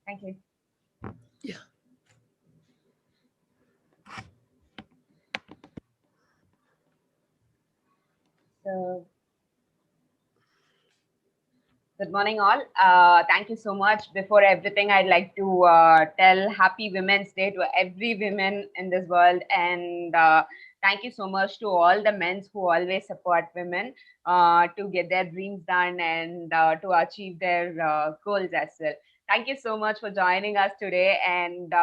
Thank you. Yeah. So, good morning, all. Thank you so much. Before everything, I'd like to tell Happy Women's Day to every woman in this world, and thank you so much to all the men who always support women to get their dreams done and to achieve their goals as well. Thank you so much for joining us today, and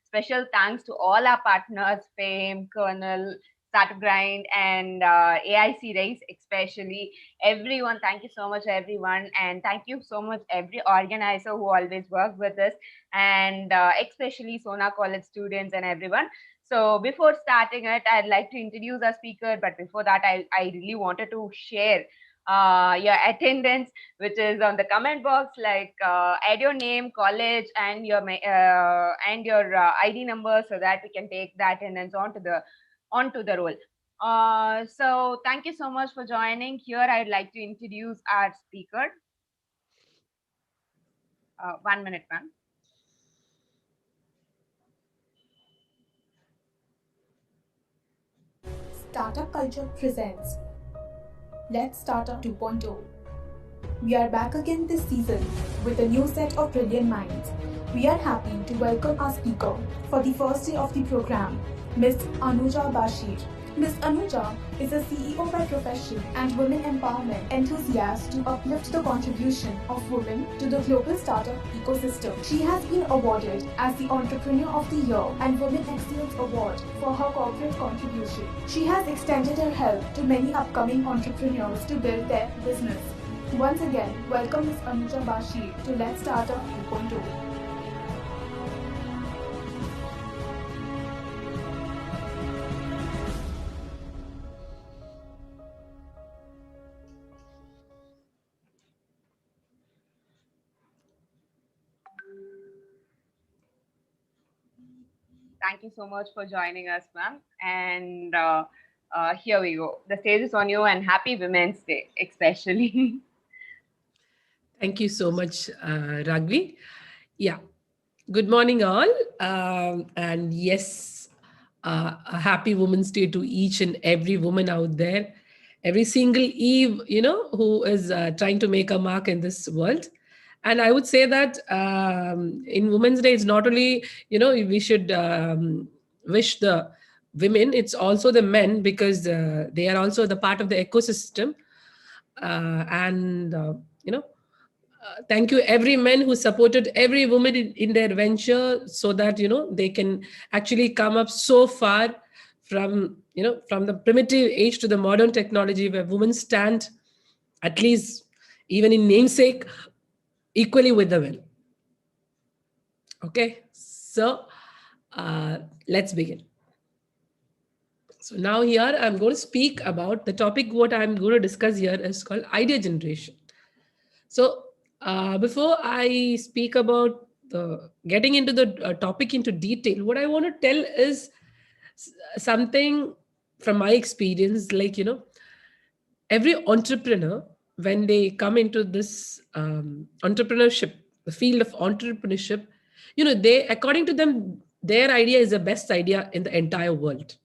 special thanks to all our partners, Fame, Colonel, Startup Grind, and AIC Race, especially everyone. Thank you so much, everyone, and thank you so much every organizer who always work with us, and especially Sona College students and everyone. So before starting it, I'd like to introduce our speaker, but before that, I really wanted to share your attendance, which is on the comment box, like add your name, college, and your ID number, so that we can take that attendance onto the roll. So thank you so much for joining. Here, I'd like to introduce our speaker. 1 minute, ma'am. Startup Culture presents Let's Startup 2.0. We are back again this season with a new set of brilliant minds. We are happy to welcome our speaker for the first day of the program, Ms. Anuja Bashir. Ms. Anuja is a CEO by profession and women empowerment enthusiast to uplift the contribution of women to the global startup ecosystem. She has been awarded as the Entrepreneur of the Year and Women Excellence Award for her corporate contribution. She has extended her help to many upcoming entrepreneurs to build their business. Once again, welcome Ms. Anuja Bashir to Let's Startup 2.0. Thank you so much for joining us, ma'am. And here we go. The stage is on you, and happy Women's Day, especially. Thank you so much, Ragvi. Yeah. Good morning, all. And yes, a happy Women's Day to each and every woman out there, every single Eve, who is trying to make a mark in this world. And I would say that in Women's Day, it's not only, we should wish the women, it's also the men, because they are also the part of the ecosystem. And, thank you every man who supported every woman in their venture, so that they can actually come up so far from the primitive age to the modern technology, where women stand, at least even in namesake, equally with the men. Okay, so let's begin. So now here I'm going to speak about the topic. What I'm going to discuss here is called idea generation. So before I speak about the getting into the topic into detail, what I want to tell is something from my experience. Like, every entrepreneur, when they come into this entrepreneurship, the field of entrepreneurship, they, according to them, their idea is the best idea in the entire world.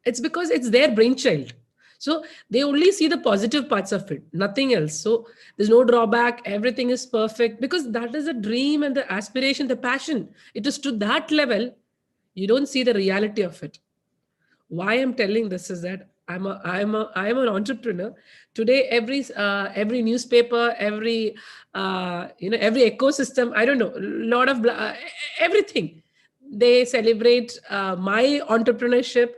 It's because it's their brainchild. So they only see the positive parts of it, nothing else. So there's no drawback, everything is perfect, because that is the dream and the aspiration, the passion. It is to that level. You don't see the reality of it. Why I'm telling this is that I'm an entrepreneur today. Every newspaper, every ecosystem, I don't know, lot of everything, they celebrate my entrepreneurship.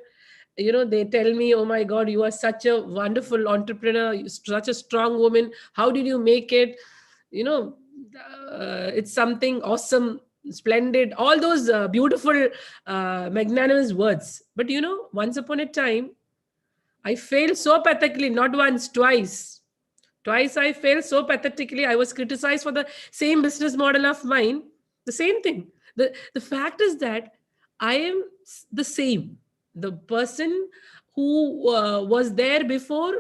They tell me, oh my god, you are such a wonderful entrepreneur, you're such a strong woman, how did you make it? you know it's something awesome, splendid, all those beautiful magnanimous words. But once upon a time, I failed so pathetically, not once, twice I failed so pathetically. I was criticized for the same business model of mine, the same thing. The fact is that I am the same. The person who was there before,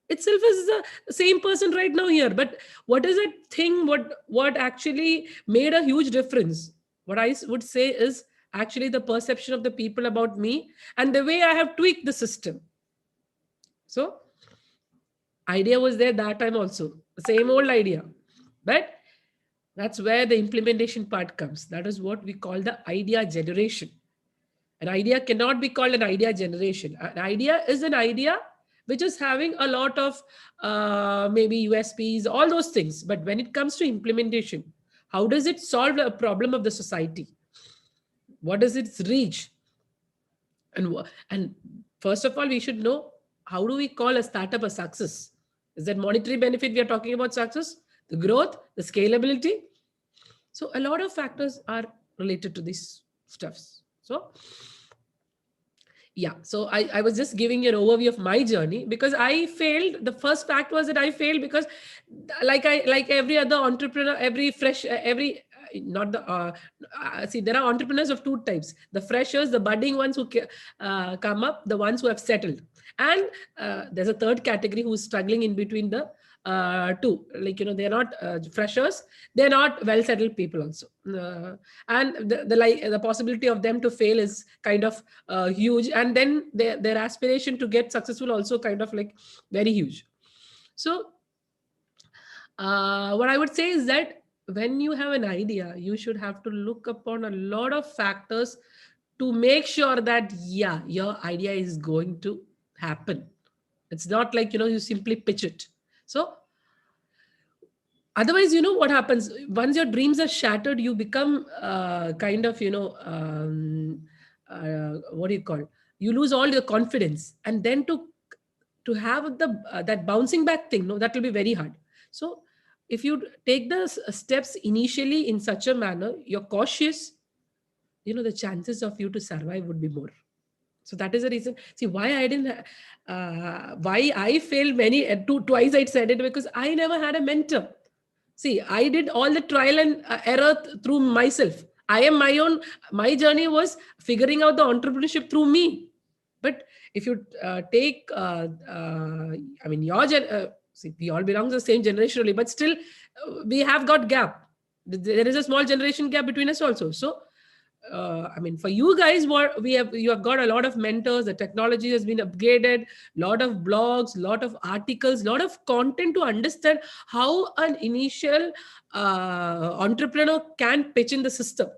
itself is the same person right now here. But what is that thing? What actually made a huge difference? What I would say is actually the perception of the people about me and the way I have tweaked the system. So idea was there that time also, the same old idea, but that's where the implementation part comes. That is what we call the idea generation. An idea cannot be called an idea generation. An idea is an idea which is having a lot of maybe USPs, all those things. But when it comes to implementation, how does it solve a problem of the society? What does its reach? And first of all, we should know, how do we call a startup a success? Is that monetary benefit we are talking about success? The growth, the scalability? So a lot of factors are related to these stuffs. So yeah, so I was just giving you an overview of my journey, because I failed. The first fact was that I failed because like every other entrepreneur, every fresh, every not the see, there are entrepreneurs of two types: the freshers, the budding ones who come up, the ones who have settled, and there's a third category who's struggling in between the two. Like, they're not freshers, they're not well settled people also, and the possibility of them to fail is kind of huge, and then their aspiration to get successful also kind of like very huge. So what I would say is that when you have an idea, you should have to look upon a lot of factors to make sure that, yeah, your idea is going to happen. It's not like, you simply pitch it. So otherwise, what happens once your dreams are shattered, you become kind of, what do you call? You lose all your confidence, and then to have the that bouncing back thing, no, that will be very hard. So if you take the steps initially in such a manner, you're cautious, the chances of you to survive would be more. So that is the reason. See, why I didn't, why I failed twice I said it, because I never had a mentor. See, I did all the trial and error through myself. My journey was figuring out the entrepreneurship through me. But if you take, see, we all belong to the same generation only, but still we have got gap. There is a small generation gap between us also. So, for you guys, you have got a lot of mentors. The technology has been upgraded, lot of blogs, lot of articles, lot of content to understand how an initial entrepreneur can pitch in the system.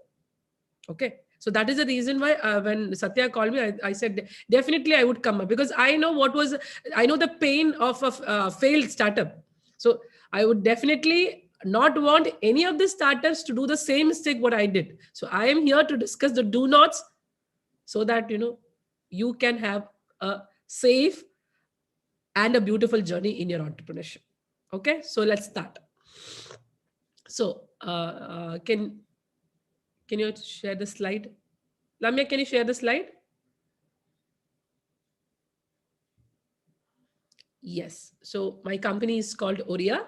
Okay. So that is the reason why when Satya called me, I said, definitely I would come up, because I know the pain of a failed startup. So I would definitely not want any of the startups to do the same mistake what I did. So I am here to discuss the do nots, so that, you can have a safe and a beautiful journey in your entrepreneurship. Okay. So let's start. So can you share the slide? Lamya, can you share the slide? Yes. So my company is called Aurea.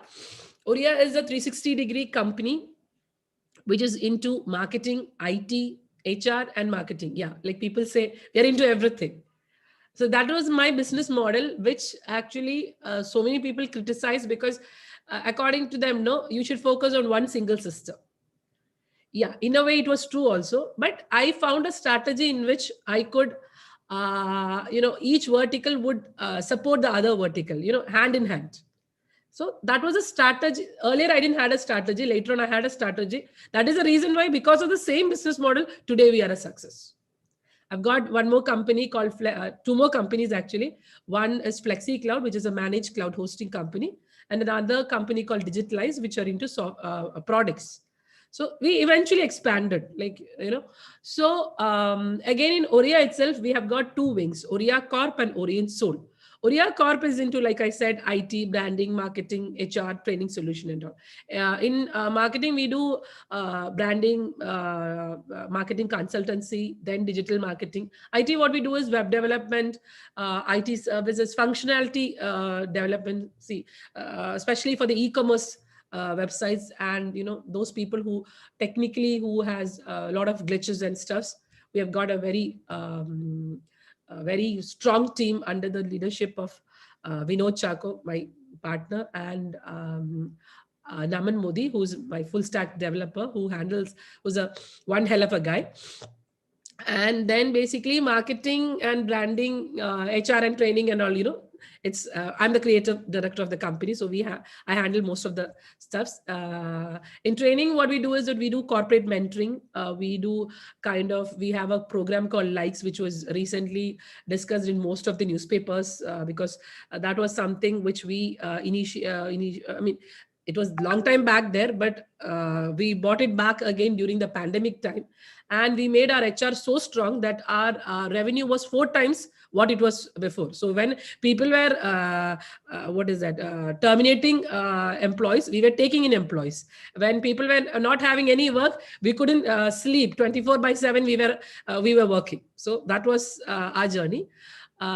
Aurea is a 360-degree company which is into marketing, IT, HR, and marketing. Yeah, like people say, we are into everything. So that was my business model, which actually so many people criticize, because according to them, no, you should focus on one single system. Yeah, in a way it was true also, but I found a strategy in which I could, each vertical would support the other vertical, hand in hand. So that was a strategy. Earlier, I didn't have a strategy. Later on, I had a strategy. That is the reason why, because of the same business model, today we are a success. I've got one more company called, two more companies actually. One is Flexi Cloud, which is a managed cloud hosting company, and another company called Digitalize, which are into products. So we eventually expanded, So again, in Aurea itself, we have got two wings: Aurea Corp and Aurea Soul. Aurea Corp is into, like I said, IT, branding, marketing, HR, training solution, and all. In marketing, we do branding, marketing consultancy, then digital marketing. IT, what we do is web development, IT services, functionality development. See, especially for the e-commerce websites, and those people who technically who has a lot of glitches and stuffs. We have got a very strong team under the leadership of Vinod Chako, my partner, and Naman Modi, who's my full stack developer, who's a one hell of a guy. And then basically marketing and branding, HR and training and all, it's I'm the creative director of the company, so I handle most of the stuffs. In training, what we do is that we do corporate mentoring. We have a program called Likes, which was recently discussed in most of the newspapers, because that was something which we it was long time back there, but we bought it back again during the pandemic time, and we made our HR so strong that our revenue was 4 times what it was before. So when people were terminating employees, we were taking in employees. When people were not having any work, we couldn't sleep 24/7. We were working. So that was our journey. We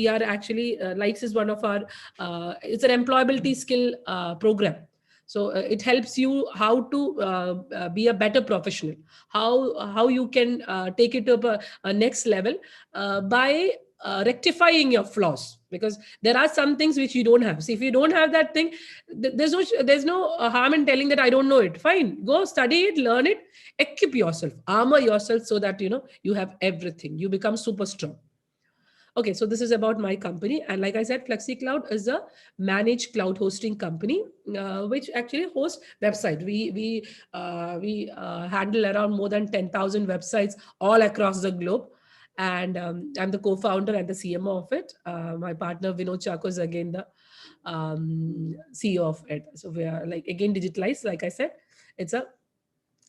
are actually Likes is one of our it's an employability skill program. So it helps you how to be a better professional, how you can take it up a next level by rectifying your flaws, because there are some things which you don't have. So if you don't have that thing, there's no harm in telling that I don't know it. Fine, go study it, learn it, equip yourself, armor yourself, so that you have everything. You become super strong. Okay, so this is about my company. And like I said, FlexiCloud is a managed cloud hosting company, which actually hosts website. We handle around more than 10,000 websites all across the globe. And I'm the co-founder and the CMO of it. My partner, Vinod Chako, is again the CEO of it. So we are again digitalized. Like I said, it's a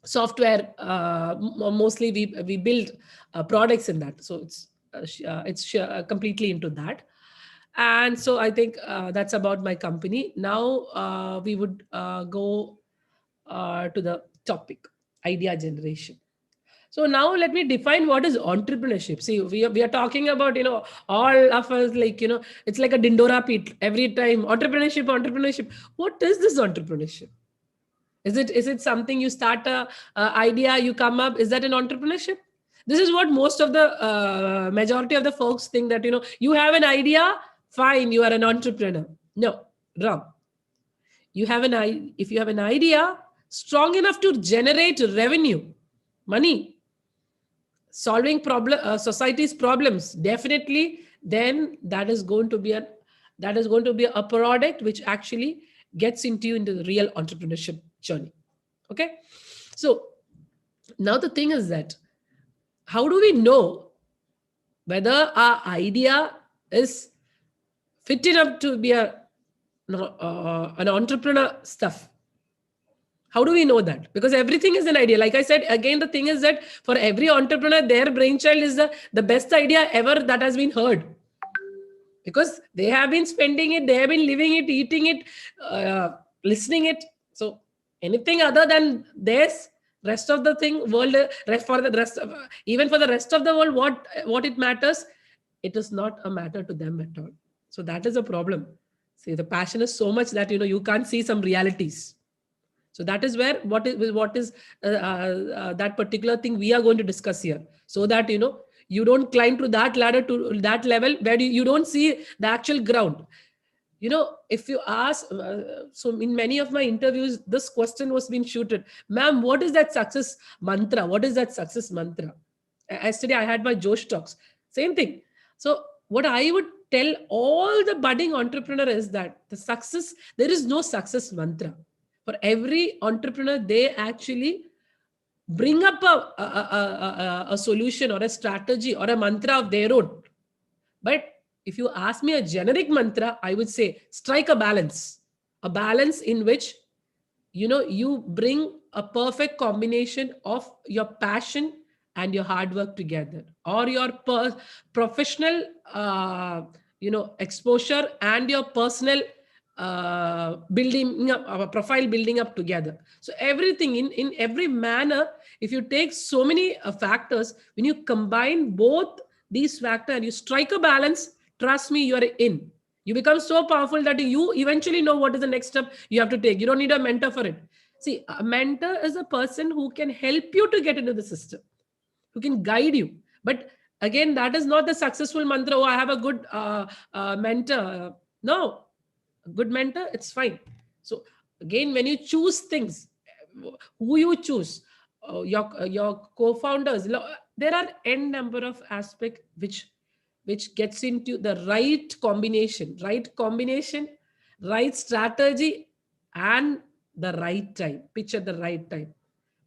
software. Mostly we build products in that. So it's completely into that. And so I think that's about my company. Now we would go to the topic, idea generation. So now let me define what is entrepreneurship. See, we are talking about, all of us, it's like a Dindora pit every time. Entrepreneurship. What is this entrepreneurship? Is it something you start a idea, you come up? Is that an entrepreneurship? This is what most of the majority of the folks think, that, you have an idea, fine, you are an entrepreneur. No, wrong. If you have an idea strong enough to generate revenue, money, solving society's problems, definitely, then that is going to be a product which actually gets into the real entrepreneurship journey. Okay, so now the thing is that, how do we know whether our idea is fit enough to be an entrepreneur stuff? How do we know that? Because everything is an idea. Like I said, again, the thing is that for every entrepreneur, their brainchild is the best idea ever that has been heard. Because they have been spending it, they have been living it, eating it, listening it. So anything other than this, rest of the thing, world, even for the rest of the world, what it matters, it is not a matter to them at all. So that is a problem. See, the passion is so much that you can't see some realities. So that is where what is that particular thing we are going to discuss here, so that you don't climb to that ladder, to that level where you don't see the actual ground. If you ask, so in many of my interviews, this question was being shooted, ma'am, what is that success mantra? What is that success mantra? Yesterday I had my Josh talks, same thing. So what I would tell all the budding entrepreneur is that there is no success mantra. For every entrepreneur, they actually bring up a solution or a strategy or a mantra of their own. But if you ask me a generic mantra, I would say strike a balance in which, you bring a perfect combination of your passion and your hard work together, or your professional, exposure and your personal building up, profile building up together. So everything in every manner, if you take so many factors, when you combine both these factors and you strike a balance, trust me, you are in. You become so powerful that you eventually know what is the next step you have to take. You don't need a mentor for it. See, a mentor is a person who can help you to get into the system, who can guide you. But Again, that is not the successful mantra. Oh, I have a good mentor. No, a good mentor, it's fine. So again, when you choose things, who you choose, your co-founders, there are n number of aspects which gets into the right combination, right strategy, and the right time, pitch at the right time.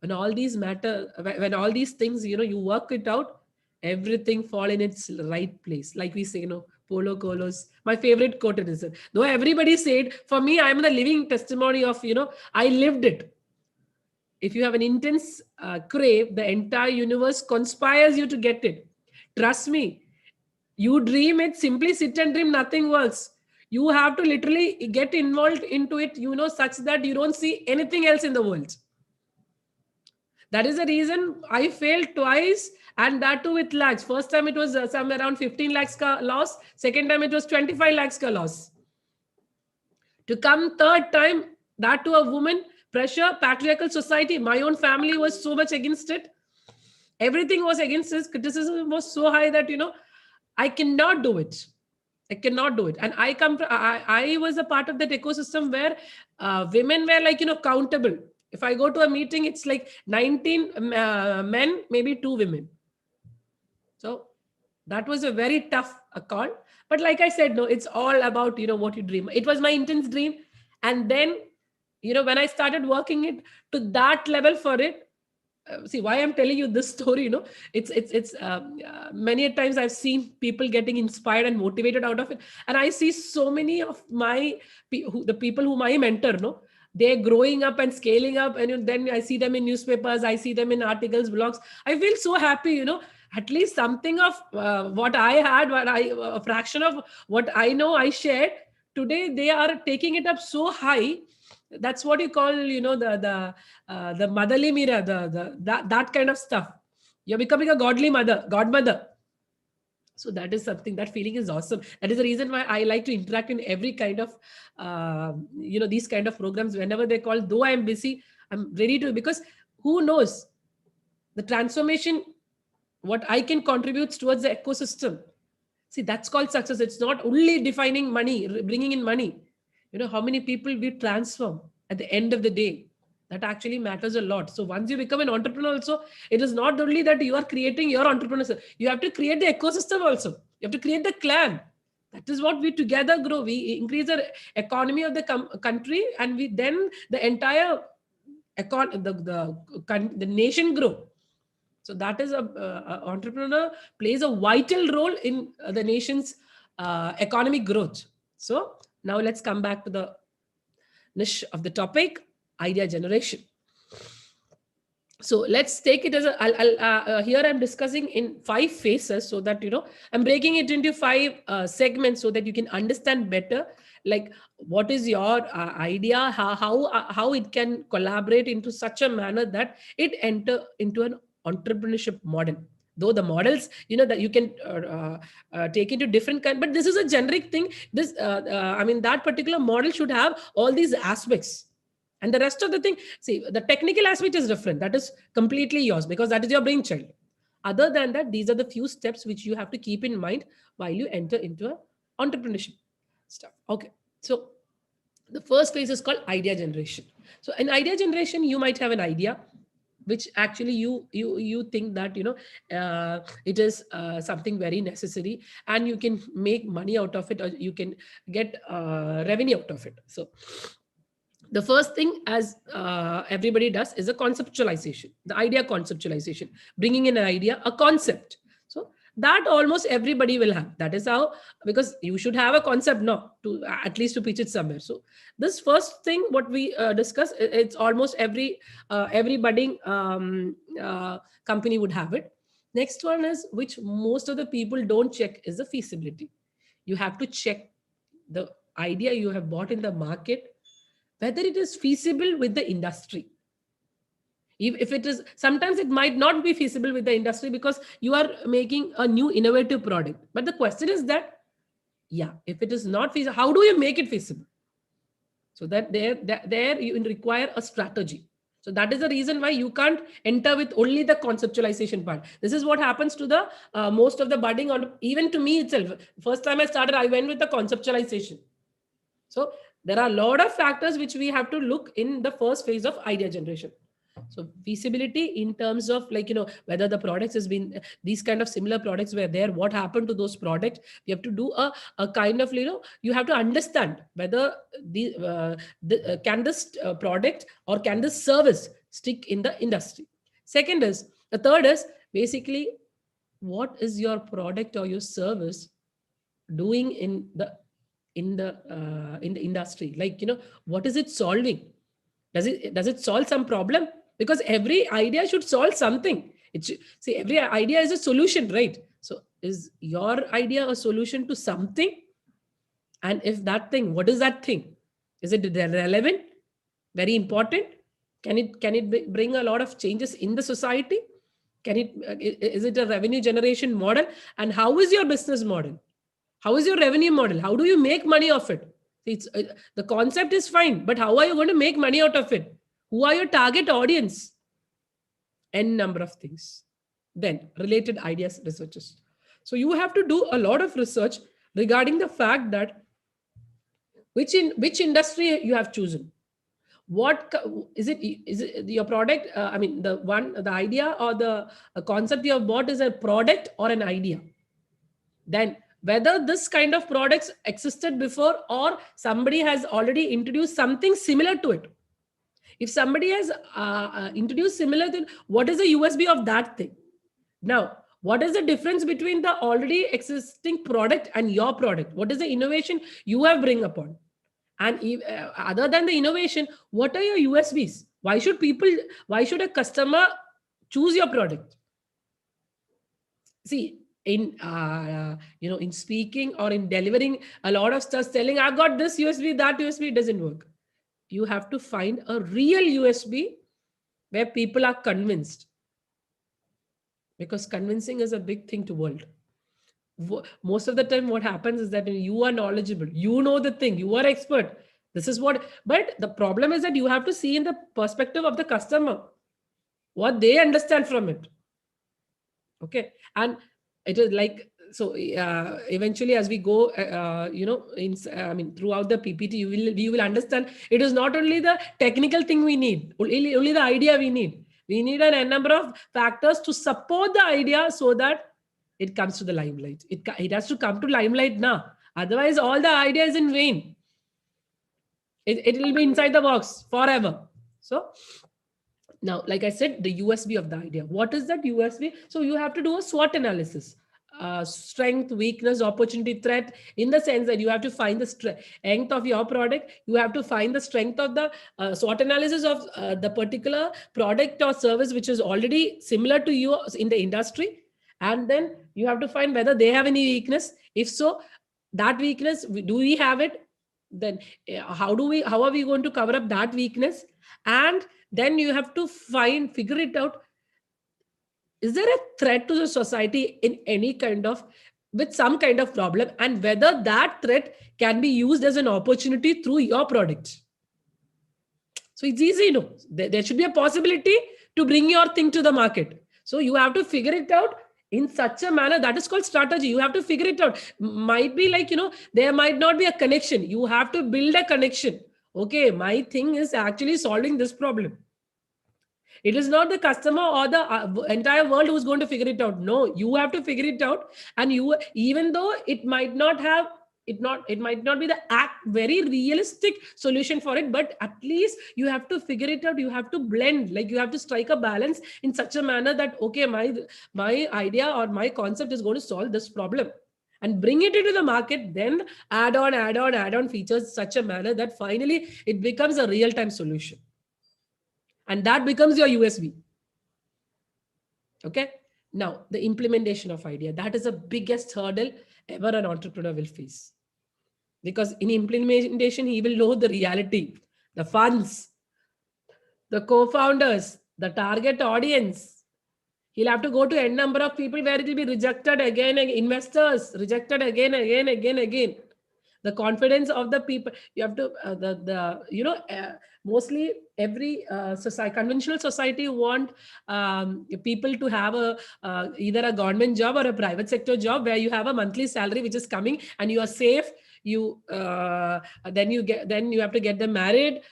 When all these matter, when all these things, you work it out, everything fall in its right place. Like we say, Polo Colos, my favorite quote is it. Though everybody said, for me, I'm the living testimony of, I lived it. If you have an intense crave, the entire universe conspires you to get it. Trust me, you dream it, simply sit and dream, nothing works. You have to literally get involved into it, such that you don't see anything else in the world. That is the reason I failed twice, and that too with lakhs. First time it was somewhere around 15 lakhs ka loss. Second time it was 25 lakhs ka loss. To come third time, that to a woman, pressure, patriarchal society. My own family was so much against it. Everything was against this. Criticism was so high that, I cannot do it. I cannot do it. And I was a part of that ecosystem where women were like, countable. If I go to a meeting, it's like 19 men, maybe 2 women. So that was a very tough call. But like I said, no, it's all about, what you dream. It was my intense dream. And then, when I started working it to that level for it, see why I'm telling you this story, it's many a times I've seen people getting inspired and motivated out of it. And I see so many of the people whom I mentor, they're growing up and scaling up. And then I see them in newspapers, I see them in articles, blogs. I feel so happy, at least something of what I had, a fraction of what I know I shared. Today, they are taking it up so high. That's what you call, the motherly mira, that kind of stuff. You're becoming a godmother. So that is something, that feeling is awesome. That is the reason why I like to interact in every kind of, these kind of programs. Whenever they call, though I'm busy, I'm ready to, because who knows the transformation, what I can contribute towards the ecosystem. See, that's called success. It's not only defining money, bringing in money. How many people we transform at the end of the day. That actually matters a lot. So once you become an entrepreneur also, it is not only that you are creating your entrepreneurship. You have to create the ecosystem also. You have to create the clan. That is what we together grow. We increase the economy of the country, and then the entire the nation grow. So that is a entrepreneur plays a vital role in the nation's economic growth. So now let's come back to the niche of the topic, idea generation. So let's take it as here I'm discussing in 5 phases, so that, I'm breaking it into 5 segments so that you can understand better, like what is your idea, how it can collaborate into such a manner that it enter into an entrepreneurship model. Though the models, that you can take into different kind, but this is a generic thing. This, that particular model should have all these aspects. And the rest of the thing, see, the technical aspect is different. That is completely yours, because that is your brainchild. Other than that, these are the few steps which you have to keep in mind while you enter into an entrepreneurship stuff. Okay. So the first phase is called idea generation. So in idea generation, you might have an idea which actually you think that it is something very necessary, and you can make money out of it, or you can get revenue out of it. So the first thing, as everybody does, is a conceptualization, the idea conceptualization, bringing in an idea, a concept. So that almost everybody will have. That is how, because you should have a concept now, to at least to pitch it somewhere. So this first thing, what we discuss, it's almost every budding company would have it. Next one is, which most of the people don't check, is the feasibility. You have to check the idea you have bought in the market, whether it is feasible with the industry. If it is, sometimes it might not be feasible with the industry because you are making a new innovative product. But the question is that, if it is not feasible, how do you make it feasible? So that there you require a strategy. So that is the reason why you can't enter with only the conceptualization part. This is what happens to the most of the budding, or even to me itself. First time I started, I went with the conceptualization. So there are a lot of factors which we have to look in the first phase of idea generation. So feasibility in terms of, like, whether the products has been, these kind of similar products were there, what happened to those products. We have to do a kind of, you have to understand whether can this product or can this service stick in the industry. The third is basically, what is your product or your service doing in the industry? Like, what is it solving? Does it solve some problem? Because every idea should solve something. See, every idea is a solution, right? So is your idea a solution to something? And if that thing, what is that thing? Is it relevant? Very important? Can it bring a lot of changes in the society? Is it a revenue generation model? And how is your business model? How is your revenue model? How do you make money off it? The concept is fine, but how are you going to make money out of it? Who are your target audience? N number of things. Then related ideas researches. So you have to do a lot of research regarding the fact that which industry you have chosen. What is it? Is it your product? I mean, the idea or the concept you have bought is a product or an idea. Then whether this kind of products existed before or somebody has already introduced something similar to it. If somebody has introduced similar, then what is the USP of that thing? Now, what is the difference between the already existing product and your product? What is the innovation you have bring upon? And other than the innovation, what are your USPs? Why should a customer choose your product? See, in in speaking or in delivering a lot of stuff, telling I've got this USB, that USB, doesn't work. You have to find a real USB where people are convinced, because convincing is a big thing to world. Most of the time what happens is that you are knowledgeable, you know the thing, you are expert, this is what, but the problem is that you have to see in the perspective of the customer what they understand from it. Okay. And it is like, so eventually as we go throughout the PPT, you will understand it is not only the technical thing we need, only the idea we need an n number of factors to support the idea so that it comes to the limelight. It has to come to limelight now, otherwise all the idea is in vain. It will be inside the box forever. So now, like I said, the USB of the idea. What is that USB? So you have to do a SWOT analysis. Strength, weakness, opportunity, threat, in the sense that you have to find the strength of your product. You have to find the strength of the SWOT analysis of the particular product or service which is already similar to you in the industry. And then you have to find whether they have any weakness. If so, that weakness, do we have it? Then how are we going to cover up that weakness? And then you have to figure it out. Is there a threat to the society in any kind of, with some kind of problem, and whether that threat can be used as an opportunity through your product? So it's easy, there should be a possibility to bring your thing to the market. So you have to figure it out in such a manner. That is called strategy. You have to figure it out. Might be like, there might not be a connection. You have to build a connection. Okay, my thing is actually solving this problem. It is not the customer or the entire world who's going to figure it out. No, you have to figure it out. And you, even though it might not be the very realistic solution for it, but at least you have to figure it out. You have to blend, like you have to strike a balance in such a manner that, okay, my idea or my concept is going to solve this problem, and bring it into the market, then add on features such a manner that finally it becomes a real-time solution. And that becomes your USB. Okay. Now, the implementation of idea, that is the biggest hurdle ever an entrepreneur will face. Because in implementation, he will know the reality, the funds, the co-founders, the target audience. He'll have to go to n number of people where it will be rejected again, investors, rejected again. The confidence of the people, you have to, mostly every conventional society want people to have either a government job or a private sector job where you have a monthly salary which is coming and you are safe. Then you have to get them married.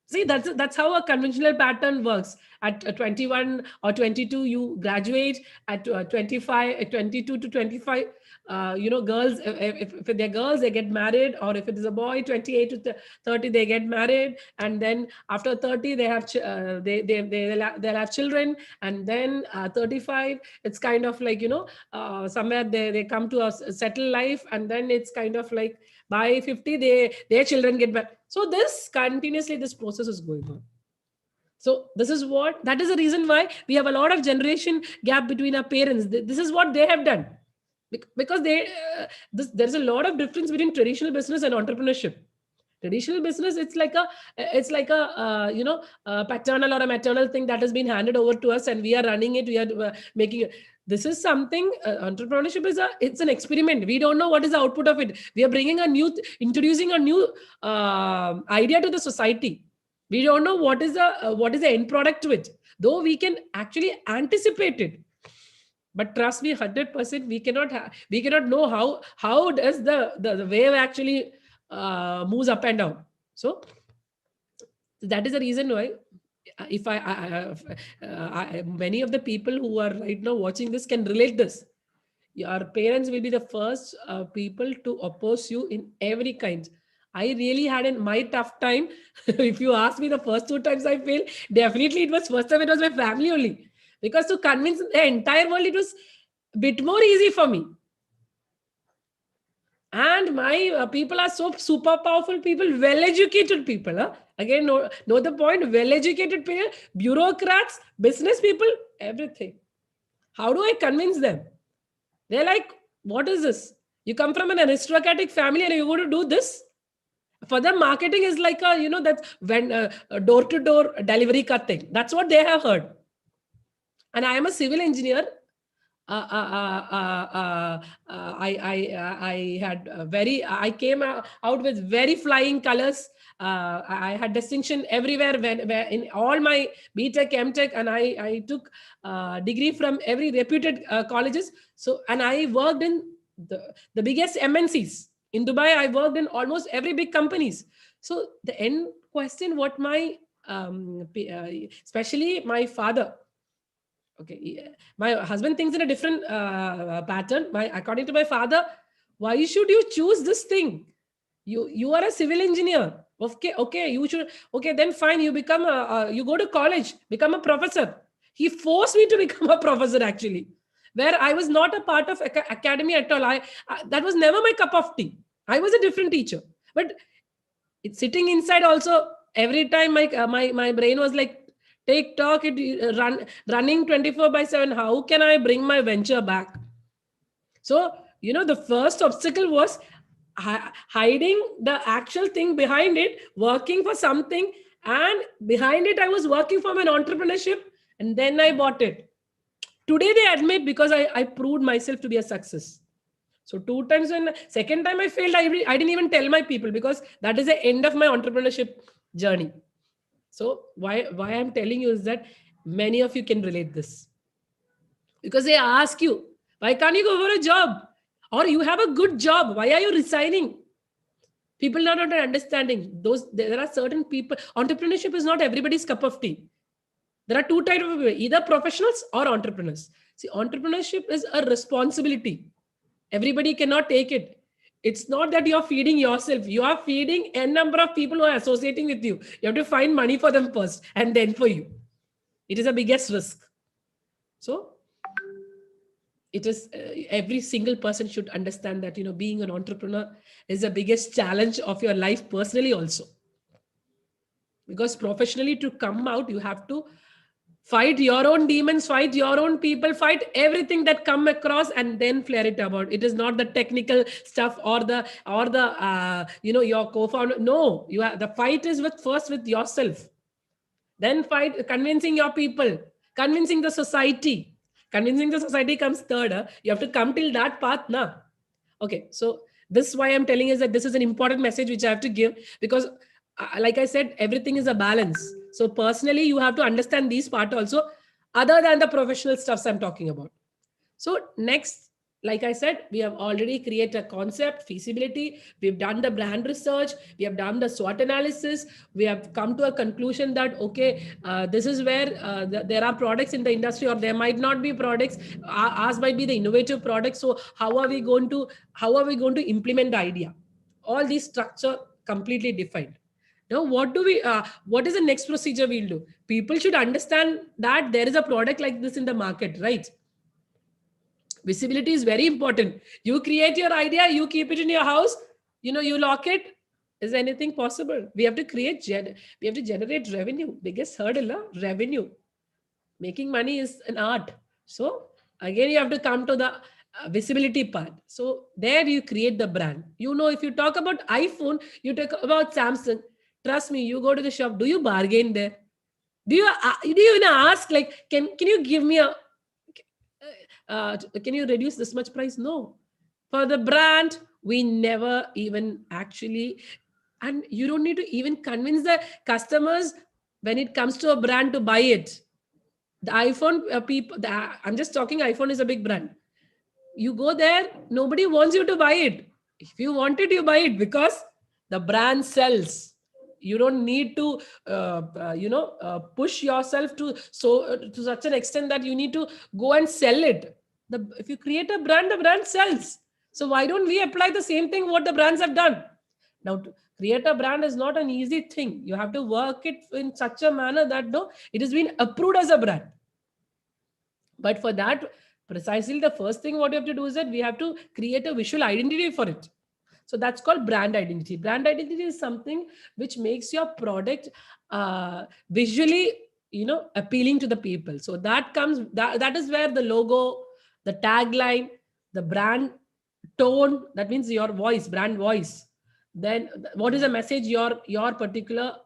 See, that's how a conventional pattern works. At 21 or 22, you graduate. At 25, 22 to 25, girls, if they're girls, they get married. Or if it is a boy, 28 to 30, they get married. And then after 30, they have they'll have children. And then 35, it's kind of like, somewhere they come to a settled life. And then it's kind of like by 50, their children get back. So this process is going on. So that is the reason why we have a lot of generation gap between our parents. This is what they have done, because there's a lot of difference between traditional business and entrepreneurship. Traditional business, it's like a paternal or a maternal thing that has been handed over to us, and we are running it. We are making it. This is something, entrepreneurship it's an experiment. We don't know what is the output of it. We are bringing introducing a new idea to the society. We don't know what is the end product to it, though we can actually anticipate it. But trust me, 100%, we cannot know how does the wave actually moves up and down. So that is the reason why, if many of the people who are right now watching this can relate this. Your parents will be the first people to oppose you in every kind. I really had my tough time. If you ask me, the first 2 times I failed, definitely it was first time it was my family only. Because to convince the entire world, it was a bit more easy for me. And my people are so super powerful people, well-educated people. Again, know the point, well-educated people, bureaucrats, business people, everything. How do I convince them? They're like, what is this? You come from an aristocratic family and you're going to do this? For them, marketing is like that's when door-to-door delivery ka thing. That's what they have heard. And I am a civil engineer. I came out with very flying colors. I had distinction everywhere where in all my BTech, MTech, and I took degree from every reputed colleges. So, and I worked in the biggest MNCs. In Dubai, I worked in almost every big companies. So the end question, what my, especially my father, okay, my husband thinks in a different pattern. According to my father, why should you choose this thing? You are a civil engineer. Okay, you should. Okay, then fine. You become you go to college, become a professor. He forced me to become a professor actually, where I was not a part of academy at all. That was never my cup of tea. I was a different teacher, but it's sitting inside also. Every time my brain was like, take talk, running 24/7. How can I bring my venture back? So, the first obstacle was hiding the actual thing behind it, working for something. And behind it, I was working for an entrepreneurship. And then I bought it. Today, they admit, because I proved myself to be a success. So 2 times, when second time I failed, I didn't even tell my people, because that is the end of my entrepreneurship journey. So why I'm telling you is that many of you can relate this, because they ask you, why can't you go for a job? Or you have a good job, why are you resigning? People are not understanding. There are certain people. Entrepreneurship is not everybody's cup of tea. There are 2 types of people, either professionals or entrepreneurs. See, entrepreneurship is a responsibility. Everybody cannot take it. It's not that you're feeding yourself. You are feeding a number of people who are associating with you. You have to find money for them first and then for you. It is the biggest risk. So it is every single person should understand that, being an entrepreneur is the biggest challenge of your life personally also. Because professionally, to come out, you have to fight your own demons, fight your own people, fight everything that come across, and then flare it about. It is not the technical stuff or your co-founder. No, the fight is first with yourself. Then fight convincing your people, convincing the society. Convincing the society comes third. You have to come till that path now. Okay, so this is why I'm telling you that this is an important message which I have to give, because like I said, everything is a balance. So personally, you have to understand these part also, other than the professional stuffs I'm talking about. So next, like I said, we have already created a concept, feasibility. We've done the brand research. We have done the SWOT analysis. We have come to a conclusion that, okay, this is where there are products in the industry, or there might not be products. Ours might be the innovative products. So how are we going to implement the idea? All these structure completely defined. Now, what is the next procedure we'll do? People should understand that there is a product like this in the market, right? Visibility is very important. You create your idea, you keep it in your house, you lock it. Is anything possible? We have to we have to generate revenue. Biggest hurdle, revenue. Making money is an art. So again, you have to come to the visibility part. So there you create the brand. If you talk about iPhone, you talk about Samsung. Trust me, you go to the shop. Do you bargain there? Do you even ask, like, can you give me a can you reduce this much price? No. For the brand, we never even actually, and you don't need to even convince the customers when it comes to a brand to buy it. The iPhone I'm just talking, iPhone is a big brand. You go there, nobody wants you to buy it. If you want it, you buy it because the brand sells. You don't need to push yourself to such an extent that you need to go and sell it. If you create a brand, the brand sells. So why don't we apply the same thing what the brands have done? Now, to create a brand is not an easy thing. You have to work it in such a manner that it has been approved as a brand. But for that, precisely the first thing what you have to do is that we have to create a visual identity for it. So that's called brand identity. Brand identity is something which makes your product visually, appealing to the people. So that is where the logo, the tagline, the brand tone, that means your voice, brand voice. Then what is the message your particular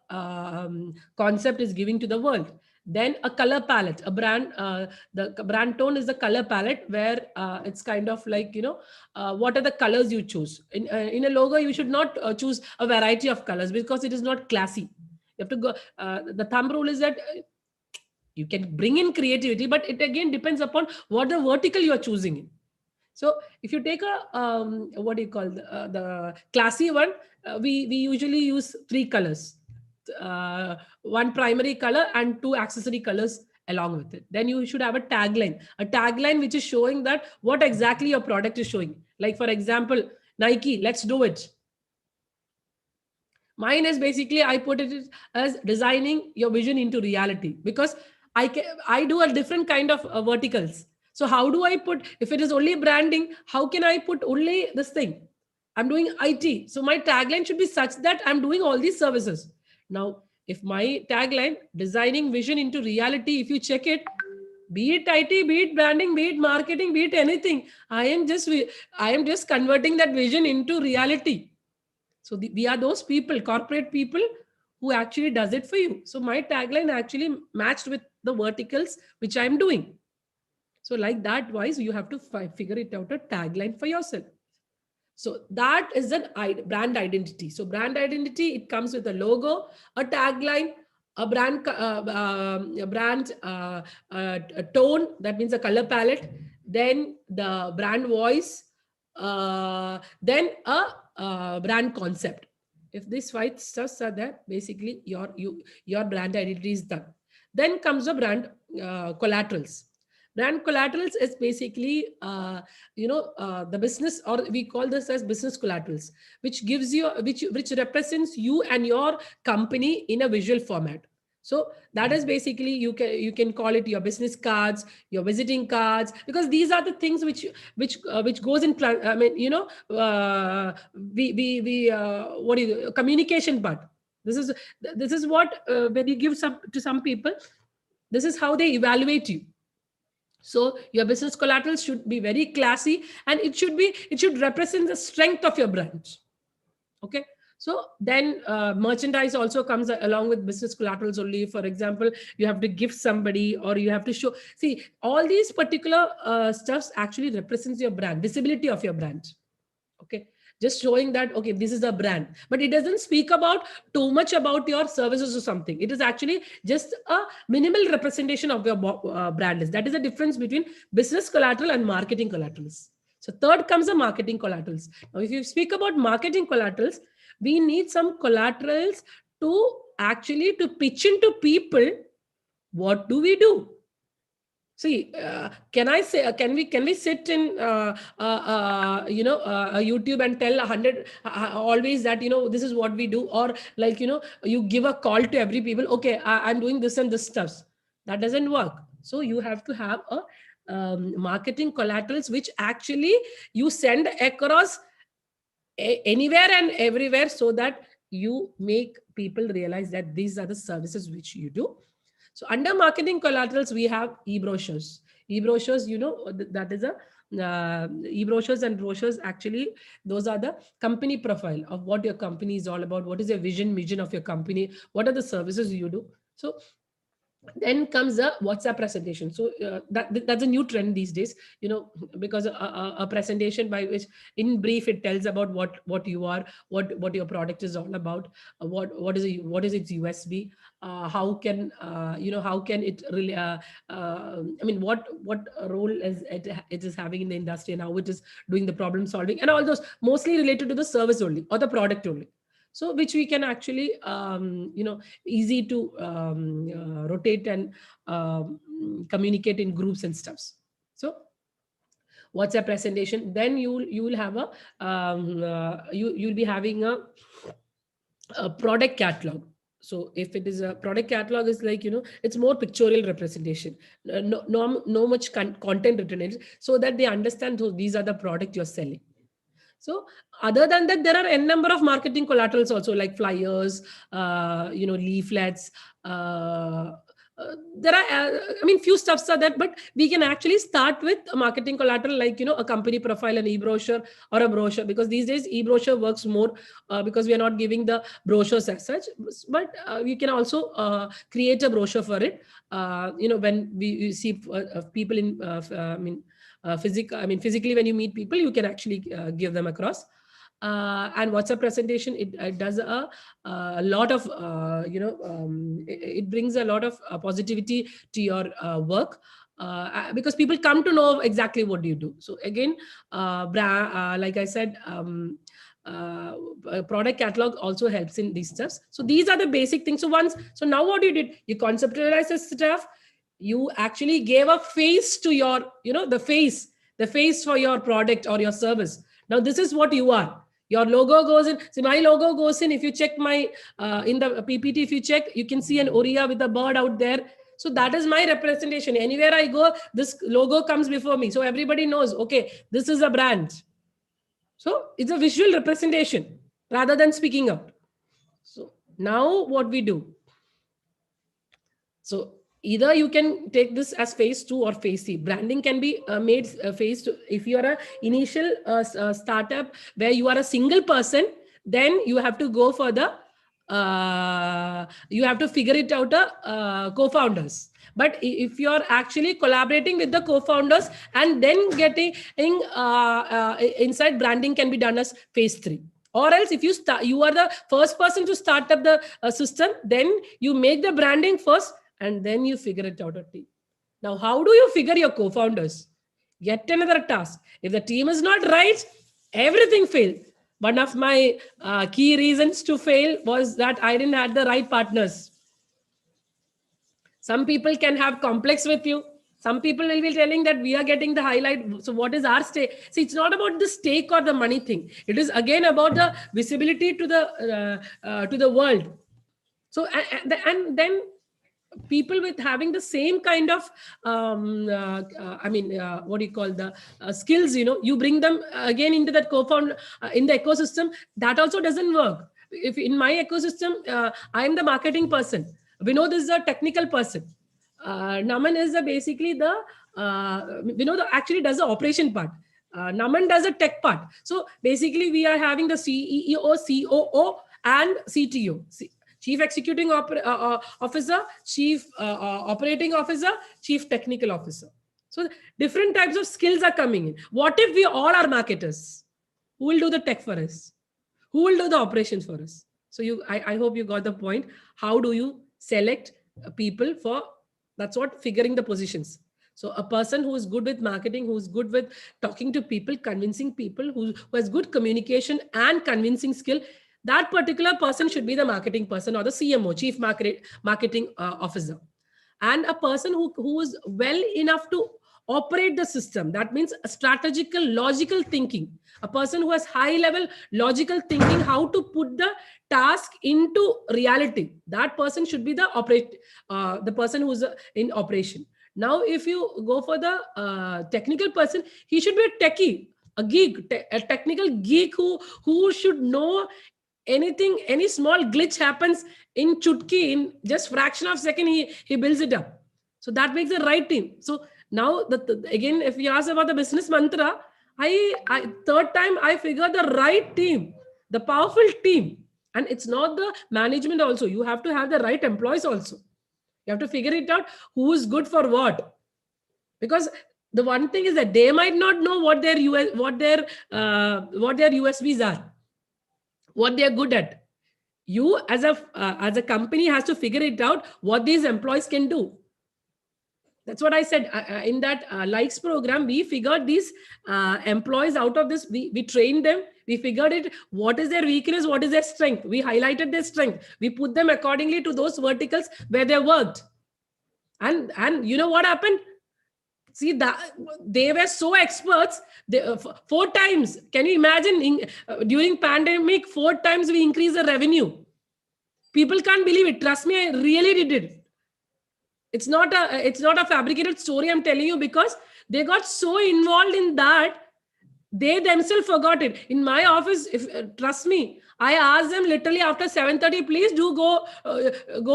concept is giving to the world? Then a color palette, the brand tone is the color palette where it's kind of like, what are the colors you choose. In a logo, you should not choose a variety of colors because it is not classy. You have to go, the thumb rule is that you can bring in creativity, but it again depends upon what the vertical you are choosing in. So if you take a, what do you call the classy one, we usually use 3 colors. One primary color and 2 accessory colors along with it. Then you should have a tagline which is showing that what exactly your product is showing. Like, for example, Nike, let's do it. Mine is basically, I put it as designing your vision into reality, because I do a different kind of verticals. So how do I put, if it is only branding, how can I put only this thing? I'm doing IT. So my tagline should be such that I'm doing all these services. Now, if my tagline, designing vision into reality, if you check it, be it IT, be it branding, be it marketing, be it anything, I am just converting that vision into reality. So we are those people, corporate people, who actually does it for you. So my tagline actually matched with the verticals which I'm doing. So like that wise, you have to figure it out, a tagline for yourself. So that is a brand identity. So brand identity, it comes with a logo, a tagline, a brand tone, that means a color palette, then the brand voice, then a brand concept. If these 5 stuffs are there, basically your brand identity is done. Then comes the brand collaterals. Brand collaterals is basically, the business, or we call this as business collaterals, which gives you, which represents you and your company in a visual format. So that is basically, you can call it your business cards, your visiting cards, because these are the things which goes in. I mean, what is communication part. This is what when you give to some people, this is how they evaluate you. So your business collateral should be very classy, and it should represent the strength of your brand. Okay. So then merchandise also comes along with business collaterals only. For example, you have to give somebody, or you have to show. See, all these particular stuffs actually represents your brand, visibility of your brand. Okay. just showing that, okay, this is a brand, but it doesn't speak about too much about your services or something. It is actually just a minimal representation of your brand list. That is the difference between business collateral and marketing collaterals. So third comes the marketing collaterals. Now, if you speak about marketing collaterals, we need some collaterals to actually to pitch into people. What do we do? See, can I say, can we sit in, YouTube and tell 100 always that, this is what we do, or like, you give a call to every people, okay, I'm doing this and this stuff. That doesn't work. So you have to have a marketing collaterals, which actually you send across anywhere and everywhere, so that you make people realize that these are the services which you do. So under marketing collaterals, we have e-brochures. E-brochures, that is a e-brochures and brochures. Actually, those are the company profile of what your company is all about. What is your mission of your company? What are the services you do? So then comes a WhatsApp presentation. So that's a new trend these days, because a presentation by which in brief it tells about what you are, what your product is all about, what is its USB, how can it really what role is it is having in the industry, and how it is doing the problem solving, and all those mostly related to the service only or the product only. So which we can actually, easy to rotate and communicate in groups and stuffs. So WhatsApp presentation, then you will have a, you'll be having a product catalog. So if it is a product catalog, is like, it's more pictorial representation, no much content written in it, so that they understand, so these are the product you're selling. So other than that, there are n number of marketing collaterals also, like flyers, leaflets. There are, few stuffs are that, but we can actually start with a marketing collateral, like, a company profile, an e-brochure or a brochure, because these days e-brochure works more because we are not giving the brochures as such, but we can also create a brochure for it. When we see people in, physically, when you meet people, you can actually give them across. And WhatsApp presentation, it does a lot of, it brings a lot of positivity to your work, because people come to know exactly what you do. So again, like I said, product catalog also helps in these stuffs. So these are the basic things. So now what you did, you conceptualized the stuff. You actually gave a face to your, the face for your product or your service. Now this is what you are. Your logo goes in. See, my logo goes in. If you check my, in the PPT, if you check, you can see an Oriya with a bird out there. So that is my representation. Anywhere I go, this logo comes before me. So everybody knows, okay, this is a brand. So it's a visual representation rather than speaking out. So now what we do. So either you can take this as phase 2 or phase 3. Branding can be made phase 2. If you are an initial startup where you are a single person, then you have to go for the, you have to figure it out, co-founders. But if you are actually collaborating with the co-founders and then getting inside, branding can be done as phase 3. Or else if you are the first person to start up the system, then you make the branding first, and then you figure it out a team. Now, how do you figure your co-founders? Yet another task. If the team is not right, everything failed. One of my key reasons to fail was that I didn't have the right partners. Some people can have complex with you. Some people will be telling that we are getting the highlight. So what is our stake? See, it's not about the stake or the money thing. It is again about the visibility to the world. So, and then people with having the same kind of, what do you call the skills, you bring them again into that co-founder in the ecosystem. That also doesn't work. If in my ecosystem, I'm the marketing person. Vinod is a technical person. Naman is basically the, Vinod actually does the operation part. Naman does a tech part. So basically we are having the CEO, COO and CTO. Chief Executing Officer, Chief Operating Officer, Chief Technical Officer. So different types of skills are coming in. What if we all are marketers? Who will do the tech for us? Who will do the operations for us? So I hope you got the point. How do you select people for, that's what figuring the positions. So a person who is good with marketing, who is good with talking to people, convincing people, who has good communication and convincing skill, that particular person should be the marketing person or the CMO, chief marketing officer. And a person who is well enough to operate the system, that means a strategical logical thinking, a person who has high level logical thinking, how to put the task into reality, that person should be the person who's in operation. Now if you go for the technical person, he should be a techie, a geek, a technical geek who should know anything. Any small glitch happens in chutki, in just fraction of second, he builds it up. So that makes the right team. So now again, if you ask about the business mantra, I third time I figured the right team, the powerful team. And it's not the management also, you have to have the right employees also. You have to figure it out who is good for what. Because the one thing is that they might not know what their USBs are, what they are good at. You as a company has to figure it out what these employees can do. That's what I said in that likes program. We figured these employees out of this. We trained them. We figured it. What is their weakness? What is their strength? We highlighted their strength. We put them accordingly to those verticals where they worked. And you know what happened? See, that they were so experts. 4 times. Can you imagine? During pandemic, 4 times we increased the revenue. People can't believe it. Trust me, I really did it. It's not a fabricated story I'm telling you, because they got so involved in that they themselves forgot it. In my office, trust me, I asked them literally after 7:30, please do go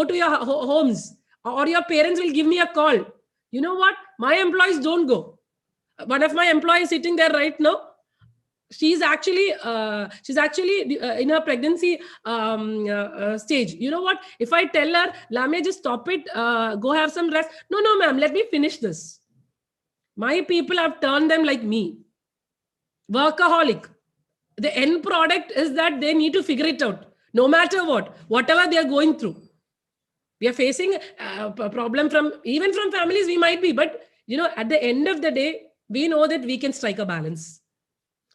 to your homes, or your parents will give me a call. You know what? My employees don't go. One of my employees sitting there right now, she's actually in her pregnancy stage. You know what? If I tell her, Lamia, just stop it, go have some rest. No, ma'am, let me finish this. My people have turned them like me. Workaholic. The end product is that they need to figure it out, no matter whatever they are going through. We are facing a problem from families, we might be, but at the end of the day, we know that we can strike a balance.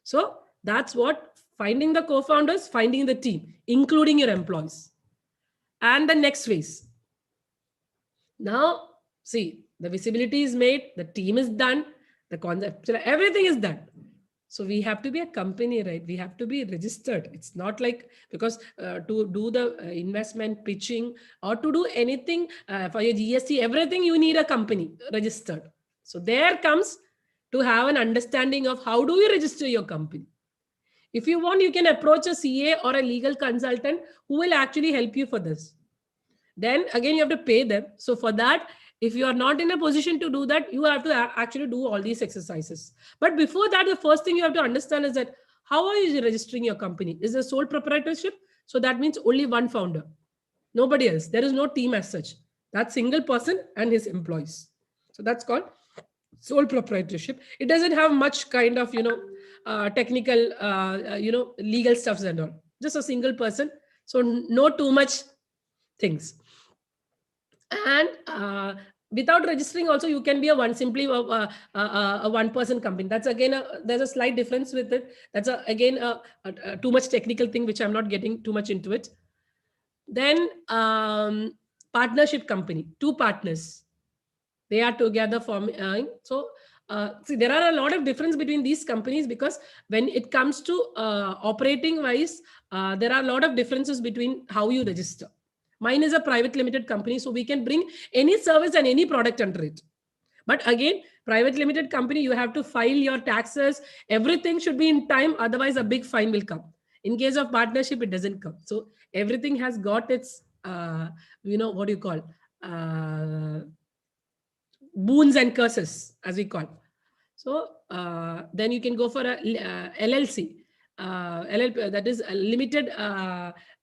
So that's what, finding the co-founders, finding the team, including your employees. And the next phase. Now, see, the visibility is made, the team is done, the concept, everything is done. So we have to be a company, right? We have to be registered. It's not like, because to do the investment pitching or to do anything for your GST, everything you need a company registered. So there comes to have an understanding of how do you register your company. If you want, you can approach a CA or a legal consultant who will actually help you for this. Then again, you have to pay them. So for that, if you are not in a position to do that, you have to actually do all these exercises. But before that, the first thing you have to understand is that how are you registering your company? Is there sole proprietorship? So that means only one founder, nobody else. There is no team as such. That single person and his employees. So that's called sole proprietorship. It doesn't have much kind of, technical, legal stuffs and all. Just a single person. So no too much things. And without registering also, you can be a one-person company. That's again, there's a slight difference with it. That's again a too much technical thing, which I'm not getting too much into it. Then partnership company, 2 partners. They are together forming. See, there are a lot of difference between these companies, because when it comes to operating wise, there are a lot of differences between how you register. Mine is a private limited company, so we can bring any service and any product under it. But again, private limited company, you have to file your taxes. Everything should be in time. Otherwise, a big fine will come. In case of partnership, it doesn't come. So everything has got its, what do you call, boons and curses, as we call. So then you can go for a LLC, LLP, that is a limited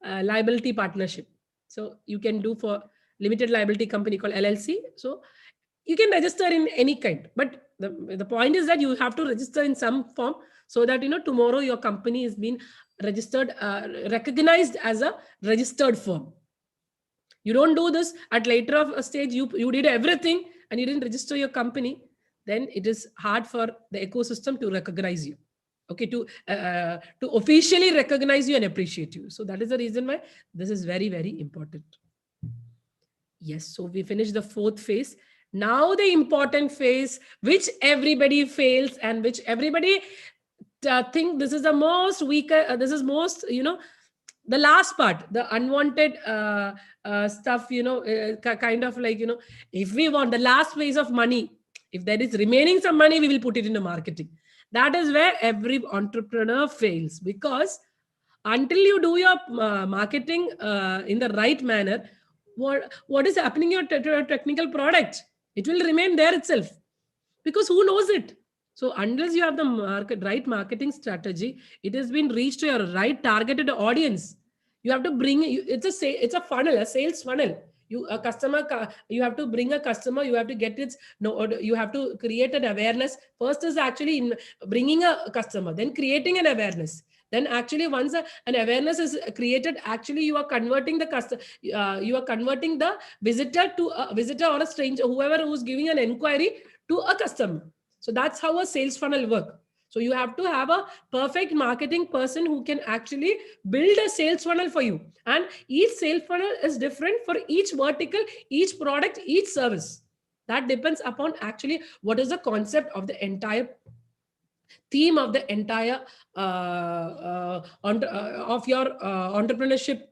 liability partnership. So you can do for limited liability company called LLC. So you can register in any kind, but the point is that you have to register in some form, so that, you know, tomorrow your company is being registered, recognized as a registered firm. You don't do this at later of a stage, you did everything and you didn't register your company, then it is hard for the ecosystem to recognize you. Okay, to officially recognize you and appreciate you. So that is the reason why this is very, very important. Yes, so we finished the fourth phase. Now the important phase, which everybody fails and which everybody think this is the most weaker, this is most, you know, the last part, the unwanted stuff, you know, kind of like, you know, if we want the last phase of money, if there is remaining some money, we will put it into marketing. That is where every entrepreneur fails, because until you do your marketing in the right manner, what is happening in your technical product? It will remain there itself, because who knows it? So unless you have the right marketing strategy, it has been reached to your right targeted audience. You have to bring it's a funnel, a sales funnel. You have to bring a customer. You have to get its you have to create an awareness. First is actually in bringing a customer, then creating an awareness. Then actually once an awareness is created, actually you are converting the customer, you are converting the visitor to a visitor or a stranger, whoever who's giving an inquiry, to a customer. So that's how a sales funnel work. So you have to have a perfect marketing person who can actually build a sales funnel for you. And each sales funnel is different for each vertical, each product, each service. That depends upon actually what is the concept of the entire theme of the entire of your entrepreneurship,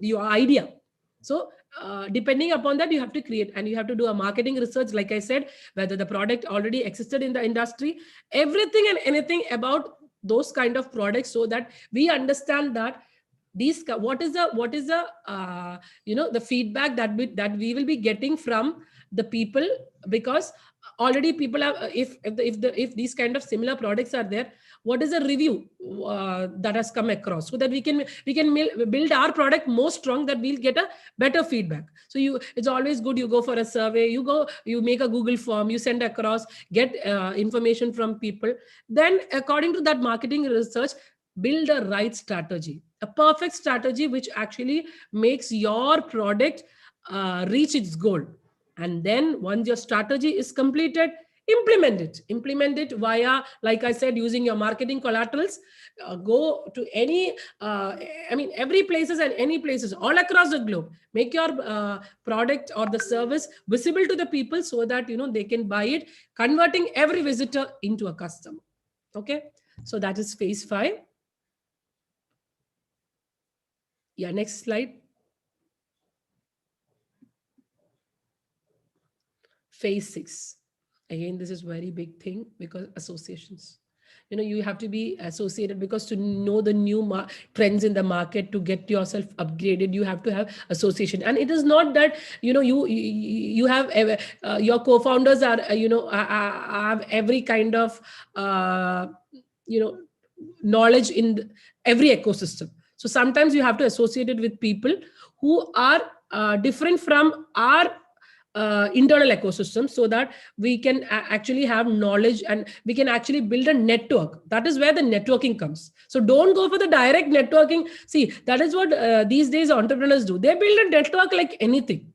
your idea. So depending upon that, you have to create, and you have to do a marketing research, like I said, whether the product already existed in the industry, everything and anything about those kind of products, so that we understand that these, what is the you know, the feedback that we will be getting from the people, because already people have, if these kind of similar products are there, what is the review that has come across, so that we can build our product more strong, that we'll get a better feedback. So it's always good, you go for a survey, you make a Google form, you send across, get information from people, then according to that marketing research, build a right strategy, a perfect strategy which actually makes your product reach its goal. And then once your strategy is completed, implement it via, like I said, using your marketing collaterals. Go to any every places and any places all across the globe. Make your product or the service visible to the people, so that, you know, they can buy it, converting every visitor into a customer. Okay, so that is phase 5. Yeah, next slide. Phase 6. Again, this is very big thing, because associations. You know, you have to be associated, because to know the new trends in the market, to get yourself upgraded, you have to have association. And it is not that, you know, you have your co-founders are you know, have every kind of you know, knowledge in every ecosystem. So sometimes you have to associate it with people who are different from our internal ecosystem, so that we can actually have knowledge, and we can actually build a network. That is where the networking comes. So don't go for the direct networking. See, that is what these days entrepreneurs do. They build a network like anything.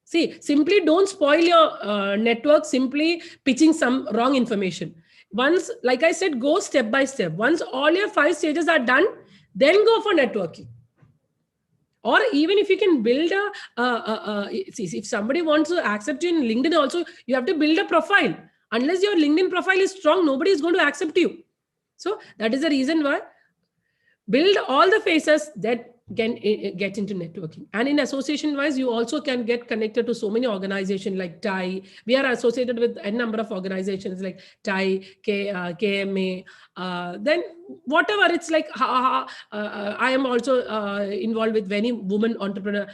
See, simply don't spoil your network simply pitching some wrong information. Once, like I said, go step by step. Once all your 5 stages are done, then go for networking. Or even if you can build see, if somebody wants to accept you in LinkedIn also, you have to build a profile. Unless your LinkedIn profile is strong, nobody is going to accept you. So that is the reason why build all the phases that can get into networking. And in association wise, you also can get connected to so many organizations like TIE. We are associated with a number of organizations like TIE, KMA. Then whatever, it's like I am also involved with many women entrepreneur,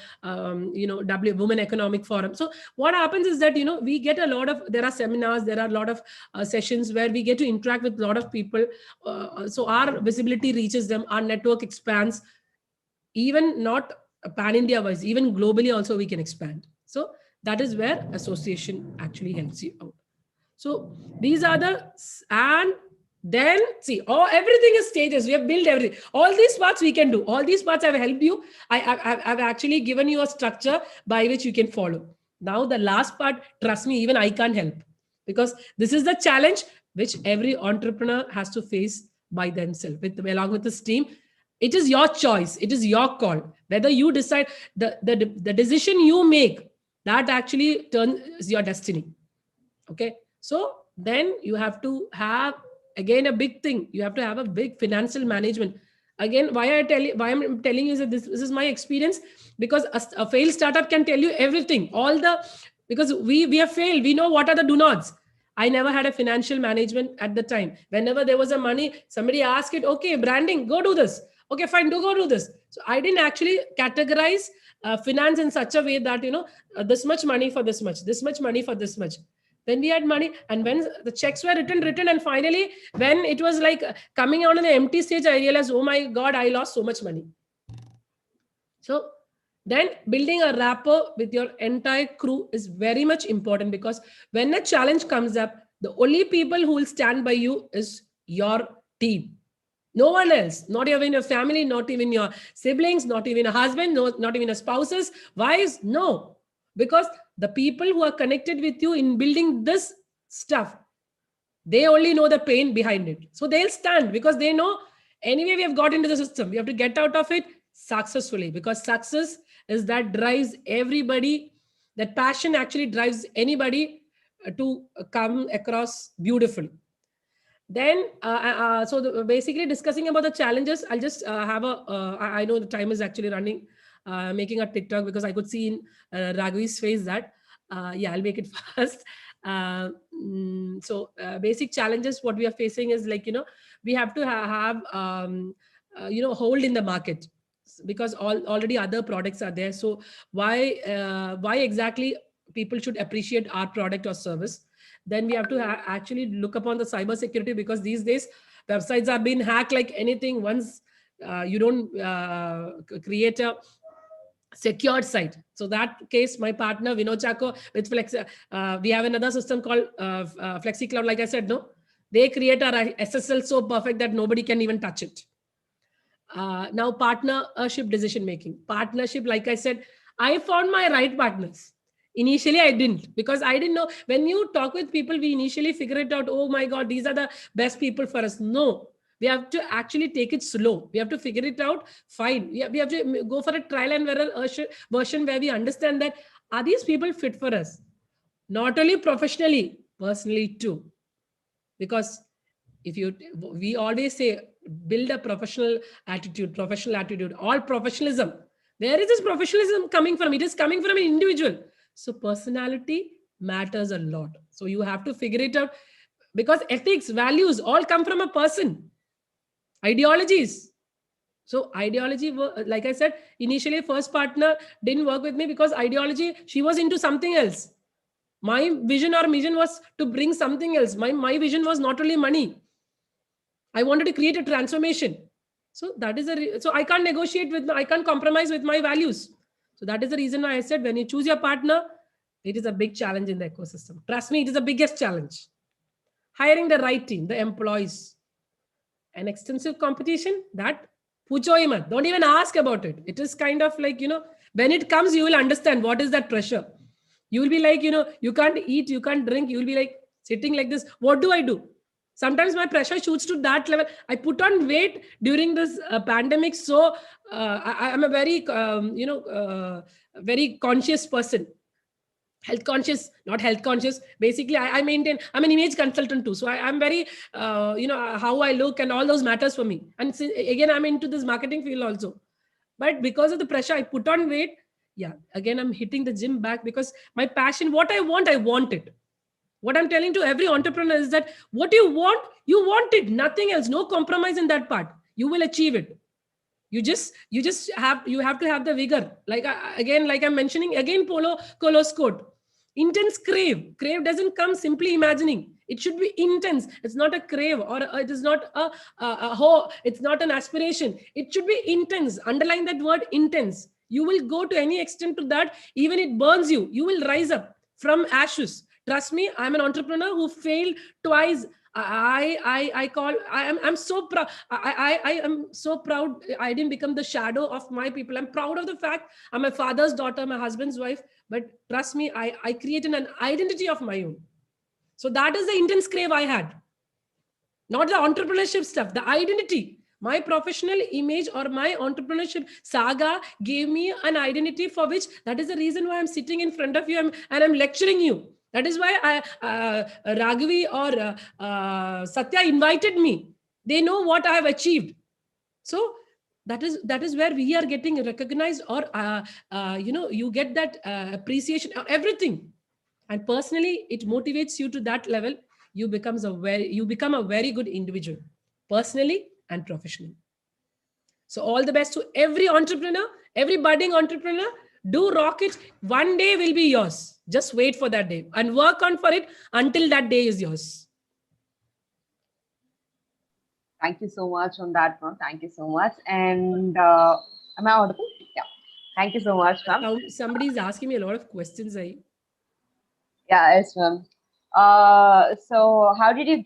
you know, Women Economic Forum. So what happens is that, you know, we get a lot of, there are seminars, there are a lot of sessions where we get to interact with a lot of people. So our visibility reaches them, our network expands. Even not pan-India wise, even globally also we can expand. So that is where association actually helps you out. So these are and then see, everything is stages. We have built everything. All these parts we can do. All these parts have helped you. I've actually given you a structure by which you can follow. Now the last part, trust me, even I can't help, because this is the challenge which every entrepreneur has to face by themselves, along with this team. It is your choice. It is your call. Whether you decide, the decision you make, that actually turns your destiny. Okay. So then you have to have, again, a big thing. You have to have a big financial management. Again, why I'm telling you is that this is my experience, because a failed startup can tell you everything. Because we have failed. We know what are the do nots. I never had a financial management at the time. Whenever there was a money, somebody asked it, okay, branding, go do this. Okay, fine, go do this. So I didn't actually categorize finance in such a way that, this much money for this much money for this much. When we had money, and when the checks were written, and finally, when it was like coming out on the empty stage, I realized, oh my God, I lost so much money. So then building a rapport with your entire crew is very much important, because when a challenge comes up, the only people who will stand by you is your team. No one else, not even your family, not even your siblings, not even a husband, not even a spouses, wives, no. Because the people who are connected with you in building this stuff, they only know the pain behind it. So they'll stand, because they know anyway we have got into the system. We have to get out of it successfully, because success is that drives everybody. That passion actually drives anybody to come across beautifully. Then, basically discussing about the challenges, I'll just have I know the time is actually running, making a TikTok, because I could see in Raghu's face that, yeah, I'll make it fast. Basic challenges, what we are facing is like, we have to have, hold in the market, because already other products are there. So why exactly people should appreciate our product or service? Then we have to actually look upon the cyber security, because these days websites are being hacked like anything. Once you don't create a secured site. So that case, my partner Vinod Chako with Flex, we have another system called FlexiCloud. Like I said, no, they create our SSL so perfect that nobody can even touch it. Now, partnership decision making. Partnership, like I said, I found my right partners. Initially, I didn't, because I didn't know. When you talk with people, we initially figure it out. Oh my God, these are the best people for us. No, we have to actually take it slow. We have to figure it out. Fine. We have to go for a trial and error version where we understand that, are these people fit for us? Not only professionally, personally too. Because we always say, build a professional attitude, all professionalism. Where is this professionalism coming from? It is coming from an individual. So personality matters a lot. So you have to figure it out, because ethics, values, all come from a person. Ideologies. So ideology, like I said, initially first partner didn't work with me, because ideology, she was into something else. My vision or mission was to bring something else. My vision was not only money. I wanted to create a transformation. So that is so I can't negotiate I can't compromise with my values. So that is the reason why I said, when you choose your partner, it is a big challenge in the ecosystem. Trust me, it is the biggest challenge. Hiring the right team, the employees. An extensive competition, that pucho hi mat. Don't even ask about it. It is kind of like, when it comes, you will understand what is that pressure. You will be like, you can't eat, you can't drink. You will be like sitting like this. What do I do? Sometimes my pressure shoots to that level. I put on weight during this pandemic. So I'm a very, very conscious person. Health conscious, not health conscious. Basically, I maintain, I'm an image consultant too. So I'm very, how I look and all those matters for me. And again, I'm into this marketing field also. But because of the pressure, I put on weight. Yeah, again, I'm hitting the gym back, because my passion, what I want it. What I'm telling to every entrepreneur is that what you want it, nothing else, no compromise in that part. You will achieve it. You have to have the vigor. Like I'm mentioning again, Paulo Coelho's quote, intense crave. Crave doesn't come simply imagining. It should be intense. It's not a crave, or it is not it's not an aspiration. It should be intense. Underline that word, intense. You will go to any extent to that. Even it burns you. You will rise up from ashes Trust me, I'm an entrepreneur who failed twice. I'm so proud. I am so proud. I didn't become the shadow of my people. I'm proud of the fact I'm my father's daughter, my husband's wife. But trust me, I created an identity of my own. So that is the intense crave I had. Not the entrepreneurship stuff, the identity. My professional image or my entrepreneurship saga gave me an identity for which that is the reason why I'm sitting in front of you and I'm lecturing you. That is why Raghavi or Satya invited me. They know what I have achieved. So that is where we are getting recognized, or you get that appreciation, everything. And personally, it motivates you to that level. You become a very good individual, personally and professionally. So all the best to every entrepreneur, every budding entrepreneur. Do rock it. One day will be yours. Just wait for that day and work on for it until that day is yours. Thank you so much on that, ma'am. Thank you so much. And am I audible? Yeah. Thank you so much, ma'am. Somebody is asking me a lot of questions. Yeah, yes, ma'am. So how did you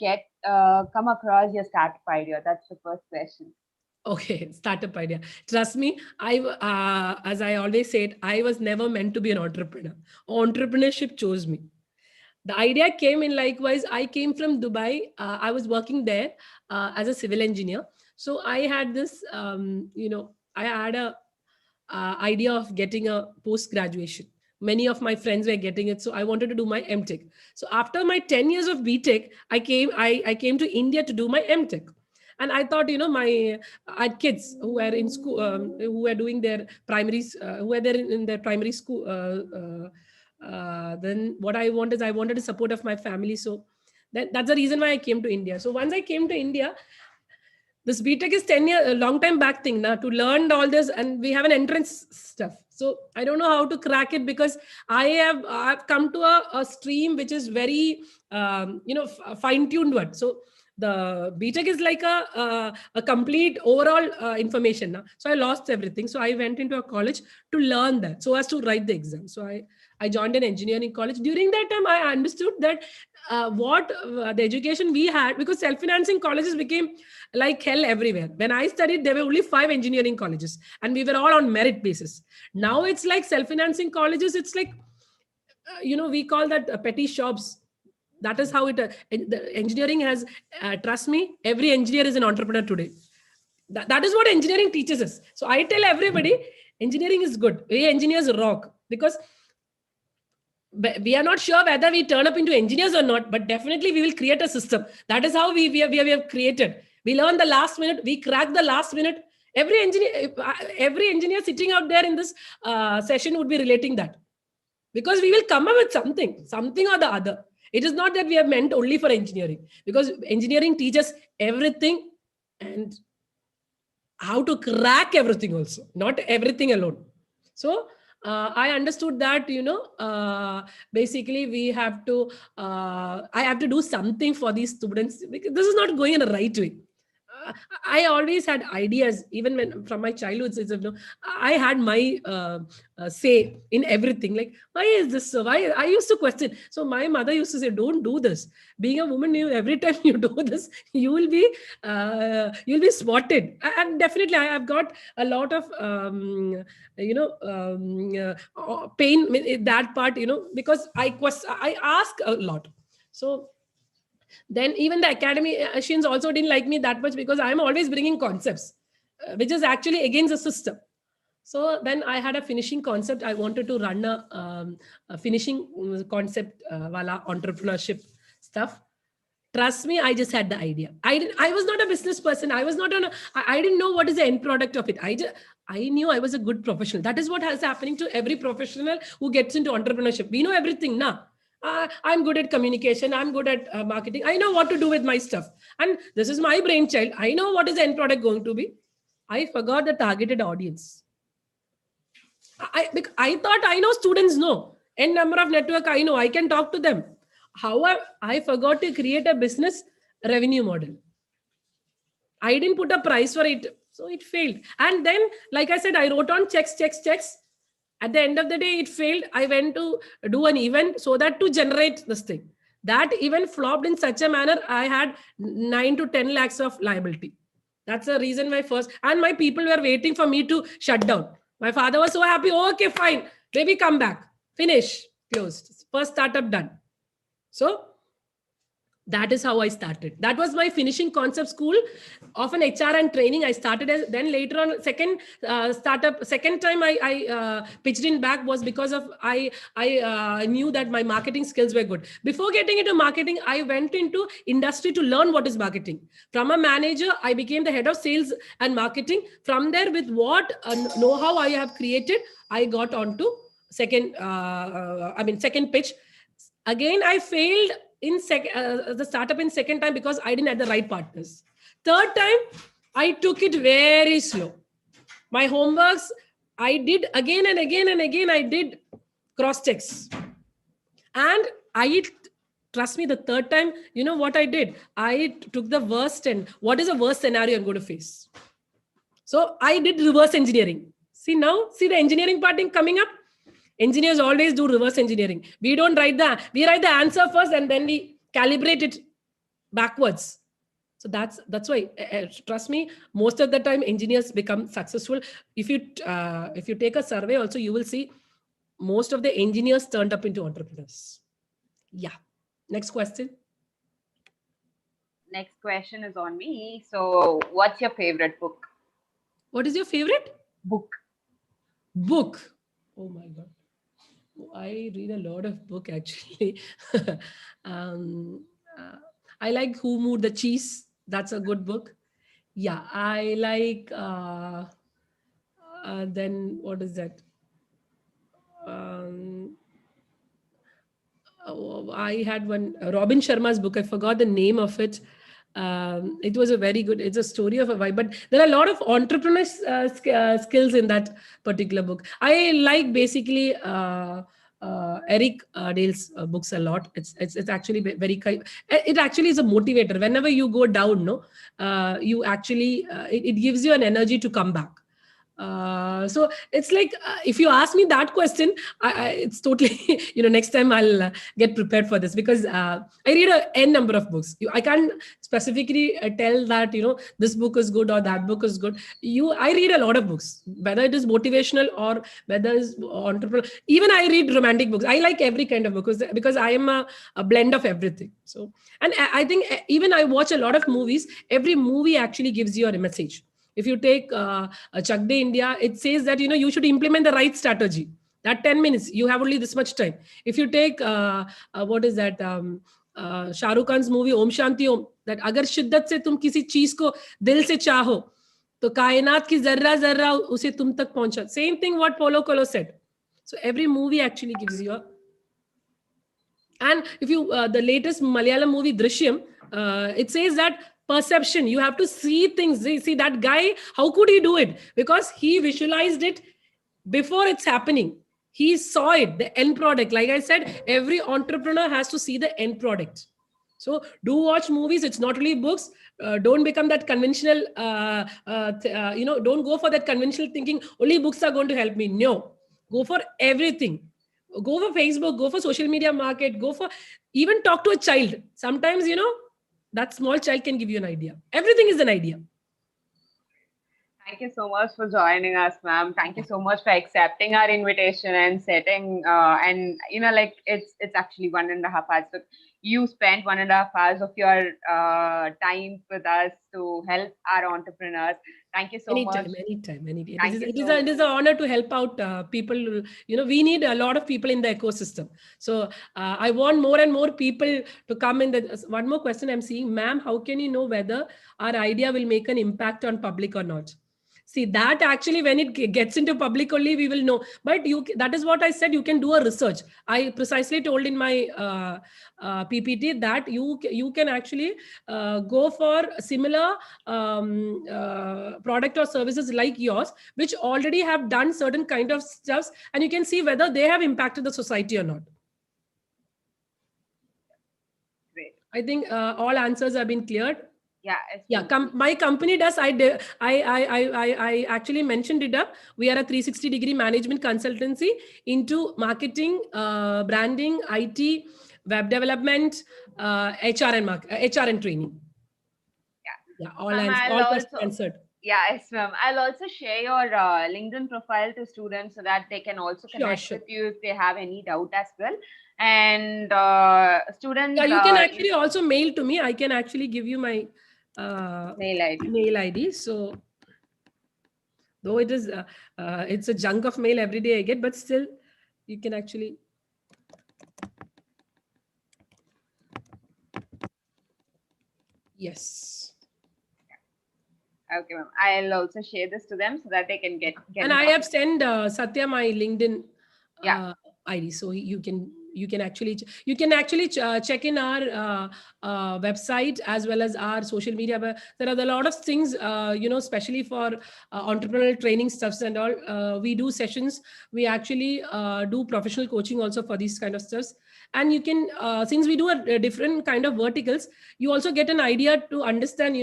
come across your startup idea? That's the first question. Okay, startup idea. Trust me, as I always said, I was never meant to be an entrepreneur. Entrepreneurship chose me. The idea came in likewise. I came from Dubai. I was working there as a civil engineer. So I had this, I had a idea of getting a post graduation. Many of my friends were getting it, so I wanted to do my MTech. So after my 10 years of BTech, I came to India to do my MTech. And I thought, I had kids who were in school, who were doing their primaries, who were there in their primary school. Then what I wanted the support of my family. So that's the reason why I came to India. So once I came to India, this BTech is 10 years, a long time back thing now to learn all this, and we have an entrance stuff. So I don't know how to crack it, because I've come to a stream which is very, fine-tuned one. So the BTech is like a complete overall information now. So I lost everything. So I went into a college to learn that, so as to write the exam. So I joined an engineering college. During that time, I understood that the education we had, because self-financing colleges became like hell everywhere. When I studied, there were only 5 engineering colleges, and we were all on merit basis. Now it's like self-financing colleges. It's like, we call that petty shops. That is how the engineering has, trust me, every engineer is an entrepreneur today. That is what engineering teaches us. So I tell everybody, engineering is good. We engineers rock, because we are not sure whether we turn up into engineers or not, but definitely we will create a system. That is how we have created. We learn the last minute, we crack the last minute. Every engineer sitting out there in this session would be relating that, because we will come up with something or the other. It is not that we are meant only for engineering, because engineering teaches everything and how to crack everything also, not everything alone. So I understood that, basically we have to, I have to do something for these students, because this is not going in the right way. I always had ideas, even when from my childhood. I had my say in everything. Like, why is this so? Why I used to question. So my mother used to say, "Don't do this. Being a woman, every time you do this, you will be spotted." And definitely, I have got a lot of pain in that part. Because I ask a lot. So then even the academicians also didn't like me that much, because I'm always bringing concepts, which is actually against the system. So then I had a finishing concept. I wanted to run a finishing concept wala entrepreneurship stuff. Trust me, I just had the idea. I was not a business person. I didn't know what is the end product of it. I knew I was a good professional. That is what is happening to every professional who gets into entrepreneurship. We know everything now. I'm good at communication. I'm good at marketing. I know what to do with my stuff. And this is my brainchild. I know what is the end product going to be. I forgot the targeted audience. I thought I know students know. N number of network I know. I can talk to them. However, I forgot to create a business revenue model. I didn't put a price for it. So it failed. And then, like I said, I wrote on checks. At the end of the day, it failed. I went to do an event so that to generate this thing. That event flopped in such a manner, I had 9 to 10 lakhs of liability. That's the reason why first, and my people were waiting for me to shut down. My father was so happy. Oh, okay, fine. Baby, come back. Finish. Closed. First startup done. So that is how I started. That was my finishing concept school of an HR and training. I started as, then later on second startup. Second time I pitched in back was because of I knew that my marketing skills were good. Before getting into marketing, I went into industry to learn what is marketing. From a manager, I became the head of sales and marketing. From there, with what know-how I have created, I got onto second. Second pitch. Again, I failed in the startup in second time because I didn't have the right partners. Third time, I took it very slow. My homeworks, I did again and again and again. I did cross checks, and trust me, the third time, you know what I did? I took the worst, and what is the worst scenario I'm going to face? So I did reverse engineering. See the engineering part coming up. Engineers always do reverse engineering. We write the answer first and then we calibrate it backwards. So that's why, trust me, most of the time engineers become successful. If you take a survey also, you will see most of the engineers turned up into entrepreneurs. Yeah. Next question. Next question is on me. So what's your favorite book? What is your favorite? Book. Oh my God. I read a lot of book actually. I like Who Moved the Cheese. That's a good book. Yeah, I like. Then what is that? I had one Robin Sharma's book. I forgot the name of it. It was a very good. It's a story of a wife, but there are a lot of entrepreneur skills in that particular book. I like basically. Eric Dale's books a lot. It's actually very it actually is a motivator. Whenever you go down, you actually it gives you an energy to come back. So it's like if you ask me that question, it's totally next time I'll get prepared for this, because I read a n number of books. I can't specifically tell that this book is good or that book is good. I read a lot of books, whether it is motivational or whether it's entrepreneurial. Even I read romantic books. I like every kind of book because I am a blend of everything. So, and I think even I watch a lot of movies. Every movie actually gives you a message. If you take Chak De India, it says that you should implement the right strategy. That 10 minutes, you have only this much time. If you take what is that Shah Rukh Khan's movie Om Shanti Om, that agar shiddat se tum kisi cheez ko dil se chaho, to kainat ki zarra zarra use tum tak pahuncha. Same thing what Paulo Coelho said. So every movie actually gives you and if you the latest Malayalam movie Drishyam, it says that perception, you have to see things. See that guy, how could he do it? Because he visualized it before it's happening. He saw it, the end product. Like I said, every entrepreneur has to see the end product. So do watch movies. It's not only books. Don't become that conventional, don't go for that conventional thinking, only books are going to help me. No, go for everything. Go for Facebook, go for social media market, go for even talk to a child. Sometimes, that small child can give you an idea. Everything is an idea. Thank you so much for joining us, ma'am. Thank you so much for accepting our invitation and setting, it's actually 1.5 hours. So you spent 1.5 hours of your time with us to help our entrepreneurs. Thank you so much. Anytime. It is an honor to help out people. We need a lot of people in the ecosystem. So I want more and more people to come in. One more question I'm seeing, ma'am, how can you know whether our idea will make an impact on public or not? See, that actually when it gets into public only, we will know. But that is what I said, you can do a research. I precisely told in my PPT that you can actually go for similar product or services like yours, which already have done certain kind of stuff, and you can see whether they have impacted the society or not. Great. I think all answers have been cleared. Yeah. Yes, Yeah, ma'am. my company does. I actually mentioned it up. We are a 360-degree management consultancy into marketing, branding, IT, web development, HR HR and training. Yeah, Ma'am, I'll all person also, answered. yeah, yes, ma'am. I'll also share your LinkedIn profile to students so that they can also Sure, connect sure. with you if they have any doubt as well. And Yeah, students, you can actually also mail to me. I can actually give you my mail ID. mail ID. So though it is it's a junk of mail every day I get, but still you can actually. Yes. Okay, ma'am. I'll also share this to them so that they can get And in I touch. have sent Satya my LinkedIn Yeah. ID, so you can actually check in our website as well as our social media. But there are a lot of things, especially for entrepreneurial training stuffs and all. We do sessions. We actually do professional coaching also for these kind of stuffs. And you can, since we do a different kind of verticals, you also get an idea to understand,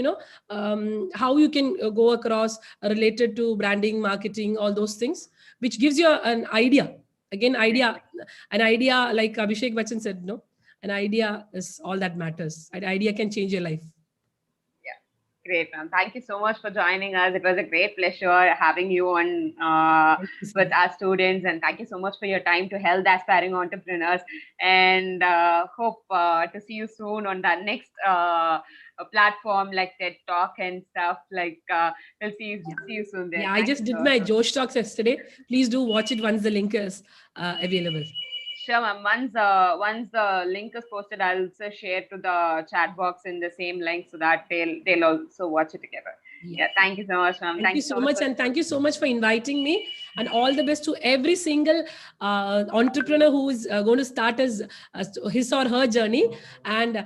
how you can go across related to branding, marketing, all those things, which gives you an idea. Again, an idea, like Abhishek Bachchan said, no, an idea is all that matters. An idea can change your life. Great, ma'am. Thank you so much for joining us. It was a great pleasure having you on Thank you so with much. our students, and thank you so much for your time to help the aspiring entrepreneurs. And hope to see you soon on that next platform like TED Talk and stuff. Like we'll see you soon there. Yeah, I Thank just you did so my much. Josh Talks yesterday. Please do watch it once the link is available. Sure, ma'am. Once the link is posted, I'll also share to the chat box in the same link so that they'll also watch it together. Yeah. Yeah. Thank you so much, ma'am. Thank you so much, and thank you so much for inviting me. And all the best to every single entrepreneur who is going to start his or her journey. And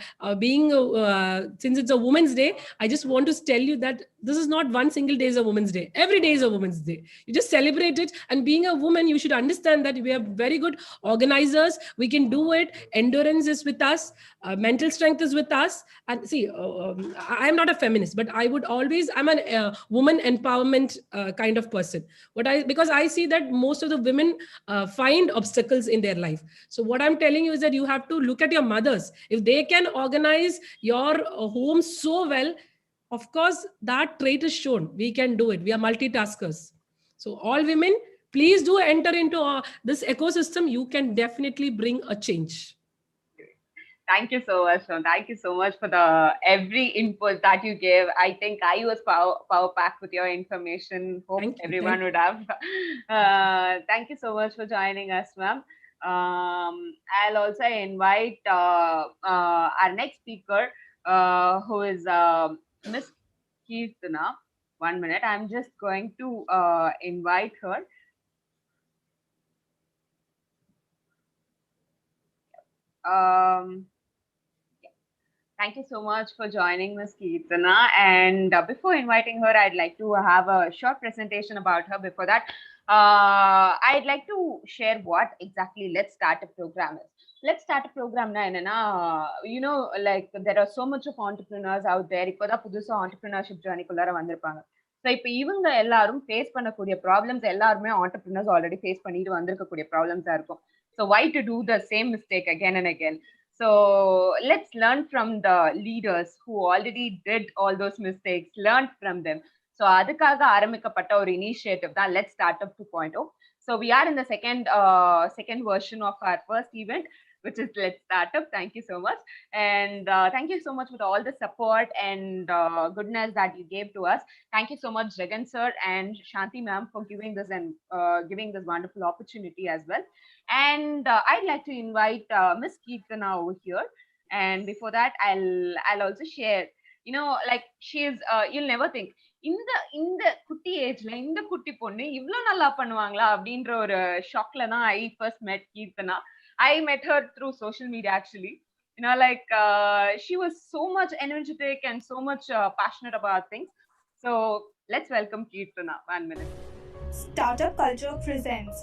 since it's a Women's Day, I just want to tell you that this is not one single day is a Women's Day. Every day is a Women's Day. You just celebrate it. And being a woman, you should understand that we are very good organizers. We can do it. Endurance is with us. Mental strength is with us. And see, I am not a feminist, but I'm a woman empowerment kind of person. Because I see that most of the women find obstacles in their life. So what I'm telling you is that you have to look at your mothers. If they can organize your home so well, of course that trait is shown. We can do it. We are multitaskers. So all women, please do enter into this ecosystem. You can definitely bring a change. Thank you so much, Sean. Thank you so much for the every input that you gave. I think I was power packed with your information. Hope Thank you. everyone would have. Thank you so much for joining us, ma'am. I'll also invite our next speaker, who is Miss Kirtana. 1 minute. I'm just going to invite her. Thank you so much for joining Ms. Kirtana. And before inviting her, I'd like to have a short presentation about her. Before that, I'd like to share what exactly Let's Start a Program is. Let's Start a Program, like there are so much of entrepreneurs out there. இப்போதான் புதுசா entrepreneurship journey குள்ளார வந்திருப்பாங்க. So இப்போ இவங்க எல்லாரும் face பண்ணக்கூடிய problems எல்லாருமே entrepreneurs already face பண்ணிட்டு வந்திருக்கக்கூடிய ப்ராப்ளம்ஸா இருக்கும். So why to do the same mistake again and again? So let's learn from the leaders who already did all those mistakes, learn from them. So அதுக்காக ஆரம்பிக்கப்பட்ட ஒரு initiative தான் Let's Start Up 2.0. So we are in the second version of our first event, which is Let's Start Up. Thank you so much. And thank you so much for all the support and goodness that you gave to us. Thank you so much, Jagan sir and Shanti ma'am, for giving this and giving this wonderful opportunity as well. And I'd like to invite Miss Kirtana over here. And before that, I'll also share, like she's, you'll never think, இந்த குட்டி ஏஜ்ல இந்த குட்டி பொண்ணு இவ்ளோ நல்லா பண்ணுவாங்களா அப்படின்ற ஒரு ஷாக்ல தான் I first met Kirtana. I met her through social media actually. Like she was so much energetic and so much passionate about things. So let's welcome Kirtana. 1 minute. Startup Culture presents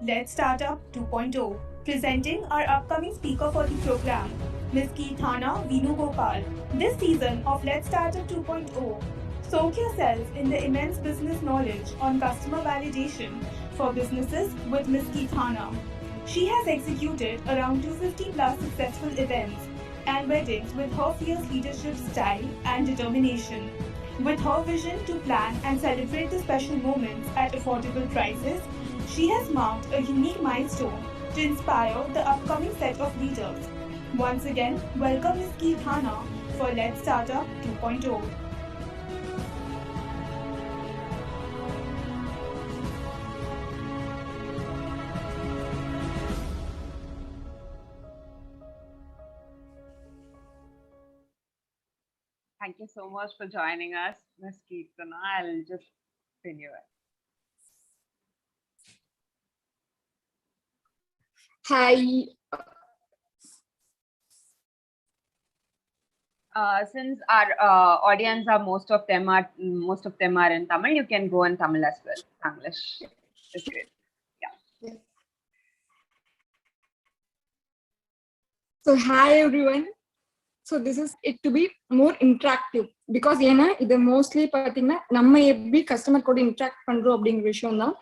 Let's Start Up 2.0. Presenting our upcoming speaker for the program, Ms. Keethana Venugopal. This season of Let's Startup 2.0, soak yourself in the immense business knowledge on customer validation for businesses with Ms. Keethana. She has executed around 250 plus successful events and weddings with her fierce leadership style and determination. With her vision to plan and celebrate the special moments at affordable prices, she has marked a unique milestone to inspire the upcoming set of leaders. Once again, welcome Ms. Keethana for Let's Startup 2.0. Thank you so much for joining us, Ms. Keertana. I'll just pin you in. Hi. Since our audience are most of them are in Tamil, you can go in Tamil as well. English is great. Yeah. So hi everyone. So this is it to be more interactive because இது mostly பாத்தீங்கன்னா நம்ம எப்படி customer கூட interact பண்றோம் அப்படிங்கிற விஷயம் தான்.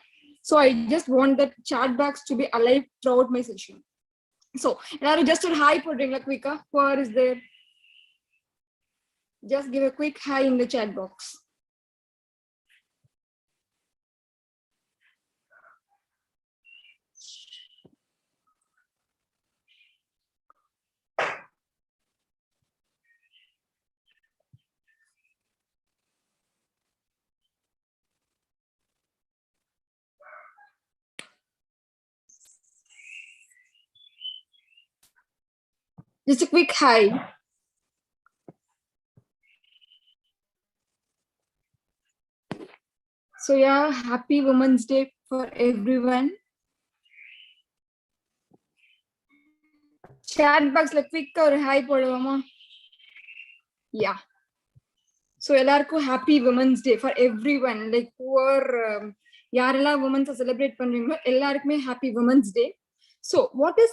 So I just want that chat box to be alive throughout my session. So எல்லாரும் just ஒரு hi போடுறீங்களா quick-ஆ? Who is there? Just give a quick hi in the chat box. Just a quick hi. So yeah, happy Women's Day for everyone. Chat box la quick or hi poduvama. Yeah. So எல்லாருக்கும் happy Women's Day for everyone. Like who are யாரெல்லாம் women's celebrate பண்றீங்களோ எல்லாருக்குமே happy Women's Day. So what is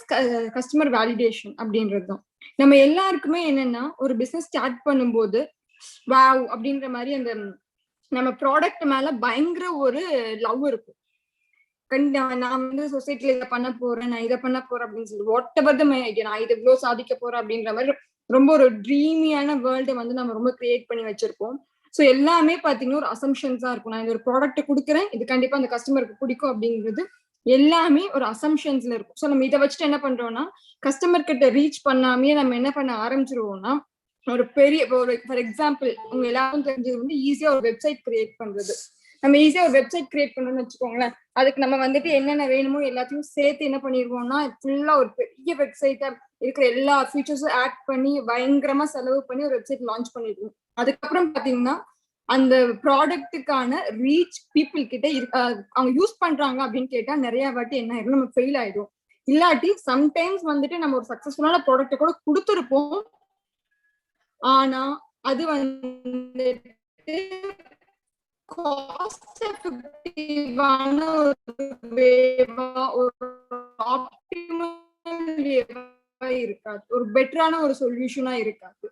customer validation அப்படின்றது தான். நம்ம எல்லாருக்குமே என்னன்னா ஒரு business ஸ்டார்ட் பண்ணும்போது வாவ் அப்படின்ற மாதிரி அந்த நம்ம ப்ராடக்ட் மேல பயங்கர ஒரு லவ் இருக்கும். நான் வந்து சொசைட்டில இதை பண்ண போறேன், நான் இதை பண்ண போறேன் அப்படின்னு சொல்லி what ever the my idea, நான் இது இவ்வளவு சாதிக்க போறேன் அப்படின்ற மாதிரி ரொம்ப ஒரு ட்ரீமியான வேர்ல்டை வந்து நம்ம ரொம்ப கிரியேட் பண்ணி வச்சிருப்போம். ஸோ எல்லாமே பாத்தீங்கன்னா ஒரு அசம்ஷன்ஸா இருக்கும். நான் இந்த ஒரு ப்ராடக்ட் கொடுக்குறேன், இது கண்டிப்பா அந்த கஸ்டமருக்கு பிடிக்கும் அப்படிங்கிறது எல்லாமே ஒரு அசம்ஷன்ஸ்ல இருக்கும். ஸோ நம்ம இதை வச்சுட்டு என்ன பண்றோம்னா கஸ்டமர் கிட்ட ரீச் பண்ணாமே நம்ம என்ன பண்ண ஆரம்பிச்சிருவோம்னா ஒரு பெரிய ஃபார் எக்ஸாம்பிள் உங்க எல்லாரும் தெரிஞ்சது வந்து ஈஸியா ஒரு வெப்சைட் கிரியேட் பண்றது. நம்ம ஈஸியா ஒரு வெப்சைட் கிரியேட் பண்றோம்னு வச்சுக்கோங்களேன், அதுக்கு நம்ம வந்துட்டு என்னென்ன வேணுமோ எல்லாத்தையும் சேர்த்து என்ன பண்ணிடுவோம்னா ஃபுல்லா ஒரு பெரிய வெப்சைட்டா இருக்கிற எல்லா ஃபீச்சர்ஸும் ஆட் பண்ணி பயங்கரமா செலவு பண்ணி ஒரு வெப்சைட் லான்ச் பண்ணிடுவோம். அதுக்கப்புறம் பாத்தீங்கன்னா அந்த ப்ராடக்ட்டுக்கான ரீச் பீப்புள் கிட்ட அவங்க யூஸ் பண்றாங்க அப்படின்னு கேட்டா நிறைய வாட்டி என்ன ஆயிடும், நம்ம ஃபெயில் ஆயிடும். இல்லாட்டி சம்டைம்ஸ் வந்துட்டு நம்ம ஒரு சக்சஸ்ஃபுல்லான ப்ராடக்ட்டை கூட கொடுத்துருப்போம், ஆனா அது வந்துட்டு காஸ்ட் எஃபெக்டிவான ஒரு வேவா ஒரு ஆப்டிமல் வேவா இருக்காது, ஒரு பெட்டரான ஒரு சொல்யூஷனா இருக்காது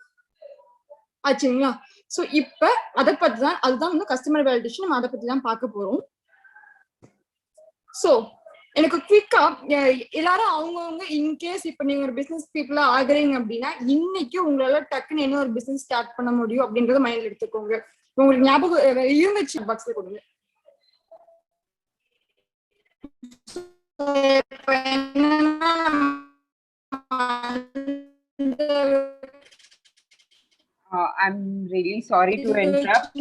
ஆச்சுங்களா. சோ இப்ப அதை பத்தி தான் அதுதான் வந்து கஸ்டமர் வேலிடேஷன், நம்ம அதை பத்தி தான் பார்க்க போறோம். சோ எனக்கு குவிக்கா எல்லாரும் அவங்கவுங்க இன்கேஸ் இப்ப நீங்க ஒரு பிசினஸ் பீப்புளா ஆகுறீங்க அப்படின்னா இன்னைக்கு உங்களால டக்குன்னு என்ன ஒரு பிசினஸ் ஸ்டார்ட் பண்ண முடியும் அப்படின்றத மைண்ட்ல எடுத்துக்கோங்க. உங்களுக்கு ஞாபகம் இருந்துச்சு பாக்ஸ்ல கொடுங்க. I'm really sorry to interrupt.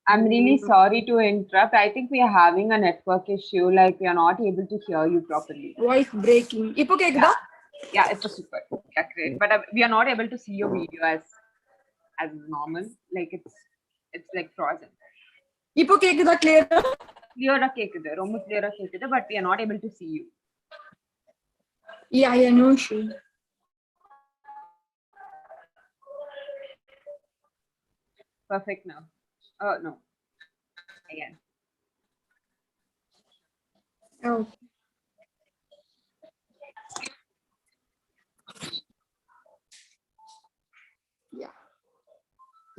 I'm really sorry to interrupt. I think we are having a network issue. Like we are not able to hear you properly. Voice breaking. Ipo kekda? Yeah, it's super. Yeah, great. But we are not able to see your video as normal. Like it's like frozen. Ipo kekda clear? Clear kekudhu. Romba clear kekudhu, but we are not able to see you. Yeah, no issue. Perfect now. Oh no. Again. Oh.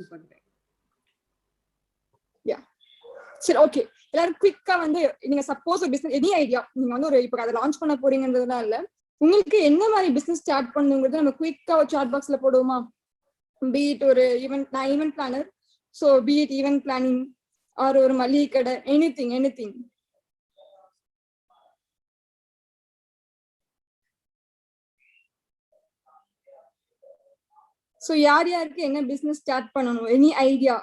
super great. சரி, okay. எல்லாரும் குவிக்கா வந்து நீங்க suppose ஒரு business any idea நீங்க வந்து ஒரு இப்ப அதை லான்ச் பண்ண போறீங்கன்றதுலாம் இல்ல, உங்களுக்கு என்ன மாதிரி பிசினஸ் ஸ்டார்ட் பண்ணுங்கிறது நம்ம குவிக்கா ஒரு சாட் பாக்ஸ்ல போடுவோமா? பீட் ஒரு ஈவென்ட், நான் event planner, so be it event planning or ஒரு மளிகை கடை, எனிதிங். ஸோ யார் யாருக்கு என்ன பிசினஸ் ஸ்டார்ட் பண்ணணும், எனி ஐடியா?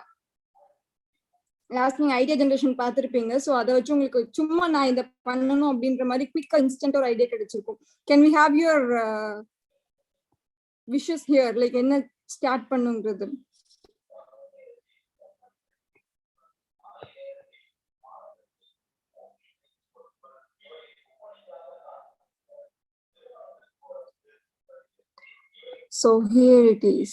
லாஸ்ட் நீங்க ஐடியா ஜெனரேஷன் பார்த்துருப்பீங்க. ஸோ அதை வச்சு உங்களுக்கு சும்மா நான் இதை பண்ணணும் அப்படின்ற மாதிரி குவிக்கா இன்ஸ்டன்ட் ஒரு ஐடியா கிடைச்சிருக்கும். Can we have your wishes here, like என்ன ஸ்டார்ட் பண்ணுங்கிறது? So here it is.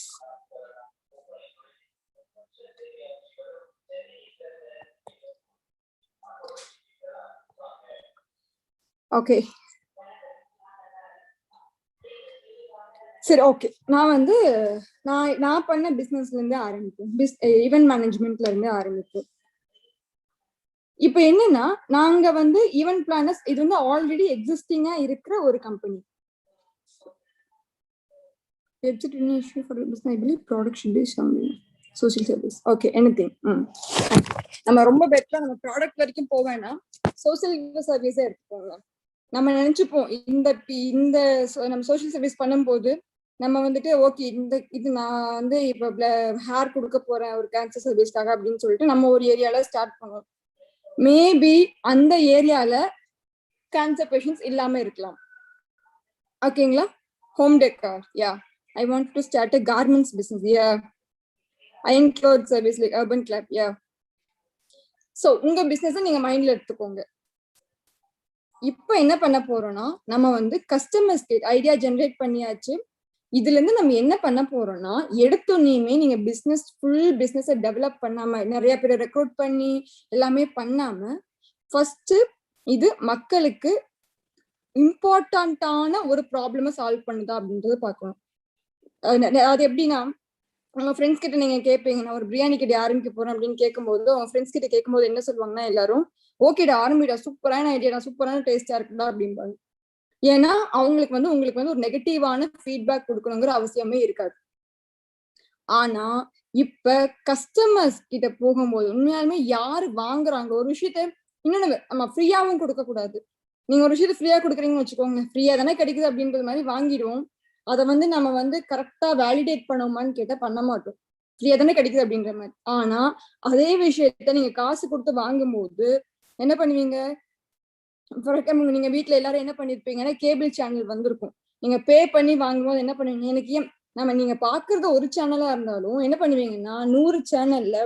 Okay, சரி, ஓகே. நான் வந்து நான் பண்ண பிசினஸ்ல இருந்து ஆரம்பிப்போம், ஈவென்ட் மேனேஜ்மெண்ட்ல இருந்து ஆரம்பிப்போம். இப்ப என்னன்னா, நாங்க வந்து ஈவென்ட் பிளானர்ஸ், இது வந்து ஆல்ரெடி எக்ஸிஸ்டிங்கா இருக்கிற ஒரு company. Website any issue for business, I believe product should be some social service. Okay, anything. நம்ம ரொம்ப பெட்டரா நம்ம ப்ராடக்ட் வரைக்கும் போவேன்னா சோசியல் சர்வீஸே எடுத்துக்கோங்க. நம்ம நினைச்சுப்போம் இந்த நம்ம சோசியல் சர்வீஸ் பண்ணும்போது நம்ம வந்துட்டு ஓகே இது நான் வந்து இப்ப ஹேர் கொடுக்க போறேன் ஒரு கேன்சர் சர்வீஸ்க்காக அப்படின்னு சொல்லிட்டு நம்ம ஒரு ஏரியால ஸ்டார்ட் பண்ணுவோம். மேபி அந்த ஏரியால கேன்சர் பேஷண்ட்ஸ் இல்லாம இருக்கலாம். ஓகேங்களா? Home decor, yeah, I want to start a garments business. Yeah. Iron cloth service like Urban Club. Yeah. So, உங்க business நீங்க மைண்ட்ல எடுத்துக்கோங்க. இப்போ என்ன பண்ண போறோம்னா, நம்ம வந்து கஸ்டமர்ஸ்க்கு ஐடியா ஜெனரேட் பண்ணியாச்சு. இதுல இருந்து நம்ம என்ன பண்ண போறோம்னா, எடுத்தோன்னே நீங்க ஃபுல் பிசினஸை டெவலப் பண்ணாம, நிறைய பேரை ரெக்ரூட் பண்ணி எல்லாமே பண்ணாம, ஃபர்ஸ்ட் இது மக்களுக்கு இம்பார்ட்டன்டான ஒரு ப்ராப்ளமை சால்வ் பண்ணுதா அப்படின்றத பார்க்கணும். அது எப்படின்னா, உங்க ஃப்ரெண்ட்ஸ் கிட்ட நீங்க கேட்பீங்க, நான் ஒரு பிரியாணி கிட்ட ஆரம்பிக்க போறேன் அப்படின்னு கேட்கும்போது, உங்க ஃப்ரெண்ட்ஸ் கிட்ட கேட்கும்போது என்ன சொல்லுவாங்கன்னா, எல்லாரும் ஓகேடா ஆரம்பிடா, சூப்பரான ஐடியா, சூப்பரான டேஸ்டா இருக்குடா அப்படின்பாங்க. ஏன்னா அவங்களுக்கு வந்து உங்களுக்கு வந்து ஒரு நெகட்டிவான ஃபீட்பேக் கொடுக்கணுங்கிற அவசியமே இருக்காது. ஆனா இப்ப கஸ்டமர்ஸ் கிட்ட போகும்போது உண்மையாலுமே யாரு வாங்குறாங்க ஒரு விஷயத்த, இன்னொன்னு நம்ம ஃப்ரீயாவும் கொடுக்க கூடாது. நீங்க ஒரு விஷயத்த ஃப்ரீயா கொடுக்குறீங்கன்னு வச்சுக்கோங்க, ஃப்ரீயா தானே கிடைக்குது அப்படின்றது மாதிரி வாங்கிடுவோம். அதை வந்து நம்ம வந்து கரெக்டா வேலிடேட் பண்ணுவோமான்னு கேட்டா பண்ண மாட்டோம். ஃப்ரீயா தானே கிடைக்குது அப்படின்ற மாதிரி. ஆனா அதே விஷயத்த நீங்க காசு கொடுத்து வாங்கும் போது என்ன பண்ணுவீங்க? ஃபார் எக்ஸாம்பிள் நீங்க வீட்டுல எல்லாரும் என்ன பண்ணிருப்பீங்கன்னா, கேபிள் சேனல் வந்திருக்கும். நீங்க பே பண்ணி வாங்கும்போது என்ன பண்ணுவீங்க? எனக்கு ஏன் நீங்க பாக்குறது ஒரு சேனலா இருந்தாலும் என்ன பண்ணுவீங்கன்னா, 100 சேனல்ல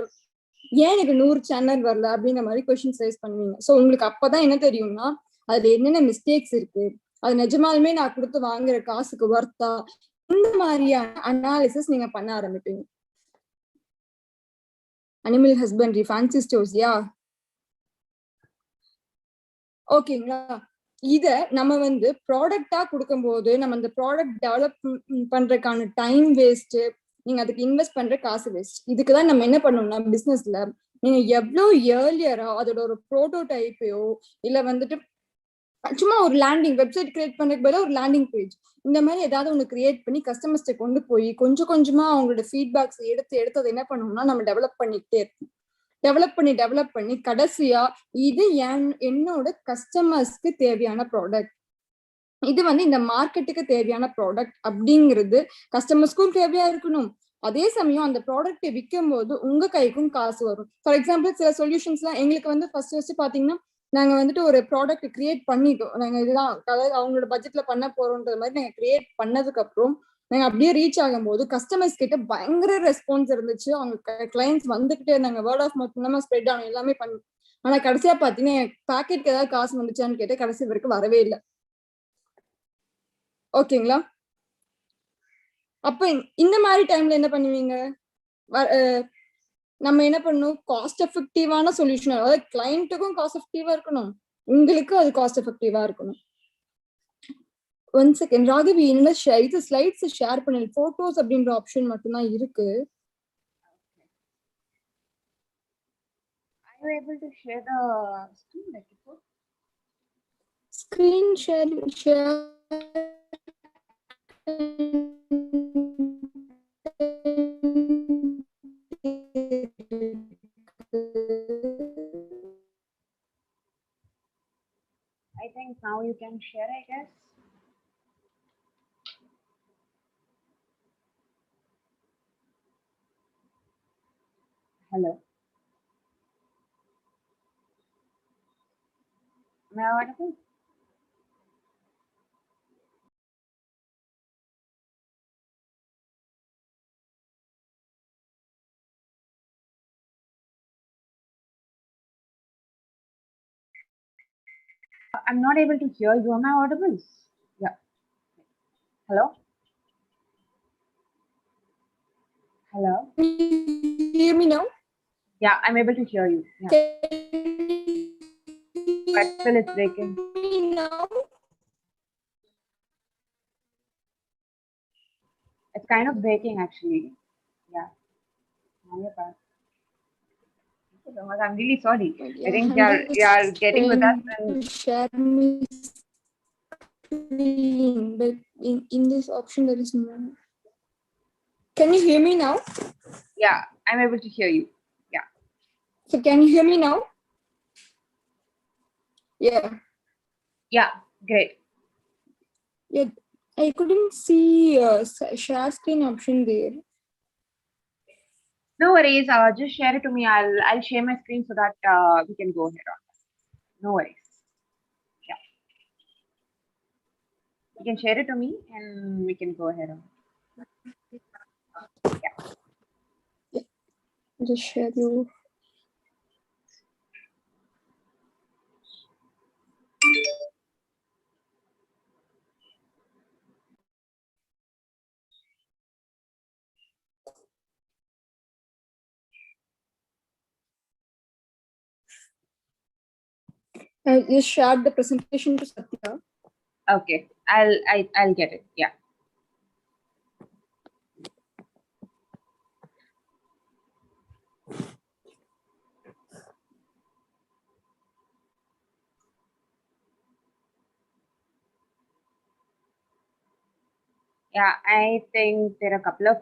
ஏன் எனக்கு 100 சேனல் வரல அப்படின்ற மாதிரி கொஸ்டின் ரைஸ் பண்ணுவீங்க. சோ உங்களுக்கு அப்பதான் என்ன தெரியும்னா, அதுல என்னென்ன மிஸ்டேக்ஸ் இருக்கு, அது நிஜமாலுமே நான் கொடுத்து வாங்குற காசுக்கு வர்த்தா, இந்த மாதிரியான அனாலிசிஸ் நீங்க பண்ண ஆரம்பிப்பீங்க. அனிமல் ஹஸ்பண்ட்ரி, ஃபேன்சி ஸ்டோர்ஸ், யா, ஓகேங்களா? இத நம்ம வந்து ப்ராடக்டா கொடுக்கும்போது நம்ம அந்த ப்ராடக்ட் டெவலப் பண்றதுக்கான டைம் வேஸ்ட், நீங்க அதுக்கு இன்வெஸ்ட் பண்ற காசு வேஸ்ட். இதுக்குதான் நம்ம என்ன பண்ணணும்னா, பிசினஸ்ல நீங்க எவ்வளவு ஏர்லியரா அதோட ஒரு ப்ரோட்டோடைப்பையோ இல்ல வந்துட்டு சும்மா ஒரு லேண்டிங் வெப்சைட் கிரியேட் பண்றதுக்கு பதிலா ஒரு லேண்டிங் பேஜ் இந்த மாதிரி ஏதாவது ஒன்று கிரியேட் பண்ணி கஸ்டமர்ஸ்ட கொண்டு போய் கொஞ்சம் கொஞ்சமா அவங்களோட ஃபீட்பேக்ஸ் எடுத்து அதை என்ன பண்ணணும்னா நம்ம டெவலப் பண்ணிக்கிட்டே இருக்கோம். டெவலப் பண்ணி கடைசியா இது என்னோட கஸ்டமர்ஸ்க்கு தேவையான ப்ராடக்ட், இது வந்து இந்த மார்க்கெட்டுக்கு தேவையான ப்ராடக்ட் அப்படிங்கிறது கஸ்டமர்ஸ்க்கும் தேவையா இருக்கணும். அதே சமயம் அந்த ப்ராடக்ட்டை விற்கும் போது உங்க கைக்கும் காசு வரும். ஃபார் எக்ஸாம்பிள் சில சொல்யூஷன்ஸ் எல்லாம் எங்களுக்கு வந்து ஃபர்ஸ்ட் பாத்தீங்கன்னா, நாங்க வந்துட்டு ஒரு ப்ராடக்ட் கிரியேட் பண்ணிட்டோம். நாங்க இதுதான் அதாவது அவங்களோட பட்ஜெட்ல பண்ண போறோம்ன்ற மாதிரி நாங்க கிரியேட் பண்ணதுக்கு அப்புறம் நாங்க அப்படியே ரீச் ஆகும் போது கஸ்டமர்ஸ் கிட்ட பயங்கர ரெஸ்பான்ஸ் இருந்துச்சு. அவங்க கிளைண்ட்ஸ் வந்துகிட்டே இருந்தாங்க. வேர்ட் ஆஃப் மவுத் மூலமா ஸ்ப்ரெட் ஆகும், எல்லாமே பண்ணி. ஆனா கடைசியா பாத்தீங்கன்னா பாக்கெட்க்கு ஏதாவது காசு வந்துச்சான்னு கேட்டு கடைசி வரைக்கும் வரவே இல்லை. ஓகேங்களா? அப்ப இந்த மாதிரி டைம்ல என்ன பண்ணுவீங்க? நம்ம என்ன பண்ணணும்? காஸ்ட் எஃபெக்டிவான சொல்யூஷன், அதாவது கிளைண்ட்டுக்கும் காஸ்ட் எஃபெக்டிவா இருக்கணும், உங்களுக்கும் அது காஸ்ட் எஃபெக்டிவா இருக்கணும். ஒன் செகண்ட் ராகவி, என்ன இது ஸ்லைட்ஸ் ஷேர் பண்ணல, போட்டோஸ் அப்படின்ற ஆப்ஷன் மட்டும்தான் இருக்கு. you able to share the screen like before? Screen share. I think now you can share, I guess. Hello. Am I audible? I'm not able to hear you. Am I audible? Yeah. Hello? Hello? Can you hear me now? Yeah, I'm able to hear you. Yeah. But still it's breaking. Now? It's kind of breaking actually. Yeah. Now you're back. Thank you so much. I'm really sorry. I think you're getting with us and Share me screen, but in this option there is no. Can you hear me now? yeah, I'm able to hear you. Yeah. So can you hear me now? Yeah. Yeah, great. Yeah. I couldn't see share screen option there. No worries. Just share it to me. I'll share my screen so that we can go ahead on that. No worries. Yeah. You can share it to me and we can go ahead on. Yeah. Just share you. I just shared the presentation to Satya. Okay. I'll get it. Yeah. Yeah, I think there are a couple of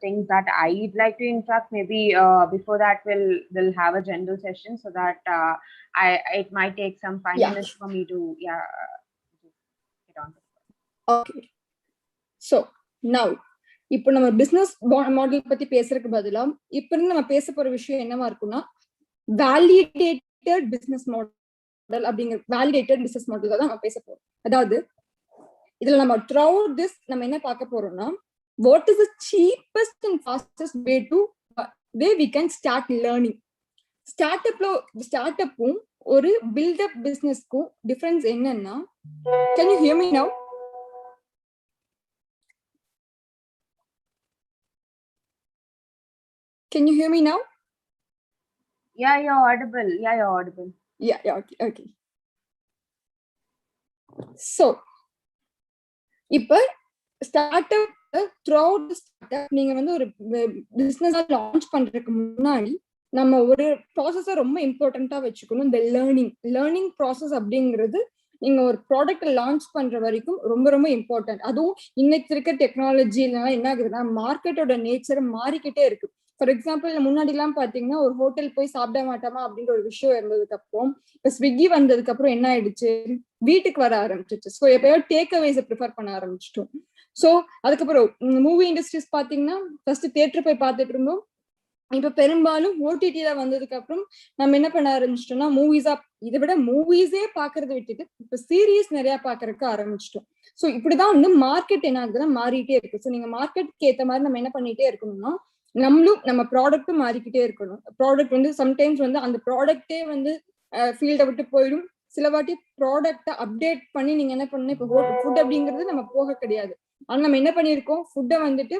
things that I'd like to interact. Maybe before that, we'll have a general session so that it might take some 5 minutes for me to get on. Okay. So now, இப்போ நம்ம business model பத்தி பேசுறதுக்கு பதிலா இப்ப இருந்து நம்ம பேச போற விஷயம் என்னவா இருக்கும்னா வேலிடேட்டட் பிசினஸ் மாடல் அப்படிங்கிற வேலிடேட்டட் பிசினஸ் மாடல் தான் நம்ம பேச போறோம். அதாவது இதுல நம்ம த்ரூஅவுட் திஸ் நம்ம என்ன பார்க்க போறோம்னா what is the cheapest and fastest way we can start learning. ஸ்டார்ட்அப்பும் ஒரு பில்டப் பிசினஸ்க்கும் டிஃபரன்ஸ் என்னன்னா, can you hear me now? Can you hear me now? Yeah, you're audible. Yeah, okay. So, இப்ப startup throughout startup நீங்க வந்து ஒரு business launch பண்றதுக்கு முன்னாடி நம்ம ஒரு ப்ராசஸை ரொம்ப இம்பார்ட்டண்டா வச்சுக்கணும். இந்த லேர்னிங் ப்ராசஸ் அப்படிங்கிறது நீங்க ஒரு ப்ராடக்ட் லான்ச் பண்ற வரைக்கும் ரொம்ப ரொம்ப இம்பார்ட்டன்ட். அதுவும் இன்னைக்கு இருக்க டெக்னாலஜினால என்ன ஆகுதுன்னா மார்க்கெட்டோட நேச்சர் மாறிக்கிட்டே இருக்கு. ஃபார் எக்ஸாம்பிள் முன்னாடி எல்லாம் பாத்தீங்கன்னா ஒரு ஹோட்டல் போய் சாப்பிட மாட்டோமா அப்படின்ற ஒரு விஷயம் இருந்ததுக்கு அப்புறம் இப்ப ஸ்விக்கி வந்ததுக்கு அப்புறம் என்ன ஆயிடுச்சு, வீட்டுக்கு வர ஆரம்பிச்சிச்சு. ஸோ எப்பயோ டேக் அவேஸை ப்ரிஃபர் பண்ண ஆரம்பிச்சிட்டோம். ஸோ அதுக்கப்புறம் மூவி இண்டஸ்ட்ரீஸ் பாத்தீங்கன்னா ஃபர்ஸ்ட் தியேட்டர் போய் பார்த்துட்டு இருந்தோம். இப்ப பெரும்பாலும் ஓடிடில வந்ததுக்கு அப்புறம் நம்ம என்ன பண்ண ஆரம்பிச்சிட்டோம்னா இதை விட மூவிஸே பாக்குறத விட்டுட்டு இப்ப சீரீஸ் நிறைய பாக்குறதுக்கு ஆரம்பிச்சிட்டோம். ஸோ இப்படிதான் வந்து மார்க்கெட் என்ன ஆகுதுன்னா மாறிட்டே இருக்கு. ஸோ நீங்க மார்க்கெட்டுக்கு ஏற்ற மாதிரி நம்ம என்ன பண்ணிட்டே இருக்கணும்னா நம்மளும் நம்ம ப்ராடக்ட்டும் மாறிக்கிட்டே இருக்கணும். ப்ராடக்ட் வந்து சம்டைம்ஸ் வந்து அந்த ப்ராடக்டே வந்து ஃபீல்டை விட்டு போயிடும். சில வாட்டி ப்ராடக்டை அப்டேட் பண்ணி நீங்க என்ன பண்ணணும், இப்போ ஃபுட் அப்படிங்கிறது நம்ம போக கிடையாது. ஆனா நம்ம என்ன பண்ணிருக்கோம், ஃபுட்டை வந்துட்டு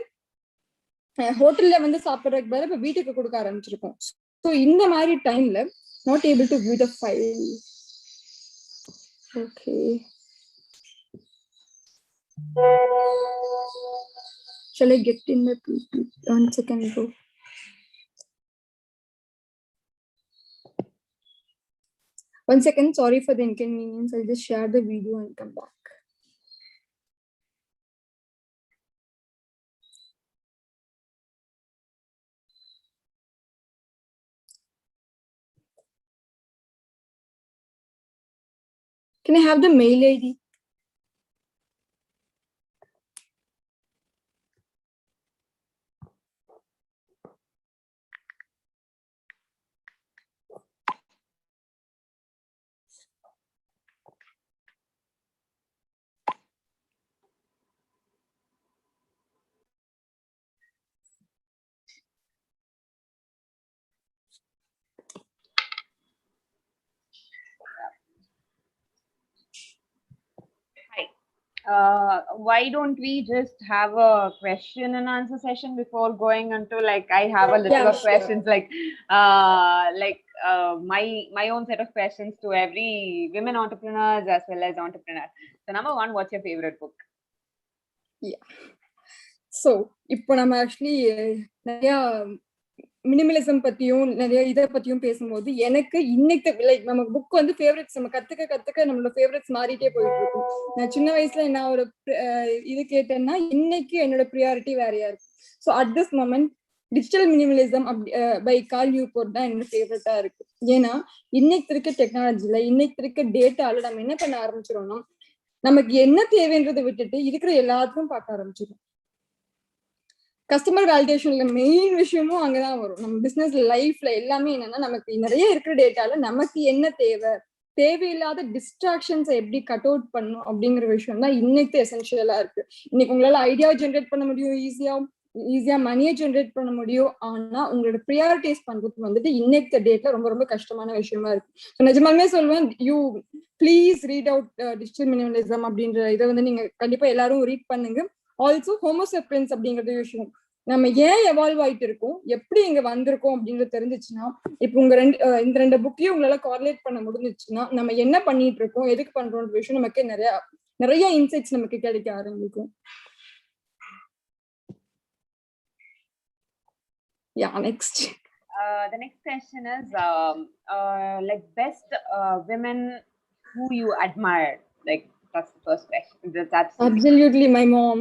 ஹோட்டல்ல வந்து சாப்பிட்றதுக்கு பதில் இப்ப வீட்டுக்கு கொடுக்க ஆரம்பிச்சிருக்கோம். ஸோ இந்த மாதிரி டைம்ல not able to view the file. Okay, shall I get in the PP? 1 second bro. 1 second, sorry for the inconvenience. I'll just share the video and come back. Can I have the mail ID? Why don't we just have a question and answer session before going into, like, I have a little of questions, like my own set of questions to every women entrepreneurs as well as entrepreneurs. So number one, what's your favorite book? Yeah. So, இப்போ நம்ம actually நிறைய minimalism பத்தியும் நிறைய இதை பத்தியும் பேசும்போது எனக்கு இன்னைக்கு லைக் நம்ம புக் வந்து ஃபேவரட்ஸ் நம்ம கத்துக்க நம்மளோட ஃபேவரட்ஸ் மாறிட்டே போயிட்டு இருக்கும். நான் சின்ன வயசுல நான் ஒரு இது கேட்டேன்னா இன்னைக்கு என்னோட ப்ரியாரிட்டி வேறையா இருக்கு. So at this moment digital minimalism buy Cal Newport தான் என்னோட ஃபேவரட்டா இருக்கு. ஏன்னா இன்னைக்கு இருக்க டெக்னாலஜில இன்னைக்கு இருக்க டேட்டால நம்ம என்ன பண்ண ஆரம்பிச்சிரோம்னா நமக்கு என்ன தேவைன்றதை விட்டுட்டு இருக்கிற எல்லாத்துக்கும் பார்க்க ஆரம்பிச்சிடும். கஸ்டமர் வேலிடேஷன்ல மெயின் விஷயமும் அங்கதான் வரும். நம்ம பிசினஸ் லைஃப்ல எல்லாமே என்னன்னா நமக்கு நிறைய இருக்கிற டேட்டால நமக்கு என்ன தேவையில்லாத டிஸ்ட்ராக்ஷன்ஸை எப்படி கட் அவுட் பண்ணும் அப்படிங்கிற விஷயம் தான் இன்னைக்கு எசென்ஷியலா இருக்கு. இன்னைக்கு உங்களால ஐடியா ஜென்ரேட் பண்ண முடியும், ஈஸியா மணியை ஜென்ரேட் பண்ண முடியும். ஆனா உங்களோட ப்ரியாரிட்டிஸ் பண்றது வந்துட்டு இன்னைக்கு டேட்ல ரொம்ப ரொம்ப கஷ்டமான விஷயமா இருக்கு. நிஜமாலுமே சொல்லுவேன், you please read out digital minimalism அப்படின்ற இதை வந்து நீங்க கண்டிப்பா எல்லாரும் ரீட் பண்ணுங்க. ஆல்சோ ஹோமோசெப்பியன்ஸ் அப்படிங்கறது விஷயம் நம்ம ஏன் எவால்வ் ஆயிட்டு இருக்கோம், எப்படி இங்க வந்திருக்கோம் அப்படின்றது தெரிஞ்சிச்சுன்னா, இப்போ இந்த ரெண்டு புக்கையும் உங்களால கார்லேட் பண்ண முடிஞ்சிச்சுன்னா நம்ம என்ன பண்ணிட்டு இருக்கோம், எதுக்கு பண்றோம்ன்ற விஷயம் நமக்கு நிறைய இன்சைட்ஸ் நமக்கு கிடைக்க ஆரம்பிக்கும். Yeah, next. The next question is like best women who you admire. Like that's the first question. That's absolutely my mom.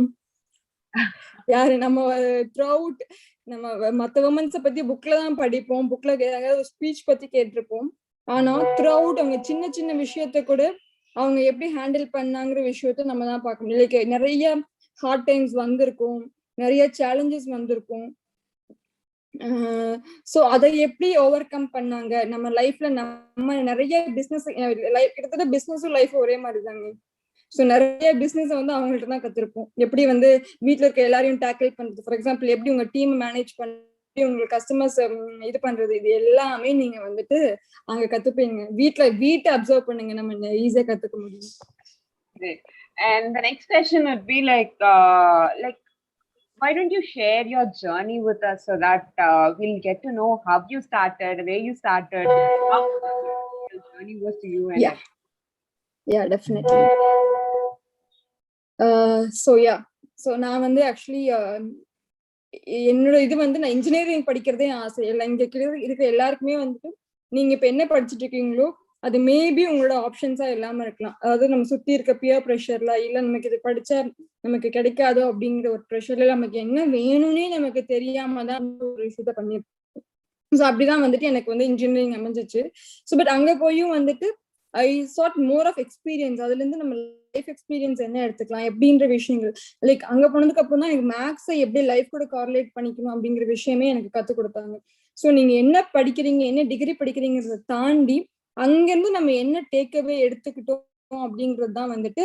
யாரு நம்ம த்ரூஅவுட் நம்ம மற்ற உமன்ஸை பத்தி புக்ல தான் படிப்போம், புக்ல ஏதாவது ஸ்பீச் பத்தி கேட்டிருப்போம். ஆனா த்ரூஅவுட் அவங்க சின்ன சின்ன விஷயத்த கூட அவங்க எப்படி ஹேண்டில் பண்ணாங்கிற விஷயத்த நம்ம தான் பார்க்க முடியும். லைக் நிறைய ஹார்ட் டைம்ஸ் வந்திருக்கும், நிறைய சேலஞ்சஸ் வந்திருக்கும். சோ அதை எப்படி ஓவர் கம் பண்ணாங்க நம்ம லைஃப்ல. நம்ம நிறைய பிசினஸ் கிட்டத்தட்ட பிசினஸும் லைஃப் ஒரே மாதிரி தாங்க. ஸோ நிறைய பிசினஸ் வந்து அவங்கள்ட்ட தான் கத்துருப்போம். எப்படி வந்து வீட்டுல இருக்க எல்லாரையும் டேக்கிள் பண்றது, ஃபார் எக்ஸாம்பிள் எப்படி உங்க டீம் மேனேஜ் பண்ணி உங்களுக்கு கஸ்டமர்ஸ் இது பண்றது, இது எல்லாமே நீங்க வந்துட்டு அங்க கத்துப்பீங்க. வீட்டை அப்சர்வ் பண்ணுங்க, நம்ம ஈஸியா கத்துக்க முடியும். And the next question would be like why don't you share your journey with us so that we'll get to know how you started, where you started, how your journey was to you. And yeah definitely. So நான் வந்து actually என்னோட இது வந்து நான் engineering படிக்கிறதே ஆசை இல்லை. இங்க இருக்கிற எல்லாருக்குமே வந்துட்டு நீங்க இப்ப என்ன படிச்சுட்டு இருக்கீங்களோ அது மேபி உங்களோட ஆப்ஷன்ஸா இல்லாம இருக்கலாம். அதாவது நம்ம சுத்தி இருக்க பியர் ப்ரெஷர்ல இல்ல நமக்கு இது படிச்சா நமக்கு கிடைக்காதோ அப்படிங்கிற ஒரு ப்ரெஷர்ல நமக்கு என்ன வேணும்னே நமக்கு தெரியாம தான் ஒரு விஷயத்த பண்ணிருக்கோம். ஸோ அப்படிதான் வந்துட்டு எனக்கு வந்து இன்ஜினியரிங் அமைஞ்சிச்சு. ஸோ பட் அங்க போயும் வந்துட்டு ஐ சாட் மோர் ஆஃப் எக்ஸ்பீரியன்ஸ். அதுல இருந்து நம்ம லைஃப் எக்ஸ்பீரியன்ஸ் என்ன எடுத்துக்கலாம் எப்படின்ற விஷயங்கள். லைக் அங்க போனதுக்கு அப்புறம் தான் எனக்கு மேக்ஸை எப்படி லைஃப் கூட கார்லேட் பண்ணிக்கணும் அப்படிங்கிற விஷயமே எனக்கு கத்துக் கொடுத்தாங்க. ஸோ நீங்க என்ன படிக்கிறீங்க, என்ன டிகிரி படிக்கிறீங்கிறத தாண்டி அங்கிருந்து நம்ம என்ன டேக்அவே எடுத்துக்கிட்டோம் அப்படிங்கிறது தான் வந்துட்டு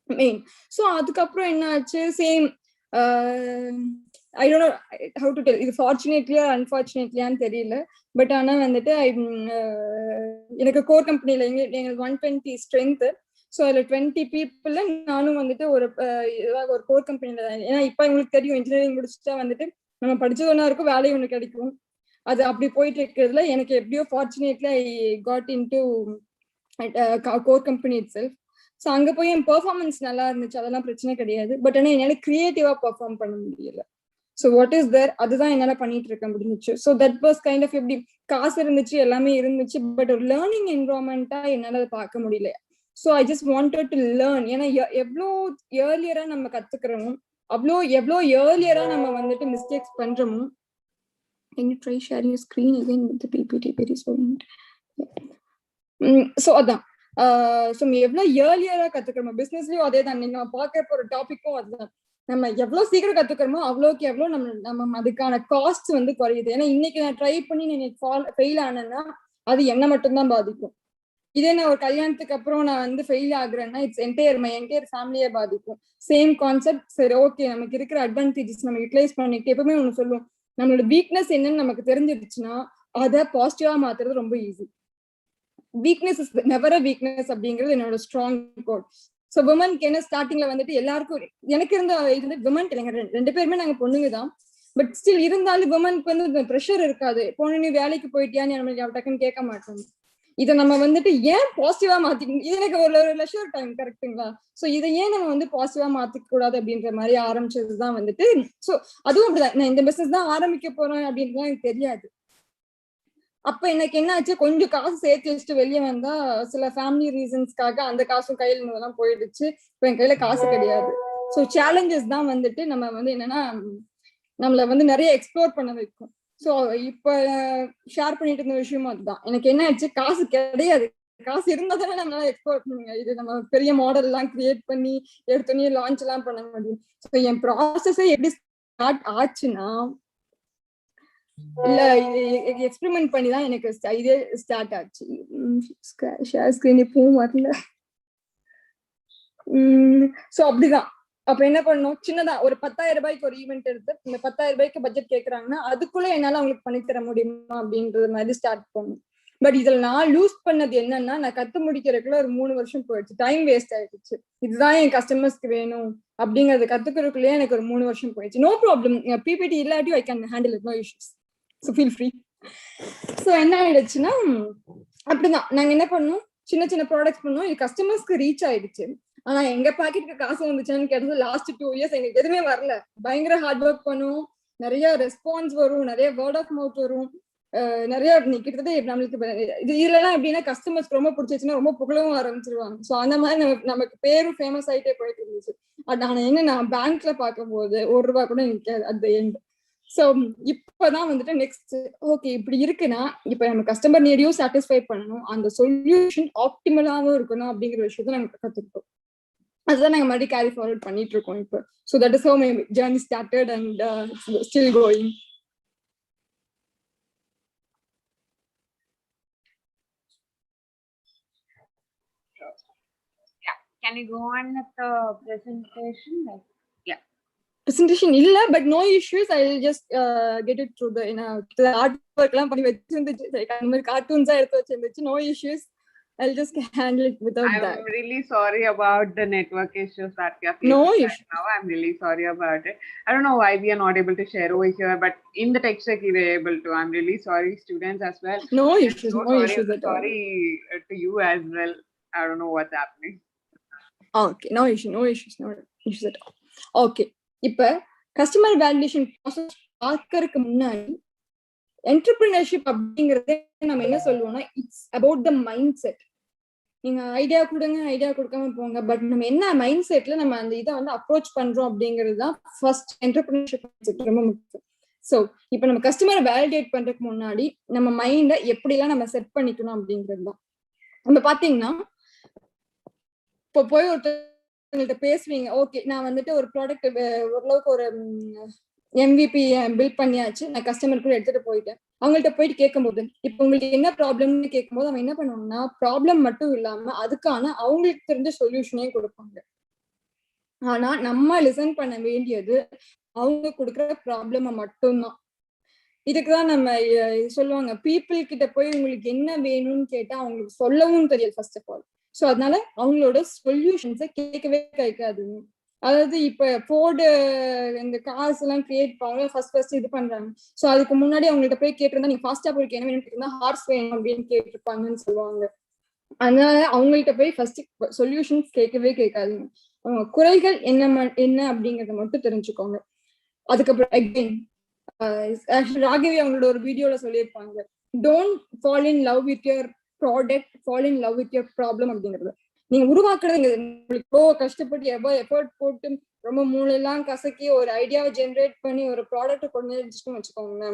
மெயின். ஸோ அதுக்கப்புறம் என்ன ஆச்சு, same I don't know how to tell, இது ஃபார்ச்சுனேட்லியா அன்ஃபார்ச்சுனேட்லியான்னு தெரியல. பட் ஆனா வந்துட்டு எனக்கு கோர் கம்பெனில எங்களுக்கு 120 ஸ்ட்ரென்த். ஸோ அதுல 20 பீப்புள்ல நானும் வந்துட்டு ஒரு கோர் கம்பெனில. ஏன்னா இப்ப உங்களுக்கு தெரியும் இன்ஜினியரிங் முடிச்சுட்டா வந்துட்டு நம்ம படிச்சது ஒன்னா இருக்கும், வேலையும் ஒண்ணு கிடைக்கும். அது அப்படி போயிட்டு இருக்கிறதுல எனக்கு எப்படியோ fortunately I got into core company it self. So அங்க போய் என் பெர்ஃபார்மன்ஸ் நல்லா இருந்துச்சு, அதெல்லாம் பிரச்சனை கிடையாது. பட் ஆனால் என்னால கிரியேட்டிவா பெர்ஃபார்ம் பண்ண முடியல. ஸோ வாட் இஸ் தேர் அதுதான் என்னால பண்ணிட்டு இருக்க முடிஞ்சிச்சு. So that was kind of எப்படி காசு இருந்துச்சு எல்லாமே இருந்துச்சு, பட் ஒரு லேர்னிங் என்வரான்மெண்டா என்னால அதை பார்க்க முடியல. So I just wanted to learn. ஏன்னா எவ்வளோ ஏர்லியரா நம்ம கத்துக்கிறோமோ எவ்வளோ ஏர்லியரா நம்ம வந்துட்டு மிஸ்டேக்ஸ் பண்றோமோ. Can you try sharing your screen again with the PPT? Very sorry. So அதான் ஸோ எவ்வளோ ஏர்லியரா கத்துக்கிறோமோ பிசினஸ்லயும் அதே தான். நீங்க பார்க்க போற டாபிக்கும் அதுதான். நம்ம எவ்வளவு சீக்கிரம் கத்துக்கிறோமோ அவ்வளோக்கு எவ்வளோ நம்ம அதுக்கான காஸ்ட் வந்து குறையுது. ஏன்னா இன்னைக்கு நான் ட்ரை பண்ணி நான் ஃபெயில் ஆனேன்னா அது என்ன மட்டும்தான் பாதிக்கும். இதே நான் ஒரு கல்யாணத்துக்கு அப்புறம் நான் வந்து ஃபெயில் ஆகுறேன்னா இட்ஸ் மை என்டையர் ஃபேமிலியே பாதிக்கும். Same concept. சரி, ஓகே, நமக்கு இருக்கிற அட்வான்டேஜஸ் நம்ம யூட்டிலைஸ் பண்ணிட்டு எப்பவுமே ஒன்று சொல்லுவோம், நம்மளோட வீக்னஸ் என்னன்னு நமக்கு தெரிஞ்சிருச்சுன்னா அதை பாசிட்டிவா மாத்துறது ரொம்ப easy. Weakness is never a weakness அப்படிங்கிறது என்னோட ஸ்ட்ராங் கோட். ஸோ விமனுக்கு என்ன ஸ்டார்டிங்ல வந்துட்டு எல்லாருக்கும் எனக்கு இருந்த இது விமன் இல்லைங்க, ரெண்டு பேருமே நாங்க பொண்ணுங்க தான். பட் ஸ்டில் இருந்தாலும் விமனுக்கு வந்து ப்ரெஷர் இருக்காது. பொண்ணு நீ வேலைக்கு போயிட்டியான்னு நம்ம டக்குன்னு கேட்க மாட்டோம். இதை நம்ம வந்துட்டு ஏன் பாசிட்டிவா மாத்திக்கணும், இது எனக்கு ஒரு லெஷர் டைம் கரெக்டுங்களா. ஸோ இதை ஏன் நம்ம வந்து பாசிட்டிவா மாத்திக்க கூடாது அப்படின்ற மாதிரி ஆரம்பிச்சதுதான் வந்துட்டு. ஸோ அதுவும் அப்படிதான், நான் இந்த பிசினஸ் தான் ஆரம்பிக்க போறேன் அப்படின்றது எனக்கு தெரியாது. அப்ப எனக்கு என்ன ஆச்சு, கொஞ்சம் காசு சேர்த்து வச்சுட்டு வெளியே வந்தா சில ஃபேமிலி ரீசன்ஸ்க்காக அந்த காசும் கையில இருந்ததெல்லாம் போயிடுச்சு. இப்ப என் கையில காசு கிடையாது. ஸோ சேலஞ்சஸ் தான் வந்துட்டு நம்ம வந்து என்னன்னா நம்மள வந்து நிறைய எக்ஸ்ப்ளோர் பண்ண வைக்கும். ஸோ இப்ப ஷேர் பண்ணிட்டு இருந்த விஷயமும் அதுதான். எனக்கு என்ன ஆச்சு, காசு கிடையாது. காசு இருந்தா தானே நம்மளால எக்ஸ்ப்ளோர் பண்ணுங்க, இது நம்ம பெரிய மாடல் எல்லாம் கிரியேட் பண்ணி எடுத்தோடனே லான்ச் எல்லாம் பண்ண முடியும். ஸோ என் ப்ராசஸே எப்படி ஸ்டார்ட் ஆச்சுன்னா, இல்ல எக்ஸ்பெரிமெண்ட் பண்ணி தான் எனக்கு இதே ஸ்டார்ட் ஆச்சு. ஷேர் ஸ்கிரீன் இப்பவும் வரல. ஸோ அப்படிதான். அப்ப என்ன பண்ணணும், சின்னதா ஒரு 10,000 ரூபாய்க்கு ஒரு ஈவெண்ட் எடுத்து இந்த 10,000 ரூபாய்க்கு பட்ஜெட் கேட்கறாங்கன்னா அதுக்குள்ள என்னால அவங்களுக்கு பண்ணி தர முடியுமா அப்படின்றது மாதிரி ஸ்டார்ட் பண்ணணும். பட் இதுல நான் லூஸ் பண்ணது என்னன்னா, நான் கத்து முடிக்கிறதுக்குள்ள ஒரு 3 வருஷம் போயிடுச்சு. டைம் வேஸ்ட் ஆயிடுச்சு. இதுதான் என் கஸ்டமர்ஸ்க்கு வேணும் அப்படிங்கறத கத்துக்கிறதுக்குள்ளேயே எனக்கு ஒரு 3 வருஷம் போயிடுச்சு. நோ ப்ராப்ளம், பிபிடி இல்லாட்டி I can handle it, no issues. So feel free. So என்ன ஆயிடுச்சுன்னா, அப்படிதான் நாங்க என்ன பண்ணோம், சின்ன சின்ன ப்ராடக்ட்ஸ் பண்ணோம். இது கஸ்டமர்ஸ்க்கு ரீச் ஆயிடுச்சு. ஆனா எங்க பாக்கெட்டுக்கு காசு வந்துச்சான்னு கேட்டது லாஸ்ட் 2 இயர்ஸ் எங்களுக்கு எதுவுமே வரல. பயங்கர ஹார்ட் ஒர்க் பண்ணுவோம், நிறைய ரெஸ்பான்ஸ் வரும், நிறைய வேர்ட் ஆஃப் மவுத் வரும், நிறைய கிட்டத்தட்ட நம்மளுக்கு இதுல எல்லாம் எப்படின்னா கஸ்டமர்ஸ் ரொம்ப பிடிச்சிச்சுன்னா ரொம்ப புகழவும் ஆரம்பிச்சிருவாங்க. ஸோ அந்த மாதிரி நமக்கு பேரும் ஃபேமஸ் ஆயிட்டே போயிட்டு இருந்துச்சு. ஆனா என்ன, நான் பேங்க்ல பார்க்கும் போது 1 ரூபாய் கூட நிற்காது அட் தி எண்ட். ஸோ இப்பதான் வந்துட்டு நெக்ஸ்ட் ஓகே இப்படி இருக்குன்னா இப்ப நம்ம கஸ்டமர் நீடையும் சாட்டிஸ்ஃபை பண்ணணும், அந்த சொல்யூஷன் ஆப்டிமலாவும் இருக்கணும் அப்படிங்கிற விஷயத்த நமக்கு கத்துக்கிட்டோம். அதுதான் நாங்க மறுபடியும் கேரி ஃபார்வர்ட் பண்ணிட்டு இருக்கோம் இப்போ. So that is how my journey started and still going. Can you go on with the presentation? Yeah. Presentation illa, but no issues. I'll just get it through the artwork லாம் பண்ணி வச்சிருந்துச்சு, அந்த மாதிரி கார்ட்டூன்ஸா எடுத்து வச்சிருந்துச்சு. No issues. I'll just handle it without that. I'm really sorry about the network issues that we are facing right now. I'm really sorry about it. I don't know why we are not able to share over here, but in the text check we were able to. I'm really sorry, students as well. No issues. So no issues at all. Sorry to you as well. I don't know what's happening. Okay, no issues at all. Okay, இப்ப customer validation process பார்க்கறதுக்கு முன்னாடி entrepreneurship அப்படிங்கறதே நம்ம என்ன சொல்லுவோம்னா, it's about the mind set. நீங்க idea கொடுங்க, idea கொடுக்காம போங்க, பட் நம்ம என்ன மைண்ட் செட்ல நம்ம அந்த இதை வந்து அப்ரோச் பண்றோம் அப்படிங்கிறது தான் ஃபர்ஸ்ட் என்டர்பிரினர்ஷிப் ரொம்ப முக்கியம். ஸோ இப்போ நம்ம கஸ்டமரை வேலிடேட் பண்றதுக்கு முன்னாடி நம்ம மைண்டை எப்படிலாம் நம்ம செட் பண்ணிக்கணும் அப்படிங்கிறது தான். நம்ம பாத்தீங்கன்னா இப்போ போய் ஒருத்தவங்கள்ட்ட பேசுவீங்க, ஓகே நான் வந்துட்டு ஒரு ப்ராடக்ட் ஓரளவுக்கு ஒரு MVP பில்ட் பண்ணியாச்சு, நான் கஸ்டமர் கூட எடுத்துட்டு போயிட்டேன். அவங்கள்ட்ட போயிட்டு கேட்கும்போது இப்போ உங்களுக்கு என்ன ப்ராப்ளம்னு கேட்கும்போது அவங்க என்ன பண்ணுவாங்கன்னா, ப்ராப்ளம் மட்டும் இல்லாம அதுக்கான அவங்களுக்கு தெரிஞ்ச சொல்யூஷனையும் கொடுப்பாங்க. ஆனா நம்ம லிசன் பண்ண வேண்டியது அவங்க கொடுக்குற ப்ராப்ளம மட்டும்தான். இதுக்குதான் நம்ம சொல்லுவாங்க, பீப்புள் கிட்ட போய் உங்களுக்கு என்ன வேணும்னு கேட்டா அவங்களுக்கு சொல்லவும் தெரியாது ஃபர்ஸ்ட் ஆஃப் ஆல். ஸோ அதனால அவங்களோட சொல்யூஷன்ஸை கேட்கவே கேட்காதுங்க. அதாவது இப்ப ஃபோர்டு இந்த கார்ஸ் எல்லாம் கிரியேட் பண்ணுவாங்க, ஃபர்ஸ்ட் இது பண்றாங்க. ஸோ அதுக்கு முன்னாடி அவங்கள்ட்ட போய் கேட்டிருந்தா நீங்க ஃபாஸ்டா போய் என்ன வேணும்னு கேட்டிருந்தா ஹார்ஸ் வேணும் அப்படின்னு கேட்டிருப்பாங்கன்னு சொல்லுவாங்க. அதனால அவங்கள்ட்ட போய் ஃபர்ஸ்ட் சொல்யூஷன்ஸ் கேட்கவே கேட்காதுங்க. அவங்க குறைகள் என்ன அப்படிங்கறத மட்டும் தெரிஞ்சுக்கோங்க. அதுக்கப்புறம் அகைன் ராகவி அவங்களோட ஒரு வீடியோல சொல்லியிருப்பாங்க, don't fall in love with your product, fall in love with your problem அப்படிங்கிறது. நீங்க உருவாக்குறது உங்களுக்கு கஷ்டப்பட்டு எஃபர்ட் போட்டு ரொம்ப மூளையெல்லாம் கசக்கி ஒரு ஐடியாவை ஜென்ரேட் பண்ணி ஒரு ப்ராடக்ட் கொண்டு வந்து வச்சுக்கோங்க,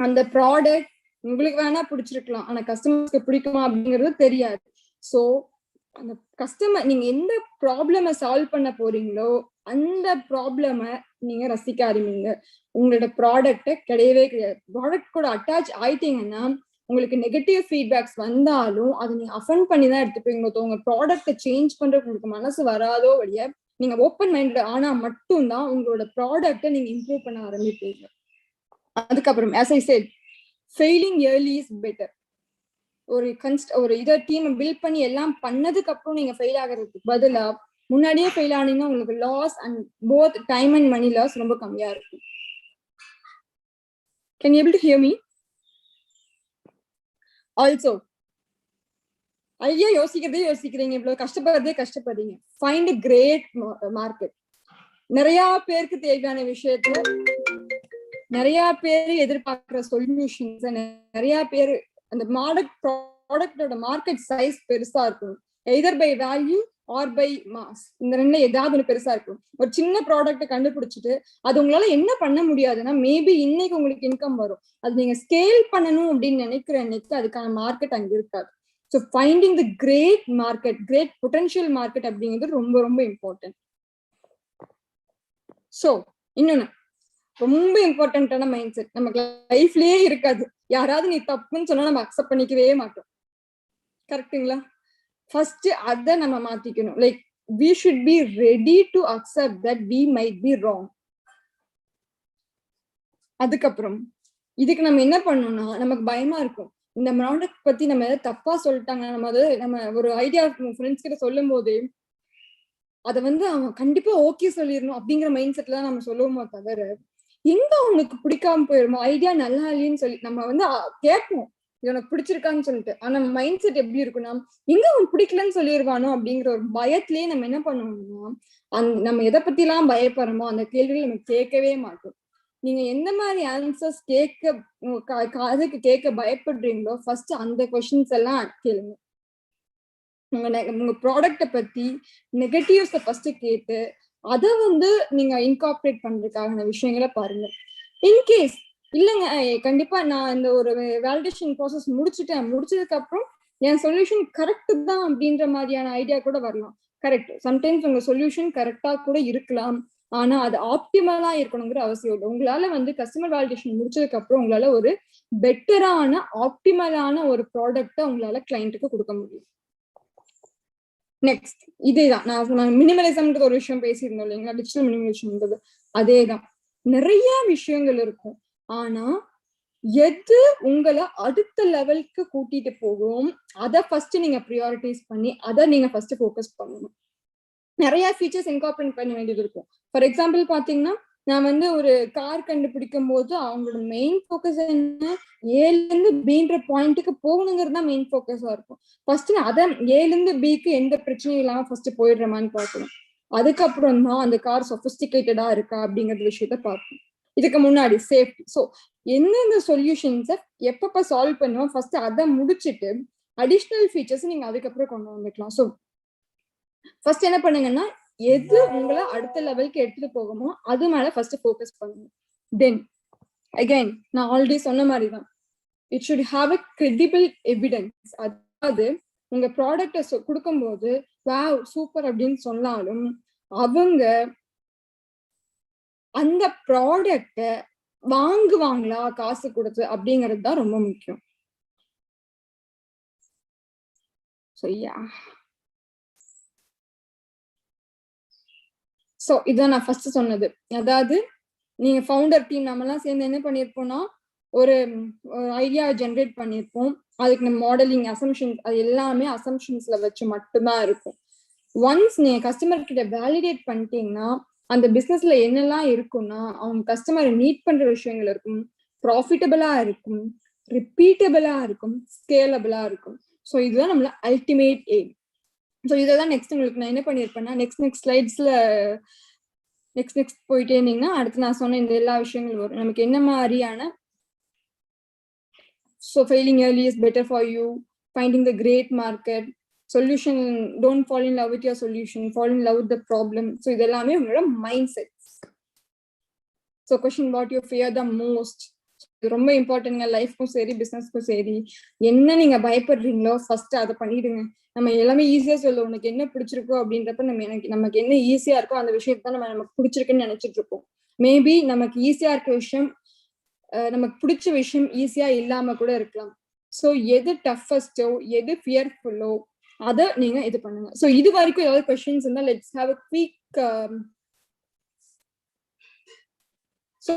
அந்த ப்ராடக்ட் உங்களுக்கு வேணா பிடிச்சிருக்கலாம், ஆனா கஸ்டமர்ஸ்க்கு பிடிக்குமா அப்படிங்கிறது தெரியாது. ஸோ அந்த கஸ்டமர், நீங்க எந்த ப்ராப்ளம சால்வ் பண்ண போறீங்களோ அந்த ப்ராப்ளம நீங்க ரசிக்க ஆரம்பிங்க. உங்களோட ப்ராடக்ட கிடையவே கிடையாது. ப்ராடக்ட் கூட அட்டாச் ஆயிட்டீங்கன்னா உங்களுக்கு நெகட்டிவ் ஃபீட்பேக்ஸ் வந்தாலும் அதை நீங்க அஃபெண்ட் பண்ணி தான் எடுத்துப்பீங்க. உங்க ப்ராடக்ட சேஞ்ச் பண்றதுக்கு உங்களுக்கு மனசு வராதோ வழிய நீங்க ஓப்பன் மைண்டட் ஆனா மட்டும்தான் உங்களோட ப்ராடக்ட நீங்க இம்ப்ரூவ் பண்ண ஆரம்பிப்பீங்க. அதுக்கப்புறம் as I said, failing early is better. ஒரு இதை டீம் பில்ட் பண்ணி எல்லாம் பண்ணதுக்கு அப்புறம் நீங்க ஃபெயில் ஆகிறதுக்கு பதிலா முன்னாடியே ஃபெயில் ஆனீங்கன்னா உங்களுக்கு loss and both time and money loss ரொம்ப கம்மியா இருக்கும். Can you able to hear me? Also, ஐயா யோசிக்கிறீங்க, இவ்வளவு கஷ்டப்படுறீங்க. Find a great market. நிறைய பேருக்கு தேவையான விஷயத்துல நிறைய பேர் எதிர்பார்க்கிற சொல்யூஷன்ஸ், நிறைய பேர் அந்த ப்ராடக்டோட மார்க்கெட் சைஸ் பெருசா இருக்கும். Either by value or by mass, இந்த ரெண்டு ஏதாவது ஒன்று பெருசா இருக்கும். ஒரு சின்ன ப்ராடக்ட் கண்டுபிடிச்சிட்டு அது உங்களால என்ன பண்ண முடியாதுன்னா மேபி இன்னைக்கு உங்களுக்கு இன்கம் வரும், அது நீங்க ஸ்கேல் பண்ணணும் அப்படின்னு நினைக்கிற அன்னைக்கு அதுக்கான மார்க்கெட் அங்க இருக்காது. So finding the great market, great potential market அப்படிங்கிறது ரொம்ப ரொம்ப இம்பார்ட்டன்ட். ஸோ இன்னொன்னு ரொம்ப இம்பார்ட்டன்டான மைண்ட் செட் நமக்கு லைஃப்லயே இருக்காது. யாராவது நீ தப்புன்னு சொன்னா நம்ம அக்செப்ட் பண்ணிக்கவே மாட்டோம், கரெக்டுங்களா? ஃபர்ஸ்ட் அதை நம்ம மாத்திக்கணும். Like we should be ready to accept that we might be wrong. அதுக்கப்புறம் இதுக்கு நம்ம என்ன பண்ணணும்னா, நமக்கு பயமா இருக்கும், இந்த ப்ராடக்ட் பத்தி நம்ம ஏதாவது தப்பா சொல்லிட்டாங்க, நம்ம ஒரு ஐடியா ஃப்ரெண்ட்ஸ் கிட்ட சொல்லும் போது அதை அவன் கண்டிப்பா ஓகே சொல்லிடணும் அப்படிங்கிற மைண்ட் செட்ல தான் நம்ம சொல்லுவோமோ தவிர எங்க அவனுக்கு பிடிக்காம போயிருமோ, ஐடியா நல்லா இல்லைன்னு சொல்லி நம்ம கேட்போம் இது உனக்கு பிடிச்சிருக்கான்னு சொல்லிட்டு. ஆனா மைண்ட் செட் எப்படி இருக்குன்னா, எங்க அவன் பிடிக்கலன்னு சொல்லிடுவானோ அப்படிங்கிற ஒரு பயத்திலேயே நம்ம என்ன பண்ணுவோம்னா நம்ம எதை பத்தி எல்லாம் பயப்படுறோமோ அந்த கேள்விகள் நம்ம கேட்கவே மாட்டோம். நீங்க எந்த மாதிரி ஆன்சர்ஸ் கேட்க பயப்படுறீங்களோ ஃபர்ஸ்ட் அந்த கொஸ்டின்ஸ் எல்லாம் கேளுங்க. உங்க ப்ராடக்ட பத்தி நெகட்டிவ்ஸ ஃபர்ஸ்ட் கேட்டு அதை நீங்க இன்கார்பரேட் பண்றதுக்கான விஷயங்களை பாருங்க. இன்கேஸ் இல்லைங்க கண்டிப்பா நான் இந்த ஒரு வேலிடேஷன் ப்ராசஸ் முடிச்சதுக்கு அப்புறம் என் சொல்யூஷன் கரெக்ட் தான் அப்படின்ற மாதிரியான ஐடியா கூட வரலாம். கரெக்ட், சம்டைம்ஸ் உங்க சொல்யூஷன் கரெக்டா கூட இருக்கலாம், ஆனா அது ஆப்டிமலா இருக்கணுங்கிற அவசியம் இல்லை. உங்களால கஸ்டமர் வேலிடேஷன் முடிச்சதுக்கு அப்புறம் உங்களால ஒரு பெட்டரான ஆப்டிமலான ஒரு ப்ராடக்ட உங்களால கிளைண்ட்டுக்கு கொடுக்க முடியும். நெக்ஸ்ட் இதேதான் நான் மினிமலிசம்ன்றது ஒரு விஷயம் பேசியிருந்தோம் இல்லைங்களா, டிஜிட்டல் மினிமலிசம்ன்றது அதேதான். நிறைய விஷயங்கள் இருக்கும், ஆனா எது உங்களை அடுத்த லெவலுக்கு கூட்டிட்டு போகும் அதை ஃபர்ஸ்ட் நீங்க ப்ரியாரிட்டைஸ் பண்ணி அதை நீங்க ஃபர்ஸ்ட் ஃபோக்கஸ் பண்ணணும். நிறைய ஃபீச்சர்ஸ் இன்கார்பரேட் பண்ண வேண்டியது இருக்கும். ஃபார் எக்ஸாம்பிள் பாத்தீங்கன்னா, நான் ஒரு கார் கண்டுபிடிக்கும் போது அவங்களோட மெயின் ஃபோக்கஸ் என்ன, ஏல இருந்து பின்ற பாயிண்ட்டுக்கு போகணுங்கிறது தான் மெயின் ஃபோக்கஸா இருக்கும். ஃபர்ஸ்ட் அதை ஏல இருந்து பிக்கு எந்த பிரச்சனையும் இல்லாம ஃபர்ஸ்ட் போயிடுறமான்னு பார்க்கணும். அதுக்கப்புறம் தான் அந்த கார் சொபிஸ்டிகேட்டடா இருக்கா அப்படிங்கிற விஷயத்த பார்க்கணும். இதுக்கு முன்னாடி சேஃப்டி. ஸோ எந்தெந்த சொல்யூஷன்ஸை எப்பப்ப சால்வ் பண்ணுவோம் ஃபர்ஸ்ட் அதை முடிச்சுட்டு அடிஷ்னல் ஃபீச்சர்ஸ் நீங்க அதுக்கப்புறம் கொண்டு வந்துக்கலாம். ஸோ ஃபர்ஸ்ட் என்ன பண்ணுங்கன்னா, எது உங்களை அடுத்த லெவலுக்கு எடுத்துட்டு போகுமோ அது மேல ஃபர்ஸ்ட் ஃபோக்கஸ் பண்ணுங்க. தென் அகைன் நான் ஆல்ரெடி சொன்ன மாதிரிதான், it should have a credible evidence. அதாவது உங்க ப்ராடக்ட கொடுக்கும்போது வாவ் சூப்பர் அப்படின்னு சொன்னாலும் அவங்க அந்த ப்ராடக்ட வாங்குவாங்களா காசு கொடுத்து அப்படிங்கிறது தான் ரொம்ப முக்கியம். ஸோ இதான் நான் ஃபர்ஸ்ட் சொன்னது. அதாவது நீங்க ஃபவுண்டர் டீம் நம்ம எல்லாம் சேர்ந்து என்ன பண்ணிருப்போம்னா, ஒரு ஐடியா ஜென்ரேட் பண்ணிருப்போம். அதுக்கு நம்ம மாடலிங் அசம்ஷன்ஸ் அது எல்லாமே அசம்ஷன்ஸ்ல வச்சு மட்டும்தான் இருக்கும். ஒன்ஸ் நீங்க கஸ்டமர் கிட்ட வேலிடேட் பண்ணிட்டீங்கன்னா அந்த பிசினஸ்ல என்னெல்லாம் இருக்கும்னா, அவங்க கஸ்டமரை மீட் பண்ற விஷயங்கள் இருக்கும், ப்ராஃபிட்டபிளா இருக்கும், ரிப்பீட்டபிளா இருக்கும், ஸ்கேலபிளா இருக்கும். ஸோ இதுதான் நம்மள அல்டிமேட் எய்ம். ஸோ இதான் நெக்ஸ்ட் உங்களுக்கு நான் என்ன பண்ணிருப்பேன்னா, நெக்ஸ்ட் ஸ்லைட்ஸ்ல நெக்ஸ்ட் போயிட்டே இருந்தீங்கன்னா அடுத்து நான் சொன்ன இந்த எல்லா விஷயங்களும் வரும். நமக்கு என்ன மாதிரியான so failing early is better for you, finding the great market, solution, don't fall in love with your solution, fall in love with the problem. So இதெல்லாமே உங்களோட mind set. So question what you fear the most, ரொம்ப இம்பார்ட்டன்ட்ங்க. லைஃப்க்கும் சரி பிசினஸ்க்கும் சரி, என்ன நீங்க பயப்படுறீங்களோ first அதை பண்ணிடுங்க. நம்ம எல்லாமே ஈஸியா சொல்லுவோம், உனக்கு என்ன பிடிச்சிருக்கோ அப்படின்றப்ப நமக்கு என்ன ஈஸியா இருக்கோ அந்த விஷயத்த தான் நமக்கு பிடிச்சிருக்குன்னு நினைச்சிட்டு இருப்போம். மேபி நமக்கு ஈஸியா இருக்க விஷயம், நமக்கு பிடிச்ச விஷயம் ஈஸியா இல்லாம கூட இருக்கலாம். ஸோ எது டஃபஸ்டோ எது ஃபியர்ஃபுல்லோ அதை நீங்க இது பண்ணுங்க. ஸோ இது வரைக்கும் ஏதாவது கொஸ்டின்ஸ் இருந்தா let's have a quick so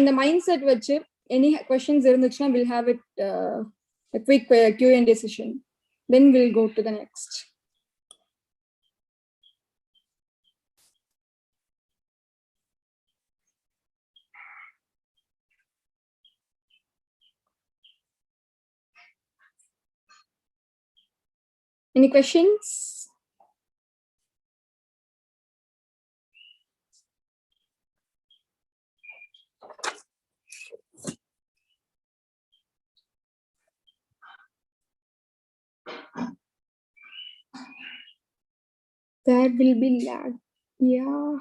இந்த மைண்ட் செட் வச்சு any questions irunduchna we'll have it a quick Q&A session, then we'll go to the next. Any questions? There will be lag. Yeah.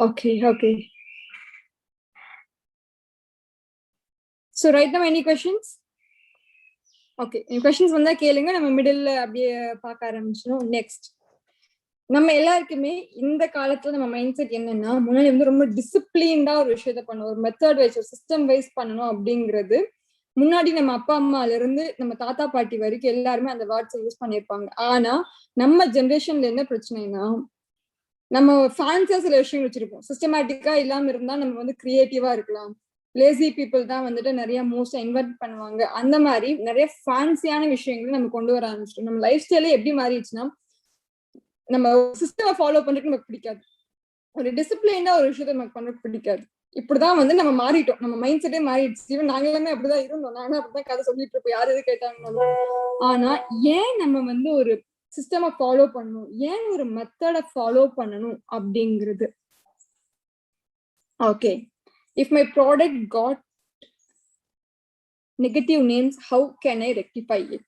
Okay. So right now any questions? Okay, questions வந்தா கேளுங்க. நம்ம மிடில்ல அப்படியே பார்க்க ஆரம்பிச்சோம். Next, நம்ம எல்லாருக்குமே இந்த காலத்துல நம்ம மைண்ட் செட் என்னன்னா, முன்னாடி வந்து ரொம்ப டிசிப்ளின்டா ஒரு விஷயத்த பண்ணணும், ஒரு மெத்தட் வைஸ் ஒரு சிஸ்டம் வைஸ் பண்ணணும் அப்படிங்கிறது முன்னாடி நம்ம அப்பா அம்மால இருந்து நம்ம தாத்தா பாட்டி வரைக்கும் எல்லாருமே அந்த வேர்ட்ஸை யூஸ் பண்ணியிருப்பாங்க. ஆனா நம்ம ஜென்ரேஷன்ல என்ன பிரச்சனைனா, நம்ம ஃபேன்சியா சில விஷயங்கள் வச்சிருப்போம். சிஸ்டமேட்டிக்கா இல்லாம இருந்தா நம்ம வந்து கிரியேட்டிவா இருக்கலாம். லேசி பீப்புள் தான் வந்துட்டு நிறைய மோஸ்டா இன்வெர்ட் பண்ணுவாங்க. அந்த மாதிரி நிறைய ஃபேன்சியான விஷயங்கள் நம்ம கொண்டு வர ஆரம்பிச்சிட்டோம். நம்ம லைஃப் ஸ்டைலே எப்படி மாறிடுச்சுன்னா, நம்ம சிஸ்டமை ஃபாலோ பண்றதுக்கு நமக்கு பிடிக்காது, ஒரு டிசிப்ளின்டா ஒரு விஷயத்த நமக்கு பண்றதுக்கு பிடிக்காது. இப்படிதான் வந்து நம்ம மாறிட்டோம், நம்ம மைண்ட் செட்டே மாறிடுச்சு. ஈவன் நாங்க எல்லாமே அப்படிதான் இருந்தோம், நானும் அப்படிதான் கதை சொல்லிட்டு இருப்போம் யாரு எது கேட்டாங்க. ஆனா ஏன் நம்ம வந்து ஒரு சிஸ்டமை ஃபாலோ பண்ணணும், ஏன் ஒரு மெத்தடை ஃபாலோ பண்ணணும் அப்படிங்கிறது. Okay, if my product got negative names, how can I rectify it?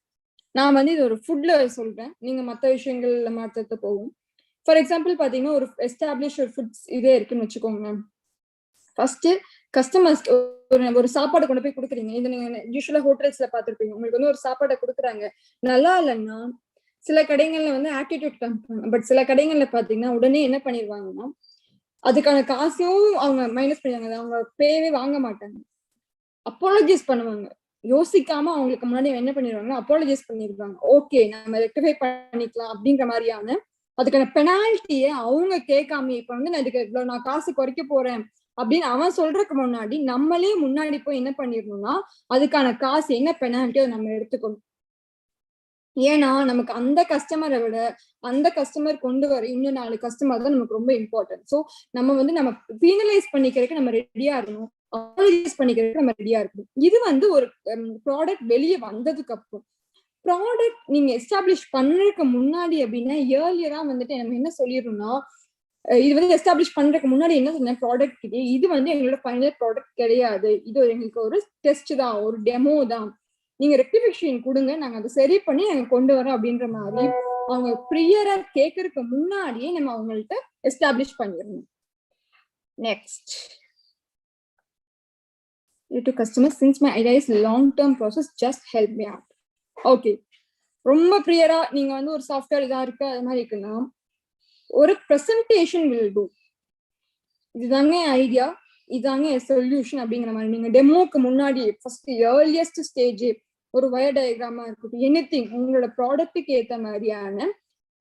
நான் வந்து இது ஒரு ஃபுட்ல சொல்றேன், நீங்க மற்ற விஷயங்கள்ல மாற்றத்தை போகும். ஃபார் எக்ஸாம்பிள் பாத்தீங்கன்னா, ஒரு எஸ்டாப்ளிஷ் ஒரு ஃபுட்ஸ் இதே இருக்குன்னு வச்சுக்கோங்க. ஃபர்ஸ்ட் கஸ்டமர்ஸ் ஒரு சாப்பாடு கொண்டு போய் கொடுக்குறீங்க. இது நீங்க யூஸ்வலா ஹோட்டல்ஸ்ல பாத்துருப்பீங்க. உங்களுக்கு வந்து ஒரு சாப்பாடை கொடுக்குறாங்க, நல்லா இல்லைன்னா சில கடைகள்ல வந்து ஆட்டிடியூட் காமிப்பாங்க. பட் சில கடைகள்ல பாத்தீங்கன்னா உடனே என்ன பண்ணிடுவாங்கன்னா, அதுக்கான காசையும் அவங்க மைனஸ் பண்ணுவாங்க, அவங்க பேவே வாங்க மாட்டாங்க, அப்பாலஜைஸ் பண்ணுவாங்க. யோசிக்காம அவங்களுக்கு முன்னாடி என்ன பண்ணிடுவாங்கன்னா அப்பாலஜைஸ் பண்ணிருக்காங்க. ஓகே, நம்ம ரெக்டிஃபை பண்ணிக்கலாம் அப்படிங்கிற மாதிரியான அதுக்கான பெனால்ட்டியை அவங்க கேட்காம, இப்ப வந்து நான் இதுக்கு இவ்வளவு நான் காசு குறைக்க போறேன் அப்படின்னு அவன் சொல்றதுக்கு முன்னாடி நம்மளே முன்னாடி போய் என்ன பண்ணிடணும்னா அதுக்கான காசு என்ன பெனால்ட்டியோ நம்ம எடுத்துக்கணும். ஏன்னா நமக்கு அந்த கஸ்டமரை விட அந்த கஸ்டமர் கொண்டு வர இன்னும் 4 கஸ்டமர் தான் நமக்கு ரொம்ப இம்பார்ட்டன்ட். ஸோ நம்ம வந்து நம்ம பீனலைஸ் பண்ணிக்கிறதுக்கு நம்ம ரெடியா இருக்கணும், அப்பாலஜைஸ் பண்ணிக்கிறதுக்கு நம்ம ரெடியா இருக்கணும். இது வந்து ஒரு ப்ராடக்ட் வெளியே வந்ததுக்கு அப்புறம். ப்ராடக்ட் நீங்க எஸ்டாப்ளிஷ் பண்றதுக்கு முன்னாடி அப்படின்னா இயர்லியரா வந்துட்டு நம்ம என்ன சொல்லிடணும்னா, இது வந்து எஸ்டாப்ளிஷ் பண்றதுக்கு முன்னாடி என்ன சொன்னேன், ப்ராடக்ட் இது வந்து எங்களோட ஃபைனல் ப்ராடக்ட் கிடையாது, இது எங்களுக்கு ஒரு டெஸ்ட் தான், ஒரு டெமோ தான், நீங்க ரெக்டிஃபிகேஷன் கொடுங்க, நாங்க அதை சரி பண்ணி நாங்க கொண்டு வரோம் அப்படின்ற மாதிரி அவங்க ப்ரியரா கேட்கறதுக்கு முன்னாடியே நம்ம அவங்கள்ட்ட எஸ்டாப்ளிஷ் பண்ணிடணும். Next, to customers, since my idea is long term process, just help me out. Okay, ரொம்ப ப்ரியரா நீங்க வந்து ஒரு சாஃப்ட்வேர் இதா இருக்கு அது மாதிரி இருக்குன்னா ஒரு பிரசன்டேஷன் வில் டூ. இதுதாங்க ஐடியா, இதாங்க சொல்யூஷன் அப்படிங்கிற மாதிரி நீங்க டெமோக்கு முன்னாடி ஃபர்ஸ்ட் ஏர்லியஸ்ட் ஸ்டேஜ் ஒரு வயர் டயக்ராமா இருக்கட்டும், எனிதிங் உங்களோட ப்ராடக்ட்டுக்கு ஏற்ற மாதிரியான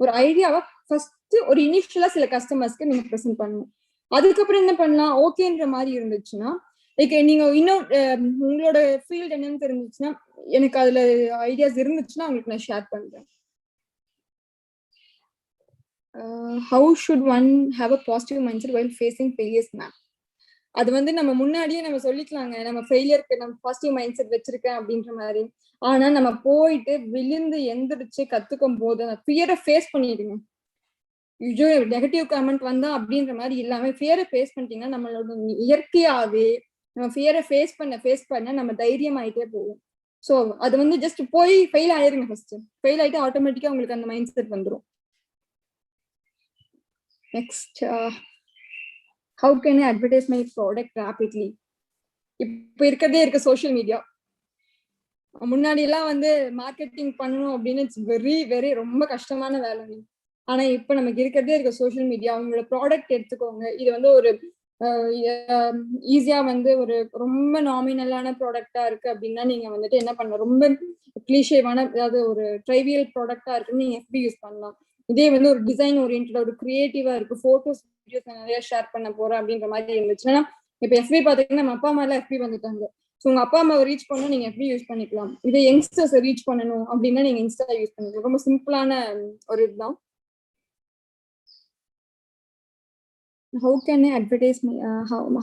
ஒரு ஐடியாவை ஃபர்ஸ்ட் ஒரு இனிஷியலா சில கஸ்டமர்ஸ்க்கு நீங்க ப்ரெசென்ட் பண்ணணும். அதுக்கப்புறம் என்ன பண்ணலாம், ஓகேன்ற மாதிரி இருந்துச்சுன்னா லைக் நீங்க இன்னும் உங்களோட ஃபீல்ட் என்னன்னு தெரிஞ்சிச்சுன்னா, எனக்கு அதுல ஐடியாஸ் இருந்துச்சுன்னா உங்களுக்கு நான் ஷேர் பண்றேன். How should one have a positive mindset while facing failures, ma'am? அது வந்து நம்ம முன்னாடியே நம்ம சொல்லிக்கலாங்க, நம்ம ஃபெயிலியருக்கு நம்ம பாசிட்டிவ் மைண்ட் செட் வச்சிருக்கேன் அப்படின்ற மாதிரி. ஆனா நம்ம போயிட்டு விழுந்து எந்திரிச்சு கத்துக்கும் போது அந்த ஃபியரை ஃபேஸ் பண்ணிடுங்க. யூஸ்வலி நெகட்டிவ் கமெண்ட் வந்தா அப்படின்ற மாதிரி இல்லாம ஃபியரை ஃபேஸ் பண்ணிட்டீங்கன்னா நம்மளோட இயற்கையாவே நம்ம ஃபியரை ஃபேஸ் பண்ண நம்ம தைரியம் ஆயிட்டே போகும். ஸோ அது வந்து ஜஸ்ட் போய் ஃபெயில் ஆயிருங்க. ஃபர்ஸ்ட் ஃபெயில் ஆயிட்டு ஆட்டோமேட்டிக்கா உங்களுக்கு அந்த மைண்ட் செட் வந்துடும். Next, how can I advertise my product rapidly? இப்போ இருக்கிறதே இருக்க சோஷியல் மீடியா. முன்னாடி எல்லாம் வந்து மார்க்கெட்டிங் பண்ணணும் அப்படின்னு இட்ஸ் வெரி வெரி ரொம்ப கஷ்டமான வேலை. ஆனா இப்ப நமக்கு இருக்கிறதே இருக்க சோஷியல் மீடியா. அவங்களோட ப்ராடக்ட் எடுத்துக்கோங்க, இது வந்து ஒரு ஈஸியா வந்து ஒரு ரொம்ப நாமினலான ப்ராடக்டா இருக்கு அப்படின்னா நீங்க வந்துட்டு என்ன பண்ணலாம், ரொம்ப கிளீஷேவான அதாவது ஒரு ட்ரைவியல் ப்ராடக்டா இருக்குன்னு நீங்க FB யூஸ் பண்ணலாம். இதே வந்து ஒரு டிசைன் ஓரியன்டா ஒரு கிரியேட்டிவா இருக்கு, போட்டோஸ் வீடியோஸ் நிறைய ஷேர் பண்ண போறேன் அப்படின்ற மாதிரி இருந்துச்சுன்னா இப்ப FB பாத்தீங்கன்னா நம்ம அப்பா அம்மா எல்லாம் FB வந்துட்டாங்க. ஸோ உங்க அப்பா அம்மாவை ரீச் பண்ணணும் நீங்க FB யூஸ் பண்ணிக்கலாம். இதே யங்ஸ்டர்ஸ் ரீச் பண்ணணும் அப்படின்னா நீங்க இன்ஸ்டா யூஸ் பண்ணிக்கலாம். ரொம்ப சிம்பிளான ஒரு இதுதான். How can I advertise my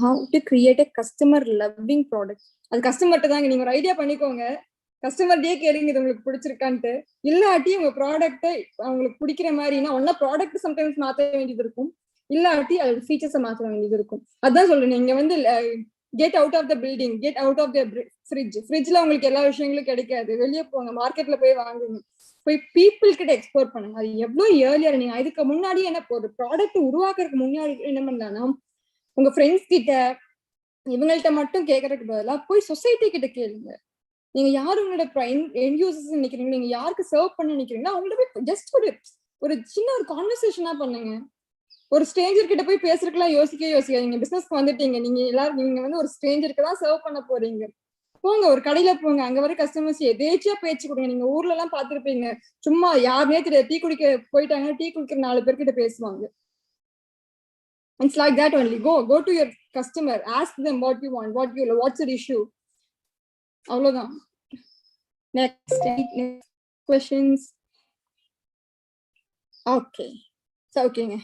how to create a customer loving product? அது கஸ்டமர்ட்ட தாங்க. நீங்க ஒரு ஐடியா பண்ணிக்கோங்க, கஸ்டமர்டே கேளுங்க இது உங்களுக்கு பிடிச்சிருக்கான்ட்டு. இல்லாட்டி உங்க ப்ராடக்ட் அவங்களுக்கு பிடிக்கிற மாதிரினா ஒன்னா ப்ராடக்ட் சம்டைம்ஸ் மாற்ற வேண்டியது இருக்கும், இல்லாட்டி அதோட ஃபீச்சர்ஸை மாற்ற வேண்டியது இருக்கும். அதான் சொல்றேன், நீங்க வந்து get out of the building, get out of the ஃப்ரிட்ஜ்ல உங்களுக்கு எல்லா விஷயங்களும் கிடைக்காது. வெளியே போங்க, மார்க்கெட்ல போய் வாங்குங்க, போய் பீப்புள் கிட்ட எக்ஸ்ப்ளோர் பண்ணுங்க. அது எவ்வளவு ஏர்லியர் நீங்க இதுக்கு முன்னாடி என்ன ஒரு ப்ராடக்ட் உருவாக்குறதுக்கு முன்னாடி என்ன பண்ணலாம்னா உங்க ஃப்ரெண்ட்ஸ் கிட்ட இவங்கள்ட்ட மட்டும் கேட்கறதுக்கு பதிலாக போய் சொசைட்டி கிட்ட கேளுங்க. நீங்க யாரு உங்களோட எண்ட் யூசர்ஸ் நினைக்கிறீங்க, நீங்க யாருக்கு சர்வ் பண்ண நினைக்கிறீங்கன்னா அவங்கள போய் ஜஸ்ட் ஒரு சின்ன ஒரு கான்வர்சேஷனா பண்ணுங்க. ஒரு ஸ்ட்ரேஞ்சர் கிட்ட போய் பேசுறதுக்குலாம் யோசிக்காதீங்க. பிசினஸ்க்கு வந்துட்டீங்க, நீங்க எல்லாரும் நீங்க வந்து ஒரு ஸ்ட்ரேஞ்சருக்கு தான் சர்வ் பண்ண போறீங்க. போங்க ஒரு கடையில போங்க, அங்க வர கஸ்டமர்ஸ் எதேச்சியா பேச்சு கொடுங்க. நீங்க ஊர்ல எல்லாம் பாத்துருப்பீங்க, சும்மா யாருமே தெரியாது டீ குடிக்க போயிட்டாங்க, டீ குடிக்கிற 4 பேர்கிட்ட பேசுவாங்க. It's like that only. Go to your customer, ask them what you want, what's your issue. அவ்வளவுதான். Next questions. Okay. So ஓகேங்க,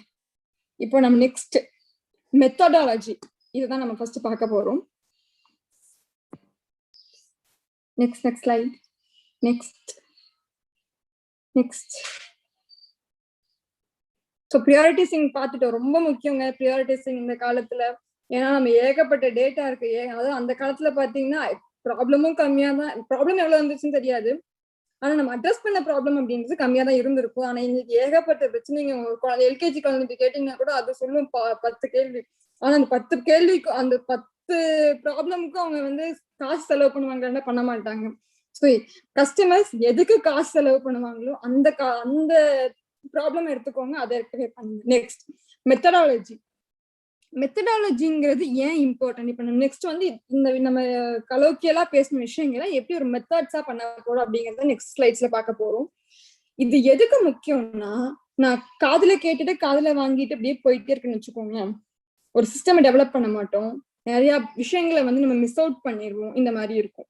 இப்போ நம்ம நெக்ஸ்ட் மெத்தடாலஜி இதுதான் நம்ம ஃபர்ஸ்ட் பார்க்க போறோம். Next slide. Next. ஸோ ப்ரியாரிட்டிசிங் பார்த்துட்டோம், ரொம்ப முக்கியங்க ப்ரியாரிட்டிசிங் இந்த காலத்துல. ஏன்னா நம்ம ஏகப்பட்ட டேட்டா இருக்கு. அதாவது அந்த காலத்துல பாத்தீங்கன்னா ப்ராப்ளமும் கம்மியா தான், ப்ராப்ளம் எவ்வளவு வந்துச்சுன்னு தெரியாது, ஆனா நம்ம அட்ரஸ் பண்ண ப்ராப்ளம் அப்படின்றது கம்மியா தான் இருந்திருக்கும். ஆனா இன்னைக்கு ஏகப்பட்ட பிரச்சனைங்க. எல்கேஜி குழந்தைக்கு கேட்டீங்கன்னா கூட அது சொல்லும் 10 கேள்வி. ஆனா அந்த 10 கேள்விக்கு அந்த 10 ப்ராப்ளமுக்கும் அவங்க வந்து காசு செலவு பண்ணுவாங்கன்னா பண்ண மாட்டாங்க. ஸோ கஸ்டமர்ஸ் எதுக்கு காசு செலவு பண்ணுவாங்களோ அந்த ப்ராப்ளம் எடுத்துக்கோங்க, அதை பண்ணுங்க. நெக்ஸ்ட் மெத்தடாலஜிங்கிறது ஏன் இம்பார்ட்டன்ட். இப்ப நம்ம நெக்ஸ்ட் வந்து இந்த நம்ம கலோக்கியலா பேசின விஷயங்களை எப்படி ஒரு மெத்தட்ஸா பண்ண போறோம் அப்படிங்கறத நெக்ஸ்ட் ஸ்லைட்ஸ்ல பார்க்க போறோம். இது எதுக்கு முக்கியம்னா, நான் காதுல கேட்டுட்டு காதுல வாங்கிட்டு அப்படியே போயிட்டே இருக்குன்னு வச்சுக்கோங்களேன், ஒரு சிஸ்டம் டெவலப் பண்ண மாட்டோம், நிறைய விஷயங்களை வந்து நம்ம மிஸ் அவுட் பண்ணிடுவோம், இந்த மாதிரி இருக்கும்.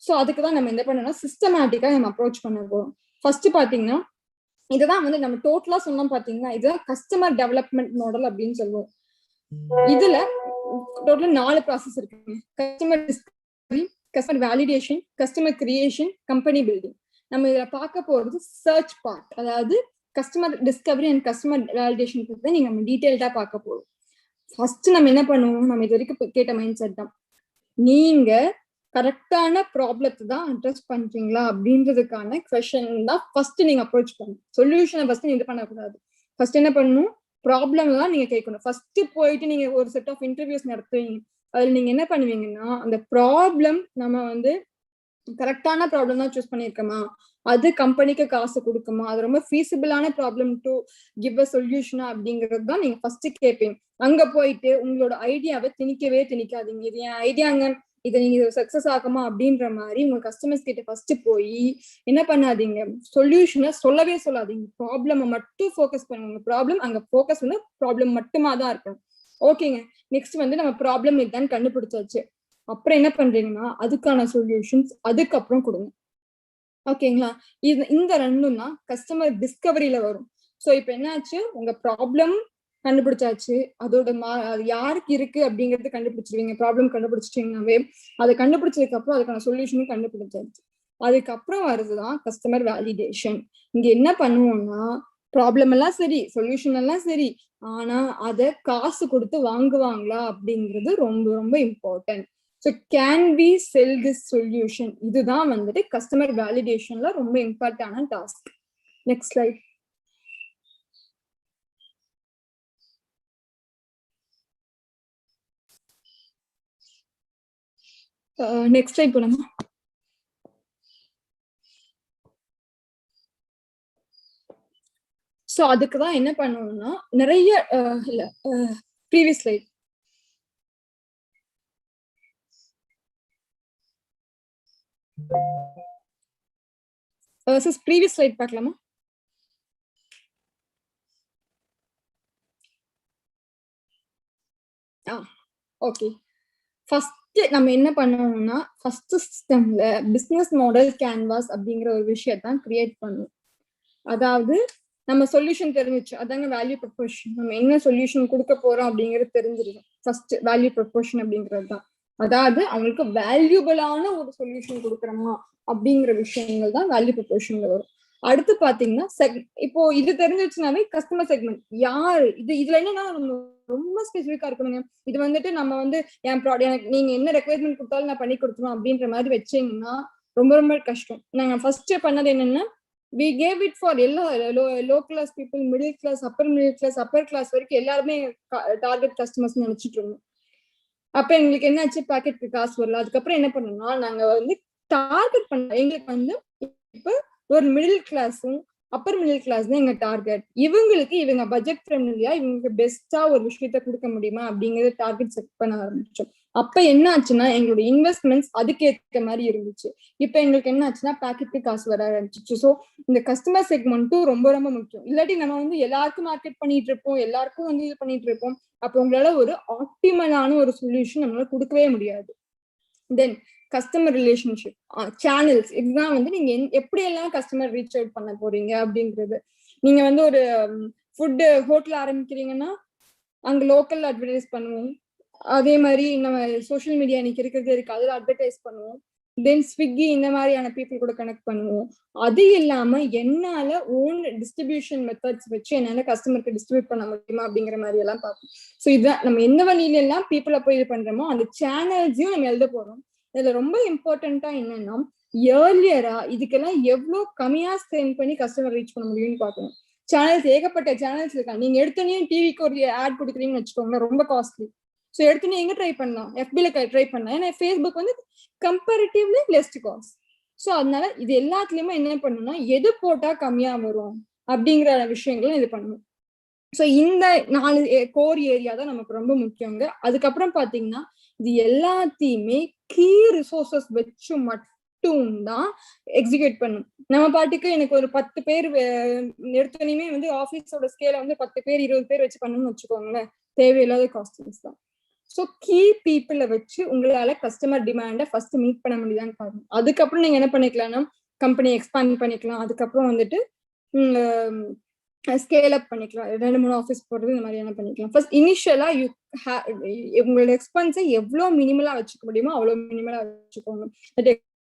ஸோ அதுக்குதான் நம்ம என்ன பண்ணணும், சிஸ்டமேட்டிக்கா நம்ம அப்ரோச் பண்ண போறோம். ஃபர்ஸ்ட் பாத்தீங்கன்னா இதுதான் வந்து நம்ம டோட்டலா சொன்னோம் பாத்தீங்கன்னா, இதுதான் கஸ்டமர் டெவலப்மெண்ட் மாடல் அப்படின்னு சொல்லுவோம். இதுல டோட்டலா 4 ப்ராசஸ் இருக்கு. Customer Discovery, customer validation, customer creation, company building. நம்ம இதுல பார்க்க போறது சர்ச் பார்ட், அதாவது customer Discovery and customer validation பத்தி நீங்க நம்ம டீடைல்டா பார்க்க போறோம். ஃபர்ஸ்ட் நம்ம என்ன பண்ணுவோம், நம்ம இது வரைக்கும் கேட்ட மைண்ட் செட் தான், நீங்க கரெக்டான ப்ராப்ளத்தை தான் அட்ரஸ் பண்றீங்களா அப்படின்றதுக்கான கொஸ்டின் தான் ஃபர்ஸ்ட் நீங்க அப்ரோச் பண்ணணும். சொல்யூஷனை ஃபர்ஸ்ட் இது பண்ணக்கூடாது. ஃபர்ஸ்ட் என்ன பண்ணணும், ப்ராப்ளம் தான் நீங்க கேட்கணும். ஃபர்ஸ்ட் போயிட்டு நீங்க ஒரு செட் ஆஃப் இன்டர்வியூஸ் நடத்துவீங்க, அதுல நீங்க என்ன பண்ணுவீங்கன்னா அந்த ப்ராப்ளம் நம்ம வந்து கரெக்டான ப்ராப்ளம் தான் சூஸ் பண்ணிருக்கோமா, அது கம்பெனிக்கு காசு கொடுக்குமா, அது ரொம்ப ஃபீசிபிளான ப்ராப்ளம் டு கிவ் அ சொல்யூஷனா அப்படிங்கிறது தான் நீங்க ஃபர்ஸ்ட் கேட்பீங்க. அங்க போயிட்டு உங்களோட ஐடியாவை திணிக்காதீங்க. இது என் ஐடியாங்க, இதை நீங்க சக்சஸ் ஆகுமா அப்படின்ற மாதிரி உங்க கஸ்டமர்ஸ் கிட்ட ஃபர்ஸ்ட் போய் என்ன பண்ணாதீங்க, சொல்யூஷனை சொல்லவே சொல்லாதீங்க, ப்ராப்ளம் மட்டும் ஃபோக்கஸ் பண்ணுங்க. ப்ராப்ளம் அங்க ஃபோக்கஸ் வந்து ப்ராப்ளம் மட்டுமா தான் இருக்கணும். ஓகேங்க, நெக்ஸ்ட் வந்து நம்ம ப்ராப்ளம் இதுதான் கண்டுபிடிச்சாச்சு, அப்புறம் என்ன பண்றீங்கன்னா அதுக்கான சொல்யூஷன்ஸ் அதுக்கப்புறம் கொடுங்க. ஓகேங்களா, இந்த ரெண்டும் தான் கஸ்டமர் டிஸ்கவரியில வரும். ஸோ இப்போ என்னாச்சு, உங்க ப்ராப்ளம் கண்டுபிடிச்சாச்சு, அதோட அது யாருக்கு இருக்கு அப்படிங்கறது கண்டுபிடிச்சிருவீங்க. ப்ராப்ளம் கண்டுபிடிச்சிட்டீங்கன்னாவே அதை கண்டுபிடிச்சதுக்கு அப்புறம் அதுக்கான சொல்யூஷனும் கண்டுபிடிச்சாச்சு. அதுக்கப்புறம் வருதுதான் கஸ்டமர் வேலிடேஷன். இங்க என்ன பண்ணுவோம்னா, ப்ராப்ளம் எல்லாம் சரி, சொல்யூஷன் எல்லாம் சரி, ஆனா அத காசு கொடுத்து வாங்குவாங்களா அப்படிங்கிறது ரொம்ப ரொம்ப important. So can we sell this solution, இதுதான் வந்துட்டு கஸ்டமர் வேலிடேஷன்ல ரொம்ப இம்பார்ட்டான task. Next slide. Next slide போலாமா? ஸோ அதுக்கு தான் என்ன பண்ணுவோம்னா நிறைய இல்ல ப்ரீவியஸ் ஸ்லைட். ப்ரீவியஸ் ஸ்லைட் பார்க்கலாமா? ஓகே. ஃபர்ஸ்ட் நம்ம என்ன பண்ணணும்னா ஃபர்ஸ்ட் சிஸ்டம்ல பிசினஸ் மாடல் கேன்வாஸ் அப்படிங்கிற ஒரு விஷயத்தான் கிரியேட் பண்ணும். அதாவது நம்ம சொல்யூஷன் தெரிஞ்சிச்சு, அதாங்க வேல்யூ ப்ரொபோஷன். நம்ம என்ன சொல்யூஷன் கொடுக்க போறோம் அப்படிங்கிறது தெரிஞ்சிருக்கும். ஃபர்ஸ்ட் வேல்யூ ப்ரொபோஷன் அப்படிங்கிறது தான். அதாவது அவங்களுக்கு வேல்யூபிளான ஒரு சொல்யூஷன் கொடுக்குறோமா அப்படிங்கிற விஷயங்கள் தான் வேல்யூ ப்ரொபோஷன்ல வரும். அடுத்து பாத்தீங்கன்னா இப்போ இது தெரிஞ்சிச்சுனாவே கஸ்டமர் செக்மெண்ட் யாரு, இதுல என்னன்னா ரொம்ப ஸ்பெசிஃபிக்கா இருக்கணுங்க. இது வந்துட்டு நம்ம வந்து என் ப்ராடக்ட் நீங்க என்ன ரெக்வயர்மெண்ட் கொடுத்தாலும் நான் பண்ணி கொடுத்துருவோம் அப்படின்ற மாதிரி வச்சீங்கன்னா ரொம்ப ரொம்ப கஷ்டம். நாங்க ஃபர்ஸ்ட் பண்ணது என்னன்னா we gave it for எல்லா low class people, middle class, upper class வரைக்கும் எல்லாருமே டார்கெட் கஸ்டமர்ஸ் நினைச்சிட்டு இருந்தோம். அப்ப எங்களுக்கு என்ன ஆச்சு, பாக்கெட்டுக்கு காசு வரல. அதுக்கப்புறம் என்ன பண்ணோம்னா நாங்க வந்து டார்கெட் பண்ண எங்களுக்கு வந்து இப்ப ஒரு மிடில் கிளாஸும் அப்பர் மிடில் கிளாஸ் தான் எங்க டார்கெட். இவங்களுக்கு இவங்க பட்ஜெட் ஃப்ரெண்ட்லியா இவங்களுக்கு பெஸ்டா ஒரு விஷயத்த கொடுக்க முடியுமா அப்படிங்கறது டார்கெட் செட் பண்ண ஆரம்பிச்சோம். அப்ப என்ன ஆச்சுன்னா எங்களோட இன்வெஸ்ட்மெண்ட்ஸ் அதுக்கேற்ற மாதிரி இருந்துச்சு. இப்ப எங்களுக்கு என்ன ஆச்சுன்னா பாக்கெட்டுக்கு காசு வர ஆரம்பிச்சிச்சு. ஸோ இந்த கஸ்டமர் செக்மெண்ட்டும் ரொம்ப ரொம்ப முக்கியம். இல்லாட்டி நம்ம வந்து எல்லாருக்கும் மார்க்கெட் பண்ணிட்டு இருப்போம், எல்லாருக்கும் வந்து இது பண்ணிட்டு இருப்போம். அப்போ உங்களால ஒரு ஆப்டிமலான ஒரு சொல்யூஷன் நம்மளால கொடுக்கவே முடியாது. தென் கஸ்டமர் ரிலேஷன்ஷிப் சேனல்ஸ், இதுதான் வந்து நீங்க எப்படி எல்லாம் கஸ்டமர் ரீச் அவுட் பண்ண போறீங்க அப்படிங்கிறது. நீங்க வந்து ஒரு ஃபுட் ஹோட்டல் ஆரம்பிக்கிறீங்கன்னா அங்க லோக்கல் அட்வர்டைஸ் பண்ணுவோம். அதே மாதிரி நம்ம சோசியல் மீடியா இன்னைக்கு இருக்கிறது இருக்கு, அதுல அட்வர்டைஸ் பண்ணுவோம். தென் ஸ்விக்கி இந்த மாதிரியான பீப்புள் கூட கனெக்ட் பண்ணுவோம். அது இல்லாம என்னால ஓன் டிஸ்ட்ரிபியூஷன் மெத்தட்ஸ் வச்சு என்னால கஸ்டமருக்கு டிஸ்ட்ரிபியூட் பண்ண முடியுமா அப்படிங்கிற மாதிரி எல்லாம் பார்ப்போம். ஸோ இதுதான் நம்ம எந்த வழியில எல்லாம் பீப்புளை போய் இது பண்றோமோ அந்த சேனல்ஸையும் நம்ம எழுத போறோம். இதுல ரொம்ப இம்பார்ட்டண்டா என்னன்னா ஏர்லியரா இதுக்கெல்லாம் எவ்வளவு கம்மியா ஸ்பெண்ட் பண்ணி கஸ்டமர் ரீச் பண்ண முடியும்னு பாக்கணும். சேனல்ஸ் ஏகப்பட்ட சேனல்ஸ் இருக்காங்க. நீங்க எடுத்தோடனே டிவிக்கு ஒரு ஆட் கொடுக்குறீங்கன்னு வச்சுக்கோங்க, ரொம்ப காஸ்ட்லி. ஸோ எடுத்துன்னு எங்க ட்ரை பண்ணலாம், எஃபில ட்ரை பண்ணலாம். ஏன்னா ஃபேஸ்புக் வந்து கம்பேரிட்டிவ்லி லெஸ்ட் காஸ்ட். ஸோ அதனால இது எல்லாத்துலயுமே என்ன பண்ணணும்னா எது போட்டா கம்மியா வரும் அப்படிங்கிற விஷயங்களும் இது பண்ணணும். ஸோ இந்த 4 கோர் ஏரியா தான் நமக்கு ரொம்ப முக்கியங்க. அதுக்கப்புறம் பாத்தீங்கன்னா இது எல்லாத்தையுமே கீ ரிசோர்சஸ் வச்சு மட்டும் தான் எக்ஸிக்யூட் பண்ணும். நம்ம பாட்டுக்கு எனக்கு ஒரு 10 பேர் எடுத்தோனையுமே வந்து ஆஃபீஸோட ஸ்கேல வந்து 10 பேர் 20 பேர் வச்சு பண்ணணும்னு வச்சுக்கோங்களேன், தேவையில்லாத காஸ்டிங்ஸ் தான். ஸோ கீ பீப்புளை வச்சு உங்களால கஸ்டமர் டிமாண்டை ஃபர்ஸ்ட் மீட் பண்ண முடியுதான்னு பாருங்க. அதுக்கப்புறம் நீங்க என்ன பண்ணிக்கலாம்னா கம்பெனி எக்ஸ்பேண்ட் பண்ணிக்கலாம். அதுக்கப்புறம் வந்துட்டு ஸ்கேல் அப் பண்ணிக்கலாம், 2-3 ஆஃபீஸ் போடுறது இந்த மாதிரி என்ன பண்ணிக்கலாம். ஃபர்ஸ்ட் இனிஷியலா உங்களோட எக்ஸ்பென்ஸை எவ்வளவு மினிமலா வச்சுக்க முடியுமோ அவ்வளவு மினிமலா வச்சுக்கோங்க.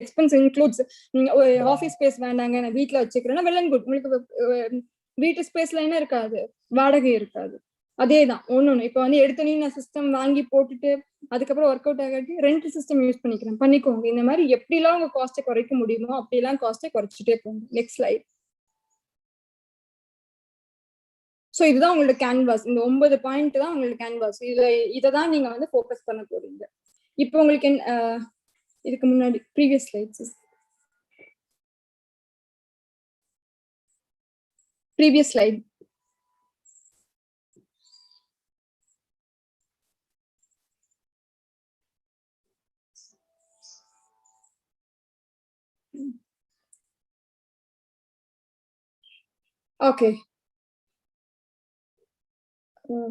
எக்ஸ்பென்ஸ் இன்க்ளூட்ஸ் நீங்க ஆஃபீஸ் ஸ்பேஸ் வேண்டாங்க நான் வீட்டுல வச்சுக்கிறேன்னா வெல் அண்ட் குட். உங்களுக்கு வீட்டு ஸ்பேஸ்ல என்ன இருக்காது, வாடகை இருக்காது. அதேதான் ஒண்ணு. இப்ப வந்து எடுத்தோன்னே நான் சிஸ்டம் வாங்கி போட்டுட்டு அதுக்கப்புறம் ஒர்க் அவுட் ஆகாட்டி ரெண்ட் சிஸ்டம் யூஸ் பண்ணிக்கோங்க. இந்த மாதிரி எப்படிலாம் உங்க காஸ்ட்டை குறைக்க முடியுமோ அப்படிலாம் காஸ்ட்டை குறைச்சிட்டே போங்க. Next slide. ஸோ இதுதான் உங்களோட கேன்வாஸ். இந்த 9 பாயிண்ட் தான் உங்களோட கேன்வாஸ். இதை தான் நீங்க வந்து ஃபோக்கஸ் பண்ண போறீங்க. இப்போ உங்களுக்கு இதுக்கு முன்னாடி previous slides previous slide. Okay,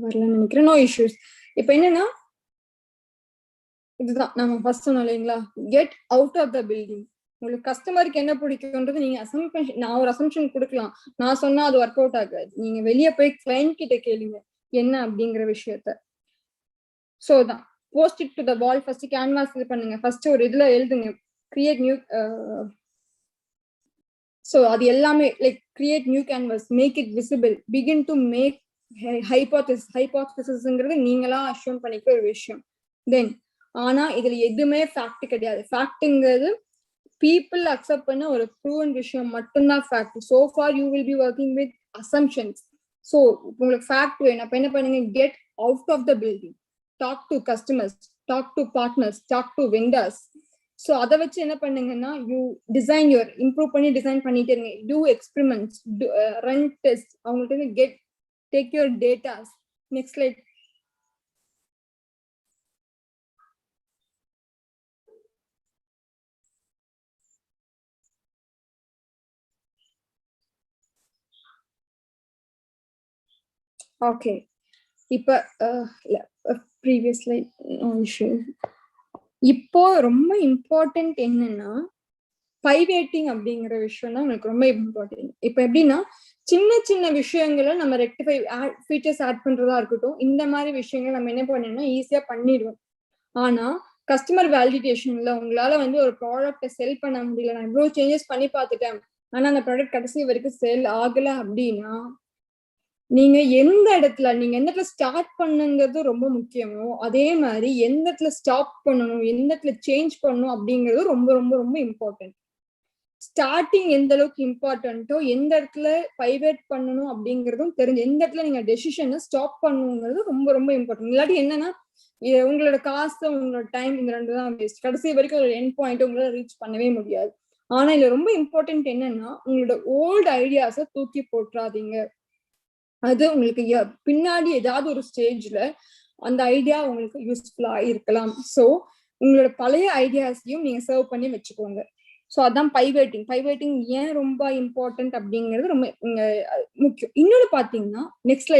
வரலன்னு நினைக்கிறேன். No issues. இப்போ என்னன்னா இதுதான் நம்ம ஃபர்ஸ்ட் சொன்னோம் இல்லைங்களா, get out of the building. உங்களுக்கு கஸ்டமருக்கு என்ன பிடிக்கும்ன்றது நீங்க நான் ஒரு அசம்ஷன் கொடுக்கலாம், நான் சொன்னா அது ஒர்க் அவுட் ஆகாது. நீங்க வெளியே போய் கிளைண்ட் கிட்ட கேளுங்க என்ன அப்படிங்கிற விஷயத்த. ஸோ தான் post it to the wall. First canvas இது பண்ணுங்க. ஃபர்ஸ்ட் ஒரு இதுல எழுதுங்க, கிரியேட் நியூ ஸோ அது எல்லாமே like create new canvas, make it visible, begin to make ஹைபோதசிஸ்ங்கிறது நீங்களா அஷ்யூம் பண்ணிக்கிற ஒரு விஷயம். தென் ஆனா இதுல எதுவுமே ஃபேக்ட் கிடையாது. ஃபேக்ட்ங்கிறது people accept பண்ண ஒரு proven விஷயம் மட்டும்தான் fact. So far you will be working with assumptions. So உங்களுக்கு fact வேணும், அப்ப என்ன பண்ணுங்க, get out of the building, talk to customers, talk to partners, talk to vendors. So அதை வச்சு என்ன பண்ணுங்கன்னா, you design your improve பண்ணி design பண்ணிட்டே இருங்க, do experiments, run tests, அவங்கள்ட்ட take your data. Next slide. Okay, இப்போ ப்ரீவியஸ் ஸ்லைட் இஷ்யூ. இப்போ ரொம்ப இம்பார்ட்டன்ட் என்னன்னா பைவேட்டிங் அப்படிங்கிற விஷயம் தான் உங்களுக்கு ரொம்ப இம்பார்ட்டன்ட். இப்போ எப்படின்னா சின்ன சின்ன விஷயங்களை நம்ம ரெக்டிஃபை ஃபீச்சர்ஸ் ஆட் பண்றதா இருக்கட்டும், இந்த மாதிரி விஷயங்கள் நம்ம என்ன பண்ணணும்னா ஈஸியா பண்ணிடுவோம். ஆனா கஸ்டமர் வேலிடேஷன்ல உங்களால வந்து ஒரு ப்ராடக்டை செல் பண்ண முடியல, நான் இவ்வளவு சேஞ்சஸ் பண்ணி பார்த்துட்டேன், ஆனா அந்த ப்ராடக்ட் கடைசி வரைக்கும் செல் ஆகல அப்படின்னா நீங்க எந்த இடத்துல ஸ்டார்ட் பண்ணுங்கிறது ரொம்ப முக்கியமோ, அதே மாதிரி எந்த இடத்துல ஸ்டாப் பண்ணணும், எந்த இடத்துல சேஞ்ச் பண்ணணும் அப்படிங்கிறது ரொம்ப ரொம்ப ரொம்ப இம்பார்ட்டன்ட். ஸ்டார்டிங் எந்த அளவுக்கு இம்பார்ட்டன்ட்டோ, எந்த இடத்துல பைவேட் பண்ணணும் அப்படிங்கிறதும் தெரிஞ்சு, எந்த இடத்துல நீங்க டெசிஷனை ஸ்டாப் பண்ணணுங்கிறது ரொம்ப ரொம்ப இம்பார்ட்டன்ட். இல்லாட்டி என்னன்னா உங்களோட காசு, உங்களோட டைம், இந்த ரெண்டு தான் வேஸ்ட். கடைசி வரைக்கும் ஒரு எண்ட் பாயிண்ட் உங்களால ரீச் பண்ணவே முடியாது. ஆனா இதுல ரொம்ப இம்பார்ட்டன்ட் என்னன்னா, உங்களோட ஓல்டு ஐடியாஸை தூக்கி போட்டுறாதீங்க. அது உங்களுக்கு பின்னாடி ஏதாவது ஒரு ஸ்டேஜ்ல அந்த ஐடியா உங்களுக்கு யூஸ்ஃபுல்லா இருக்கலாம். ஸோ உங்களோட பழைய ஐடியாஸையும் நீங்க சர்வ் பண்ணி வச்சுக்கோங்க. ஸோ அதான் பைவேட்டிங். பைவேட்டிங் ஏன் ரொம்ப இம்பார்ட்டன்ட் அப்படிங்கிறது ரொம்ப முக்கியம். இன்னொன்னு பாத்தீங்கன்னா, நெக்ஸ்ட்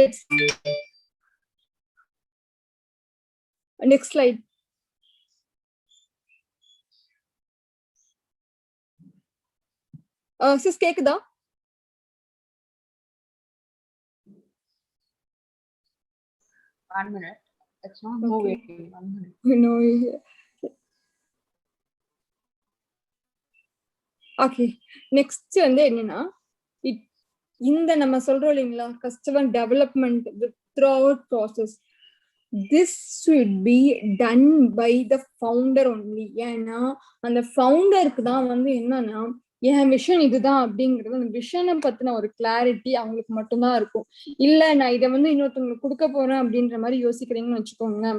ஸ்லைட். சிஸ் கேக்குதா? One minute. It's not moving. 1 minute. No. Okay, next வந்து என்னன்னா, இந்த நம்ம சொல்றோம் இல்லைங்களா, customer development throughout process, this should be done by the founder only. ஏன்னா அந்த ஃபவுண்டருக்கு தான் வந்து என்னன்னா, என் விஷன் இதுதான் அப்படிங்கிறது, அந்த விஷனை பத்தின ஒரு கிளாரிட்டி அவங்களுக்கு மட்டும்தான் இருக்கும். இல்ல நான் இதை வந்து இன்னொருத்தவங்களுக்கு கொடுக்க போறேன் அப்படின்ற மாதிரி யோசிக்கிறீங்கன்னு வச்சுக்கோங்க,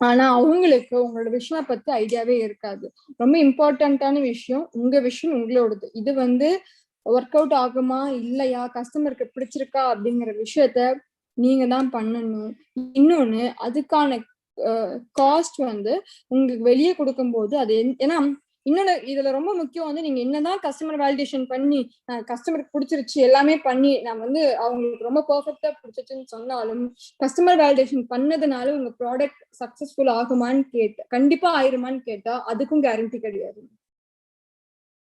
ஆனா அவங்களுக்கு உங்களோட விஷனை பத்தி ஐடியாவே இருக்காது. ரொம்ப இம்பார்ட்டன்டான விஷயம், உங்க விஷன் உங்களோடது. இது வந்து ஒர்க் அவுட் ஆகுமா இல்லையா, கஸ்டமருக்கு பிடிச்சிருக்கா அப்படிங்கிற விஷயத்த நீங்க தான் பண்ணணும். இன்னொன்னு, அதுக்கான காஸ்ட் வந்து உங்களுக்கு வெளியே கொடுக்கும் போது அது ஏன்னா இன்னொன்னு இதுல ரொம்ப முக்கியம் வந்து, நீங்க என்னதான் கஸ்டமர் வேலிடேஷன் பண்ணி கஸ்டமருக்கு பிடிச்சிருச்சு எல்லாமே பண்ணி நான் வந்து அவங்களுக்கு ரொம்ப பெர்ஃபெக்டா பிடிச்சிருச்சுன்னு சொன்னாலும், கஸ்டமர் வேலிடேஷன் பண்ணதுனால உங்க ப்ராடக்ட் சக்சஸ்ஃபுல் ஆகுமான்னு கண்டிப்பா ஆயிருமான்னு கேட்டா அதுக்கும் கேரண்டி கிடையாது.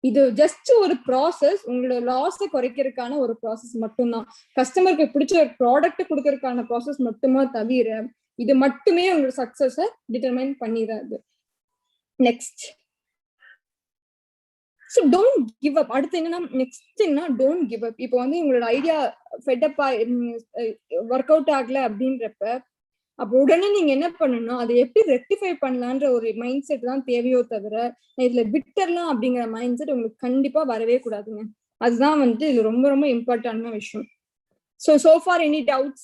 இது ஜஸ்ட் ஒரு ப்ராசஸ், உங்களோட லாஸை குறைக்கிறதுக்கான ஒரு ப்ராசஸ் மட்டும்தான். கஸ்டமருக்கு பிடிச்ச ஒரு ப்ராடக்ட் கொடுக்கறதுக்கான ப்ராசஸ் மட்டுமா தவிர இது மட்டுமே உங்களோட சக்சஸை டிட்டர்மைன் பண்ணிடாது. Next, so don't give up. அடுத்து என்னன்னா, நெக்ஸ்ட் என்ன, டோன்ட் கிவ் அப். இப்போ வந்து உங்களோட ஐடியா ஃபெட்டப்பா ஒர்க் அவுட் ஆகல அப்படின்றப்ப அப்போ உடனே நீங்க என்ன பண்ணணும்னா, அதை எப்படி ரெக்டிஃபை பண்ணலான்ற ஒரு மைண்ட் செட் தான் தேவையோ தவிர இதுல விட்டர்லாம் அப்படிங்கிற மைண்ட் செட் உங்களுக்கு கண்டிப்பா வரவே கூடாதுங்க. அதுதான் வந்து இது ரொம்ப ரொம்ப இம்பார்ட்டன்டான விஷயம். So far any doubts?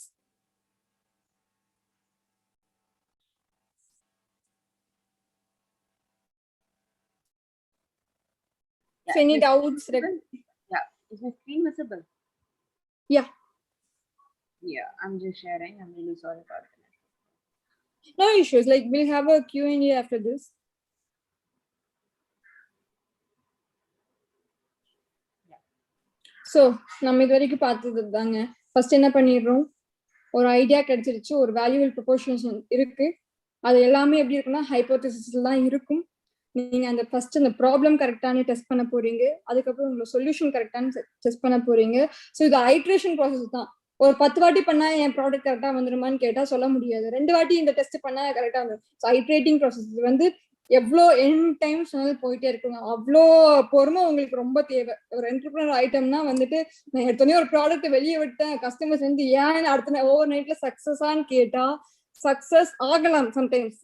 So any doubts? Yeah, is my screen visible? Yeah. Yeah, I'm just sharing. I'm really sorry about it. No issues. Like we'll have a Q&A after this. Yeah. So நம்ம இது வரைக்கும் பார்த்தது தாங்க. First என்ன பண்ணிடுறோம், ஒரு idea கிடைச்சிருச்சு, ஒரு வேல்யூபிள் ப்ரொபோஷன் இருக்கு, அது எல்லாமே எப்படி இருக்குன்னா ஹைபோதசிஸ்ல தான் இருக்கும். நீங்க அந்த ஃபர்ஸ்ட் அந்த ப்ராப்ளம் கரெக்டான டெஸ்ட் பண்ண போறீங்க, அதுக்கப்புறம் உங்களோட சொல்யூஷன் கரெக்டான டெஸ்ட் பண்ண போறீங்க. ஸோ இது ஐட்ரேஷன் ப்ராசஸ் தான். ஒரு 10 வாட்டி பண்ணா என் ப்ராடக்ட் கரெக்டா வந்துருமான்னு கேட்டா சொல்ல முடியாது. 2 வாட்டி இந்த டெஸ்ட் பண்ணா கரெக்டா வந்துடும். ஸோ ஐட்ரேட்டிங் ப்ராசஸ் வந்து எவ்வளோ என் டைம் சொன்னாலும் போயிட்டே இருக்குங்க. அவ்வளோ பொறுமை உங்களுக்கு ரொம்ப தேவை. ஒரு என்டர்பிரினர் ஐட்டம்னா வந்துட்டு நான் எடுத்தோடனே ஒரு ப்ராடக்ட் வெளியே விட்டேன், கஸ்டமர்ஸ் வந்து ஏன் அடுத்த ஓவர் நைட்ல சக்சஸான்னு கேட்டா சக்சஸ் ஆகலாம் சம்டைம்ஸ்,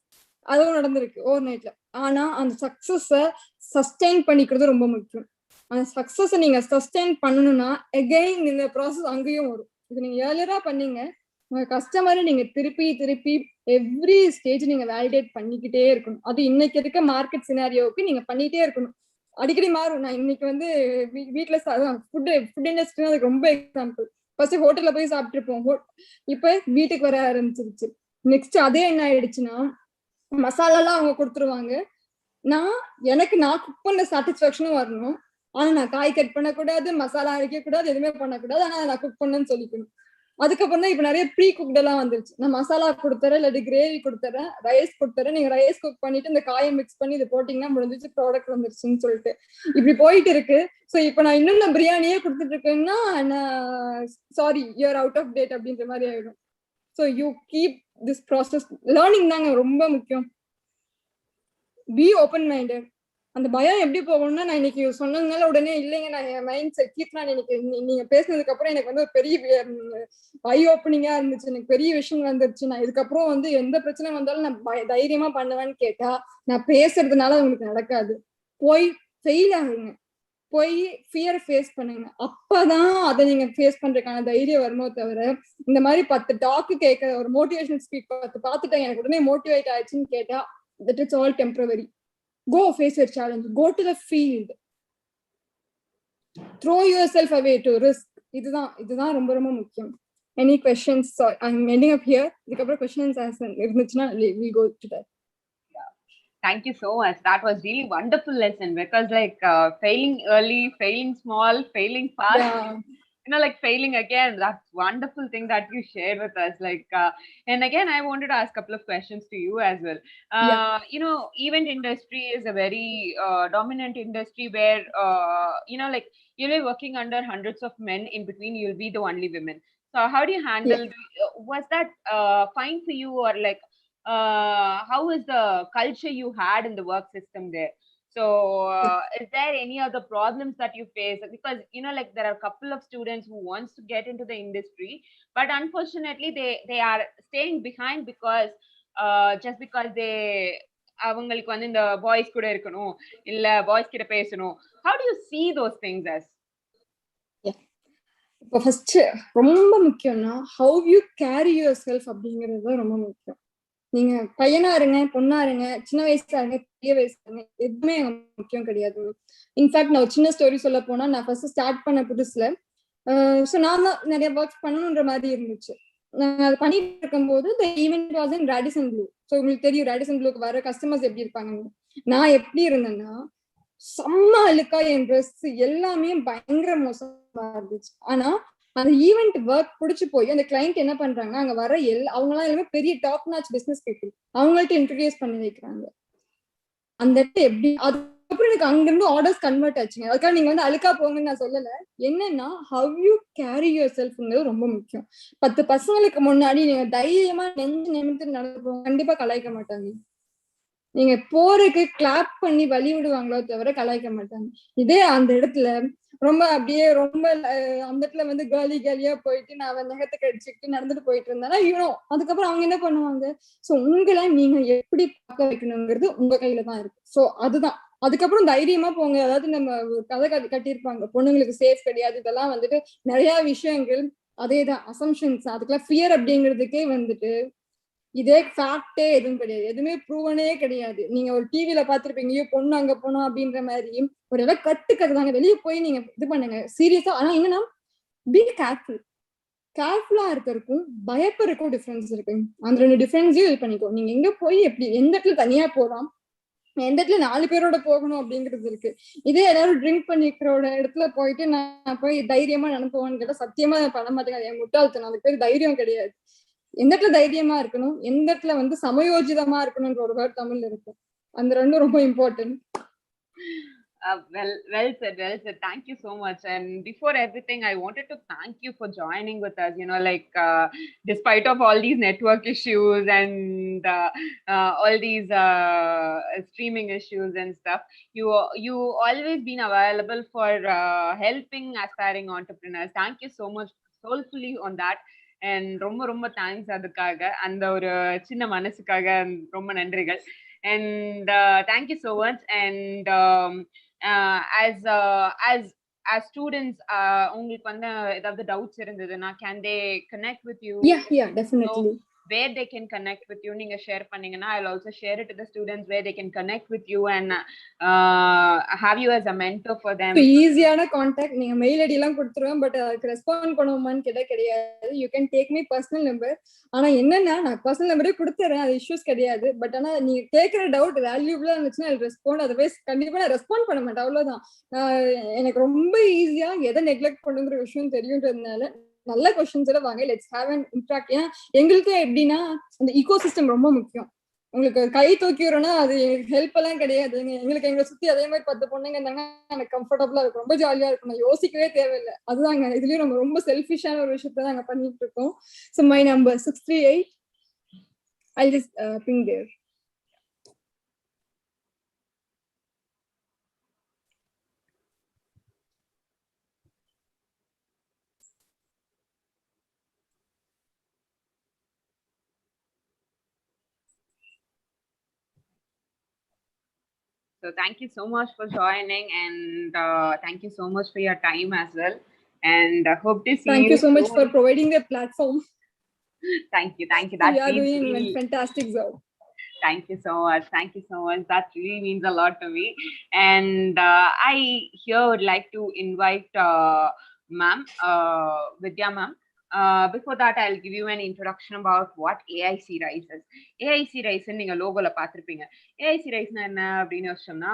அதுவும் நடந்திருக்கு ஓவர் நைட்ல. ஆனா அந்த சக்சஸ சஸ்டெயின் பண்ணிக்கிறது ரொம்ப முக்கியம். அந்த சக்சஸை நீங்க சஸ்டெயின் பண்ணணும்னா எகெயின் இந்த ப்ராசஸ் அங்கேயும் வரும். இது நீங்க ஏர்லியரா பண்ணீங்க, உங்க கஸ்டமரை நீங்க திருப்பி திருப்பி எவ்ரி ஸ்டேஜ் நீங்க வேலிடேட் பண்ணிக்கிட்டே இருக்கணும். அது இன்னைக்கு இருக்க மார்க்கெட் சினாரியோவுக்கு நீங்க பண்ணிட்டே இருக்கணும். அடிக்கடி மாறும். நான் இன்னைக்கு வந்து வீட்டுல ஃபுட் இண்டஸ்ட்ரி அதுக்கு ரொம்ப எக்ஸாம்பிள். ஃபர்ஸ்ட் ஹோட்டல்ல போய் சாப்பிட்டுருப்போம், இப்ப வீட்டுக்கு வர ஆரம்பிச்சிருச்சு. நெக்ஸ்ட் அதே என்ன ஆயிடுச்சுன்னா மசாலாலாம் அவங்க கொடுத்துருவாங்க. நான் குக் பண்ண சாட்டிஸ்பாக்சனும் வரணும். ஆனா நான் காய் கட் பண்ணக்கூடாது, மசாலா அரைக்க கூடாது, எதுவுமே பண்ணக்கூடாது. ஆனா நான் குக் பண்ணேன்னு சொல்லிக்கணும். அதுக்கப்புறம் தான் இப்ப நிறைய ப்ரீ குக்ட் எல்லாம் வந்துருச்சு. நான் மசாலா கொடுத்துறேன், இல்லாட்டி கிரேவி கொடுத்துறேன், ரைஸ் கொடுத்துறேன், நீங்க ரைஸ் குக் பண்ணிட்டு இந்த காயை மிக்ஸ் பண்ணி இது போட்டீங்கன்னா முடிஞ்சிச்சு, ப்ராடக்ட் வந்துருச்சுன்னு சொல்லிட்டு இப்படி போயிட்டு இருக்கு. ஸோ இப்ப நான் இன்னும் நான் பிரியாணியே கொடுத்துட்டு இருக்கேன்னா நான் sorry you are out of date அப்படின்ற மாதிரி ஆயிடும். So you keep this process. Learning தாங்க ரொம்ப முக்கியம். Be open minded. அந்த பயம் எப்படி போகணும்னா, நான் இன்னைக்கு சொன்னதுனால உடனே இல்லைங்க நான் என் மைண்ட் செட் கீப் இன்னைக்கு நீங்க பேசுனதுக்கு அப்புறம் எனக்கு வந்து ஒரு பெரிய ஐ ஓப்பனிங்கா இருந்துச்சு, எனக்கு பெரிய விஷயம் வந்துருச்சு. நான் இதுக்கப்புறம் வந்து எந்த பிரச்சனை வந்தாலும் நான் தைரியமா பண்ணுவேன்னு கேட்டா நான் பேசுறதுனால உங்களுக்கு நடக்காது. போய் ஃபெயில் ஆகுங்க, போய் ஃபியர் ஃபேஸ் பண்ணுங்க. அப்பதான் அதை நீங்க ஃபேஸ் பண்றதுக்கான தைரியம் வருமோ தவிர இந்த மாதிரி 10 டாக்கு கேட்க ஒரு மோட்டிவேஷனல் ஸ்பீக் பார்த்துட்டேன் எனக்கு உடனே மோட்டிவேட் ஆயிடுச்சுன்னு கேட்டா that it's all temporary. Go face your challenge, go to the field, throw yourself away to risk. இதுதான் ரொம்ப ரொம்ப முக்கியம். Any questions? So I'm ending up here. இதுக்கப்புறம் questions இருந்துச்சுன்னா we go to that. Thank you so much. That was really wonderful lesson, because like failing early, failing small, failing fast, like failing again, that's wonderful thing that you shared with us. Like and again I wanted to ask a couple of questions to you as well. Event industry is a very dominant industry where like you'll be working under hundreds of men, in between you'll be the only women. So how do you handle was that fine for you, or like how is the culture you had in the work system there? So is there any other problems that you face? Because like there are a couple of students who wants to get into the industry, but unfortunately they are staying behind because just because they அவங்களுக்கு வந்து இந்த boys கூட இருக்கணும், இல்ல boys கிட்ட பேசணும். How do you see those things as? இப்போ first ரொம்ப முக்கியம்னா how you carry yourself அப்படிங்கிறது ரொம்ப முக்கியம். நீங்க பையனா இருங்க, பொண்ணா இருங்க, சின்ன வயசா இருங்க, பெரிய வயசா இருங்க, எதுவுமே முக்கியம் கிடையாது. இன்ஃபேக்ட் நான் ஒரு சின்ன ஸ்டோரி சொல்ல போனா, நான் ஃபர்ஸ்ட் ஸ்டார்ட் பண்ண புதுசுல ஸோ நான் தான் நிறைய ஒர்க் பண்ணணுன்ற மாதிரி இருந்துச்சு. நான் அதை பண்ணிட்டு இருக்கும்போது இந்த event was in Radisson Blu. So உங்களுக்கு தெரியும் ரேடிசன் ப்ளூக்கு வர கஸ்டமர்ஸ் எப்படி இருப்பாங்க. நான் எப்படி இருந்தேன்னா செம்ம அழுக்கா, என் ட்ரெஸ் எல்லாமே பயங்கர மோசமா இருந்துச்சு. ஆனா அந்த ஈவெண்ட் ஒர்க் பிடிச்சு போய் அந்த கிளைண்ட் என்ன பண்றாங்கன்னா அங்க வர அவங்கலாம் எல்லாமே பெரிய டாப் நாச் பிசினஸ் பீப்புள், அவங்கள்ட்ட இன்ட்ரோடியூஸ் பண்ணி வைக்கிறாங்க. அந்த இடத்துல எப்படி அதுக்கப்புறம் எனக்கு அங்கிருந்து ஆர்டர்ஸ் கன்வெர்ட் ஆச்சுங்க. அதுக்காக நீங்க வந்து அழுக்கா போங்கன்னு நான் சொல்லல. என்னன்னா ஹவ் யூ கேரி யுவர் செல்ஃப்ங்கிறது ரொம்ப முக்கியம். 10 பசங்களுக்கு முன்னாடி நீங்க தைரியமா நெஞ்சு நிமிர்ந்து நடந்து கண்டிப்பா கலாய்க்க மாட்டாங்க. நீங்க போறதுக்கு கிளாப் பண்ணி வழி விடுவாங்களோ தவிர கலாய்க்க மாட்டாங்க. இதே அந்த இடத்துல ரொம்ப அப்படியே ரொம்ப அந்த இடத்துல வந்து காலியா போயிட்டு நான் நகத்தை கடிச்சுக்கிட்டு நடந்துட்டு போயிட்டு இருந்தேன்னா அதுக்கப்புறம் அவங்க என்ன பண்ணுவாங்க. சோ உங்களை நீங்க எப்படி பார்க்க வைக்கணுங்கிறது உங்க கையில தான் இருக்கு. சோ அதுதான். அதுக்கப்புறம் தைரியமா போங்க. அதாவது நம்ம கதை கட்டியிருப்பாங்க பொண்ணுங்களுக்கு சேஃப் கிடையாது, இதெல்லாம் வந்துட்டு நிறைய விஷயங்கள் அதேதான் அசம்ஷன்ஸ். அதுக்கெல்லாம் ஃபியர் அப்படிங்கிறதுக்கே வந்துட்டு இதே ஃபேக்டே எதுவும் கிடையாது, எதுவுமே ப்ரூவனே கிடையாது. நீங்க ஒரு டிவில பாத்துருப்பீங்க, ஐயோ பொண்ணு அங்க போனோம் அப்படின்ற மாதிரி ஒரு எல்லாம் கட்டுக்கட்டுதாங்க. வெளியே போய் நீங்க இது பண்ணுங்க சீரியஸா. ஆனா என்னன்னா பி கேர்ஃபுல்லா இருக்கிறதுக்கும் பயப்படுறதுக்கும் டிஃபரன்ஸ் இருக்கு. அந்த 2 டிஃபரன்ஸையும் இது பண்ணிக்கோ. நீங்க எங்க போய் எப்படி எந்த இடத்துல தனியா போகலாம், எந்த இடத்துல 4 பேரோட போகணும் அப்படிங்கிறது இருக்கு. இதே எல்லாரும் ட்ரிங்க் பண்ணிக்கிறோட இடத்துல போயிட்டு நான் போய் தைரியமா நினைப்போன்னு கேட்டா சத்தியமா பண்ண மாட்டேங்க. என் முட்டாள்தனம். அதுக்கு பேர் தைரியம் கிடையாது. எந்த இடத்துல தைரியமா இருக்கணும், எந்த இடத்துல வந்து சமயோஜிதமா இருக்கணும்ன்ற ஒரு வேர்ட் தமிழ்ல இருக்கு. அந்த 2 ரொம்ப important. Well said, well said. Thank you so much. And before everything, I wanted to thank you for joining with us. Despite of all these network issues and all these streaming issues and stuff, you always been available for helping aspiring entrepreneurs. Thank you so much, soulfully on that. And ரொம்ப ரொம்ப thanks அதுக்காக அந்த ஒரு சின்ன மனசுக்காக ரொம்ப நன்றிகள். And thank you so much. And as students, உங்களுக்கு வந்து ஏதாவது doubts இருந்ததுன்னா, can they connect with you? Yeah, definitely. Where they can connect with you, நீங்க share பண்ணீங்கன்னா, I'll also share it to the students where they can connect with you and have you as a mentor for them. ஈஸியான contact நீங்க mail ID எல்லாம் கொடுத்துருவேன், but அதுக்கு respond பண்ணுவோமான்னு கேட்டா கிடையாது. You can take me personal number. ஆனா என்னன்னா, நான் பர்சனல் நம்பரே கொடுத்துறேன், அது இஷ்யூஸ் கிடையாது. பட் ஆனா நீங்க கேட்கிற டவுட் வேல்யூபிளா இருந்துச்சுன்னா ரெஸ்பாண்ட், அதர்வைஸ் கண்டிப்பா நான் ரெஸ்பாண்ட் பண்ண மாட்டேன், அவ்வளவுதான். எனக்கு ரொம்ப ஈஸியா எதை நெக்லெக்ட் பண்ணுங்கிற விஷயம் தெரியுன்றதுனால நல்ல கொஸ்டின்ஸ் எல்லாம் வாங்க, லெட்ஸ் ஹேவ் அன் இன்ட்ராக்ட். ஏன்னா எங்களுக்கு எப்படின்னா அந்த ஈகோ சிஸ்டம் ரொம்ப முக்கியம். உங்களுக்கு கை தூக்கி விடுறோம்னா அது ஹெல்ப் எல்லாம் கிடையாது. எங்களுக்கு எங்களை சுத்தி அதே மாதிரி 10 பொண்ணுங்க இருந்தாங்கன்னா எனக்கு கம்ஃபர்டபுளா இருக்கும், ரொம்ப ஜாலியா இருக்கும், நான் யோசிக்கவே தேவையில்லை. அதுதாங்க இதுலயும் நம்ம ரொம்ப செல்ஃபிஷான ஒரு விஷயத்த நாங்க பண்ணிட்டு இருக்கோம். So my number 638. I just ping there. So thank you so much for joining, and thank you so much for your time as well. And hope to see you. Thank you so much for providing the platform. Thank you. You are doing a fantastic job. Thank you so much. Thank you so much. That really means a lot to me. And I here would like to invite ma'am, Vidya ma'am. Before that, I'll give you an introduction about what AIC Rise is. AIC Rise நீங்க லோகோல பார்த்திருப்பீங்க. AIC Rise என்ன அப்படின்னு சொன்னா,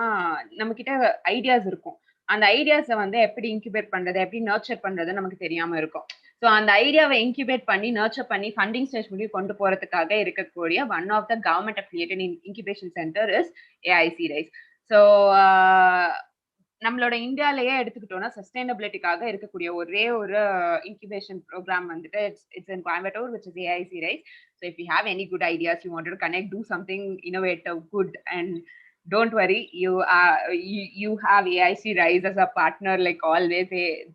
நம்ம கிட்ட ideas இருக்கும். அந்த ஐடியாஸை வந்து எப்படி இன்குபேட் பண்றது, எப்படி நர்ச்சர் பண்றது நமக்கு தெரியாம இருக்கும். ஸோ அந்த ஐடியாவை இன்குபேட் பண்ணி நர்ச்சர் பண்ணி ஃபண்டிங் ஸ்டேஜ் முடிவு கொண்டு போறதுக்காக இருக்கக்கூடிய one of the government affiliated incubation centre is AIC Rise. So நம்மளோட இந்தியாலேயே எடுத்துக்கிட்டோம்னா சஸ்டைனபிலிட்டிக்காக இருக்கக்கூடிய ஒரே ஒரு இன்குபேஷன் ப்ரோக்ராம் வந்துட்டு it's in Coimbatore, which is AIC Rise. So if you have any good ideas, you wanted to connect, do something innovative, good, and don't worry, you have AIC Rise as a partner. Like always,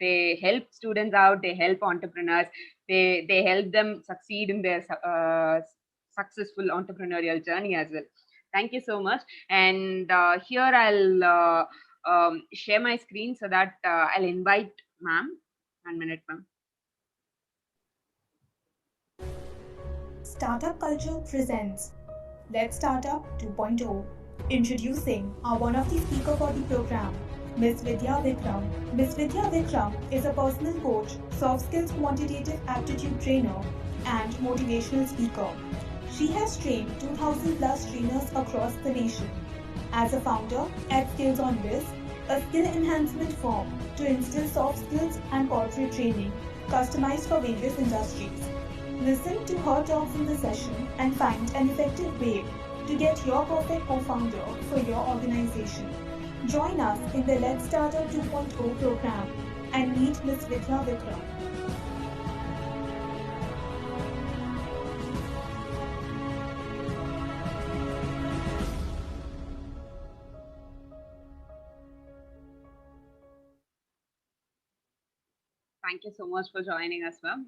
they help students out, they help entrepreneurs, they help them succeed in their successful entrepreneurial journey as well. Thank you so much. And here I'll share my screen so that I'll invite ma'am. 1 minute, ma'am. Startup Culture presents Let's Startup 2.0. Introducing our one of the speaker for the program, Ms. Vidya Vikram. Ms. Vidya Vikram is a personal coach, soft skills quantitative aptitude trainer, and motivational speaker. She has trained 2,000 plus trainers across the nation. As a founder at Skills on Biz, a skill enhancement firm to instill soft skills and corporate training customized for various industries. Listen to her talks in the session and find an effective way to get your perfect co-founder for your organization. Join us in the Let's Startup 2.0 program and meet Ms. Vidya Vikram. Thank you so much for joining us, ma'am.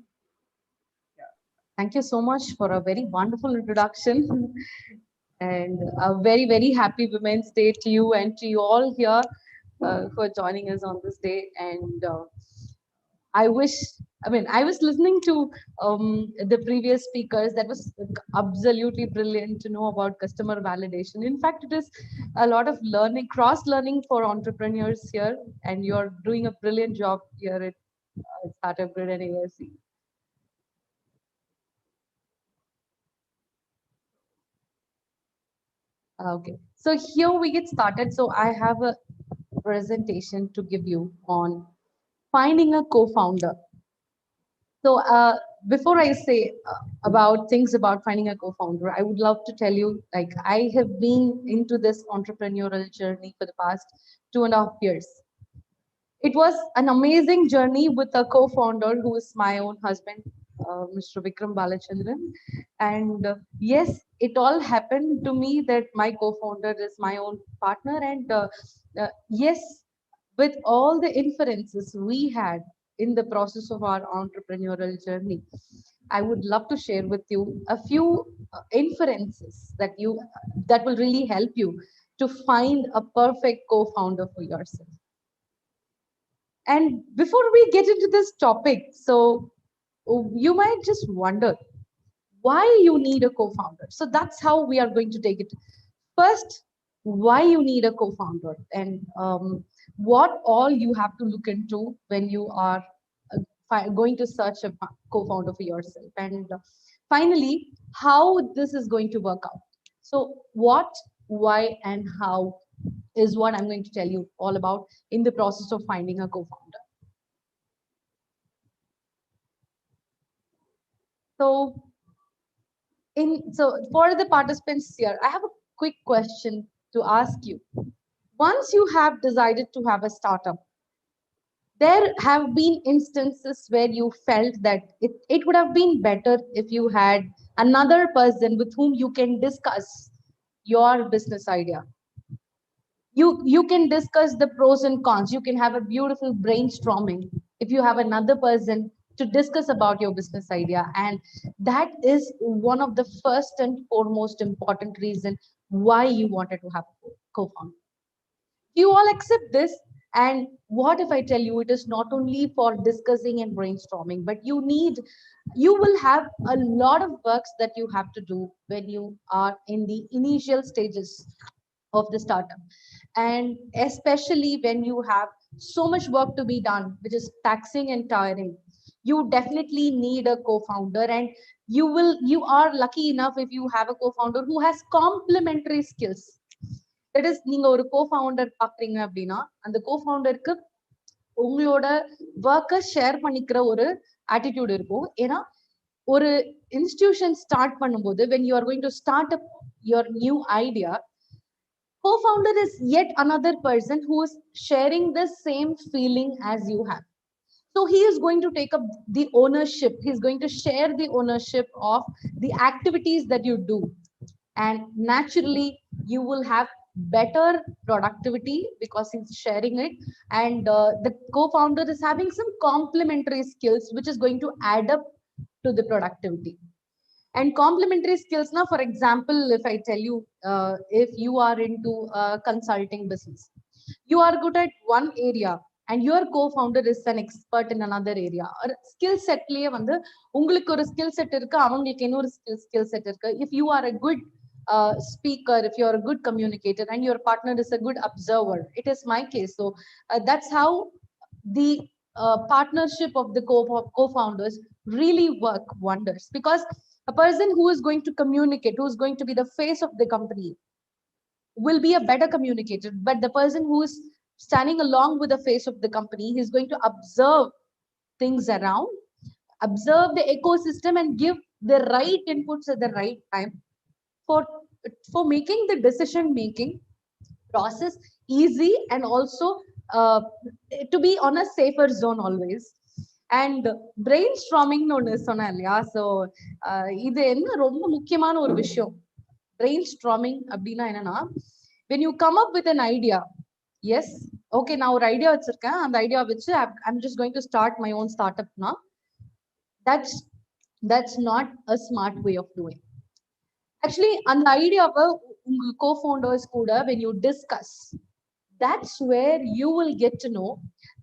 Thank you so much for a very wonderful introduction. And a very, very happy Women's Day to you and to you all here for joining us on this day. And I was listening to the previous speakers. That was absolutely brilliant to know about customer validation. In fact, it is a lot of learning, cross-learning for entrepreneurs here. And you're doing a brilliant job here at Startup Grid and AIC. Okay, so here we get started. So I have a presentation to give you on finding a co-founder. So before I say about things about finding a co-founder, I would love to tell you, like, I have been into this entrepreneurial journey for the past 2.5 years. It was an amazing journey with a co-founder who is my own husband, Mr. Vikram Balachandran. And yes, it all happened to me that my co-founder is my own partner. And yes, with all the inferences we had in the process of our entrepreneurial journey, I would love to share with you a few inferences that will really help you to find a perfect co-founder for yourself. And before we get into this topic, so you might just wonder why you need a co-founder. So that's how we are going to take it. First, why you need a co-founder, and what all you have to look into when you are going to search a co-founder for yourself. And finally, how this is going to work out. So what, why, and how is what I'm going to tell you all about in the process of finding a co-founder. So for the participants here, I have a quick question to ask you. Once you have decided to have a startup, there have been instances where you felt that it would have been better if you had another person with whom you can discuss your business idea. You can discuss the pros and cons. You can have a beautiful brainstorming if you have another person to discuss about your business idea. And that is one of the first and foremost important reason why you wanted to have a co-founder. You all accept this. And what if I tell you it is not only for discussing and brainstorming, but you will have a lot of works that you have to do when you are in the initial stages of the startup. And especially when you have so much work to be done, which is taxing and tiring, you definitely need a co-founder. And you are lucky enough if you have a co-founder who has complementary skills. That is, நீங்க ஒரு co-founder பாக்குறீங்க அப்படின்னா அந்த co-founderக்கு உங்களோட ஒர்க்கை share பண்ணிக்கிற ஒரு attitude இருக்கும். ஏன்னா ஒரு இன்ஸ்டிடியூஷன் ஸ்டார்ட் பண்ணும்போது when you are going to start up your new idea, co-founder is yet another person who is sharing the same feeling as you have. So he is going to take up the ownership. He's going to share the ownership of the activities that you do. And naturally, you will have better productivity because he's sharing it. And the co-founder is having some complementary skills, which is going to add up to the productivity. And complementary skills now, for example, if I tell you, if you are into a consulting business, you are good at one area and your co-founder is an expert in another area. Or skill set liye vandu ungalku oru skill set irukku, avangalukku innoru skill set irukku. If you are a good speaker, if you are a good communicator and your partner is a good observer, it is my case. So that's how the partnership of the co-founders really work wonders, because a person who is going to communicate, who is going to be the face of the company, will be a better communicator. But the person who is standing along with the face of the company, he is going to observe things around, observe the ecosystem, and give the right inputs at the right time for making the decision making process easy, and also to be on a safer zone always. And brainstorming ஒன்னு சொன்னேன் இல்லையா? So இது என்ன ரொம்ப முக்கியமான ஒரு விஷயம். brainstorming அப்படின்னா என்னன்னா, when you come up with an idea, yes, okay, நான் ஒரு ஐடியா வச்சிருக்கேன், அந்த ஐடியா வச்சு I'm just going to start my own startup now. That's not a smart way of doing. Actually, அந்த ஐடியாவை உங்க co-founders கூட when you discuss, that's where you will get to know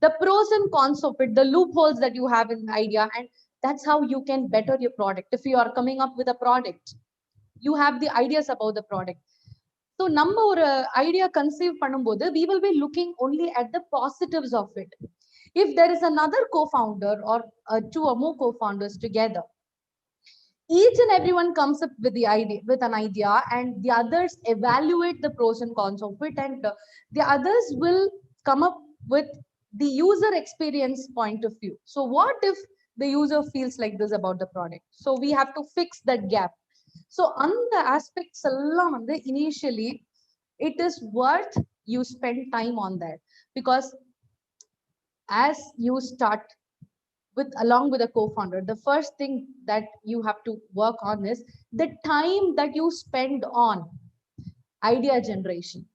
the pros and cons of it, the loopholes that you have in the idea, and that's how you can better your product. If you are coming up with a product, you have the ideas about the product. So நம்ம ஒரு idea conceive பண்ணும்போது we will be looking only at the positives of it. If there is another co-founder or two or more co-founders together, each and everyone comes up with an idea, and the others evaluate the pros and cons of it, and the others will come up with the user experience point of view. So what if the user feels like this about the product? So we have to fix that gap. So on the aspects initially, it is worth you spend time on that, because as you start along with a co-founder, the first thing that you have to work on is the time that you spend on idea generation,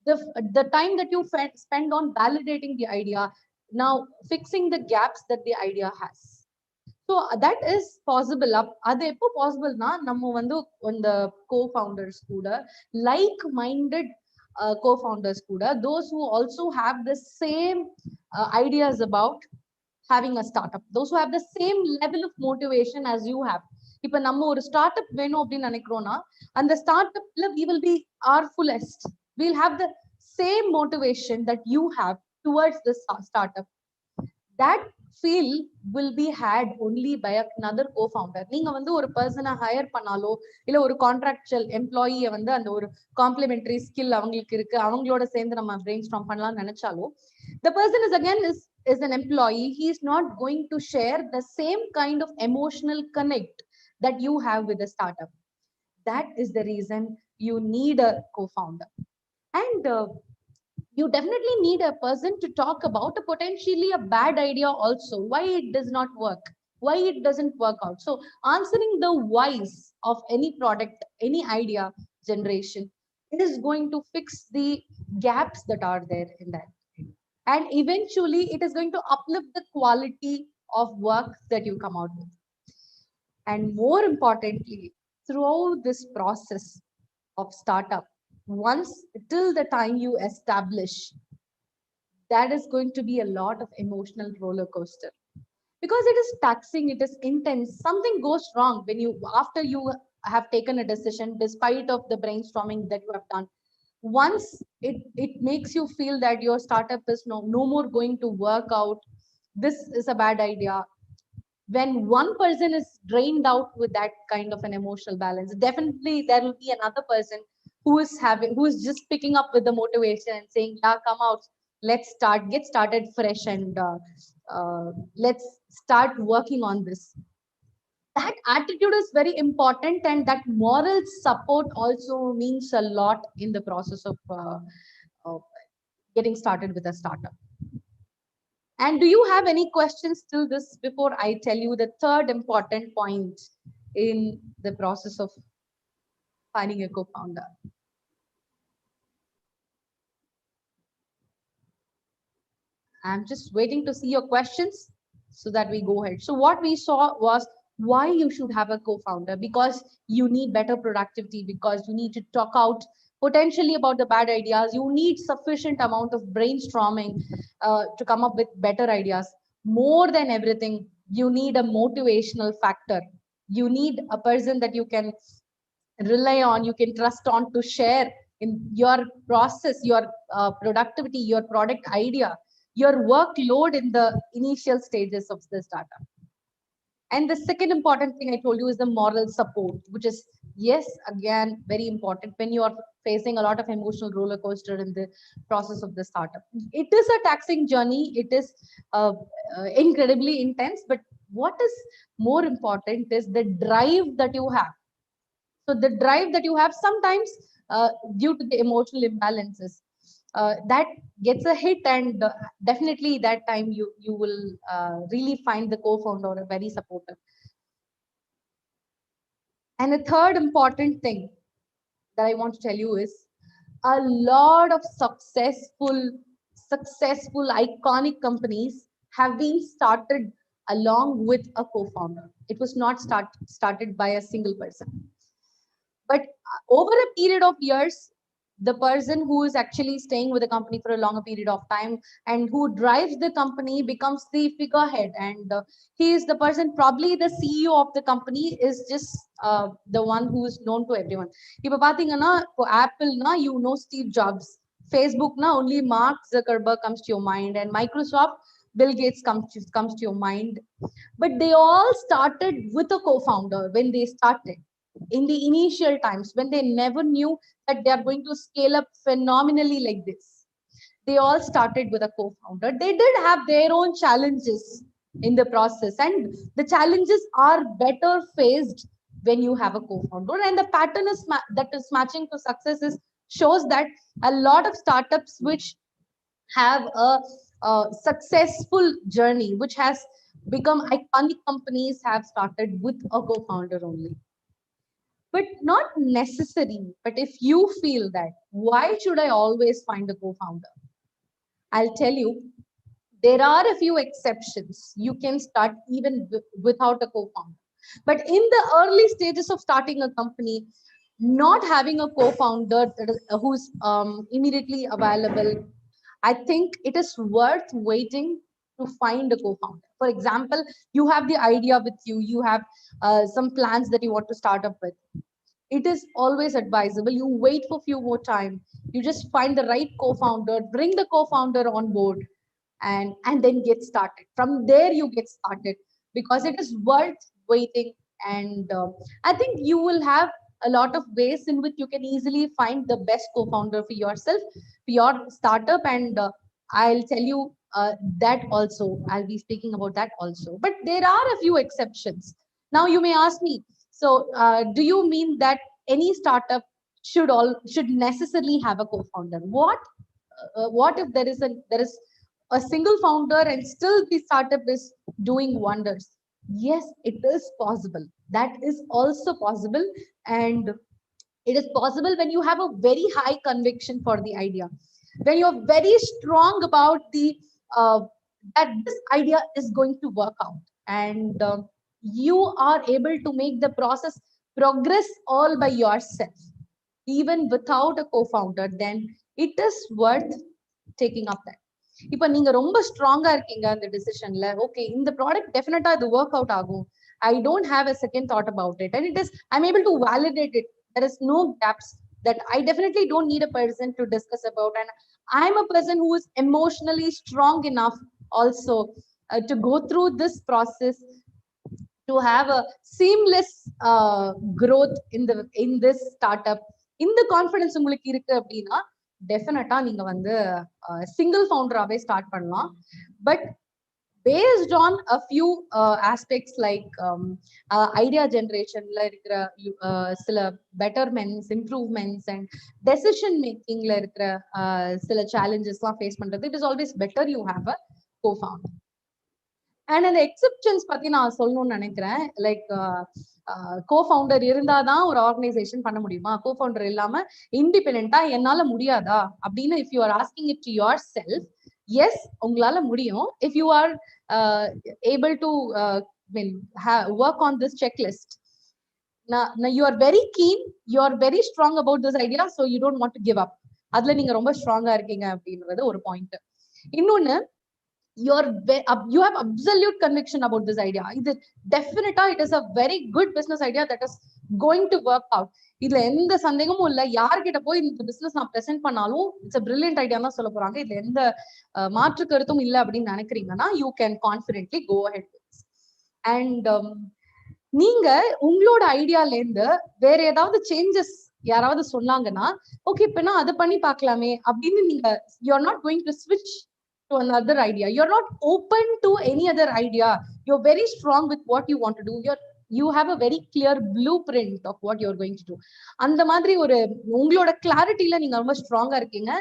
the time that you spend on validating the idea, now fixing the gaps that the idea has. So that is possible. அது எப்போ பாசிபிள்னா நம்ம வந்து இந்த co-founders கூட like-minded co-founders கூட, those who also have the same ideas about having a startup, those who have the same level of motivation as you have. இப்ப நம்ம ஒரு ஸ்டார்ட்அப் வேணும் அப்படின்னு நினைக்கிறோம்னா அந்த ஸ்டார்ட்அப்ல we will be our fullest, we'll have the same motivation that you have towards this startup. That feel will be had only by another co-founder. நீங்க வந்து ஒரு பர்சனை ஹையர் பண்ணாலோ இல்ல ஒரு கான்ட்ராக்சுவல் எம்ப்ளாயியை வந்து அந்த ஒரு காம்ப்ளிமெண்டரி ஸ்கில் அவங்களுக்கு இருக்கு, அவங்களோட சேர்ந்து நம்ம பிரெயின் ஸ்டார்ம் பண்ணலாம்னு நினைச்சாலோ, the person is again is an employee, he is not going to share the same kind of emotional connect that you have with the startup. That is the reason you need a co-founder. And you definitely need a person to talk about a potentially a bad idea also, why it does not work, why it doesn't work out. So answering the whys of any product, any idea generation is going to fix the gaps that are there in that. And eventually it is going to uplift the quality of work that you come out with. And more importantly, throughout this process of startup, once till the time you establish, that is going to be a lot of emotional roller coaster, because it is taxing, it is intense. Something goes wrong when you, after you have taken a decision, despite of the brainstorming that you have done, once it makes you feel that your startup is no more going to work out, this is a bad idea. When one person is drained out with that kind of an emotional balance, definitely there will be another person who is just picking up with the motivation and saying, yeah, come out, let's get started fresh, and let's start working on this. That attitude is very important, and that moral support also means a lot in the process of getting started with a startup. And do you have any questions till this before I tell you the third important point in the process of finding a co-founder? I'm just waiting to see your questions so that we go ahead. So what we saw was why you should have a co-founder, because you need better productivity, because you need to talk out potentially about the bad ideas, you need sufficient amount of brainstorming to come up with better ideas. More than everything, you need a motivational factor. You need a person that you can rely on, you can trust on to share in your process, your productivity, your product idea, your workload in the initial stages of the startup. And the second important thing I told you is the moral support, which is, yes, again, very important when you are facing a lot of emotional roller coaster in the process of the startup. It is a taxing journey. It is incredibly intense. But what is more important is the drive that you have. So the drive that you have, sometimes due to the emotional imbalances, that gets a hit, and definitely that time you will really find the co-founder very supportive. And the third important thing that I want to tell you is a lot of successful iconic companies have been started along with a co-founder. It was not started by a single person. But over a period of years, the person who is actually staying with the company for a longer period of time and who drives the company becomes the figurehead, and he is the person, probably the CEO of the company is just the one who is known to everyone. Ipa pathingana for Apple na, you know Steve Jobs. Facebook na, only Mark Zuckerberg comes to your mind, and Microsoft, Bill Gates comes to your mind. But they all started with a co-founder when they started. In the initial times, when they never knew that they are going to scale up phenomenally like this, they all started with a co-founder. They did have their own challenges in the process, and the challenges are better faced when you have a co-founder. And the pattern is that is matching to success is shows that a lot of startups which have a successful journey, which has become iconic companies, have started with a co-founder only. But not necessary. But if you feel that, why should I always find a co-founder? I'll tell you, there are a few exceptions. You can start even without a co-founder. But in the early stages of starting a company, not having a co-founder who's immediately available, I think it is worth waiting to find a co-founder. For example, you have the idea with you, you have some plans that you want to start up with. It is always advisable you wait for a few more time. You just find the right co-founder, bring the co-founder on board, and then get started. From there you get started, because it is worth waiting. And I think you will have a lot of ways in which you can easily find the best co-founder for yourself, for your startup. And I'll tell you that also, I'll be speaking about that also. But there are a few exceptions. Now you may ask me, so do you mean that any startup should necessarily have a co-founder? What if there is a single founder and still the startup is doing wonders? Yes, it is possible. That is also possible. And it is possible when you have a very high conviction for the idea, when you're very strong about the that this idea is going to work out, and you are able to make the process progress all by yourself, even without a co-founder, then it is worth taking up that. இப்ப நீங்க ரொம்ப ஸ்ட்ராங்கா இருக்கீங்க அந்த டிசிஷன்ல, okay இந்த product டெஃபினட்டா இது work out ஆகும், I don't have a second thought about it, and I'm able to validate it. There is no gaps that I definitely don't need a person to discuss about, and I'm a person who is emotionally strong enough also to go through this process, to have a seamless growth in this startup. இந்த confidence உங்களுக்கு இருக்கு அப்படின்னா டெஃபினட்டா நீங்க வந்து single ஃபவுண்டராகவே start பண்ணலாம். But based on a few aspects like idea generationல இருக்கிற சில betterments, improvements and decision makingல இருக்கிற சில challengesலாம் face பண்றது, it is always better you have a co-founder. And அந்த எக்ஸெப்ஷன்ஸ் பத்தி நான் சொல்லணும்னு நினைக்கிறேன். லைக் கோஃபவுண்டர் இருந்தாதான் ஒரு ஆர்கனைசேஷன் பண்ண முடியுமா, கோஃபவுண்டர் இல்லாம இண்டிபெண்டா என்னால முடியாதா அப்படின்னு if you are asking it to yourself, yes உங்களால முடியும். If you are able to work on this checklist, you are very keen, you are very strong about this idea, so you don't want to give up. அதுல நீங்க ரொம்ப ஸ்ட்ராங்கா இருக்கீங்க அப்படின்றது ஒரு point. இன்னொன்னு, you have absolute conviction about this idea. It is a very good business idea that is going to work out. இதுல எந்த சந்தேகமும் இல்ல. யார்கிட்ட போய் இந்த பிசினஸ் நான் பிரசென்ட் பண்ணாலும் இட்ஸ் a brilliant idea தான் சொல்ல போறாங்க. இதுல எந்த மாற்று கருத்தும் இல்ல அப்படின்னு நினைக்கிறீங்கன்னா you can confidently go ahead with this. And நீங்க உங்களோட ஐடியால இருந்து வேற ஏதாவது சேஞ்சஸ் யாராவது சொன்னாங்கன்னா, ஓகே இப்ப நான் அதை பண்ணி பார்க்கலாமே அப்படின்னு நீங்க you are not going to switch to another idea. You're not open to any other idea. You're very strong with what you want to do. You have a very clear blueprint of what you're going to do. அந்த மாதிரி ஒரு உங்களோட கிளாரிட்டில நீங்க ரொம்ப ஸ்ட்ராங்கா இருக்கீங்க.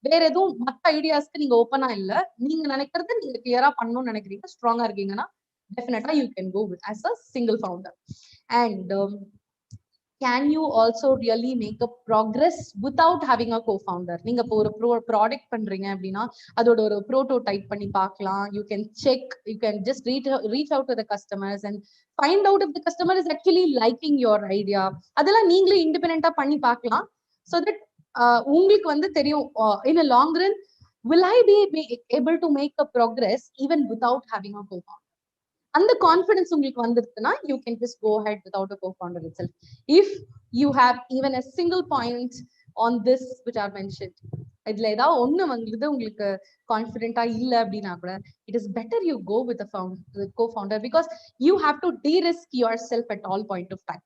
வேற எதுவும் மற்ற ஐடியாஸ்க்கு நீங்க ஓப்பனா இல்ல. நீங்க நினைக்கிறத நீங்க கிளியரா பண்ணணும்னு நினைக்கிறீங்க, ஸ்ட்ராங்கா இருக்கீங்கன்னா definitely you can go with as a single founder. And can you also really make a progress without having a co-founder? நீங்க இப்போ ஒரு ப்ராடக்ட் பண்றீங்க அப்படின்னா அதோட ஒரு ப்ரோட்டோடைப் பண்ணி பார்க்கலாம். You can check, you can just reach out to the customers and find out if the customer is actually liking your idea. அதெல்லாம் நீங்களே இண்டிபெண்டா பண்ணி பார்க்கலாம். So that உங்களுக்கு வந்து தெரியும் in a long run, will I be able to make a progress even without having a co-founder? அந்த confidence உங்களுக்கு வந்துருக்குன்னா you can just go ahead without a co-founder itself. If you have even a single point on this which are mentioned, இதுல ஏதாவது ஒண்ணு வந்து உங்களுக்கு கான்ஃபிடென்ட்டா இல்ல அப்படின்னா கூட it is better you go with a co-founder, because you have to de-risk yourself at all point of time.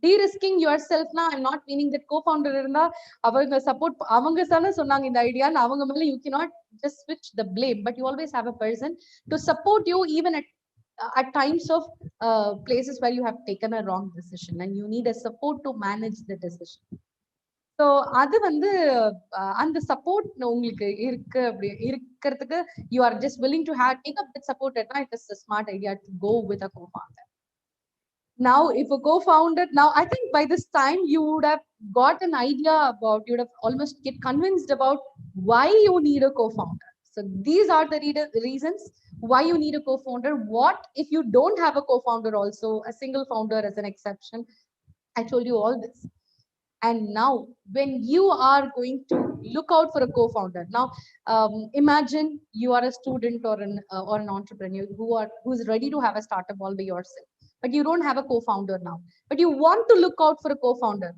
De-risking yourself na, I'm not meaning that co-founder இருந்தா அவங்க சப்போர்ட், அவங்க தானே சொன்னாங்க இந்த ஐடியான்னு அவங்க மேல you cannot just switch the blame, but you always have a person to support you even at times of places where you have taken a wrong decision and you need a support to manage the decision. So அது வந்து அந்த support உங்களுக்கு இருக்கு அப்படி இருக்கிறதுக்கு you are just willing to have take up that support at night. It's a smart idea to go with a co-founder. Now if a co-founder, now I think by this time you would have got an idea about, you would have almost get convinced about why you need a co-founder. So these are the reasons why you need a co-founder. What if you don't have a co-founder also, a single founder as an exception? I told you all this. And now when you are going to look out for a co-founder, now imagine you are a student or an entrepreneur who's ready to have a startup all by yourself, but you don't have a co-founder now, but you want to look out for a co-founder.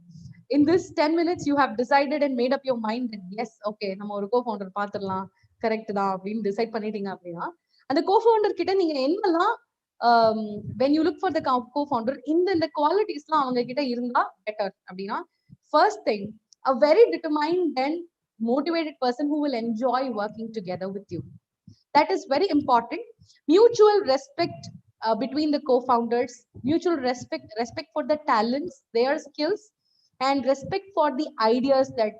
In this 10 minutes you have decided and made up your mind that yes, okay, நம்ம ஒரு co-founder பாத்துறலாம், correct தான் அப்படின்னு decide பண்ணிட்டீங்க அப்படின்னா, அந்த co-founder கிட்ட நீங்க என்னெல்லாம் when you look for the co-founder இந்த குவாலிட்டிஸ்லாம் அவங்க கிட்ட இருந்தா better அப்படின்னா, first thing, a very determined and motivated person who will enjoy working together with you. That is very important. Mutual respect between the co-founders, mutual respect for the talents, their skills, and respect for the ideas that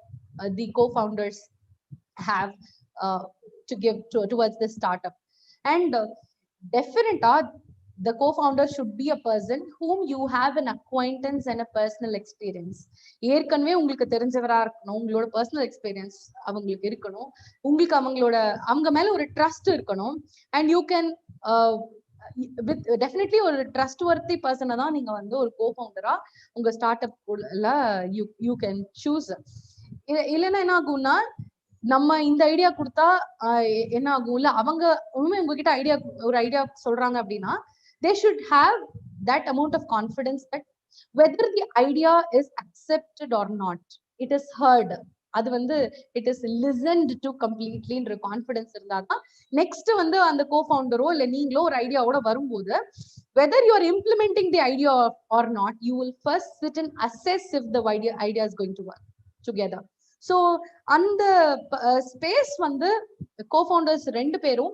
the co-founders have to give towards the startup. And definitely the co-founder should be a person whom you have an acquaintance and a personal experience. ஏற்கனவே உங்களுக்கு தெரிஞ்சவரா இருக்கணும், உங்களோட personal experience அவங்களுக்கு இருக்கணும், உங்களுக்கு அவங்க மேல ஒரு ட்ரஸ்ட் இருக்கணும். And you can with definitely ஒரு ட்ரஸ்ட் வர்த்தி பர்சனை தான் நீங்க வந்து ஒரு கோ-ஃபவுண்டரா உங்க ஸ்டார்ட் அப்ல யூ கேன் சூஸ். இல்லைன்னா என்ன ஆகும்னா, நம்ம இந்த ஐடியா கொடுத்தா என்ன ஆகும், இல்ல அவங்க உண்மை உங்ககிட்ட ஒரு ஐடியா சொல்றாங்க அப்படின்னா, they should have that amount of confidence that whether the idea is accepted or not, it is heard, அது வந்து it is listened to completely என்ற கான்ஃபிடன்ஸ் இருந்தாதான் நெக்ஸ்ட் வந்து அந்த கோ-ஃபவுண்டரோ இல்ல நீங்களோ ஒரு ஐடியாவோட வரும்போது, whether you are implementing the idea or not, you will first sit and assess if the idea is going to work together. So அந்த ஸ்பேஸ் வந்து கோ-ஃபவுண்டர்ஸ் ரெண்டு பேரும்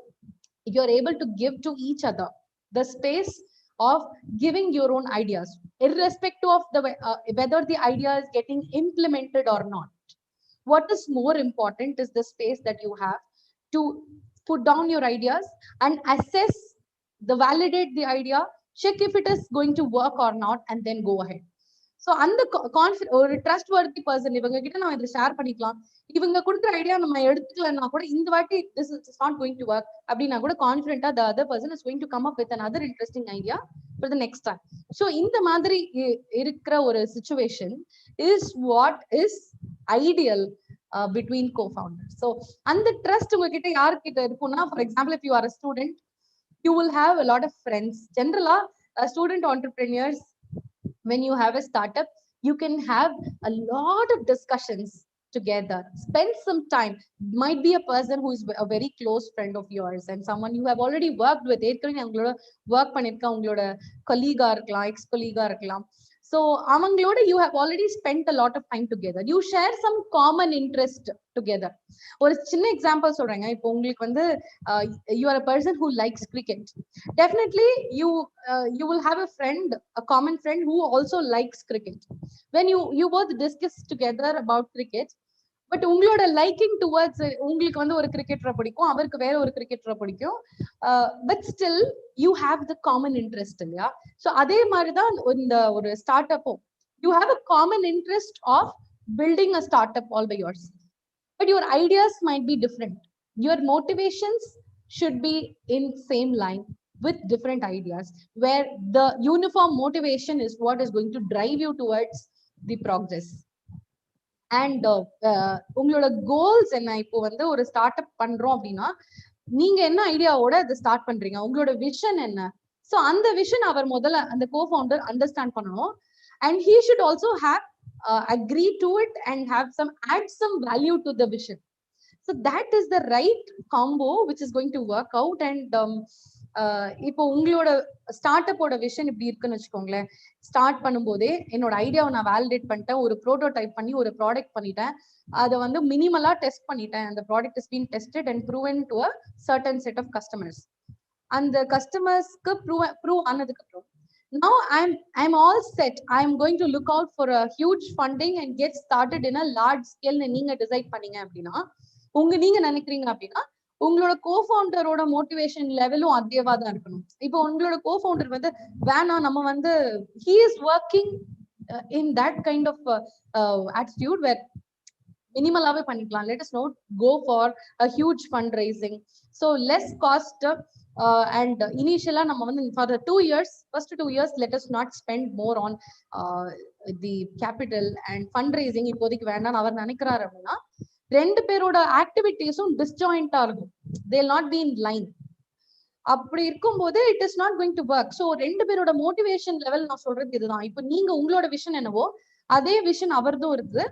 you are able to give to each other the space of giving your own ideas, irrespective of the whether the idea is getting implemented or not. What is more important is the space that you have to put down your ideas and assess, validate the idea, check if it is going to work or not, and then go ahead. So அந்த ஒரு trust வர்த்தி person இவங்க கிட்ட நம்ம இதை share பண்ணிக்கலாம், இவங்க கொடுக்குற idea நம்ம எடுத்துக்கலன்னா கூட இந்த வாட்டி this is not going to work அப்படின்னா கூட கான்ஃபிடென்ட்டா the other person is going to come up with another interesting idea for the next time. So இந்த மாதிரி இருக்கிற ஒரு situation is what is ideal between co-founders. So அந்த trust உங்ககிட்ட யார்கிட்ட இருக்கும்னா, for example if you are a student, you will have a lot of friends. Generally student entrepreneurs, when you have a startup, you can have a lot of discussions together, spend some time. Might be a person who is a very close friend of yours and someone you have already worked with, ஏற்கனவே அவங்களோட work பண்ணிருக்க உங்களோட கொலீகா இருக்கலாம், X கொலீகா இருக்கலாம். So அவங்களோட you have already spent a lot of time together, you share some common interest together. ஒரு சின்ன example சொல்றேங்க, இப்போ உங்களுக்கு வந்து you are a person who likes cricket, definitely you will have a friend, a common friend who also likes cricket. When you both discuss together about cricket, but உங்களோட liking towards, உங்களுக்கு வந்து ஒரு கிரிக்கெட்டரை பிடிக்கும், அவருக்கு வேற ஒரு கிரிக்கெட்டரை பிடிக்கும், but still you have the common interest இல்லையா? ஸோ அதே மாதிரிதான் இந்த ஒரு ஸ்டார்ட் அப்பும், you have a common interest of building a startup all by yourself, but your ideas might be different, your motivations should be in same line with different ideas, where the uniform motivation is what is going to drive you towards the progress. And உங்களோட goals என்ன? இப்போ வந்து ஒரு start up பண்றோம் அப்படின்னா, நீங்க என்ன ஐடியாவோட அதை ஸ்டார்ட் பண்றீங்க, உங்களோட விஷன் என்ன? ஸோ அந்த விஷன் அவர் முதல்ல அந்த கோ-ஃபவுண்டர் அண்டர்ஸ்டாண்ட் பண்ணணும், and he should also have agree to it and have some add some value to the vision. So that is the right combo which is going to work out. And இப்போ உங்களோட start அப்போட vision இப்படி இருக்குன்னு வச்சுக்கோங்களேன், start பண்ணும்போதே என்னோட ஐடியாவை நான் validate பண்ணிட்டேன், ஒரு ப்ரோட்டோடைப் பண்ணி ஒரு ப்ராடக்ட் பண்ணிட்டேன், அதை வந்து மினிமலா டெஸ்ட் பண்ணிட்டேன், அந்த product is been tested and proven to a certain set of customers. அந்த கஸ்டமர்ஸ்க்கு ப்ரூவ் ஆனதுக்கு அப்புறம் now I'm all set. I'm going to look out for a huge funding and get started in a large scale. நீங்க decide பண்ணீங்க அப்படின்னா நீங்க நினைக்கிறீங்க அப்படின்னா உங்களோட கோஃபவுண்டரோட மோட்டிவேஷன் லெவலும் அதேவா தான் இருக்கணும். இப்போ உங்களோட கோஃபவுண்டர் வந்து வேணாம் நம்ம வந்து he is working in that kind of attitude where minimalaவே பண்ணிக்கலாம். Let us not go for a huge fundraising, so less cost. And initially நம்ம வந்து for the first 2 years let us not spend more on the capital and fundraising. இப்போதைக்கு வேண்டாம் அவர் நினைக்கிறாரு அப்படின்னா ரெண்டு பேரோட ஆக்டிவிட்டிஸும் டிஸ்ஜாயிண்டா இருக்கும். they will not be in line. அப்படி இருக்கும்போது it is not going to work. So ரெண்டு பேரோட மோட்டிவேஷன் லெவல் நான் சொல்றது இதுதான். இப்போ நீங்க உங்களோட விஷன் என்னவோ அதே விஷன் அவர்தும் இருக்கு,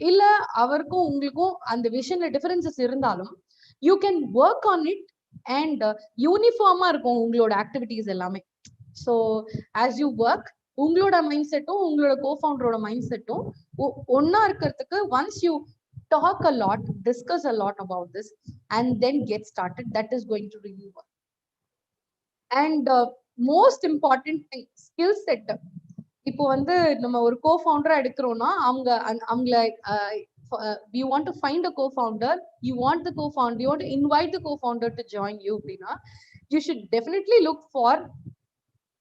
இல்ல அவருக்கும் உங்களுக்கும் அந்த விஷன்ல டிஃபரன்சஸ் இருந்தாலும் you can work on it and யூனிஃபார்மா இருக்கும் உங்களோட ஆக்டிவிட்டிஸ் எல்லாமே. ஸோ ஆஸ் யூ ஒர்க் உங்களோட மைண்ட் செட்டும் உங்களோட கோஃபவுண்டரோட மைண்ட் செட்டும் ஒன்னா இருக்கிறதுக்கு once you talk a lot, discuss a lot about this and then get started, that is going to really work. And most important thing, skill set. இப்போ வந்து நம்ம ஒரு co-founder எடுக்கிறோம்னா அவங்கள you want to find a co-founder, you want to invite the co-founder to join you அப்படின்னா you should definitely look for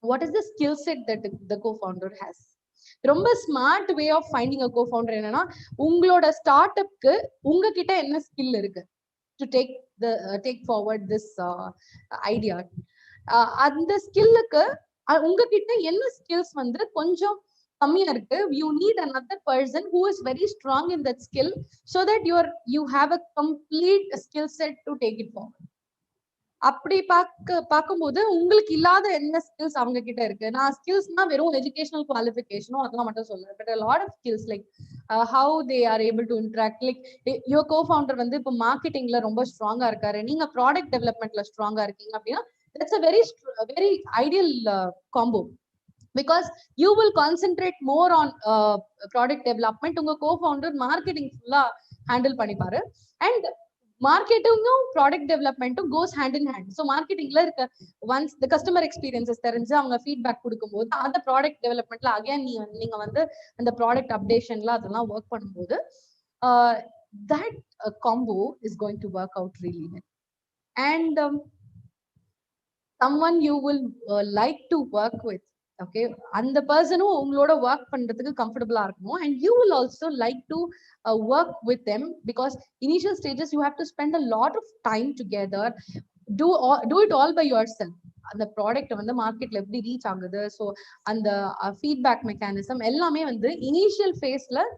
what is the skill set that the co-founder has. ரொம்ப smart way of finding a co-founder என்னன்னா உங்களோட start அப்க்கு உங்ககிட்ட என்ன skill இருக்கு to take forward this idea. அந்த ஸ்கில்லுக்கு உங்ககிட்ட என்ன ஸ்கில்ஸ் வந்து கொஞ்சம் கம்மியா இருக்கு, you need another person who is very strong in that skill so that you have a complete skill set to take it forward. அப்படி பார்க்கும்போது உங்களுக்கு இல்லாத என்ன ஸ்கில்ஸ் அவங்க கிட்ட இருக்கு. நான் ஸ்கில்ஸ்னா வெறும் எஜுகேஷனல் குவாலிஃபிகேஷனோ அதெல்லாம் மட்டும் சொல்றேன். But lot of skills like how they are able to interact. Like your cofounder வந்து இப்போ மார்க்கெட்டிங்ல ரொம்ப ஸ்ட்ராங்கா இருக்காரு, நீங்க ப்ராடக்ட் டெவலப்மெண்ட்ல ஸ்ட்ராங்கா இருக்கீங்க அப்படின்னா that's a very ideal combo, because you will concentrate more on product development. உங்க co-founder marketing full-ஆ handle பண்ணிப்பாரு and மார்க்கெட்டிங்கும் ப்ராடக்ட் டெவலப்மெண்ட்டும் goes hand in hand. So மார்க்கெட்டிங்ல இருக்க ஒன்ஸ் த கஸ்டமர் எக்ஸ்பீரியன்சஸ் தெரிஞ்சு அவங்க ஃபீட்பேக் கொடுக்கும்போது அந்த ப்ராடக்ட் டெவலப்மெண்ட்ல அகைன் நீங்க வந்து அந்த ப்ராடக்ட் அப்டேஷன்ல அதெல்லாம் ஒர்க் பண்ணும்போது that combo is going to work out really well. And someone you will like to work with, okay, and the person who உங்களோட work பண்றதுக்கு comfortable-ஆ இருக்கணும், and you will also like to work with them, because initial stages you have to spend a lot of time together, do it all by yourself. அந்த product வந்து மார்க்கெட்ல எப்படி reach ஆகுது, so அந்த feedback mechanism எல்லாமே வந்து initial ஃபேஸ்ல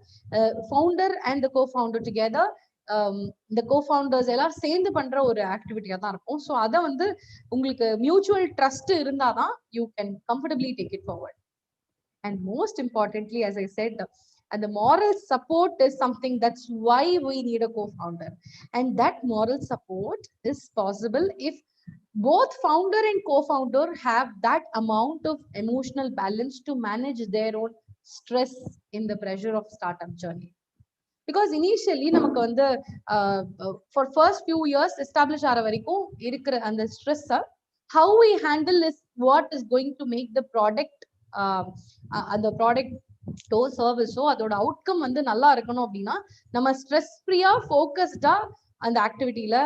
founder and the கோ-ஃபவுண்டர் together, இந்த கோ-ஃபவுண்டர்ஸ் எல்லாம் சேர்ந்து பண்ற ஒரு ஆக்டிவிட்டியா தான் இருக்கும். ஸோ அதை வந்து உங்களுக்கு மியூச்சுவல் ட்ரஸ்ட் இருந்தாதான் you can comfortably take it forward. And most importantly, as I said, and the moral support is something, that's why we need a co-founder, and that moral support is possible if both founder and co-founder have that amount of emotional balance to manage their own stress in the pressure of startup journey. Because initially நமக்கு வந்து for first few years establish ஆற வரைக்கும் இருக்கிற அந்த stress, how we handle is what is going to make the product அந்த product சர்வீஸோ அதோட outcome வந்து நல்லா இருக்கணும். அப்படின்னா நம்ம ஸ்ட்ரெஸ் ஃப்ரீயா ஃபோக்கஸ்டா அந்த ஆக்டிவிட்டியில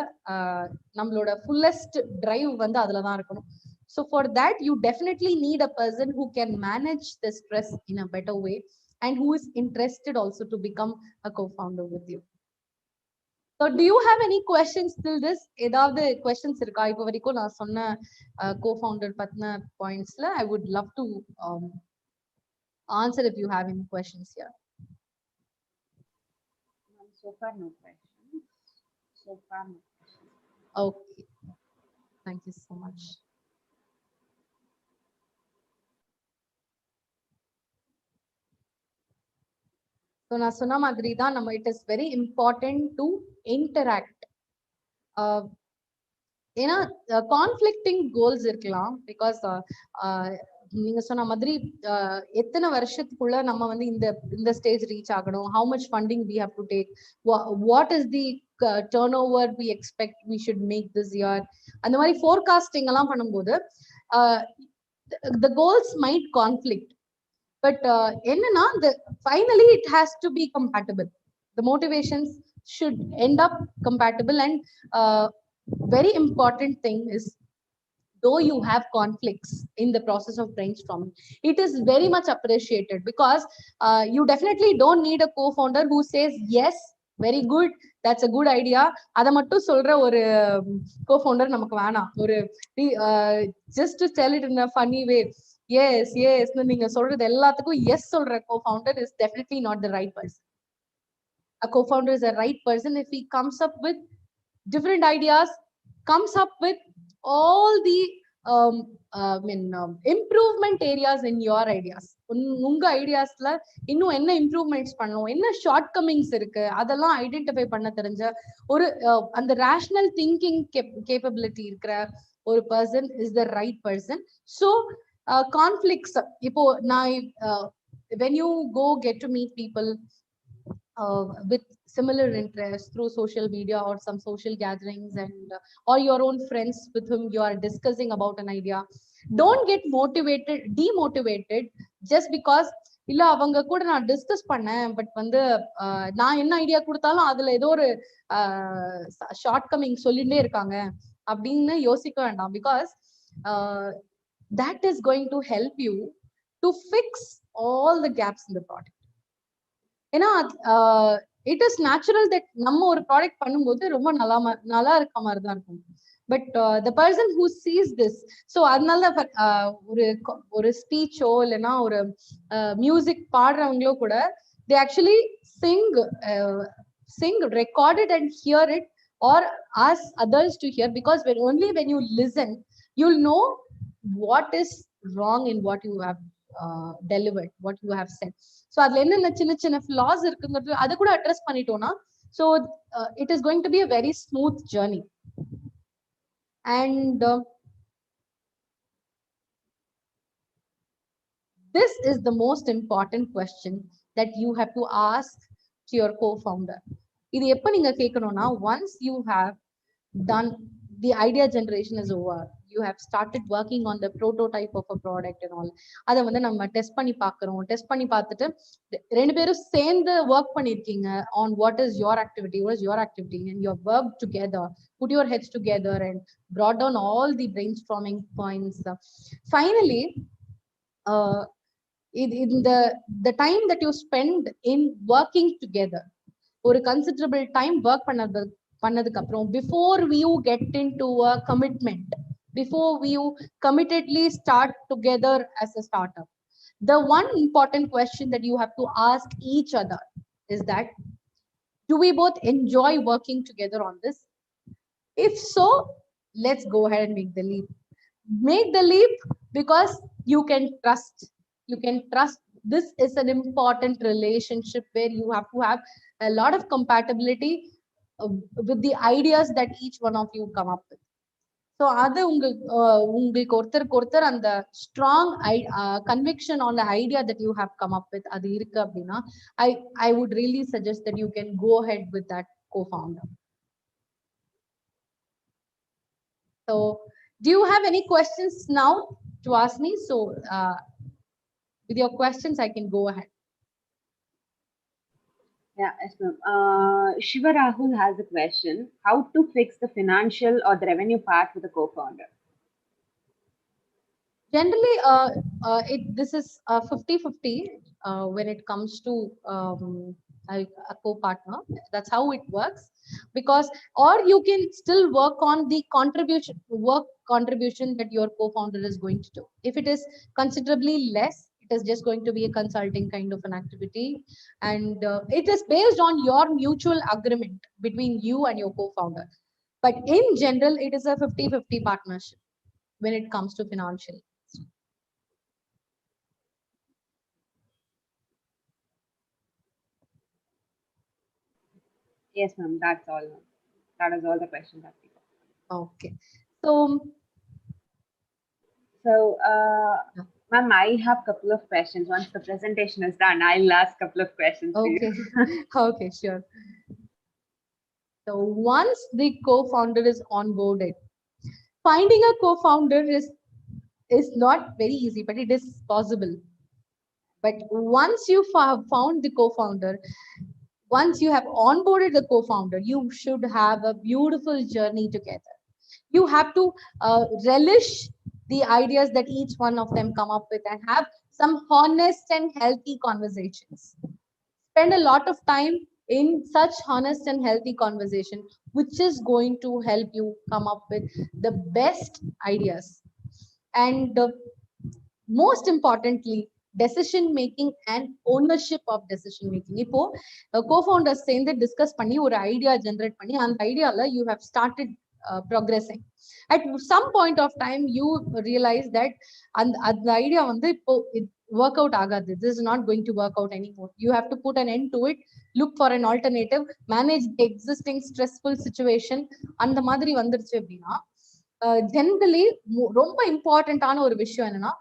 நம்மளோட ஃபுல்லஸ்ட் டிரைவ் வந்து அதுலதான் இருக்கணும். So for that you definitely need a person who can manage the stress in a better way and who is interested also to become a co-founder with you. So do you have any questions till this? ஏதாவது questions இருக்கா? இப்போ வரைக்கும் நான் சொன்ன co-founder பத்தின pointsல I would love to answer if you have any questions here. So far no questions. Okay, thank you so much. So நான் சொன்ன மாதிரி தான் நம்ம it is very important to interact. ஏன்னா கான்ஃப்ளிக்டிங் கோல்ஸ் இருக்கலாம், பிகாஸ் நீங்க சொன்ன மாதிரி எத்தனை வருஷத்துக்குள்ள நம்ம வந்து இந்த ஸ்டேஜ் ரீச் ஆகணும், how much funding we have to take, what is the turnover we expect we should make this year, அந்த மாதிரி ஃபோர்காஸ்டிங் எல்லாம் பண்ணும்போது the goals might conflict, but finally it has to be compatible. The motivations should end up compatible, and very important thing is, though you have conflicts in the process of brainstorming, it is very much appreciated, because you definitely don't need a co-founder who says yes, very good, that's a good idea, அதை மட்டும் சொல்ற ஒரு co-founder நமக்கு வேணாம். ஒரு just to tell it in a funny way, yes yes நீங்க சொல்றது எல்லாத்துக்கும் yes சொல்ற co-founder is definitely not the right person. A co-founder is a right person if he comes up with different ideas, comes up with all the improvement areas in your ideas. உங்க ஐடியாஸ்ல இன்னும் என்ன improvements பண்ணணும், என்ன short Cummins இருக்கு, அதெல்லாம் identify பண்ண தெரிஞ்ச ஒரு அந்த ரேஷனல் திங்கிங் கேப்பபிலிட்டி இருக்கிற ஒரு person is the right person. So conflicts, இப்போ நான் when you go get to meet people with similar interests through social media or some social gatherings, and or your own friends with whom you are discussing about an idea, don't get demotivated just because இல்ல அவங்க கூட நான் discuss பண்ணேன், but வந்து நான் என்ன idea கொடுத்தாலும் அதுல ஏதோ ஒரு ஷார்ட் கமிங் சொல்லிட்டே இருக்காங்க அப்படின்னு யோசிக்க வேண்டாம். Because that is going to help you to fix all the gaps in the product. ஏன்னா இட் இஸ் நேச்சுரல் தட் நம்ம ஒரு ப்ராடக்ட் பண்ணும்போது ரொம்ப நல்லா இருக்க மாதிரி தான் இருக்கும். But the person who sees this, so அதனால ஒரு ஸ்பீச்சோ இல்லைன்னா ஒரு மியூசிக் பாடுறவங்களோ கூட they actually sing recorded and hear it, or ask others to hear, because only when you listen you'll know what is wrong in what you have delivered, what you have said. So adla enna chinna flaws irukku adu kuda address pannitona, so it is going to be a very smooth journey. And this is the most important question that you have to ask to your co-founder. Idu eppa neenga kekkanona, once you have done the idea generation is over, you have started working on the prototype of a product and all, அதை வந்து நம்ம test பண்ணி பார்க்கிறோம். Test பண்ணி பார்த்துட்டு ரெண்டு பேரும் சேர்ந்து ஒர்க் பண்ணிருக்கீங்க on what is your activity, and you have worked together, put your heads together and brought down all the brainstorming points. Finally, in the time that you spend in working together, ஒரு considerable time work பண்ணதுக்கு அப்புறம், before you get into a commitment, before you committedly start together as a startup, the one important question that you have to ask each other is that, do we both enjoy working together on this? If so, let's go ahead and make the leap. Make the leap because you can trust. This is an important relationship where you have to have a lot of compatibility with the ideas that each one of you come up with. So அது உங்களுக்கு ஒருத்தருக்கு அந்த strong conviction on the idea that you have come up with அது இருக்கு அப்படின்னா, I would really suggest that you can go ahead with that co-founder. So do you have any questions now to ask me? So with your questions I can go ahead. Yeah, yes, ma'am. Shiva Rahul has a question: how to fix the financial or the revenue part with a co-founder? Generally, this is 50-50 when it comes to a co-partner. That's how it works. Because, or you can still work on the contribution that your co-founder is going to do. If it is considerably less, it is just going to be a consulting kind of an activity, and it is based on your mutual agreement between you and your co-founder. But in general, it is a 50-50 partnership when it comes to financial. Yes, ma'am. That's all. That is all the questions that we got. Okay. So, ma'am, I have a couple of questions. Once the presentation is done, I'll ask a couple of questions. Okay. Okay, sure. So once the co-founder is onboarded, finding a co-founder is is not very easy, but it is possible. But once you have found the co-founder, once you have onboarded the co-founder, you should have a beautiful journey together. You have to relish the ideas that each one of them come up with and have some honest and healthy conversations. Spend a lot of time in such honest and healthy conversation, which is going to help you come up with the best ideas. And most importantly, decision making and ownership of decision making. இப்போ co-founders சேர்ந்து discuss பண்ணி ஒரு idea generate பண்ணி அந்த ஐடியால you have started progressing. At some point of time you realize that அந்த idea வந்து இப்போ work out ஆகாது. This is not going to work out anymore. You have to put an end to it, look for an alternative, manage the existing stressful situation. அந்த மாதிரி வந்துருச்சு அப்படின்னா generally ரொம்ப இம்பார்ட்டன்டான ஒரு விஷயம் என்னன்னா,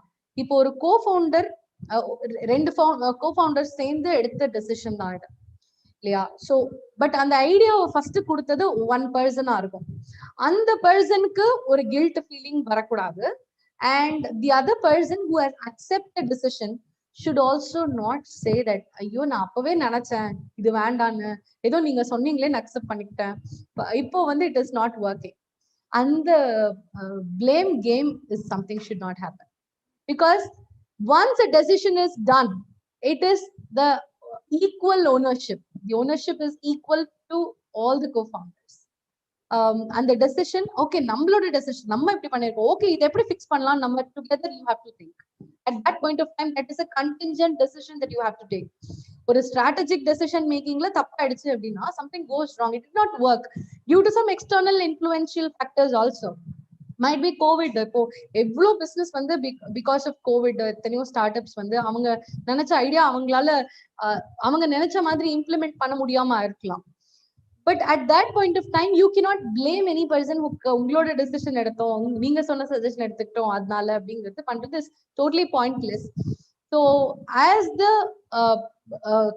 இப்போ ஒரு கோஃபவுண்டர் ரெண்டு கோஃபவுண்டர் சேர்ந்து எடுத்த டெசிஷன் தான் இது இல்லையா? ஸோ பட் அந்த ஐடியாவை ஃபர்ஸ்ட் கொடுத்தது ஒன் பர்சனா இருக்கும். அந்த பர்சனுக்கு ஒரு கில்ட் ஃபீலிங் வரக்கூடாது. And the other person who has accepted decision should also not say that ஐயோ நான் அப்பவே நினைச்சேன் இது வேண்டான்னு, ஏதோ நீங்க சொன்னீங்களே அக்செப்ட் பண்ணிக்கிட்டேன், இப்போ வந்து it is not working. And the blame game is something should not happen, because once a decision is done, it is the equal ownership. The ownership is equal to all the co-founders. And the decision, okay, நம்மளோட decision நம்ம இப்படி பண்ணிருக்கோம், okay இதை எப்படி fix பண்ணலாம், நம்ம together you have to think. At that point of time, that is a contingent decision that you have to take. ஒரு strategic decision makingல தப்பாயிடுச்சு அப்படின்னா something goes wrong, it did not work due to some external influential factors also. Might be COVID. இப்போ எவ்வளோ business வந்து because of Covid எத்தனையோ start ups வந்து அவங்க நினைச்ச idea அவங்களால அவங்க நினைச்ச மாதிரி இம்ப்ளிமெண்ட் பண்ண முடியாம இருக்கலாம். But at that point of time you cannot blame any person. உங்களோட டெசிஷன் எடுத்தோம், நீங்க சொன்ன சஜஷன் எடுத்துக்கிட்டோம் அதனால அப்படிங்கிறது பண்றது is totally pointless. So as the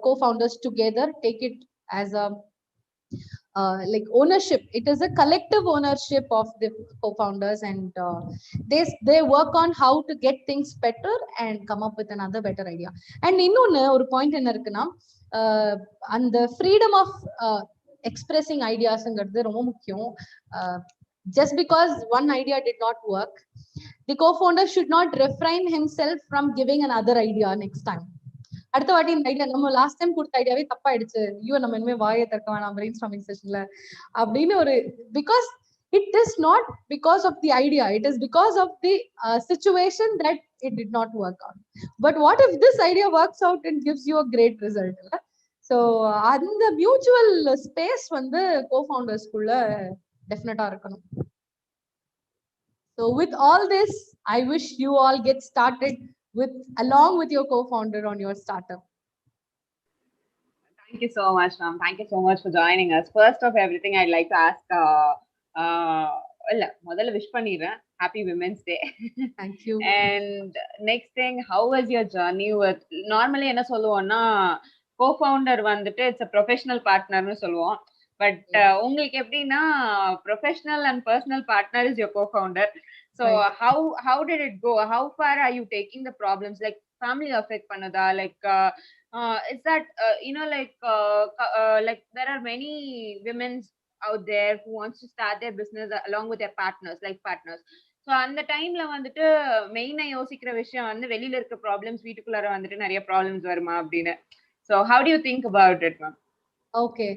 co-founders together take it as a like ownership. It is a collective ownership of the co-founders, and they work on how to get things better and come up with another better idea. And இன்னொன்னு ஒரு point என்ன இருக்குன்னா, அந்த freedom of expressing ideasங்கிறது ரொம்ப முக்கியம். Just because one idea did not work, the co-founder should not refrain himself from giving another idea next time. அடுத்த வாட்டி இந்த ஐடியா நம்ம லாஸ்ட் டைம் கொடுத்த ஐடியாவே தப்பாயிடுச்சு, ஐயோ நம்ம இனிமே வாயை திறக்க வேணாம் பிரெயின் ஸ்டார்மிங் செஷன்ல அப்படின்னு ஒரு, because it is not because of the idea, it is because of the situation that it did not work out. But what if this idea works out and gives you a great result இல்ல? So அந்த mutual space வந்து கோஃபவுண்டர்ஸ்குள்ள டெஃபினட்டா இருக்கணும். So with all this, I wish you all get started along with your co-founder on your startup. Thank you so much, ma'am. Thank you so much for joining us. First of everything, I'd like to ask, முதல்ல wish பண்ணிடுறேன், Happy Women's Day. Thank you. And next thing, how was your journey with, normally என்ன சொல்லுவோம்னா co-founder வந்துட்டு it's a professional partner னு சொல்லுவோம். But உங்களுக்கு எப்படின்னா professional and personal partner is your co-founder. So right. How did it go? How far are you taking the problems? Like family affect பண்ணுதா? Like is that like there are many women out there who wants to start their business along with their partners, life partners. So அந்த டைம்ல வந்துட்டு மெயினா யோசிக்கிற விஷயம் வந்து வெளியில இருக்க ப்ராப்ளம்ஸ் வீட்டுக்குள்ளார வந்துட்டு நிறைய ப்ராப்ளம்ஸ் வருமா அப்படின்னு. So how do you think about it, ma'am? Okay.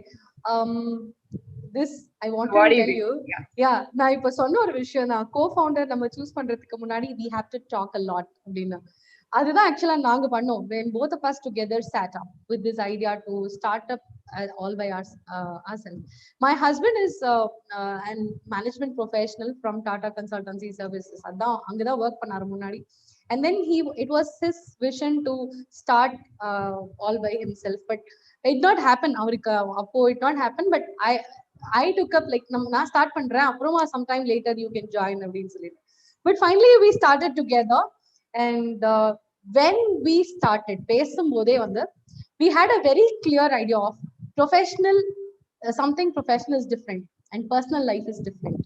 This I want to tell you. Yeah, நான் இப்ப சொன்ன ஒரு விஷயம் தான், co-founder நம்ம சூஸ் பண்றதுக்கு முன்னாடி we have to talk a lot அப்படின்னு. அதுதான் ஆக்சுவலா நாங்க பண்ணோம். When both of us together sat up with this idea to start up all by ourselves. My husband is an management professional from Tata Consultancy Services. அதான் அங்கதான் work பண்ணாரு முன்னாடி. And then it was his vision to start all by himself, but it not happen. அவருக்கு அப்போ it not happen, but I took up like நான் start பண்றேன், அப்புறமா sometime later you can join அப்படின்னு சொல்லிட்டு. But finally we started together, and when we started பேசும்போதே வந்து we had a very clear idea of professional, something professional is different and personal life is different.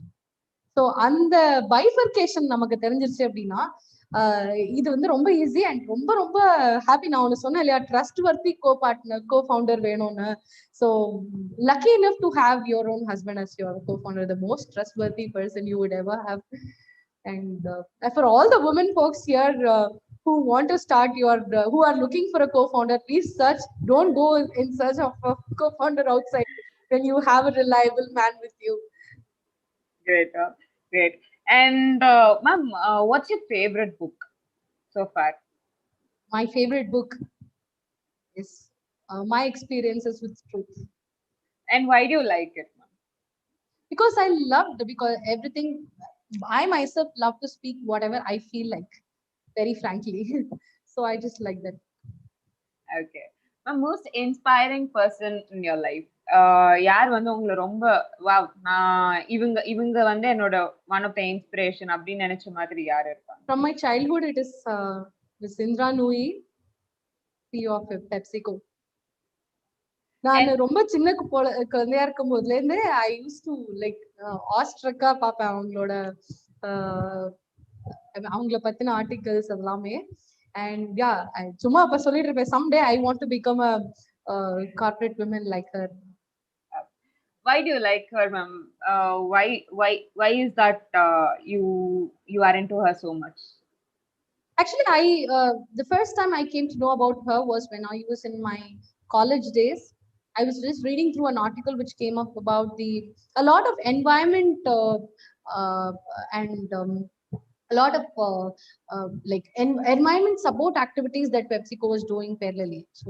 So அந்த bifurcation நமக்கு தெரிஞ்சிருச்சு அப்படின்னா இது வந்து ரொம்ப ஈஸி அண்ட் ரொம்ப ரொம்ப ஹாப்பி. நான் ஒன்று சொன்னேன் இல்லையா, ட்ரஸ்ட் வர்த்தி co-founder வேணும்னு. So lucky enough to have your own husband as your co-founder, the most trustworthy person you would ever have. And for all the women folks here who want to start who are looking for a co-founder, please search. Don't go in search of a co-founder outside when you have a reliable man with you. Great, great. And ma'am, what's your favorite book so far? My favorite book is My Experiences with Truth. And why do you like it, ma'am? Because everything, I myself love to speak whatever I feel like, very frankly. So I just like that. Okay. My most inspiring person in your life. யார் வந்து உங்களை ரொம்ப wow, நான் இவங்க வந்து என்னோட one of the inspiration அப்படின்னு நினைச்ச மாதிரி யார் இருப்பாங்க? From my childhood, it is Miss Indra Nooyi, CEO of PepsiCo. நான் ரொம்ப சின்ன குழந்தையா இருக்கும் போதுல இருந்து ஐ யூஸ் டு லைக் ஆஸ்ட்ரக்கா பாப்பேன் அவங்கள பத்தின ஆர்டிகல்ஸ் எல்லாமே. அண்ட் யா, சும்மா அப்ப சொல்லிட்டு இருப்பேன், someday I want to become a corporate woman like her. Why do you like her, ma'am? Why is that you are into her so much? Actually, the first time I came to know about her was when I was in my college days. I was just reading through an article which came up about a lot of environment and a lot of like environment support activities that PepsiCo was doing parallelly. So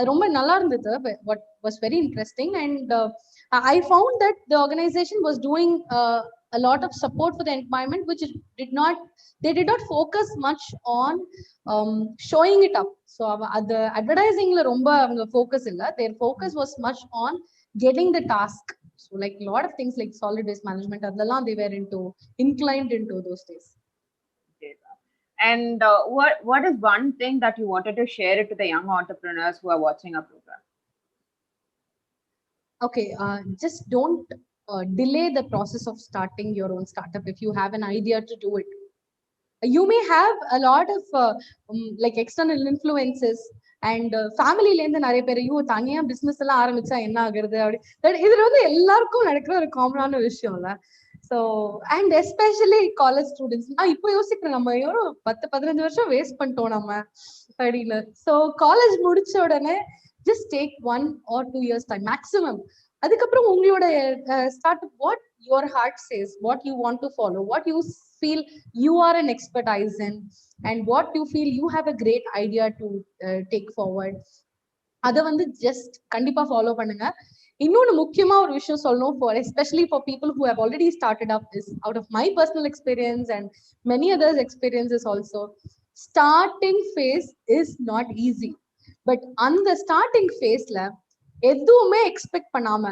romba nalla irundhathu, what was very interesting. And I found that the organization was doing a lot of support for the environment, which they did not focus much on showing it up. So the advertising la romba avanga focus illa, their focus was much on getting the task. So like a lot of things like solid waste management, adala they were inclined into those days. And what is one thing that you wanted to share it to the young entrepreneurs who are watching our program? Okay, just don't delay the process of starting your own startup. If you have an idea to do it, you may have a lot of like external influences and family la irundhu nariya per you thaniya business ella aarambicha enna agirudhu apdi idhula vandu ellarkum nadakra oru common ana vishayam illa. So and especially college students, நான் இப்போ யோசிக்கிறேன் நம்ம எவ்வளோ 10-15 வருஷம் waste பண்ணிட்டோம் நம்ம படியில. So college முடிச்ச உடனே just take 1 or 2 years time maximum. அதுக்கப்புறம் உங்களோட start what your heart says, what you want to follow, what you feel you are an expertise in, and what you feel you have a great idea to take forward. அதை வந்து just கண்டிப்பா follow பண்ணுங்க. இன்னொன்னு முக்கியமா ஒரு விஷயம் சொல்லணும், for especially for people who have already started up, is out of my personal experience and many others experiences also, starting phase is not easy. But அந்த starting phaseல எதுவுமே எக்ஸ்பெக்ட் பண்ணாம,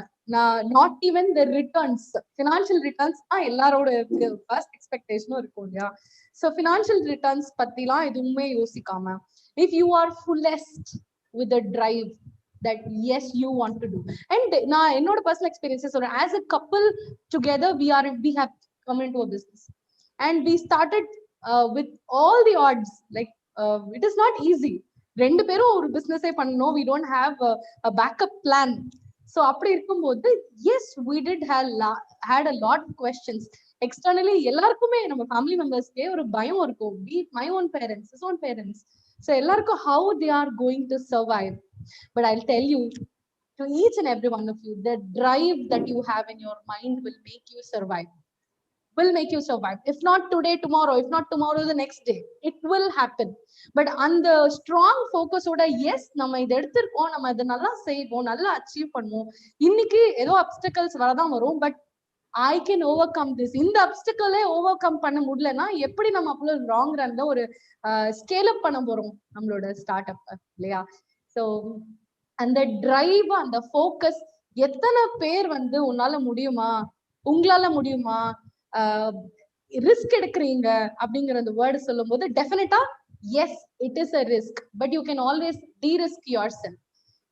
not even the returns, financial returns தான் எல்லாரோட first எக்ஸ்பெக்டேஷனும் இருக்கும் இல்லையா. So financial returns பத்திலாம் எதுவுமே யோசிக்காம, if you are fullest with a drive that yes you want to do. And na enoda personal experiences, or as a couple together we have come into a business and we started with all the odds, like it is not easy. rendu perum or business e pannom, we don't have a backup plan. So appadi irukumbodhu, yes we did had a lot of questions externally. ellarkume நம்ம family members ke ஒரு பயம் இருக்கும், be it my own parents, his own parents. So ellarkum how they are going to survive. But I'll tell you, to each and every one of you, the drive that you have in your mind will make you survive. If not today, tomorrow. If not tomorrow, the next day. It will happen. But on the strong focus oda, yes, நம்ம இத எடுத்துறோம், நம்ம இத நல்லா செய்வோம், நல்லா achieve பண்ணுவோம். இன்னைக்கு ஏதோ obstacles வரதான் வரும், but I can overcome this. இந்த obstacle overcome பண்ண முடியலன்னா எப்படி நம்ம அப்போ லாங் ரன்ல ஒரு ஸ்கேல் அப் பண்ண போறோம் நம்மளோட ஸ்டார்ட் அப் இல்லையா. ஸோ அந்த டிரைவ், அந்த ஃபோக்கஸ், எத்தனை பேர் வந்து உங்களால முடியுமா ரிஸ்க் எடுக்கிறீங்க அப்படிங்கிற அந்த வேர்டு சொல்லும் போது, டெஃபினட்டா S it is a risk, but you can always D-risk your self.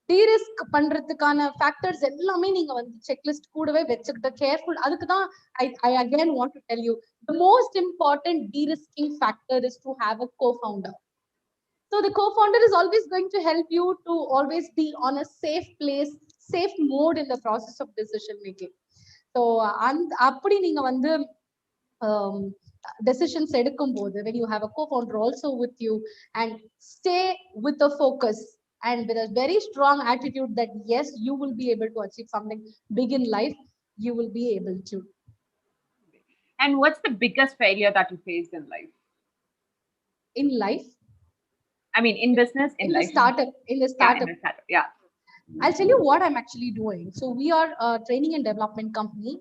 de-risk பண்றதுக்கான factors எல்லாமே நீங்க வந்து checklist கூடவே வெச்சுக்கிட்ட careful. அதுக்கு தான் I again want to tell you the most important de-risking factor is to have a co-founder. So the co-founder is always going to help you to always be on a safe place, safe mode in the process of decision making. So அப்படி நீங்க வந்து decisions எடுக்கும்போது when you have a co-founder also with you and stay with the focus and with a very strong attitude that yes, you will be able to achieve something big in life, you will be able to. And what's the biggest failure that you faced in life? In life? I mean, in business, in life. The startup. In the startup. Yeah, in the startup. Yeah. I'll tell you what I'm actually doing. So we are a training and development company.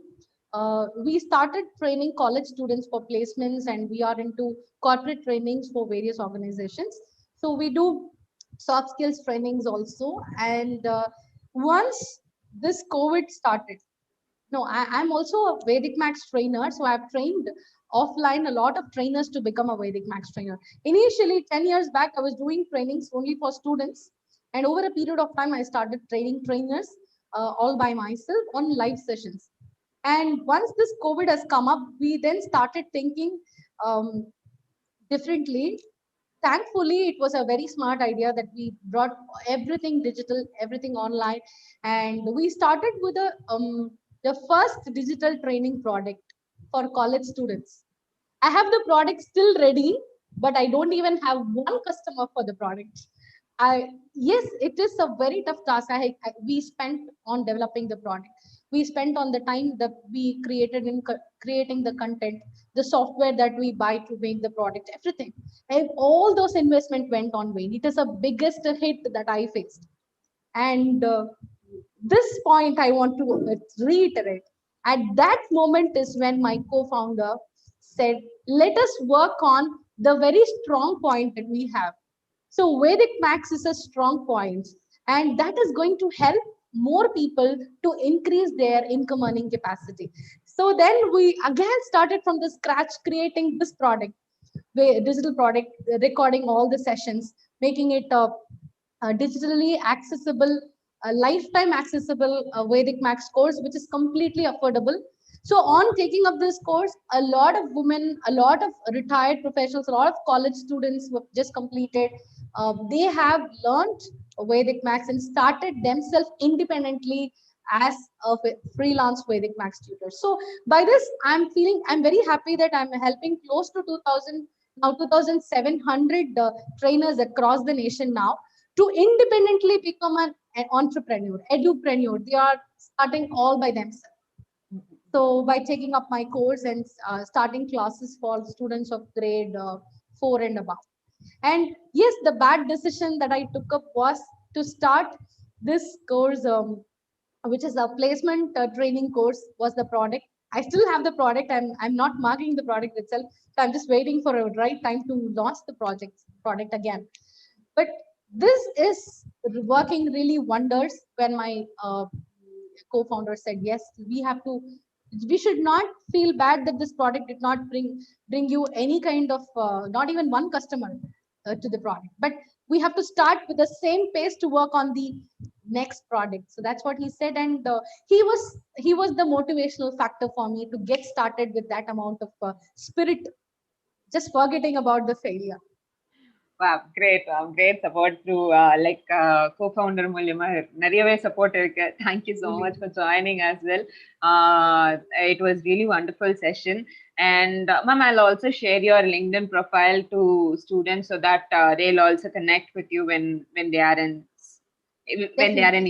We started training college students for placements, and we are into corporate trainings for various organizations. So we do soft skills trainings also. And once this COVID started, no, I'm also a Vedic Max trainer. So I've trained offline a lot of trainers to become a Vedic Max trainer. Initially, 10 years back, I was doing trainings only for students. And over a period of time, I started training trainers all by myself on live sessions. And once this COVID has come up, we then started thinking differently. Thankfully, it was a very smart idea that we brought everything digital, everything online. And we started with the first digital training product for college students. I have the product still ready, but I don't even have one customer for the product. Yes, it is a very tough task. We spent on developing the product. We spent on the time that we created in creating the content, the software that we buy to make the product, everything. And all those investment went on vain. It is the biggest hit that I faced. And this point I want to reiterate. At that moment is when my co-founder said, let us work on the very strong point that we have. So Vedic Max is a strong point, and that is going to help more people to increase their income earning capacity. So then we again started from the scratch, creating this product, digital product, recording all the sessions, making it digitally accessible, lifetime accessible Vedic Max course, which is completely affordable. So on taking up this course, a lot of women, a lot of retired professionals, a lot of college students who have just completed, they have learned Vedic Max and started themselves independently as a freelance Vedic Max tutor. So by this, I'm very happy that I'm helping close to 2,700 trainers across the nation now to independently become an entrepreneur, edupreneur. They are starting all by themselves. So by taking up my course and starting classes for students of grade 4 and above. And yes, the bad decision that I took up was to start this course, which is a placement training course, was the product. I still have the product. I'm not marketing the product itself. So I'm just waiting for a right time to launch the product again. But this is working really wonders when my co-founder said, yes, we should not feel bad that this product did not bring you any kind of, not even one customer to the product. But we have to start with the same pace to work on the next product. So that's what he said. And he was the motivational factor for me to get started with that amount of spirit, just forgetting about the failure. Wow, great support through co-founder மூலியமா நிறையவே support இருக்கு. Thank you so much for joining as well. It was really wonderful session. And ma'am, I'll also share your LinkedIn profile to students so that they'll also connect with you when they are in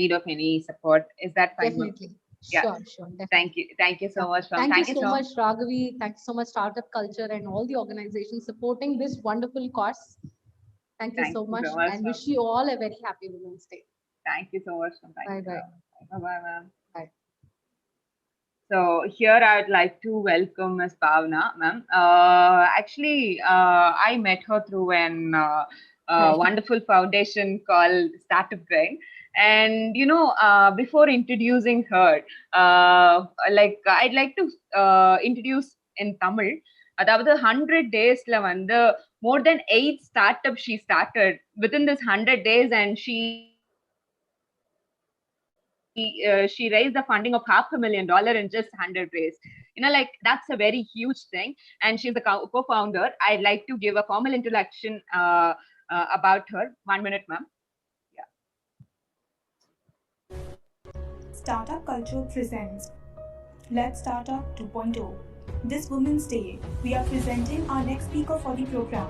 need of any support. Is that fine? Definitely. Yeah. Sure. Definitely. Thank you so much, ma'am. Thank you so much, Raghavi. Thank you so much, Startup Culture and all the organizations supporting this wonderful course. Thank you so much, and wish you all a very happy Women's Day. Thank you so much. Bye. Bye, ma'am. Bye. So here I would like to welcome Ms. Bhavna, ma'am. Actually, I met her through an wonderful foundation called Startup Brain. And before introducing her, I'd like to introduce in Tamil. Aதாவது 100 daysல வந்து more than 8 startups she started within this 100 days, and she she raised the funding of $500,000 in just 100 days. Like that's a very huge thing. And she's the co-founder. I'd like to give a formal introduction about her. 1 minute, ma'am. Startup Culture presents Let's Startup 2.0. This Women's Day, we are presenting our next speaker for the program,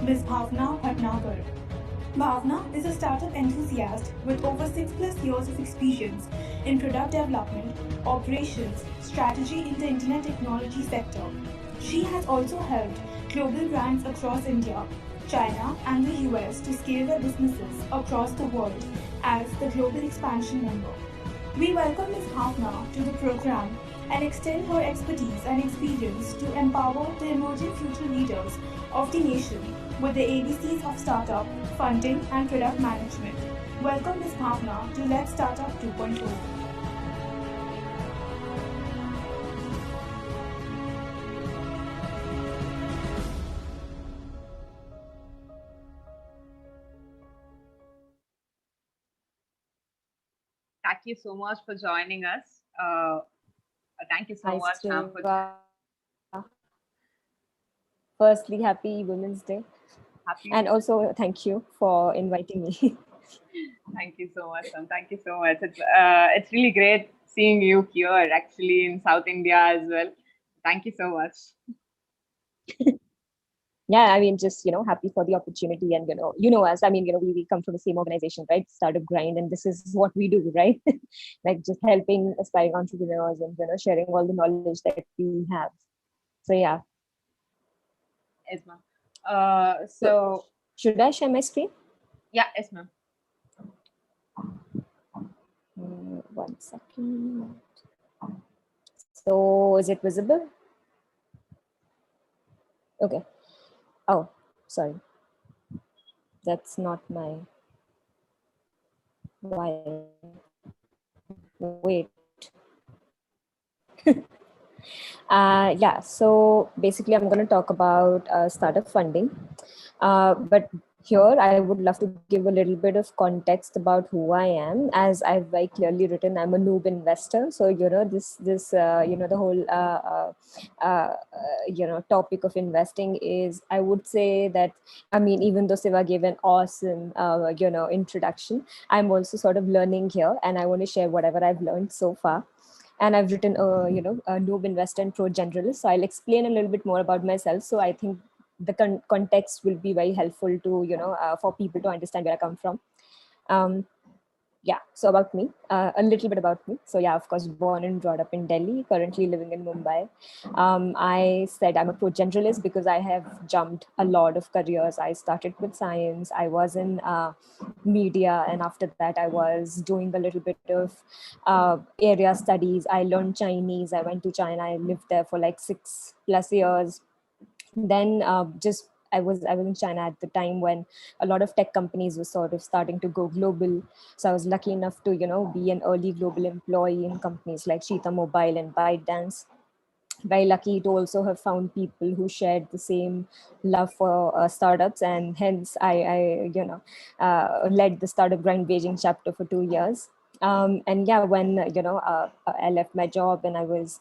Ms. Bhavna Bhatnagar. Bhavna is a startup enthusiast with over 6+ years of experience in product development, operations, strategy in the internet technology sector. She has also helped global brands across India, China, and the US to scale their businesses across the world as the global expansion member. We welcome Ms. Bhavna to the program and extend her expertise and experience to empower the emerging future leaders of the nation with the ABCs of startup, funding, and product management. Welcome Ms. Bhavna to Let's Startup 2.0. Thank you so much for joining us. Thank you so Hi, much, ma'am. Firstly, happy Women's Day. And also thank you for inviting me. Thank you so much, ma'am. Thank you so much. It's really great seeing you here, actually, in South India as well. Thank you so much. Yeah, I mean, just, happy for the opportunity. And, us, I mean, we come from the same organization, right? Startup Grind. And this is what we do, right? Like just helping aspiring entrepreneurs and, sharing all the knowledge that we have. So, yeah. Yes, ma'am. So should I share my screen? Yeah, yes, ma'am. 1 second. So is it visible? Okay. Oh, sorry. That's not my. Why? Wait. Yeah, so basically I'm going to talk about startup funding. But here I would love to give a little bit of context about who I am. As I've very clearly written, I'm a noob investor. So, the whole, topic of investing is, I would say that, I mean, even though Siva gave an awesome, introduction, I'm also sort of learning here, and I want to share whatever I've learned so far. And I've written, a noob investor and pro generalist. So I'll explain a little bit more about myself. So I think the context will be very helpful to, for people to understand where I come from. Yeah, so about me, a little bit about me. So yeah, of course, born and brought up in Delhi, currently living in Mumbai. I said I'm a pro generalist because I have jumped a lot of careers. I started with science, I was in media, and after that I was doing a little bit of area studies. I learned Chinese, I went to China, I lived there for like 6+ years. Then I was in China at the time when a lot of tech companies were sort of starting to go global. So I was lucky enough to, be an early global employee in companies like Cheetah Mobile and ByteDance. Very lucky to also have found people who shared the same love for startups, and hence I led the Startup Grind Beijing chapter for 2 years. And yeah, when I left my job and I was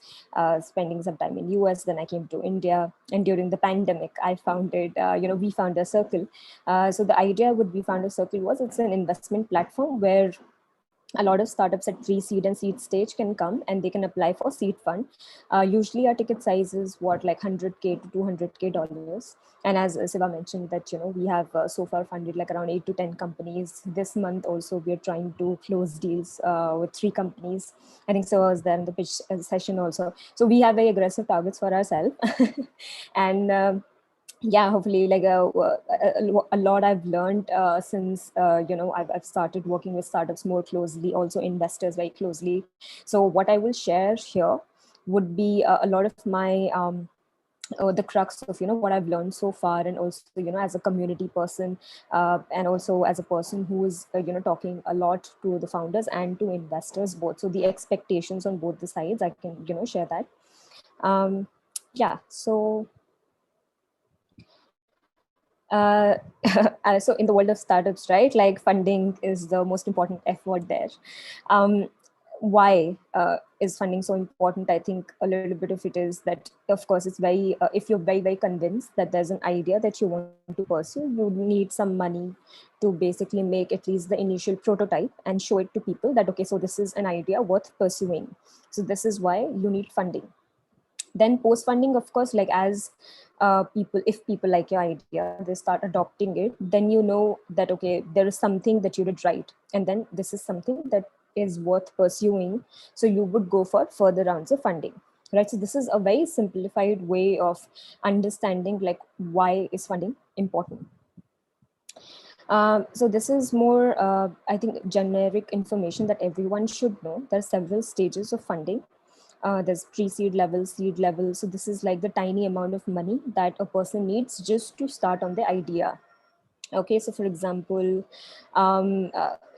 spending some time in US, then I came to India, and during the pandemic I founded We Found a Circle. So the idea with We Found a Circle was, it's an investment platform where a lot of startups at pre-seed and seed stage can come and they can apply for seed fund. Usually our ticket size is like $100K to $200K. And as Siva mentioned that, we have so far funded like around 8 to 10 companies. This month also, we are trying to close deals with 3 companies. I think Siva was there in the pitch session also. So we have very aggressive targets for ourselves. And yeah, hopefully like a lot I've learned since I've started working with startups more closely, also investors very closely. So what I will share here would be a lot of my the crux of what I've learned so far, and also as a community person, and also as a person who is talking a lot to the founders and to investors both. So the expectations on both the sides, I can share that. Yeah, so so in the world of startups, right, like funding is the most important F word there. why is funding so important? I think a little bit of it is that, of course, it's very, if you're very, very convinced that there's an idea that you want to pursue, you need some money to basically make at least the initial prototype and show it to people that, okay, so this is an idea worth pursuing. So this is why you need funding. Then post funding, of course, like as if people like your idea, they start adopting it, then you know that, okay, there is something that you did right. And then this is something that is worth pursuing. So you would go for further rounds of funding, right? So this is a very simplified way of understanding like why is funding important. So this is more, I think, generic information that everyone should know. There are several stages of funding. There's pre-seed level, seed level. So this is like the tiny amount of money that a person needs just to start on the idea. Okay, so for example,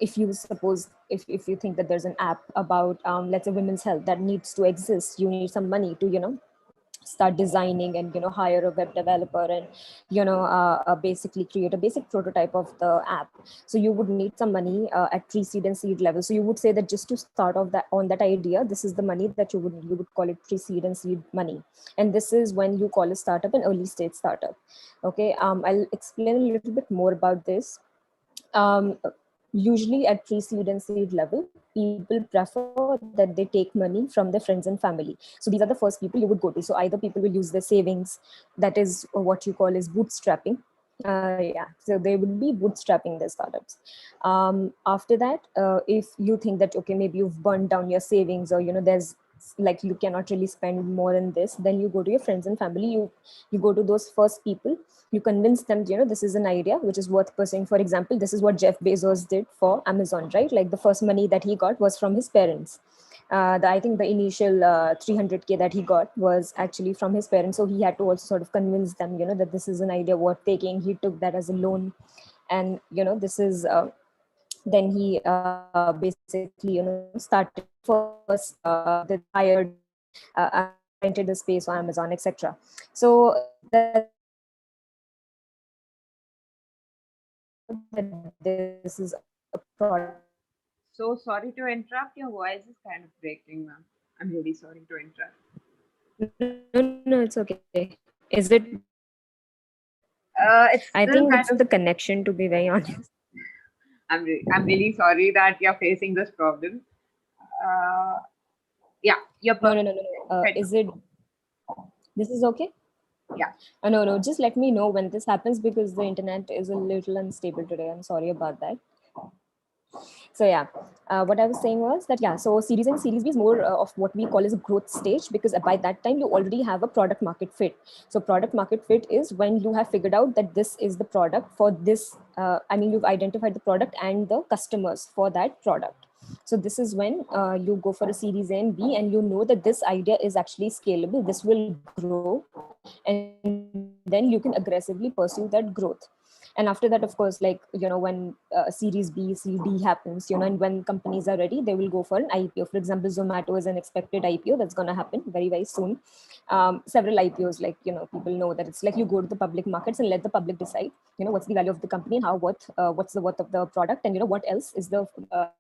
if you suppose, if you think that there's an app about, let's say, women's health that needs to exist, you need some money to, start designing and hire a web developer and basically create a basic prototype of the app. So you would need some money at pre-seed and seed level. So you would say that just to start off that on that idea, this is the money that you would call it pre-seed and seed money. And this is when you call a startup an early stage startup. Okay, I'll explain a little bit more about this. Usually at pre-seed and seed level, people prefer that they take money from their friends and family. So these are the first people you would go to. So either people will use their savings, that is what you call as bootstrapping. Yeah, so they would be bootstrapping their startups. After that, if you think that, okay, maybe you've burned down your savings, or there's like you cannot really spend more than this, then you go to your friends and family. You go to those first people, you convince them, this is an idea which is worth pursuing. For example, this is what Jeff Bezos did for Amazon, right? Like the first money that he got was from his parents. I think the initial 300K that he got was actually from his parents. So he had to also sort of convince them, that this is an idea worth taking. He took that as a loan. And, this is, then he basically, started first, the hired, rented the space on Amazon, etc. So that this is a product. So sorry to interrupt. Your voice is kind of breaking, ma'am. I'm really sorry to interrupt. No, it's okay. Is it? It's I still think kind it's of. the connection, to be very honest. I'm really sorry that you're facing this problem. Yeah, you're No, perfect. is it? This is okay? Yeah. No. Just let me know when this happens, because the internet is a little unstable today. I'm sorry about that. So yeah, what I was saying was that, yeah, so Series A and Series B is more of what we call as a growth stage, because by that time you already have a product market fit. So product market fit is when you have figured out that this is the product for this, you've identified the product and the customers for that product. So this is when you go for a Series A and B, and you know that this idea is actually scalable, this will grow, and then you can aggressively pursue that growth. And after that, of course, like, when Series B, C, D happens, and when companies are ready, they will go for an IPO. For example, Zomato is an expected IPO that's going to happen very, very soon. Several IPOs, like, people know that it's like you go to the public markets and let the public decide, what's the value of the company and what's the worth of the product, and, what else is the,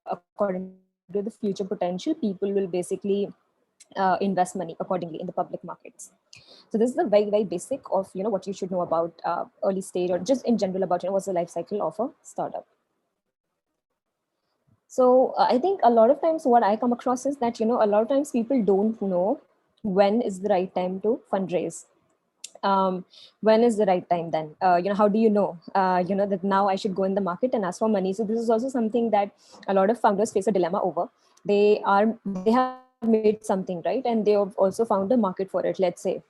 according to the future potential, people will basically invest money accordingly in the public markets. So this is the very, very basic of, what you should know about early stage, or just in general about, what's the life cycle of a startup. So I think a lot of times what I come across is that, a lot of times people don't know when is the right time to fundraise. When is the right time then? How do you know, that now I should go in the market and ask for money? So this is also something that a lot of founders face a dilemma over. They have made something, right? And they have also found a market for it, let's say.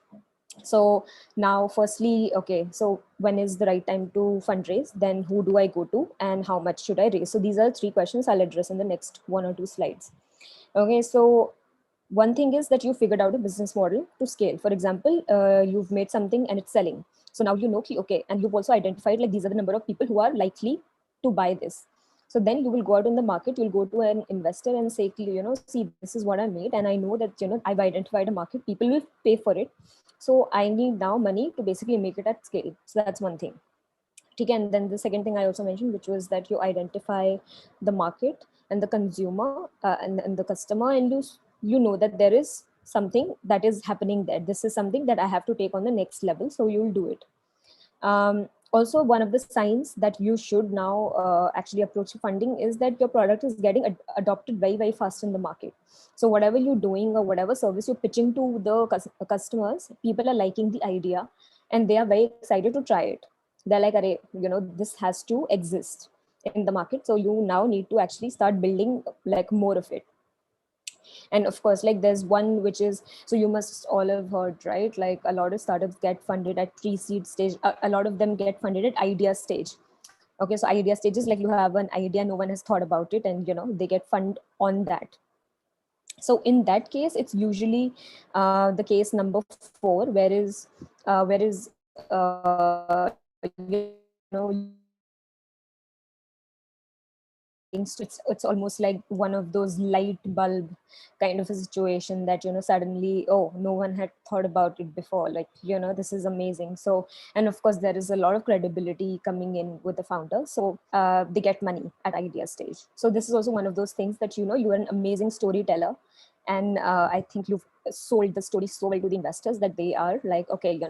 So now, firstly, okay, so when is the right time to fundraise? Then who do I go to, and how much should I raise? So these are 3 questions I'll address in the next 1 or 2 slides. Okay, so one thing is that you figured out a business model to scale. For example, you've made something and it's selling. So now you know, okay, and you've also identified like these are the number of people who are likely to buy this. So then you will go out in the market, you'll go to an investor and say, see, this is what I made, and I know that, I've identified a market, people will pay for it. So I need now money to basically make it at scale. So that's one thing. And then the second thing I also mentioned, which was that you identify the market and the consumer and the customer, and you know that there is something that is happening there. This is something that I have to take on the next level, so you'll do it. Also, one of the signs that you should now actually approach funding is that your product is getting adopted very, very fast in the market. So whatever you're doing or whatever service you're pitching to the customers, people are liking the idea and they are very excited to try it. They're like, "Arey, this has to exist in the market. So you now need to actually start building like more of it." And of course, like there's one which is, so you must all have heard, right? Like a lot of startups get funded at pre-seed stage. A lot of them get funded at idea stage. Okay, so idea stage is like you have an idea, no one has thought about it, and they get fund on that. So in that case, it's usually the case number 4, where is it's almost like one of those light bulb kind of a situation that suddenly, oh, no one had thought about it before, like this is amazing. So, and of course there is a lot of credibility coming in with the founder, so they get money at idea stage. So this is also one of those things that you are an amazing storyteller, and I think you've sold the story so well to the investors that they are like, okay,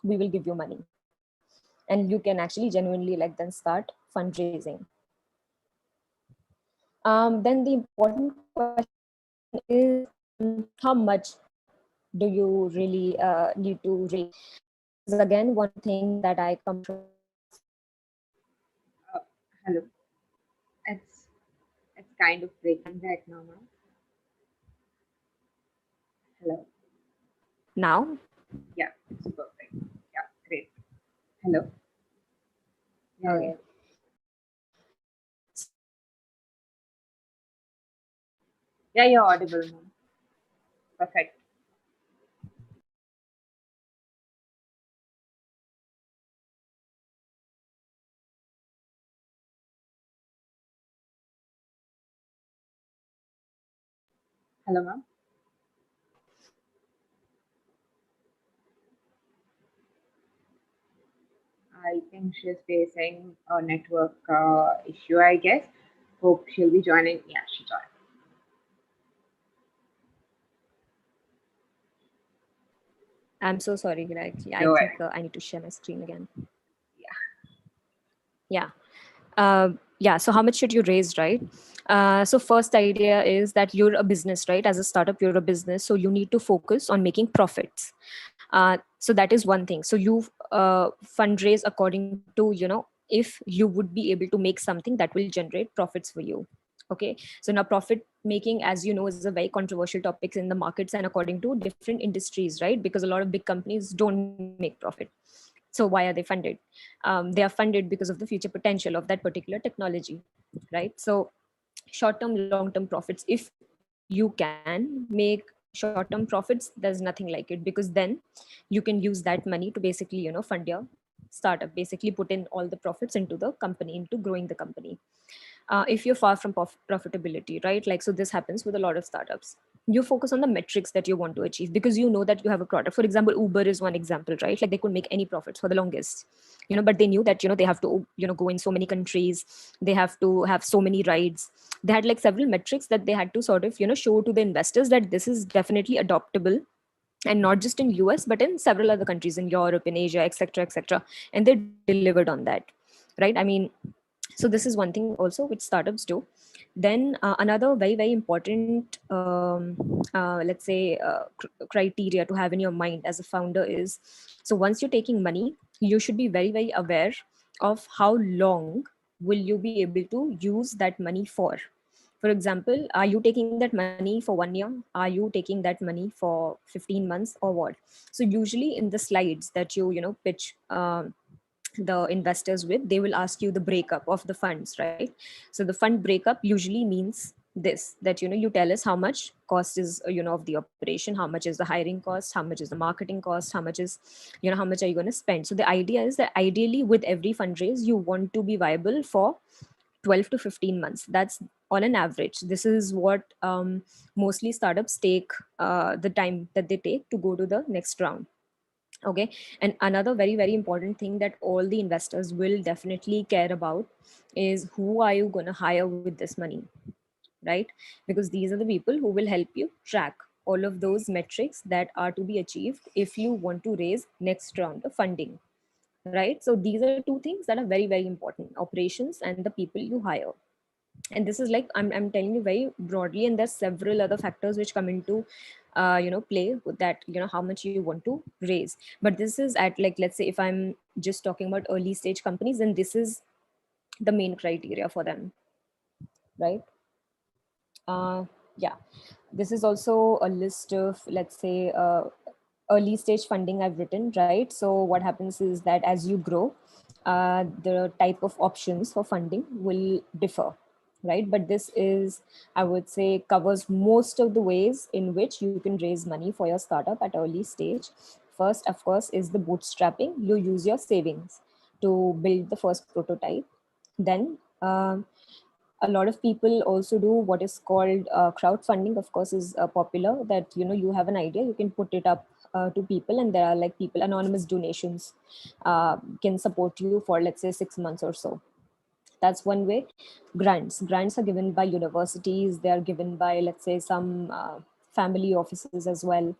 we will give you money, and you can actually genuinely like then start fundraising. Then the important question is, how much do you really need to raise? Is again one thing that I come from. Hello. It's kind of breaking right now, ma'am. Hello. Now? Yeah, it's perfect. Yeah, great. Hello. Yeah, Okay. yeah. Yeah, you're audible, ma'am. Perfect. Hello, ma'am. I think she's facing a network issue, I guess. Hope she'll be joining. Yeah, she joined. I'm so sorry, Greg. I Go think ahead. I need to share my screen again. Yeah. Yeah. So how much should you raise, right? So first idea is that you're a business, right? As a startup, you're a business. So you need to focus on making profits. So that is one thing. So you fundraise according to, if you would be able to make something that will generate profits for you. Okay. So now profit making, as you know, is a very controversial topic in the markets and according to different industries, right? Because a lot of big companies don't make profit. So why are they funded? They are funded because of the future potential of that particular technology, right? So short-term, long-term profits, if you can make short-term profits, there's nothing like it, because then you can use that money to basically fund your startup, basically put in all the profits into the company, into growing the company. If you're far from profitability, right? Like, so this happens with a lot of startups. You focus on the metrics that you want to achieve because you know that you have a product. For example, Uber is one example, right? Like they could make any profits for the longest, but they knew that, they have to, go in so many countries. They have to have so many rides. They had like several metrics that they had to sort of, show to the investors that this is definitely adoptable, and not just in US, but in several other countries in Europe, in Asia, etc., etc. And they delivered on that, right? I mean, so this is one thing also which startups do. Then another very, very important let's say criteria to have in your mind as a founder is, so once you're taking money, you should be very, very aware of how long will you be able to use that money for. For example, are you taking that money for 1 year? Are you taking that money for 15 months or what? So usually in the slides that you pitch the investors with, they will ask you the breakup of the funds, right? So the fund breakup usually means this, that you tell us how much cost is of the operation, how much is the hiring cost, how much is the marketing cost, how much is how much are you going to spend. So the idea is that ideally with every fundraise you want to be viable for 12 to 15 months. That's on an average. This is what mostly startups take, the time that they take to go to the next round. Okay. And another very, very important thing that all the investors will definitely care about is who are you going to hire with this money, right? Because these are the people who will help you track all of those metrics that are to be achieved if you want to raise next round of funding, right? So these are two things that are very, very important: operations and the people you hire. And this is like, I'm telling you very broadly, and there's several other factors which come into play with that, how much you want to raise. But this is at, like, let's say if I'm just talking about early stage companies, then this is the main criteria for them, right? Yeah, this is also a list of, let's say, early stage funding I've written, right? So what happens is that as you grow, the type of options for funding will differ, right? But this is, I would say, covers most of the ways in which you can raise money for your startup at early stage. First, of course, is the bootstrapping. You use your savings to build the first prototype. Then a lot of people also do what is called crowdfunding. Of course, is popular, that you have an idea, you can put it up to people, and there are like people, anonymous donations can support you for, let's say, 6 months or so. That's one way. Grants are given by universities, they are given by, let's say, some family offices as well.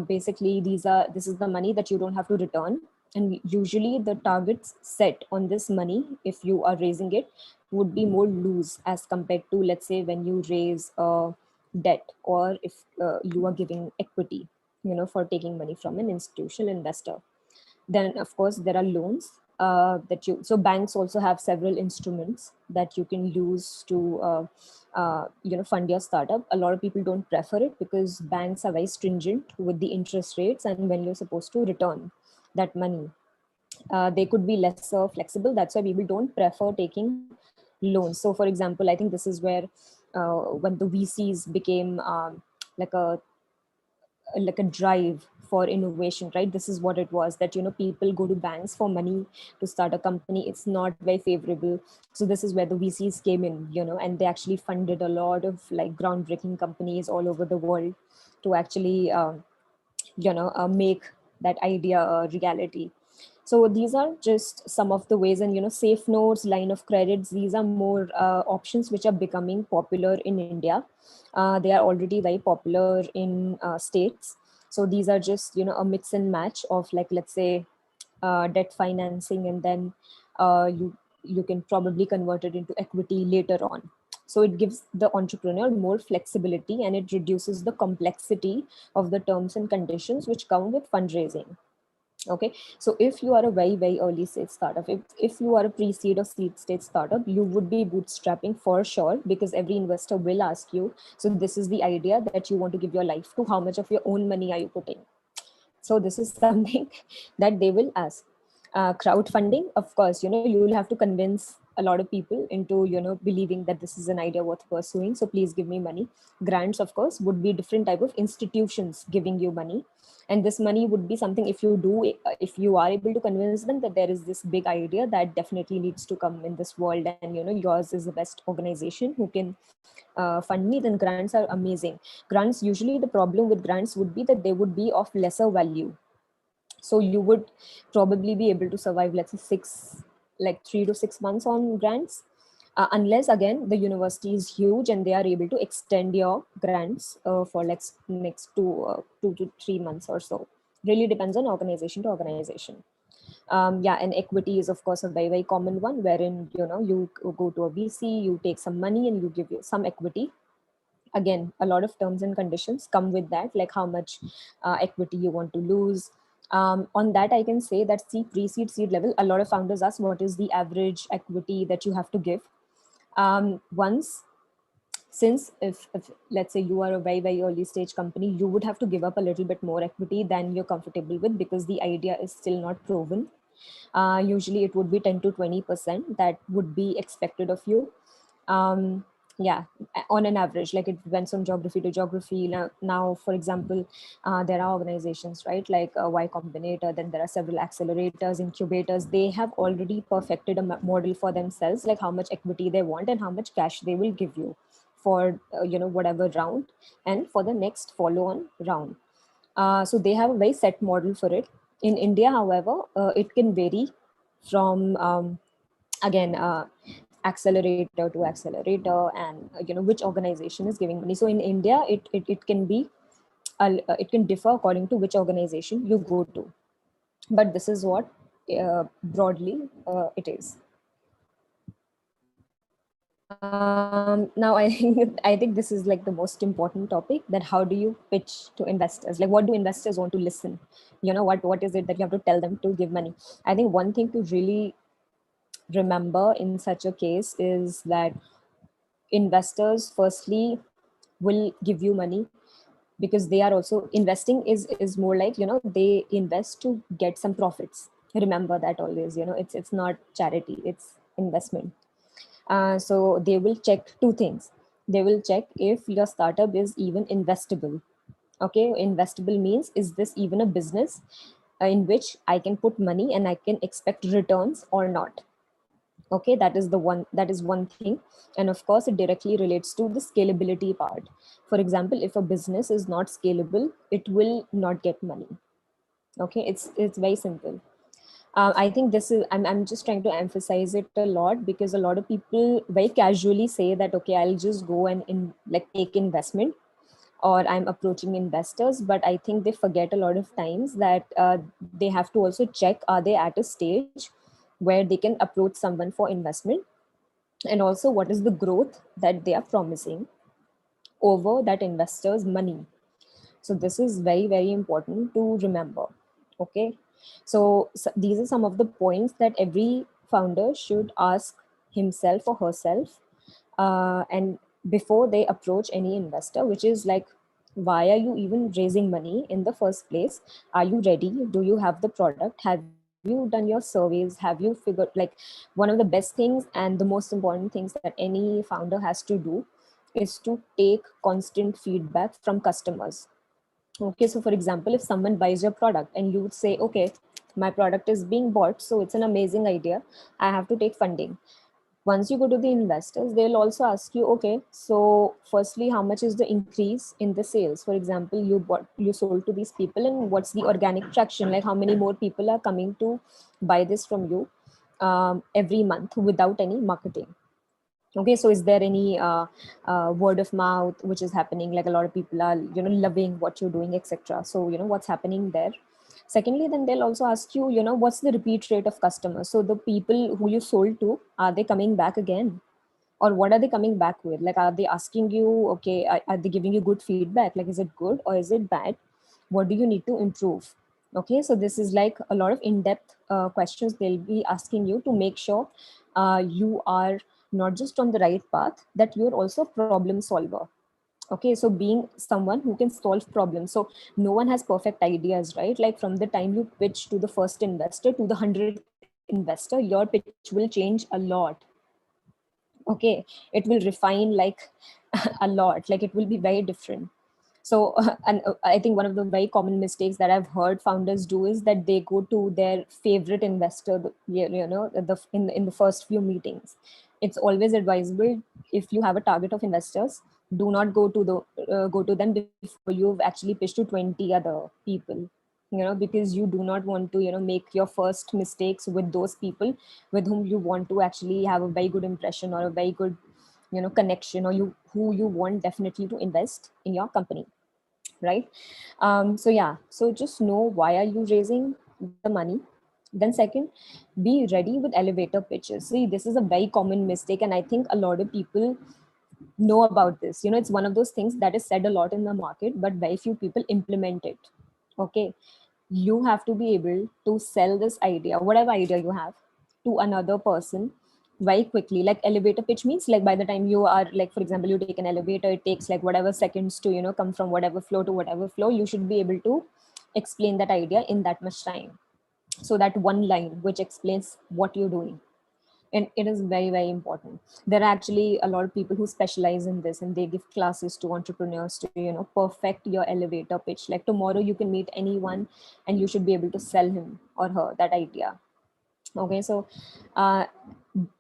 Basically, this is the money that you don't have to return, and usually the targets set on this money, if you are raising it, would be more loose as compared to, let's say, when you raise debt, or if you are giving equity, for taking money from an institutional investor. Then, of course, there are loans so banks also have several instruments that you can use to fund your startup. A lot of people don't prefer it because banks are very stringent with the interest rates and when you're supposed to return that money. They could be lesser flexible. That's why people don't prefer taking loans. So for example, I think this is where when the VCs became like a drive for innovation, right? This is what it was, that people go to banks for money to start a company. It's not very favorable. So this is where the VCs came in, and they actually funded a lot of like groundbreaking companies all over the world to actually make that idea a reality. So these are just some of the ways. And safe notes, line of credits, these are more options which are becoming popular in India. They are already very popular in states. So these are just a mix and match of, like, let's say, debt financing, and then you can probably convert it into equity later on. So it gives the entrepreneur more flexibility, and it reduces the complexity of the terms and conditions which come with fundraising. Okay, so if you are a very, very early stage startup, if you are a pre-seed or seed stage startup, you would be bootstrapping for sure, because every investor will ask you, so this is the idea that you want to give your life to, how much of your own money are you putting? So this is something that they will ask. Crowdfunding, of course, you will have to convince a lot of people into believing that this is an idea worth pursuing, so please give me money. Grants, of course, would be different type of institutions giving you money, and this money would be something, if you are able to convince them that there is this big idea that definitely needs to come in this world, and yours is the best organization who can fund me, then grants are amazing. Grants, usually the problem with grants would be that they would be of lesser value. So you would probably be able to survive, let's say, 3 to 6 months on grants, unless again the university is huge and they are able to extend your grants for next 2 to 3 months or so. Really depends on organization to organization. Yeah, and equity is of course a very, very common one, wherein you go to a VC, you take some money and you give you some equity. Again, a lot of terms and conditions come with that, like how much equity you want to lose. On that, I can say that pre-seed, seed level, a lot of founders ask what is the average equity that you have to give. Since if let's say you are a very, very early stage company, you would have to give up a little bit more equity than you're comfortable with, because the idea is still not proven. Usually it would be 10 to 20% that would be expected of you. Yeah, on an average, like it depends on geography to geography. Now for example, there are organizations, right, like Y Combinator, then there are several accelerators, incubators. They have already perfected a model for themselves, like how much equity they want and how much cash they will give you for whatever round and for the next follow-on round. So they have a very set model for it. In India, however, it can vary from again accelerator to accelerator, and which organization is giving money. So in India, it can be it can differ according to which organization you go to, but this is what broadly it is. Now I think this is like the most important topic, that how do you pitch to investors? Like, what do investors want to listen? What is it that you have to tell them to give money? I think one thing to really remember in such a case is that investors firstly will give you money because they are also investing. Is more like, they invest to get some profits. Remember that always. It's not charity, it's investment. So they will check two things. They will check if your startup is even investable. Okay, investable means, is this even a business in which I can put money and I can expect returns or not? Okay, that is one thing. And of course, it directly relates to the scalability part. For example, if a business is not scalable, it will not get money. Okay, it's very simple. I think this is, I'm just trying to emphasize it a lot, because a lot of people very casually say that, okay, I'll just go and like take investment, or I'm approaching investors. But I think they forget a lot of times that they have to also check, are they at a stage where they can approach someone for investment, and also what is the growth that they are promising over that investor's money. So this is very, very important to remember. Okay, so these are some of the points that every founder should ask himself or herself, and before they approach any investor, which is like, why are you even raising money in the first place? Are you ready? Do you have the product? Have you done your surveys? Have you figured, like, one of the best things and the most important things that any founder has to do is to take constant feedback from customers. Okay, so for example, if someone buys your product and you would say, okay, my product is being bought, so it's an amazing idea, I have to take funding. Once you go to the investors, they'll also ask you, okay, so firstly, how much is the increase in the sales? For example, you sold to these people, and what's the organic traction? Like, how many more people are coming to buy this from you every month without any marketing? Okay, so is there any word of mouth which is happening, like a lot of people are loving what you're doing, etc. So what's happening there. Secondly, then they'll also ask you, what's the repeat rate of customers? So the people who you sold to, are they coming back again, or what are they coming back with? Like, are they asking you, okay, are they giving you good feedback? Like, is it good or is it bad? What do you need to improve? Okay, so this is like a lot of in-depth questions they'll be asking you to make sure you are not just on the right path, that you're also a problem solver. Okay, so being someone who can solve problems. So no one has perfect ideas, right? Like, from the time you pitch to the first investor to the 100th investor, your pitch will change a lot. Okay, it will refine like a lot, like it will be very different. So and I think one of the very common mistakes that I've heard founders do is that they go to their favorite investor in the first few meetings. It's always advisable, if you have a target of investors, do not go to them before you've actually pitched to 20 other people, because you do not want to make your first mistakes with those people with whom you want to actually have a very good impression, or a very good connection, or you who you want definitely to invest in your company, right? So yeah, so just know, why are you raising the money? Then second, be ready with elevator pitches. See, this is a very common mistake, and I think a lot of people know about this. It's one of those things that is said a lot in the market, but very few people implement it. Okay, you have to be able to sell this idea, whatever idea you have, to another person very quickly. Like, elevator pitch means, like, by the time you are, like, for example, you take an elevator, it takes like whatever seconds to come from whatever floor to whatever floor. You should be able to explain that idea in that much time. So that one line which explains what you're doing, and it is very, very important. There are actually a lot of people who specialize in this, and they give classes to entrepreneurs to perfect your elevator pitch. Like, tomorrow you can meet anyone and you should be able to sell him or her that idea. Okay, so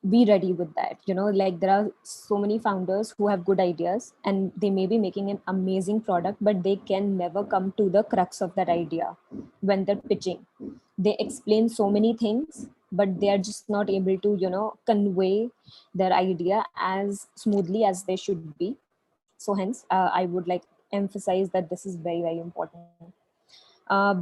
be ready with that. Like there are so many founders who have good ideas and they may be making an amazing product, but they can never come to the crux of that idea when they're pitching. They explain so many things, but they are just not able to convey their idea as smoothly as they should be. So hence I would like emphasize that this is very, very important.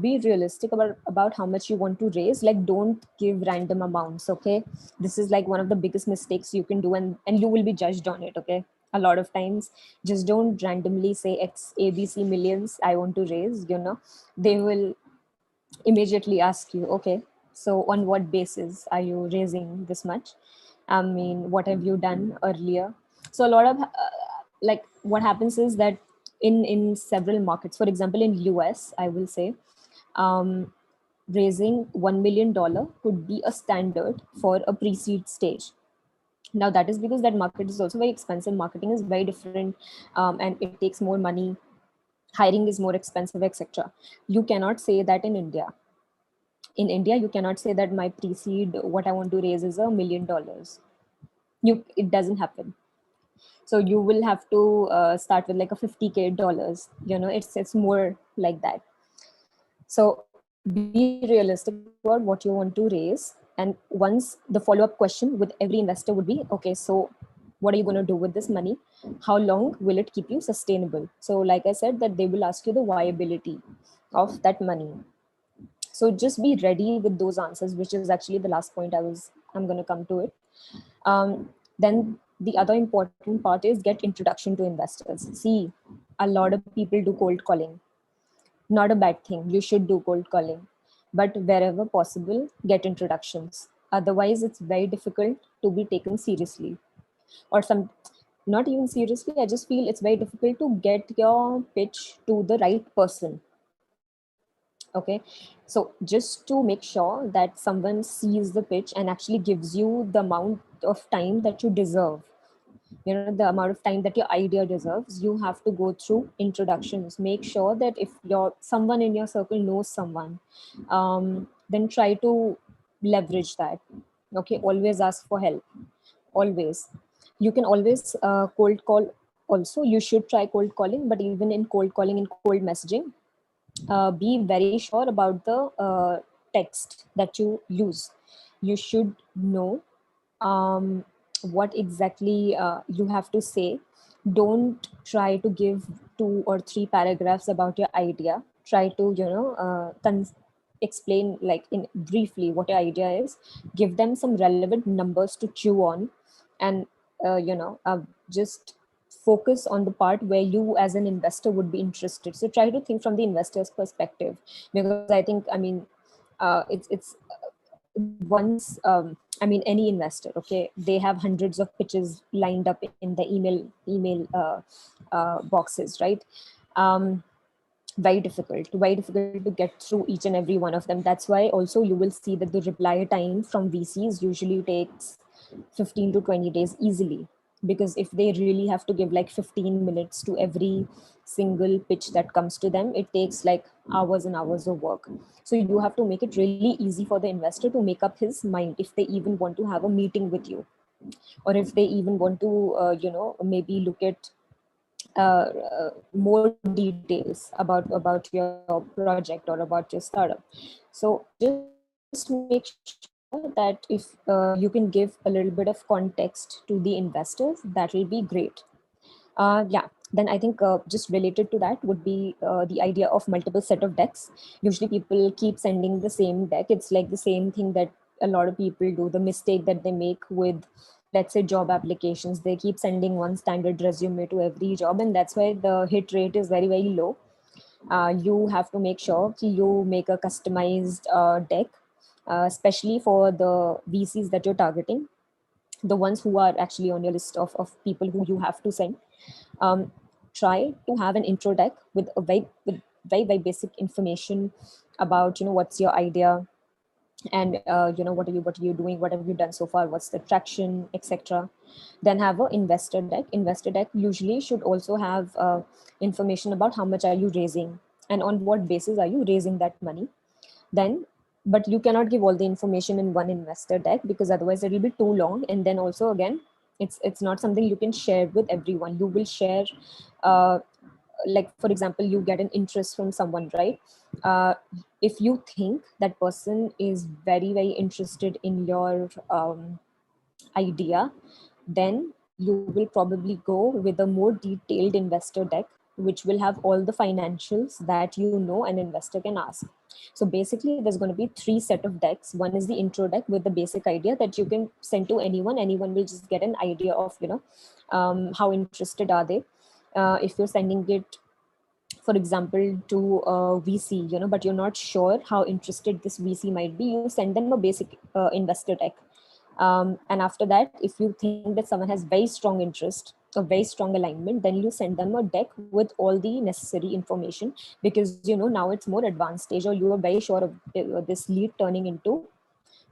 Be realistic about how much you want to raise. Like, don't give random amounts. Okay, this is like one of the biggest mistakes you can do, and you will be judged on it. Okay, a lot of times, just don't randomly say X ABC millions I want to raise. They will immediately ask you, okay, so on what basis are you raising this much? I mean, what have you done earlier? So a lot of like what happens is that in several markets, for example in US, I will say, raising $1 million could be a standard for a pre-seed stage. Now that is because that market is also very expensive. Marketing is very different, and it takes more money. Hiring is more expensive, etc. You cannot say that in India. In India, you cannot say that my pre-seed, what I want to raise is $1 million. It doesn't happen. So you will have to start with like a $50K. It's more like that. So be realistic about what you want to raise. And once the follow-up question with every investor would be, okay, so what are you going to do with this money? How long will it keep you sustainable? So like I said, that they will ask you the viability of that money. So just be ready with those answers, which is actually the last point I'm going to come to it. Then the other important part is get introduction to investors. See, a lot of people do cold calling. Not a bad thing. You should do cold calling, but wherever possible, get introductions. Otherwise, it's very difficult to be taken seriously, or not even seriously. I just feel it's very difficult to get your pitch to the right person. Okay, so just to make sure that someone sees the pitch and actually gives you the amount of time that you deserve, the amount of time that your idea deserves, you have to go through introductions. Make sure that if someone in your circle knows someone, then try to leverage that. Okay, always ask for help. Always. You can always cold call also. You should try cold calling, but even in cold calling and cold messaging, be very sure about the text that you use. You should know what exactly you have to say. Don't try to give 2 or 3 paragraphs about your idea. Try to explain like in briefly what your idea is. Give them some relevant numbers to chew on, and just focus on the part where you as an investor would be interested. So try to think from the investor's perspective, because I think, I mean, it's once any investor, okay, they have hundreds of pitches lined up in the email boxes, right? Very difficult to get through each and every one of them. That's why also you will see that the reply time from VCs usually takes 15 to 20 days easily, because if they really have to give like 15 minutes to every single pitch that comes to them, it takes like hours and hours of work. So you have to make it really easy for the investor to make up his mind if they even want to have a meeting with you, or if they even want to maybe look at more details about your project or about your startup. So just make sure that if you can give a little bit of context to the investors, that will be great. Then I think just related to that would be the idea of multiple set of decks. Usually people keep sending the same deck. It's like the same thing that a lot of people do, the mistake that they make with, let's say, job applications. They keep sending one standard resume to every job, and that's why the hit rate is very, very low. You have to make sure you make a customized deck, especially for the VCs that you're targeting, the ones who are actually on your list of people who you have to send. Try to have an intro deck with very basic information about what's your idea, and what are you doing, what have you done so far, what's the traction, etc. Then have an investor deck. Investor deck usually should also have information about how much are you raising and on what basis are you raising that money. Then but you cannot give all the information in one investor deck, because otherwise it will be too long. And then also again, it's not something you can share with everyone. You will share, like for example, you get an interest from someone, right? If you think that person is very, very interested in your idea, then you will probably go with a more detailed investor deck, which will have all the financials that an investor can ask. So basically, there's going to be 3 set of decks. One is the intro deck with the basic idea that you can send to anyone. Anyone will just get an idea of, how interested are they. If you're sending it, for example, to a VC, but you're not sure how interested this VC might be, you send them a basic investor deck. And after that, if you think that someone has very strong interest, a very strong alignment, then you send them a deck with all the necessary information, because now it's more advanced stage, or you are very sure of this lead turning into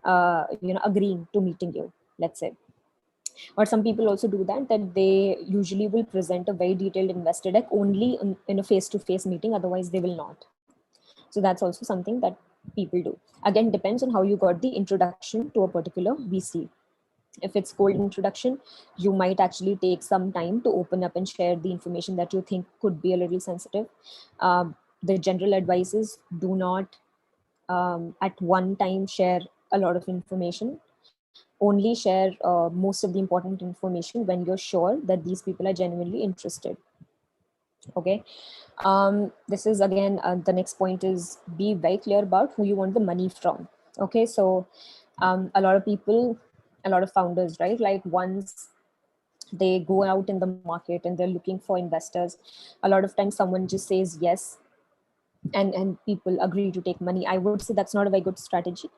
agreeing to meeting you, let's say. Or some people also do that they usually will present a very detailed investor deck only in a face-to-face meeting, otherwise they will not. So that's also something that people do. Again, depends on how you got the introduction to a particular VC. If it's cold introduction, you might actually take some time to open up and share the information that you think could be a little sensitive. The general advice is, do not at one time share a lot of information. Only share most of the important information when you're sure that these people are genuinely interested. Okay. This is again, the next point is, be very clear about who you want the money from. Okay. So a lot of people, a lot of founders, right? Like once they go out in the market and they're looking for investors, a lot of times someone just says yes, and people agree to take money. I would say that's not a very good strategy.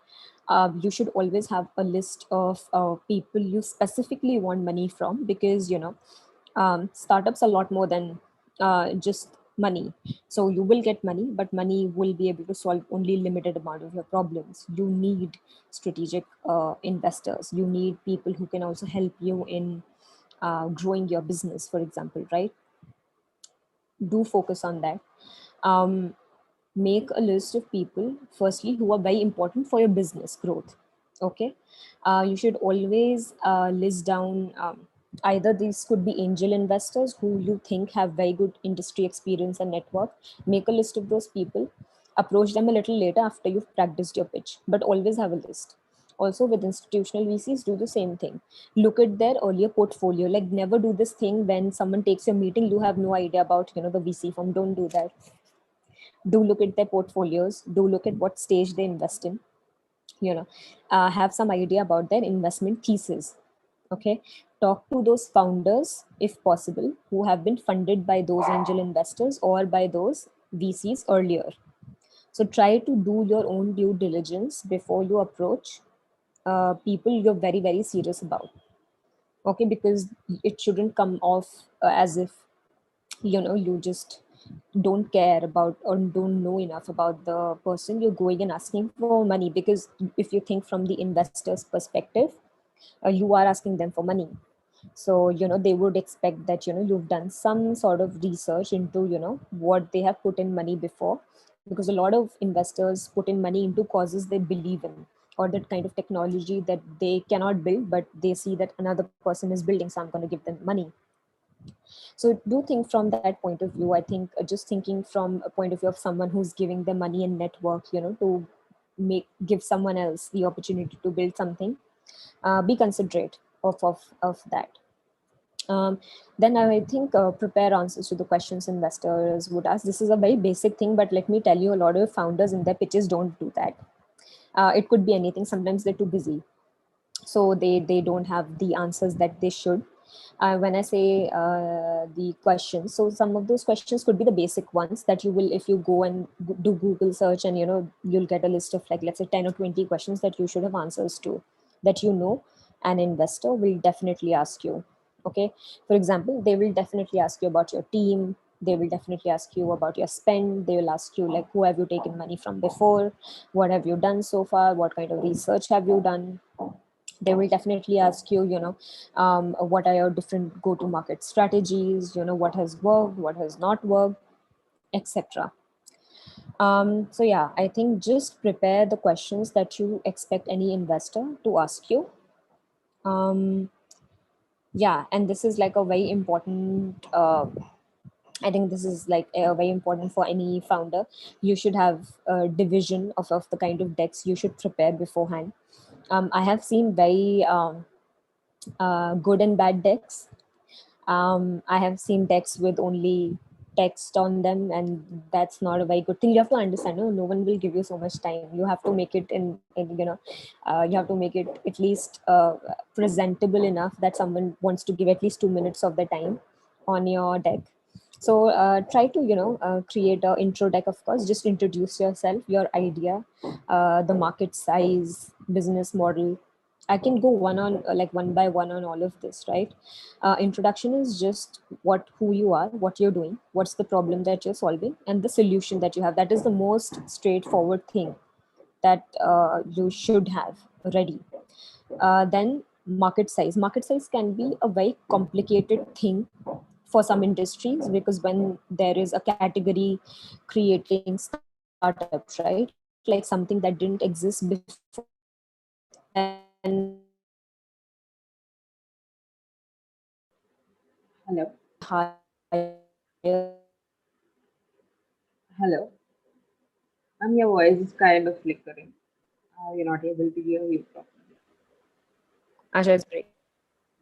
You should always have a list of people you specifically want money from, because startups are a lot more than just money. So you will get money, but money will be able to solve only limited amount of your problems. You need strategic investors. You need people who can also help you in growing your business, for example, right? Do focus on that. Make a list of people, firstly, who are very important for your business growth. Okay. You should always list down, either these could be angel investors who you think have very good industry experience and network. Make a list of those people. Approach them a little later after you've practiced your pitch, but always have a list. Also with institutional VCs, do the same thing. Look at their earlier portfolio. Like, never do this thing when someone takes your meeting, you have no idea about the VC firm. Don't do that. Do look at their portfolios. Do look at what stage they invest in. Have some idea about their investment thesis. Okay. Talk to those founders, if possible, who have been funded by those angel investors or by those VCs earlier. So try to do your own due diligence before you approach people you're very, very serious about. Okay. Because it shouldn't come off as if, you just don't care about or don't know enough about the person you're going and asking for money. Because if you think from the investor's perspective, you are asking them for money. So they would expect that you've done some sort of research into what they have put in money before, because a lot of investors put in money into causes they believe in, or that kind of technology that they cannot build, but they see that another person is building, so I'm going to give them money. So do think from that point of view. I think just thinking from a point of view of someone who's giving them money and network, to give someone else the opportunity to build something, be considerate of that. Then I think prepare answers to the questions investors would ask. This is a very basic thing, but let me tell you, a lot of founders in their pitches don't do that. It could be anything. Sometimes they're too busy, so they don't have the answers that they should. When I say the questions, so some of those questions could be the basic ones that you will, if you go and do Google search, and you'll get a list of, like, let's say 10 or 20 questions that you should have answers to, that an investor will definitely ask you. Okay. For example, they will definitely ask you about your team. They will definitely ask you about your spend. They will ask you, like, who have you taken money from before? What have you done so far? What kind of research have you done? They will definitely ask you, what are your different go-to-market strategies? What has worked, what has not worked, etc. So yeah, I think just prepare the questions that you expect any investor to ask you. Yeah, and this is like a very important, I think this is like very important for any founder. You should have a division of the kind of decks you should prepare beforehand. I have seen very good and bad decks. I have seen decks with only text on them, and that's not a very good thing. You have to understand, no one will give you so much time. You have to make it you have to make it at least presentable enough that someone wants to give at least 2 minutes of the time on your deck. So try to create a intro deck. Of course, just introduce yourself, your idea, the market size, business model. I can go one by one on all of this, right? Introduction is just who you are, what you're doing, what's the problem that you're solving, and the solution that you have. That is the most straightforward thing that you should have ready. Then market size can be a very complicated thing for some industries, because when there is a category creating startups, right, like something that didn't exist before, then Hello. higher. Hello. Your voice is kind of flickering. You're not able to hear you properly. Asha is break.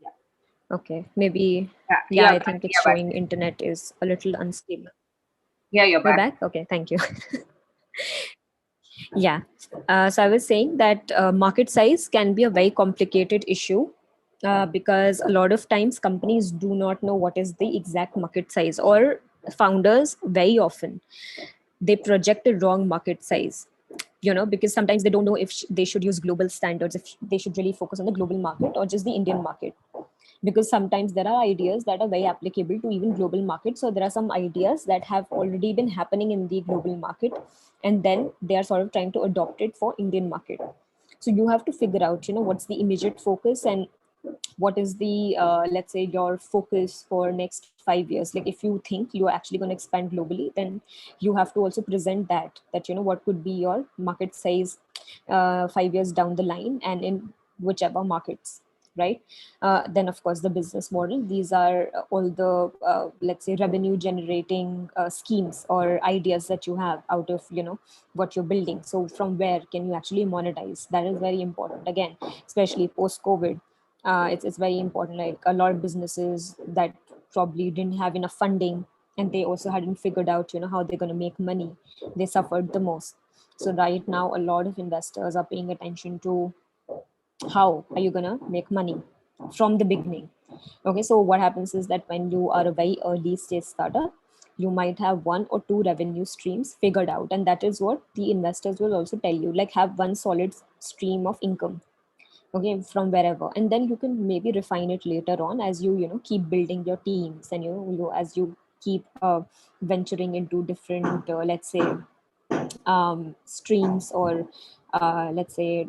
Yeah. Okay, maybe. Yeah, Yeah, you're I back. think it's You're back. showing internet is a little unstable. Yeah, you're We're back. back. Okay, thank you. Yeah. So I was saying that market size can be a very complicated issue, because a lot of times companies do not know what is the exact market size, or founders very often they project a wrong market size, because sometimes they don't know if they should use global standards, if they should really focus on the global market or just the Indian market, because sometimes there are ideas that are very applicable to even global markets. So there are some ideas that have already been happening in the global market, and then they are sort of trying to adopt it for Indian market. So you have to figure out, what's the immediate focus, and what is the let's say your focus for next 5 years. Like if you think you are actually going to expand globally, then you have to also present that what could be your market size 5 years down the line, and in whichever markets, right? Then of course the business model. These are all the let's say revenue generating schemes or ideas that you have out of what you're building. So from where can you actually monetize? That is very important, again, especially post COVID. It's very important. Like a lot of businesses that probably didn't have enough funding, and they also hadn't figured out how they're going to make money, they suffered the most. So right now a lot of investors are paying attention to how are you going to make money from the beginning. Okay, so what happens is that when you are a very early stage startup, you might have one or two revenue streams figured out, and that is what the investors will also tell you, like have one solid stream of income, okay, from wherever, and then you can maybe refine it later on as you keep building your teams, and as you keep venturing into different let's say streams, or let's say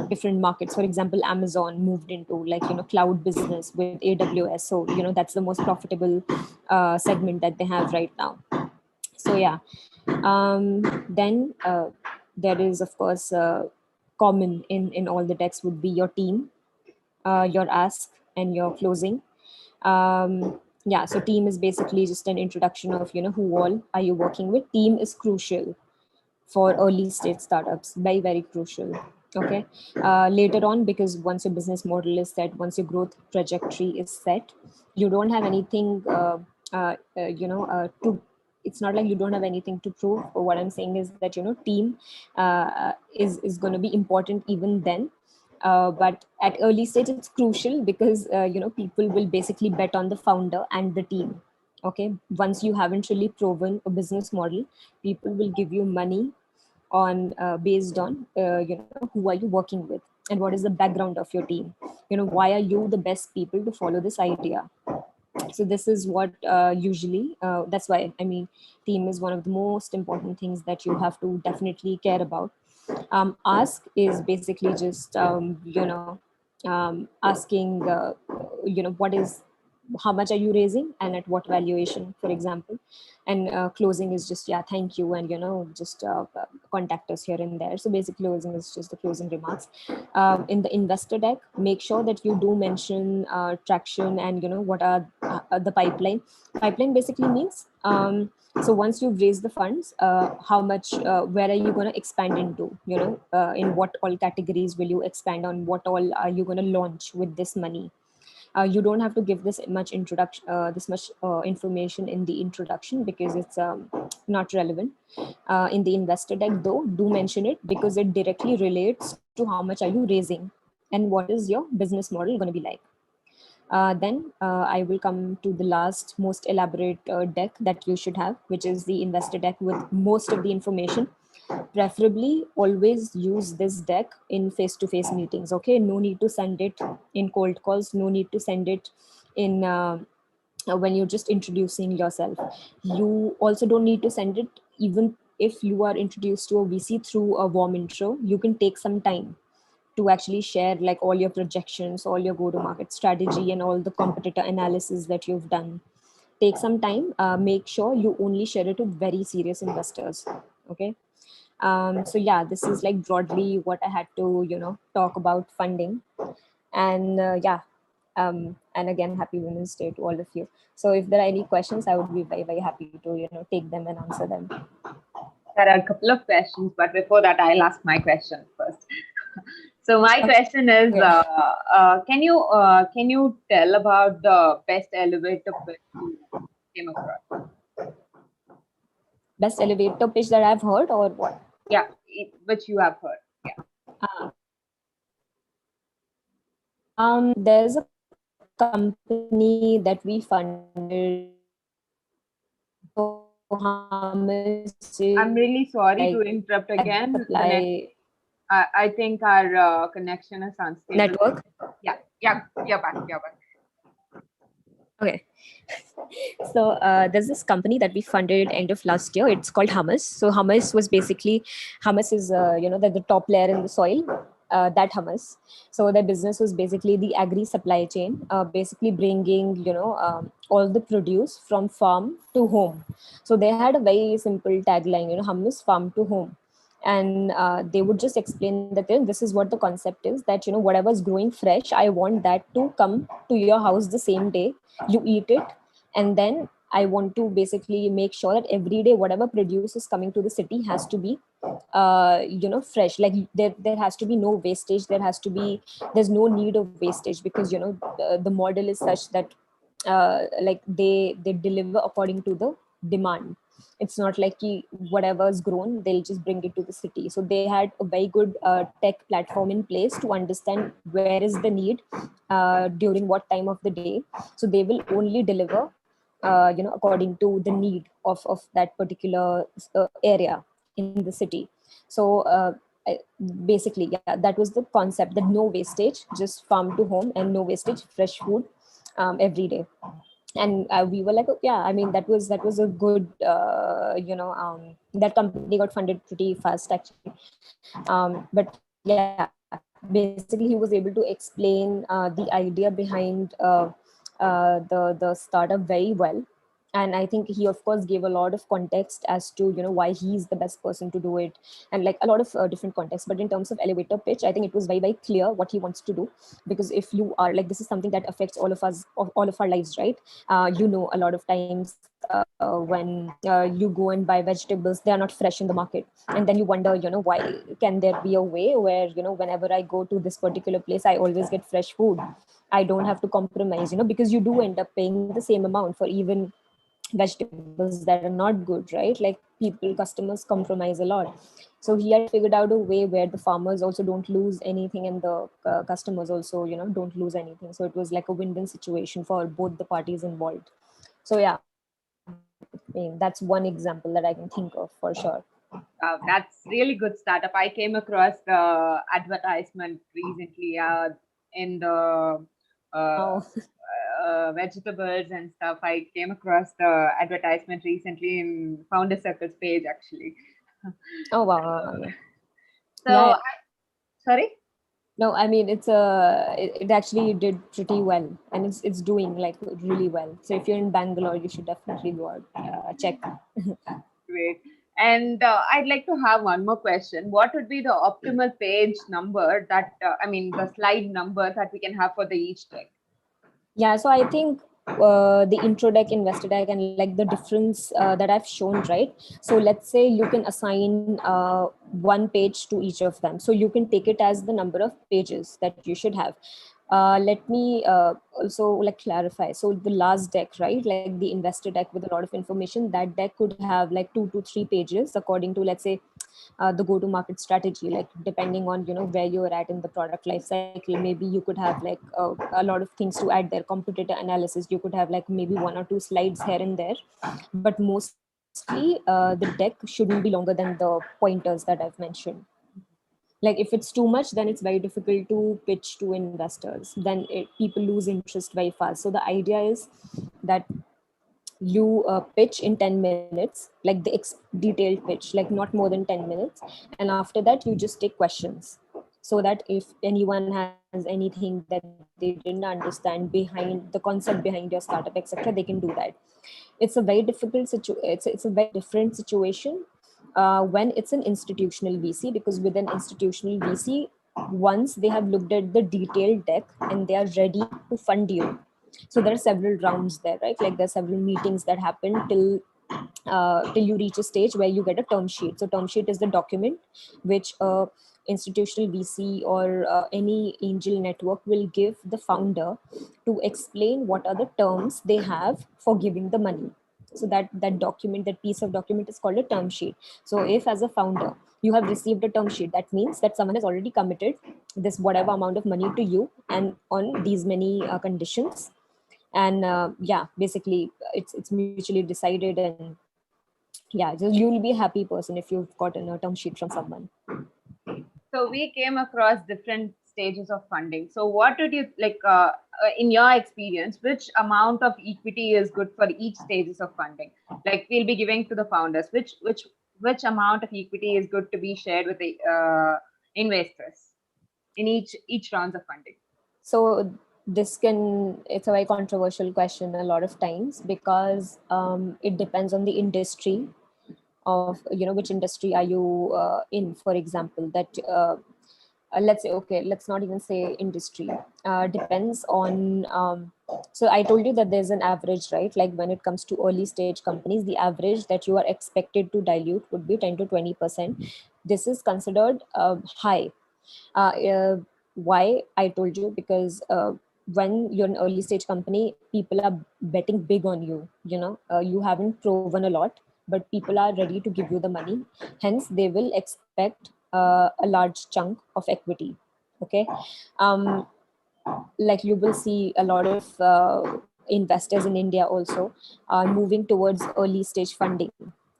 different markets. For example, Amazon moved into like cloud business with AWS, so that's the most profitable segment that they have right now. So yeah. Then there is of course common in all the decks would be your team, your ask, and your closing. Yeah, so team is basically just an introduction of who all are you working with. Team is crucial for early stage startups, very very crucial. Okay. Later on, because once your business model is set, once your growth trajectory is set, you don't have anything to it's not like you don't have anything to prove. But what I'm saying is that team is going to be important even then. But at early stage it's crucial, because people will basically bet on the founder and the team. Okay, once you haven't really proven a business model, people will give you money on based on who are you working with, and what is the background of your team. Why are you the best people to follow this idea? So this is what usually that's why I mean team is one of the most important things that you have to definitely care about. Ask is basically just asking what is how much are you raising and at what valuation, for example. And closing is just, yeah, thank you, and just contact us here and there. So basic closing is just the closing remarks. In the investor deck, make sure that you do mention traction and what are the pipeline basically means, so once you've raised the funds, how much, where are you going to expand into, in what all categories will you expand on, what all are you going to launch with this money. You don't have to give this much introduction, this much information in the introduction, because it's not relevant. In the investor deck, though, do mention it, because it directly relates to how much are you raising and what is your business model going to be like. Then I will come to the last most elaborate deck that you should have, which is the investor deck with most of the information. Preferably always use this deck in face-to-face meetings. Okay, no need to send it in cold calls, no need to send it in when you're just introducing yourself. You also don't need to send it even if you are introduced to a VC through a warm intro. You can take some time to actually share like all your projections, all your go-to-market strategy, and all the competitor analysis that you've done. Take some time, make sure you only share it to very serious investors. Okay. So yeah, this is like broadly what I had to, talk about funding. And and again, happy Women's Day to all of you. So if there are any questions, I would be very, very happy to, take them and answer them. There are a couple of questions, but before that, I'll ask my question first. So my question is, can you tell about the best elevator pitch you came across? Best elevator pitch that I've heard, or what? Yeah, which you have heard. Yeah. There's a company that we funded. I'm really sorry to interrupt again. I think our connection is unstable. Network? Yeah, you're back. Okay. So there's this company that we funded end of last year. It's called Hummus. So Hummus is the top layer in the soil. That hummus. So their business was basically the agri supply chain, basically bringing all the produce from farm to home. So they had a very simple tagline, hummus farm to home. And they would just explain that this is what the concept is, that whatever is growing fresh, I want that to come to your house the same day. You eat it, and then I want to basically make sure that every day whatever produce is coming to the city has to be fresh. Like there has to be no wastage. There's no need of wastage, because the model is such that like they deliver according to the demand. It's not like whatever is grown, they'll just bring it to the city. So they had a very good tech platform in place to understand where is the need during what time of the day. So they will only deliver according to the need of that particular area in the city. So basically, yeah, that was the concept, that no wastage, just farm to home, and no wastage, fresh food every day. And we were like, oh, yeah, I mean, that was a good that company got funded pretty fast actually. But yeah, basically he was able to explain the idea behind the startup very well. And I think he of course gave a lot of context as to why he's the best person to do it, and like a lot of different context. But in terms of elevator pitch, I think it was very, very clear what he wants to do, because if you are like, this is something that affects all of us, all of our lives, right? A lot of times when you go and buy vegetables, they are not fresh in the market, and then you wonder why can there be a way where whenever I go to this particular place, I always get fresh food. I don't have to compromise, because you do end up paying the same amount for even vegetables that are not good, right? Like customers compromise a lot. So he had figured out a way where the farmers also don't lose anything, and the customers also don't lose anything. So it was like a win-win situation for both the parties involved. So yeah, I mean, that's one example that I can think of for sure. That's really good startup. I came across the advertisement recently in the vegetables and stuff. I came across the advertisement recently in Founder Circle's page actually. Oh wow. So sorry? No, I mean it actually did pretty well, and it's doing like really well. So if you're in Bangalore, you should definitely go out, check. Great. And I'd like to have one more question. What would be the optimal page number that, I mean, the slide number that we can have for the each deck? Yeah, so I think the intro deck, investor deck, and like the difference that I've shown, right? So let's say you can assign one page to each of them. So you can take it as the number of pages that you should have. Let me also like clarify. So the last deck, right? Like the investor deck with a lot of information, that deck could have like 2 to 3 pages according to, let's say, the go to market strategy, like depending on where you're at in the product life cycle. Maybe you could have like a lot of things to add there, competitor analysis. You could have like maybe 1 or 2 slides here and there, but mostly the deck shouldn't be longer than the pointers that I've mentioned. Like if it's too much, then it's very difficult to pitch to investors, then people lose interest very fast. So the idea is that you pitch in 10 minutes, like the detailed pitch, like not more than 10 minutes. And after that, you just take questions, so that if anyone has anything that they didn't understand behind the concept behind your startup, etc., they can do that. It's a very difficult it's a very different situation when it's an institutional VC, because with an institutional VC, once they have looked at the detailed deck and they are ready to fund you, so there are several rounds there, right? Like there are several meetings that happen till you reach a stage where you get a term sheet. So term sheet is the document which institutional VC or any angel network will give the founder to explain what are the terms they have for giving the money. So that document, that piece of document is called a term sheet. So if as a founder you have received a term sheet, that means that someone has already committed this whatever amount of money to you and on these many conditions. And yeah, basically it's mutually decided, and yeah, just you'll be a happy person if you've gotten a term sheet from someone. So we came across different stages of funding. So what did you like in your experience, which amount of equity is good for each stages of funding? Like we'll be giving to the founders, which amount of equity is good to be shared with the investors in each rounds of funding? So it's a very controversial question a lot of times, because it depends on the industry of which industry are you in. For example, that let's say, okay, let's not even say industry, depends on so I told you that there's an average, right? Like when it comes to early stage companies, the average that you are expected to dilute would be 10 to 20%. This is considered high. Why I told you? Because when you're an early stage company, people are betting big on you. You haven't proven a lot, but people are ready to give you the money. Hence, they will expect a large chunk of equity. Okay. Um, like you will see a lot of investors in India also are moving towards early stage funding.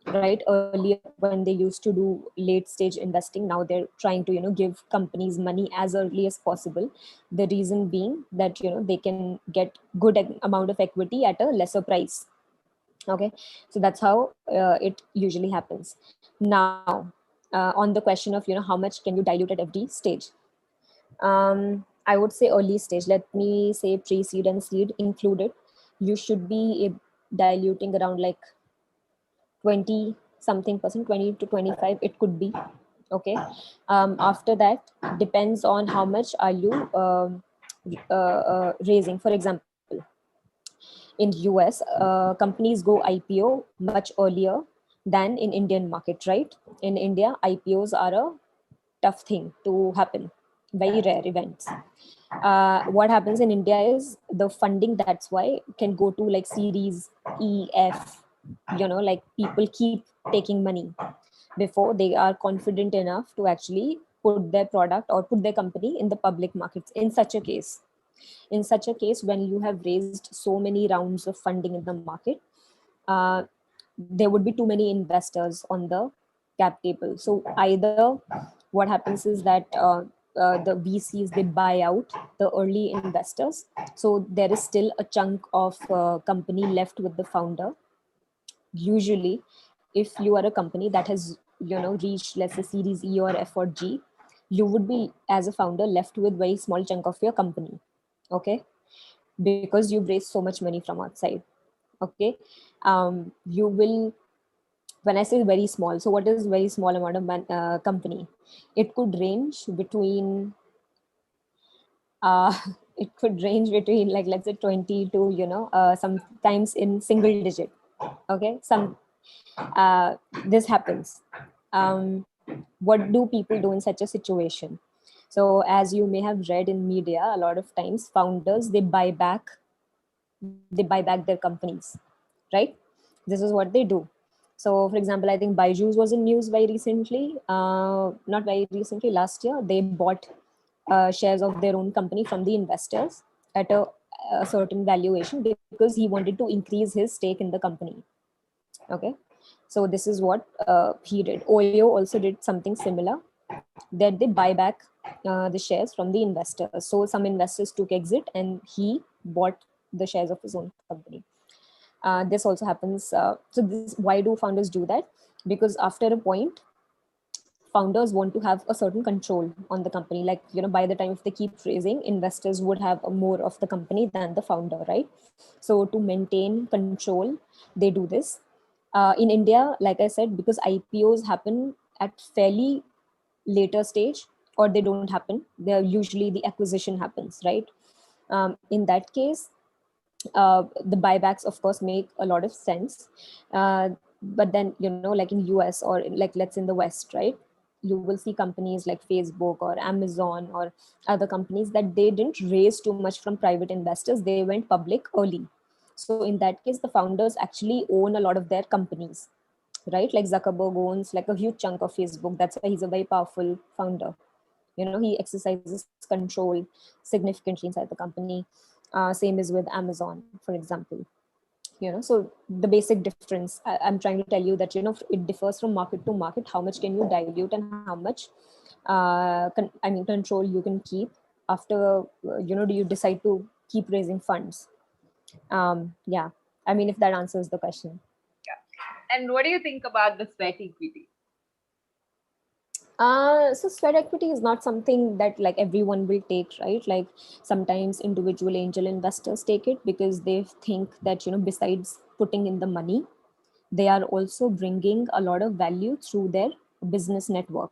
Right, earlier when they used to do late stage investing, now they're trying to give companies money as early as possible. The reason being that they can get good amount of equity at a lesser price. Okay, so that's how it usually happens. Now on the question of how much can you dilute at every stage, I would say early stage, let me say pre-seed and seed included, you should be diluting around like 20 something percent, 20 to 25 it could be. Okay. After that, depends on how much are you raising. For example, in US, companies go IPO much earlier than in Indian market, right? In India, IPOs are a tough thing to happen, very rare events. What happens in India is the funding, that's why, can go to like series E, F, like people keep taking money before they are confident enough to actually put their product or put their company in the public markets. In such a case, when you have raised so many rounds of funding in the market, uh, there would be too many investors on the cap table. So either what happens is that the VCs, they buy out the early investors, so there is still a chunk of company left with the founder. Usually, if you are a company that has reached, let's say, series E or F or G, you would be, as a founder, left with very small chunk of your company. Okay, because you've raised so much money from outside. Okay, you will, when I say very small, so what is very small amount of company? It could range between uh, it could range between, like, let's say 20 to, sometimes in single digit. Okay, uh, this happens. What do people do in such a situation? So as you may have read in media, a lot of times founders, they buy back their companies, right? This is what they do. So for example, I think Byju's was in news very recently, not very recently, last year. They bought shares of their own company from the investors at a certain valuation because he wanted to increase his stake in the company. Okay, so this is what he did. Oyo also did something similar, that they buy back the shares from the investors. So some investors took exit and he bought the shares of his own company. This also happens. Why do founders do that? Because after a point, founders want to have a certain control on the company. Like, by the time if they keep raising, investors would have more of the company than the founder, right? So to maintain control, they do this. In India, like I said, because IPOs happen at fairly later stage, or they don't happen, they're usually the acquisition happens, right? In that case, the buybacks of course make a lot of sense. But then, like in US, or like let's in the West, right, you will see companies like Facebook or Amazon or other companies that they didn't raise too much from private investors, they went public early. So in that case, the founders actually own a lot of their companies, right? Like Zuckerberg owns like a huge chunk of Facebook. That's why he's a very powerful founder. He exercises control significantly inside the company. Same is with Amazon, for example. So the basic difference, I'm trying to tell you that, it differs from market to market, how much can you dilute and how much control you can keep after, do you decide to keep raising funds. Yeah, if that answers the question. And what do you think about the sweat equity? So sweat equity is not something that like everyone will take, right? Like sometimes individual angel investors take it because they think that, besides putting in the money, they are also bringing a lot of value through their business network.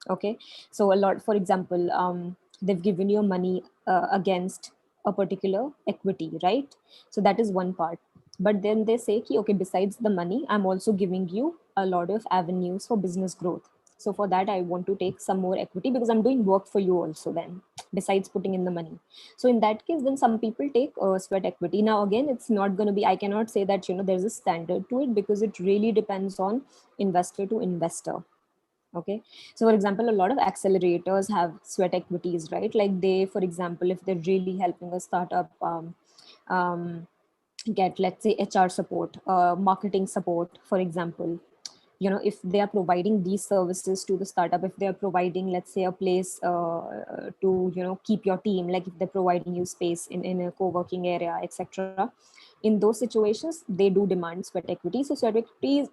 Okay, so a lot, for example, they've given you money against a particular equity, right? So that is one part. But then they say, okay, besides the money, I'm also giving you a lot of avenues for business growth. So for that, I want to take some more equity because I'm doing work for you also then, besides putting in the money. So in that case, then some people take sweat equity. Now, again, it's not going to be, I cannot say that, there's a standard to it because it really depends on investor to investor. Okay, so for example, a lot of accelerators have sweat equities, right? Like they, for example, if they're really helping a startup um, get, let's say, HR support, marketing support, for example, if they are providing these services to the startup, if they are providing, let's say, a place to, keep your team, like if they're providing you space in a co-working area, etc., in those situations, they do demand sweat equity. So sweat equity,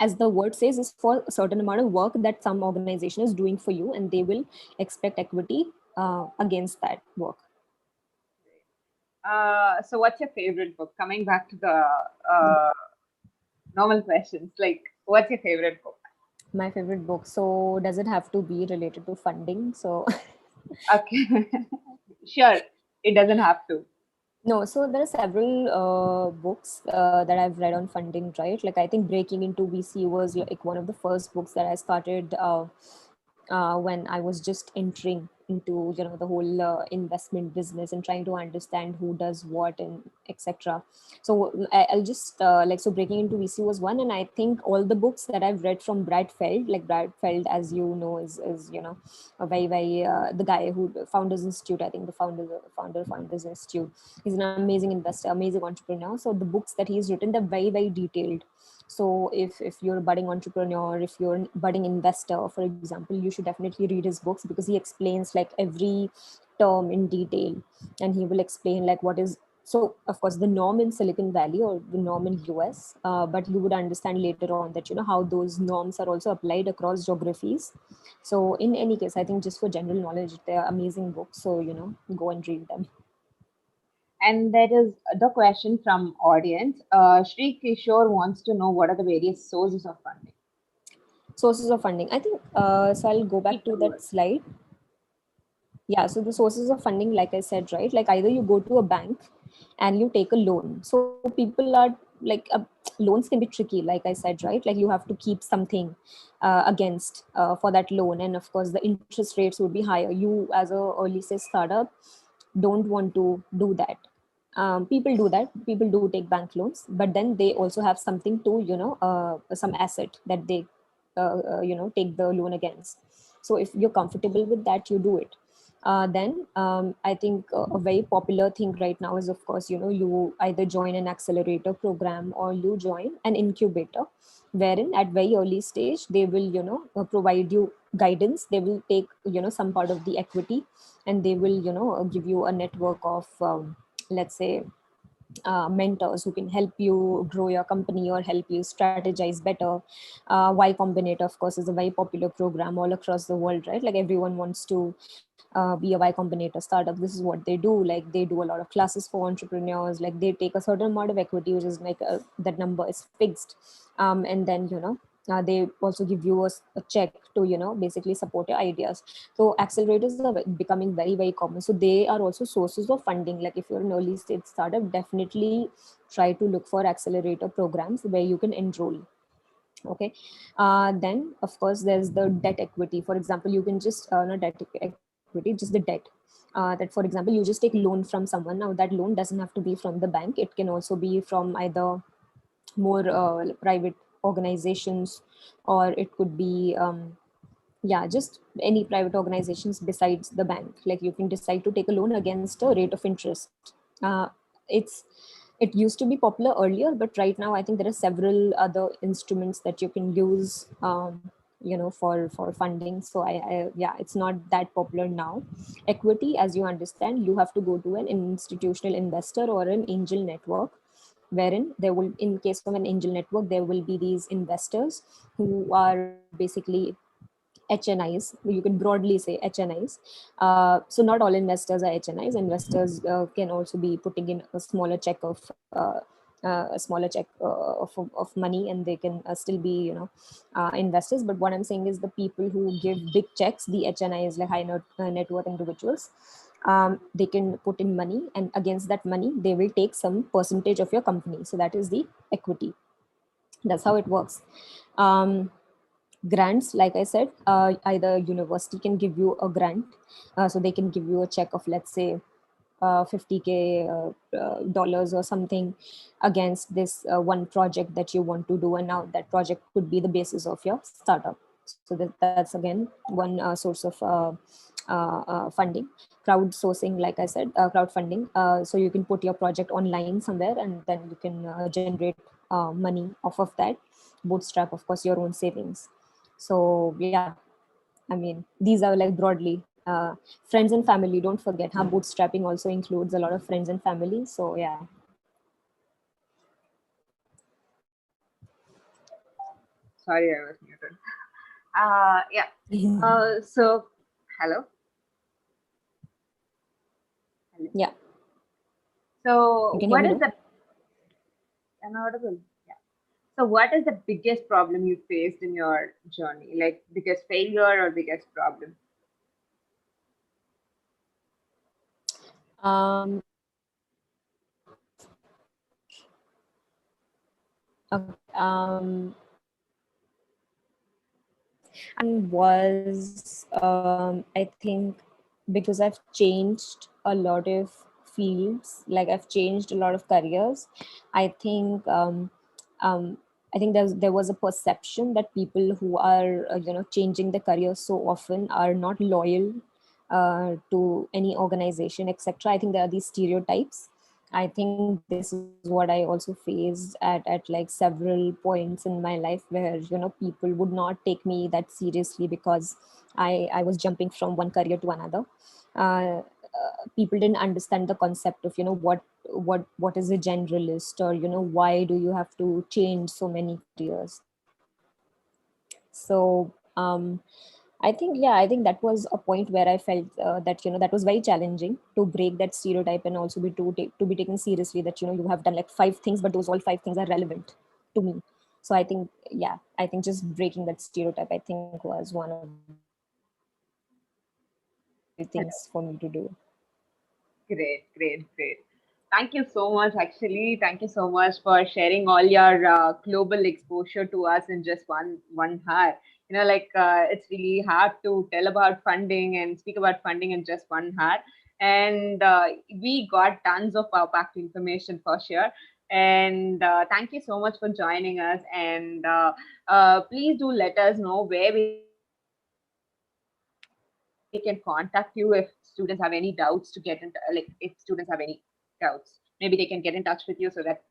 as the word says, is for a certain amount of work that some organization is doing for you, and they will expect equity against that work. So what's your favorite book? Coming back to the normal questions, like what's your favorite book? My favorite book. So does it have to be related to funding? So Okay. Sure, it doesn't have to. no, so there are several books that I've read on funding, right? Like I think Breaking into VC was like one of the first books that I started when I was just entering into, the whole investment business and trying to understand who does what and etc. So I'll just so Breaking into VC was one, and I think all the books that I've read from Brad Feld, like Brad Feld, as you know, is a very the guy who Founders Institute, I think the founder Founders Institute. He's an amazing investor, amazing entrepreneur. So the books that he's written, they're very, very detailed. So if you're a budding entrepreneur, if you're a budding investor, for example, you should definitely read his books because he explains like every term in detail, and he will explain like what is So of course the norm in Silicon Valley or the norm in US, but you would understand later on that, how those norms are also applied across geographies. So in any case, I think just for general knowledge, they're amazing books. So, go and read them. And there is the question from audience. Shri Kishore wants to know what are the various sources of funding. Sources of funding. I think, so I'll go back to that slide. Yeah, so the sources of funding, like I said, right, like either you go to a bank and you take a loan. So people are like, loans can be tricky, like I said, right, like you have to keep something against for that loan, and of course the interest rates would be higher. You as a early stage startup don't want to do that. People do that, people do take bank loans, but then they also have something to, some asset that they take the loan against. So if you're comfortable with that, you do it. Then I think a very popular thing right now is, of course, you either join an accelerator program or you join an incubator, wherein at very early stage they will provide you guidance. They will take some part of the equity, and they will give you a network of let's say mentors who can help you grow your company or help you strategize better. Y Combinator, of course, is a very popular program all across the world, right? Like everyone wants to be a Y Combinator startup. This is what they do. Like they do a lot of classes for entrepreneurs. Like they take a certain amount of equity, which is like that number is fixed, and then they also give you a check to basically support your ideas. So accelerators are becoming very, very common. So they are also sources of funding. Like if you're an early stage startup, definitely try to look for accelerator programs where you can enroll. Okay. Then of course there's the debt equity. For example, you can just not debt equity, just the debt. That for example, you just take loan from someone. Now that loan doesn't have to be from the bank. It can also be from either more private organizations, or it could be just any private organizations besides the bank. Like you can decide to take a loan against a rate of interest. It's it used to be popular earlier, but right now I think there are several other instruments that you can use for funding. So it's not that popular now. Equity, as you understand, you have to go to an institutional investor or an angel network, wherein there will, in case of an angel network, there will be these investors who are basically HNIs. You can broadly say HNIs. So not all investors are HNIs. Investors can also be putting in a smaller check of money, and they can still be investors. But what I'm saying is the people who give big checks, the HNIs, like net worth individuals, they can put in money, and against that money they will take some percentage of your company. So that is the equity. That's how it works. Grants, like I said, either university can give you a grant. So they can give you a check of, let's say, $50K dollars or something against this one project that you want to do, and now that project could be the basis of your startup. So that's again one source of funding. Crowdsourcing, like I said, crowdfunding. So you can put your project online somewhere, and then you can generate money off of that. Bootstrap, of course, your own savings. So yeah, I mean, these are like broadly friends and family. Don't forget how bootstrapping also includes a lot of friends and family. So yeah. Sorry, I was muted. So, hello. Yeah. So, what is the? Am I audible? Yeah. So, what is the biggest problem you faced in your journey? Like biggest failure or biggest problem? Was I think because I've changed a lot of fields, like I've changed a lot of careers. I think I think there was a perception that people who are changing their careers so often are not loyal to any organization, etc. I think there are these stereotypes. I think this is what I also faced at like several points in my life, where people would not take me that seriously because I was jumping from one career to another. people didn't understand the concept of, what is a generalist, or, why do you have to change so many careers. So I think that was a point where I felt that, that was very challenging to break that stereotype, and also to be taken seriously, that, you have done like 5 things, but those all 5 things are relevant to me. So I think just breaking that stereotype, I think, was one of the things for me to do. Great, great, great. Thank you so much, actually. Thank you so much for sharing all your global exposure to us in just one hour. It's really hard to tell about funding and speak about funding in just 1 hour. And we got tons of packed information for sure. And thank you so much for joining us. And please do let us know where we can contact you if students have any doubts to get into, like, if students have any doubts, maybe they can get in touch with you, so that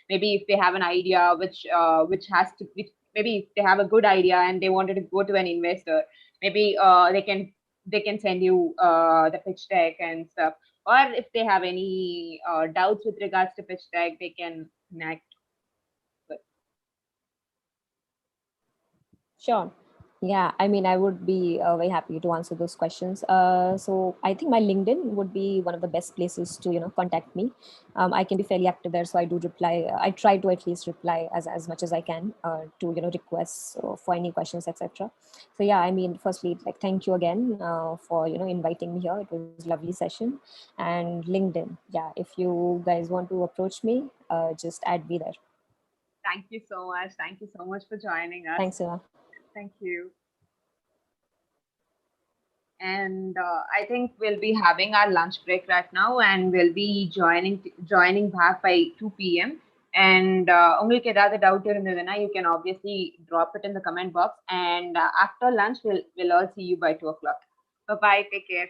maybe if they have an idea which maybe if they have a good idea and they wanted to go to an investor, maybe they can send you the pitch deck and stuff. Or if they have any doubts with regards to pitch deck, they can connect. Sure. Yeah, I mean, I would be very happy to answer those questions. So I think my LinkedIn would be one of the best places to, contact me. I can be fairly active there, so I do reply. I try to at least reply as much as I can to, requests for any questions, etc. So yeah, I mean, firstly, like, thank you again for, inviting me here. It was a lovely session. And LinkedIn, yeah, if you guys want to approach me, just add me there. Thank you so much. Thank you so much for joining us. Thanks, Eva. Thank you. And I think we'll be having our lunch break right now, and we'll be joining back by 2 p.m. And உங்களுக்கு ஏதாவது doubt இருந்ததுன்னா, you can obviously drop it in the comment box. And after lunch, we'll all see you by 2 o'clock. Bye bye. Take care.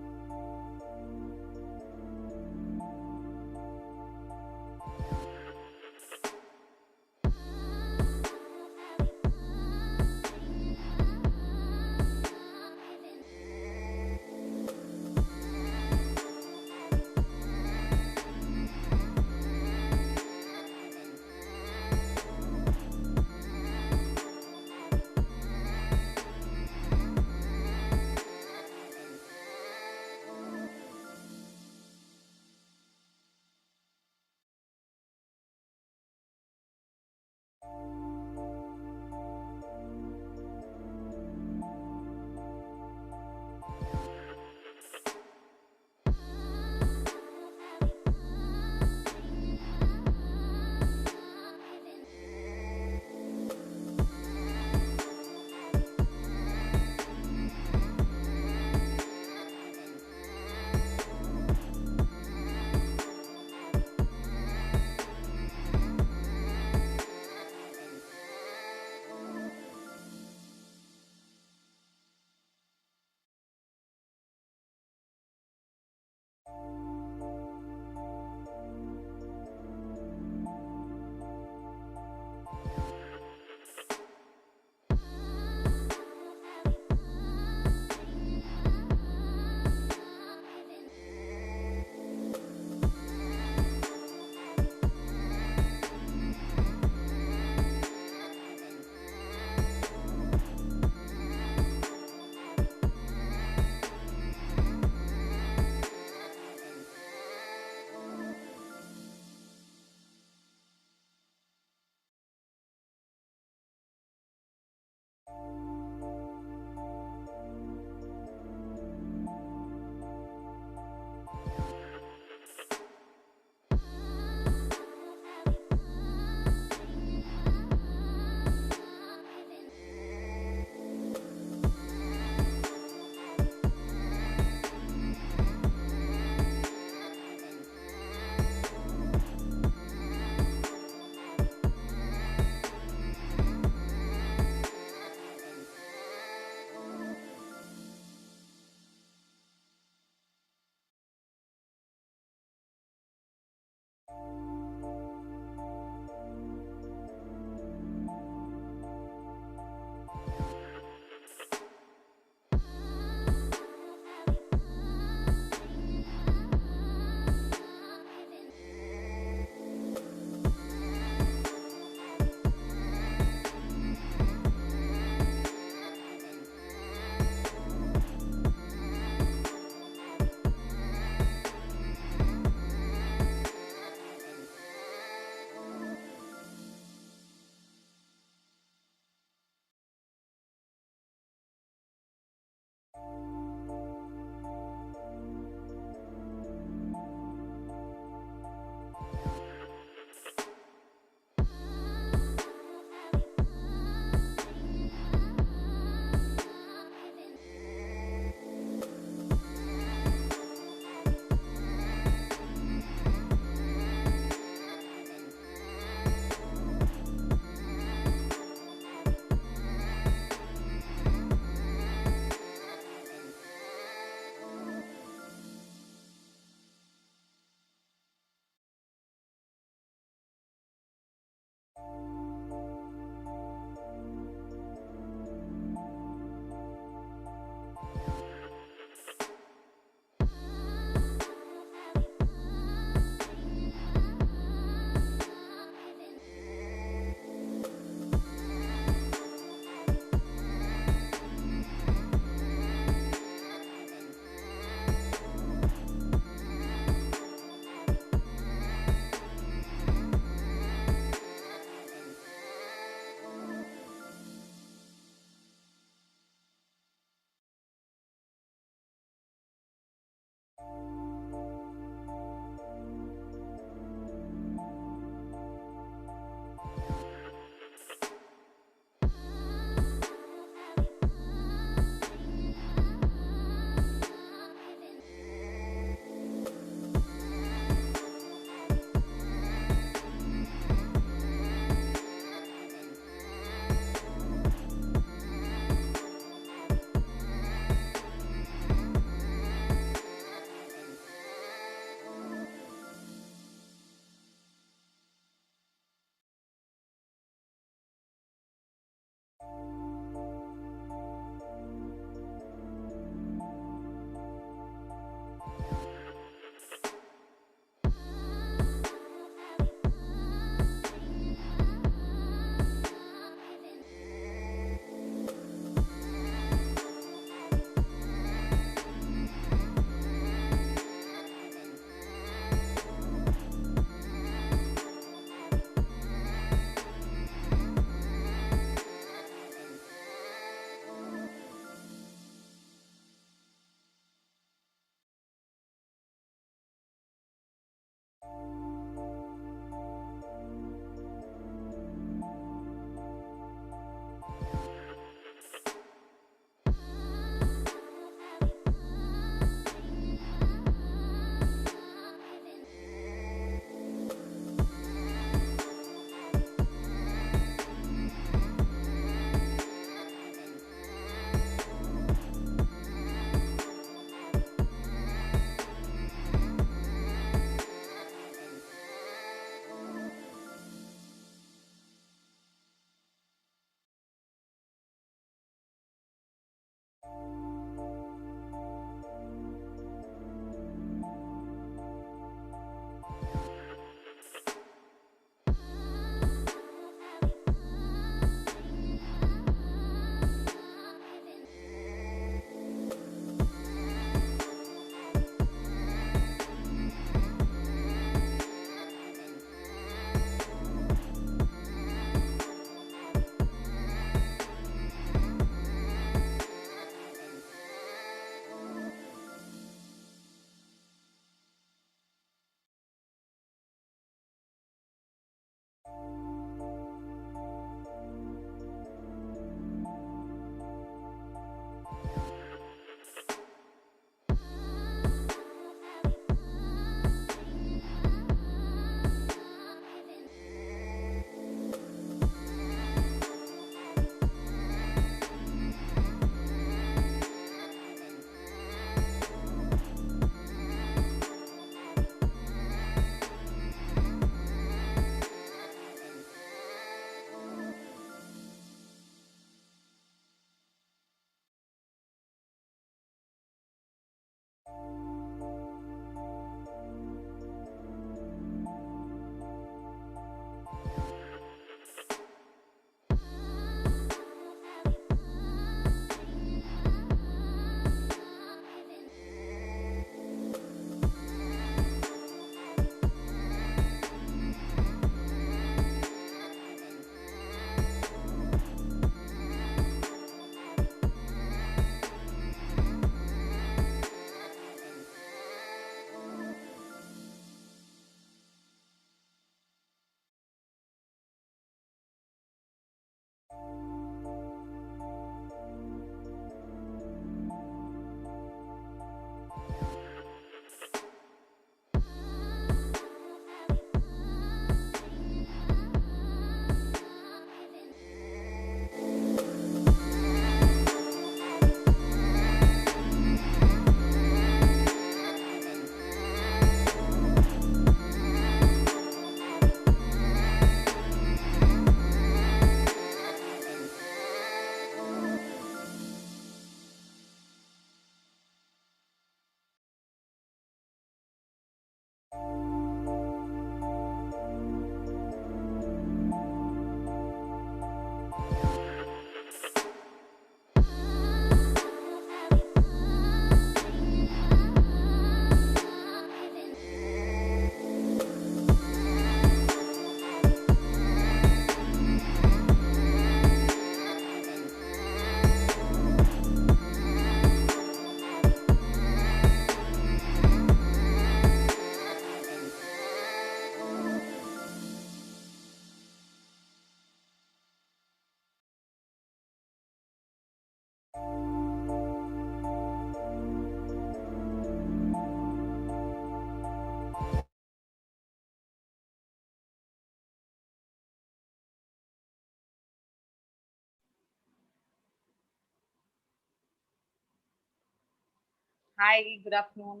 Hi, good afternoon.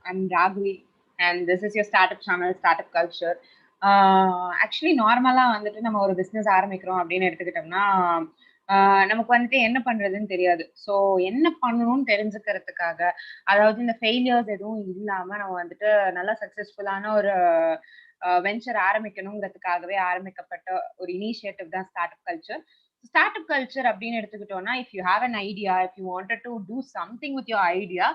I'm Raghavi, and this is your startup channel, Startup Culture. Actually நார்மலாக வந்துட்டு நம்ம ஒரு business ஆரம்பிக்கிறோம் அப்படின்னு எடுத்துக்கிட்டோம்னா நமக்கு வந்துட்டு என்ன பண்ணுறதுன்னு தெரியாது. ஸோ என்ன பண்ணணும்னு தெரிஞ்சுக்கிறதுக்காக, அதாவது இந்த ஃபெயிலியர்ஸ் எதுவும் இல்லாமல் நம்ம வந்துட்டு நல்லா சக்ஸஸ்ஃபுல்லான ஒரு வெஞ்சர் ஆரம்பிக்கணுங்கிறதுக்காகவே ஆரம்பிக்கப்பட்ட ஒரு இனிஷியேட்டிவ் தான் ஸ்டார்ட்அப் கல்ச்சர். Startup culture அப்படின்னு எடுத்துக்கிட்டோம்னா, if you have an idea, if you wanted to do something with your idea,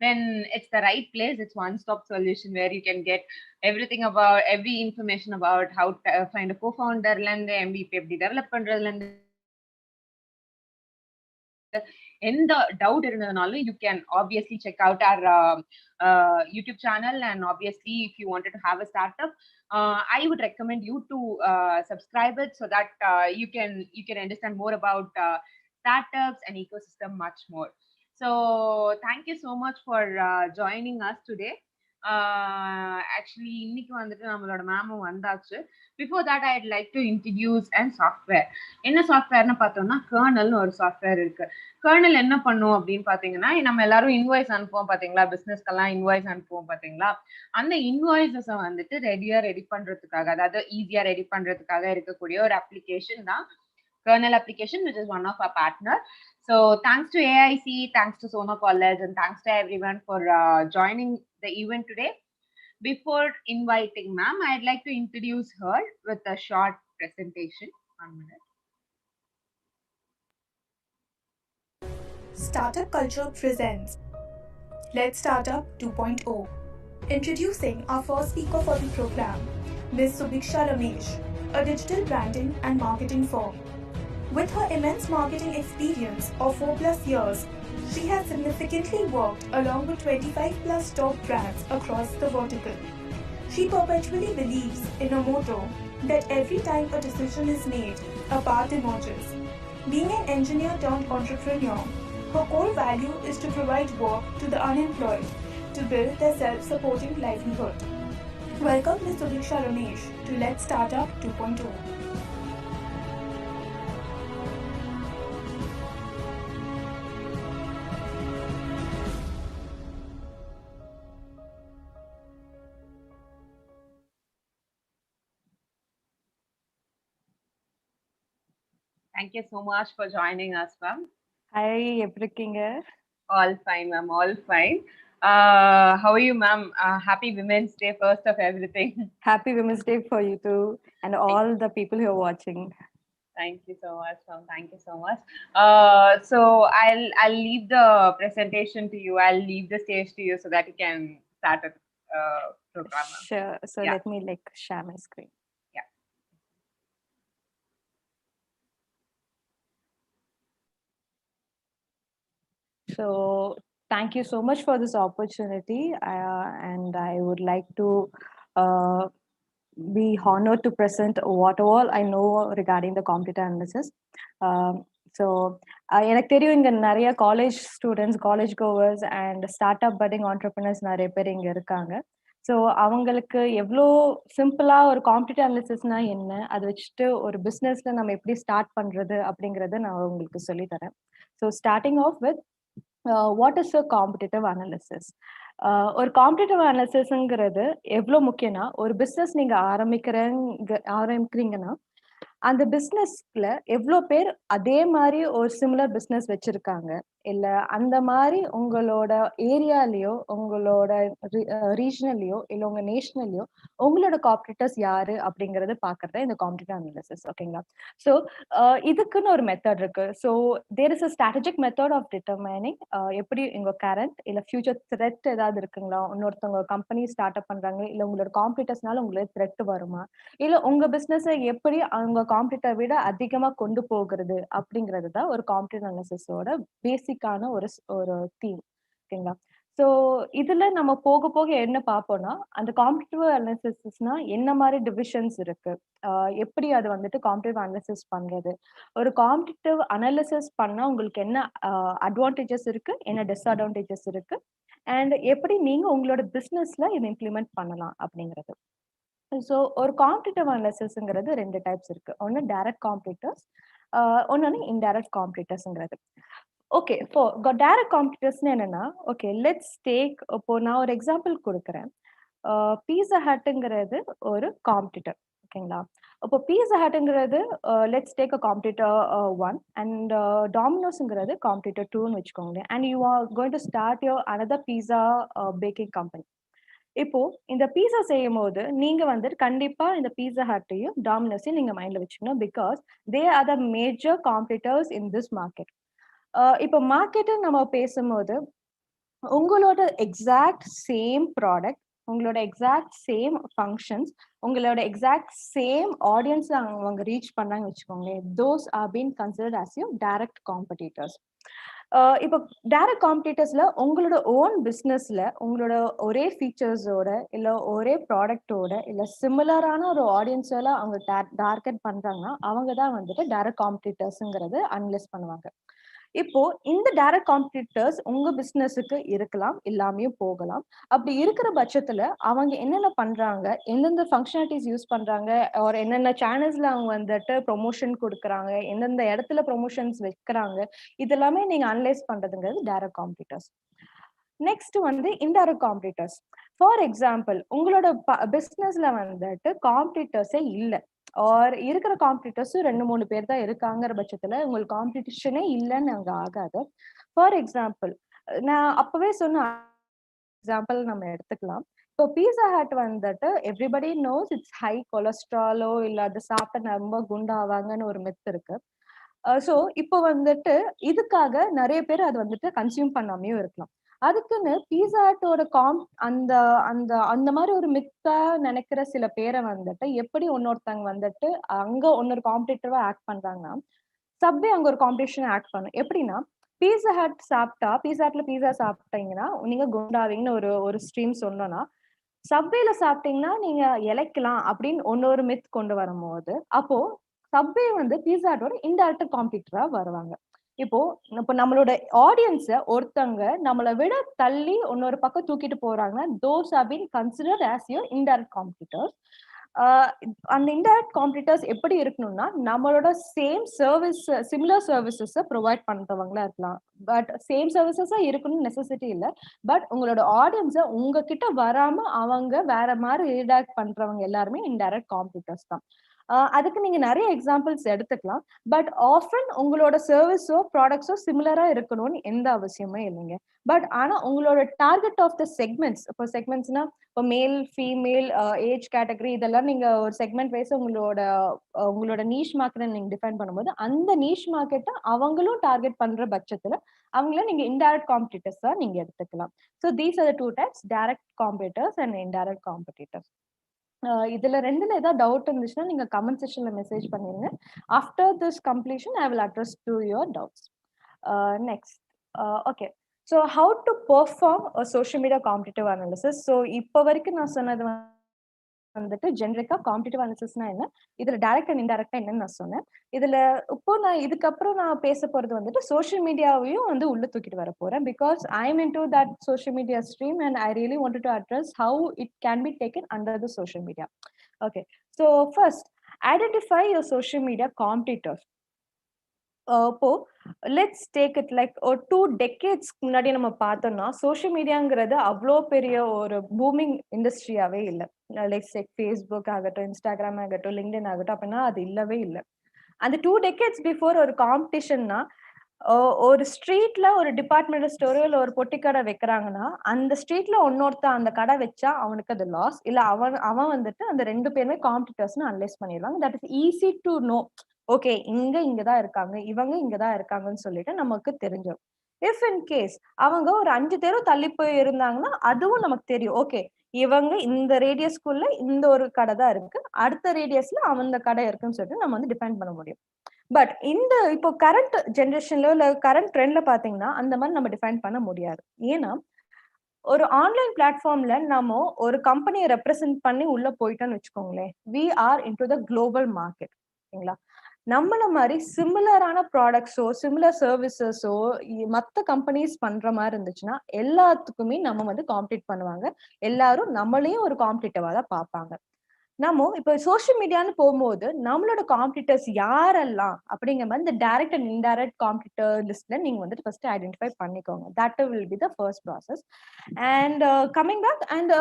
then it's the right place. It's one-stop solution where you can get everything about every information about how to find a co-founder ல இருந்து MVP எப்படி develop பண்றதுல இருந்து எந்த doubt இருந்ததுனாலும் you can obviously check out our YouTube channel, and obviously if you wanted to have a startup, I would recommend you to subscribe it so that you can understand more about startups and ecosystem much more. So thank you so much for joining us today. Actually இன்னைக்கு வந்துட்டு நம்மளோட மேமும் வந்தாச்சு. Before that, I'd like to introduce a software. என்ன சாஃப்ட்வேர்னு பார்த்தோம்னா கர்னல்னு ஒரு software இருக்கு. Kernel என்ன பண்ணும் அப்படின்னு பாத்தீங்கன்னா, நம்ம எல்லாரும் இன்வாய்ஸ் அனுப்புவோம் பாத்தீங்களா, பிசினஸ்க்கெல்லாம் இன்வாய்ஸ் அனுப்புவோம் பாத்தீங்களா, அந்த இன்வாய்ஸஸை வந்துட்டு ரெடி பண்றதுக்காக, அதாவது ஈஸியா ரெடி பண்றதுக்காக இருக்கக்கூடிய ஒரு அப்ளிகேஷன் தான் kernel application, which is one of our partner. So thanks to AIC, thanks to Sona College, and thanks to everyone for joining the event today. Before inviting ma'am, I'd like to introduce her with a short presentation. 1 minute. Startup Culture presents Let's Startup 2.0. Introducing our first speaker for the program, Ms. Subiksha Ramesh, a digital branding and marketing firm. With her immense marketing experience of 4+ years, she has significantly worked along with 25+ top brands across the vertical. She perpetually believes in a motto that every time a decision is made, a path emerges. Being an engineer turned entrepreneur, her core value is to provide work to the unemployed to build their self-supporting livelihood. Welcome Ms. Subiksha Ramesh to Let's Startup 2.0. Thank you so much for joining us, ma'am. Hi, எப்படி இருக்கீங்க? All fine, ma'am. All fine. How are you, ma'am? Happy Women's Day, first of everything. Happy Women's Day for you too, and all the people who are watching. Thank you so much, ma'am. Thank you so much. So I'll leave the presentation to you. I'll leave the stage to you so that you can start a program, ma'am. Sure. So Yeah. let me share my screen. Yeah. So thank you so much for this opportunity, and I would like to be honored to present what all I know regarding the computer analysis. So எனக்கு தெரியும் இங்க நிறைய college students, college goers and start up budding entrepreneurs நிறைய பேர் இங்க இருக்காங்க. So அவங்களுக்கு எவ்வளோ சிம்பிளா ஒரு காம்ப்யூட்டர் அனாலிசிஸ்னா என்ன, அதை வச்சுட்டு ஒரு பிஸ்னஸ்ல நம்ம எப்படி ஸ்டார்ட் பண்றது அப்படிங்கறத நான் உங்களுக்கு சொல்லித்தரேன். So starting off with what is a competitive analysis. ஒரு காம்படிட்டிவ் அனாலிசிஸ்ங்கிறது எவ்வளோ முக்கியம்னா, ஒரு பிஸ்னஸ் நீங்க ஆரம்பிக்கிறீங்கன்னா அந்த பிஸ்னஸ்ல எவ்வளோ பேர் அதே மாதிரி ஒரு சிமிலர் பிஸ்னஸ் வச்சிருக்காங்க, இல்ல அந்த மாதிரி உங்களோட ஏரியாலயோ உங்களோட ரீஜனல்லையோ இல்ல உங்க நேஷனல்லையோ உங்களோட காம்படிட்டர்ஸ் யாரு அப்படிங்கறது பாக்குறது இந்த காம்படிட்டிவ் அனாலிசிஸ். ஓகேங்களா? ஸோ இதுக்குன்னு ஒரு மெத்தட் இருக்கு. So there is a strategic method of determining எப்படி உங்க கரண்ட் இல்ல ஃபியூச்சர் த்ரெட் ஏதாவது இருக்குங்களா, இன்னொருத்தவங்க கம்பெனி ஸ்டார்ட் அப் பண்றாங்க, இல்ல உங்களோட காம்படிட்டர்ஸ்னால உங்களுக்கு த்ரெட் வருமா, இல்ல உங்க பிசினஸ் எப்படி அவங்க காம்படிட்டர் விட அதிகமா கொண்டு போகிறது அப்படிங்கிறது தான் ஒரு காம்படிட்டிவ் அனாலிசிஸோட பேசிக்கான ஒரு தீம். ஓகேங்களா? ஸோ இதுல நம்ம போக போக என்ன பார்ப்போம்னா, அந்த காம்படிட்டிவ் அனாலிசிஸ்னா என்ன மாதிரி டிவிஷன்ஸ் இருக்கு, எப்படி அது வந்துட்டு காம்படிட்டிவ் அனாலிசிஸ் பண்றது, ஒரு காம்படிட்டிவ் அனாலிசிஸ் பண்ணா உங்களுக்கு என்ன அட்வான்டேஜஸ் இருக்கு, என்ன டிஸ்அட்வான்டேஜஸ் இருக்கு, அண்ட் எப்படி நீங்க உங்களோட பிசினஸ்ல இதை இம்ப்ளிமெண்ட் பண்ணலாம் அப்படிங்கிறது. ஸோ ஒரு காம்படிட்டிவ் அனாலிசிஸ்ங்கிறது 2 டைப்ஸ் இருக்கு. ஒன்று டைரக்ட் காம்படிட்டர்ஸ், ஒன்னொன்னு இன்டைரக்ட் காம்படிட்டர்ஸ்ங்கிறது. ஓகே டைரக்ட் காம்படிட்டர்ஸ்னு என்னன்னா, ஓகே லெட்ஸ் டேக், இப்போ நான் ஒரு எக்ஸாம்பிள் கொடுக்குறேன். பீஸா ஹட்டுங்கிறது ஒரு காம்படிட்டர், ஓகேங்களா? அப்போ பீஸா ஹட்டுங்கிறது let's take a competitor 1 and டாமினோஸ்ங்கிறது காம்படிட்டர் 2ன்னு வச்சுக்கோங்களேன். And you are going to start your another pizza baking company. இப்போ இந்த பீஸா செய்யும் போது நீங்க வந்துட்டு கண்டிப்பா இந்த பீஸா ஹட்டையும் டாமினோஸையும் நீங்க மைண்ட்ல வச்சுக்கணும். Because they are the major competitors in this market. இப்போ மார்க்கெட்டு நம்ம பேசும்போது உங்களோட எக்ஸாக்ட் சேம் ப்ராடக்ட், உங்களோட எக்ஸாக்ட் சேம் ஃபங்க்ஷன்ஸ், உங்களோட எக்ஸாக்ட் சேம் ஆடியன்ஸ் அவங்க ரீச் பண்ணாங்கன்னு வச்சுக்கோங்களேன். Those are been considered as you direct competitors. இப்போ டைரக்ட் காம்படிட்டர்ஸ்ல உங்களோட ஓன் பிஸ்னஸ்ல உங்களோட ஒரே ஃபீச்சர்ஸோட இல்ல ஒரே ப்ராடக்டோட இல்ல சிமிலரான ஒரு ஆடியன்ஸ் எல்லாம் அவங்க டார்கெட் பண்றாங்கன்னா அவங்க தான் வந்துட்டு டைரக்ட் காம்படிட்டர்ஸ்ங்கிறது அனலைஸ் பண்ணுவாங்க. இப்போ இந்த டைரக்ட் காம்படிட்டர்ஸ் உங்க பிசினஸுக்கு இருக்கலாம், இல்லாமையும் போகலாம். அப்படி இருக்கிற பட்சத்துல அவங்க என்னென்ன பண்றாங்க, எந்தெந்த ஃபங்க்ஷனாலிட்டிஸ் யூஸ் பண்றாங்க, ஒரு என்னென்ன சேனல்ஸ்ல அவங்க வந்துட்டு ப்ரொமோஷன் கொடுக்குறாங்க, எந்தெந்த இடத்துல ப்ரொமோஷன்ஸ் வைக்கிறாங்க, இதெல்லாமே நீங்க அனலைஸ் பண்றதுங்கிறது டைரக்ட் காம்படிட்டர்ஸ். நெக்ஸ்ட் வந்து இன்டைரக்ட் காம்படிட்டர்ஸ். ஃபார் எக்ஸாம்பிள், உங்களோட பிசினஸ்ல வந்துட்டு காம்படிட்டர்ஸே இல்லை, ஆர் இருக்கிற காம்படிட்டர்ஸும் 2-3 பேர் தான் இருக்காங்கிற பட்சத்துல உங்களுக்கு காம்படிஷனே இல்லைன்னு அங்க ஆகாது. ஃபார் எக்ஸாம்பிள், நான் அப்பவே சொன்ன எக்ஸாம்பிள் நம்ம எடுத்துக்கலாம். இப்போ பீஸா ஹட் வந்துட்டு எவ்ரிபடி நோஸ் இட்ஸ் ஹை கொலஸ்ட்ராலோ இல்ல அது சாப்பிட்ட ரொம்ப குண்டாவாங்கன்னு ஒரு மித் இருக்கு. ஸோ இப்போ வந்துட்டு இதுக்காக நிறைய பேர் அது வந்துட்டு கன்சியூம் பண்ணாமையும் இருக்கலாம். அதுக்குன்னு பீஸா ஹட்டோட அந்த அந்த அந்த மாதிரி ஒரு மித்தா நினைக்கிற சில பேரை வந்துட்டு எப்படி இன்னொருத்தவங்க வந்துட்டு அங்க இன்னொரு காம்படிட்டரா ஆக்ட் பண்றாங்கன்னா, சப்வே அங்க ஒரு காம்படிஷன் ஆக்ட் பண்ணும். எப்படின்னா, பீஸா ஹட் சாப்பிட்டா பீஸா ஹட்ல பீஸா சாப்பிட்டீங்கன்னா நீங்க குண்டாவீங்கன்னு ஒரு ஒரு ஸ்ட்ரீம் சொன்னோம்னா, சப்வேல சாப்பிட்டீங்கன்னா நீங்க இளைக்கலாம் அப்படின்னு இன்னொரு மித் கொண்டு வரும்போது, அப்போ சப்வே வந்து பீஸா ஹட்டோட இன்டைரக்ட் காம்படிட்டரா வருவாங்க. இப்போ நம்மளோட ஆடியன்ஸ ஒருத்தவங்க நம்மளை விட தள்ளி இன்னொரு பக்கம் தூக்கிட்டு போறாங்கன்னா, those are been considered as your indirect competitors. அந்த இன்டைரக்ட் காம்படிட்டர்ஸ் எப்படி இருக்கணும்னா, நம்மளோட same service similar services provide பண்றவங்களா இருக்கலாம். பட் சேம் சர்வீசஸா இருக்கணும்னு நெசசிட்டி இல்லை. பட் உங்களோட ஆடியன்ஸை உங்ககிட்ட வராம அவங்க வேற மாதிரி ரீடாக்ட் பண்றவங்க எல்லாருமே இன்டைரக்ட் காம்படிட்டர்ஸ் தான். அதுக்கு நீங்க நிறைய எக்ஸாம்பிள்ஸ் எடுத்துக்கலாம். பட் ஆஃபன் உங்களோட சர்வீஸோ ப்ராடக்ட்ஸோ சிமிலரா இருக்கணும்னு எந்த அவசியமே இல்லைங்க. பட் ஆனா உங்களோட டார்கெட் ஆஃப் த செக்மெண்ட்ஸ், இப்போ செக்மெண்ட்ஸ்னா இப்போ மேல் ஃபீமேல் ஏஜ் கேட்டகரி இதெல்லாம் நீங்க ஒரு செக்மெண்ட் வைஸ் உங்களோட நீஷ் மார்க்கெட்டை நீங்க டிஃபைன் பண்ணும்போது அந்த நீஷ் மார்க்கெட்டை அவங்களும் டார்கெட் பண்ற பட்சத்துல அவங்கள நீங்க இன்டைரக்ட் காம்படிட்டர்ஸ் தான் நீங்க எடுத்துக்கலாம். So these are the 2 types, direct competitors and indirect competitors. இதுல ரெண்டுல ஏதாவது டவுட் இருந்துச்சுன்னா நீங்க கமெண்ட் செக்ஷன்ல மெசேஜ் பண்ணிருங்க. After this completion I will address to your doubts. Next, okay, so how to perform social media competitive analysis. So இப்போ வரைக்கும் நான் சொன்னது வந்துட்டு ஜென்ரிக்கா காம்படிட்டிவ் அனாலிசிஸ்னா என்ன, இதுல டைரக்ட் அண்ட் இன்டைரக்டா என்னன்னு நான் சொன்னேன். இதுல இப்போ நான் இதுக்கப்புறம் நான் பேச போறது வந்துட்டு சோஷியல் மீடியாவையும் வந்து உள்ள தூக்கிட்டு வர போறேன். Because I am into that social media stream and I really wanted to address how it can be taken under the social media. Okay, so first identify your social media competitors. இப்போ let's take it like ஒரு 2 decades முன்னாடி நம்ம பார்த்தோம்னா social மீடியாங்கிறது அவ்வளோ பெரிய ஒரு booming இண்டஸ்ட்ரியாவே இல்லை. Like Facebook ஆகட்டும், இன்ஸ்டாகிராம் ஆகட்டும், லிங்க்டின் ஆகட்டும், அப்படின்னா அது இல்லவே இல்லை. அந்த 2 decades பிஃபோர் ஒரு காம்படிஷன்னா ஒரு ஸ்ட்ரீட்ல ஒரு டிபார்ட்மெண்டல் ஸ்டோரோ இல்லை ஒரு பொட்டி கடை வைக்கிறாங்கன்னா அந்த ஸ்ட்ரீட்ல இன்னொருத்தன் அந்த கடை வச்சா அவனுக்கு அது லாஸ். இல்லை அவன் வந்துட்டு அந்த 2 பேருமே காம்படிட்டர்ஸ்னு அனலைஸ் பண்ணிடுவாங்க. That is easy to know. Okay, இங்கதான் இருக்காங்க, இவங்க இங்கதான் இருக்காங்கன்னு சொல்லிட்டு நமக்கு தெரிஞ்சிடும். இஃப் இன் கேஸ் அவங்க ஒரு 5 தெரு தள்ளி போய் இருந்தாங்கன்னா அதுவும் நமக்கு தெரியும். ஓகே, இவங்க இந்த ரேடியஸ்குள்ள இந்த ஒரு கடை தான் இருக்கு, அடுத்த ரேடியஸ்ல அந்த கடை இருக்குன்னு சொல்லிட்டு நம்ம வந்து டிபெண்ட் பண்ண முடியும். பட் இந்த இப்போ கரண்ட் ஜென்ரேஷன்ல இல்ல கரண்ட் ட்ரெண்ட்ல பாத்தீங்கன்னா அந்த மாதிரி நம்ம டிஃபைன் பண்ண முடியாது. ஏன்னா ஒரு ஆன்லைன் பிளாட்ஃபார்ம்ல நம்ம ஒரு கம்பெனியை ரெப்ரசென்ட் பண்ணி உள்ள போயிட்டோம்னு வச்சுக்கோங்களேன், we are into the global market. ஓகேங்களா? நம்மள மாதிரி சிமிலரான ப்ராடக்ட்ஸோ சிமிலர் சர்வீசஸோ மற்ற கம்பெனிஸ் பண்ற மாதிரி இருந்துச்சுன்னா எல்லாத்துக்குமே நம்ம வந்து காம்படிட் பண்ணுவாங்க. எல்லாரும் நம்மளையும் ஒரு காம்படிட்டிவா தான் பார்ப்பாங்க. நம்ம இப்போ சோஷியல் மீடியான்னு போகும்போது நம்மளோட காம்படிட்டர்ஸ் யாரெல்லாம் அப்படிங்கிற மாதிரி இந்த டைரக்ட் அண்ட் இன்டைரக்ட் காம்படிட்டர் லிஸ்ட்ல நீங்க வந்துட்டு ஃபர்ஸ்ட் ஐடென்டிஃபை பண்ணிக்கோங்க. That will be the first process. And coming back and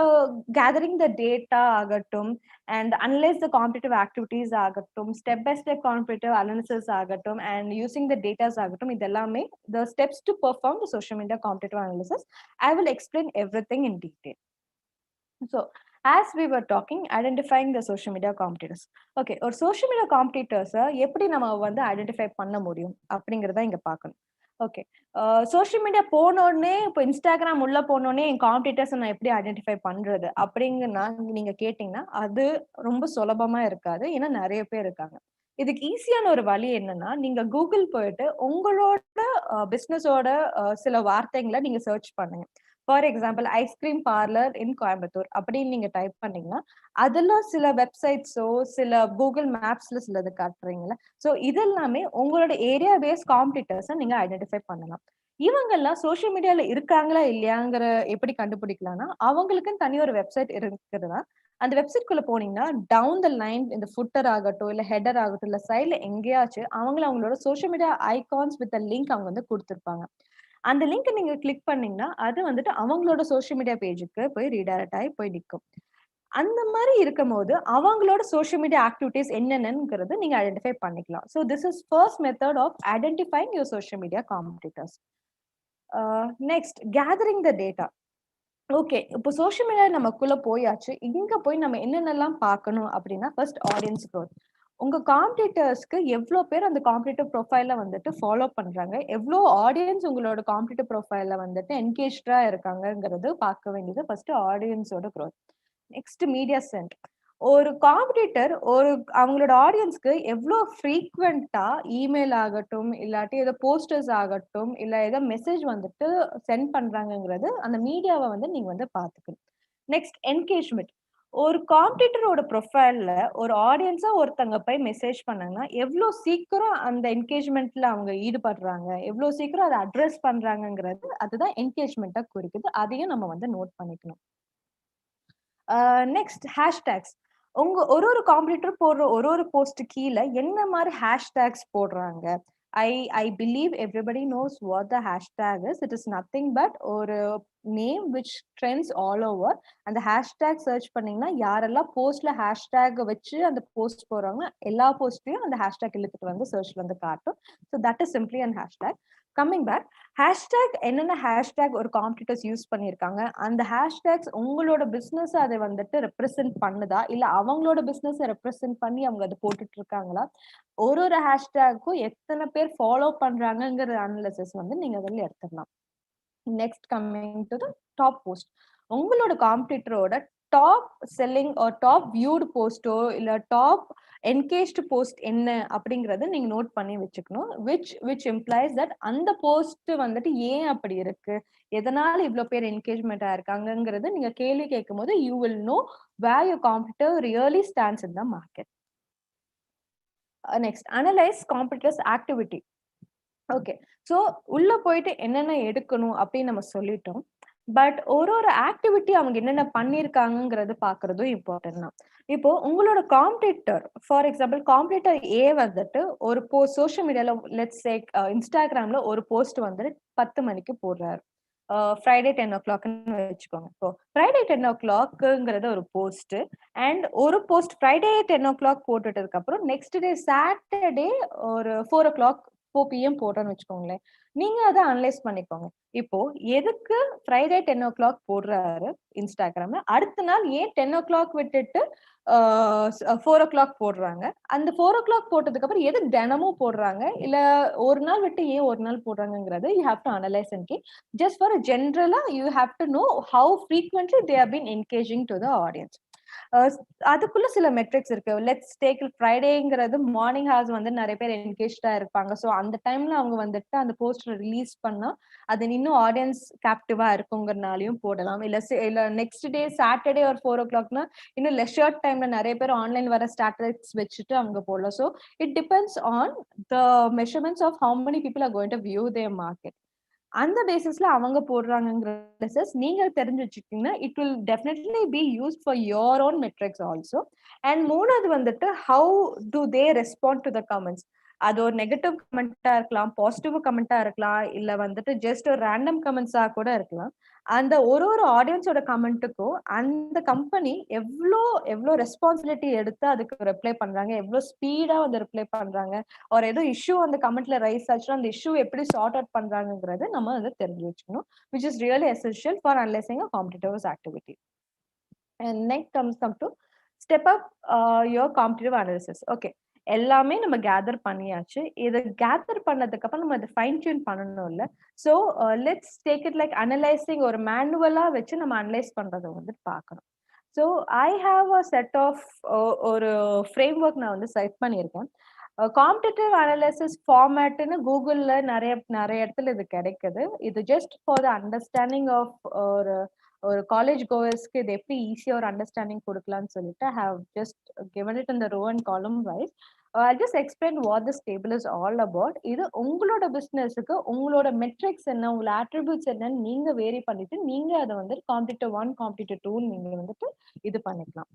gathering the data ஆகட்டும், and analyse the competitive activities ஆகட்டும், step by step competitive analysis ஆகட்டும், அண்ட் யூசிங் த டேட்டாஸ் ஆகட்டும், இது எல்லாமே the steps to perform the social media competitive analysis. I will explain everything in detail. So, as we were talking, identifying the social media competitors. Okay, ஒரு social media competitors எப்படி நம்ம வந்து identify பண்ண முடியும் அப்படிங்கறத இங்க பார்க்கணும். ஓகே, சோஷியல் மீடியா போனோடனே இப்போ இன்ஸ்டாகிராம் உள்ள போனோடனே என் காம்படிட்டர்ஸ் நான் எப்படி ஐடென்டிஃபை பண்றது அப்படிங்கன்னா நீங்க கேட்டீங்கன்னா அது ரொம்ப சுலபமா இருக்காது. ஏன்னா நிறைய பேர் இருக்காங்க. இதுக்கு ஈஸியான ஒரு வழி என்னன்னா, நீங்க கூகுள் போயிட்டு உங்களோட பிசினஸோட சில வார்த்தைகளை நீங்க சர்ச் பண்ணுங்க. ஃபார் எக்ஸாம்பிள் ஐஸ்கிரீம் பார்லர் இன் கோயம்புத்தூர் அப்படின்னு நீங்க டைப் பண்ணீங்கன்னா அதெல்லாம் சில வெப்சைட்ஸோ சில கூகுள் மேப்ஸ்ல சிலது காட்டுறீங்களா. ஸோ இதெல்லாமே உங்களோட ஏரியா பேஸ் காம்படிட்டர்ஸை நீங்க ஐடென்டிஃபை பண்ணலாம். இவங்கெல்லாம் சோஷியல் மீடியால இருக்காங்களா இல்லையாங்கிற எப்படி கண்டுபிடிக்கலாம்னா, அவங்களுக்குன்னு தனி ஒரு வெப்சைட் இருக்கிறதா. அந்த வெப்சைட் குள்ள போனீங்கன்னா டவுன் த லைன் இந்த ஃபுட்டர் ஆகட்டும் இல்ல ஹெடர் ஆகட்டும் இல்ல சைட்ல எங்கேயாச்சும் அவங்களோட social media icons with link அவங்க வந்து கொடுத்துருப்பாங்க. அந்த லிங்க் நீங்க கிளிக் பண்ணீங்கன்னா அது வந்துட்டு அவங்களோட சோஷியல் மீடியா பேஜுக்கு போய் ரீடைரக்ட் ஆகி போய் நிற்கும். அந்த மாதிரி இருக்கும் போது அவங்களோட சோஷியல் மீடியா ஆக்டிவிட்டிஸ் என்னென்னங்கிறது நீங்க ஐடென்டிஃபை பண்ணிக்கலாம். So this is first method of identifying your social media competitors. Next gathering the data. Okay, இப்போ சோஷியல் மீடியா நமக்குள்ள போயாச்சு. இங்க போய் நம்ம என்னென்னலாம் பார்க்கணும் அப்படின்னா, ஃபர்ஸ்ட் ஆடியன்ஸ் க்ரோத். உங்க காம்படிட்டர்ஸ்க்கு எவ்வளோ பேர் அந்த காம்படிட்டிவ் ப்ரொஃபைல வந்துட்டு ஃபாலோ பண்றாங்க, எவ்வளோ ஆடியன்ஸ் உங்களோட காம்படிட்டிவ் ப்ரொஃபைல வந்துட்டு என்கேஜ்டா இருக்காங்கிறது பார்க்க வேண்டியது ஃபர்ஸ்ட் ஆடியன்ஸோட க்ரோத். Next media spent. ஒரு காம்படிட்டர் அவங்களோட ஆடியன்ஸ்க்கு எவ்வளோ ஃப்ரீக்வெண்டா இமெயில் ஆகட்டும் இல்லாட்டி ஏதோ போஸ்டர்ஸ் ஆகட்டும் இல்ல ஏதோ மெசேஜ் வந்துட்டு சென்ட் பண்றாங்கிறது அந்த மீடியாவை வந்து நீங்க வந்து பாத்துக்கணும். Next engagement. ஒரு காம்படிட்டரோட ப்ரொஃபைல்ல ஒரு ஆடியன்ஸா ஒருத்தங்க போய் மெசேஜ் பண்ணாங்கன்னா எவ்வளவு சீக்கிரம் அந்த என்கேஜ்மெண்ட்ல அவங்க ஈடுபடுறாங்க, எவ்வளவு சீக்கிரம் அதை அட்ரஸ் பண்றாங்கிறது அதுதான் என்கேஜ்மெண்ட்டா குறிக்குது. அதையும் நம்ம வந்து நோட் பண்ணிக்கணும். Next hashtags. உங்க ஒரு காம்படிட்டர் போடுற ஒரு போஸ்ட் கீழே என்ன மாதிரி ஹேஷ்டேக்ஸ் போடுறாங்க. I believe everybody knows what the hashtag is. It is nothing but ஒரு name which trends all over. அந்த ஹேஷ்டேக் சர்ச் பண்ணீங்கன்னா யாரெல்லாம் போஸ்ட்ல ஹேஷ்டேக் வச்சு அந்த போஸ்ட் போறாங்க எல்லா போஸ்ட்லயும் அந்த ஹேஷ்டேக் இழுத்துட்டு வந்து சர்ச்ல வந்து காட்டும். So that is simply and hashtag. Coming back, hashtag என்னென்ன ஹேஷ்டேக் ஒரு காம்படிட்டர்ஸ் யூஸ் பண்ணியிருக்காங்க, அந்த ஹேஷ்டேக்ஸ் உங்களோட பிசினஸ் அதை வந்துட்டு ரெப்ரசென்ட் பண்ணுதா இல்ல அவங்களோட பிசினஸ் ரெப்ரசென்ட் பண்ணி அவங்க அதை போட்டுட்டு இருக்காங்களா, ஒரு ஹேஷ்டேக்கும் எத்தனை பேர் ஃபாலோ பண்றாங்கிற அனாலிசிஸ் வந்து நீங்க அதில் எடுத்துக்கலாம். Next coming to the top post. உங்களோட காம்படிட்டரோட top selling top viewed posto இல்ல டாப் என்கேஜ்டு போஸ்ட் என்ன அப்படிங்கறத நீங்க நோட் பண்ணி வச்சுக்கணும். which implies that அந்த போஸ்ட் வந்துட்டு ஏன் அப்படி இருக்கு, எதனால இவ்வளவு பேர் என்கேஜ்மெண்ட் ஆயிருக்காங்கிறது நீங்க கேள்வி கேட்கும் போது you will know where your competitor really stands in the market. Next, analyze competitors activity. Okay, so உள்ள போயிட்டு என்னென்ன எடுக்கணும் அப்படின்னு நம்ம சொல்லிட்டோம். பட் ஒரு ஆக்டிவிட்டி அவங்க என்னென்ன பண்ணிருக்காங்கிறது பாக்குறதும் இம்பார்ட்டன்ட் தான். இப்போ உங்களோட காம்படிட்டர் ஃபார் எக்ஸாம்பிள் காம்படிட்டர் ஏ வந்துட்டு ஒரு போஸ்ட் சோஷியல் மீடியால லெட்ஸ் சே இன்ஸ்டாகிராம்ல ஒரு போஸ்ட் வந்துட்டு 10 மணிக்கு போடுறாரு. ஃப்ரைடே 10 o'clockனு வச்சுக்கோங்க. இப்போ ஃப்ரைடே 10 o'clockங்கிறது ஒரு போஸ்ட் அண்ட் ஒரு போஸ்ட் ஃப்ரைடே 10 o'clock போட்டுட்டதுக்கு அப்புறம் நெக்ஸ்ட் டே சாட்டர்டே ஒரு 4 o'clock 4 PM போடுறோன்னு வச்சுக்கோங்களேன். நீங்க அதை அனலைஸ் பண்ணிக்கோங்க. இப்போ எதுக்கு ஃப்ரைடே 10 o'clock போடுறாரு இன்ஸ்டாகிராம்ல, அடுத்த நாள் ஏன் 10 o'clock விட்டுட்டு 4 o'clock போடுறாங்க, அந்த 4 o'clock போட்டதுக்கு அப்புறம் எது தினமும் போடுறாங்க இல்ல ஒரு நாள் விட்டு ஏன் ஒரு நாள் போடுறாங்கிறது you have to analyze and keep. Just for a general you have to know how frequently they have been engaging to the audience. அதுக்குள்ள சில மெட்ரிக்ஸ் இருக்கு. லெட்ஸ் டேக் ஃப்ரைடேங்கிறது மார்னிங் ஹார்ஸ் வந்து நிறைய பேர் என்கேஜ்டா இருப்பாங்க. ஸோ அந்த டைம்ல அவங்க வந்துட்டு அந்த போஸ்டர் ரிலீஸ் பண்ணா அது இன்னும் ஆடியன்ஸ் கேப்டிவா இருக்குங்கிறனாலையும் போடலாம். இல்ல நெக்ஸ்ட் டே சாட்டர்டே ஒரு 4 o'clockனா இன்னும் லெஷர் டைம்ல நிறைய பேர் ஆன்லைன் வர ஸ்டாட்டிஸ்டிக்ஸ் வச்சுட்டு அங்க போடலாம். So it depends on the measurements of how many people are going to view their market. அந்த பேசிஸ்ல அவங்க போடுறாங்கங்கிற நீங்க தெரிஞ்சு வச்சுக்கிட்டீங்கன்னா it will definitely be used for your own metrics also. And மூணாவது வந்துட்டு how to they respond to the comments. அது ஒரு நெகட்டிவ் கமெண்டா இருக்கலாம், பாசிட்டிவ் கமெண்டா இருக்கலாம், இல்ல வந்துட்டு ஜஸ்ட் ஒரு ரேண்டம் கமெண்ட்ஸா கூட இருக்கலாம். அந்த ஒரு ஆடியன்ஸோட கமெண்ட்டுக்கும் அந்த கம்பெனி எவ்வளோ ரெஸ்பான்சிபிலிட்டி எடுத்து அதுக்கு ரிப்ளை பண்றாங்க, எவ்வளவு ஸ்பீடா வந்து ரிப்ளை பண்றாங்க, ஒரு ஏதோ இஷ்யூ அந்த கமெண்ட்ல ரைஸ் ஆச்சுன்னா அந்த இஷ்யூ எப்படி சார்ட் அவுட் பண்றாங்கிறது நம்ம வந்து தெரிஞ்சு வச்சுக்கணும், which is really essential for analyzing a competitor's activity. And next come to step up your competitive analysis. Okay, எல்லாமே நம்ம கேதர் பண்ணியாச்சு. இதை கேதர் பண்ணதுக்கு அப்புறம் நம்ம அதை ஃபைன் டியூன் பண்ணணும் இல்ல. So let's take it like analysing, ஒரு மேனுவலா வச்சு நம்ம அனலைஸ் பண்றதை வந்து பார்க்கணும். So I have a set of ஒரு ஃப்ரேம் ஒர்க் நான் வந்து செட் பண்ணியிருக்கேன். காம்படிட்டிவ் அனாலிசிஸ் ஃபார்மேட்னு கூகுள்ல நிறைய இடத்துல இது கிடைக்குது. இது just for the understanding of ஒரு காலேஜ் கோவர்ஸ்க்கு இது எப்படி ஈஸியா ஒரு அண்டர்ஸ்டாண்டிங் கொடுக்கலாம்னு சொல்லிட்டு have just given it in the row and column wise. I'll just explain what this table is all about. இது உங்களோட பிசினஸுக்கு உங்களோட மெட்ரிக்ஸ் என்ன, உங்களோட ஆட்ரிபியூட்ஸ் என்னன்னு நீங்க வேரி பண்ணிட்டு நீங்க அதை வந்து காம்படிட்டிவ் 1 காம்படிட்டிவ் 2 நீங்க வந்துட்டு இது பண்ணிக்கலாம்.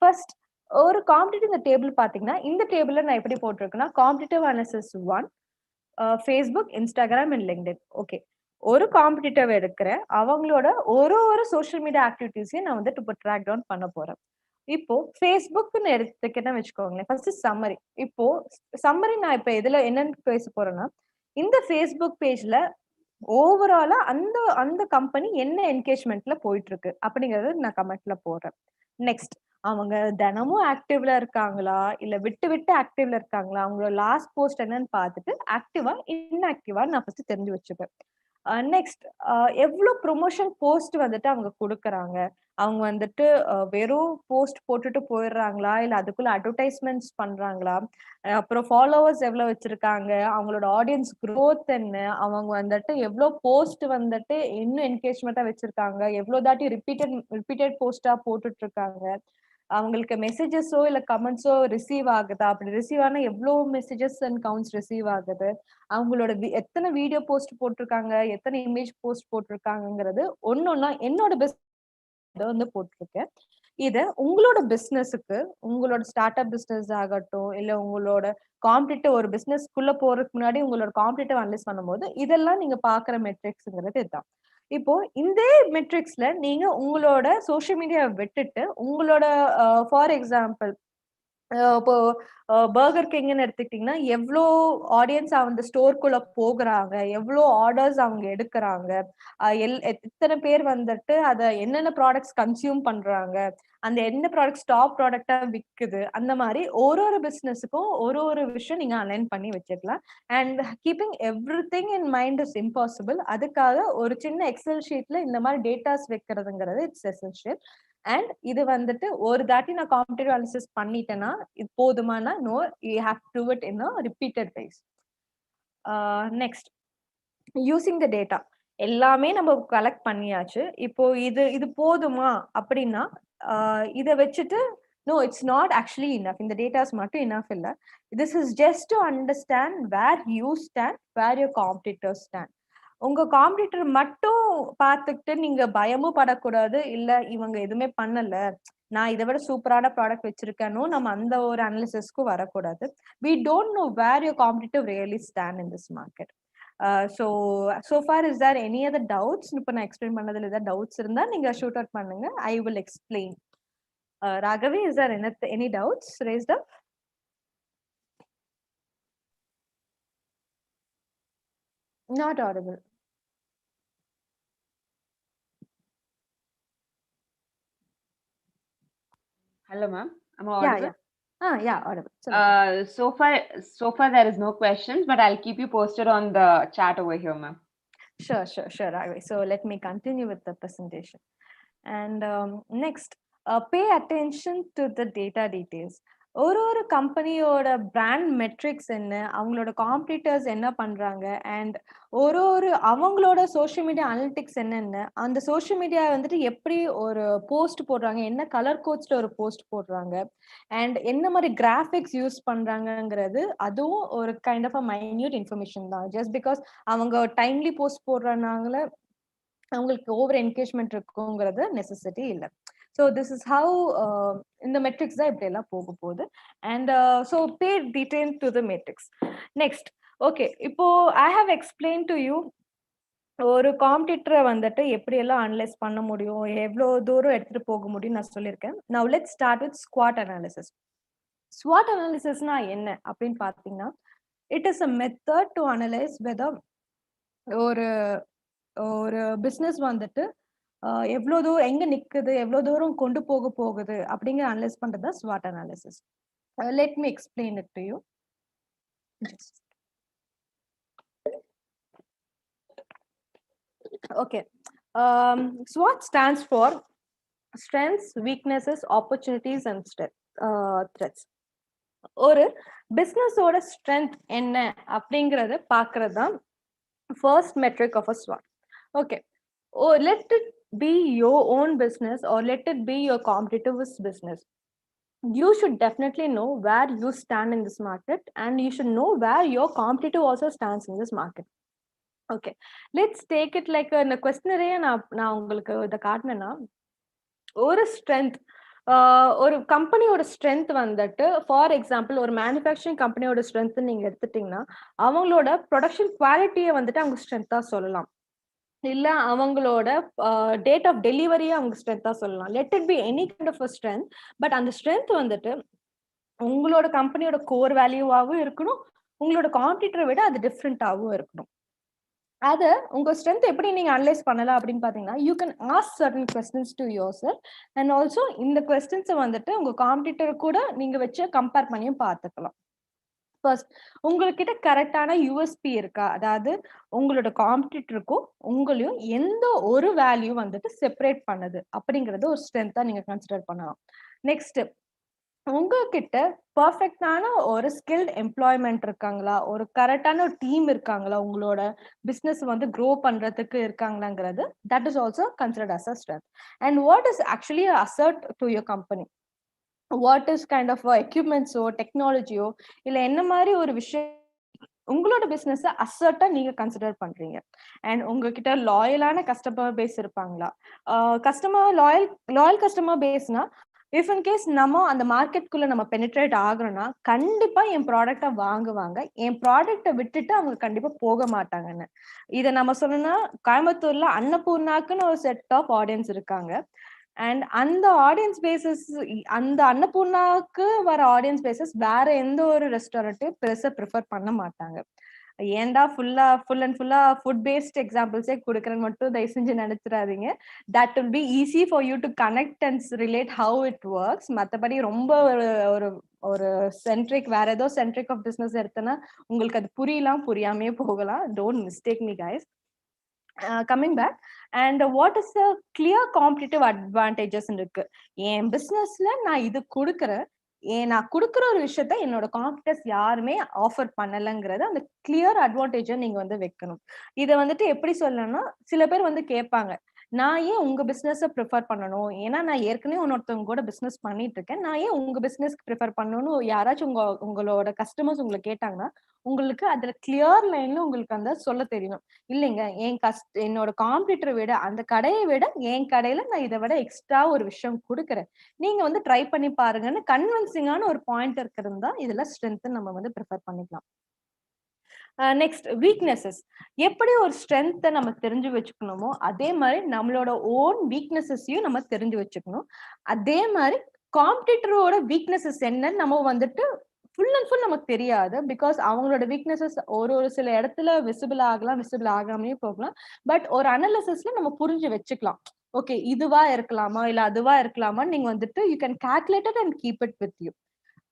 ஃபர்ஸ்ட் ஒரு காம்படிட்டிவ் இந்த டேபிள் பாத்தீங்கன்னா இந்த டேபிள்ல நான் எப்படி போட்டிருக்கேன்னா competitive analysis 1 Facebook, Instagram and LinkedIn. Okay, ஒரு காம்படிட்டிவ் எடுக்கிற அவங்களோட ஒரு சோஷியல் மீடியா ஆக்டிவிட்டிஸையும் நான் வந்துட்டு இப்போ ட்ராக் டவுன் பண்ண போறேன். இப்போ ஃபேஸ்புக்னு எடுத்துக்கிட்டேன்னு வச்சுக்கோங்களேன். First summary. இப்போ சம்மரி நான் இப்ப இதுல என்னன்னு பேச போறேன்னா இந்த ஃபேஸ்புக் பேஜ்ல ஓவராலா அந்த கம்பெனி என்ன என்கேஜ்மெண்ட்ல போயிட்டு இருக்கு அப்படிங்கறது நான் கமெண்ட்ல போடுறேன். நெக்ஸ்ட், அவங்க தினமும் ஆக்டிவ்ல இருக்காங்களா இல்ல விட்டு விட்டு ஆக்டிவ்ல இருக்காங்களா, அவங்களோட லாஸ்ட் போஸ்ட் என்னன்னு பார்த்துட்டு ஆக்டிவா இன்ஆக்டிவா நான் ஃபர்ஸ்ட் தெரிஞ்சு வச்சுப்பேன். நெக்ஸ்ட், எவ்வளவு ப்ரொமோஷன் போஸ்ட் வந்துட்டு அவங்க கொடுக்குறாங்க, அவங்க வந்துட்டு வெறும் போஸ்ட் போட்டுட்டு போயிடுறாங்களா இல்ல அதுக்குள்ள அட்வர்டைஸ்மெண்ட்ஸ் பண்றாங்களா, அப்புறம் ஃபாலோவர்ஸ் எவ்வளவு வச்சிருக்காங்க, அவங்களோட ஆடியன்ஸ் growth என்ன, அவங்க வந்துட்டு எவ்வளவு போஸ்ட் வந்துட்டு இன்னும் என்கேஜ்மெண்டா வச்சிருக்காங்க, எவ்வளவு தாட்டி ரிப்பீட்டட் போஸ்டா போட்டுட்டு இருக்காங்க, அவங்களுக்கு மெசேஜஸோ இல்ல கமெண்ட்ஸோ ரிசீவ் ஆகுதா, அப்படி ரிசீவ் ஆனா எவ்வளவு மெசேஜஸ் அண்ட் கவுண்ட்ஸ் ரிசீவ் ஆகுது, அவங்களோட எத்தனை வீடியோ போஸ்ட் போட்டிருக்காங்க, எத்தனை இமேஜ் போஸ்ட் போட்டிருக்காங்கிறது ஒன்னொன்னா என்னோட வந்து போட்டிருக்கேன். இத உங்களோட பிசினஸுக்கு, உங்களோட ஸ்டார்ட் அப் பிசினஸ் ஆகட்டும் இல்ல உங்களோட காம்படிட்டிவ் ஒரு பிசினஸ்க்குள்ள போறதுக்கு முன்னாடி உங்களோட காம்படிட்டிவ் அனலைஸ் பண்ணும்போது இதெல்லாம் நீங்க பாக்குற மெட்ரிக்ஸ்ங்கிறது இதுதான். இப்போ இந்த மெட்ரிக்ஸ்ல நீங்க உங்களோட சோஷியல் மீடியா விட்டுட்டு உங்களோட ஃபார் எக்ஸாம்பிள் இப்போ பர்கர் கிங்னு எடுத்துக்கிட்டீங்கன்னா எவ்வளோ ஆடியன்ஸ் அந்த ஸ்டோர்க்குள்ள போகுறாங்க, எவ்வளோ ஆர்டர்ஸ் அவங்க எடுக்கிறாங்க, எத்தனை பேர் வந்துட்டு அதை என்னென்ன ப்ராடக்ட்ஸ் கன்சியூம் பண்றாங்க, அந்த என்ன ப்ராடக்ட் டாப் ப்ராடக்டா விற்குது, அந்த மாதிரி ஒரு பிசினஸுக்கும் ஒரு விஷயம் நீங்க அலைன் பண்ணி வச்சுக்கலாம். And keeping everything in mind is impossible. அதுக்காக ஒரு சின்ன எக்ஸல் ஷீட்ல இந்த மாதிரி டேட்டாஸ் வைக்கிறதுங்கிறது இட்ஸ் எசென்ஷியல். அண்ட் இது வந்துட்டு ஒரு தாட்டி நான் காம்படிட்டிவ் அனாலிசிஸ் பண்ணிட்டேன்னா இது போதுமானா no, you have to it in repeated wise. Next, using the data. எல்லாமே நம்ம கலெக்ட் பண்ணியாச்சு. இப்போ இது போதுமா அப்படின்னா இதை வச்சுட்டு no, it's not actually enough. இந்த டேட்டாஸ் மட்டும் enough இல்ல. This is just to understand where you stand, where your competitors stand. உங்க காம்படிட்டர் மட்டும் பார்த்துக்கிட்டு நீங்க பயமும் படக்கூடாது, இல்ல இவங்க எதுவுமே பண்ணல நான் இதை விட சூப்பரான ப்ராடக்ட் வச்சிருக்கேனோ நம்ம அந்த ஒரு அனாலிசிஸ்க்கு வரக்கூடாது. We don't know where your competitor really stand in this market. So far is there any other doubts? இப்ப நான் எக்ஸ்பிளைன் பண்ணதுல ஏதாவது டவுட்ஸ் இருந்தா நீங்க ஷூட் அவுட் பண்ணுங்க. I will explain. Raghavi, is there any doubts raised up? Not audible. Hello, ma'am. Am I audible? Yeah, audible. So far there is no questions, but I'll keep you posted on the chat over here, ma'am. Sure, Raghavi. So let me continue with the presentation. And next, pay attention to the data details. ஒரு கம்பெனியோட brand metrics என்ன, அவங்களோட competitors என்ன பண்றாங்க, and ஒரு அவங்களோட social media analytics என்னென்ன, அந்த சோஷியல் மீடியா வந்துட்டு எப்படி ஒரு போஸ்ட் போடுறாங்க, என்ன கலர் கோட்ஸ்ல ஒரு போஸ்ட் போடுறாங்க, அண்ட் என்ன மாதிரி கிராஃபிக்ஸ் யூஸ் பண்றாங்கங்கிறது அதுவும் ஒரு kind of a minute information தான். ஜஸ்ட் பிகாஸ் அவங்க டைம்லி போஸ்ட் போடுறதுனால அவங்களுக்கு ஓவர் என்கேஜ்மெண்ட் இருக்குங்கிறது நெசசிட்டி இல்லை. ஸோ திஸ் இஸ் ஹவு இந்த மெட்ரிக்ஸ் தான் இப்படி எல்லாம் போக போகுது. And so pay detail to the metrics. Next, okay, இப்போ I have explain to you ஒரு காம்படிட்டரை வந்துட்டு எப்படி எல்லாம் அனலைஸ் பண்ண முடியும், எவ்வளோ தூரம் எடுத்துட்டு போக முடியும் நான் சொல்லியிருக்கேன். நவ் லெட்ஸ் ஸ்டார்ட் வித் ஸ்குவாட் அனாலிசிஸ். ஸ்குவாட் அனாலிசிஸ்னா என்ன அப்படின்னு பார்த்தீங்கன்னா, it is a method to analyse whether ஒரு ஒரு பிஸ்னஸ் வந்துட்டு எவ்வளோ தூரம் எங்க நிக்குது, எவ்வளோ தூரம் கொண்டு போகுது அப்படிங்கிற அனலைஸ் பண்றது தான் ஸ்வாட் analysis. Let me explain it to you. Okay. SWOT stands for strengths, weaknesses, opportunities and threats. ஒரு பிசினஸோட ஸ்ட்ரென்த் என்ன அப்படிங்கறத பாக்குறது தான் first metric of a SWOT. Okay, let it be your own business or let it be your competitor's business. You should definitely know where you stand in this market and you should know where your competitor also stands in this market. Okay, let's take it like in a questionnaire. நான் உங்களுக்கு இதை காட்டினேன்னா, ஒரு strength, ஒரு கம்பெனியோட strength வந்துட்டு, for example ஒரு manufacturing கம்பெனியோட strength நீங்க எடுத்துட்டீங்கன்னா, அவங்களோட ப்ரொடக்ஷன் குவாலிட்டியை வந்துட்டு அவங்க ஸ்ட்ரென்த்தா சொல்லலாம், இல்ல அவங்களோட டேட் ஆஃப் டெலிவரியை அவங்க ஸ்ட்ரென்த்தா சொல்லலாம். Let it be any kind of a strength. But அந்த ஸ்ட்ரென்த் வந்துட்டு உங்களோட கம்பெனியோட கோர் வேல்யூவாகவும் இருக்கணும், உங்களோட காம்படிட்டரை விட அது டிஃப்ரெண்டாகவும் இருக்கணும். அது உங்க ஸ்ட்ரென்த் எப்படி நீங்க அனலைஸ் பண்ணலாம் அப்படின்னு பாத்தீங்கன்னா, you can ask certain questions to your self and also இந்த கொஸ்டின்ஸை வந்துட்டு உங்க காம்படிட்டர் கூட நீங்க வச்சு கம்பேர் பண்ணியும் பார்த்துக்கலாம். ஃபர்ஸ்ட், உங்ககிட்ட கரெக்டான யூஎஸ்பி இருக்கா, அதாவது உங்களோட காம்படிட்டருக்கும் உங்களையும் எந்த ஒரு வேல்யூ வந்துட்டு செப்பரேட் பண்ணுது அப்படிங்கறது ஒரு ஸ்ட்ரென்த்தா நீங்க கன்சிடர் பண்ணலாம். நெக்ஸ்ட், உங்ககிட்ட பர்ஃபெக்டான ஒரு ஸ்கில்ட் எம்ப்ளாய்மெண்ட் இருக்காங்களா, ஒரு கரெக்டான ஒரு டீம் இருக்காங்களா, உங்களோட பிசினஸ் வந்து க்ரோ பண்றதுக்கு இருக்காங்களாங்கிறது, that is also considered as a strength. And what is actually asset to your company, what is kind of எக்யூப்மெண்ட்ஸோ டெக்னாலஜியோ இல்ல என்ன மாதிரி ஒரு விஷயம் உங்களோட பிசினஸ் அசர்ட்டா நீங்க கன்சிடர் பண்றீங்க. அண்ட் உங்ககிட்ட லாயலான கஸ்டமர் பேஸ் இருப்பாங்களா, லாயல் கஸ்டமர் பேஸ்னா, இஃப் இன் கேஸ் நம்ம அந்த மார்க்கெட்குள்ள நம்ம பெனிட்ரேட் ஆகுறோம்னா கண்டிப்பா என் ப்ராடக்டை வாங்குவாங்க, என் ப்ராடக்டை விட்டுட்டு அவங்க கண்டிப்பா போக மாட்டாங்கன்னு. இதை நம்ம சொல்லணும்னா, கோயம்புத்தூர்ல அன்னபூர்ணாக்குன்னு ஒரு செட் ஆஃப் ஆடியன்ஸ் இருக்காங்க. அண்ட் அந்த ஆடியன்ஸ் பேசஸ், அந்த அன்னபூர்ணாக்கு வர ஆடியன்ஸ் பேசஸ் வேற எந்த ஒரு ரெஸ்டாரண்ட்டையும் பெருசா ப்ரிஃபர் பண்ண மாட்டாங்க. ஏன்டா ஃபுல் அண்ட் ஃபுல்லா ஃபுட் பேஸ்ட் எக்ஸாம்பிள்ஸே கொடுக்குறேன்னு மட்டும் தயவு செஞ்சு நினைச்சிடாதீங்க. That will be easy for you to connect and relate how it works. மற்றபடி ரொம்ப ஒரு ஒரு சென்ட்ரிக், வேற ஏதோ சென்ட்ரிக் ஆஃப் பிசினஸ் எடுத்தனா உங்களுக்கு அது புரியாமே போகலாம். Don't mistake me guys. Coming back, and what is the clear competitive advantages இருக்கு என் பிசினஸ்ல, நான் இது கொடுக்குறேன், நான் கொடுக்குற ஒரு விஷயத்த என்னோட காம்படிட்டர்ஸ் யாருமே ஆஃபர் பண்ணலைங்கிறது அந்த கிளியர் அட்வான்டேஜை நீங்க வந்து வைக்கணும். இதை வந்துட்டு எப்படி சொல்லணும்னா, சில பேர் வந்து கேட்பாங்க, நான் ஏன் உங்க பிசினஸை ப்ரிஃபர் பண்ணணும், ஏன்னா நான் ஏற்கனவே இன்னொருத்தவங்க கூட பிசினஸ் பண்ணிட்டு இருக்கேன், நான் ஏன் உங்க பிசினஸ்க்கு ப்ரிஃபர் பண்ணணும்னு யாராச்சும் உங்களோட கஸ்டமர்ஸ் உங்களை கேட்டாங்கன்னா, உங்களுக்கு அதுல கிளியர் லைன்ல உங்களுக்கு அந்த சொல்ல தெரியணும். இல்லைங்க, என்னோட காம்படிட்டரை விட, அந்த கடையை விட என் கடையில நான் இதை விட எக்ஸ்ட்ரா ஒரு விஷயம் கொடுக்குறேன், நீங்க வந்து ட்ரை பண்ணி பாருங்கன்னு கன்வின்சிங்கான ஒரு பாயிண்ட் இருக்கிறது தான் இதுல ஸ்ட்ரென்த் நம்ம வந்து ப்ரிஃபர் பண்ணிக்கலாம். Next, weaknesses. எப்படி ஒரு ஸ்ட்ரென்த்தை நம்ம தெரிஞ்சு வச்சுக்கணுமோ அதே மாதிரி நம்மளோட ஓன் வீக்னஸஸையும் நம்ம தெரிஞ்சு வச்சுக்கணும். அதே மாதிரி காம்படிட்டரோட வீக்னஸஸ் என்னன்னு நம்ம வந்துட்டு ஃபுல் அண்ட் ஃபுல் நமக்கு தெரியாது. பிகாஸ் அவங்களோட வீக்னஸஸ் ஒரு சில இடத்துல விசிபிள் ஆகாமே போகலாம். பட் ஒரு அனாலிசிஸ்ல நம்ம புரிஞ்சு வச்சுக்கலாம். ஓகே, இதுவா இருக்கலாமா இல்ல அதுவா இருக்கலாமா, நீங்க வந்துட்டு you can calculate it and keep it with you.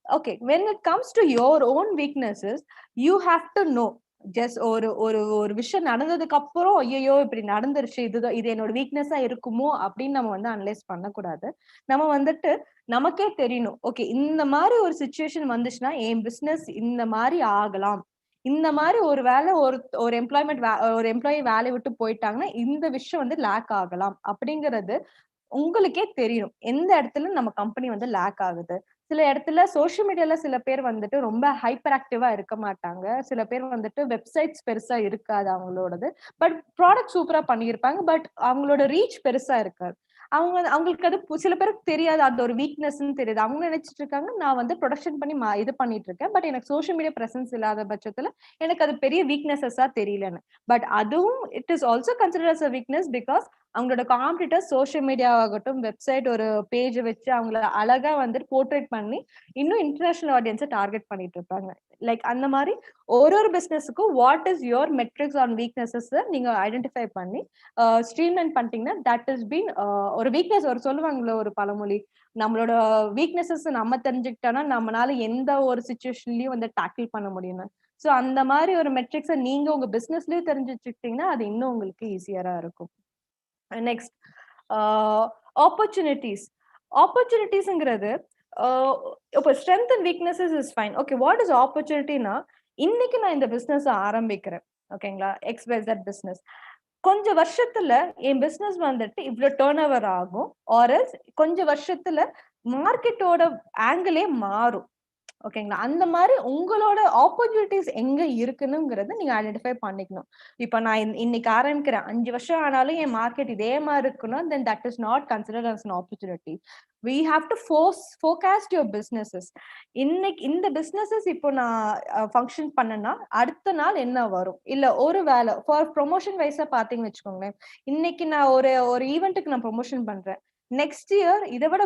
Okay, when it comes to your own weaknesses, you have to know just ஒரு ஒரு ஒரு விஷயம் நடந்ததுக்கு அப்புறம் ஐயோ இப்படி நடந்துருச்சு, இது என்னோட வீக்னஸா இருக்குமோ அப்படின்னு நம்ம வந்து அனலைஸ் பண்ணக்கூடாது. நம்ம வந்துட்டு நமக்கே தெரியணும், ஓகே இந்த மாதிரி ஒரு சுச்சுவேஷன் வந்துச்சுன்னா என் பிசினஸ் இந்த மாதிரி ஆகலாம், இந்த மாதிரி ஒரு வேலை ஒரு எம்ப்ளாயி வேலையை விட்டு போயிட்டாங்கன்னா இந்த விஷயம் வந்து லேக் ஆகலாம் அப்படிங்கிறது உங்களுக்கே தெரியும். எந்த இடத்துல நம்ம கம்பெனி வந்து லேக் ஆகுது. சில இடத்துல சோசியல் மீடியால சில பேர் வந்துட்டு ரொம்ப ஹைப்பர் ஆக்டிவா இருக்க மாட்டாங்க. சில பேர் வந்துட்டு வெப்சைட்ஸ் பெருசா இருக்காது அவங்களோடது. பட் ப்ராடக்ட் சூப்பரா பண்ணியிருப்பாங்க. பட் அவங்களோட ரீச் பெருசா இருக்காது. அவங்களுக்கு அது சில பேருக்கு தெரியாது. அது ஒரு வீக்னஸ்ன்னு தெரியாது. அவங்க நினைச்சிட்டு இருக்காங்க, நான் வந்து ப்ரொடக்ஷன் பண்ணி இது பண்ணிட்டு இருக்கேன். பட் எனக்கு சோசியல் மீடியா பிரசன்ஸ் இல்லாத பட்சத்துல எனக்கு அது பெரிய வீக்னஸஸா தெரியலன்னு. பட் அதுவும் it is also consider as a weakness because அவங்களோட காம்படிட்டர் சோசியல் மீடியா ஆகட்டும், வெப்சைட் ஒரு பேஜ் வச்சு அவங்கள அழகா வந்து போர்ட்ரேட் பண்ணி இன்னும் இன்டர்நேஷனல் ஆடியன்ஸை டார்கெட் பண்ணிட்டு இருப்பாங்க. லைக் அந்த மாதிரி ஒரு பிசினஸுக்கும் what is your metrics on weaknesses நீங்க ஐடென்டிஃபை பண்ணி ஸ்ட்ரீம்லைன் பண்ணிட்டீங்கன்னா தட் இஸ் பீன் ஒரு வீக்னஸ். ஒரு சொல்லுவாங்களே ஒரு பழமொழி, நம்மளோட வீக்னஸஸ் நம்ம தெரிஞ்சுக்கிட்டோம்னா நம்மளால எந்த ஒரு சுச்சுவேஷன்லயும் வந்து டேக்கிள் பண்ண முடியும். ஸோ அந்த மாதிரி ஒரு மெட்ரிக்ஸை நீங்க உங்க பிசினஸ்லயும் தெரிஞ்சு வச்சுக்கிட்டீங்கன்னா அது இன்னும் உங்களுக்கு ஈஸியரா இருக்கும். Next opportunities. ஆப்பர்ச்சுனிட்டிஸ்ங்கிறது இப்போ strength and weaknesses is fine. Okay, what is ஆப்பர்ச்சுனிட்டினா, இன்னைக்கு நான் இந்த பிசினஸ் ஆரம்பிக்கிறேன், ஓகேங்களா, XYZ பிசினஸ். கொஞ்ச வருஷத்துல என் பிசினஸ் வந்துட்டு இவ்வளவு டேர்ன் ஓவர் ஆகும், ஆர் கொஞ்ச வருஷத்துல மார்க்கெட்டோட ஆங்கிளே மாறும், ஓகேங்களா. அந்த மாதிரி உங்களோட ஆப்பர்ச்சுனிட்டிஸ் எங்க இருக்குன்னுங்கிறத நீங்க ஐடென்டிஃபை பண்ணிக்கணும். இப்ப நான் இன்னைக்கு ஆரம்பிக்கிறேன், 5 வருஷம் ஆனாலும் என் மார்க்கெட் இதே மாதிரி இருக்கணும், then that is not considered as an opportunity. We have to forecast your businesses. இன்னைக்கு இந்த businesses இப்போ நான் ஃபங்க்ஷன் பண்ணனா அடுத்த நாள் என்ன வரும், இல்ல ஒரு வேலை ஃபார் ப்ரொமோஷன் வைஸா பாத்தீங்கன்னு வச்சுக்கோங்களேன். இன்னைக்கு நான் ஒரு ஈவெண்ட்டுக்கு நான் ப்ரொமோஷன் பண்றேன், நெக்ஸ்ட் இயர் இதை விட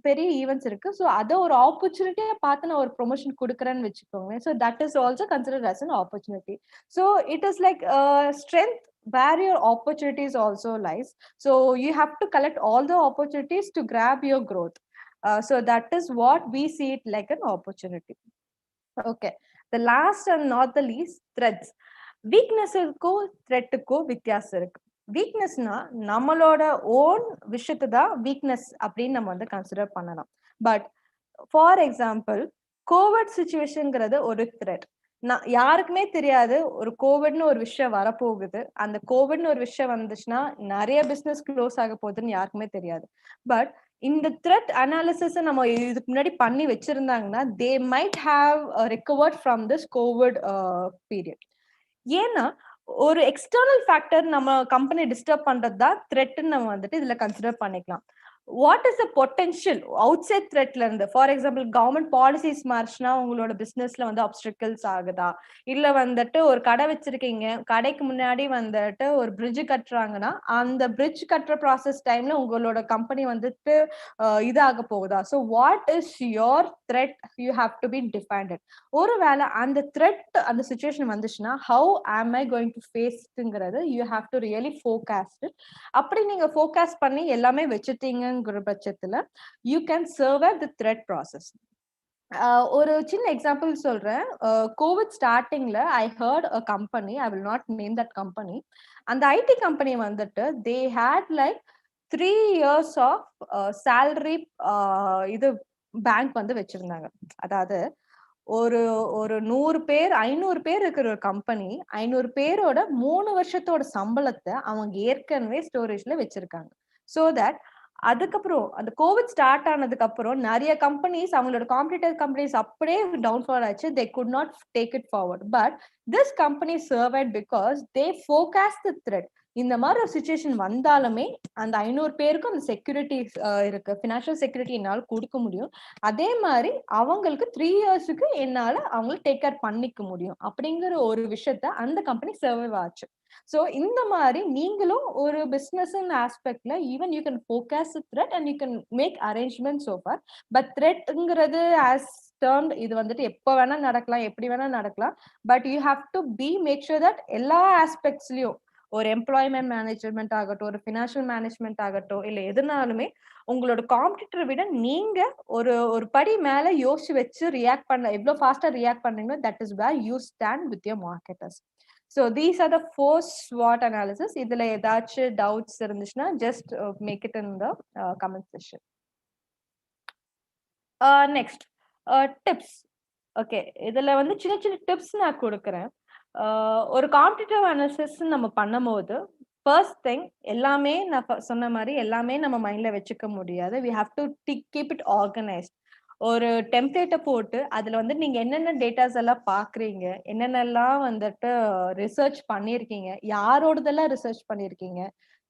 பெரிய ஈவெண்ட்ஸ் இருக்கு, ஸோ அதை ஒரு ஆப்பர்ச்சுனிட்டியா பார்த்து நான் ஒரு ப்ரொமோஷன் கொடுக்குறேன்னு வச்சுக்கோங்க. So that is also considered as an opportunity. So it is like strength where your opportunities also lies. So you have to collect all the opportunities to grab your growth. So that is what we see it like an opportunity. Okay, the last and not the least, threats. வீக்னஸுக்கும் த்ரெட்டுக்கும் வித்தியாசம் இருக்கு. வீக்னஸ்னா நம்மளோட own விஷயத்தை தான் weakness அப்படின்னு நம்ம வந்து consider பண்ணலாம். But for example, Covid சிச்சுவேஷன்ங்கிறது ஒரு த்ரெட். யாருக்குமே தெரியாது ஒரு கோவிட்னு ஒரு விஷயம் வரப்போகுது, அந்த கோவிட்னு ஒரு விஷயம் வந்துச்சுன்னா நிறைய பிசினஸ் க்ளோஸ் ஆக போகுதுன்னு யாருக்குமே தெரியாது. பட் இந்த த்ரெட் அனாலிசிஸ் நம்ம இதுக்கு முன்னாடி பண்ணி வச்சிருந்தாங்கன்னா they might have recovered from this Covid period. ஏன்னா ஒரு எக்ஸ்டர்னல் ஃபேக்டர் நம்ம கம்பெனி டிஸ்டர்ப் பண்றது தான் த்ரெட்னு நம்ம வந்துட்டு இதுல கன்சிடர் பண்ணிக்கலாம். What is the potential outside த்ரெட்ல இருந்து? ஃபார் எக்ஸாம்பிள், கவர்மெண்ட் பாலிசிஸ் மாறிச்சுன்னா உங்களோட பிசினஸ்ல வந்து அப்டிக்கல்ஸ் ஆகுதா, இல்ல வந்துட்டு ஒரு கடை வச்சிருக்கீங்க, கடைக்கு முன்னாடி வந்துட்டு ஒரு பிரிட்ஜ் கட்டுறாங்கன்னா அந்த பிரிட்ஜ் கட்டுற ப்ராசஸ் டைம்ல உங்களோட கம்பெனி வந்துட்டு இதாக போகுதா? So what is your threat, you have to be defined. ஒருவேளை அந்த த்ரெட் அந்த சுச்சுவேஷன் வந்துச்சுன்னா how am I going to ஃபேஸ்ங்கிறது you have to really forecast. அப்படி நீங்க ஃபோகாஸ்ட் பண்ணி எல்லாமே வச்சுட்டீங்க பட்சத்துல you can survive the threat process. ஒரு சின்ன எக்ஸாம்பிள் சொல்றேன். கோவிட் ஸ்டார்டிங்ல I heard a company, I will not name that company. அந்த ஐடி கம்பெனி வந்துட்டு they had like 3 years of salary இது பேங்க் வந்து வச்சிருந்தாங்க. அதாவது ஒரு 100 பேர் 500 பேர் இருக்கிற ஒரு கம்பெனி 500 பேரோட 3 வருஷத்தோட சம்பளத்தை அவங்க ஏற்கனவே ஸ்டோரேஜ்ல வச்சிருக்காங்க. ஸோ தட் அதுக்கப்புறம் அந்த கோவிட் ஸ்டார்ட் ஆனதுக்கு அப்புறம் நிறைய கம்பெனிஸ் அவங்களோட காம்படிட்டர் கம்பெனிஸ் அப்படியே டவுன்ஃபால் ஆச்சு. தே could not take it forward. But this company survive because they forecast the thread. இந்த மாதிரி ஒரு சுச்சுவேஷன் வந்தாலுமே அந்த 500 பேருக்கும் அந்த செக்யூரிட்டி இருக்கு, ஃபினான்ஷியல் செக்யூரிட்டி என்னால கொடுக்க முடியும். அதே மாதிரி அவங்களுக்கு 3 இயர்ஸுக்கு என்னால அவங்களை டேக் கேர் பண்ணிக்க முடியும் அப்படிங்கிற ஒரு விஷயத்த அந்த கம்பெனி சர்வைவ் ஆச்சு. ஸோ இந்த மாதிரி நீங்களும் ஒரு பிசினஸ் ஆஸ்பெக்ட்ல even you can forecast threat and you can make arrangement so far. But த்ரெட்ங்கிறது ஆஸ் டேர்ம்ட் இது வந்துட்டு எப்போ வேணா நடக்கலாம், எப்படி வேணா நடக்கலாம். But you have to be make sure that எல்லா ஆஸ்பெக்ட்ஸ்லயும் ஒரு எம்ப்ளாய்மெண்ட் மேனேஜ்மெண்ட் ஆகட்டும், ஒரு ஃபினான்ஷியல் மேனேஜ்மெண்ட் ஆகட்டும், இல்ல எதுனாலுமே உங்களோட காம்படிட்டரை விட நீங்க ஒரு ஒரு படி மேல யோசிச்சு வச்சு ரியாக்ட் பண்ண எவ்வளவு ஃபாஸ்டா ரியாக்ட் பண்றீங்களோ that is where you stand with your marketers. So these are the 4 SWOT analysis. இதுல ஏதாச்சும் டவுட்ஸ் இருந்துச்சுன்னா just make it in the comment section. Next, tips. Okay, இதுல வந்து சின்ன சின்ன டிப்ஸ் நான் கொடுக்குறேன். ஒரு காம்படிட்டிவ் அனாலிசிஸ் நம்ம பண்ணும்போது ஃபர்ஸ்ட் திங், எல்லாமே நான் சொன்ன மாதிரி எல்லாமே நம்ம மைண்ட்ல வச்சுக்க முடியாது. we have to keep it organized. ஒரு டெம்ப்ளேட்டை போட்டு அதுல வந்து நீங்க என்னென்ன டேட்டாஸ் எல்லாம் பாக்குறீங்க, என்னென்னலாம் வந்துட்டு ரிசர்ச் பண்ணிருக்கீங்க, யாரோடதெல்லாம் ரிசர்ச் பண்ணிருக்கீங்க,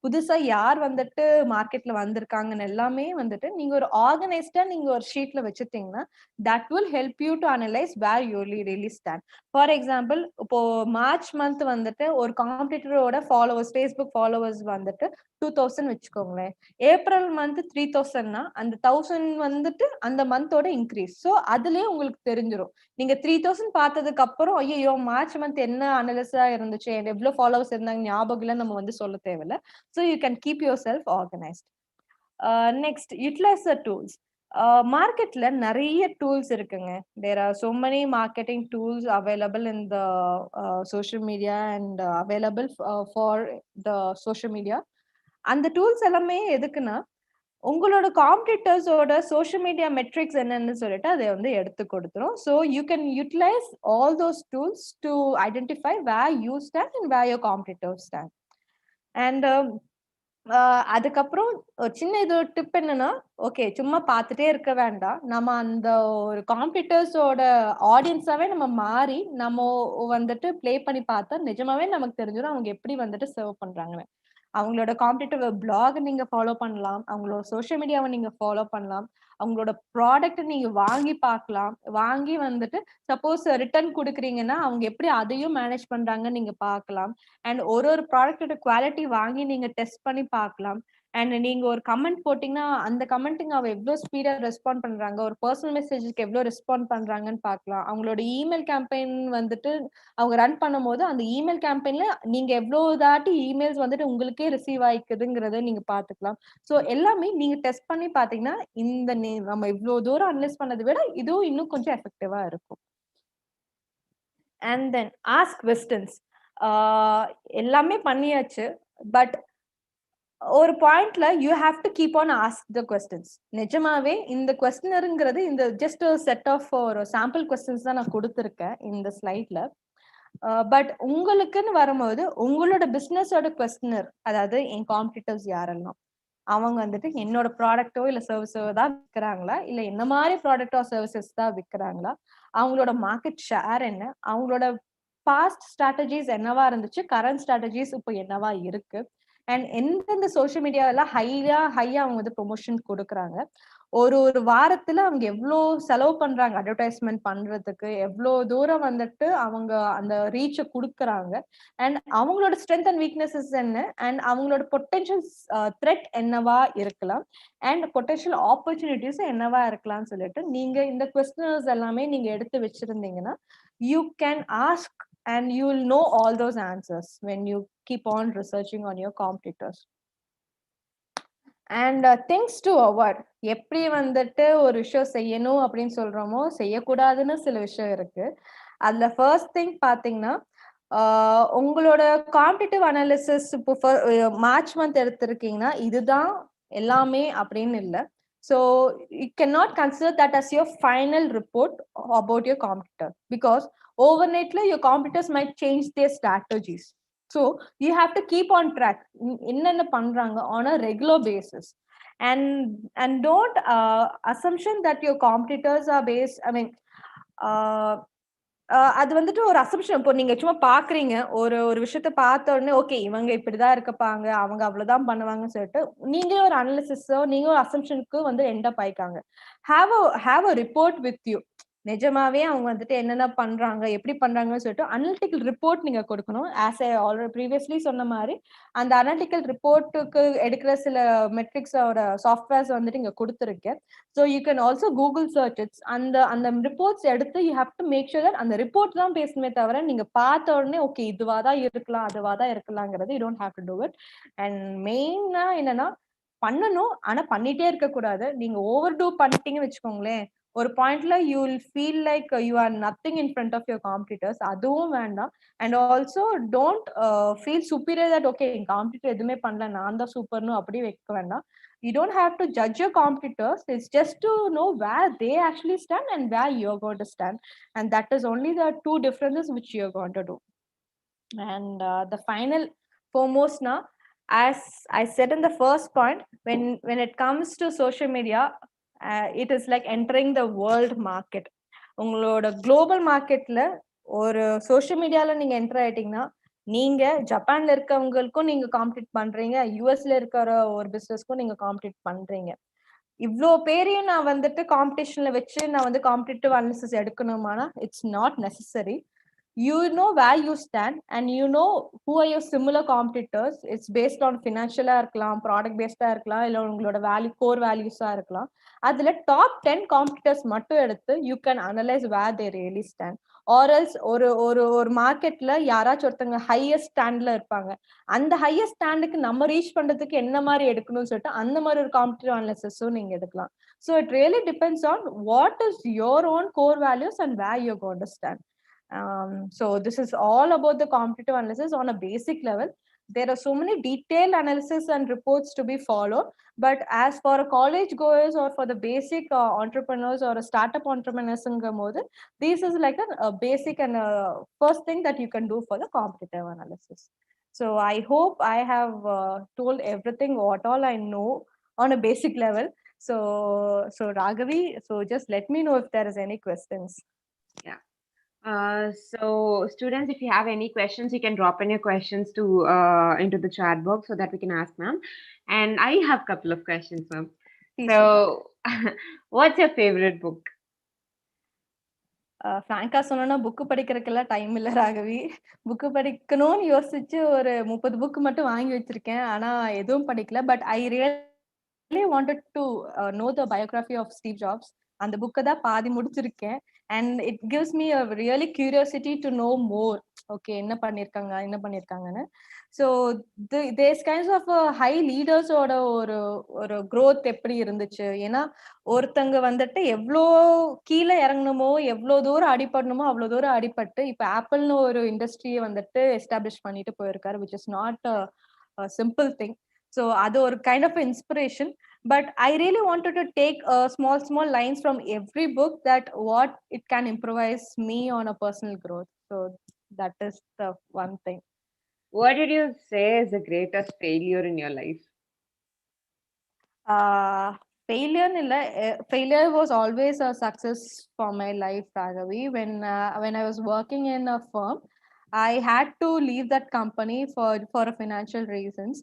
புதுசா யார் வந்துட்டு மார்க்கெட்ல வந்திருக்காங்கன்னு எல்லாமே வந்துட்டு நீங்க ஒரு ஆர்கனைஸ்டா நீங்க ஒரு ஷீட்ல வச்சுட்டீங்கன்னா that will help you to analyze where you really stand. For example, இப்போ மார்ச் மந்த் வந்துட்டு ஒரு காம்படிட்டரோட ஃபாலோவர்ஸ், ஃபேஸ்புக் ஃபாலோவர்ஸ் வந்துட்டு 2000 வச்சுக்கோங்களேன். ஏப்ரல் மந்த் 3000னா அந்த 1000 வந்துட்டு அந்த மந்தோட இன்க்ரீஸ். ஸோ அதுலயே உங்களுக்கு தெரிஞ்சிடும். நீங்க 3000 பார்த்ததுக்கு அப்புறம் ஐயோ மார்ச் மந்த் என்ன அனலிஸா இருந்துச்சு, எவ்வளவு ஃபாலோவர்ஸ் இருந்தாங்க ஞாபகம் இல்லை நம்ம வந்து சொல்ல தேவையில்லை. So you can keep yourself organised. Next, utiliser tools. மார்க்கெட்ல நிறைய டூல்ஸ் இருக்குங்க. There are so many marketing tools available in the social media and available for the social media. அந்த டூல்ஸ் எல்லாமே எதுக்குன்னா உங்களோட காம்படிட்டர்ஸோட சோஷியல் மீடியா மெட்ரிக்ஸ் என்னன்னு சொல்லிட்டு அதை வந்து எடுத்து கொடுத்துரும். So you can utilise all those tools to identify where you stand and where your competitors stand. And அதுக்கப்புறம் ஒரு சின்ன இது டிப் என்னன்னா, ஓகே சும்மா பார்த்துட்டே இருக்க வேண்டாம். நம்ம அந்த ஒரு காம்படிட்டர்ஸோட ஆடியன்ஸாவே நம்ம மாறி நம்ம வந்துட்டு ப்ளே பண்ணி பார்த்தா நிஜமாவே நமக்கு தெரிஞ்சிடும் அவங்க எப்படி வந்துட்டு சர்வ் பண்றாங்கன்னு. அவங்களோட காம்படிட்டிவ் பிளாக் நீங்க ஃபாலோ பண்ணலாம், அவங்களோட சோஷியல் மீடியாவை நீங்க ஃபாலோ பண்ணலாம், அவங்களோட ப்ராடக்ட் நீங்க வாங்கி பார்க்கலாம். வாங்கி வந்துட்டு சப்போஸ் ரிட்டர்ன் கொடுக்குறீங்கன்னா அவங்க எப்படி அதையும் மேனேஜ் பண்றாங்கன்னு நீங்க பார்க்கலாம். அண்ட் ஒரு ப்ராடக்டோட குவாலிட்டி வாங்கி நீங்க டெஸ்ட் பண்ணி பார்க்கலாம். அண்ட் நீங்க ஒரு கமெண்ட் போட்டீங்கன்னா அந்த கமெண்ட்டுங்க அவ எவ்வளவு ஸ்பீடா ரெஸ்பாண்ட் பண்றாங்க, ஒரு பர்சனல் மெசேஜுக்கு எவ்வளவு ரெஸ்பாண்ட் பண்றாங்கன்னு பார்க்கலாம். அவங்களோட இமெயில் கேம்பெயின் வந்துட்டு அவங்க ரன் பண்ணும்போது அந்த இமெயில் கேம்பெயின்ல நீங்க எவ்வளவு தாட்டி இமெயில்ஸ் வந்துட்டு உங்களுக்கே ரிசீவ் ஆயிக்குதுங்கிறத நீங்க பாத்துக்கலாம். ஸோ எல்லாமே நீங்க டெஸ்ட் பண்ணி பாத்தீங்கன்னா இந்த நம்ம இவ்வளவு தூரம் அனலைஸ் பண்ணதை விட இதுவும் இன்னும் கொஞ்சம் எஃபெக்டிவா இருக்கும். And then ask questions. எல்லாமே பண்ணியாச்சு, பட் ஒரு பாயிண்ட்ல you have to keep on ask the questions. நிஜமாவே இந்த கொஸ்டினருங்கிறது இந்த ஜஸ்ட் செட் ஆஃப் ஒரு சாம்பிள் கொஸ்டின்ஸ் தான் நான் கொடுத்துருக்கேன் இந்த ஸ்லைட்ல. பட் உங்களுக்குன்னு வரும்போது உங்களோட பிசினஸோட கொஸ்டினர், அதாவது என் காம்படிட்டர்ஸ் யாரெல்லாம், அவங்க வந்துட்டு என்னோட ப்ராடக்டோ இல்ல சர்வீஸோ தான் விற்கிறாங்களா, இல்ல என்ன மாதிரி ப்ராடக்டோ சர்வீசஸ் தான் விற்கிறாங்களா, அவங்களோட மார்க்கெட் ஷேர் என்ன, அவங்களோட பாஸ்ட் ஸ்ட்ராட்டஜிஸ் என்னவா இருந்துச்சு, கரண்ட் ஸ்ட்ராட்டஜிஸ் இப்போ என்னவா இருக்கு, அண்ட் எந்தெந்த சோஷியல் மீடியாவெல்லாம் ஹையா அவங்க வந்து ப்ரொமோஷன் கொடுக்குறாங்க, ஒரு வாரத்துல அவங்க எவ்வளோ செலவு பண்றாங்க அட்வர்டைஸ்மெண்ட் பண்றதுக்கு, எவ்வளோ தூரம் வந்துட்டு அவங்க அந்த ரீச்சை கொடுக்குறாங்க, அண்ட் அவங்களோட ஸ்ட்ரென்த் அண்ட் வீக்னஸஸ் என்ன, அண்ட் அவங்களோட பொட்டன்ஷியல் த்ரெட் என்னவா இருக்கலாம், அண்ட் பொட்டன்ஷியல் ஆப்பர்ச்சுனிட்டிஸ் என்னவா இருக்கலாம்னு சொல்லிட்டு நீங்க இந்த கொஸ்டினர்ஸ் எல்லாமே நீங்க எடுத்து வச்சிருந்தீங்கன்னா you can ask and you will know all those answers when you keep on researching on your competitors. And things to avoid. எப்படி வந்துட்டு ஒரு விஷயம் செய்யணும் அப்படின்னு சொல்றோமோ செய்யக்கூடாதுன்னு சில விஷயம் இருக்கு. அதுல ஃபர்ஸ்ட் திங் பாத்தீங்கன்னா, உங்களோட காம்படிட்டிவ் அனாலிசிஸ் இப்போ மார்ச் மந்த் எடுத்திருக்கீங்கன்னா இதுதான் எல்லாமே அப்படின்னு இல்லை. So you cannot consider that as your final report about your competitor, because overnight your competitors might change their strategies. So you have to keep on track என்னென்ன பண்றாங்க on a regular basis, and don't assumption that your competitors are based, I mean அது வந்துட்டு ஒரு assumption. இப்போ நீங்க சும்மா பாக்குறீங்க, ஒரு விஷயத்த பார்த்த உடனே ஓகே இவங்க இப்படிதான் இருப்பாங்க, அவங்க அவ்வளவுதான் பண்ணுவாங்கன்னு சொல்லிட்டு நீங்களே ஒரு அனாலிசிஸோ நீங்க ஒரு அசம்ஷனுக்கு வந்து எண்ட் அப் ஆயிக்காங்க. Have a report with you. நிஜமாவே அவங்க வந்துட்டு என்னென்ன பண்றாங்க, எப்படி பண்றாங்கன்னு சொல்லிட்டு அனலிட்டிக்கல் ரிப்போர்ட் நீங்க கொடுக்கணும். ஆஸ் ஐ ஆல்ரெடி ப்ரீவியஸ்லி சொன்ன மாதிரி அந்த அனலிட்டிக்கல் ரிப்போர்ட்டுக்கு எடுக்கிற சில மெட்ரிக்ஸோட சாஃப்ட்வேர்ஸ் வந்துட்டு இங்க கொடுத்துருக்கேன். So you can also Google search it's. அந்த அந்த ரிப்போர்ட்ஸ் எடுத்து you have to make sure that அந்த ரிப்போர்ட் தான் பேசணுமே தவிர நீங்க பார்த்த உடனே ஓகே இதுவா தான் இருக்கலாம் அதுவா தான் இருக்கலாங்கிறது you don't have to do it. And மெயினா என்னன்னா பண்ணணும், ஆனா பண்ணிட்டே இருக்க கூடாது. நீங்க ஓவர் டூ பண்ணிட்டீங்கன்னு வச்சுக்கோங்களேன், ஒரு பாயிண்ட்ல you will feel like you are nothing in front of your competitors. அதுவும் வேண்டாம். And also don't feel superior that okay என் காம்படிட்டர் எதுவுமே பண்ணல நான் தான் சூப்பர்னு அப்படி வைக்க வேண்டாம். You don't have to judge your competitors. It's just to know where they actually stand and where you're going to stand. And that is only the two differences which you're going to do. And the final foremost now, as I said in the first point, when it comes to social media, it is like entering the world market. உங்களோட global மார்க்கெட்ல ஒரு social மீடியால நீங்க enter ஆயிட்டீங்கன்னா நீங்க ஜப்பான்ல இருக்கவங்களுக்கும் நீங்க compete பண்றீங்க, யூஎஸ்ல இருக்கிற ஒரு பிசினஸ்க்கும் நீங்க காம்படிட் பண்றீங்க. இவ்வளோ பேரையும் நான் வந்துட்டு காம்படிஷன்ல வச்சு நான் வந்து காம்படிட்டிவ் அனாலிசிஸ் எடுக்கணுமானா it's not necessary. You know where you stand and you know who are your similar competitors. It's based on financial இருக்கலாம், ப்ராடக்ட் பேஸ்டா இருக்கலாம், இல்ல உங்களோட வேல்யூ கோர் வேல்யூஸா இருக்கலாம். அதுல டாப் 10 காம்படிட்டர்ஸ் மட்டும் எடுத்து you can analyse where they really stand. ஆர்எல்ஸ் ஒரு ஒரு ஒரு மார்க்கெட்ல யாராச்சும் ஒருத்தங்க ஹையஸ்ட் ஸ்டாண்ட்ல இருப்பாங்க, அந்த ஹையஸ்ட் ஸ்டாண்டுக்கு நம்ம ரீச் பண்றதுக்கு என்ன மாதிரி எடுக்கணும்னு சொல்லிட்டு அந்த மாதிரி ஒரு காம்படிட்டிவ் அனாலிசிஸும் நீங்க எடுக்கலாம். So it really depends on what is your own core values and where you going to stand. So this is all about the competitive analysis on a basic level. There are so many detailed analysis and reports to be followed, but as for a college goers or for the basic entrepreneurs or a startup entrepreneurs, this is like a basic and a first thing that you can do for the competitive analysis. So I hope I have told everything what all I know on a basic level. So Raghavi, so just let me know if there is any questions. Yeah. So students, if you have any questions, you can drop in your questions to into the chat box so that we can ask ma'am. And I have a couple of questions, ma'am. So what's your favorite book? ஃப்ராங்கா சொன்னா book படிக்கிறதுக்கெல்லாம் time இல்லை Raghavi. Book படிக்கணும்னு யோசிச்சு ஒரு 30 book மட்டும் வாங்கி வச்சிருக்கேன், ஆனா எதுவும் படிக்கல. But I really wanted to know the biography of Steve Jobs. அந்த புக்கை தான் பாதி முடிச்சிருக்கேன். And it gives me a really curiosity to know more. Okay, என்ன பண்ணிருக்காங்கன்னு. So there's kinds of high leaders ஓட ஒரு growth எப்படி இருந்துச்சு. ஏன்னா ஒருத்தங்க வந்துட்டு எவ்வளோ கீழே இறங்கணுமோ எவ்வளோ தூரம் அடிபடணுமோ அவ்வளோ தூரம் அடிபட்டு இப்ப ஆப்பிள்னு ஒரு இண்டஸ்ட்ரியை வந்துட்டு எஸ்டாப்ளிஷ் பண்ணிட்டு போயிருக்காரு, which is not a simple thing. So அது ஒரு kind of inspiration. But I really wanted to take small lines from every book that what it can improvise me on a personal growth. So that is the one thing. What did you say is the greatest failure in your life? Failure was always a success for my life, Raghavi. When I was working in a firm, I had to leave that company for a financial reasons.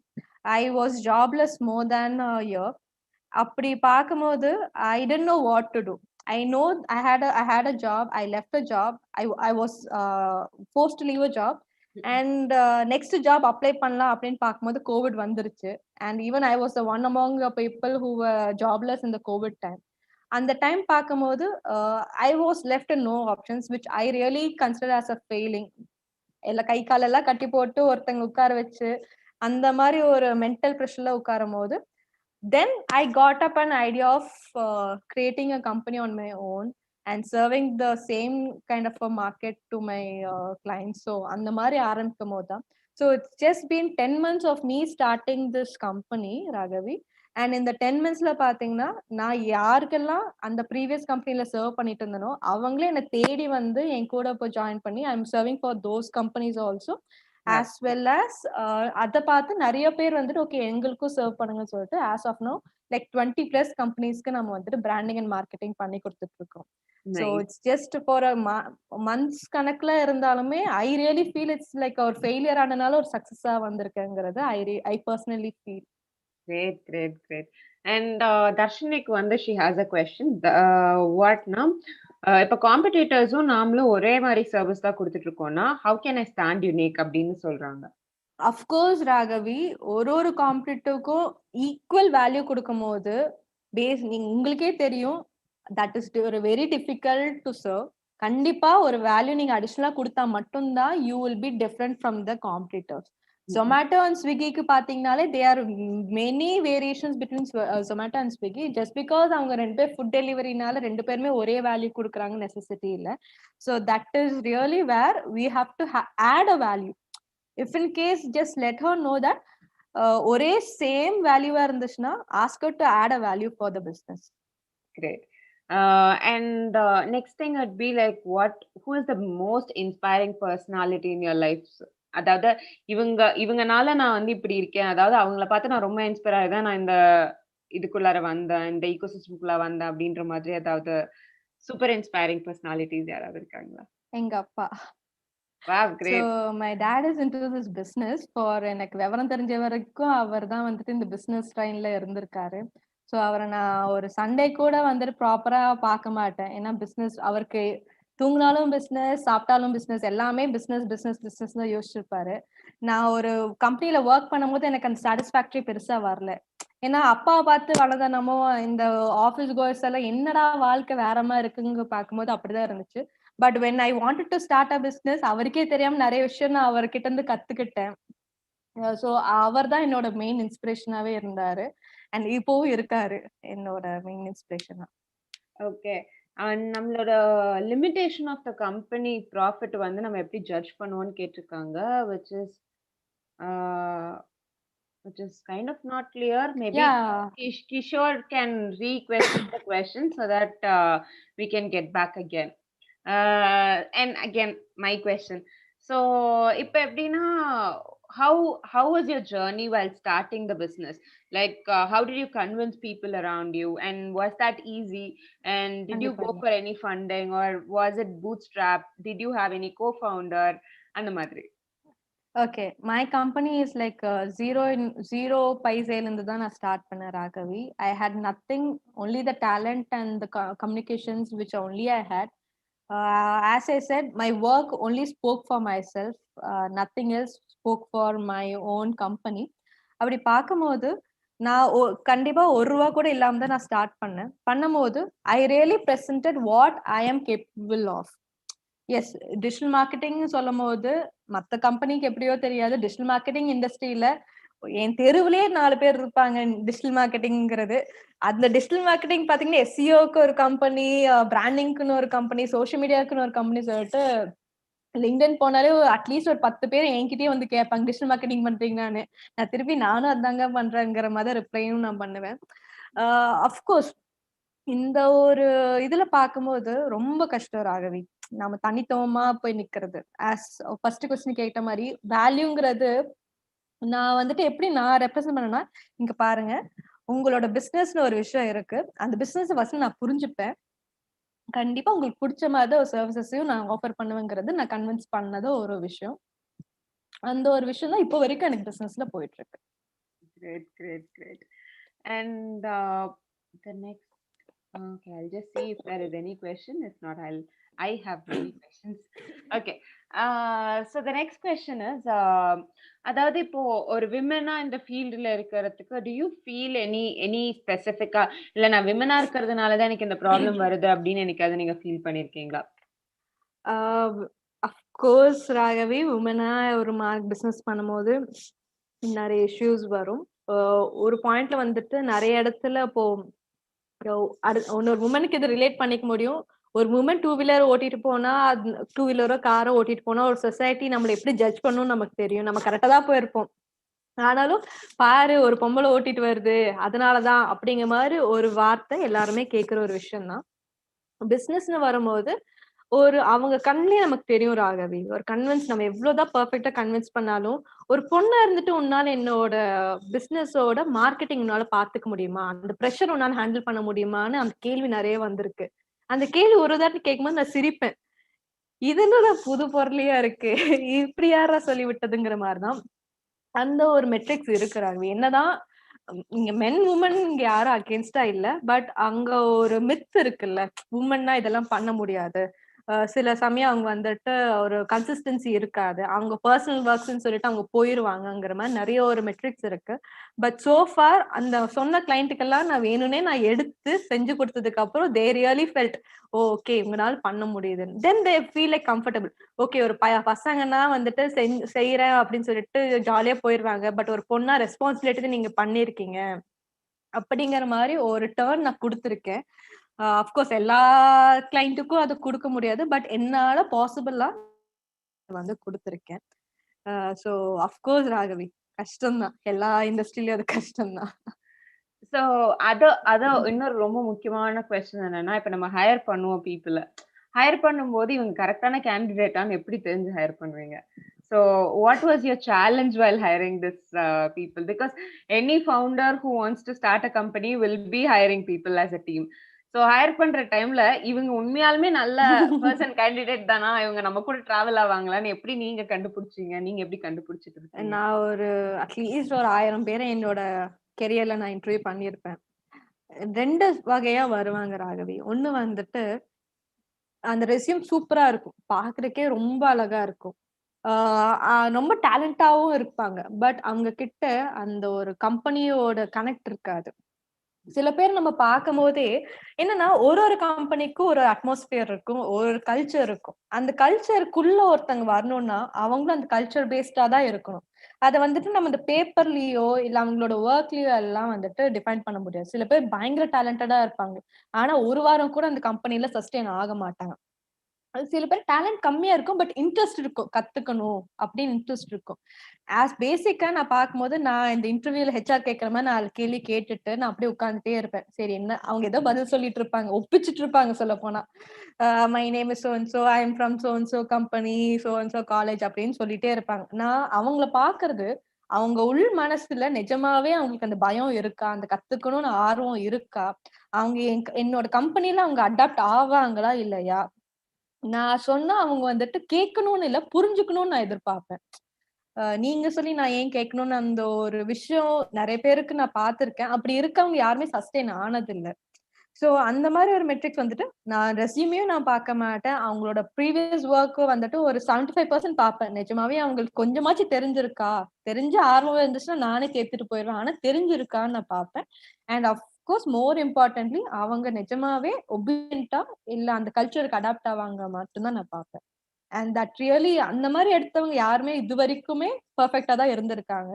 I was jobless more than a year. அப்படி பார்க்கும்போது I didn't know what to do. I know I had a job. I left a job. I was forced to leave a job. And next job apply பண்ணலாம் அப்படின்னு பார்க்கும்போது Covid வந்துருச்சு. And even I was the one among the people who were jobless in the COVID time. அந்த time பார்க்கும்போது I was left in no options, which I really consider as a failing. எல்லாம் கை காலெல்லாம் கட்டி போட்டு ஒருத்தங்க உட்கார வச்சு அந்த மாதிரி ஒரு மென்டல் ப்ரெஷர்ல உட்காரும் போது then I got up an idea of creating a company on my own and serving the same kind of a market to my clients. So அந்த மாதிரி ஆரம்பிக்கும் போதுதான். So it's just been 10 months of me starting this company, Raghavi. And in the 10 monthsல பாத்தீங்கன்னா நான் யாருக்கெல்லாம் அந்த previous கம்பெனில serve பண்ணிட்டு இருந்தனோ அவங்களே என்னை தேடி வந்து என் கூட இப்போ ஜாயின் பண்ணி I am serving for those companies also. as well as அதை பார்த்து நிறைய பேர் வந்துட்டு ஓகே எங்களுக்கும் சர்வ் பண்ணுங்கன்னு சொல்லிட்டு as of now like 20+ கம்பெனிஸ்க்கு நம்ம வந்துட்டு பிராண்டிங் அண்ட் மார்க்கெட்டிங் பண்ணி கொடுத்துட்டு இருக்கோம். So it's just for a months கணக்குல இருந்தாலுமே I really feel it's like ஒரு ஃபெயிலியர் ஆனனால ஒரு சக்சஸா வந்திருக்குங்கிறது I personally feel. Great. And Darshanik Vanda, she has a question. What now? இப்ப காம்படிட்டர்ஸும் நாமளும் ஒரே மாதிரி சர்வீஸ் தான் கொடுத்துட்டு இருக்கோம்னா how can I stand unique அப்படின்னு சொல்றாங்க. அஃப்கோர்ஸ் ராகவி, ஒரு காம்படிட்டிவ்க்கும் ஈக்குவல் வேல்யூ கொடுக்கும் போது நீங்க உங்களுக்கே தெரியும் that is very difficult to serve. கண்டிப்பா ஒரு வேல்யூ நீங்க அடிஷனலா கொடுத்தா மட்டும்தான் you will be different from the competitors. Zomato and ஸ்விக்கிக்கு பாத்தீங்கன்னாலே they are many variations between Zomato and Swiggy. Just because அவங்க 2 பேர் ஃபுட் டெலிவரினால 2 பேருமே ஒரே வேல்யூ கொடுக்குறாங்க நெசசிட்டி இல்ல. So that is really where we have to add a value. If in case just let her know that ஒரே same வேல்யூவா இருந்துச்சுன்னா ask her to add a value for the business. Great. And next thing would be like who is the most inspiring personality in your life? அதாவது இவங்கனால நான் வந்து இப்படி இருக்கேன், அதாவது அவங்கள பார்த்து நான் ரொம்ப இன்ஸ்பயர் ஆகிதான் நான் இந்த இதுக்குள்ளார வந்தேன், இந்த ஈகோசிஸ்டம்குள்ள வந்தேன் அப்படின்ற மாதிரி ஏதாவது சூப்பர் இன்ஸ்பைரிங் பர்சனாலிட்டிஸ் யாராவது இருக்காங்களா? எங்க அப்பா. Wow, great. So my dad is into this business for எனக்கு விவரம் தெரிஞ்ச வரைக்கும் அவர் தான் வந்துட்டு இந்த பிசினஸ் லைன்ல இருந்திருக்காரு. ஸோ அவரை நான் ஒரு சண்டே கூட வந்துட்டு ப்ராப்பரா பார்க்க மாட்டேன். ஏன்னா பிசினஸ் அவருக்கு தூங்கினாலும் பிசினஸ், சாப்பிட்டாலும் பிசினஸ், எல்லாமே பிசினஸ் பிசினஸ் பிசினஸ் தான் யோசிச்சிருப்பாரு. நான் ஒரு கம்பெனில ஒர்க் பண்ணும்போது எனக்கு அந்த சாட்டிஸ்ஃபேக்டரி பெருசா வரல. ஏன்னா அப்பாவை பார்த்து வளர்ந்தனமோ இந்த ஆஃபீஸ் கோர்ஸ் எல்லாம் என்னடா வாழ்க்கை வேற மாதிரி இருக்குங்க பார்க்கும்போது அப்படிதான் இருந்துச்சு. But when I wanted to start a business அவருக்கே தெரியாம நிறைய விஷயம் நான் அவர்கிட்ட இருந்து கத்துக்கிட்டேன். ஸோ அவர் தான் என்னோட மெயின் இன்ஸ்பிரேஷனாவே இருந்தாரு. அண்ட் இப்போவும் இருக்காரு என்னோட மெயின் இன்ஸ்பிரேஷனா. ஓகே. நம்மளோட limitation of the company profit வந்து நம்ம எப்படி ஜட்ஜ் பண்ணுவோம்னு கேட்டிருக்காங்க, which is kind of not clear. Maybe Kishore can re-question the question so that we can get back again. And again, my question. So, இப்போ எப்படின்னா how was your journey while starting the business? Like, how did you convince people around you? And was that easy? And did you go for any funding or was it bootstrap? Did you have any co-founder? And the madri. Okay, my company is like zero paisel in the start panna Raghavi. I had nothing, only the talent and the communications which only I had. As I said, my work only spoke for myself. Nothing else spoke for my own company. அப்படி பார்க்கும்போது நான் கண்டிப்பா ₹1 கூட இல்லாம தான் நான் start பண்ணும்போது I really presented what I am capable of. Yes, digital marketing சொல்லும் போது மற்ற கம்பெனிக்கு எப்படியோ தெரியாது, டிஜிட்டல் மார்க்கெட்டிங் இண்டஸ்ட்ரியில என் தெருவுலயே 4 பேர் இருப்பாங்க டிஜிட்டல் மார்க்கெட்டிங்கிறது. அந்த டிஜிட்டல் மார்க்கெட்டிங் பாத்தீங்கன்னா எஸ்இஓக்கு ஒரு கம்பெனி, பிராண்டிங்க்குன்னு ஒரு கம்பெனி, சோஷியல் மீடியாவுக்குன்னு ஒரு கம்பெனி சொல்லிட்டு லிங்க்டின் போனாலே அட்லீஸ்ட் ஒரு 10 பேர் என்கிட்டயே வந்து கேட்பாங்க டிஜிட்டல் மார்க்கெட்டிங் பண்றீங்கன்னு. நான் திருப்பி நானும் அதாங்க பண்றேங்கிற மாதிரி ரிப்ளையும் நான் பண்ணுவேன். அஃப்கோர்ஸ் இந்த ஒரு இதுல பார்க்கும்போது ரொம்ப கஷ்டம் ராகவி, நம்ம தனித்துவமா போய் நிக்கிறது. ஆஸ் ஃபர்ஸ்ட் கொஸ்டின் கேட்ட மாதிரி வேல்யூங்கிறது நான் வந்துட்டு எப்படி நான் ரெப்ரசென்ட் பண்ணேன்னா, இங்க பாருங்க உங்களோட பிசினஸ்னு ஒரு விஷயம் இருக்கு, அந்த பிசினஸ் ஃபர்ஸ்ட் நான் புரிஞ்சுப்பேன், கண்டிப்பா உங்களுக்கு பிடிச்ச மாதிரி ஒரு சர்வீசஸையும் நான் ஆஃபர் பண்ணுவேங்கிறது நான் கன்வின்ஸ் பண்ணது ஒரு விஷயம். அந்த ஒரு விஷயம் தான் இப்போ வரைக்கும் எனக்கு பிசினஸ்ல போயிட்டு இருக்கு. Great, great, great. And the next, okay, I'll just see if there is any question. If not, I have many questions. Okay. So the next question is, அதாவது இப்போ ஒரு விமனா இந்த ஃபீல்டுல இருக்கிறதுக்கு do you feel any ஸ்பெசிஃபிக்கா இல்ல நான் விமனா இருக்கிறதுனால தான் எனக்கு இந்த ப்ராப்ளம் வருது அப்படின்னு எனக்கு அதை நீங்க ஃபீல் பண்ணிருக்கீங்களா? அஃப்கோர்ஸ் ராகவி, உமனா ஒரு பிசினஸ் பண்ணும்போது நிறைய இஷ்யூஸ் வரும். ஒரு பாயிண்ட்ல வந்துட்டு நிறைய இடத்துல இப்போ ஒரு உமனுக்கு இது ரிலேட் பண்ணிக்க முடியும். ஒரு உமன் 2 வீலர் ஓட்டிட்டு போனா, 2 வீலரோ காரோ ஓட்டிட்டு போனா ஒரு சொசைட்டி நம்மளை எப்படி ஜட்ஜ் பண்ணணும் நமக்கு தெரியும். நம்ம கரெக்டா தான் போயிருப்போம், ஆனாலும் பாரு ஒரு பொம்பளை ஓட்டிட்டு வருது அதனாலதான் அப்படிங்கிற மாதிரி ஒரு வார்த்தை எல்லாருமே கேட்கிற ஒரு விஷயம் தான். பிசினஸ்னு வரும்போது ஒரு அவங்க கண்ணிலே நமக்கு தெரியும் ராகவி, ஒரு கன்வின்ஸ் நம்ம எவ்வளவுதான் பெர்ஃபெக்டா கன்வின்ஸ் பண்ணாலும் ஒரு பொண்ணா இருந்துட்டு உன்னால என்னோட பிசினஸோட மார்க்கெட்டிங் உன்னால பாத்துக்க முடியுமா, அந்த ப்ரெஷர் உன்னால ஹேண்டில் பண்ண முடியுமான்னு அந்த கேள்வி நிறைய வந்திருக்கு. அந்த கேள்வி ஒரு தாட்டி கேட்கும்போது நான் சிரிப்பேன், இதுன்னு புது பொருளையா இருக்கு, இப்படி யாரா சொல்லி விட்டதுங்கிற மாதிரிதான் அந்த ஒரு மெட்ரிக்ஸ் இருக்கு ராகவி. என்னதான் இங்க மென் உமன் இங்க யாரும் அகேன்ஸ்டா இல்ல. பட் அங்க ஒரு மித் இருக்குல்ல, உமன்னா இதெல்லாம் பண்ண முடியாது. சில சமயம் அவங்க வந்துட்டு ஒரு கன்சிஸ்டன்சி இருக்காது. அவங்க பர்சனல் ஒர்க்ஸ்ன்னு சொல்லிட்டு அவங்க போயிருவாங்கங்கிற மாதிரி நிறைய ஒரு மெட்ரிக்ஸ் இருக்கு. பட் சோ ஃபார் அந்த சொன்ன கிளைண்ட்டுக்கெல்லாம் நான் வேணும்னே நான் எடுத்து செஞ்சு கொடுத்ததுக்கு அப்புறம் தே ரியலி ஃபெல்ட் ஓகே இவங்களால பண்ண முடியுது. Then they feel like comfortable. Okay ஒரு பசங்கன்னா வந்துட்டு செய்யறேன் அப்படின்னு சொல்லிட்டு ஜாலியா போயிடுறாங்க. பட் ஒரு பொண்ணா ரெஸ்பான்சிபிலிட்டி நீங்க பண்ணிருக்கீங்க அப்படிங்கிற மாதிரி ஒரு டர்ன் நான் கொடுத்துருக்கேன். அஃப்கோர்ஸ் எல்லா கிளைண்ட்டுக்கும் அது கொடுக்க முடியாது. பட் என்னால பாசிபிளா வந்து கொடுத்துருக்கேன். ஸோ அஃப்கோர்ஸ் ராகவி கஷ்டம்தான். எல்லா இண்டஸ்ட்ரியிலயும் அது கஷ்டம்தான். ஸோ அத இன்னொரு ரொம்ப முக்கியமான கொஸ்டின் என்னன்னா, இப்ப நம்ம ஹையர் பண்ணுவோம் பீப்புள. ஹையர் பண்ணும்போது இவங்க கரெக்டான கேண்டிடேட்டான்னு எப்படி தெரிஞ்சு ஹையர் பண்ணுவீங்க? So what was your challenge while hiring this people? Because any founder who wants to start a company will be hiring people as a team. So hire பண்ற டைம்ல இவங்க உண்மையாலுமே நல்ல பர்சன் கேண்டிடேட் தானா, இவங்க நம்ம கூட டிராவல் ஆவாங்களான்னு எப்படி நீங்க கண்டுபிடிச்சீங்க? நீங்க எப்படி கண்டுபிடிச்சிட்டு இருக்கீங்க? நான் ஒரு அட்லீஸ்ட் ஒரு 1000 பேரை என்னோட கெரியர்ல நான் இன்டர்வியூ பண்ணியிருப்பேன். 2 வகையா வருவாங்க ராகவி. ஒண்ணு வந்துட்டு அந்த ரெஸ்யூம் சூப்பரா இருக்கும், பாக்குறதுக்கே ரொம்ப அழகா இருக்கும், ரொம்ப டேலண்டாவும் இருப்பாங்க. பட் அவங்க கிட்ட அந்த ஒரு கம்பெனியோட கனெக்ட் இருக்காது. சில பேர் நம்ம பார்க்கும் போதே என்னன்னா ஒரு கம்பெனிக்கும் ஒரு அட்மாஸ்பியர் இருக்கும், ஒரு கல்ச்சர் இருக்கும். அந்த கல்ச்சருக்குள்ள ஒருத்தங்க வரணும்னா அவங்களும் அந்த கல்ச்சர் பேஸ்டா தான் இருக்கணும். அதை வந்துட்டு நம்ம இந்த பேப்பர்லயோ இல்ல அவங்களோட ஒர்க்லயோ எல்லாம் வந்துட்டு டிஃபைன் பண்ண முடியாது. சில பேர் பயங்கர டேலண்டடா இருப்பாங்க, ஆனா ஒரு வாரம் கூட அந்த கம்பெனில சஸ்டெயின் ஆக மாட்டாங்க. சில பேர் டேலண்ட் கம்மியா இருக்கும், பட் இன்ட்ரெஸ்ட் இருக்கும், கத்துக்கணும் அப்படின்னு இன்ட்ரெஸ்ட் இருக்கும். ஆஸ் பேசிக்கா நான் பார்க்கும்போது நான் இந்த இன்டர்வியூல ஹெச்ஆர் கேட்கற மாதிரி 4 கேள்வி கேட்டுட்டு நான் அப்படியே உட்காந்துட்டே இருப்பேன். சரி என்ன அவங்க ஏதோ பதில் சொல்லிட்டு இருப்பாங்க, ஒப்பிச்சுட்டு இருப்பாங்க சொல்ல போனா. My name is so and so, I am from so and so company, so and so college அப்படின்னு சொல்லிட்டே இருப்பாங்க. நான் அவங்கள பாக்குறது அவங்க உள் மனசுல நிஜமாவே அவங்களுக்கு அந்த பயம் இருக்கா, அந்த கத்துக்கணும்னு ஆர்வம் இருக்கா, அவங்க என்னோட கம்பெனில அவங்க அடாப்ட் ஆவாங்களா இல்லையா, நான் சொன்னா அவங்க வந்துட்டு கேட்கணும்னு இல்ல புரிஞ்சுக்கணும்னு நான் எதிர்பார்ப்பேன். நீங்க சொல்லி நான் ஏன் கேட்கணும்னு அந்த ஒரு விஷயம் நிறைய பேருக்கு நான் பார்த்திருக்கேன். அப்படி இருக்கவங்க யாருமே சஸ்டெயின் ஆனது இல்ல. சோ அந்த மாதிரி ஒரு மெட்ரிக்ஸ் வந்துட்டு நான் ரெஸ்யூமையும் நான் பார்க்க மாட்டேன். அவங்களோட ப்ரீவியஸ் ஒர்க் வந்துட்டு ஒரு 75% பார்ப்பேன். நிஜமாவே அவங்களுக்கு கொஞ்சமாச்சும் தெரிஞ்சிருக்கா, தெரிஞ்ச ஆர்வம் இருந்துச்சுன்னா நானே சேர்த்துட்டு போயிடுவேன். ஆனா தெரிஞ்சிருக்கான்னு நான் பார்ப்பேன். அண்ட் அஃப்கோர்ஸ் மோர் இம்பார்ட்டன்ட்லி அவங்க நிஜமாவே ஒபீடியன்ட்டா இல்ல அந்த கல்ச்சருக்கு அடாப்ட் ஆவாங்க மட்டும்தான் நான் பார்ப்பேன். அண்ட் தட் ரியலி அந்த மாதிரி எடுத்தவங்க யாருமே இது வரைக்குமே பெர்ஃபெக்ட்டா தான் இருந்திருக்காங்க.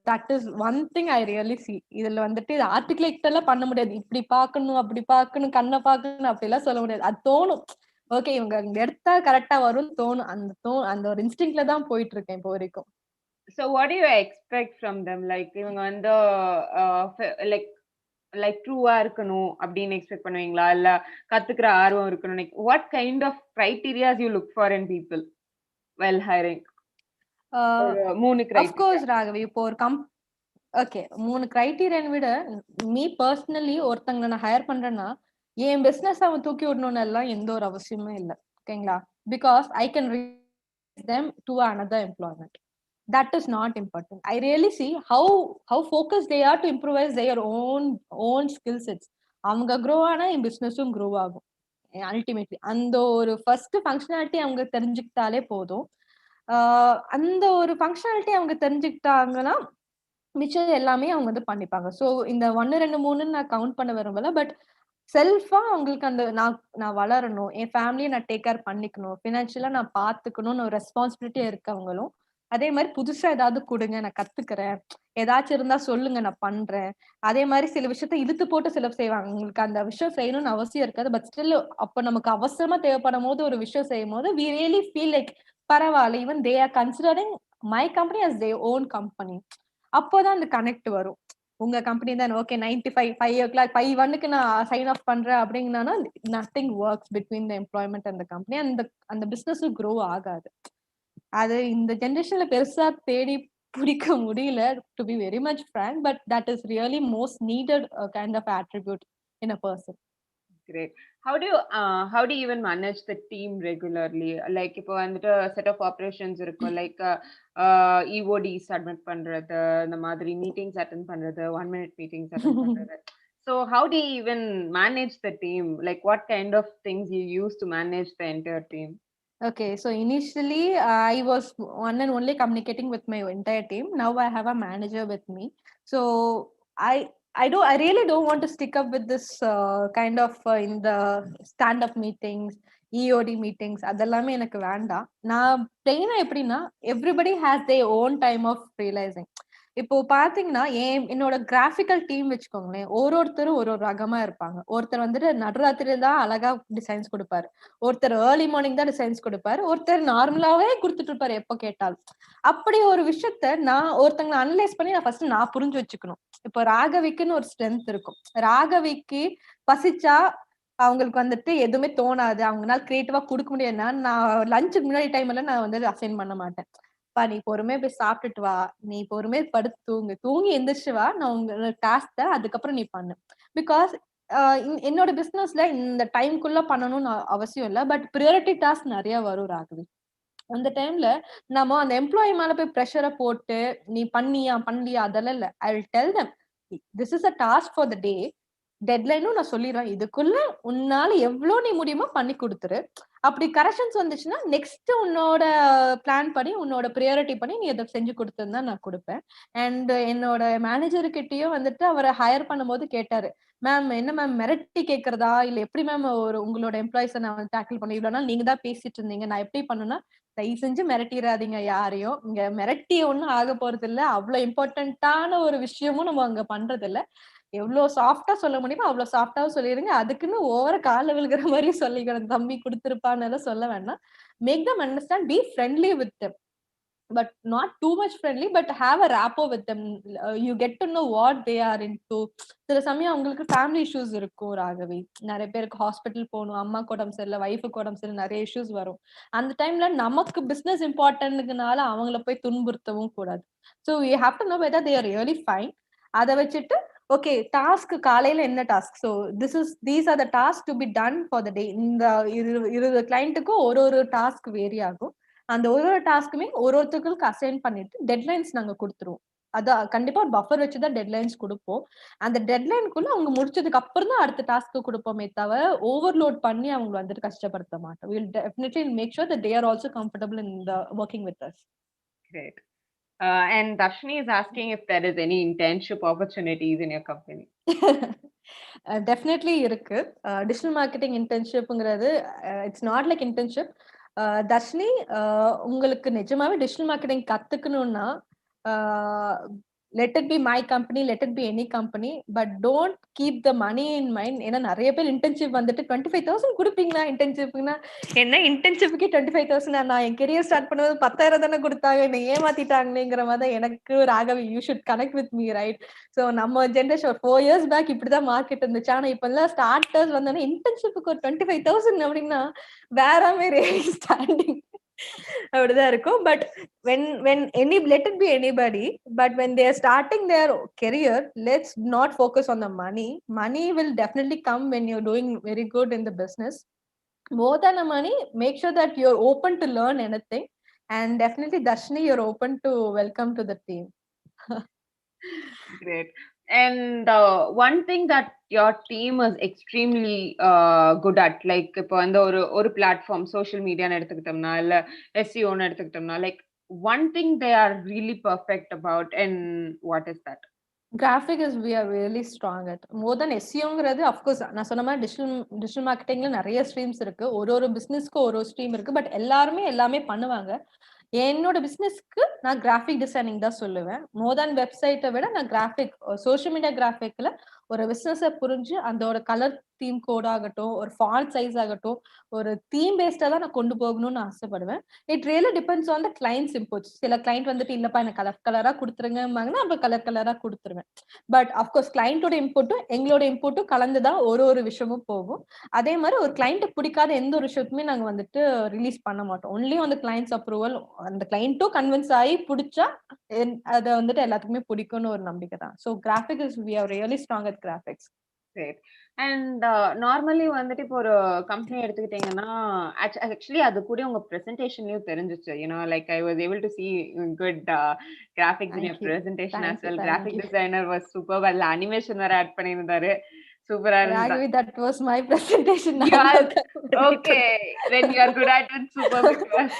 That is one thing I really see. இதுல வந்துட்டு இது ஆர்டிகுலேட் எல்லாம் பண்ண முடியாது. இப்படி பார்க்கணும், அப்படி பார்க்கணும், கண்ணை பார்க்கணும் அப்படி எல்லாம் சொல்ல முடியாது. அது தோணும். ஓகே இவங்க எடுத்தா கரெக்டா வரும்னு தோணும். அந்த ஒரு இன்ஸ்டிங்க்ட்ல தான் போயிட்டு இருக்கேன் இப்போ வரைக்கும். So what do you expect from them? Like இவங்க வந்து like ட்ரூவா இருக்கணும் அப்படின்னு எக்ஸ்பெக்ட் பண்ணுவீங்களா, இல்ல கத்துக்கிற ஆர்வம் இருக்கணும்? Like what kind of criteria you look for in people while hiring? 3 criteria. Of course Raghavi, இப்போ ஒரு ஓகே 3 கிரைட்டீரியான் விட மீ பர்சனலி ஒருத்தங்க நான் ஹையர் பண்றேன்னா என் பிசினஸ் அவன் தூக்கி விடணும்னு எல்லாம் எந்த ஒரு அவசியமும் இல்லை. ஓகேங்களா? Because I can reach them to another employment. That is not important. I really see how focused they are to improvise their own skill sets. அவங்க grow ஆனா என் பிசினஸும் grow ஆகும். அல்டிமேட்லி அந்த ஒரு ஃபர்ஸ்ட் ஃபங்க்ஷனாலிட்டி அவங்க தெரிஞ்சுக்கிட்டாலே போதும். அந்த ஒரு ஃபங்க்ஷனாலிட்டி அவங்க தெரிஞ்சுக்கிட்டாங்கன்னா மிச்சம் எல்லாமே அவங்க வந்து பண்ணிப்பாங்க. ஸோ இந்த 1 2 3 நான் கவுண்ட் பண்ண விரும்பல. பட் செல்ஃபா அவங்களுக்கு அந்த நான் வளரணும், என் ஃபேமிலியை நான் டேக் கேர் பண்ணிக்கணும், ஃபினான்ஷியலா நான் பார்த்துக்கணும்னு ஒரு ரெஸ்பான்சிபிலிட்டியா இருக்கவங்களும் அதே மாதிரி புதுசா ஏதாவது கொடுங்க நான் கத்துக்கிறேன், ஏதாச்சும் இருந்தா சொல்லுங்க நான் பண்றேன். அதே மாதிரி சில விஷயத்த இழுத்து போட்டு சில செய்வாங்க. உங்களுக்கு அந்த விஷயம் செய்யணும்னு அவசியம் இருக்காது. பட் ஸ்டில் அப்ப நமக்கு அவசரமா தேவைப்படும் போது ஒரு விஷயம் செய்யும் போது we really feel like பரவாயில்ல, even they are considering my company as their own company. அப்போதான் அந்த கனெக்ட் வரும். உங்க கம்பெனி தான் ஓகே 95 5 o'clock 5:1 நான் சைன் ஆஃப் பண்றேன் அப்படிங்கன்னா nothing works between the employment and the company. அந்த பிசினஸ் க்ரோ ஆகாது. அது இந்த ஜெனரேஷன்ல பெருசா தேடி பிடிக்க முடியல, to be very much frank. But that is really most needed kind of attribute in a person. Great. How do you even manage the team regularly? Like இப்போ வந்துட்டு set of operations இருக்கும், like EODs submit பண்றது, இந்த மாதிரி meetings attend பண்றது, 1 minute meetings attend பண்றது. So how do you even manage the team? Like what kind of things you use to manage the entire team? Okay, so initially I was one and only communicating with my entire team. Now I have a manager with me. So I really don't want to stick up with this kind of in the stand up meetings, EOD meetings. அதெல்லாமே எனக்கு வேண்டாம். நான் பிளெயினா எப்படின்னா everybody has their own time of realizing. இப்போ பாத்தீங்கன்னா என்னோட graphical team வச்சுக்கோங்களேன், ஒருத்தரும் ஒரு ரகமா இருப்பாங்க. ஒருத்தர் வந்துட்டு நடுராத்திரி தான் அழகா டிசைன்ஸ் கொடுப்பாரு, ஒருத்தர் ஏர்லி மார்னிங் தான் டிசைன்ஸ் கொடுப்பாரு, ஒருத்தர் நார்மலாவே கொடுத்துட்டு இருப்பாரு எப்ப கேட்டாலும். அப்படி ஒரு விஷயத்த நான் ஒருத்தங்களை அனலைஸ் பண்ணி நான் புரிஞ்சு வச்சுக்கணும். இப்போ ராகவிக்குன்னு ஒரு ஸ்ட்ரென்த் இருக்கும். ராகவிக்கு பசிச்சா அவங்களுக்கு வந்துட்டு எதுவுமே தோணாது, அவங்களால கிரியேட்டிவா கொடுக்க முடியாதுன்னா நான் லஞ்சுக்கு முன்னாடி டைம்ல நான் வந்து அசைன் பண்ண மாட்டேன். நீ பொறுமையா போய் சாப்பிட்டுட்டு வா, நீ பொறுமையா படுத்து தூங்கி எந்திரிச்சு வா, நான் உங்க டாஸ்க் அதுக்கப்புறம் நீ பண்ணு. பிகாஸ் என்னோட பிசினஸ்ல இந்த டைம்குள்ள பண்ணணும்னு அவசியம் இல்லை, பட் ப்ரியாரிட்டி டாஸ்க் நிறைய வரும் ராகவி. அந்த டைம்ல நம்ம அந்த எம்ப்ளாயி மேல போய் ப்ரெஷரை போட்டு நீ பண்ணலையா அதெல்லாம் இல்ல. I will tell them this is a task for the day, டெட்லைனும் நான் சொல்லிடுறேன், இதுக்குள்ள உன்னால எவ்வளவு நீ முடியுமோ பண்ணி கொடுத்துரு. அப்படி கரெக்ஷன்ஸ் வந்துச்சுன்னா நெக்ஸ்ட் உன்னோட பிளான் படி உன்னோட ப்ரியாரிட்டி பண்ணி நீ அதை செஞ்சு கொடுத்துருந்தா நான் கொடுப்பேன். அண்ட் என்னோட மேனேஜர்கிட்டயும் வந்துட்டு அவரை ஹையர் பண்ணும்போது கேட்டாரு, மேம் என்ன மேம் மிரட்டி கேட்கறதா இல்ல எப்படி மேம் உங்களோட எம்ப்ளாயிஸை நான் வந்து டேக்கிள் பண்ண, இவ்வளவு நாள் நீங்க தான் பேசிட்டு இருந்தீங்க, நான் எப்படி பண்ணுனா தயவு செஞ்சு மிரட்டிடாதீங்க யாரையும், இங்க மிரட்டி ஒண்ணும் ஆக போறது இல்ல, அவ்வளவு இம்பார்ட்டன்டான ஒரு விஷயமும் நம்ம அங்க பண்றது இல்ல, எவ்வளவு சாஃப்டா சொல்ல முடியுமோ அவ்வளவு சாஃப்டாவும் சொல்லிடுங்க, அதுக்குன்னு ஓவர கால விழுகிற மாதிரி சொல்லிக்கணும், தம்பி கொடுத்திருப்பான்னு சொல்ல வேண்டாம். Make them understand, be friendly with them, but not too much friendly, but have a rapport with them. You get to know what they are into. சில சமயம் அவங்களுக்கு ஃபேமிலி இஷ்யூஸ் இருக்கும் ராகவி, நிறைய பேருக்கு ஹாஸ்பிட்டல் போகணும், அம்மாக்கு உடம்பு சரியில்லை, ஒய்ஃபுக்கு உடம்பு சரியில்லை, நிறைய இஷ்யூஸ் வரும். அந்த டைம்ல நமக்கு பிசினஸ் இம்பார்ட்டன்ட்னால அவங்கள போய் துன்புறுத்தவும் கூடாது. So you have to know whether they are really fine. அதை வச்சுட்டு ஓகே டாஸ்க் காலையில என்ன task, so these are the task to be done for the day. இந்த 20 கிளைண்ட்டுக்கும் ஒரு டாஸ்க் வேரி ஆகும். அந்த ஒரு டாஸ்க்குமே ஒருத்தருக்கு அசைன் பண்ணிட்டு டெட்லைன்ஸ் நாங்க கொடுத்துருவோம். அதான் கண்டிப்பா ஒரு பஃபர் வச்சுதான் டெட்லைன்ஸ் கொடுப்போம். அந்த டெட்லைனுக்குள்ள அவங்க முடிச்சதுக்கு அப்புறம் தான் அடுத்த டாஸ்க்கு கொடுப்போமே தவிர ஓவர்லோட் பண்ணி அவங்க வந்துட்டு கஷ்டப்படுத்த மாட்டோம். We'll definitely make sure that they are also comfortable in the working with us. Great. And Darshini is asking if there is any internship opportunities in your company. Definitely இருக்கு. Digital marketing இன்டர்ன்ஷிப்ங்கிறது it's not like internship. Darshini, உங்களுக்கு நிஜமாவே digital marketing கத்துக்கணும்னா let it be my company, let it be any company, but don't keep the money in mind. ஏன்னா நிறைய பேர் internship வந்துட்டு 25,000 கொடுப்பீங்களா இன்டர்ன்ஷிப்னா, என்ன இன்டர்ன்ஷிப்க்கு 25,000, நான் என் கெரியர் ஸ்டார்ட் பண்ணும்போது 10,000 தானே கொடுத்தாங்க, என்னை ஏமாத்திட்டாங்களேங்கிற மாதிரி எனக்கு Raghavi you should connect with me right. So நம்ம ஜென்ரேஷன் 4 years பேக் இப்படிதான் மார்க்கெட் இருந்துச்சு. ஆனா இப்ப எல்லாம் ஸ்டார்டர்ஸ் வந்தோன்னா இன்டர்ன்ஷிப்புக்கு ஒரு 25,000 அப்படின்னா வேற மாதிரி ஸ்டாண்டிங் அப்படிதான் இருக்கும். But when any, let it be anybody, but when they are starting their career, let's not focus on the money will definitely come when you're doing very good in the business. More than the money, make sure that you're open to learn anything, and definitely Darshini, you're open to welcome to the team. Great. And one thing that your team is extremely good at, like இப்போ அந்த ஒரு platform social மீடியான்னு எடுத்துக்கிட்டோம்னா இல்ல SEO-ன்னு எடுத்துக்கிட்டோம்னா, like one thing they are really perfect about, and what is that? Graphic is we are really strong at. More than SEO-ங்கிறது of course நான் சொன்ன மாதிரி digital மார்க்கெட்டிங்ல நிறைய ஸ்ட்ரீம்ஸ் இருக்கு, ஒரு பிசினஸ்க்கு ஒரு ஸ்ட்ரீம் இருக்கு, பட் எல்லாமே பண்ணுவாங்க. என்னோட பிசினஸ்க்கு நான் கிராஃபிக் டிசைனிங் தான் சொல்லுவேன். மோர் தேன் வெப்சைட்டை விட நான் கிராஃபிக், சோஷியல் மீடியா கிராஃபிக்ல ஒரு பிசினஸை புரிஞ்சு அதோட கலர் தீம் கோட் ஆகட்டும், ஒரு ஃபாண்ட் சைஸ் ஆகட்டும், ஒரு தீம் பேஸ்டா தான் நான் கொண்டு போகணும்னு ஆசைப்படுவேன். It really depends on the clients inputs. சில கிளைண்ட் வந்துட்டு இல்லப்பா எனக்கு கலரா கொடுத்துருங்கம்பாங்கன்னா அப்ப கலரா கொடுத்துருவேன். பட் அஃப்கோர்ஸ் கிளைண்டோட இன்புட்டும் எங்களோட இன்புட்டும் கலந்துதான் ஒரு விஷயமும் போகும். அதே மாதிரி ஒரு கிளைண்ட்டுக்கு பிடிக்காத எந்த ஒரு விஷயத்துமே நாங்க வந்துட்டு ரிலீஸ் பண்ண மாட்டோம். ஒன்லி அந்த கிளைண்ட்ஸ் அப்ரூவல், அந்த கிளைண்ட்டும் கன்வின்ஸ் ஆகி பிடிச்சா அதை வந்துட்டு எல்லாத்துக்குமே பிடிக்கும்னு ஒரு நம்பிக்கை தான். So graphic is we are really strong at graphics. Great. And normally வந்துட்டு இப்போ ஒரு கம்பெனி எடுத்துக்கிட்டீங்கன்னா ஆக்சுவலி அது கூட உங்க பிரசன்டேஷன்லயும் தெரிஞ்சிச்சு like I was able to see good graphics in Thank your you. Presentation Thank as you. well. Thank graphic you. Designer was super. அதுல animation வேற ஆட் பண்ணியிருந்தாரு. சூப்பரா இருந்தா. Raghavi, that was my presentation. You are okay. Then you are good at it. Super because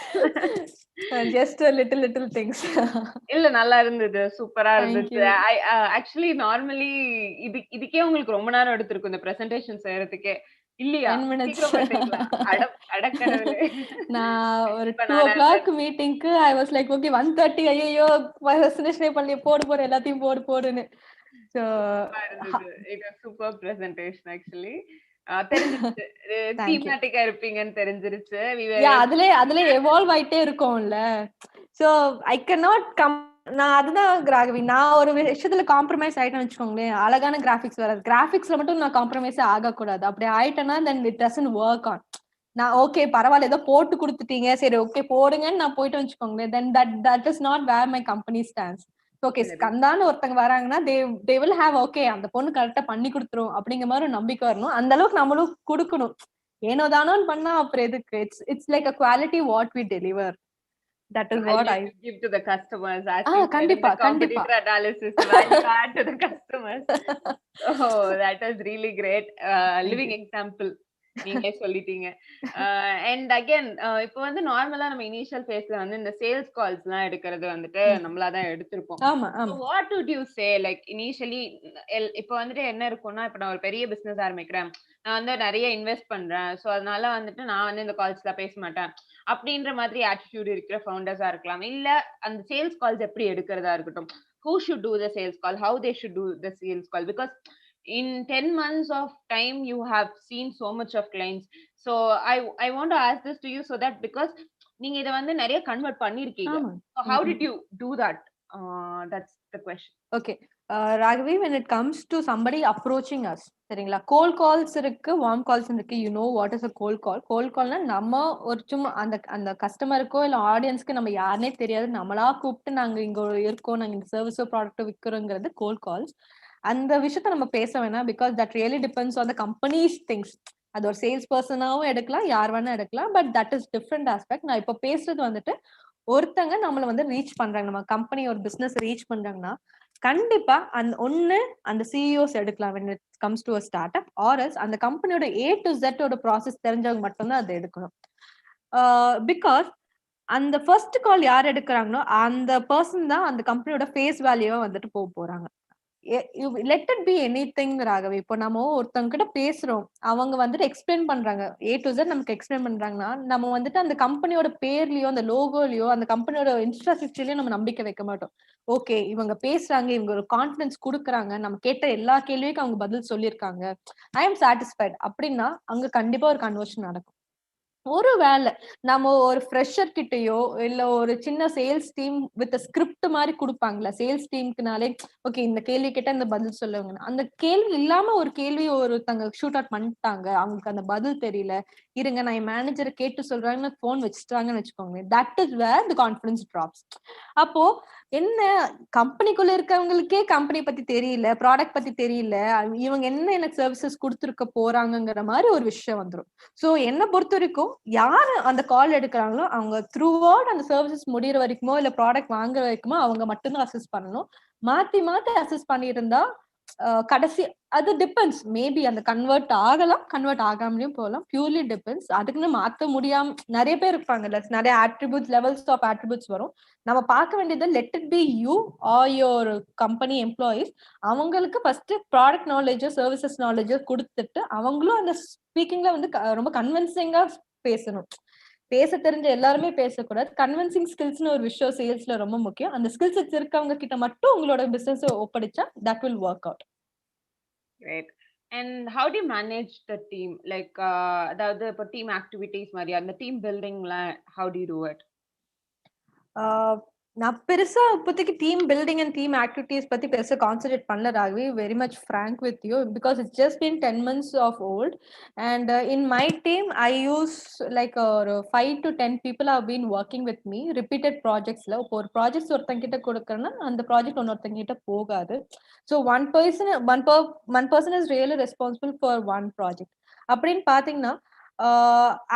Just a little things. இல்ல நல்லா இருந்தது. சூப்பரா Thank இருந்துச்சு. you. ஆக்சுவலி நார்மலி இதுக்கே உங்களுக்கு ரொம்ப நேரம் எடுத்திருக்கும் இந்த பிரசன்டேஷன் செய்யறதுக்கே. இல்லையா? 10 minutes. சீக்கிரம் பண்ணிட்டீங்களா? அடக்கடவுளே. நான் ஒரு இப்ப 2 நானு o'clock மீட்டிங்க்கு ஐ வாஸ் லைக் ஓகே 1:30 ஐயோ பிரசன்டேஷனே பண்ணி போடு எல்லாத்தையும் போடுன்னு. So சூப்பரா இருந்தது. It was super presentation actually. தெரிஞ்சிருச்சு. Thank you. தீமேட்டிக்கா இருப்பீங்கன்னு தெரிஞ்சிருச்சு. We were Yeah, able அதுல எவால்வ் ஆயிட்டே இருக்கும்ல. So I cannot நான் அதுதான் ராகவி, நான் ஒரு விஷயத்துல காம்ப்ரமைஸ் ஆயிட்டேன்னு வச்சுக்கோங்களேன், அழகான கிராபிக்ஸ் வராது. கிராபிக்ஸ்ல மட்டும் நான் காம்ப்ரமைஸ் ஆகக்கூடாது. அப்படி ஆயிட்டேன்னா then it doesn't work on. நான் ஓகே பரவாயில்ல ஏதோ போட்டு கொடுத்துட்டீங்க, சரி ஓகே போடுங்கன்னு நான் போயிட்டு வச்சுக்கோங்களேன், then that is not where my company stands. Okay சரி. ஸ்கந்தான்னு ஒருத்தங்க வராங்கன்னா தே வில் ஹேவ் ஓகே அந்த பொண்ணு கரெக்டா பண்ணி கொடுத்துரும் அப்படிங்கிற மாதிரி ஒரு நம்பிக்கை வரணும். அந்த அளவுக்கு நம்மளும் கொடுக்கணும். ஏனோ தானோன்னு பண்ணா அப்புறம் எதுக்கு? It's like a quality what we deliver. That is I what need I to give to the customers as you said in the கண்டிப்பா competitor analysis. Value add to the customers. Oh, that was really great. Living example. நீங்களே சொல்லிட்டீங்க. And again இப்போ வந்து நார்மலா நம்ம initial ஃபேஸ்ல வந்து இந்த சேல்ஸ் கால்ஸ் எல்லாம் எடுக்கிறது வந்துட்டு நம்மளா தான் எடுத்திருப்போம். ஆமா ஆமா what would you say like initially இப்போ வந்துட்டு என்ன இருக்கும்னா, இப்போ நான் ஒரு பெரிய பிசினஸ் ஆரம்பிக்கிறேன், நான் வந்து நிறைய இன்வெஸ்ட் பண்றேன், ஸோ அதனால வந்துட்டு நான் வந்து இந்த கால்ஸ்ல பேச மாட்டேன் அப்படின்ற மாதிரி ஆட்டிடியூட் இருக்கிற ஃபவுண்டர்ஸா இருக்கலாம். இல்ல அந்த சேல்ஸ் கால்ஸ் எப்படி எடுக்கிறதா இருக்கட்டும், who should do the sales call, how they should do the sales call, because in 10 months of time you have seen so much of clients. So I want to ask this to you so that because நீங்க இத வந்து நிறைய convert பண்ணிருக்கீங்க. ஆமா. So how did you do that? That's the question. Okay Raghavi, when it comes to somebody approaching us, சரிங்களா, cold calls இருக்கு, warm calls இருக்கு. You know what is a cold call. Cold கால்னா நம்ம ஒரு சும்மா அந்த கஸ்டமருக்கோ இல்ல ஆடியன்ஸ்க்கு நம்ம யாருனே தெரியாது, நம்மளா கூப்பிட்டு நாங்க இங்க இருக்கோம், நாங்க இந்த சர்வீஸோ ப்ராடக்ட்டோ விற்கிறோங்கிறது கோல் கால்ஸ். அந்த விஷயத்த நம்ம பேச வேணாம், because that really depends on the companies things. அது ஒரு சேல்ஸ் பர்சனாவும் எடுக்கலாம், யார் வேணா எடுக்கலாம், but that is different aspect. நான் இப்ப பேசுறது வந்துட்டு ஒருத்தங்க நம்மள வந்து ரீச் பண்றாங்க, நம்ம கம்பெனி ஒரு பிசினஸ் ரீச் பண்றாங்கன்னா கண்டிப்பா அந்த சிஇஓஸ் எடுக்கலாம் when it comes to a startup, or else அந்த கம்பெனியோட A to Z ஓட ப்ராசஸ் தெரிஞ்சவங்க மட்டும்தான் அதை எடுக்கணும். பிகாஸ் அந்த ஃபர்ஸ்ட் கால் யார் எடுக்கிறாங்களோ அந்த பர்சன் தான் அந்த கம்பெனியோட ஃபேஸ் வேல்யூவா வந்துட்டு போறாங்க. Let it B anything Raghavi. இப்போ நம்ம ஒருத்தவங்க கிட்ட பேசுறோம், அவங்க வந்துட்டு எக்ஸ்பிளைன் பண்றாங்க, A to Z நமக்கு எக்ஸ்பிளைன் பண்றாங்கன்னா நம்ம வந்துட்டு அந்த கம்பெனியோட பேர்லயோ அந்த லோகோலயோ அந்த கம்பெனியோட இன்ஃப்ராஸ்ட்ரக்சர்லயோ நம்ம நம்பிக்கை வைக்க மாட்டோம். ஓகே இவங்க பேசுறாங்க, இவங்க ஒரு கான்பிடன்ஸ் கொடுக்குறாங்க, நம்ம கேட்ட எல்லா கேள்விக்கும் அவங்க பதில் சொல்லியிருக்காங்க, ஐ எம் சாட்டிஸ்ஃபைட் அப்படின்னா அங்க கண்டிப்பா ஒரு கன்வர்ஷன் நடக்கும். ஒருவேளை நம்ம ஒரு ஃப்ரெஷர் கிட்டயோ இல்ல ஒரு சின்ன சேல்ஸ் டீம் வித் ஸ்கிரிப்ட் மாதிரி கொடுப்பாங்களா சேல்ஸ் டீமுக்குனாலே, ஓகே இந்த கேள்வி கேட்டா இந்த பதில் சொல்லுவாங்க, அந்த கேள்வி இல்லாம ஒரு கேள்வி ஒருத்தங்க ஷூட் அவுட் பண்ணிட்டாங்க, அவங்களுக்கு அந்த பதில் தெரியல, இருங்க நான் என் மேனேஜரை கேட்டு சொல்றாங்கன்னு போன் வச்சுட்டாங்கன்னு வச்சுக்கோங்க, that is where the confidence drops. அப்போ என்ன, கம்பெனிக்குள்ள இருக்கவங்களுக்கே கம்பெனி பத்தி தெரியல, ப்ராடக்ட் பத்தி தெரியல, இவங்க என்ன எனக்கு சர்வீசஸ் கொடுத்துருக்க போறாங்கிற மாதிரி ஒரு விஷயம் வந்துடும். சோ என்ன பொறுத்த வரைக்கும் யாரு அந்த கால் எடுக்கிறாங்களோ அவங்க த்ரூ அவுட் அந்த சர்வீசஸ் முடிகிற வரைக்குமோ இல்ல ப்ராடக்ட் வாங்குற வரைக்குமோ அவங்க மட்டும்தான் அசஸ் பண்ணணும். மாத்தி அசஸ் பண்ணியிருந்தா கடைசி அது டிபெண்ட்ஸ், மேபி அந்த கன்வெர்ட் ஆகலாம், கன்வெர்ட் ஆகாமலையும் போகலாம், பியூர்லி டிபெண்ட்ஸ். அதுக்குன்னு மாத்த முடியாம நிறைய பேர் இருப்பாங்கல்ல, நிறைய ஆட்ரிபியூட்ஸ், லெவல்ஸ் ஆஃப் ஆட்ரிபியூட்ஸ் வரும். நம்ம பார்க்க வேண்டியது let it B you or your company employees. அவங்களுக்கு ஃபர்ஸ்ட் ப்ராடக்ட் நாலேஜோ சர்வீசஸ் நாலேஜோ கொடுத்துட்டு அவங்களும் அந்த ஸ்பீக்கிங்ல வந்து ரொம்ப கன்வின்சிங்கா பேசணும். பேச தெரிஞ்ச எல்லாருமே பேசக்கூடாது, கன்வின்சிங் ஸ்கில்ஸ்னு ஒரு விஷயம் சேல்ஸ்ல ரொம்ப முக்கியம். அந்த ஸ்கில்ஸ் இருக்கவங்க கிட்ட மட்டும் உங்களோட பிசினஸ் ஒப்படைச்சா that will work out. Great. And how do you manage the team? Like, அதாவது இப்போ டீம் ஆக்டிவிட்டிஸ் மாதிரி அந்த டீம் பில்டிங்ல how do you do it? நான் பெருசா இப்போதைக்கு team building and team activities பத்தி பெருசா கான்சென்ட்ரேட் பண்ணல Raghavi. Very much Frank with you because it's just been 10 months of volt. And in my team I use like ஒரு 5 to 10 people have been working with me repeated ப்ராஜெக்ட்ஸ்ல. இப்போ ஒரு projects ஒருத்தங்க கிட்ட கொடுக்கறேன்னா அந்த ப்ராஜெக்ட் இன்னொருத்தங்க கிட்ட போகாது. So one person is really responsible for one project. அப்படின்னு பாத்தீங்கன்னா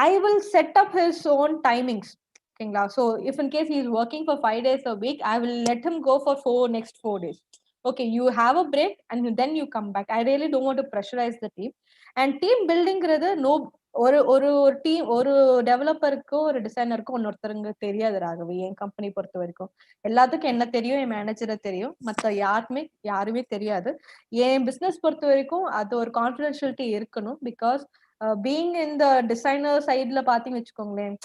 I will set up his own timings. ஓகேங்களா? So if in case he is working for 5 days a week, I will let him go for next 4 days. Okay, you have a break and then you come back. I really don't want to pressurize the team. And team building no ஒரு ஒரு ஒரு team ஒரு டெவலப்பருக்கோ ஒரு டிசைனருக்கோ ஒன்னொருத்தருங்க தெரியாது ராகவி. என் company பொறுத்த வரைக்கும் எல்லாத்துக்கும் என்ன தெரியும், என் மேனேஜரை தெரியும், மற்ற யாருமே தெரியாது. என் பிசினஸ் பொறுத்த வரைக்கும் அது ஒரு கான்ஃபிடென்ஷியலிட்டி இருக்கணும். பிகாஸ் பீயிங் இந்த டிசைனர் சைட்ல பாத்தீங்கன்னு வச்சுக்கோங்களேன்,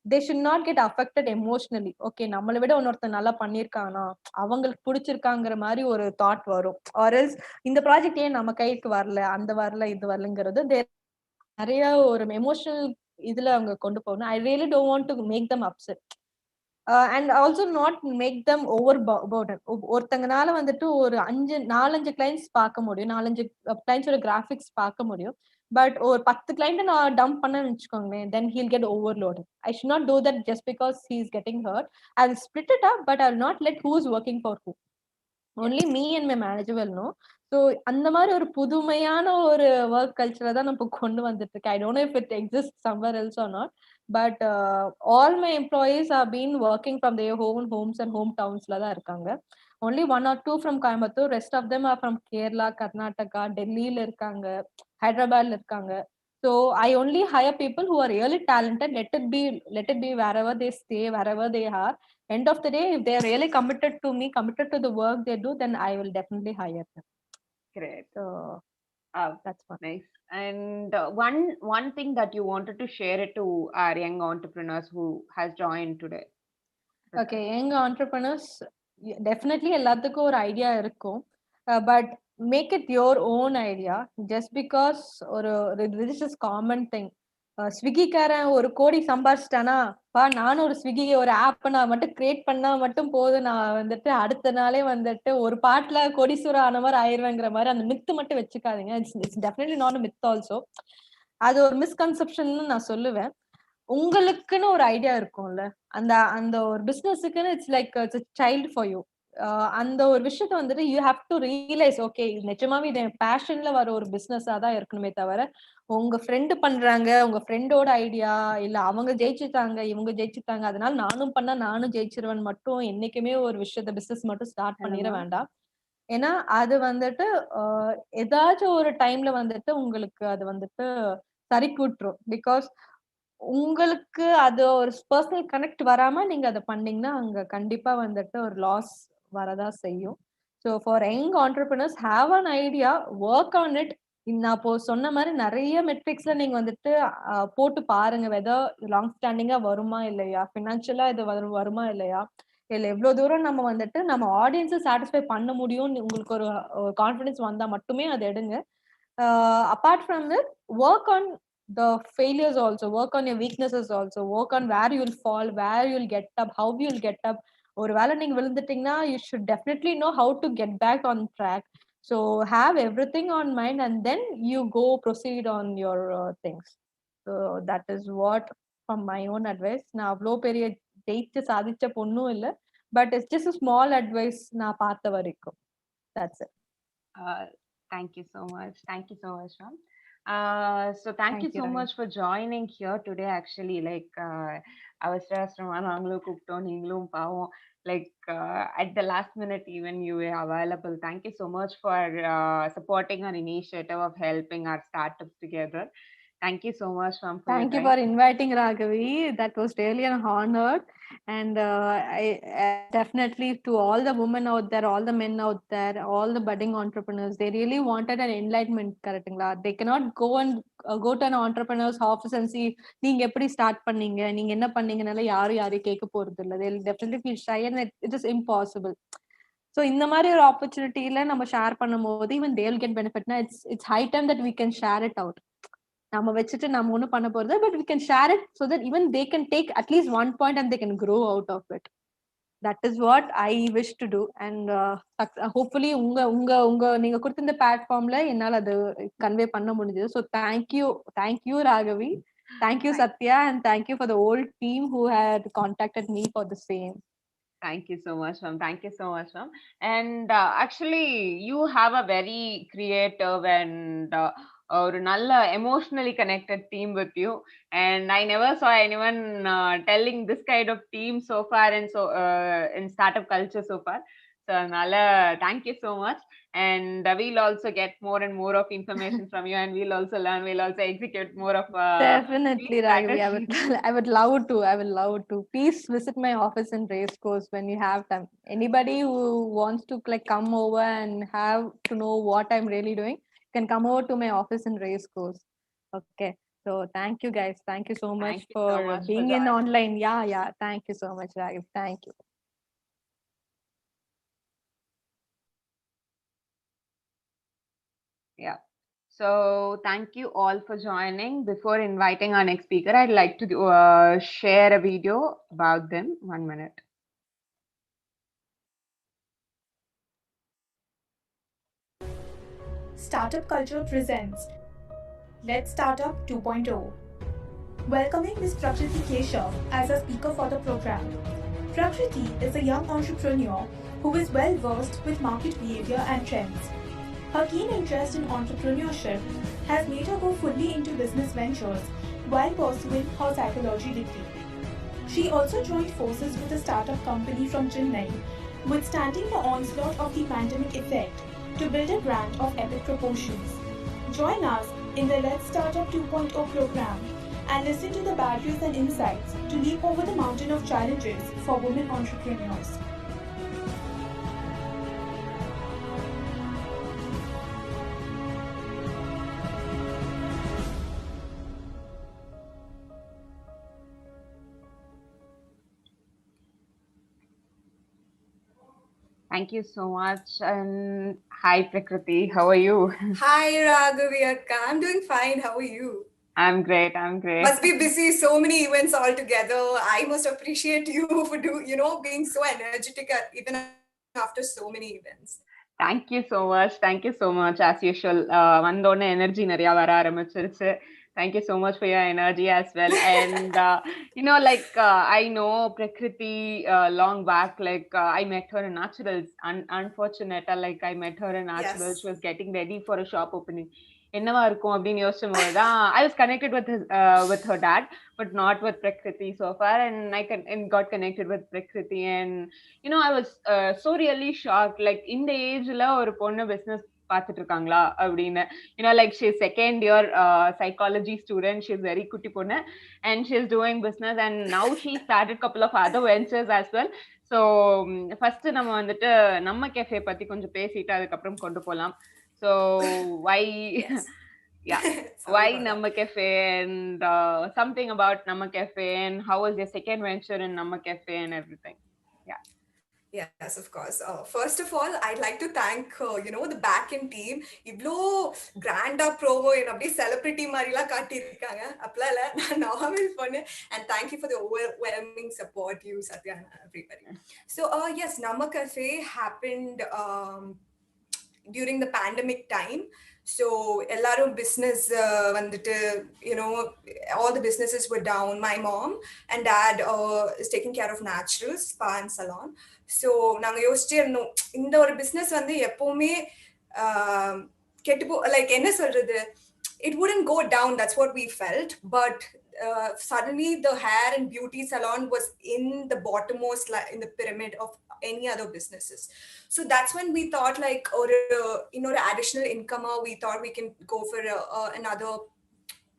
they should not get affected emotionally. Okay, நம்மளை விட இன்னொருத்தர் நல்லா பண்ணிருக்கானா, அவங்களுக்கு பிடிச்சிருக்காங்கிற மாதிரி ஒரு தாட் வரும். ஆர் எல்ஸ் இந்த ப்ராஜெக்ட் ஏன் நம்ம கைக்கு வரல, அந்த வரல இது வரலங்கிறது நிறைய ஒரு எமோஷனல் இதுல அவங்க கொண்டு போகணும். I really don't want to make them upset and also not make them over burden. ஒருத்தங்கனால வந்துட்டு ஒரு 4-5 கிளைண்ட்ஸ் பார்க்க முடியும், 4-5 கிளைண்ட்ஸோட கிராஃபிக்ஸ் பார்க்க முடியும். பட் ஒரு 10 கிளைண்ட் நான் டம்ப் பண்ணேன்னு வச்சுக்கோங்களேன், then he'll get overloaded. I should not do that just because he's getting hurt. I'll split it up, but I'll not let who's working for who. Only me and my manager will know. So அந்த மாதிரி ஒரு புதுமையான ஒரு work கல்ச்சரை தான் நம்ம கொண்டு வந்துட்டு இருக்கேன். I don't know if it exists somewhere else or not, but all my employees have been working from their own homes and hometownsல தான் இருக்காங்க. Only 1 or 2 from Coimbatore, rest of them are from Kerala, Karnataka, Delhiல இருக்காங்க, ஹைதராபாத்ல இருக்காங்க. So I only hire people who are really talented. Let it be wherever they stay, wherever they are. End of the day, if they are really committed to me, committed to the work they do, then I will definitely hire them. Great. So that's fun. Nice. And one thing that you wanted to share it to our young entrepreneurs who has joined today. Okay, young entrepreneurs, definitely எல்லாத்துக்கும் ஒரு idea இருக்கும். But make it your own idea. Just because ஒரு this is common thing. ஸ்விக்கிக்காரன் 1 கோடி சம்பாதிச்சிட்டானா, நானும் ஒரு Swiggy ஒரு app நான் மட்டும் கிரியேட் பண்ணா மட்டும் போதும், நான் வந்துட்டு அடுத்த நாளே வந்துட்டு ஒரு பாட்டுல கோடீஸ்வரர் ஆன மாதிரி ஆயிருவேங்கிற மாதிரி அந்த மித்து மட்டும் வச்சுக்காதீங்க. It's definitely not myth also. அது ஒரு மிஸ்கன்செப்ஷன் நான் சொல்லுவேன். உங்களுக்குன்னு ஒரு ஐடியா இருக்கும்ல, அந்த அந்த ஒரு பிசினஸுக்குன்னு it's like it's child for you. அந்த ஒரு விஷயத்த வந்துட்டு you have to realise, okay நிஜமாவே இது பேஷன்ல வர ஒரு பிசினஸா தான் இருக்கணுமே தவிர, உங்க ஃப்ரெண்டு பண்றாங்க, உங்க ஃப்ரெண்டோட ஐடியா இல்ல அவங்க ஜெயிச்சுட்டாங்க இவங்க ஜெயிச்சுட்டாங்க அதனால நானும் பண்ணா நானும் ஜெயிச்சிருவேன் மட்டும் என்னைக்குமே ஒரு விஷயத்த பிசினஸ் மட்டும் ஸ்டார்ட் பண்ணிட வேண்டாம். ஏன்னா அது வந்துட்டு ஏதாச்சும் ஒரு டைம்ல வந்துட்டு உங்களுக்கு அது வந்துட்டு சரி கூட்டுரும். பிகாஸ் உங்களுக்கு அது ஒரு பர்சனல் கனெக்ட் வராம நீங்க அதை பண்ணீங்கன்னா அங்க கண்டிப்பா வந்துட்டு ஒரு லாஸ் வரதா செய்யும். So for young entrepreneurs have an idea, work on it. நான் இப்போ சொன்ன மாதிரி நிறைய மெட்ரிக்ஸ்ல நீங்க வந்துட்டு போட்டு பாருங்க, வெதர் லாங் ஸ்டாண்டிங்கா வருமா இல்லையா, ஃபினான்ஷியலா இது வருமா இல்லையா, இல்ல எவ்வளவு தூரம் நம்ம வந்துட்டு நம்ம ஆடியன்ஸை சாட்டிஸ்ஃபை பண்ண முடியும்னு உங்களுக்கு ஒரு கான்ஃபிடன்ஸ் வந்தா மட்டுமே அதை எடுங்க. Apart from it, work on the failures also, work on your weaknesses also, work on where you'll fall, where you'll get up, how you'll get up. ஒரு வேளை நீங்க விழுந்துட்டீங்கன்னா you should definitely know how to get back on track. So have everything on mind and then you go proceed on your things. So that is what from my own advice. நான் அவ்வளோ பெரிய ஜெயிச்சு சாதிச்ச பொண்ணும் இல்லை, but it's just a small advice நான் பார்த்த வரைக்கும். That's it. Thank you so much, Ram. So thank you so much for joining here today. Actually, like அவசரமா கூப்பிட்டோம், நீங்களும் பாவம் like at the last minute even you were available. Thank you so much for supporting our initiative of helping our startups together. Thank you so much, Ram. Thank you for inviting Raghavi. That was really an honor. And I definitely to all the women out there, all the men out there, all the budding entrepreneurs, they really wanted an enlightenment. Correct? They cannot go to an entrepreneur's office and see நீங்க எப்படி start பண்ணீங்க, நீங்க என்ன பண்ணீங்கனால யாரும் கேட்க போறது இல்லை. They'll definitely feel shy and it is impossible. So இந்த மாதிரி ஒரு ஆப்பர்ச்சுனிட்டியில நம்ம ஷேர் பண்ணும் போது even they'll get benefit. It's high time that we can share it out. நம்ம வச்சுட்டு நம்ம ஒண்ணும் பண்ண போறது, but we can share it so that even they can take at least one point and they can grow out of it. that is what I wish to do, and hopefully unga neenga kudutha இந்த platformல என்னால அது convey பண்ண முடிஞ்சது. So thank you Raghavi, thank you Satya, and thank you for the whole team who had contacted me for the same. Thank you so much, ma'am. Thank you so much, ma'am. And actually, you have a very creative and or nalla emotionally connected team with you. And I never saw anyone telling this kind of team so far, and so in startup culture so far. So nalla, thank you so much. And we'll also get more and more of information from you, and we'll also learn. We'll also execute more of. Definitely, Raghavi. I would love to. Please visit my office in Racecourse when you have time. Anybody who wants to like come over and have to know what I'm really doing can come over to my office in Racecourse. Okay. So thank you guys. Thank you so much for being in online. Yeah. Thank you so much, Raghavi. Thank you. Yeah. So thank you all for joining. Before inviting our next speaker, I'd like to share a video about them. 1 minute. Startup Culture presents Let's Startup 2.0. Welcoming Ms. Prakriti Keshav as a speaker for the program. Prakriti is a young entrepreneur who is well versed with market behavior and trends. Her keen interest in entrepreneurship has made her go fully into business ventures while pursuing her psychology degree. She also joined forces with a startup company from Chennai, withstanding the onslaught of the pandemic effect to build a brand of epic proportions. Join us in the Let's Startup 2.0 program and listen to the barriers and insights to leap over the mountain of challenges for women entrepreneurs. Thank you so much. And hi, Prakriti. How are you? Hi, Raghavi Akka. I'm doing fine. How are you? I'm great. Must be busy. So many events all together. I must appreciate you for being so energetic even after so many events. Thank you so much. Thank you so much. As usual, vandone energy nariya vara aarambichiruchu. Thank you so much for your energy as well. And I know Prakriti long back. I met her in Naturals. Unfortunate, I met her in Naturals. Yes. She was getting ready for a shop opening. என்னவா இருக்கும் அப்படின்னு யோசிச்சும்போது I was connected with her dad, but not with Prakriti so far, and I got connected with Prakriti, and I was so really shocked. Like in the age-la ஒரு பொண்ணு business பார்த்துட்டு இருக்காங்களா அப்படின்னு. She's second year psychology student. She's very குட்டி பொண்ணு, and she's doing business, and now she started couple of other ventures as well. So first நம்ம வந்துட்டு நம்ம cafe பத்தி கொஞ்சம் பேசிட்டு அதுக்கப்புறம் கொண்டு போலாம். So why Yes. yeah why Namma Cafe, and something about Namma Cafe, and how was your second venture in Namma Cafe and everything. Yes, of course. First of all, I'd like to thank the back-end team. Ivlo grand promo and abhi celebrity marila kaattirukanga. Appala na normal fun, and thank you for the overwhelming support, you Satya and everybody. So yes, Namma Cafe happened during the pandemic time. So ellarum business vandittu all the businesses were down. My mom and dad is taking care of Naturals spa and salon. So naanga yosichirno inda or business vandu eppovume like enna solradhu, it wouldn't go down. That's what we felt. But suddenly the hair and beauty salon was in the bottommost in the pyramid of any other businesses. So that's when we thought or additional income, or we thought we can go for another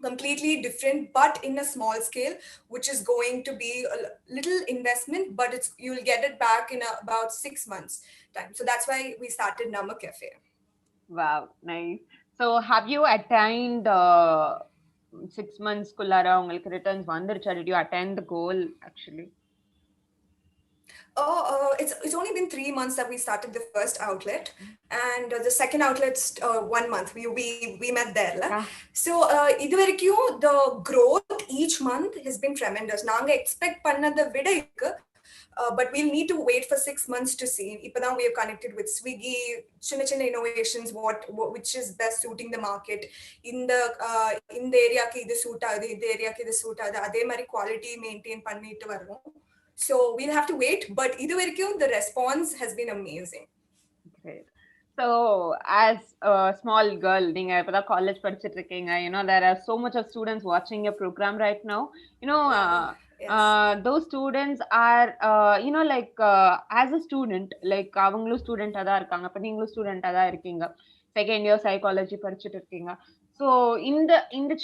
completely different, but in a small scale, which is going to be a little investment, but you'll get it back in about 6 months time. So that's why we started Namma Cafe. Wow, nice. So have you attained 6 months kullara ungalku returns vandirucha? Did you attain the goal actually? It's only been 3 months that we started the first outlet, and the second outlet's 1 month. We met there. Yeah. So iduvarikku the growth each month has been tremendous. Naanga expect pannadha vida but we'll need to wait for 6 months to see. Ipadan we have connected with Swiggy, chinna innovations, which is best suiting the market. In the area ki idu suit agudhu, in the area ki idu suit agudhu, adhe mari quality maintain pannittu varum. So we'll have to wait, but idu varaikum the response has been amazing. Great. So as a small girl, நீங்க இப்பதான் college படிச்சிட்டு இருக்கீங்க, there are so much of students watching your program right now. Those students are as a student, like அவங்களும் student தான் இருக்காங்க, அப்ப நீங்களும் student தான் இருக்கீங்க, second year psychology படிச்சிட்டு இருக்கீங்க. So இந்த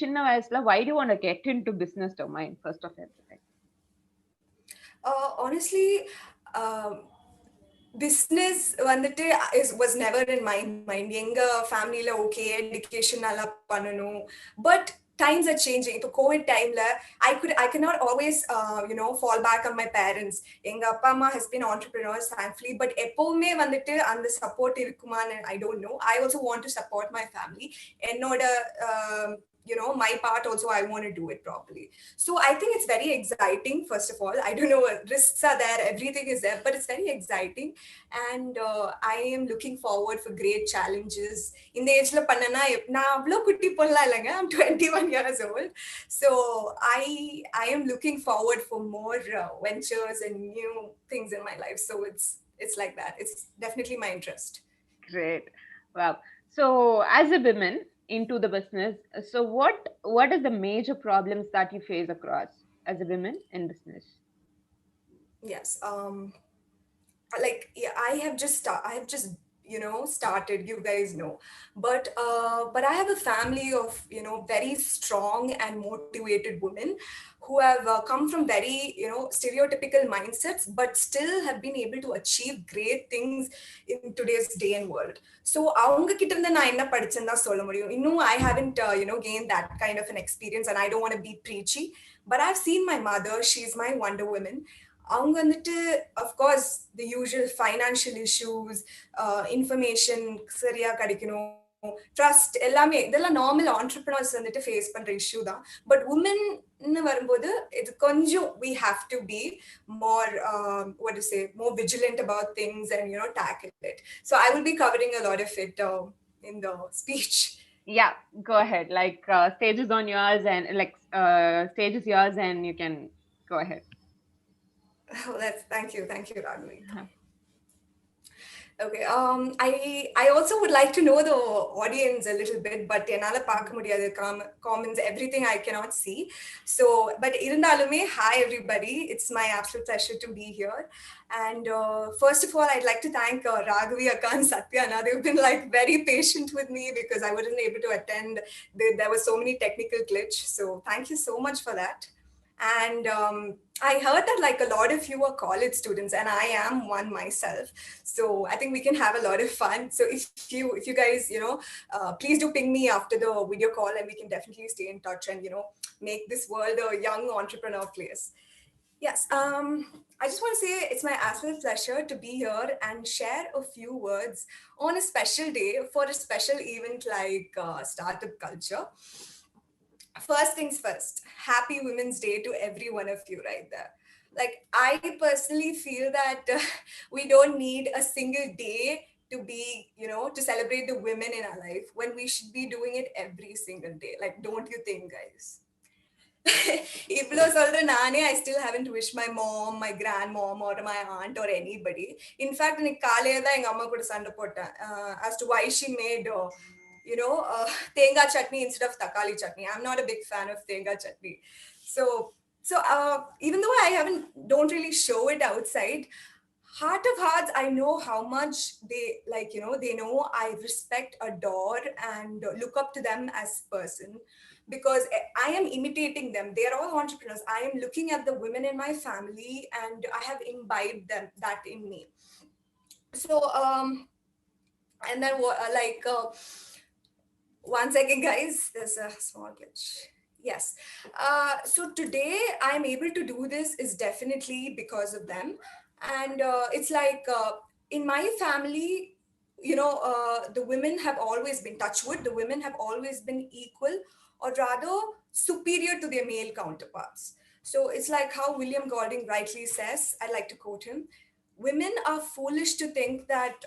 சின்ன வயசுல why do you want to get into business domain first of everything? Honestly, business was never in my mind. Enga family la okay, education nalla pananum, but times are changing. So COVID time la I cannot always fall back on my parents. Enga appa amma has been entrepreneurs thankfully, but எப்பவுமே வந்துட்டு அந்த support இருக்குமான்னு I don't know. I also want to support my family. Ennoda my part also, I want to do it properly. So I think it's very exciting. First of all, I don't know, risks are there, everything is there, but it's very exciting, and I am looking forward for great challenges. In the age la pannana na avlo kutti polla illanga, I'm 21 years old, so I am looking forward for more ventures and new things in my life. So it's like that. It's definitely my interest. Great. Wow. So as a woman into the business, so what is the major problems that you face across as a woman in business? Yes, I have just started, you guys know, but I have a family of very strong and motivated women who have come from very stereotypical mindsets, but still have been able to achieve great things in today's day and world. So avanga kitta irundha na enna padichenda solla mudiyum. Innum I haven't gained that kind of an experience, and I don't want to be preachy, but I've seen my mother. She's my Wonder Woman. அவங்க வந்துட்டு of course the usual financial issues, information சரியா கிடைக்கணும், trust, எல்லாமே இதெல்லாம் normal entrepreneurs வந்துட்டு face பண்ற issue தான். But woman வரும்போது இது கொஞ்சம் we have to be more more vigilant about things and tackle it. So I will be covering a lot of it in the speech. Yeah, go ahead. Like stage is on yours, and stage is yours, and you can go ahead. Oh, thank you, Raghavi. Okay, I also would like to know the audience a little bit, but enala paaka mudiyadhu, comments, everything I cannot see. So, but irundalume, hi everybody, it's my absolute pleasure to be here. And first of all, I'd like to thank Raghavi, Akka and Satya. They've been very patient with me because I wasn't able to attend. There were so many technical glitch. So thank you so much for that. And I heard that a lot of you are college students, and I am one myself. So I think we can have a lot of fun. So if you guys, please do ping me after the video call, and we can definitely stay in touch and, make this world a young entrepreneur place. Yes, I just want to say it's my absolute pleasure to be here and share a few words on a special day for a special event like Startup Culture. First things first, happy Women's Day to every one of you right there. I personally feel that we don't need a single day to be, to celebrate the women in our life, when we should be doing it every single day. Don't you think, guys? I still haven't wished my mom, my grandmom, or my aunt, or anybody. In fact, as to why she made tenga chutney instead of takali chutney. I'm not a big fan of tenga chutney. So even though I don't really show it outside, heart of hearts, I know how much they they know I respect, adore, and look up to them as person, because I am imitating them. They are all entrepreneurs. I am looking at the women in my family, and I have imbibed that in me. So and then one second, guys, there's a small glitch. Yes. So today I'm able to do this is definitely because of them. And it's in my family, the women have always been, touch wood, the women have always been equal, or rather superior to their male counterparts. So it's like how William Golding rightly says, I like to quote him, women are foolish to think that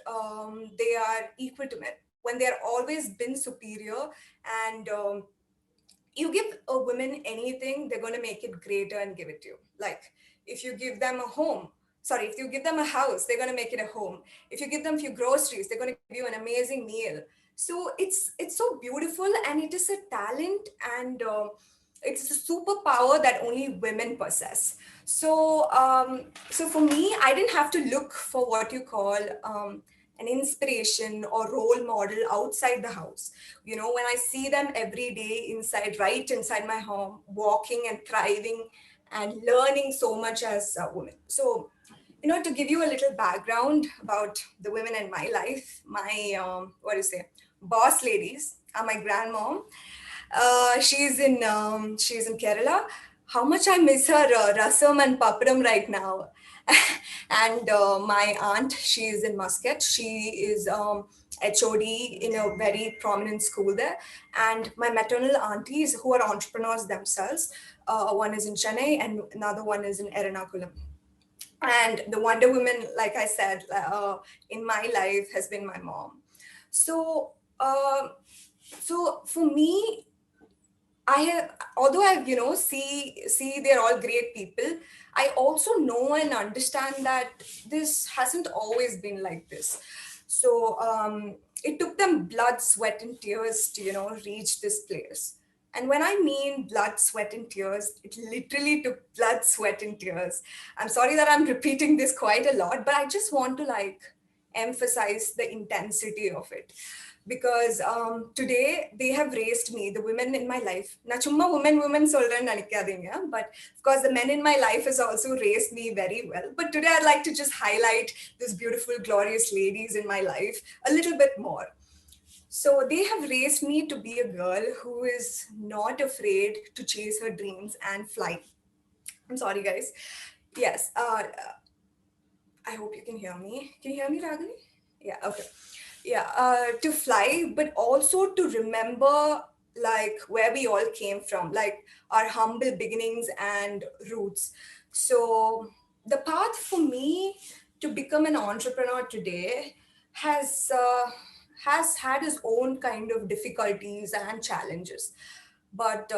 they are equal to men when they are always been superior. And you give a woman anything, they're going to make it greater and give it to you. Like if you give them a home, sorry, if you give them a house, they're going to make it a home. If you give them a few groceries, they're going to give you an amazing meal. So it's so beautiful, and it is a talent, and it's a superpower that only women possess. So so for me, I didn't have to look for what you call an inspiration or role model outside the house. You know, when I see them every day inside, right inside my home, walking and thriving and learning so much as a woman. So, you know, to give you a little background about the women in my life, my, what do you say, boss ladies are my grandmom. She's in Kerala. How much I miss her rasam and papadam right now. And my aunt, she is in Muscat. She is HOD in a very prominent school there. And my maternal aunties who are entrepreneurs themselves, one is in Chennai and another one is in Ernakulam. And the Wonder Woman, like I said, in my life has been my mom. So, so for me, I have, although I, you know, see they're all great people, I also know and understand that this hasn't always been like this. So it took them blood, sweat, and tears to, you know, reach this place. And when I mean blood, sweat, and tears, it literally took blood, sweat, and tears. I'm sorry that I'm repeating this quite a lot, but I just want to like emphasize the intensity of it. Because today they have raised me, the women in my life. Na chumma women solren nanikadinga, but of course the men in my life has also raised me very well. But today I'd like to just highlight these beautiful, glorious ladies in my life a little bit more. So they have raised me to be a girl who is not afraid to chase her dreams and fly. I'm sorry, guys. Yes. I hope you can hear me. Can you hear me, Ragini? Yeah. Okay. Yeah. To fly, but also to remember like where we all came from, like our humble beginnings and roots. So the path for me to become an entrepreneur today has had its own kind of difficulties and challenges. But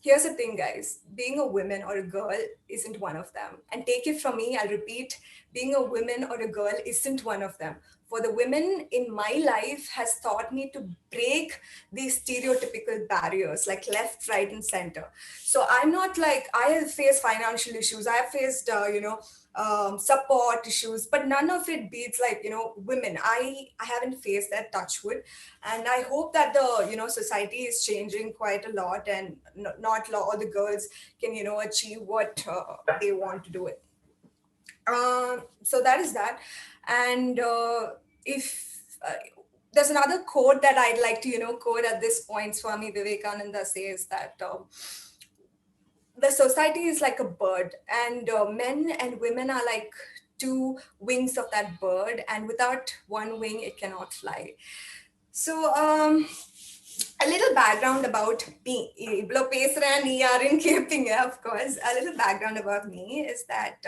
here's the thing, guys, being a woman or a girl isn't one of them. And take it from me, I'll repeat, being a woman or a girl isn't one of them. For the women in my life has taught me to break these stereotypical barriers like left, right, and center. So I'm not like, I have faced financial issues, I have faced, support issues, but none of it beats like, you know, women. I haven't faced that, touch wood. And I hope that the, you know, society is changing quite a lot, and not all the girls can, you know, achieve what they want to do it. So that is that. And if there's another quote that I'd like to, you know, quote at this point, Swami Vivekananda says that the society is like a bird, and men and women are like two wings of that bird, and without one wing it cannot fly. So a little background about me. Of course, a little background about me is that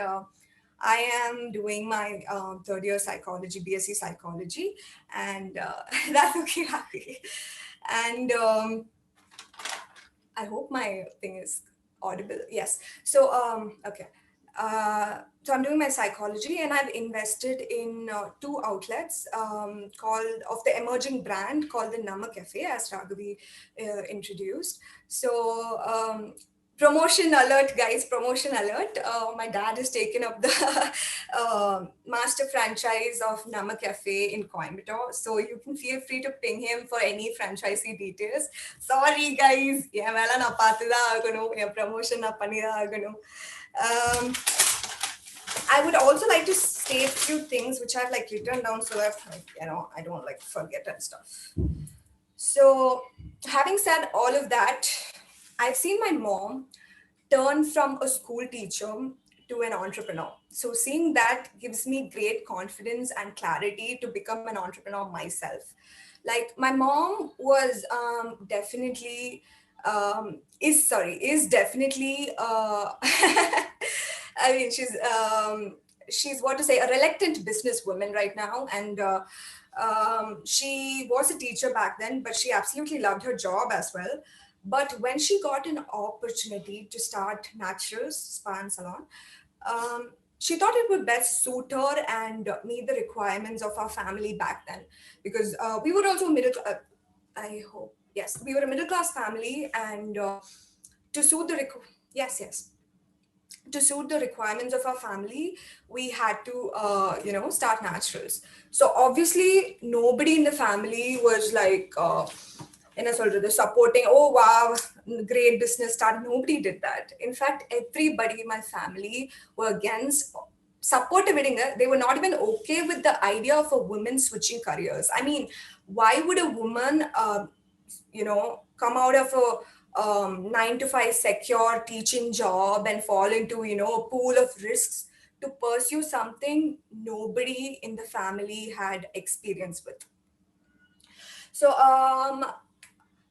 I am doing my third year psychology, BSc psychology, and that's okay, happy. And I hope my thing is audible. Yes. So, okay. So I'm doing my psychology, and I've invested in two outlets called of the emerging brand called the Nama Cafe, as Raghavi introduced. So promotion alert, guys, promotion alert. My dad has taken up the master franchise of Nama Cafe in Coimbatore. So you can feel free to ping him for any franchisee details. Sorry, guys. Promotion I would also like to state a few things which I've like written down so that, like, you know, I don't like forget and stuff. So having said all of that, I've seen my mom turn from a school teacher to an entrepreneur. So seeing that gives me great confidence and clarity to become an entrepreneur myself. Like my mom was definitely is definitely I mean, she's what to say, a reluctant businesswoman right now. And she was a teacher back then, but she absolutely loved her job as well. But when she got an opportunity to start Naturals Spa and Salon, she thought it would best suit her and meet the requirements of our family back then, because we were also I hope, yes, we were a middle class family, and to suit the yes, to suit the requirements of our family, we had to, start Naturals. So obviously, nobody in the family was like, supporting, oh wow, great business start. Nobody did that. In fact, everybody in my family were against supportive. They were not even okay with the idea of a woman switching careers. I mean, why would a woman, come out of a 9 to 5 secure teaching job and fall into, a pool of risks to pursue something nobody in the family had experience with? So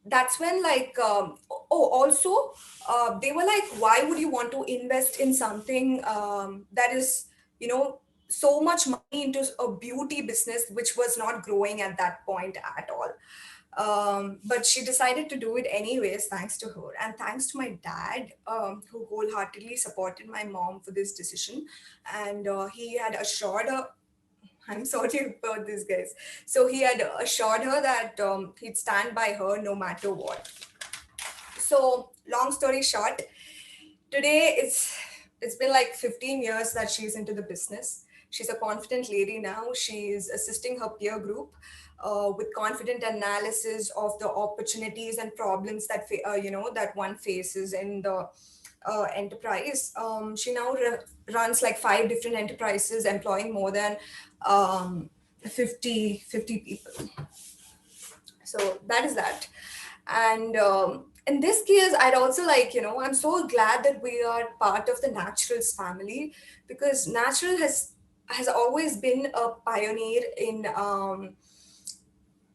that's when, like, also they were like, why would you want to invest in something that is, so much money into a beauty business which was not growing at that point at all? But she decided to do it anyways, thanks to her and thanks to my dad, who wholeheartedly supported my mom for this decision. And he had assured her, I'm sorry about this, guys. So he had assured her that he'd stand by her no matter what. So long story short, today it's been like 15 years that she's into the business. She's a confident lady now. She's assisting her peer group with confident analysis of the opportunities and problems that that one faces in the enterprise. She now runs like 5 different enterprises, employing more than 50 people. So that is that. And in this case, I'd also like, I'm so glad that we are part of the Naturals family, because Natural has always been a pioneer in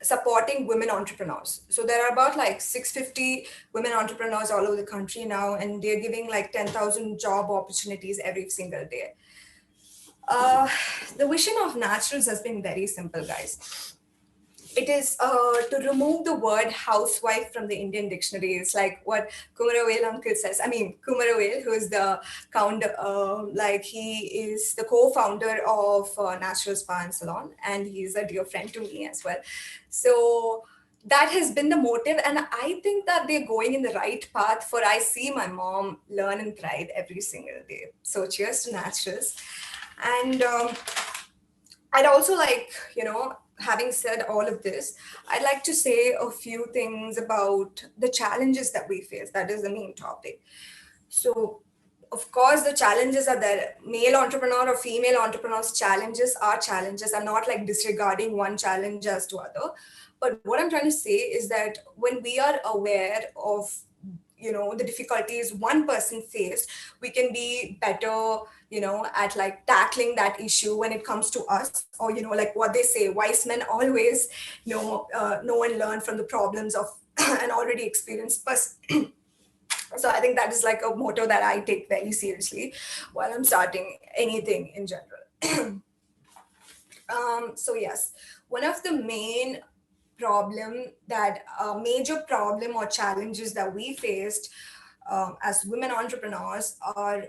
supporting women entrepreneurs. So there are about like 650 women entrepreneurs all over the country now, and they're giving like 10,000 job opportunities every single day. The vision of Naturals has been very simple, guys. It is to remove the word housewife from the Indian dictionary. It's like what Kumaravel uncle says. I mean, Kumaravel, who is the he is the co-founder of Natural Spa and Salon, and he's a dear friend to me as well. So that has been the motive, and I think that they're going in the right path, for I see my mom learn and thrive every single day. So cheers to Naturals. And I'd also like, having said all of this, I'd like to say a few things about the challenges that we face. That is the main topic. So, of course, the challenges are there. Male entrepreneur or female entrepreneurs' challenges are not like disregarding one challenge as to other. But what I'm trying to say is that when we are aware of, the difficulties one person faced, we can be better, at like tackling that issue when it comes to us. Or, like what they say, wise men always know and learn from the problems of an already experienced person. So I think that is like a motto that I take very seriously while I'm starting anything in general. So yes, one of the main major problem or challenges that we faced as women entrepreneurs are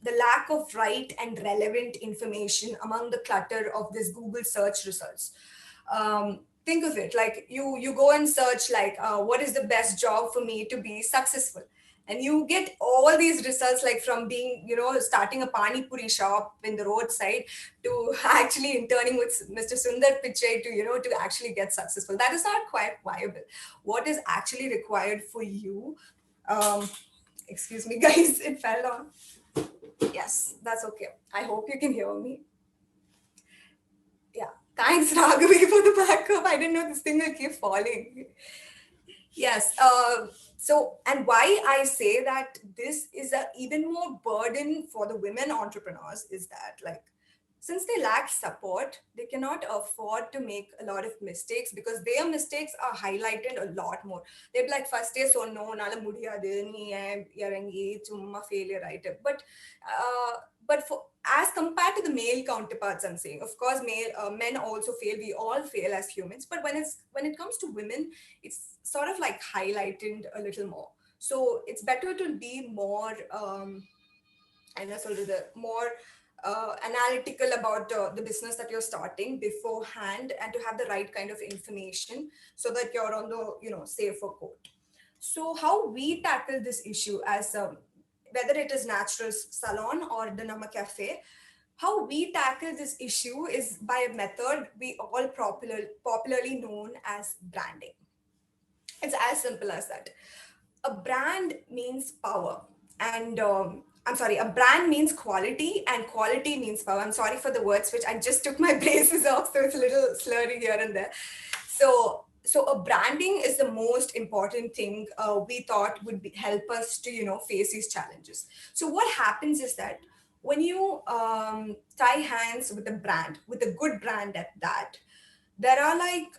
the lack of right and relevant information among the clutter of this Google search results. Think of it like you go and search like what is the best job for me to be successful, and you get all these results, like from being starting a pani puri shop in the roadside to actually interning with Mr. Sundar Pichai to actually get successful. That is not quite viable. What is actually required for you, excuse me guys, it fell down. Yes, that's okay. I hope you can hear me. Yeah, thanks Raghavi for the backup. I didn't know this thing will keep falling. Yes. So, and why I say that this is an even more burden for the women entrepreneurs is that, like, since they lack support, they cannot afford to make a lot of mistakes because their mistakes are highlighted a lot more. They'd be like, first day, so no, nala mudiyadu, nee yarangi, chumma failure item. But for as compared to the male counterparts, I'm saying, of course, men also fail. We all fail as humans. But when it comes to women, it's sort of like highlighted a little more. So it's better to be more, more analytical about the business that you're starting beforehand, and to have the right kind of information so that you're on the safer court. So how we tackle this issue as whether it is Natural Salon or the Nama Cafe, how we tackle this issue is by a method we all popularly known as branding. It's as simple as that. A brand means power, and a brand means quality, and quality means power. I'm sorry for the word switch. I just took my braces off, so it's a little slurry here and there. So a branding is the most important thing we thought would help us to face these challenges. So what happens is that when you tie hands with a brand, with a good brand at that, there are like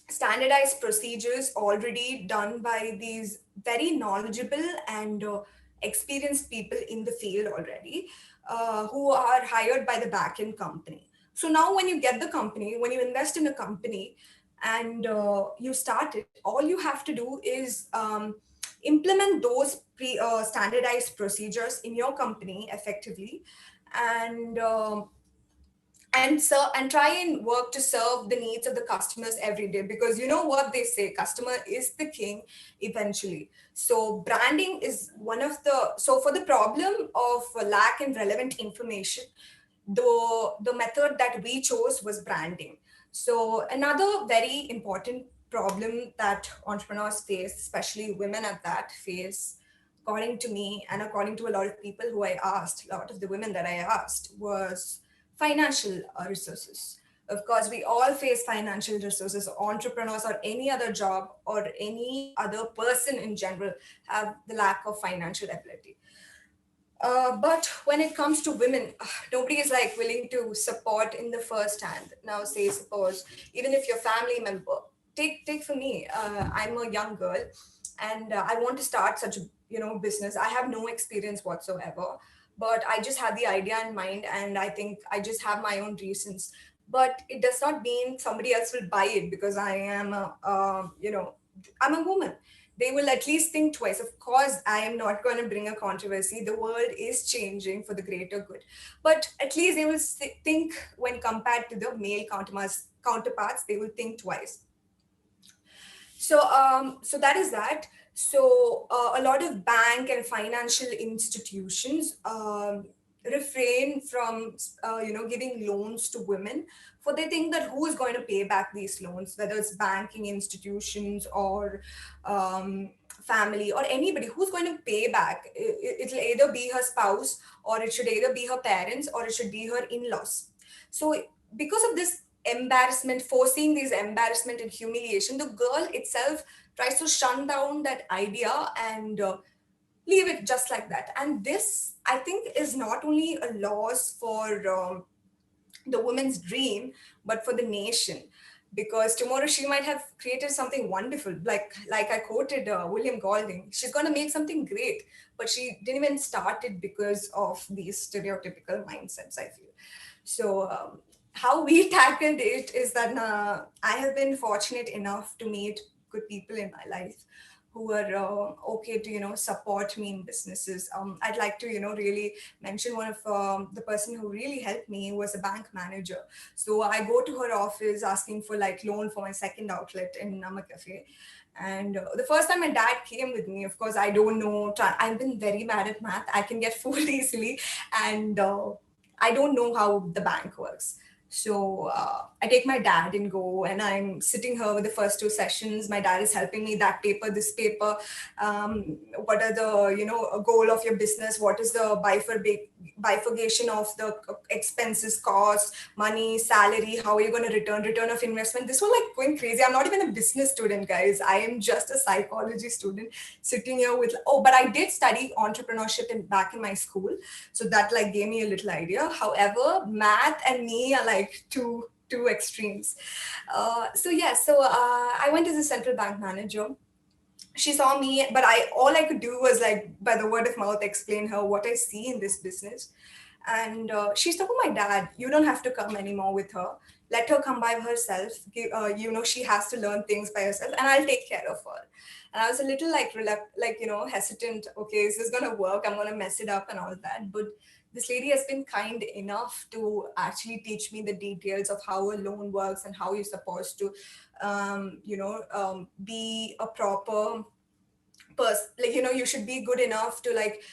standardized procedures already done by these very knowledgeable and experienced people in the field already, who are hired by the backend company. So now when you get the company, when you invest in a company and you start it, all you have to do is implement those standardized procedures in your company effectively, and try and work to serve the needs of the customers every day, because you know what they say, customer is the king eventually. So branding is one of the, so for the problem of lack in relevant information, the method that we chose was branding. So another very important problem that entrepreneurs face, especially women at that, face, according to me and according to a lot of people who I asked, a lot of the women that I asked, was financial resources. Of course, we all face financial resources. Entrepreneurs or any other job or any other person in general have the lack of financial ability. But when it comes to women, nobody is like willing to support in the first hand. Now, say, suppose, even if your family member, take for me, I'm a young girl and I want to start such a business. I have no experience whatsoever, but I just have the idea in mind, and I think I just have my own reasons. But it does not mean somebody else will buy it because I am I'm a woman. They will at least think twice. Of course, I am not going to bring a controversy. The world is changing for the greater good. But at least they will think, when compared to the male counterparts, they will think twice. So that is that. So a lot of bank and financial institutions refrain from giving loans to women, for they think that who is going to pay back these loans, whether it's banking institutions or family or anybody. Who's going to pay back? It'll either be her spouse, or it should either be her parents, or it should be her in-laws. So because of this embarrassment, foreseeing these embarrassment and humiliation, the girl itself tries to shun down that idea and leave it just like that. And this, I think, is not only a loss for the woman's dream, but for the nation. Because tomorrow she might have created something wonderful, like I quoted William Golding. She's going to make something great, but she didn't even start it because of these stereotypical mindsets, I feel. So how we tackled it is that I have been fortunate enough to meet good people in my life who were okay to support me in businesses. I'd like to really mention one of the person who really helped me was a bank manager. So I go to her office asking for like loan for my second outlet in Nama Cafe. And the first time my dad came with me, of course, I don't know, I've been very bad at math. I can get fooled easily, and I don't know how the bank works. So I take my dad and go, and I'm sitting here with the first 2 sessions. My dad is helping me, that paper, this paper. What are the, a goal of your business? What is the bifurcation of the expenses, costs, money, salary? How are you going to return of investment? This was like going crazy. I'm not even a business student, guys. I am just a psychology student sitting here with, but I did study entrepreneurship back in my school. So that like gave me a little idea. However, math and me are like two extremes. So I went as a central bank manager. She saw me, but all I could do was like by the word of mouth explain her what I see in this business. And she told my dad, you don't have to come anymore with her. Let her come by herself. She has to learn things by herself, and I'll take care of her. And I was a little like hesitant. Okay, is this gonna work? I'm gonna mess it up and all that. But this lady has been kind enough to actually teach me the details of how a loan works and how you're supposed to, be a proper person. Like, you should be good enough to like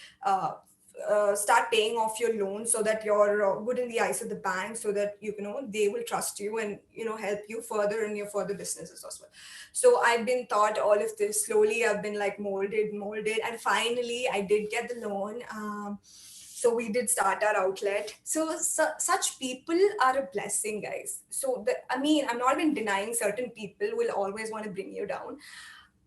start paying off your loan so that you're good in the eyes of the bank, so that they will trust you and help you further in your further businesses as well. So I've been taught all of this. Slowly I've been like molded, and finally I did get the loan. So we did start our outlet. So such people are a blessing, guys. So I'm not even denying certain people will always want to bring you down,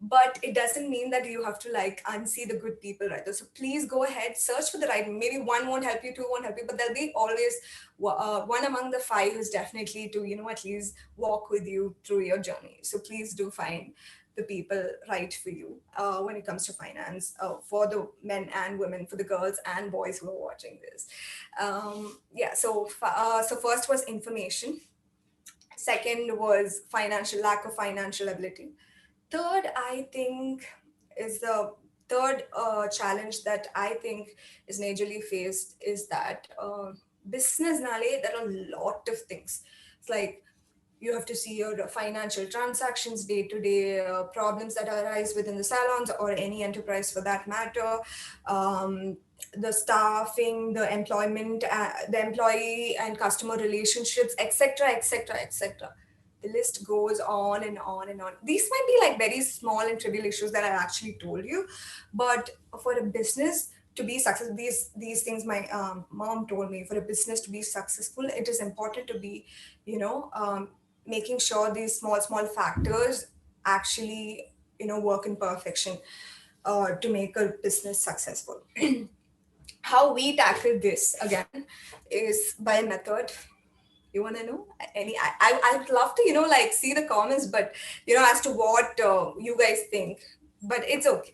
but it doesn't mean that you have to like unsee the good people, right? So please go ahead, search for the right. Maybe one won't help you, two won't help you, but there'll be always one among the five who's definitely to at least walk with you through your journey. So please do find the people right for you when it comes to finance, for the men and women, for the girls and boys who are watching this. So first was information. Second was lack of financial ability. Third, I think, is the third challenge that I think is majorly faced is that business nale, there are a lot of things. It's like you have to see your financial transactions day to day, problems that arise within the salons or any enterprise for that matter, the staffing, the employment, the employee and customer relationships, etc., etc., etc. The list goes on and on and on. These might be like very small and trivial issues that I actually told you, but for a business to be successful, these things my mom told me, for a business to be successful, it is important to be, making sure these small factors actually, work in perfection to make a business successful. How we tackle this again is by a method. You want to know any? I'd love to like see the comments, but as to what you guys think, but it's okay.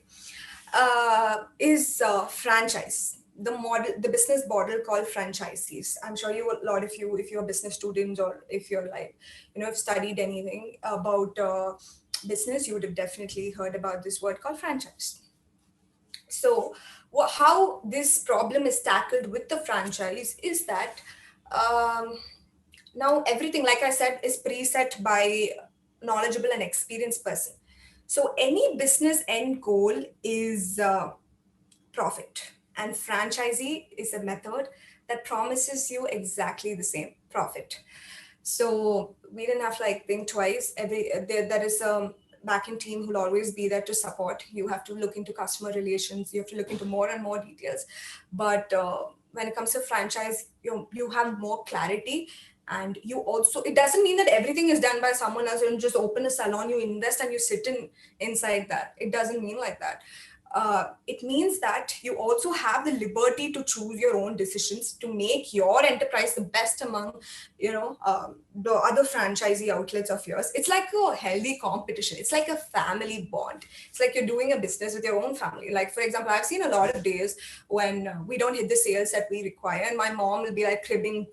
Is franchise the business model called franchisees? I'm sure a lot of you, if you're business students or if you're like have studied anything about business, you would have definitely heard about this word called franchise. So how this problem is tackled with the franchise is that now everything, like I said, is preset by knowledgeable and experienced person. So any business end goal is profit, and franchisee is a method that promises you exactly the same profit. So we didn't have to like think twice. There is a backend team who'll always be there to support. You have to look into customer relations. You have to look into more and more details. But when it comes to franchise, you have more clarity. And you also, it doesn't mean that everything is done by someone else. You just open a salon, you invest and you sit inside that. It doesn't mean like that. It means that you also have the liberty to choose your own decisions to make your enterprise the best among, the other franchisee outlets of yours. It's like a healthy competition. It's like a family bond. It's like you're doing a business with your own family. Like, for example, I've seen a lot of days when we don't hit the sales that we require, and my mom will be like cribbing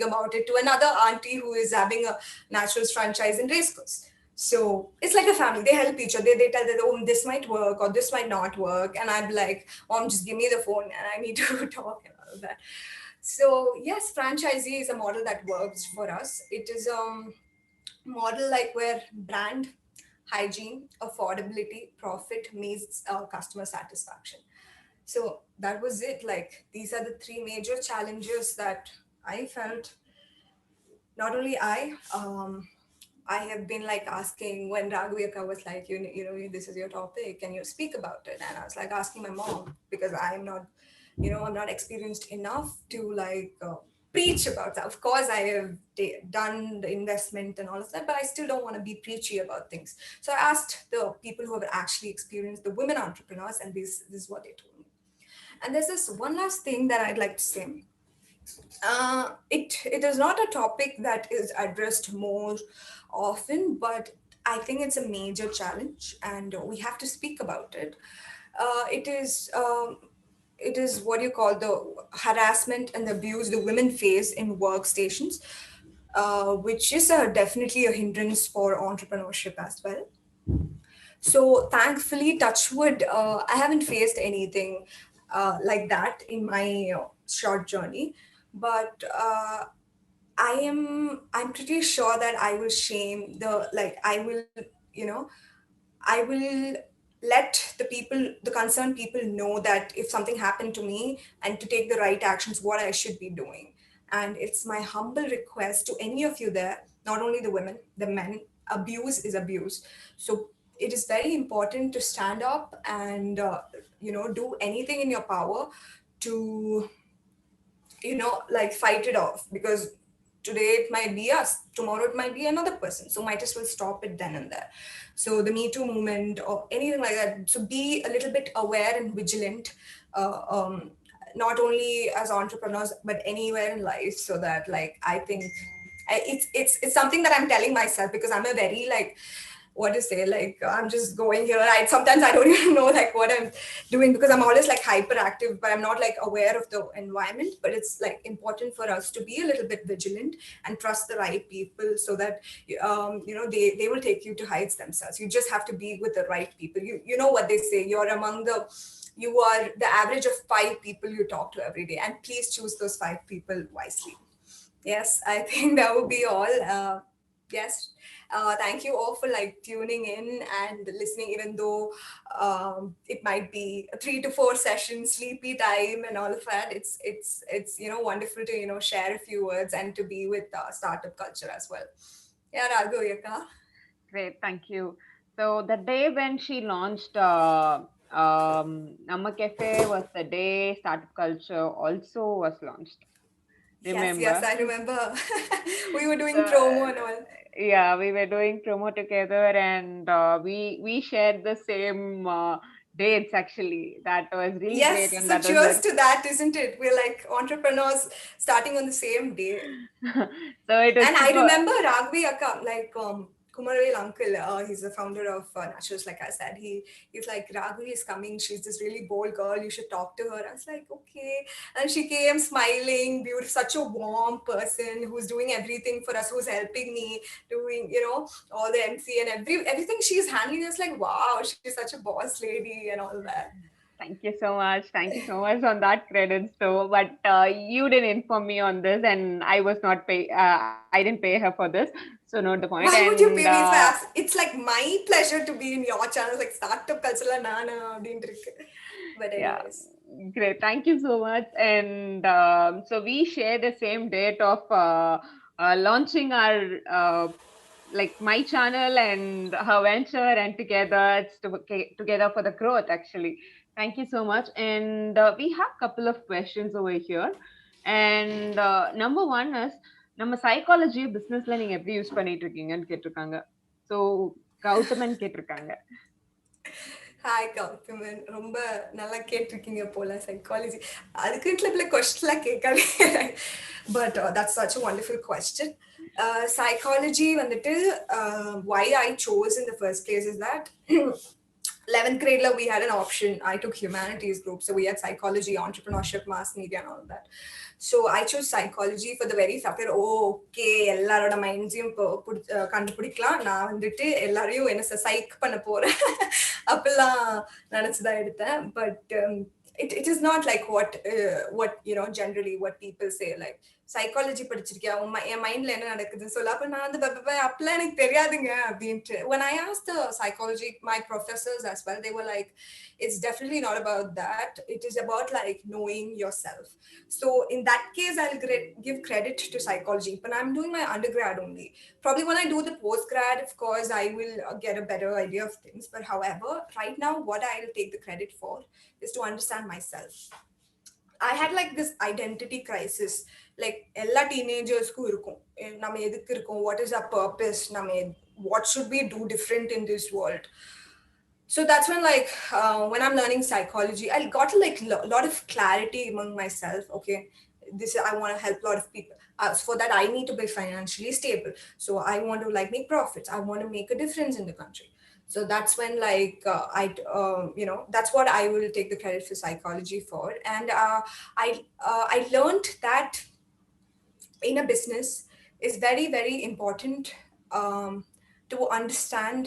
about it to another auntie who is having a naturals franchise in racecourse. So it's like a family. They help each other. They tell that, oh, this might work or this might not work. And I'm like, Mom, just give me the phone and I need to talk and all of that. So yes, franchisee is a model that works for us. It is a model like where brand, hygiene, affordability, profit meets customer satisfaction. So that was it. Like, these are the three major challenges that I felt not only I have been like asking when Raghavika was like, this is your topic, can you speak about it? And I was like asking my mom because I'm not, I'm not experienced enough to like preach about that. Of course, I have done the investment and all of that, but I still don't want to be preachy about things. So I asked the people who have actually experienced, the women entrepreneurs, and this is what they told me. And there's this one last thing that I'd like to say. It is not a topic that is addressed more often, but I think it's a major challenge, and we have to speak about it. It is what you call the harassment and abuse the women face in workstations, which is definitely a hindrance for entrepreneurship as well. So thankfully, touchwood, I haven't faced anything like that in my short journey, but I'm pretty sure that I will shame the like I will you know I will let the concerned people know that if something happened to me and to take the right actions, what I should be doing. And it's my humble request to any of you there, not only the women, the men, abuse is abuse. So it is very important to stand up and, do anything in your power to, like fight it off, because today it might be us, tomorrow it might be another person, so might as well stop it then and there. So the Me Too movement or anything like that, so be a little bit aware and vigilant, uh, um, not only as entrepreneurs but anywhere in life, so that like I think it's something that I'm telling myself, because I'm a very like, what to say, like I'm just going here. Sometimes I don't even know like what I'm doing, because I'm always like hyperactive, but I'm not like aware of the environment. But it's like important for us to be a little bit vigilant and trust the right people, so that they will take you to heights themselves. You just have to be with the right people. You know what they say, you are the average of 5 people you talk to every day, and please choose those 5 people wisely. Yes, I think that would be all. Yes. Thank you all for like tuning in and listening, even though it might be a 3 to 4 sessions, sleepy time and all of that. It's wonderful to share a few words and to be with startup culture as well. Yeah, Raghavika. Great, thank you. So the day when she launched Namma Cafe was the day Startup Culture also was launched. Remember? Yes, I remember. We were doing promo and all. Yeah, we were doing promo together, and we shared the same dates actually. That was really great. Yes, And so that cheers to that, isn't it? We're like entrepreneurs starting on the same day. So it is. And I remember Raghavi Akka, like Kumarvel uncle, he's the founder of Naturals, like I said. He's like, Raghavi is coming. She's this really bold girl. You should talk to her. I was like, okay. And she came smiling, beautiful, such a warm person who's doing everything for us, who's helping me, doing, all the MC and everything she's handling. Is like, wow, she's such a boss lady and all that. Thank you so much. Thank you so much on that credit. So, but you didn't inform me on this, and I was not pay. I didn't pay her for this. So, note the point. Why would you pay me? It's like my pleasure to be in your channel, like Startup Culture Nana. But anyways. Yeah, great. Thank you so much. And so we share the same date of launching our like my channel and her venture, and together it's together for the growth actually. Thank you so much. And we have a couple of questions over here. And number one is, நம்ம psychology பிசினஸ்ல நீங்க எப்படி use பண்ணிட்டு இருக்கீங்கன்னு கேட்டிருக்காங்க. So Gowthaman கேட்டிருக்காங்க. Hi Gowthaman, ரொம்ப நல்லா கேட்டிருக்கீங்க போல சைக்காலஜி. அதுக்குன்னு கொஸ்டின்லாம் கேட்காதே. But that's such a wonderful question. Psychology வந்துட்டு why I chose in the first place is that 11th grade we had an option. I took humanities group, so we had psychology, entrepreneurship, mass media and all of that. So I chose psychology for the very fact that okay, எல்லாரோட மைண்ட்ஸையும் கண்டுபிடிக்கலாம், நான் வந்துட்டு எல்லாரையும் என்ன சைக் பண்ண போறேன் அப்படிலாம் நினைச்சுதான் எடுத்தேன். But it is not like what generally what people say, like psychology படிச்சிருக்கியா என் மைண்ட்ல என்ன நடக்குதுன்னு சொல்ல, அப்ப நான் வந்து அப்பெல்லாம் எனக்கு தெரியாதுங்க அப்படின்ட்டு. When I asked the psychology, my professors as well, they were like, it's definitely not about that. It is about like knowing yourself. So in that case, I'll give credit to psychology. But I'm doing my undergrad only. Probably when I do the postgrad, of course, I will get a better idea of things. But however, right now, what I'll take the credit for is to understand myself. I had like this identity crisis. Like எல்லா டீனேஜர்ஸ்க்கும் இருக்கும், நம்ம எதுக்கு இருக்கோம், what is our purpose, what should we do different in this world. So that's when like when I'm learning psychology, I got like a lot of clarity among myself. Okay, I want to help a lot of people. For that, I need to be financially stable. So I want to like make profits. I want to make a difference in the country. So that's when like that's what I will take the credit for psychology for. And I learned that in a business is very, very important to understand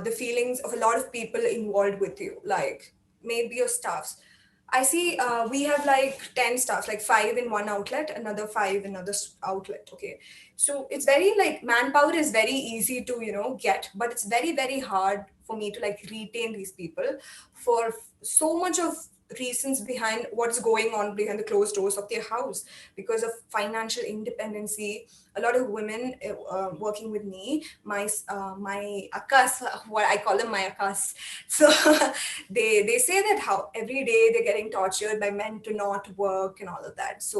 the feelings of a lot of people involved with you, like maybe your staffs. I see we have like 10 staffs, like 5 in one outlet, another 5 in another outlet. Okay, so it's very like manpower is very easy to get, but it's very, very hard for me to like retain these people for so much of reasons behind what's going on behind the closed doors of their house. Because of financial independency, a lot of women working with me, my akkas, what I call them my akkas. So they say that how every day they're getting tortured by men to not work and all of that. So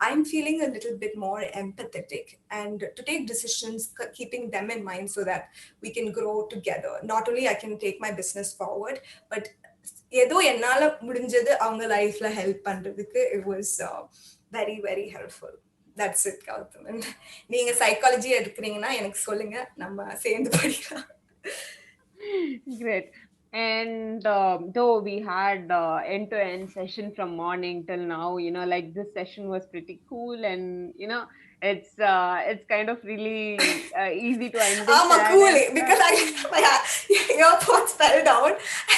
I'm feeling a little bit more empathetic and to take decisions keeping them in mind so that we can grow together. Not only I can take my business forward, but ஏதோ என்னால முடிஞ்சது அவங்க லைஃப்ல help பண்றதுக்கு it was very, very helpful. That's it, Gautam. And நீங்க psychology எடுக்கிறீங்கன்னா எனக்கு சொல்லுங்க, நம்ம சேர்ந்து படிக்கலாம். Great. And though we had end-to-end session from morning till now, like this session was pretty cool, and it's kind of really easy to understand. Cool, because my earpods fell down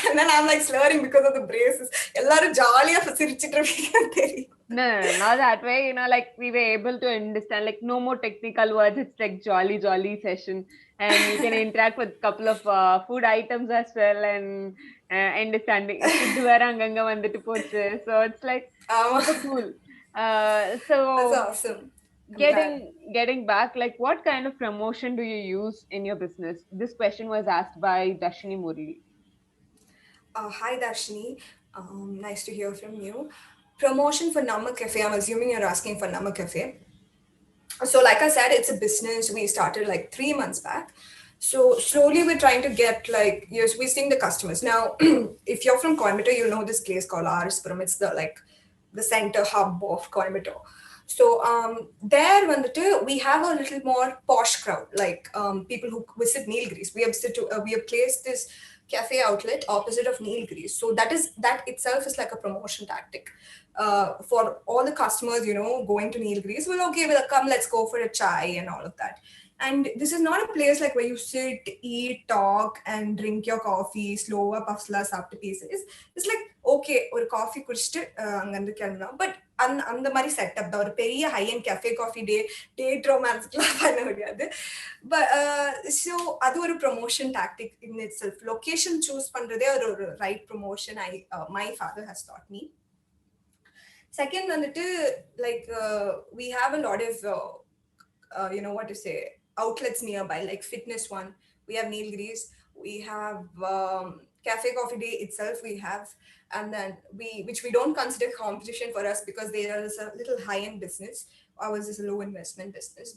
and then I'm like slurring because of the braces. Ellarum jolly ah sirichittu irukeenga. No, not that way. Like we were able to understand, like no more technical words. It's like jolly session, and you can interact with a couple of food items as well, and understanding. Food vera anganga vandittu pochu. So it's like super cool. So that's awesome. Getting back, like what kind of promotion do you use in your business? This question was asked by Darshini Murli. Hi Darshini, nice to hear from you. Promotion for Namma Cafe, I'm assuming you're asking for Namma Cafe. So like I said, it's a business we started like 3 months back. So slowly we're trying to get like, yes, we're seeing the customers. Now, if you're from Coimbatore, you'll know this place called RS-puram. It's the center hub of Coimbatore. So there we have a little more posh crowd, like people who visit Nilgiris. We have placed this cafe outlet opposite of Nilgiris. So that itself is like a promotion tactic for all the customers, going to Nilgiris. Well, okay, well, come, let's go for a chai and all of that. And this is not a place like where you sit, eat, talk, and drink your coffee, slow up, puffsla, sapte pieces. It's like, okay, or coffee kudichittu angandu kelna, but அந்த மாதிரி setup தான். ஒரு பெரிய high end cafe coffee date ரொமான்ஸ்லாம் பண்ண முடியாது. But so அது ஒரு promotion tactic in itself. Location choose பண்றதே ஒரு right promotion. My father has taught me. Second வந்துட்டு like we have a lot of what to say, outlets nearby, like Fitness One, we have Nilgiris, we have Cafe Coffee Day itself we have, and then which we don't consider competition for us because there is a little high-end business. Ours is a low investment business,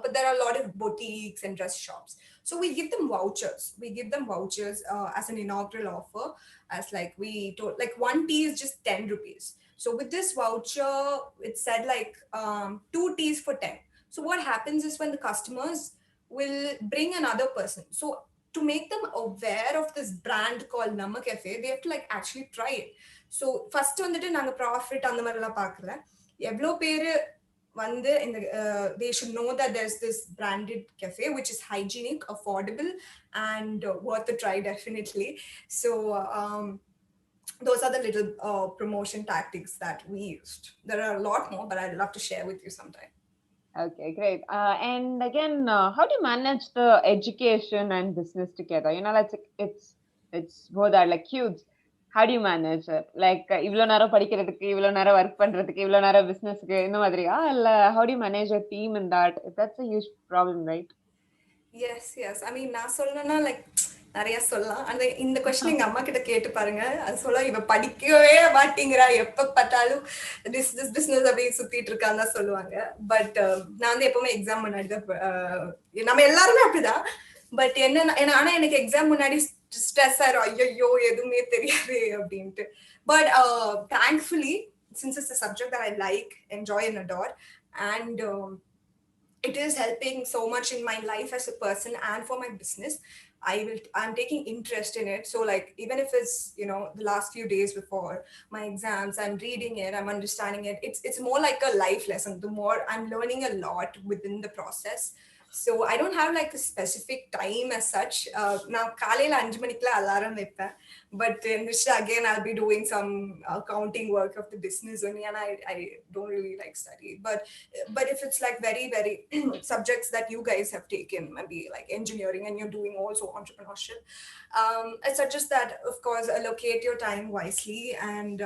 but there are a lot of boutiques and dress shops. So we give them vouchers as an inaugural offer, as like we told, like one tea is just 10 rupees. So with this voucher, it said like 2 teas for 10. So what happens is when the customers will bring another person, so to make them aware of this brand called Namma Cafe, they have to like actually try it. So first வந்துட்டு நாங்க profit அந்த மாதிரிலாம் பார்க்கல. எவ்வளோ பேர் வந்து இந்த they should know that there's this branded cafe which is hygienic, affordable, and worth a try definitely. So those are the little promotion tactics that we used. There are a lot more, but I'd love to share with you sometime. Okay, great. And again, how do you manage the education and business together? It's both are like huge. How do you manage it? Like இவ்ளோ நேரம் படிக்கிறதுக்கு, இவ்ளோ நேரம் work பண்றதுக்கு, இவ்ளோ நேரம் businessக்கு இந்த மாதிரியா? இல்ல how do you manage a team in that? That's a huge problem, right? Yes. I mean, நான் சொல்லணும்னா like நிறைய சொல்லலாம். அந்த இந்த கொஸ்டின் எங்க அம்மா கிட்ட கேட்டு பாருங்க. அது சொல்ல இவ படிக்கவே மாட்டேங்கிறா, எப்ப பார்த்தாலும் பிசினஸ் அப்படியே சுத்திட்டு இருக்கான்னு தான் சொல்லுவாங்க. பட் நான் வந்து எப்பவுமே எக்ஸாம் முன்னாடி தான் நம்ம எல்லாருமே அப்படிதான். பட் என்ன ஆனா எனக்கு எக்ஸாம் முன்னாடி ஸ்ட்ரெஸ் ஆயிரும், ஐயோ எதுவுமே தெரியாது அப்படின்ட்டு. But thankfully since it's a subject that I like, enjoy and adore, and it is helping so much in my life as a person and for my business, I'm taking interest in it. So like even if it's, you know, the last few days before my exams, I'm reading it, I'm understanding it. It's more like a life lesson. The more I'm learning a lot within the process. So I don't have like a specific time as such. Now காலையில 5 மணிக்குல alarm வைப்பேன். But in which again I'll be doing some accounting work of the business only, and I don't really like study. But if it's like very subjects that you guys have taken, maybe like engineering, and you're doing also entrepreneurship, I suggest that of course allocate your time wisely. And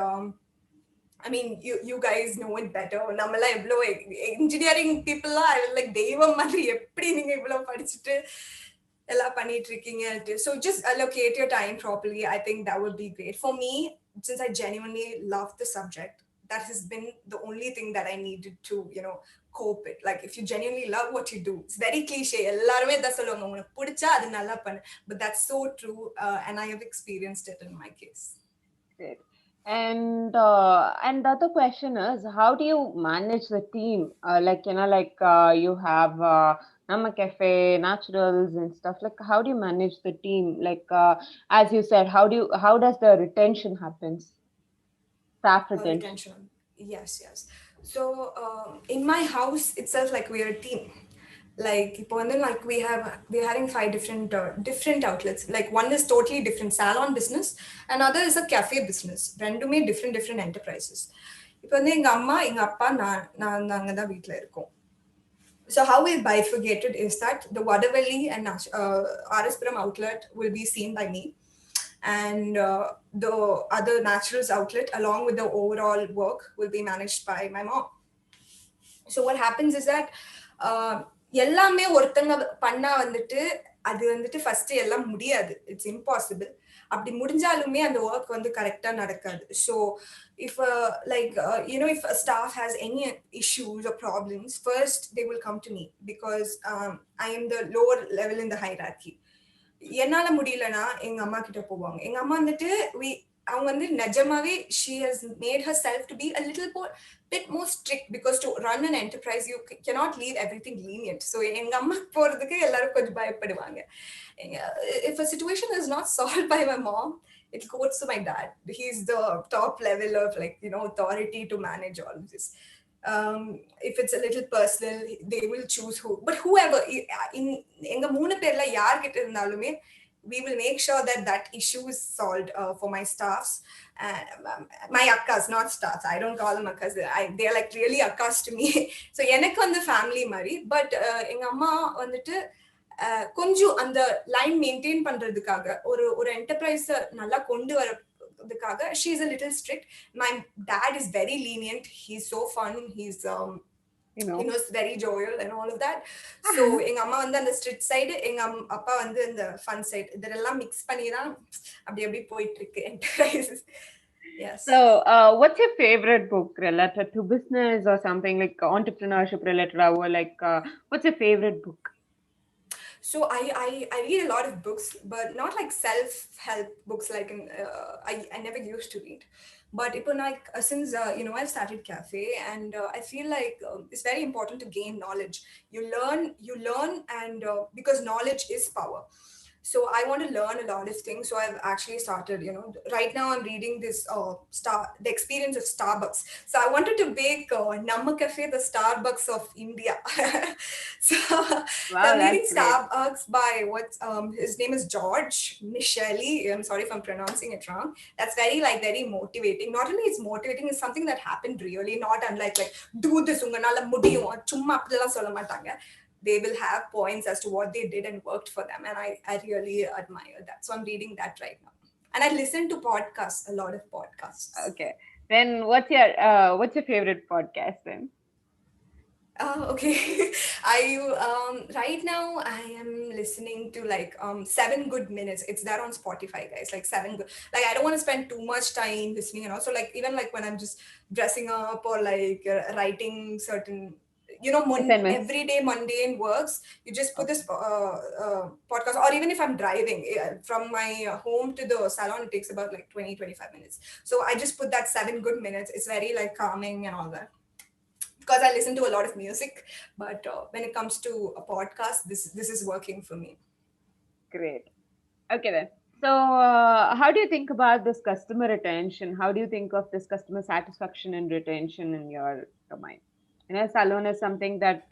I mean, you guys know it better. நம்மள எவ்ளோ engineering people I like தெய்வம் மாதிரி எப்படி நீங்க இவ்ளோ படிச்சிட்டு எல்லாம் பண்ணிட்டு இருக்கீங்க. So just allocate your time properly. I think that would be great. For me, since I genuinely love the subject, that has been the only thing that I needed to, you know, cope it. Like if you genuinely love what you do, it's very cliche. எல்லாருமே தான் சொல்லுவாங்க உங்களுக்கு பிடிச்சா அது நல்லா பண்ணு. But that's so true, and I have experienced it in my case. Great. And the other question is, how do you manage the team? Like you have Nama Cafe, Naturals, and stuff. Like, how do you manage the team? Like, as you said, how does the retention happens? Staff retention. Yes. So in my house itself, like we are a team. Like like we're having 5 different outlets. Like one is totally different salon business, another is a cafe business. ரெண்டுமே different enterprises. இப்போ வந்து எங்க அம்மா எங்க அப்பா நான் நாங்க தான் வீட்ல இருக்கோம். So how we bifurcated is that the Vadavalli and RS-Puram outlet will be seen by me, and the other Naturals outlet along with the overall work will be managed by my mom. So what happens is that எல்லாமே ஒருத்தங்க பண்ணா வந்துட்டு அது வந்துட்டு first எல்லாம் முடியாது. It's impossible. அப்படி முடிஞ்சாலுமே அந்த ஒர்க் வந்து கரெக்டா நடக்காது. So if if a staff has any issues or problems, first they will come to me because I am the lower level in the hierarchy. என்னால முடியலனா எங்க அம்மா கிட்ட போவாங்க. எங்க அம்மா வந்துட்டு அவங்க வந்து நிஜமாவே she has made herself to be a little bit more strict, because to run an enterprise you cannot leave everything lenient. So எங்க அம்மா போறதுக்கு எல்லாரும் கொஞ்சம் பயப்படுவாங்க. If a situation is not solved by my mom, it goes to my dad. He's the top level of authority to manage all of this. If it's a little personal, they will choose who, but whoever எங்க 3 பேர்ல யார்கிட்ட இருந்தாலுமே we will make sure that issue is solved for my staffs. My akkas, not staffs. I don't call them akkas. They're like really akkas to me. So எனக்கு வந்து family மாதிரி. But எங்க அம்மா வந்துட்டு கொஞ்சம் அந்த லைன் மெயின்டைன் பண்றதுக்காக ஒரு என்டர்பிரைஸ் நல்லா கொண்டு வரதுக்காக she is a little strict. My dad is very lenient. He's so fun. He's it's very joyous and all of that. So எங்க அம்மா வந்து அந்த ஸ்ட்ரிக்ட் சைடு, எங்க அப்பா வந்து அந்த ஃபன் சைடு, இதெல்லாம் மிக்ஸ் பண்ணி தான் அப்படி போயிட்டு இருக்கு enterprise. Yes. So what's your favorite book related to business or something like entrepreneurship related, or like what's your favorite book? So I read a lot of books, but not like self-help books like I never used to read. But since I've started cafe, and I feel like it's very important to gain knowledge. You learn, and because knowledge is power. So I want to learn a lot of things. So I've actually started, right now I'm reading this the experience of Starbucks. So I wanted to make Namma Cafe the Starbucks of India. so, so Wow, I'm reading that's great. Starbucks by his name is George Micheli. I'm sorry if I'm pronouncing it wrong. That's very motivating. Not only it's motivating, it's something that happened really, not unlike like do this unganala mudiyum chumma appadiyella solla maatanga. They will have points as to what they did and worked for them. And I really admire that. So I'm reading that right now. And I listen to podcasts, a lot of podcasts. Okay. Then what's your favorite podcast then? Okay. I right now I am listening to like 7 Good Minutes. It's there on Spotify, guys. Like 7 good. Like I don't want to spend too much time listening, So like even like when I'm just dressing up or like writing certain Assignments. everyday mundane works, you just put this podcast. Or even if I'm driving from my home to the salon, it takes about like 20-25 minutes. So I just put that 7 Good Minutes. It's very like calming and all that, because I listen to a lot of music. But when it comes to a podcast, this is working for me. Great. Okay then. So how do you think about this customer retention? How do you think of this customer satisfaction and retention in your mind? Salon is something that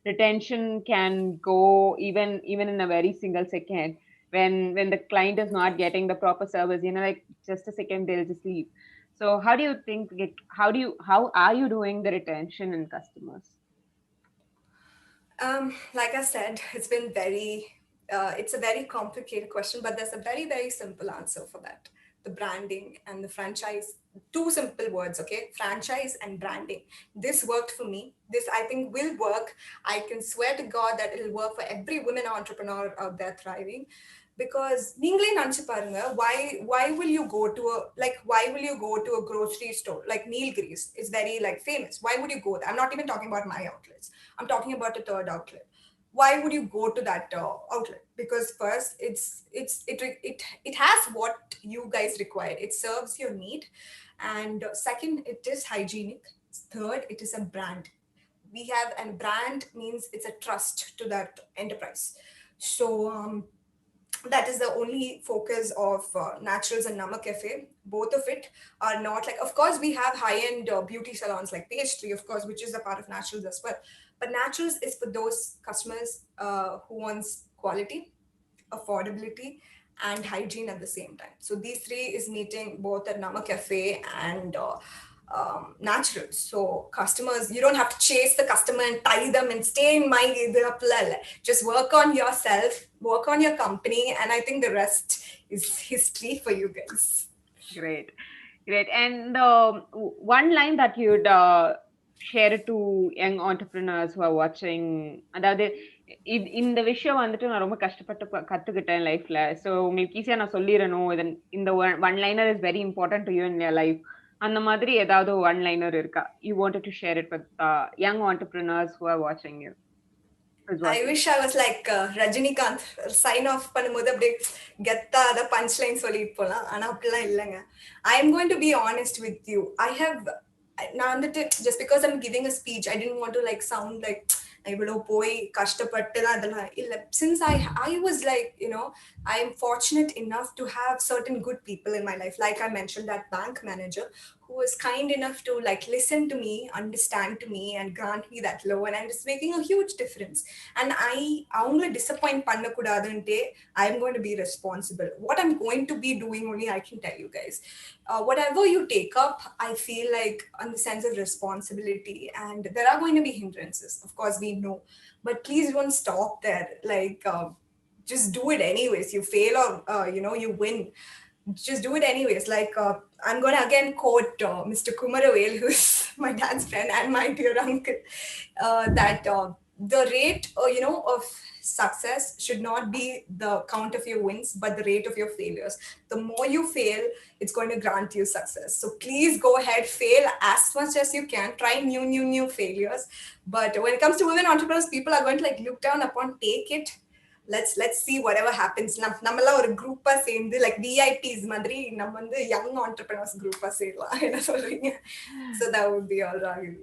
retention can go even in a very single second when the client is not getting the proper service. Like just a second they'll just leave. So how do you think how are you doing the retention in customers? Like I said, it's a very complicated question, but there's a very simple answer for that. The branding and the franchise, 2 simple words, okay? Franchise and branding. This worked for me. This I think will work. I can swear to God that it'll work for every women entrepreneur out there thriving. Because நீங்களே நினைச்சு பாருங்க, why will you go to a grocery store like Nilgiris? It's very like famous. Why would you go there? I'm not even talking about my outlets. I'm talking about a third outlet. Why would you go to that outlet? Because first, it has what you guys require. It serves your need, and second, it is hygienic. Third, it is a brand. And brand means it's a trust to that enterprise. So that is the only focus of Naturals and Namma Cafe. Both of it are not like, of course, we have high-end beauty salons like Pastry, of course, which is a part of Naturals as well. But Naturals is for those customers who wants quality, affordability, and hygiene at the same time. So these 3 is meeting both at Namma Cafe and Naturals. So customers, you don't have to chase the customer and tie them and stay in my just work on yourself, work on your company, and I think the rest is history for you guys. Great. And one line that you'd share to young entrepreneurs who are watching, அதாவது இந்த விஷயம் வந்துட்டு நான் ரொம்ப கஷ்டப்பட்டு கத்துக்கிட்டேன் லைஃப்ல. So உங்களுக்கு ஈஸியா நான் சொல்லிடணும், இந்த one liner is very important to you in your life. அந்த மாதிரி ஏதாவது ஒன் லைனர் இருக்கா? You wanted to share it with young entrepreneurs who are watching you. I wish I was like Rajinikanth. Sign off பண்ணும்போது அப்படியே கெத்தா அத punch line சொல்லிட்டு போலாம். ஆனா அப்படிலாம் இல்லைங்க. I am going to be honest with you. நான் வந்துட்டு just because I'm giving a speech, I didn't want to like sound like இவ்வளவு போய் கஷ்டப்பட்டு அதெல்லாம் இல்ல. Since I was like, I am fortunate enough to have certain good people in my life. Like I mentioned, that bank manager who was kind enough to like listen to me, understand to me, and grant me that loan, and it's making a huge difference. And avangala disappoint panna kudadante, I am going to be responsible. What I'm going to be doing only I can tell you guys. Whatever you take up, I feel like on the sense of responsibility, and there are going to be hindrances, of course we know, but please don't stop there. Like just do it anyways. You fail or you win, just do it anyways. Like I'm going to again quote Mr. Kumaravel, who's my dad's friend and my dear uncle, that the rate of success should not be the count of your wins, but the rate of your failures. The more you fail, it's going to grant you success. So please go ahead, fail as much as you can, try new failures. But when it comes to women entrepreneurs, people are going to like look down upon, take it. Let's see whatever happens. நம்மலாம் ஒரு குரூப்பா சேர்ந்து like VIPs மாதிரி நம்ம வந்து young entrepreneurs குரூப்பா சேரலாம். என்ன சொல்றீங்க? So that would be all right.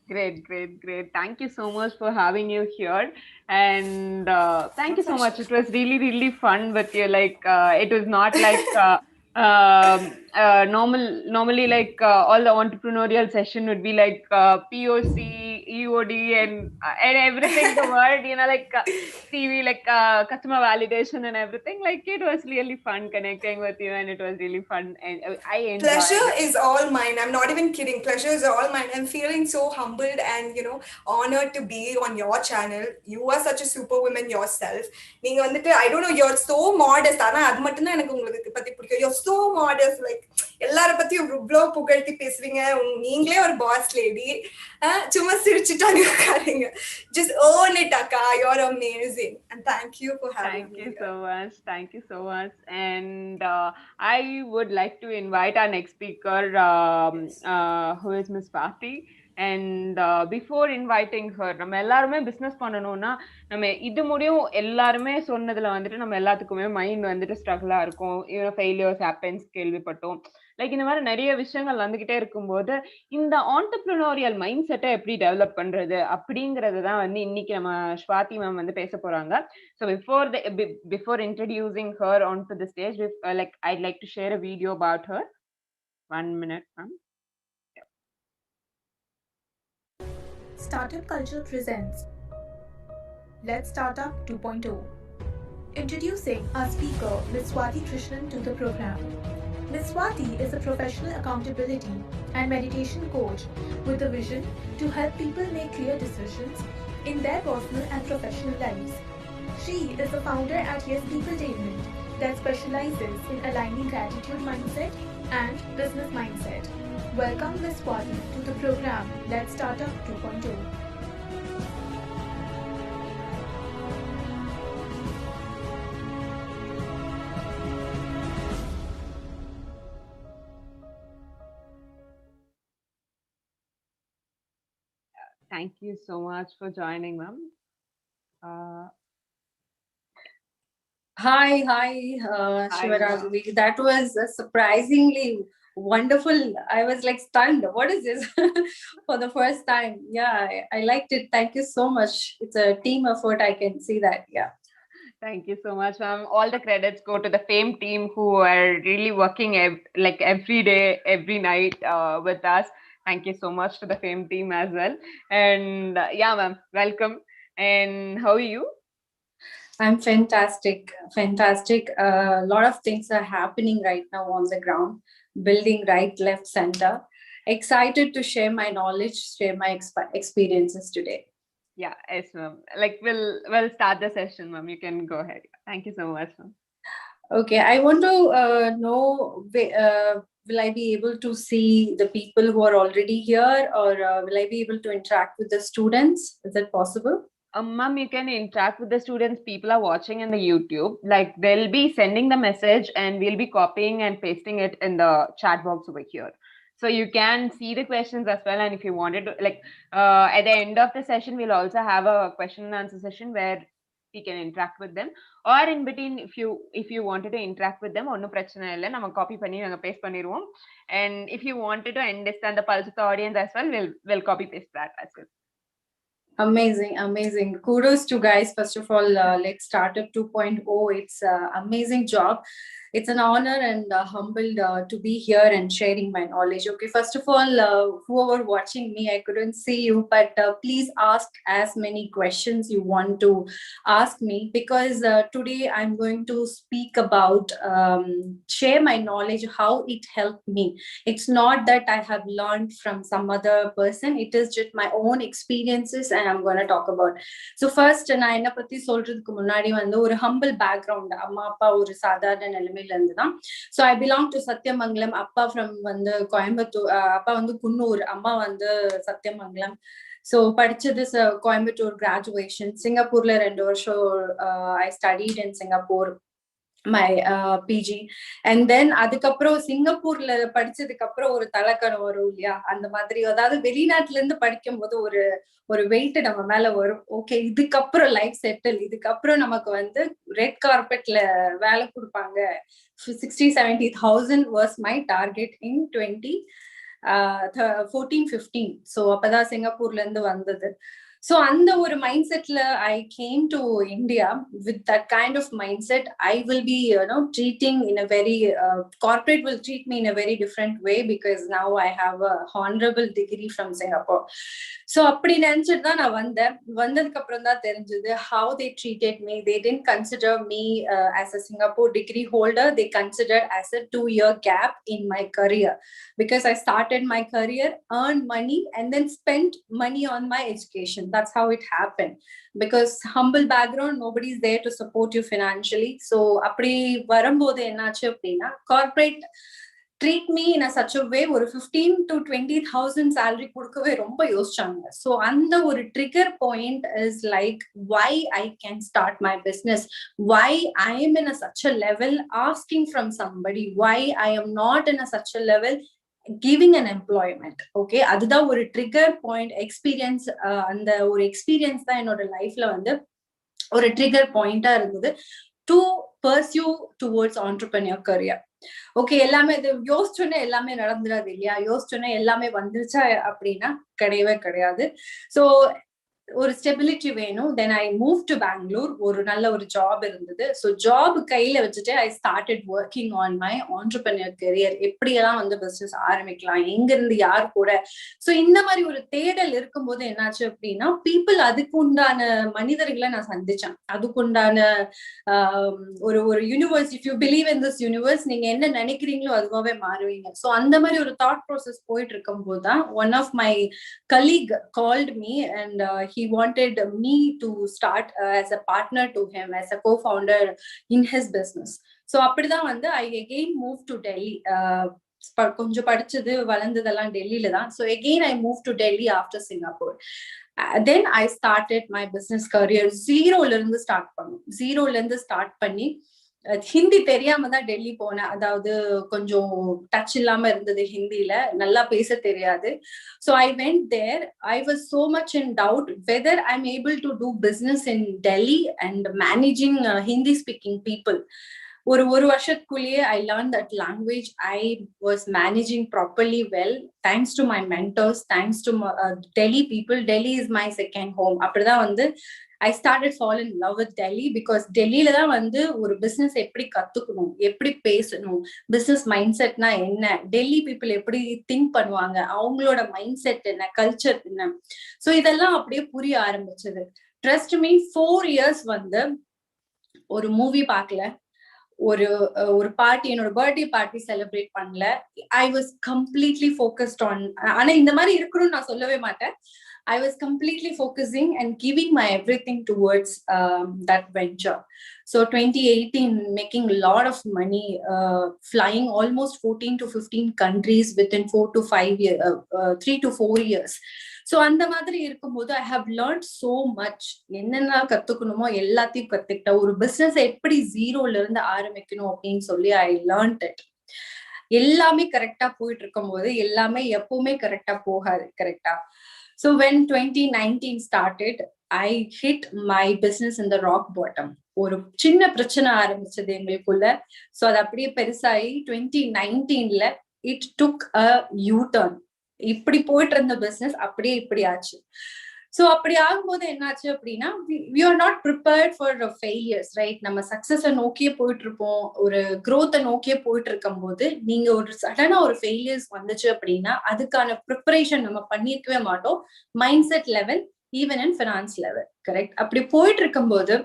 Great. Thank you so much for having you here. And thank you so much. It pleasure. was really fun with you. Like, it was not like normally, like all the entrepreneurial session would be like POC, EOD, and everything. The word, like CV, like customer validation and everything. Like, it was really fun connecting with you, and it was really fun, and I Pleasure enjoyed it. is all mine. I'm not even kidding. Pleasure is all mine. I'm feeling so humbled and honored to be on your channel. You are such a superwoman yourself. நீங்க வந்துட்டு I don't know, you're so modest. ஆனா அது மட்டும் தான் எனக்கு உங்களுக்கு பத்தி பிடிக்கும். You're so modest, like எல்லார பத்தியும் இவ்ளோ புகழ்த்தி பேசுறீங்க. நீங்களே ஒரு பாஸ் லேடி. சும்மா சிரிச்சிட்டாங்க உட்காருங்க. Just own it, Akka. You're amazing. And thank you for having me. Thank you so much. And I would like to invite our next speaker, who is Miss Swati. And before inviting her, நம்ம எல்லாருமே business பண்ணணும்னா நம்ம இது முடியும் எல்லாருமே சொன்னதுல வந்துட்டு நம்ம எல்லாத்துக்குமே மைண்ட் வந்துட்டு ஸ்ட்ரகிளா இருக்கும். ஃபெயிலியர்ஸ் ஹேப்பன்ஸ் கேள்விப்பட்டோம். லைக் இந்த மாதிரி நிறைய விஷயங்கள் வந்துகிட்டே இருக்கும்போது இந்த ஆண்டர்பிரினோரியல் மைண்ட் செட்டை எப்படி டெவலப் பண்றது அப்படிங்கறது தான் வந்து இன்னைக்கு நம்ம ஸ்வாதி மேம் வந்து பேச போறாங்க. So before introducing her onto the stage, I'd like to share a video about her. 1 minute, ma'am. Startup Culture presents Let's Startup 2.0. Introducing our speaker, Ms. Swati Krishnan, to the program. Ms. Swati is a professional accountability and meditation coach with a vision to help people make clear decisions in their personal and professional lives. She is the founder at Yes Peopletainment that specializes in aligning gratitude mindset and business mindset. Welcome Ms. Swati to the program Let's Startup 2.0. Thank you so much for joining, ma'am. Hi, Shivarajavi. That was surprisingly wonderful. I was like stunned. What is this? For the first time. Yeah, I liked it. Thank you so much. It's a team effort. I can see that. Yeah. Thank you so much, ma'am. All the credits go to the FAME team who are really working like every day, every night with us. Thank you so much to the FAME team as well. And yeah, ma'am, welcome. And how are you? I'm fantastic. A lot of things are happening right now on the ground, building right, left, center. Excited to share my knowledge, share my experiences today. Yeah, yes, ma'am. Like we'll start the session, ma'am. You can go ahead. Thank you so much, ma'am. Okay, I want to know, will I be able to see the people who are already here, or will I be able to interact with the students? Is that possible? Ma'am, you can interact with the students. People are watching in the YouTube. Like they'll be sending the message and we'll be copying and pasting it in the chat box over here. So you can see the questions as well. And if you wanted to, like at the end of the session, we'll also have a question and answer session where we can interact with them. Or in between, if you wanted to interact with them, onnu prachana illa, nama copy panni naanga paste panniruvom. And if you wanted to understand the pulse of the audience as well, we'll copy paste that as well. Amazing. Kudos to guys. First of all, Let's Startup 2.0. It's an amazing job. It's an honor and humbled to be here and sharing my knowledge. Okay, first of all, whoever watching me, I couldn't see you, but please ask as many questions you want to ask me, because today I'm going to speak about, share my knowledge, how it helped me. It's not that I have learned from some other person. It is just my own experiences and I'm going to talk about. So first, நான் என்ன பத்தி சொல்றதுக்கு முன்னாடி வந்து ஒரு humble background. அம்மா அப்பா ஒரு சாதாரண நிலைமையில இருந்து தான். So I belong to Satyamangalam. அப்பா from வந்து கோயம்புத்தூர், அப்பா வந்து குன்னூர், அம்மா வந்து சத்யமங்கலம். So படிச்சது கோயம்புத்தூர் graduation. சிங்கப்பூர்ல 2 வருஷம் I studied in Singapore. My PG, and then அதுக்கப்புறம் சிங்கப்பூர்ல படிச்சதுக்கு அப்புறம் ஒரு தலக்கணம் வரும் இல்லையா, அந்த மாதிரி அதாவது வெளிநாட்டுல இருந்து படிக்கும் போது ஒரு வெயிட் நம்ம மேல வரும். ஓகே, இதுக்கப்புறம் லைஃப் செட்டில், இதுக்கப்புறம் நமக்கு வந்து ரெட் கார்பெட்ல வேலை கொடுப்பாங்க. 60,000-70,000 was my target in 20 14-15. So அப்பதான் சிங்கப்பூர்ல இருந்து வந்தது. So அந்த ஒரு மைண்ட் செட்ல I came to India with that kind of mindset. I will be treating in a very corporate will treat me in a very different way because now I have a honorable degree from Singapore. So அப்படி நினைச்சிட்டு தான் நான் வந்ததுக்கு அப்புறம் தான் தெரிஞ்சது how they treated me. They didn't consider me as a Singapore degree holder. They considered as a 2-year gap in my career because I started my career, earned money and then spent money on my education. That's how it happened because humble background, nobody's there to support you financially. So அப்படி வரும்போது என்னாச்சு அப்படின்னா corporate treat me in a such a way ஒரு 15,000 to 20,000 salary கொடுக்கவே ரொம்ப யோசிச்சாங்க. So அந்த ஒரு trigger point is like why I can start my business, why I am in a such a level asking from somebody, why I am not in a such a level giving an employment. Okay, அதுதான் ஒரு trigger point experience. அந்த ஒரு experience தான் என்னோட லைஃப்ல வந்து ஒரு trigger point இருந்தது to pursue towards entrepreneur career. Okay, எல்லாமே இது யோசிச்சோன்னே எல்லாமே நடந்துடாது இல்லையா? யோசிச்சோன்னே எல்லாமே வந்துருச்சா அப்படின்னா கிடையவே கிடையாது. ஸோ ஒரு ஸ்டெபிலிட்டி வேணும். தென் ஐ மூவ் டு பெங்களூர். ஒரு நல்ல ஒரு ஜாப் இருந்தது. ஸோ ஜாப் கையில வச்சுட்டு I started working on my entrepreneur career. எப்படியெல்லாம் வந்து பிசினஸ் ஆரம்பிக்கலாம், எங்க இருந்து யார் கூட. ஸோ இந்த மாதிரி ஒரு தேடல் இருக்கும்போது என்னாச்சு அப்படின்னா பீப்புள் அதுக்கு உண்டான மனிதர்களை நான் சந்திச்சேன். அதுக்குண்டான ஒரு ஒரு universe. If you believe in this universe, நீங்க என்ன நினைக்கிறீங்களோ அதுவாகவே மாறுவீங்க. ஸோ அந்த மாதிரி ஒரு தாட் ப்ராசஸ் போயிட்டு இருக்கும் போது தான் one of my colleague called me and he wanted me to start as a partner to him, as a co-founder in his business. So அப்படிதான் வந்து I again moved to Delhi. கொஞ்சம் படிச்சது வளர்ந்ததெல்லாம் டெல்லியில தான். So again I moved to Delhi after Singapore. Then I started my business career. ஜீரோல இருந்து start பண்ணி ஹிந்தி தெரியாம தான் டெல்லி போனேன். அதாவது கொஞ்சம் டச் இல்லாம இருந்தது, ஹிந்தில நல்லா பேச தெரியாது. So I went there. I was so much in doubt whether I am able to do business in Delhi and managing Hindi speaking people. ஒரு வருஷத்துக்குள்ளேயே I learn that language. I was managing properly well thanks to my mentors, thanks to Delhi people. Delhi is my second home. அப்படிதான் வந்து I started fall in love with Delhi because டெல்லியில தான் வந்து ஒரு business எப்படி கத்துக்கணும், எப்படி பேசணும், பிசினஸ் மைண்ட் செட்னா என்ன, டெல்லி பீப்புள் எப்படி திங்க் பண்ணுவாங்க, அவங்களோட மைண்ட் செட் என்ன, கல்ச்சர் என்ன. ஸோ இதெல்லாம் அப்படியே புரிய ஆரம்பிச்சது. ட்ரஸ்ட் மீ 4 years வந்து ஒரு மூவி பார்க்கல, ஒரு பார்ட்டி, என்னோட பர்த்டே பார்ட்டி செலிப்ரேட் பண்ணல. I was completely focused on. ஆனா இந்த மாதிரி இருக்கணும்னு நான் சொல்லவே மாட்டேன். I was completely focusing and giving my everything towards that venture. So 2018, making a lot of money, flying almost 14 to 15 countries within 4 to 5 years, 3 to 4 years. So அந்த மாதிரி இருக்கும்போது I have learned so much. என்னென்ன கத்துக்கணுமோ எல்லாத்தையும் கத்துக்கிட்டேன். ஒரு business எப்படி ஜீரோல இருந்து ஆரம்பிக்கணும் அப்படின்னு சொல்லி I learned it. எல்லாமே கரெக்டா போயிட்டு இருக்கும் போது எல்லாமே எப்பவுமே கரெக்டா போகாது, கரெக்டா. So when 2019 started, I hit my business in the rock bottom. ஒரு சின்ன பிரச்சனை ஆரம்பிச்சது எங்களுக்குள்ள. ஸோ அது அப்படியே பெருசாகி 2019ல it took a U-turn. இப்படி போயிட்டு இருந்த பிசினஸ் அப்படியே இப்படி ஆச்சு. ஸோ அப்படி ஆகும்போது என்னாச்சு அப்படின்னா we are not prepared for failures, right? நம்ம சக்சஸை நோக்கியே போயிட்டு இருப்போம், ஒரு growth-ஐ நோக்கியே போயிட்டு இருக்கும் போது நீங்க ஒரு சடனா ஒரு ஃபெயிலியர்ஸ் வந்துச்சு அப்படின்னா அதுக்கான ப்ரிப்பரேஷன் நம்ம பண்ணிருக்கவே மாட்டோம். Mind set level, even and finance level, correct? அப்படி போயிட்டு இருக்கும்போது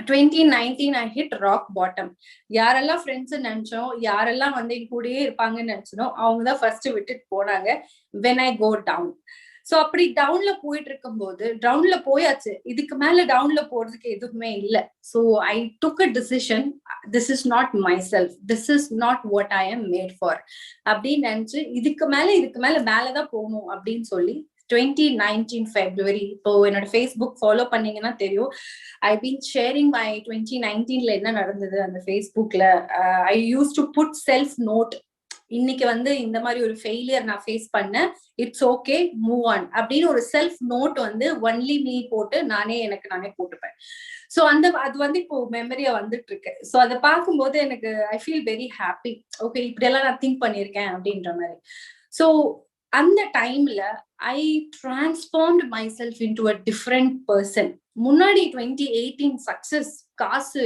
2019 I hit rock bottom. யாரெல்லாம் ஃப்ரெண்ட்ஸ் நினைச்சோம், யாரெல்லாம் வந்து என் கூடயே இருப்பாங்கன்னு நினைச்சனோ அவங்கதான் ஃபர்ஸ்ட் விட்டுட்டு போனாங்க. when I go down. So அப்படி டவுன்ல போயிட்டு இருக்கும் போது டவுன்ல போயாச்சு, இதுக்கு மேல டவுன்ல போறதுக்கு எதுவுமே இல்லை. So I took a decision, this is not my self, this is not what I am made for அப்படின்னு நினைச்சு இதுக்கு மேல மேலதான் போகணும் அப்படின்னு சொல்லி 2019 February, இப்போ என்னோட ஃபேஸ்புக் ஃபாலோ பண்ணீங்கன்னா தெரியும், ஐ பீன் ஷேரிங் மை 2019ல என்ன நடந்தது அந்த ஃபேஸ்புக்ல. I use to put self note. இன்னைக்கு வந்து இந்த மாதிரி ஒரு ஃபெயிலியர் நான் ஃபேஸ் பண்ணேன், இட்ஸ் ஓகே, மூவ் ஆன் அப்படின்னு ஒரு செல்ஃப் நோட் வந்து ஒன்லி மீ போட்டு நானே போட்டுப்பேன். ஸோ அது வந்து இப்போ மெமரியா வந்துட்டு இருக்கு. ஸோ அதை பார்க்கும்போது எனக்கு I feel very happy. Okay, இப்படியெல்லாம் நான் திங்க் பண்ணியிருக்கேன் அப்படின்ற மாதிரி. ஸோ அந்த டைம்ல I transformed myself into a different person. முன்னாடி 2018 சக்சஸ், காசு,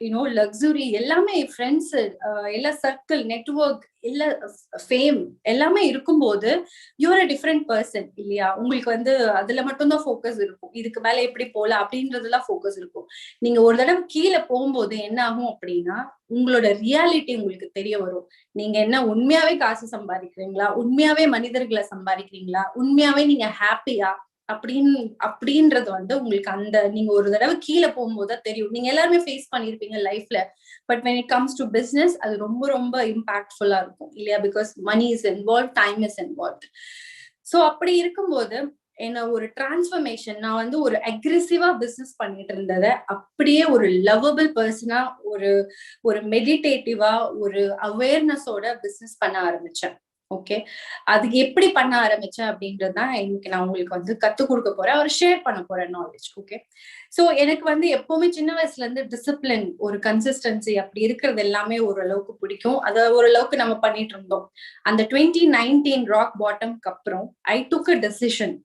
யூனோ லக்ஸுரி, எல்லாமே ஃப்ரெண்ட்ஸ், எல்லா சர்க்கிள், நெட்வொர்க், எல்லா ஃபேம் எல்லாமே இருக்கும்போது யூஆர் அ டிஃப்ரெண்ட் பர்சன் இல்லையா? உங்களுக்கு வந்து அதுல மட்டும்தான் ஃபோக்கஸ் இருக்கும். இதுக்கு மேல எப்படி போகலாம் அப்படின்றதுலாம் ஃபோக்கஸ் இருக்கும். நீங்க ஒரு தடவை கீழே போகும்போது என்ன ஆகும் அப்படின்னா உங்களோட ரியாலிட்டி உங்களுக்கு தெரிய வரும். நீங்க என்ன உண்மையாவே காசு சம்பாதிக்கிறீங்களா? உண்மையாவே மனிதர்களை சம்பாதிக்கிறீங்களா? உண்மையாவே நீங்க ஹாப்பியா அப்படின்றது வந்து உங்களுக்கு அந்த நீங்க ஒரு தடவை கீழே போகும்போதுதான் தெரியும். நீங்க எல்லாருமே ஃபேஸ் பண்ணிருப்பீங்க லைஃப்ல. But when it comes to business அது ரொம்ப ரொம்ப இம்பாக்ட்ஃபுல்லா இருக்கும் இல்லையா? Because money is involve, time is involve. So அப்படி இருக்கும்போது என்ன ஒரு டிரான்ஸ்ஃபர்மேஷன், நான் வந்து ஒரு அக்ரெசிவா பிசினஸ் பண்ணிட்டு இருந்ததை அப்படியே ஒரு லவபிள் பர்சனா, ஒரு மெடிடேட்டிவா, ஒரு அவேர்னஸோட பிசினஸ் பண்ண ஆரம்பிச்சேன். ஓகே, அதுக்கு எப்படி பண்ண ஆரம்பிச்சேன் அப்படின்றதுதான் இன்னைக்கு நான் உங்களுக்கு வந்து கத்துக் கொடுக்க போறேன், ஒரு ஷேர் பண்ண போறேன் நாலேஜ். ஓகே, சோ எனக்கு வந்து எப்பவுமே சின்ன வயசுல இருந்து டிசிப்ளின், ஒரு கன்சிஸ்டன்சி அப்படி இருக்கிறது எல்லாமே ஓரளவுக்கு பிடிக்கும். அதை ஓரளவுக்கு நம்ம பண்ணிட்டு இருந்தோம். அந்த 2019 ராக் பாட்டம்க்கு அப்புறம் I took a decision.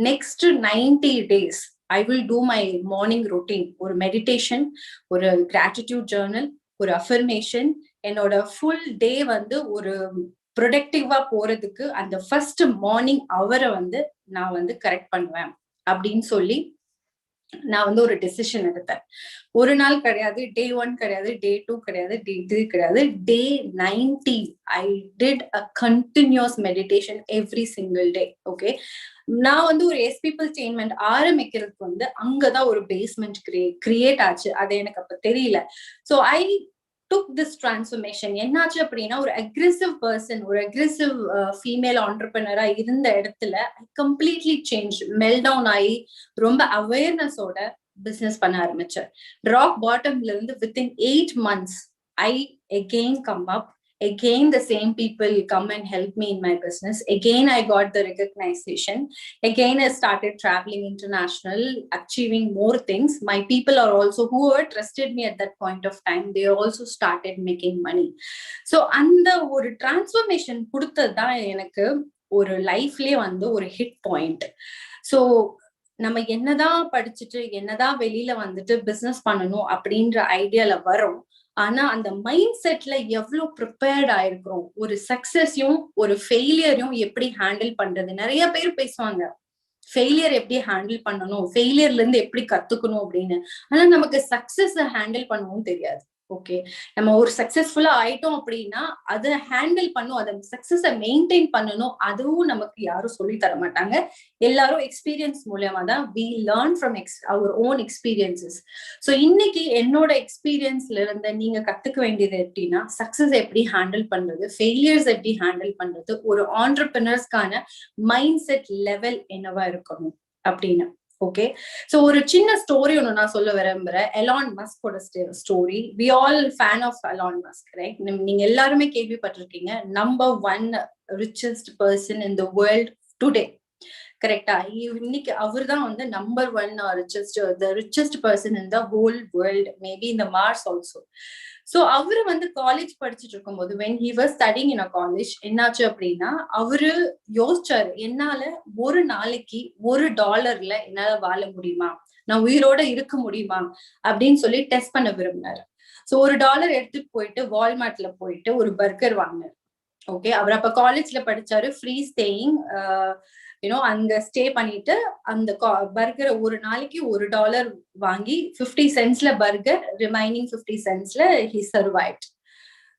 Next 90 days I will do my morning routine. ஒரு மெடிடேஷன், ஒரு கிராட்டிடியூட் ஜர்னல், ஒரு அஃபர்மேஷன். என்னோட ஃபுல் டே வந்து ஒரு ப்ரொடக்டிவா போறதுக்கு அந்த ஃபர்ஸ்ட் மார்னிங் அவரை வந்து நான் வந்து கரெக்ட் பண்ணுவேன் அப்படின்னு சொல்லி நான் வந்து ஒரு டெசிஷன் எடுத்தேன். ஒரு நாள் கிடையாது, டே 1 கிடையாது, டே 2 கிடையாது, டே 3 கிடையாது, day 90 I did a continuous meditation every single day. Okay, நான் வந்து ஒரு எஸ்பீபிள்டெயின்மெண்ட் ஆரம்பிக்கிறதுக்கு வந்து அங்கதான் ஒரு பேஸ்மெண்ட் கிரியேட் ஆச்சு. அது எனக்கு அப்ப தெரியல. So I took this transformation. என்னாச்சு அப்படின்னா ஒரு அக்ரெசிவ் பர்சன், ஒரு அக்ரெசிவ் ஃபீமேல் ஆண்டர்பிரினரா இருந்த இடத்துல I completely change, mellow down ஆகி ரொம்ப அவேர்னஸோட பிசினஸ் பண்ண ஆரம்பிச்சேன். ராக் பாட்டம்ல இருந்து within 8 months I again come up. Again the same people come and help me in my business. Again I got the recognition. Again I started traveling international, achieving more things. My people are also, who were trusted me at that point of time, they also started making money. So அந்த ஒரு transformation கொடுத்ததுதான் எனக்கு ஒரு லைஃப்லயே வந்து ஒரு hit point. So நம்ம என்னதான் படிச்சுட்டு என்னதான் வெளியில வந்துட்டு பிசினஸ் பண்ணணும் அப்படின்ற ஐடியால வரோம். ஆனா அந்த மைண்ட் செட்ல எவ்வளவு ப்ரிப்பேர்ட் ஆயிருக்கிறோம், ஒரு சக்சஸையும் ஒரு ஃபெயிலியரையும் எப்படி ஹேண்டில் பண்றது. நிறைய பேர் பேசுவாங்க ஃபெயிலியர் எப்படி ஹேண்டில் பண்ணணும், ஃபெயிலியர்ல இருந்து எப்படி கத்துக்கணும் அப்படின்னு. ஆனா நமக்கு சக்சஸ் ஹேண்டில் பண்ணவும் தெரியாது. ஓகே, நம்ம ஒரு சக்சஸ்ஃபுல்லா ஆயிட்டோம் அப்படின்னா அதை ஹேண்டில் பண்ணும், அதை சக்சஸை மெயின்டைன் பண்ணணும், அதுவும் நமக்கு யாரும் சொல்லி தர மாட்டாங்க. எல்லாரும் எக்ஸ்பீரியன்ஸ் மூலமா தான் we learn from our own experiences. So இன்னைக்கு என்னோட எக்ஸ்பீரியன்ஸ்ல இருந்த நீங்க கத்துக்க வேண்டியது எப்படின்னா, சக்சஸ் எப்படி ஹேண்டில் பண்றது, ஃபெயிலியர்ஸ் எப்படி ஹேண்டில் பண்றது, ஒரு ஆண்டர்பிரினர்ஸ்க்கான மைண்ட் செட் லெவல் என்னவா இருக்கணும் அப்படின்னு. ஓகே, சோ ஒரு சின்ன ஸ்டோரி ஒண்ணு நான் சொல்ல விரும்புறேன். எலான் மஸ்கோட story. We all fan of Elon Musk, right? நீங்க எல்லாருமே கேள்விப்பட்டிருக்கீங்க. Number 1 richest person in the world today, கரெக்டா? இன்னைக்கு அவர் தான் வந்து number 1 richest person in the whole world, maybe இந்த மார்ஸ் ஆல்சோ. சோ அவரு வந்து காலேஜ் படிச்சுட்டு இருக்கும்போது when he was studying in a college என்னாச்சு அப்படின்னா அவரு யோசிச்சாரு, என்னால ஒரு நாளைக்கு $1 என்னால வாழ முடியுமா, நான் உயிரோட இருக்க முடியுமா அப்படின்னு சொல்லி டெஸ்ட் பண்ண விரும்பினாரு. சோ $1 எடுத்துட்டு போயிட்டு வால்மார்ட்ல போயிட்டு ஒரு பர்கர் வாங்கினாரு. ஓகே, அவர் அப்ப காலேஜ்ல படிச்சாரு, ஃப்ரீ ஸ்டேயிங், அங்க ஸ்டே பண்ணிட்டு அந்த பர்கரை ஒரு நாளைக்கு $1 வாங்கி 50 cents burger, remaining 50 cents he survived.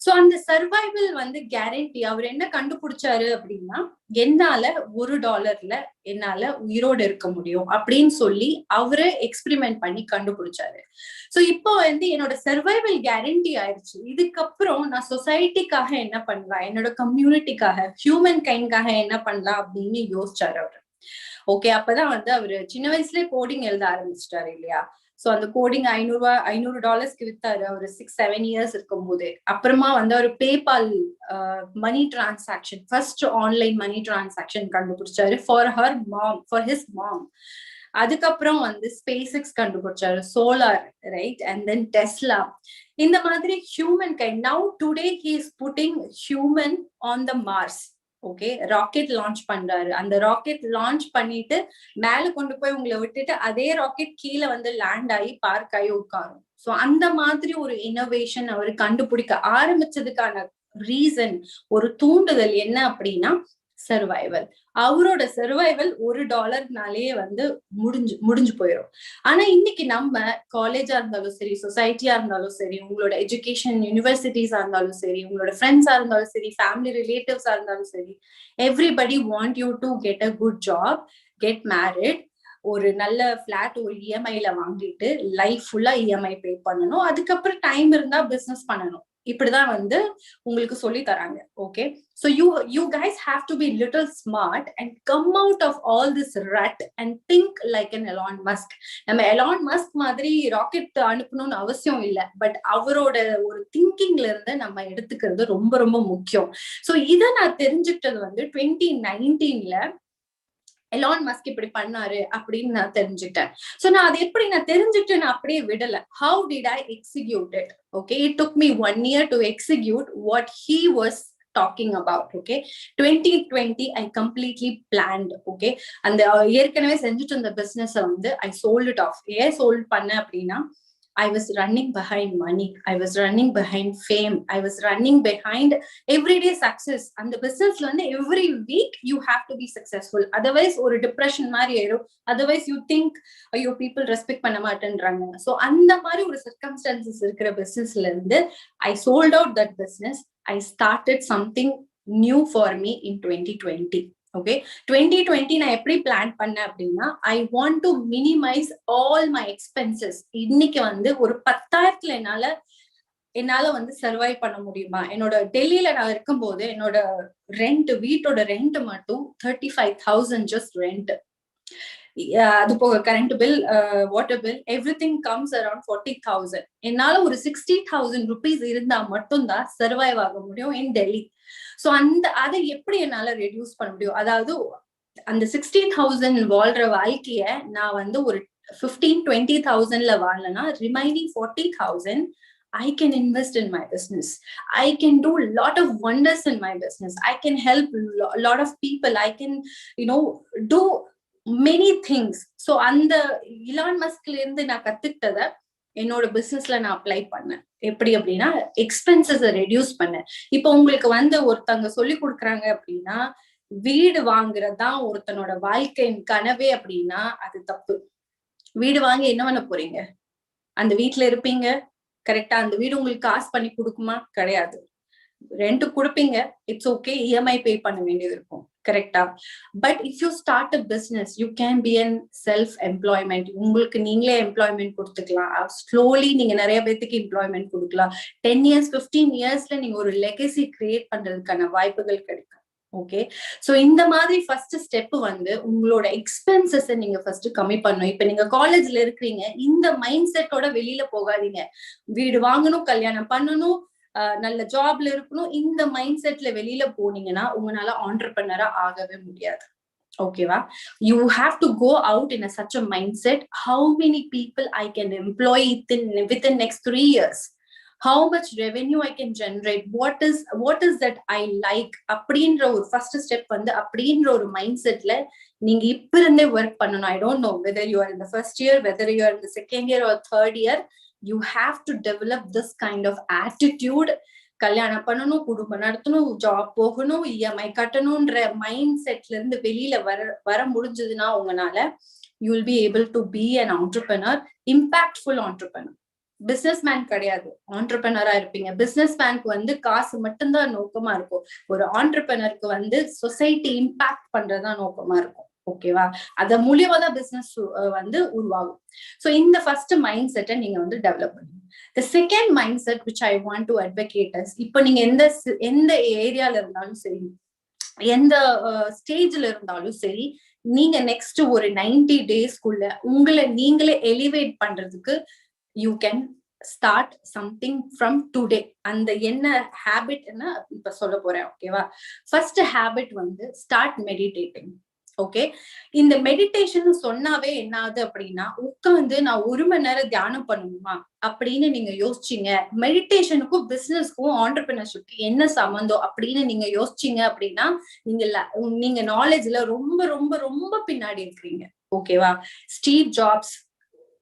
So அந்த சர்வைவல் வந்து கேரண்டி. அவர் என்ன கண்டுபிடிச்சாரு அப்படின்னா, என்னால $1 என்னால உயிரோடு இருக்க முடியும் அப்படின்னு சொல்லி அவரு எக்ஸ்பெரிமெண்ட் பண்ணி கண்டுபிடிச்சாரு. சோ இப்போ வந்து என்னோட சர்வைவல் கேரண்டி ஆயிடுச்சு. இதுக்கப்புறம் நான் சொசைட்டிக்காக என்ன பண்ணலாம், என்னோட கம்யூனிட்டிக்காக, ஹியூமன் கைண்ட்காக என்ன பண்ணலாம் அப்படின்னு யோசிச்சாரு அவரு. ஓகே, அப்பதான் வந்து அவரு சின்ன வயசுலயே கோடிங் எழுத ஆரம்பிச்சிட்டாரு இல்லையா? சோ அந்த கோடிங் $500 வித்தாரு அவர் 6-7 years இருக்கும் போது. அப்புறமா வந்து அவர் PayPal money transaction, first online money transaction கண்டுபிடிச்சாரு ஃபார் ஹிஸ் மாம். அதுக்கப்புறம் வந்து ஸ்பேஸ்எக்ஸ் கண்டுபிடிச்சாரு, solar, right, and then Tesla. இந்த மாதிரி humankind. Now today he is putting human on the Mars. Okay, rocket launch பண்றாரு. அந்த ராக்கெட் லான்ச் பண்ணிட்டு மேல கொண்டு போய் உங்களை விட்டுட்டு அதே ராக்கெட் கீழே வந்து லேண்ட் ஆகி பார்க் ஆகி உட்காரும். சோ அந்த மாதிரி ஒரு இனோவேஷன் அவர் கண்டுபிடிக்க ஆரம்பிச்சதுக்கான ரீசன், ஒரு தூண்டுதல் என்ன அப்படின்னா சர்வைவல். அவரோட சர்வைவல் $1 வந்து முடிஞ்சு போயிடும். ஆனா இன்னைக்கு நம்ம காலேஜா இருந்தாலும் சரி, சொசைட்டியா இருந்தாலும் சரி, உங்களோட எஜுகேஷன் யூனிவர்சிட்டிஸா இருந்தாலும் சரி, உங்களோட ஃப்ரெண்ட்ஸா இருந்தாலும் சரி, ஃபேமிலி ரிலேட்டிவ்ஸா இருந்தாலும் சரி, everybody want you to get a good job, get married, ஒரு நல்ல பிளாட் ஒரு இஎம்ஐல வாங்கிட்டு லைஃப் ஃபுல்லா இஎம்ஐ பே பண்ணணும், அதுக்கப்புறம் டைம் இருந்தா பிசினஸ் பண்ணணும். இப்படிதான் வந்து உங்களுக்கு சொல்லி தராங்க. Okay, so you guys have to be little smart and come out of all this rut and think like an Elon Musk. நம்ம எலான் மஸ்க் மாதிரி ராக்கெட் அனுப்பணும்னு அவசியம் இல்லை, பட் அவரோட ஒரு திங்கிங்ல இருந்து நம்ம எடுத்துக்கிறது ரொம்ப ரொம்ப முக்கியம். சோ இதை நான் தெரிஞ்சுக்கிட்டது வந்து 2019ல எலான் மஸ்க் இப்படி பண்ணாரு அப்படின்னு நான் தெரிஞ்சுட்டேன். சோ நான் அதை எப்படி நான் தெரிஞ்சுட்டு நான் அப்படியே விடல. How did I execute it? Okay, it took me 1 year to execute what he was talking about. Okay, 2020 I completely planned. Okay, அந்த ஏற்கனவே செஞ்சுட்டு இருந்த பிசினஸ் வந்து I sold it off. ஏன் sold பண்ண அப்படின்னா I was running behind money, I was running behind fame, I was running behind everyday success. And the business வந்து every week you have to be successful, otherwise ஒரு depression மாதிரி ஆயிரும். Otherwise you think ஐயோ people respect பண்ண மாட்டேன்றாங்க. So அந்த மாதிரி ஒரு circumstances இருக்கிற businessல இருந்து I sold out that business. I started something new for me in 2020. Okay, 2020 நான் எப்படி பிளான் பண்ணேன் அப்படின்னா I want to minimize all my expenses. இன்னைக்கு வந்து ஒரு 10,000 என்னால வந்து சர்வை பண்ண முடியுமா? என்னோட டெல்லியில நான் இருக்கும்போது என்னோட வீட்டோட ரெண்ட் மட்டும் 35,000 ஜஸ்ட் ரெண்ட். அது போக current bill, water bill, everything comes around 40,000. என்னால ஒரு 60,000 rupees இருந்தா மட்டும்தான் சர்வைவ் ஆக முடியும் இன் டெல்லி. சோ அதை எப்படி என்னால ரெடியூஸ் பண்ண முடியும்? அதாவது அந்த 60,000 வாழ்ற வாழ்க்கைய நான் வந்து ஒரு 15-20,000ல வாழனா remaining 40,000 I can invest in my business. I can do a lot of wonders in my business. I can help a lot of people. I can, do many things. So அந்த இலான் மஸ்க்ல இருந்து நான் கத்துக்கிட்டத என்னோட பிசினஸ்ல நான் apply பண்ணேன். எப்படி அப்படின்னா expenses reduce பண்ணேன். இப்போ உங்களுக்கு வந்து ஒருத்தவங்க சொல்லி கொடுக்குறாங்க அப்படின்னா வீடு வாங்குறதுதான் ஒருத்தனோட வாழ்க்கையின் கனவே அப்படின்னா அது தப்பு. வீடு வாங்கி என்ன பண்ண போறீங்க? அந்த வீட்டுல இருப்பீங்க, கரெக்டா? அந்த வீடு உங்களுக்கு காசு பண்ணி கொடுக்குமா? கிடையாது. ரெண்ட் கொடுப்பீங்க, இட்ஸ் ஓகே, இஎம்ஐ பே பண்ண வேண்டியது இருக்கும், கரெக்டா? But if you start a business you can be an self employment. உங்களுக்கு நீங்களே எம்ப்ளாய்மெண்ட் கொடுத்துக்கலாம். ஸ்லோலி நீங்க நிறைய பேத்துக்கு எம்ப்ளாய்மெண்ட் கொடுக்கலாம். 10 years 15 yearsல நீங்க ஒரு லெகசி கிரியேட் பண்றதுக்கான வாய்ப்புகள் கிடைக்கும். ஓகே, சோ இந்த மாதிரி ஃபர்ஸ்ட் ஸ்டெப் வந்து உங்களோட எக்ஸ்பென்சஸ் நீங்க ஃபர்ஸ்ட் கம்மி பண்ணணும். இப்ப நீங்க காலேஜ்ல இருக்கிறீங்க, இந்த மைண்ட் செட்டோட வெளியில போகாதீங்க. வீடு வாங்கணும், கல்யாணம் பண்ணணும், நல்ல ஜாப்ல இருக்கணும், இந்த மைண்ட் செட்ல வெளியில போனீங்கன்னா உங்களால ஆண்டர்பிரனரா ஆகவே முடியாது. ஓகேவா? You have to go out in such a mindset. How many people I can employ within next 3 years? How much revenue I can generate? What is that I like? அப்படின்ற ஒரு ஃபர்ஸ்ட் ஸ்டெப் வந்து அப்படின்ற ஒரு mind செட்ல நீங்க இப்ப இருந்தே work பண்ணணும். I don't know whether you are in the first year, whether you are in the second year or third year. You have to develop this kind of attitude. கல்யாணம் பண்ணணும், குடும்பம் நடத்தணும், ஜாப் போகணும், இஎம்ஐ கட்டணும்ன்ற மைண்ட் செட்ல இருந்து வெளியில வர முடிஞ்சதுன்னா உங்களால you will be able to be an entrepreneur, impactful entrepreneur. Business man கிடையாது, ஆண்டர்பிரனரா இருப்பீங்க. பிசினஸ் மேனுக்கு வந்து காசு மட்டும்தான் நோக்கமா இருக்கும். ஒரு ஆண்டர்பிரனருக்கு வந்து சொசைட்டி இம்பாக்ட் பண்றதுதான் நோக்கமா இருக்கும். ஓகேவா? அத மூலியமா தான் பிசினஸ் வந்து உருவாகும். சோ இந்த ஃபர்ஸ்ட் மைண்ட் செட்டை நீங்க வந்து டெவலப் பண்ணுங்க. The second mindset which I want to advocate is, இப்போ நீங்க எந்த ஏரியால இருந்தாலும் சரி, எந்த ஸ்டேஜ்ல இருந்தாலும் சரி, நீங்க நெக்ஸ்ட் ஒரு 90 daysக்குள்ள உங்களை நீங்களே எலிவேட் பண்றதுக்கு you can start something from today. அந்த என்ன ஹேபிட் என்ன இப்ப சொல்ல போறேன். ஓகேவா? ஃபர்ஸ்ட் ஹேபிட் வந்து start meditating. ஓகே, இந்த மெடிடேஷன் சொன்னாவே என்ன ஆகுது அப்படின்னா, உட்காந்து நான் 1 மணி நேரம் தியானம் பண்ணணுமா அப்படின்னு நீங்க யோசிச்சீங்க, மெடிடேஷனுக்கும் பிசினஸ்க்கும் ஆண்டர்பிரினர்ஷிப்க்கு என்ன சம்பந்தம் அப்படின்னு நீங்க யோசிச்சீங்க அப்படின்னா, நீங்க நாலேஜ்ல ரொம்ப ரொம்ப ரொம்ப பின்னாடி இருக்கிறீங்க. ஓகேவா? ஸ்டீவ் ஜாப்ஸ்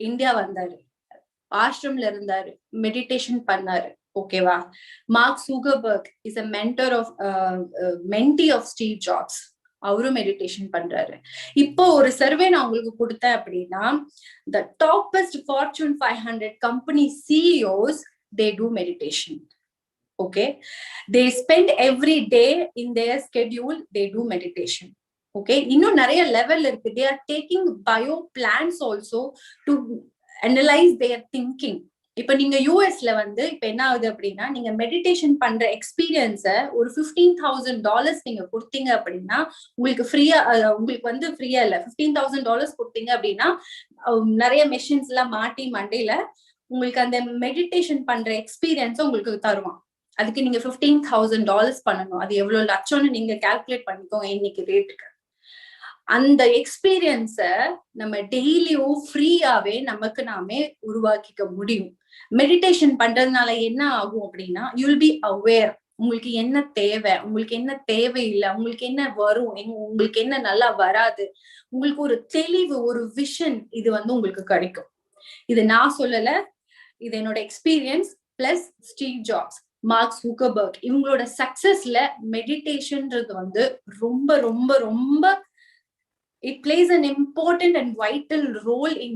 இந்தியா வந்தாரு, ஆஷ்ரம்ல இருந்தாரு, மெடிடேஷன் பண்ணாரு. ஓகேவா? Mark Zuckerberg is a mentor of mentee of Steve Jobs, அவரும் மெடிடேஷன் பண்றாரு. இப்போ ஒரு சர்வே நான் உங்களுக்கு கொடுத்தேன் அப்படின்னா, the topest Fortune 500 company CEOs, they do meditation. Okay, they spend every day in their schedule, they do meditation. Okay, இன்னும் நிறைய லெவல் இருக்கு. They are taking bio plans also to analyze their thinking. இப்ப நீங்க யூஎஸ்ல வந்து இப்ப என்ன ஆகுது அப்படின்னா, நீங்க மெடிடேஷன் பண்ற எக்ஸ்பீரியன்ஸ ஒரு $15,000 நீங்க கொடுத்தீங்க அப்படின்னா, உங்களுக்கு ஃப்ரீயா, உங்களுக்கு வந்து ஃப்ரீயா இல்ல, $15,000 கொடுத்தீங்க அப்படின்னா நிறைய மெஷின்ஸ் எல்லாம் மாட்டி மண்டையில உங்களுக்கு அந்த மெடிடேஷன் பண்ற எக்ஸ்பீரியன்ஸ உங்களுக்கு தருவான். அதுக்கு நீங்க $15,000 பண்ணணும். அது எவ்வளவு லட்சம்னு நீங்க கால்குலேட் பண்ணிக்கோங்க இன்னைக்கு ரேட்டுக்கு. அந்த எக்ஸ்பீரியன்ஸ நம்ம டெய்லியும் ஃப்ரீயாவே நமக்கு நாமே உருவாக்கிக்க முடியும். மெடிடேஷன் பண்றதுனால என்ன ஆகும் அப்படின்னா, யூ வில் பி அவேர். உங்களுக்கு என்ன தேவை, உங்களுக்கு என்ன தேவையில்லை, உங்களுக்கு என்ன வரும், உங்களுக்கு என்ன நல்லா வராது, உங்களுக்கு ஒரு தெளிவு, ஒரு விஷன் இது வந்து உங்களுக்கு கிடைக்கும். இது நான் சொல்லல, இது என்னோட experience plus Steve Jobs, Mark Zuckerberg இவங்களோட சக்சஸ்ல மெடிடேஷன்ன்றது வந்து ரொம்ப ரொம்ப ரொம்ப it plays an important and vital role in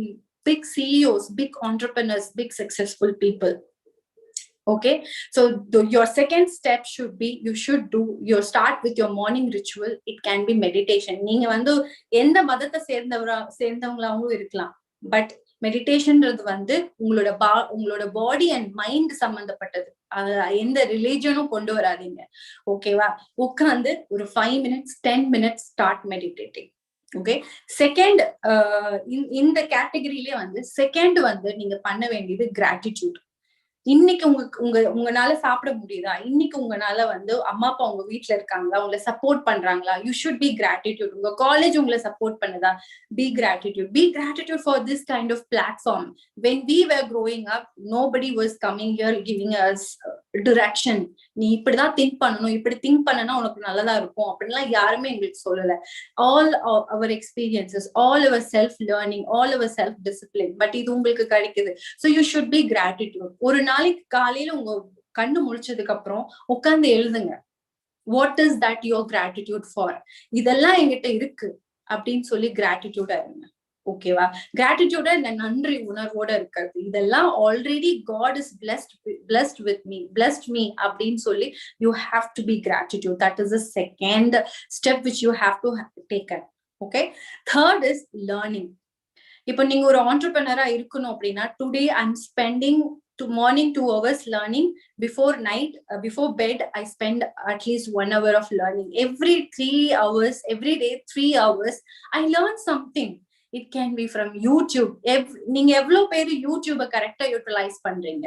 big CEOs, big entrepreneurs, big successful people. Okay, so your second step should be, you should do your start with your morning ritual. It can be meditation. நீங்க வந்து எந்த மதத்தை சேர்ந்தவங்களாவும் இருக்கலாம், but மெடிடேஷன்ன்றது வந்து உங்களோட body and mind சம்பந்தப்பட்டது. எந்த ரிலிஜனும் கொண்டு வராதீங்க. ஓகேவா? உட்காந்து ஒரு 5 minutes 10 minutes start meditating. Okay, second இந்த கேட்டகரியிலே வந்து செகண்ட் வந்து நீங்க பண்ண வேண்டியது கிராட்டிடியூட். இன்னைக்கு உங்களால சாப்பிட முடியுதா, இன்னைக்கு உங்களால வந்து அம்மா அப்பா உங்க வீட்டுல இருக்காங்களா, உங்களை சப்போர்ட் பண்றாங்களா, யூ ஷுட் பி கிராட்டிடியூட். உங்க காலேஜ் உங்களை சப்போர்ட் பண்ணுதா, be gratitude for this kind of platform. when we were growing up, nobody was coming here giving us direction. நீ இப்படிதான் திங்க் பண்ணணும், இப்படி திங்க் பண்ணனா உனக்கு நல்லதா இருக்கும் அப்படின்லாம் யாருமே எங்களுக்கு சொல்லல. all our experiences, all our self learning, all our self discipline. But இது உங்களுக்கு கிடைக்குது. so you should be gratitude. ஒரு நாளைக்கு காலையில உங்க கண்ணு முழிச்சதுக்கு அப்புறம் உட்கார்ந்து எழுதுங்க, what is that your gratitude for. இதெல்லாம் என்கிட்ட இருக்கு அப்படின்னு சொல்லி கிராட்டிடியூடா இருங்க. ஓகேவா? கிராட்டிடியூட நன்றி உணர்வோட இருக்கிறது. இதெல்லாம் already God is blessed me அப்படின்னு சொல்லி you have to be gratitude. That is the second step which you have to take. Okay, third is learning. இப்போ நீங்க ஒரு entrepreneur-ஆ இருக்கணும் அப்படின்னா, today I'm spending morning 2 hours learning. Before night, before bed, I spend at least 1 hour of learning. Every 3 hours, every day 3 hours, I learn something. It can be from YouTube. நீங்க எவ்வளவு பேரு யூடியூப கரெக்டா utilise பண்றீங்க?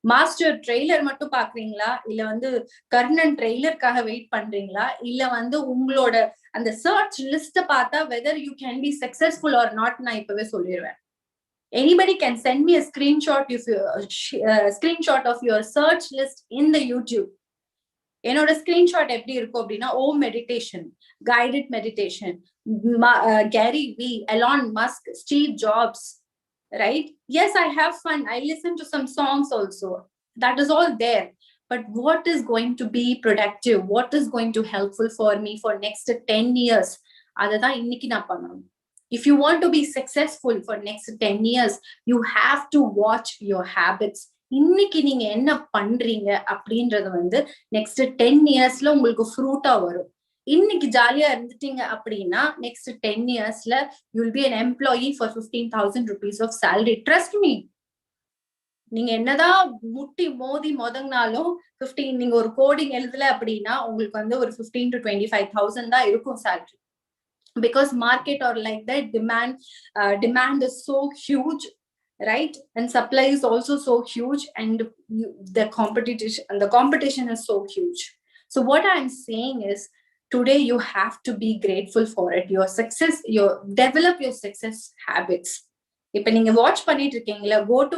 Master trailer மட்டும் பாக்குறீங்களா, இல்ல வந்து Karnan ட்ரெய்லருக்காக wait பண்றீங்களா, இல்ல வந்து உங்களோட அந்த சர்ச் லிஸ்ட பார்த்தா whether you can be successful or not நான் இப்பவே சொல்லிடுவேன். Anybody can send me a screenshot of your search list in the YouTube. என்னோட ஸ்கிரீன்ஷாட் எப்படி இருக்கும் அப்படின்னா, Om meditation, guided meditation, Gary Vee, Elon Musk, Steve Jobs, right? Yes, I have fun. I listen to some songs also. That is all there. But what is going to be productive? What is going to helpful for me for next 10 years? Adha இன்னைக்கு நான் பண்ணணும். If you want to be successful for next 10 years, you have to watch your habits. இன்னைக்கு நீங்க என்ன பண்றீங்க அப்படின்றது வந்து next 10 இயர்ஸ்ல உங்களுக்கு ஃப்ரூட்டா வரும். இன்னைக்கு ஜாலியா இருந்துட்டீங்க அப்படின்னா நெக்ஸ்ட் 10 இயர்ஸ்ல you will be an employee for 15,000 rupees of salary. Trust me. நீங்க என்னதான் முட்டி மோதி முதங்கினாலும் 15, நீங்க ஒரு கோடிங் எழுதல அப்படின்னா உங்களுக்கு வந்து ஒரு 15 to 25,000 தான் இருக்கும் salary. Because market or like that, demand is so huge, right? And supply is also so huge, and the competition is so huge. So what I'm saying is, Today you have to be grateful for it. Your success, develop your success habits. If you watch pannit go to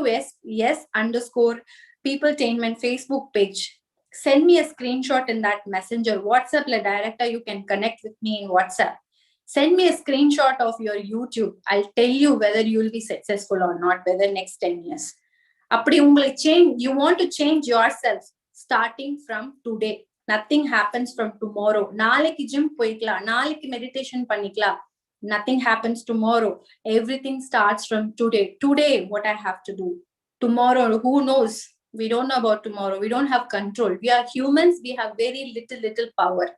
yes_peopletainment Facebook page. Send me a screenshot in that messenger. WhatsApp la director, you can connect with me in WhatsApp. Send me a screenshot of your YouTube. I'll tell you whether you will be successful or not, whether next 10 years. You want to change yourself starting from today. Nothing happens from tomorrow. Naaliki gym poikla, naaliki meditation panikla. Nothing happens tomorrow. Everything starts from today. Today, what I have to do. Tomorrow, who knows? We don't know about tomorrow. We don't have control. We are humans. We have very little power.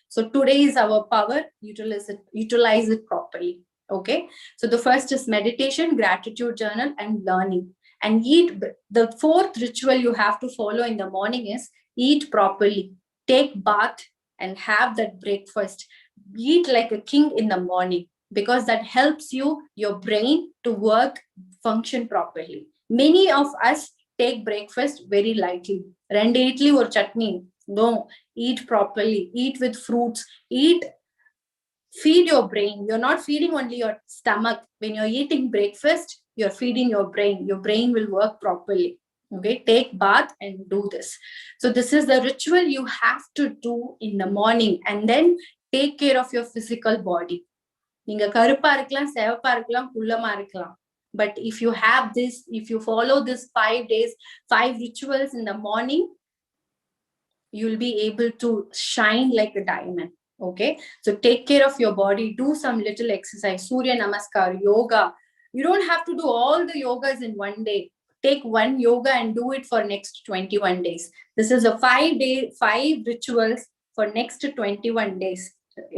So today is our power. Utilize it properly. Okay. So the first is meditation, gratitude journal, and learning. And eat. The fourth ritual you have to follow in the morning is eat properly. Take bath and have that breakfast. Eat like a king in the morning, because that helps your brain to work, function properly. Many of us take breakfast very lightly. 2 idli or chutney. No, eat properly. Eat with fruits. Feed your brain. You're not feeding only your stomach. When you're eating breakfast, you're feeding your brain. Your brain will work properly. Okay, take bath and do this. So this is the ritual you have to do in the morning, and then take care of your physical body. Neenga karuppa irukkalam, sevappa irukkalam, kullama irukkalam. But if you have this, if you follow this 5 days, 5 rituals in the morning, you'll be able to shine like a diamond. Okay, so take care of your body. Do some little exercise, Surya Namaskar, yoga. You don't have to do all the yogas in one day. Take one yoga and do it for next 21 days. This is a 5 rituals for next 21 days.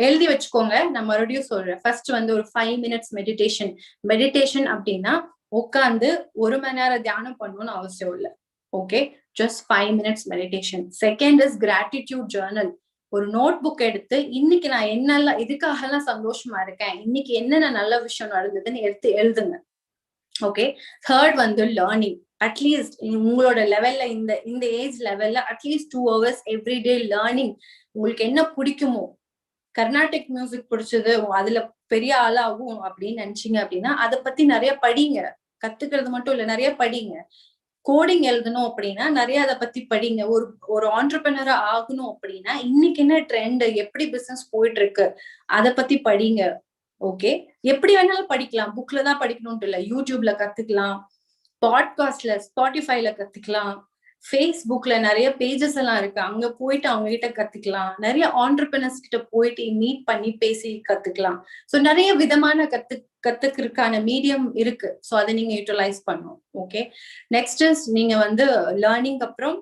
எழுதி வச்சுக்கோங்க. நான் மறுபடியும் சொல்றேன். First வந்து ஒரு 5 minutes meditation அப்படின்னா உட்கார்ந்து 1 மணி நேரம் தியானம் பண்ணணும்னு அவசியம் இல்லை. Okay, just 5 minutes meditation. Second is gratitude journal. ஒரு நோட் புக் எடுத்து இன்னைக்கு நான் என்னெல்லாம் இதுக்காகலாம் சந்தோஷமா இருக்கேன், இன்னைக்கு என்னென்ன நல்ல விஷயம் நடந்ததுன்னு எடுத்து எழுதுங்க. ஓகே, தேர்ட் வந்து லேர்னிங். அட்லீஸ்ட் உங்களோட லெவல்ல இந்த ஏஜ் லெவல்ல அட்லீஸ்ட் 2 hours எவ்ரிடே லேர்னிங். உங்களுக்கு என்ன பிடிக்குமோ, கர்நாடிக் மியூசிக் பிடிச்சது, அதுல பெரிய ஆளாகும் அப்படின்னு நினைச்சீங்க அப்படின்னா அதை பத்தி நிறைய படிங்க. கத்துக்கிறது மட்டும் இல்ல, நிறைய படிங்க. கோடிங் எழுதணும் அப்படின்னா நிறைய அதை பத்தி படிங்க. ஒரு ஆண்டர்பிரனரா ஆகணும் அப்படின்னா இன்னைக்கு என்ன ட்ரெண்ட், எப்படி பிசினஸ் போயிட்டு இருக்கு, அதை பத்தி படிங்க. ஓகே, எப்படி வேணாலும் படிக்கலாம். புக்ல தான் படிக்கணும்ட்டு இல்ல, யூடியூப்ல கத்துக்கலாம், பாட்காஸ்ட்ல ஸ்பாட்டிஃபைல கத்துக்கலாம், ஃபேஸ்புக்ல நிறைய பேஜஸ் எல்லாம் இருக்கு, அங்க போயிட்டு அவங்க கிட்ட கத்துக்கலாம். நிறைய ஆண்டர்பிரனர்ஸ் கிட்ட போயிட்டு மீட் பண்ணி பேசி கத்துக்கலாம். சோ நிறைய விதமான கத்துக்கிறதுக்கான மீடியம் இருக்கு. சோ அதை நீங்க யூட்டிலைஸ் பண்ணணும். ஓகே, நெக்ஸ்ட் இஸ் நீங்க வந்து லேர்னிங் அப்புறம்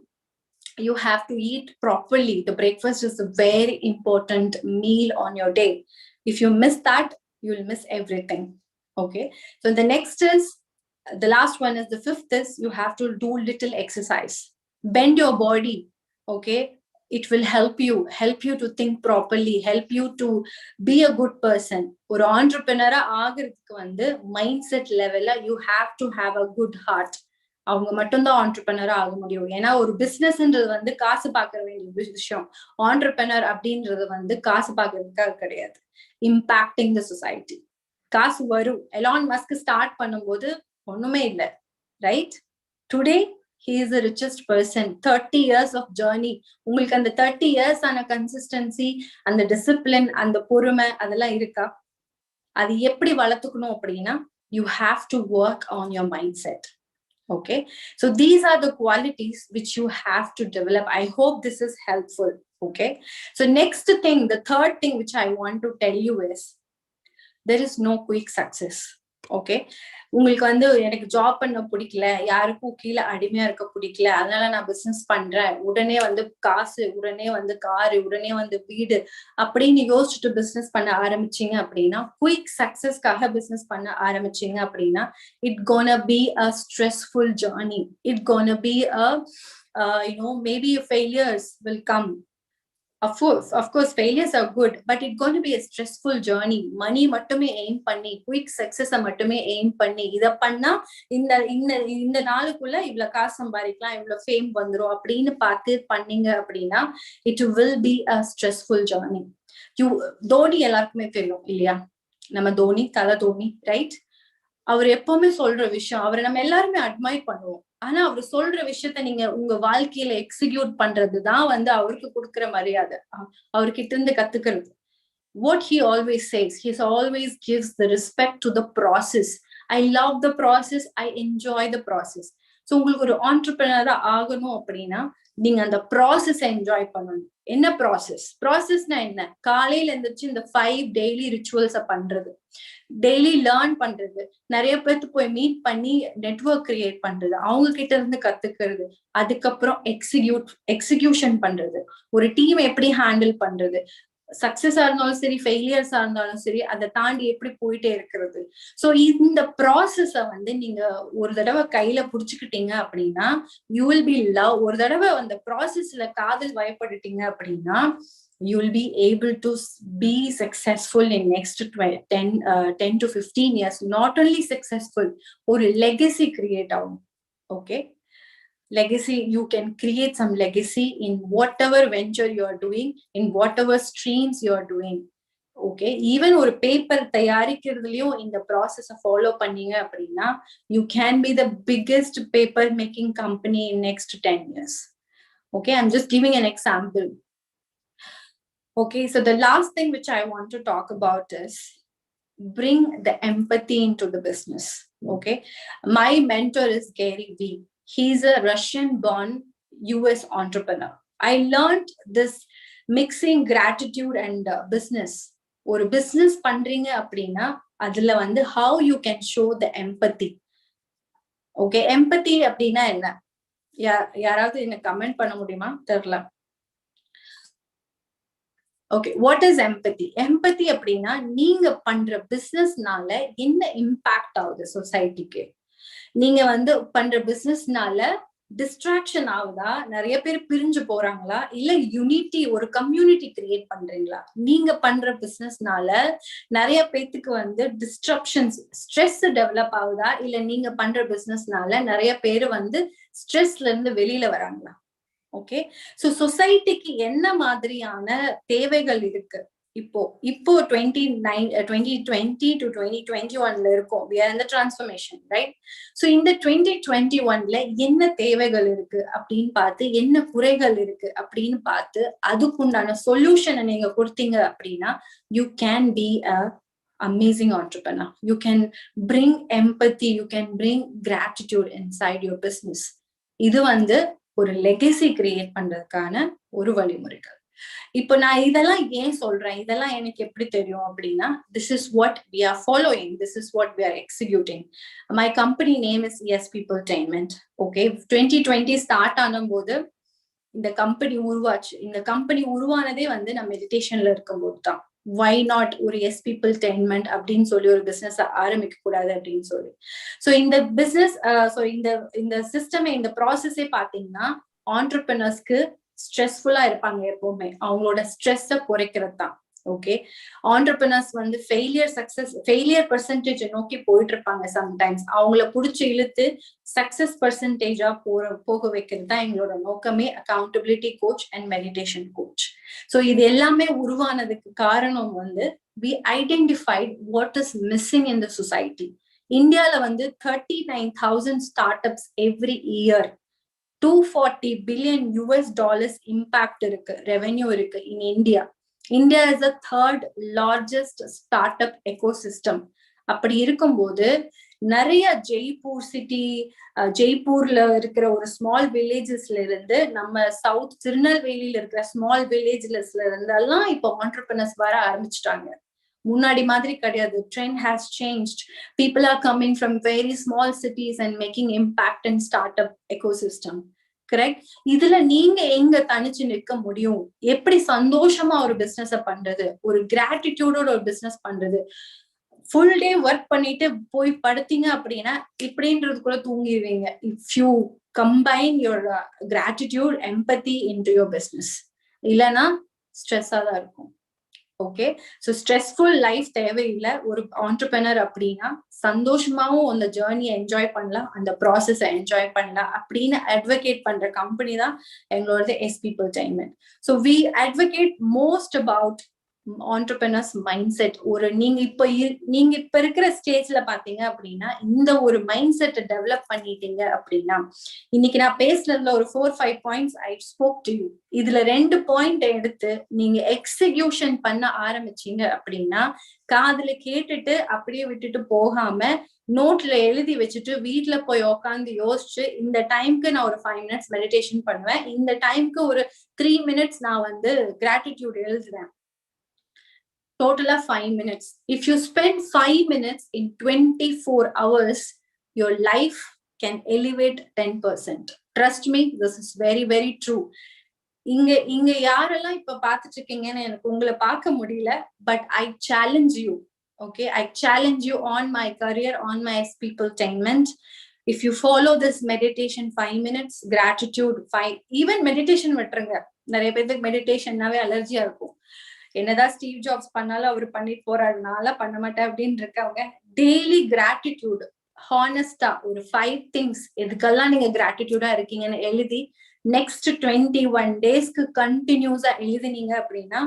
you have to eat properly. The breakfast is a very important meal on your day. If you miss that, you will miss everything. Okay, so the next is, the last one is, the fifth is, you have to do little exercise. Bend your body. Okay, it will help you to think properly, help you to be a good person. Or entrepreneur ஆகிறதுக்கு வந்து mindset level you have to have a good heart. அவங்க மட்டும்தான் entrepreneur ஆக முடியும். ஏன்னா ஒரு பிசினஸ்ன்றது வந்து காசு பார்க்க வேண்டிய விஷயம். ஆண்டர்பிரனர் அப்படின்றது வந்து காசு பார்க்கறதுக்காக கிடையாது. Impacting the society. காசு வரும். எலான் மஸ்க் ஸ்டார்ட் பண்ணும்போது ஒண்ணுமே இல்லை, right? Today he is the richest person. 30 years of journey. உங்களுக்கு அந்த 30 years ஆன கன்சிஸ்டன்சி, அந்த டிசிப்ளின், அந்த பொறுமை அதெல்லாம் இருக்கா? அது எப்படி வளர்த்துக்கணும் அப்படின்னா you have to work on your mindset. Okay, so these are the qualities which you have to develop. I hope this is helpful. Okay, so next thing, the third thing which I want to tell you is, there is no quick success. Okay, உங்களுக்கு வந்து எனக்கு job பண்ண பிடிக்கல, யாருக்கும் கீழே அடிமையா இருக்க பிடிக்கல, அதனால நான் பிசினஸ் பண்றேன், உடனே வந்து காசு, உடனே வந்து காரு, உடனே வந்து வீடு அப்படின்னு யோசிச்சுட்டு பிசினஸ் பண்ண ஆரம்பிச்சீங்க அப்படின்னா, குயிக் சக்சஸ்க்காக பிசினஸ் பண்ண ஆரம்பிச்சீங்க அப்படின்னா, it gonna be a stressful journey. It gonna be a maybe failures will come. Of course failures are good, but it's going to be a stressful journey. Money மட்டுமே aim பண்ணி, quick success மட்டுமே aim பண்ணி, இத பண்ணா இந்த நாளுக்குள்ள இவ்வளவு காசு சம்பாதிக்கலாம், இவ்வளவு ஃபேம் வந்துரும் அப்படின்னு பார்த்து பண்ணீங்க அப்படின்னா it will be a stressful journey. Dhoni எல்லாருக்குமே தெரியும் இல்லையா? நம்ம தோனி, தல தோனி, ரைட்? அவர் எப்பவுமே சொல்ற விஷயம், அவரை நம்ம எல்லாருமே அட்மைர் பண்ணுவோம். ஆனா அவர் சொல்ற விஷயத்த நீங்க உங்க வாழ்க்கையில எக்ஸிக்யூட் பண்றதுதான் வந்து அவருக்கு கொடுக்குற மரியாதை, அவர்கிட்ட இருந்து கத்துக்கிறது. What he always says, he always gives the respect to the process. I love the process, I enjoy the process. So உங்களுக்கு ஒரு entrepreneur ஆகணும் அப்படின்னா நீங்க அந்த ப்ராசஸ் என்ஜாய் பண்ணணும். என்ன ப்ராசஸ்னா என்ன? காலையில இருந்துச்சு இந்த 5 டெய்லி ரிச்சுவல்ஸ பண்றது, டெய்லி லேர்ன் பண்றது, நிறைய பேர்த்து போய் மீட் பண்ணி நெட்வொர்க் கிரியேட் பண்றது, அவங்க கிட்ட இருந்து கத்துக்கிறது, அதுக்கப்புறம் எக்ஸிக்யூஷன் பண்றது, ஒரு டீம் எப்படி ஹேண்டில் பண்றது, சக்சஸா இருந்தாலும் சரி ஃபெயிலியர்ஸா இருந்தாலும் சரி அதை தாண்டி எப்படி போயிட்டே இருக்கிறது. சோ இந்த ப்ராசஸ வந்து நீங்க ஒரு தடவை கையில புடிச்சுக்கிட்டீங்க அப்படின்னா யூ வில் பி லவ். ஒரு தடவை அந்த ப்ராசஸ்ல காதல் வயப்பட்டுட்டீங்க அப்படின்னா you will be able to be successful in next 10 to 15 years. Not only successful, or legacy create out. Okay, legacy, you can create some legacy in whatever venture you are doing, in whatever streams you are doing. Okay, even ஒரு paper தயாரிக்கிறதுலயும் இந்த ப்ராசஸ follow பண்ணீங்க அப்படின்னா you can be the biggest paper making company in next 10 years. Okay, I'm just giving an example. Okay, so the last thing which I want to talk about is bring the empathy into the business. Okay, my mentor is Gary Vee. He's a Russian-born US entrepreneur. I learned this mixing gratitude and business. ஒரு business பண்றீங்க அப்படின்னா அதுல வந்து how you can show the empathy. Okay, empathy அப்படின்னா என்ன? யாராவது என்ன comment பண்ண முடியுமா? தெரியல. Okay, what is empathy? Empathy அப்படின்னா நீங்க பண்ற பிசினஸ்னால என்ன இம்பாக்ட் ஆகுது சொசைட்டிக்கு? நீங்க வந்து பண்ற பிசினஸ்னால டிஸ்ட்ராக்ஷன் ஆகுதா? நிறைய பேர் பிரிஞ்சு போறாங்களா? இல்ல யூனிட்டி, ஒரு கம்யூனிட்டி கிரியேட் பண்றீங்களா? நீங்க பண்ற பிசினஸ்னால நிறைய பேத்துக்கு வந்து டிஸ்ட்ரப்ஷன்ஸ், ஸ்ட்ரெஸ் டெவலப் ஆகுதா? இல்ல நீங்க பண்ற பிசினஸ்னால நிறைய பேர் வந்து ஸ்ட்ரெஸ்ல இருந்து வெளியில வராங்களா? ஓகே, சோ சொசைட்டிக்கு என்ன மாதிரியான தேவைகள் இருக்கு? இப்போ 2020 to 2021 இருக்கும். We are in the transformation, right? So இந்த 2021ல என்ன தேவைகள் இருக்கு அப்படின்னு பார்த்து, என்ன குறைகள் இருக்கு அப்படின்னு பார்த்து அதுக்குண்டான சொல்யூஷனை நீங்க கொடுத்தீங்க அப்படின்னா you can be a amazing entrepreneur. You can bring empathy, you can bring gratitude inside your business. இது வந்து ஒரு லெகசி கிரியேட் பண்றதுக்கான ஒரு வழிமுறைகள். இப்போ நான் இதெல்லாம் ஏன் சொல்றேன், இதெல்லாம் எனக்கு எப்படி தெரியும் அப்படின்னா this is what we are following, this is what we are executing. My company name is Yes Peopletainment. Okay, 2020 start ஆனபோது இந்த கம்பெனி உருவாச்சு. இந்த கம்பெனி உருவானதே வந்து நான் மெடிடேஷன்ல இருக்கும்போது தான். why not ஒரு Yes Peopletainment அப்படின்னு சொல்லி ஒரு பிசினஸ் ஆரம்பிக்க கூடாது அப்படின்னு சொல்லி. சோ இந்த பிசினஸ் இந்த சிஸ்டமே, இந்த ப்ராசஸே பாத்தீங்கன்னா ஆண்டர்பிரினர்ஸ்க்கு ஸ்ட்ரெஸ்ஃபுல்லா இருப்பாங்க. எப்பவுமே அவங்களோட ஸ்ட்ரெஸ்ஸை குறைக்கிறது தான். ஓகே, ஆண்டர்பிரினர்ஸ் வந்து ஃபெயிலியர் பெர்சன்டேஜ் நோக்கி போயிட்டு இருப்பாங்க. சம்டைம்ஸ் அவங்கள புடிச்சு இழுத்து சக்சஸ் பெர்சன்டேஜா போக வைக்கிறது தான் எங்களோட நோக்கமே. Accountability coach and meditation coach. So இது எல்லாமே உருவானதுக்கு காரணம் வந்து we identified what is missing in the society. இந்தியால வந்து 39,000 startups every year, $240 billion impact இருக்கு, ரெவென்யூ இருக்கு in India. India is the third largest startup ecosystem. அப்படி இருக்கும்போது நிறைய ஜெய்ப்பூர்ல இருக்கிற ஒரு ஸ்மால் வில்லேஜஸ்ல இருந்து, நம்ம சவுத் திருநெல்வேலியில இருக்கிற ஸ்மால் வில்லேஜ்ல இருந்தெல்லாம் இப்போ ஆண்டர்பிரினர்ஸ் வர ஆரம்பிச்சுட்டாங்க. முன்னாடி மாதிரி கிடையாது. Trend has changed. People are coming from very small cities and making impact in startup ecosystem. Correct. இதுல நீங்க எங்க தனிச்சு நிற்க முடியும்? எப்படி சந்தோஷமா ஒரு பிசினஸ் பண்றது, ஒரு கிராட்டிடியூடோட ஒரு பிசினஸ் பண்றது? ஃபுல் டே ஒர்க் பண்ணிட்டு போய் படுத்தீங்க அப்படின்னா இப்படின்றதுக்குள்ள தூங்கிடுவீங்க. If you combine your gratitude, empathy into your business, இல்லைன்னா ஸ்ட்ரெஸ்ஸா தான் இருக்கும். ஓகே, சோ ஸ்ட்ரெஸ்ஃபுல் லைஃப் தேவையில்லை. ஒரு ஆண்டர்பிரினர் அப்படின்னா சந்தோஷமாவும் அந்த ஜேர்னியை என்ஜாய் பண்ணலாம், அந்த ப்ராசஸை என்ஜாய் பண்ணலாம் அப்படின்னு அட்வொகேட் பண்ற கம்பெனி தான் எங்களோட S peopletainment. So we advocate most about entrepreneurs mindset. ஒரு நீங்க இப்ப இருக்கிற ஸ்டேஜ்ல பாத்தீங்க அப்படின்னா இந்த ஒரு மைண்ட் செட்டை டெவலப் பண்ணிட்டீங்க அப்படின்னா, இன்னைக்கு நான் பேசுனதுல ஒரு 4-5 points I spoke to you. இதுல 2 பாயிண்ட் எடுத்து நீங்க எக்ஸிகியூஷன் பண்ண ஆரம்பிச்சீங்க அப்படின்னா, காதுல கேட்டுட்டு அப்படியே விட்டுட்டு போகாம நோட்ல எழுதி வச்சுட்டு வீட்டுல போய் உக்காந்து யோசிச்சு, இந்த டைம்க்கு நான் ஒரு 5 minutes மெடிடேஷன் பண்ணுவேன், இந்த டைம்க்கு ஒரு 3 minutes நான் வந்து கிராட்டிடியூட் எழுதுறேன். Total of 5 minutes. If you spend 5 minutes in 24 hours, your life can elevate 10%. Trust me, this is very, very true. இங்க யாரெல்லாம் இப்ப பாத்துட்டு இருக்கீங்கன்னு எனக்கு உங்களை பார்க்க முடியல, but I challenge you. Okay, I challenge you on my career, on my peopletainment. If you follow this meditation 5 minutes, gratitude 5, even meditation விட்டுருங்க. நிறைய பேருக்கு மெடிடேஷன்னாவே அலர்ஜியா இருக்கும். என்னதான் ஸ்டீவ் ஜாப்ஸ் பண்ணாலும் அவர் பண்ணிட்டு போறாருனால பண்ண மாட்டேன் அப்படின்னு இருக்கவங்க, டெய்லி கிராட்டிடியூட் ஹானஸ்டா ஒரு 5 things எதுக்கெல்லாம் நீங்க கிராட்டிடியூடா இருக்கீங்கன்னு எழுதி நெக்ஸ்ட் 21 daysக்கு கண்டினியூஸா எழுதினீங்க அப்படின்னா,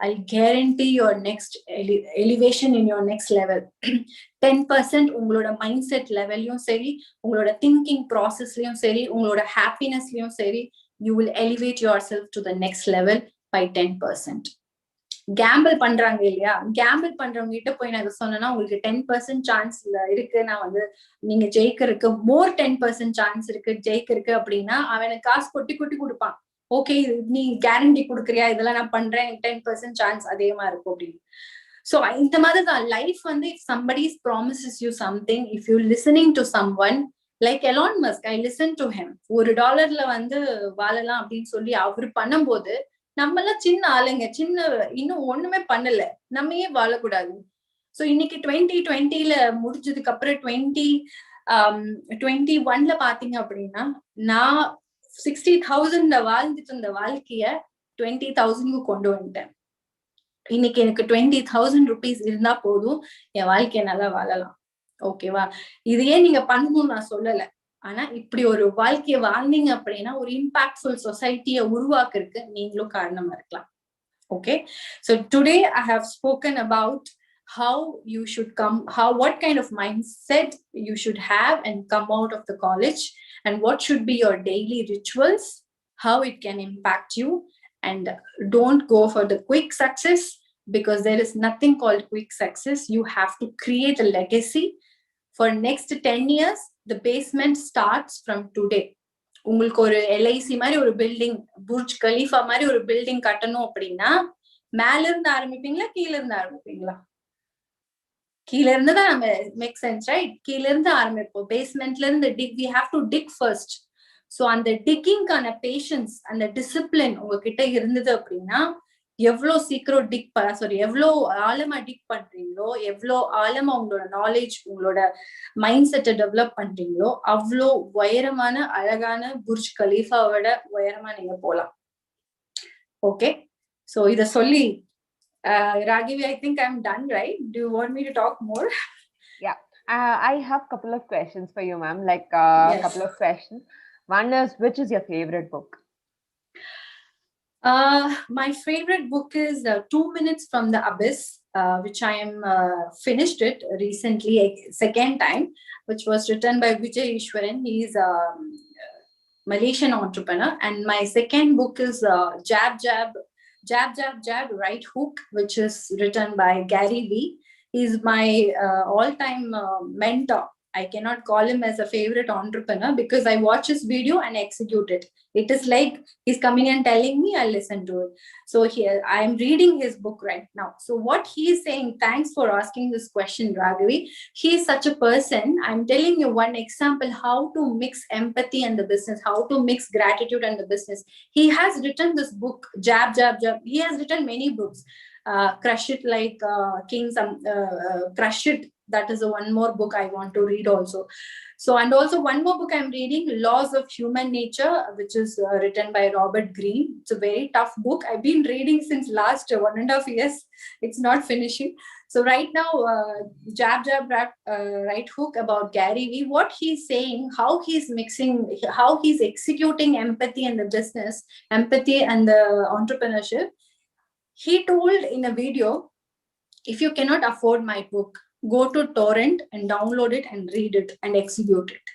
I'll guarantee your next elevation in your next level. 10% உங்களோட மைண்ட் செட் லெவல்லையும் சரி, உங்களோட திங்கிங் ப்ராசஸ்லயும் சரி, உங்களோட ஹாப்பினஸ்லயும் சரி, you will elevate yourself to the next level by 10%. Gamble பண்றாங்க இல்லையா, கேம்பிள் பண்றவங்க கிட்ட போய் நான் சொன்னேன்னா உங்களுக்கு 10% சான்ஸ் இருக்கு, நான் வந்து நீங்க ஜெயிக்கிறதுக்கு மோர் 10% சான்ஸ் இருக்கு ஜெயிக்கிறதுக்கு அப்படின்னா, அவனுக்கு காசு கொட்டி கொடுப்பான். ஓகே, நீ கேரண்டி கொடுக்குறியா, இதெல்லாம் நான் பண்றேன், 10% சான்ஸ் அதிகமா இருக்கும் அப்படின்னு. So இந்த மாதிரி தான் லைஃப் வந்து, if somebody promises you something, if you listening to someone like Elon Musk, I listen to him. $1 வந்து வாழலாம் அப்படின்னு சொல்லி அவர் பண்ணும்போது, நம்ம எல்லாம் சின்ன ஆளுங்க, இன்னும் ஒண்ணுமே பண்ணல, நம்ம ஏன் வாழக்கூடாது? சோ இன்னைக்கு 2020ல முடிஞ்சதுக்கு அப்புறம் 2021ல பாத்தீங்க அப்படின்னா, நான் 60,000 வாழ்ந்துட்டு இருந்த வாழ்க்கைய 20,000க்கு கொண்டு வந்துட்டேன். இன்னைக்கு எனக்கு 20,000 rupees இருந்தா போதும், என் வாழ்க்கைய நல்லா வாழலாம். ஓகேவா? இதையே நீங்க பண்ணணும்னு நான் சொல்லல, ஆனா இப்படி ஒரு வாழ்க்கைய வாழ்ந்தீங்க அப்படின்னா ஒரு இம்பாக்ட்ஃபுல் சொசைட்டியை உருவாக்குறதுக்கு நீங்களும் காரணமா இருக்கலாம். Okay, so today I have spoken about how you should come, what kind of mindset you should have and come out of the college, and what should be your daily rituals, how it can impact you. And don't go for the quick success, because there is nothing called quick success. You have to create a legacy for next 10 years. The basement starts from today. உங்களுக்கு ஒரு LIC மாதிரி ஒரு building, Burj கலீஃபா மாதிரி ஒரு building கட்டணும் அப்படின்னா, மேல இருந்து ஆரம்பிப்பீங்களா, கீழ இருந்து ஆரம்பிப்பீங்களா? கீழ இருந்து தான் நம்ம, மேக் சென்ஸ் ரைட்? கீழ இருந்து ஆரம்பிப்போம், பேஸ்மெண்ட்ல இருந்து we have to dig first. So அந்த டிக்கிங்கான பேஷன்ஸ், அந்த டிசிப்ளின் உங்ககிட்ட இருந்தது அப்படின்னா, எவ்வளவு சீக்கிரம் எவ்வளவு ஆழமா டிக் பண்றீங்களோ, எவ்வளவு ஆழமா உங்களோட நாலேஜ், உங்களோட மைண்ட் செட்டை டெவலப் பண்றீங்களோ, அவ்வளோ உயரமான அழகான புர்ஜ் கலீஃபாவோட உயரமா நீங்க போலாம். ஓகே, சோ இத சொல்லி Raghavi, I think I'm done, right? Do you want me to talk more? Yeah, I have a couple of questions for you, ma'am. Like Yes. couple of questions. One is, which is your favorite book? My favorite book is 2 Minutes from the Abyss, which I am finished it recently, second time, which was written by Vijay Ishwaran. He is a Malaysian entrepreneur. And my second book is Jab, Right Hook, which is written by Gary Vee. He's my all-time mentor. I cannot call him as a favorite entrepreneur because I watch his video and execute it. It is like he's coming and telling me, I'll listen to it. So here I am reading his book right now. So what he is saying, thanks for asking this question, Raghavi. He is such a person. I'm telling you one example how to mix empathy and the business, how to mix gratitude and the business. He has written this book, Jab. He has written many books. Crush It Like Kings, Crush It. That is one more book I want to read also. So, and also one more book I'm reading, Laws of Human Nature, which is written by Robert Greene. It's a very tough book. I've been reading since last 1.5 years. It's not finishing. So right now, Jab, Right Hook about Gary Vee, what he's saying, how he's mixing, how he's executing empathy in the business, empathy and the entrepreneurship. He told in a video, if you cannot afford my book, go to torrent and download it and read it and execute it.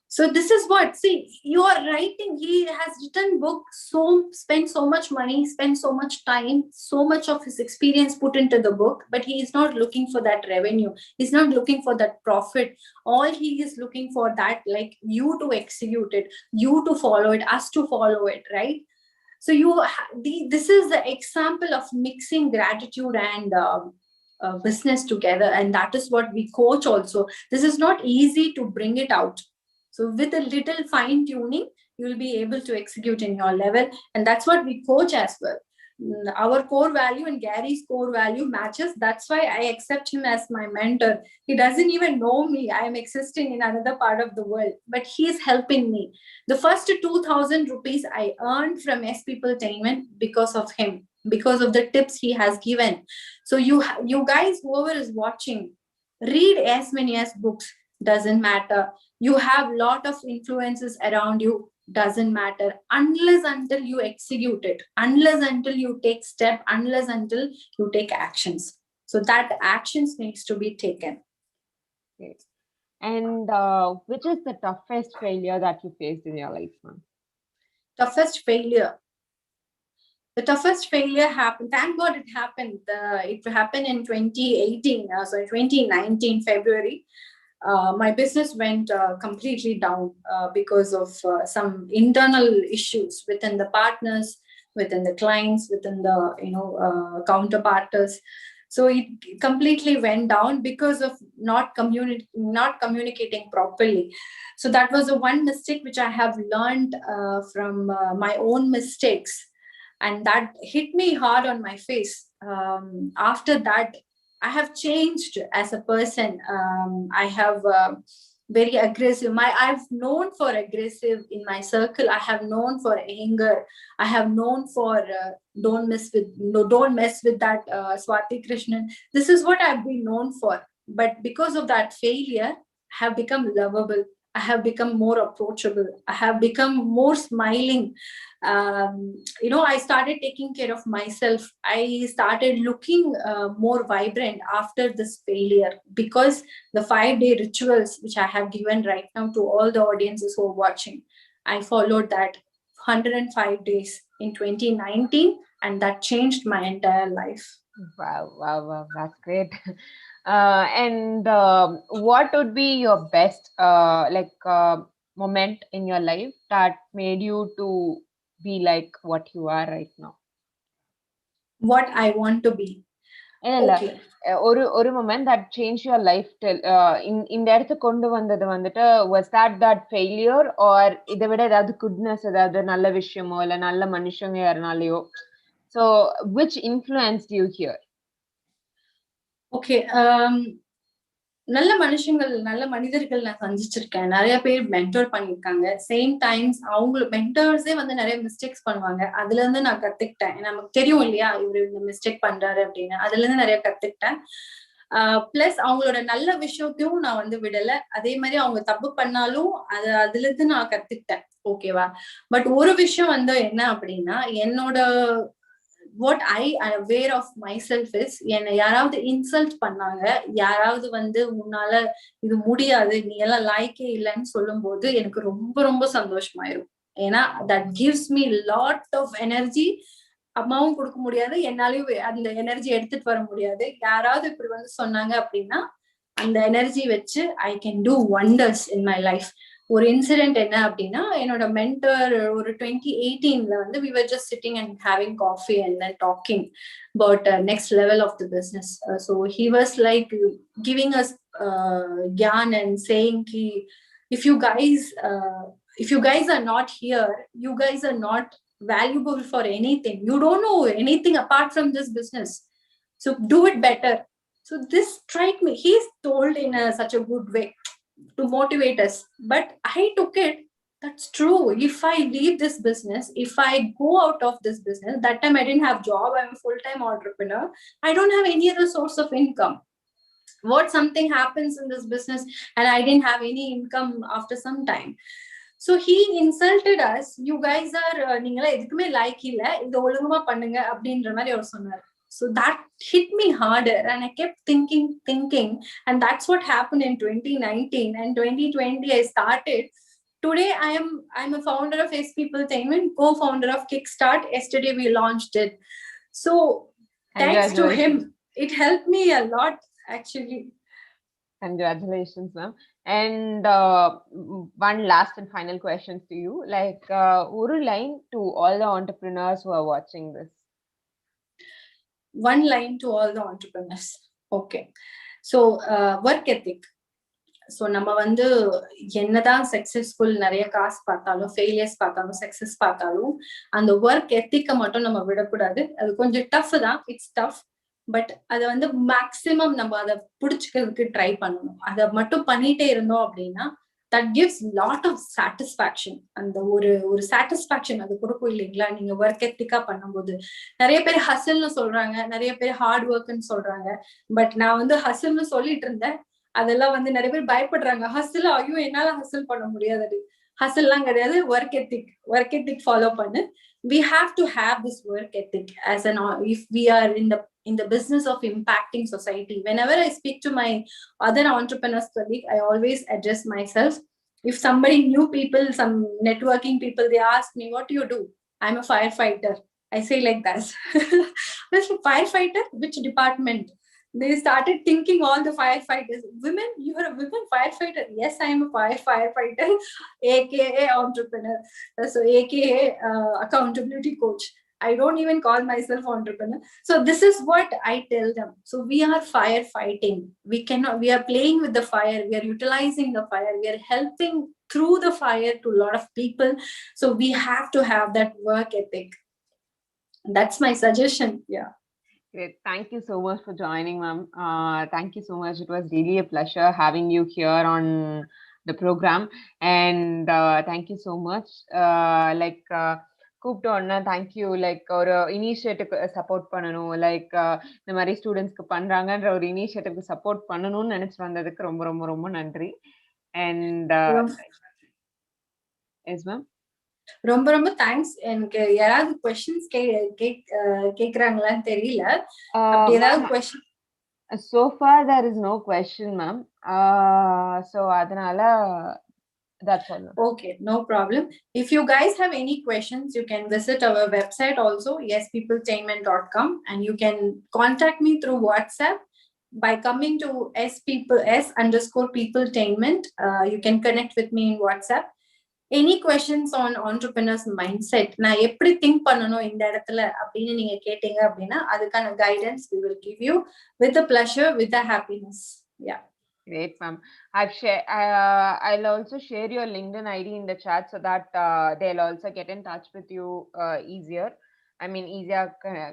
So this is what, see, you are writing, he has written books, spent so much money, spent so much time, so much of his experience put into the book, but he is not looking for that revenue. He's not looking for that profit. All he is looking for that, like you to execute it, you to follow it, us to follow it, right? So this is the example of mixing gratitude and business together. And that is what we coach also. This is not easy to bring it out. So with a little fine tuning, you will be able to execute in your level. And that's what we coach as well. Our core value and Gary's core value matches. That's why I accept him as my mentor. He doesn't even know me. I am existing in another part of the world, but he is helping me. The first 2,000 rupees I earned from S Peopletainment because of him, because of the tips he has given. So you guys, whoever is watching, read as many as books, doesn't matter. You have a lot of influences around you, doesn't matter, unless until you execute it, unless until you take step, unless until you take actions. So that actions needs to be taken. Okay. And which is the toughest failure that you faced in your life, ma'am? Toughest failure. The toughest failure happened, thank God it happened. It happened in 2018, so 2019, February. My business went completely down because of some internal issues within the partners, within the clients, within the counterparters. So it completely went down because of not communicating properly. So that was the one mistake which I have learned from my own mistakes, and that hit me hard on my face. After that, I have changed as a person. I have very aggressive. I've known for aggressive in my circle. I have known for anger. I have known for don't mess with that Swati Krishnan. This is what I've been known for. But because of that failure, I have become lovable. I have become more approachable. I have become more smiling. I started taking care of myself. I started looking more vibrant after this failure, because the 5-day rituals which I have given right now to all the audiences who are watching, I followed that 105 days in 2019, and that changed my entire life. Wow, that's great. And what would be your best moment in your life that made you to be like what you are right now? What I want to be. Okay. ஒரு moment that changed your life till இந்த இடத்துக்கு கொண்டு வந்தது வந்துட்டு, was that failure, or இதை விட ஏதாவது goodness, ஏதாவது நல்ல விஷயமோ இல்ல நல்ல மனுஷங்க யாருனாலயோ? So which influenced you here? Okay. நல்ல மனிதர்கள் நான் சந்திச்சிருக்கேன். நிறைய பேர் மென்டர் பண்ணிருக்காங்க. சேம் டைம்ஸ் அவங்க மென்டர்ஸே வந்து நிறைய மிஸ்டேக்ஸ் பண்ணுவாங்க. அதுல இருந்து நான் கத்துக்கிட்டேன். நமக்கு தெரியும் இல்லையா, இவரு இந்த மிஸ்டேக் பண்றாரு அப்படின்னு. அதுல இருந்து நிறைய கத்துக்கிட்டேன். பிளஸ் அவங்களோட நல்ல விஷயத்தையும் நான் வந்து விடல. அதே மாதிரி அவங்க தப்பு பண்ணாலும் அதுல இருந்து நான் கத்துக்கிட்டேன். ஓகேவா? பட் ஒரு விஷயம் வந்து என்ன அப்படின்னா, என்னோட what I am aware of myself is, என்னை யாராவது இன்சல்ட் பண்ணாங்க, யாராவது வந்து உன்னால இது முடியாது, நீ எல்லாம் லாய்க்கே இல்லைன்னு சொல்லும் போது எனக்கு ரொம்ப ரொம்ப சந்தோஷமாயிரும். ஏன்னா that gives me lot of energy. அம்மாவும் கொடுக்க முடியாது, என்னாலையும் அந்த எனர்ஜி எடுத்துட்டு வர முடியாது. யாராவது இப்படி வந்து சொன்னாங்க அப்படின்னா அந்த எனர்ஜி வச்சு I can do wonders in my life. ஒரு இன்சிடென்ட் என்ன அப்படின்னா, என்னோட மென்டர் ஒரு 2018ல வந்து we were just sitting and having coffee and then talking about next level of the business. So he was like giving us gyan and saying if you guys are not here, you guys are not valuable for anything. You don't know anything apart from this business. So do it better. So this struck me. He's told in such a good way to motivate us, but I took it, that's true. If I leave this business, if I go out of this business, that time I didn't have job, I'm a full-time entrepreneur, I don't have any other source of income. What something happens in this business and I didn't have any income after some time, So he insulted us. You guys are நீங்களா எதுக்குமே like இல்ல, இது ஒழுங்கமா பண்ணுங்க அப்படின்ற மாதிரி அவர் சொன்னார். So that hit me harder, and I kept thinking, and that's what happened in 2019 and 2020. I started. Today I'm a founder of S Peopletainment, co-founder of Kickstart. Yesterday we launched it. So thanks to him, it helped me a lot actually. Congratulations, ma'am. And one last and final question to you, like ஒரு line to all the entrepreneurs who are watching this. One line to all the entrepreneurs. Okay. So work ethic. So நம்ம வந்து என்னதான் successful நிறைய காசு பார்த்தாலும், failures பார்த்தாலும், success பார்த்தாலும், அந்த ஒர்க் எத்திக்கை மட்டும் நம்ம விடக்கூடாது. அது கொஞ்சம் டஃப் தான், இட்ஸ் டஃப். பட் அதை வந்து மேக்சிமம் நம்ம அதை பிடிச்சிக்கிறதுக்கு ட்ரை பண்ணணும். அதை மட்டும் பண்ணிட்டே இருந்தோம் அப்படின்னா that gives lot of satisfaction. அந்த ஒரு சாட்டிஸ்ஃபேக்ஷன் அது கொடுக்கும் இல்லைங்களா, நீங்க ஒர்க் எத்திக்கா பண்ணும்போது. நிறைய பேர் ஹசில்னு சொல்றாங்க, நிறைய பேர் ஹார்ட் ஒர்க்னு சொல்றாங்க. பட் நான் வந்து ஹசில்னு சொல்லிட்டு இருந்தேன். அதெல்லாம் வந்து நிறைய பேர் பயப்படுறாங்க. ஹசில், ஐயோ என்னால ஹசில் பண்ண முடியாது. ஹசில்லாம் கிடையாது, ஒர்க் எத்திக் ஃபாலோ பண்ணு. We have to have this work ethic as an, if we are in the business of impacting society. Whenever I speak to my other entrepreneurs colleague, I always address myself. If somebody new people, some networking people, they ask me, what do you do? I'm a firefighter. I say like that. Firefighter, which department? They started thinking all the firefighters, women, you are a women firefighter. Yes, I am a firefighter, aka entrepreneur, so aka accountability coach. I don't even call myself entrepreneur. So this is what I tell them. So we are firefighting. We are playing with the fire. We are utilizing the fire. We are helping through the fire to a lot of people. So we have to have that work ethic. That's my suggestion. Yeah. Great. Thank you so much for joining, ma'am. Thank you so much. It was really a pleasure having you here on the program. And thank you so much. கூப்பிட்டோன்னா thank you. Like ஒரு initiative support பண்ணணும், like இந்த மாதிரி ஸ்டூடெண்ட்ஸ்க்கு பண்றாங்கன்ற ஒரு இனிஷியேட்டிவ்க்கு support பண்ணணும்னு நினைச்சு வந்ததுக்கு ரொம்ப ரொம்ப ரொம்ப நன்றி. அண்ட் எஸ் மேம், ரொம்ப ரொம்ப தேங்க்ஸ். எனக்கு யாராவது क्वेश्चंस கேக்குறாங்களான்னு தெரியல. அப்படி ஏதாவது question? So far there is no question, ma'am. So அதனால that's all. Okay, no problem. If you guys have any questions, you can visit our website also, yespeopletainment.com, and you can contact me through WhatsApp by coming to s_peopletainment. You can connect with me in WhatsApp. Any questions on entrepreneurs mindset, நான் எப்படி think பண்ணணும் இந்த இடத்துல அப்படின்னு நீங்க கேட்டீங்க அப்படின்னா அதுக்கான guidance we will give you with a pleasure, with a happiness. Yeah. Great, ma'am. I'll also share your LinkedIn ID in the chat so that they'll also get in touch with you easier. I mean, easier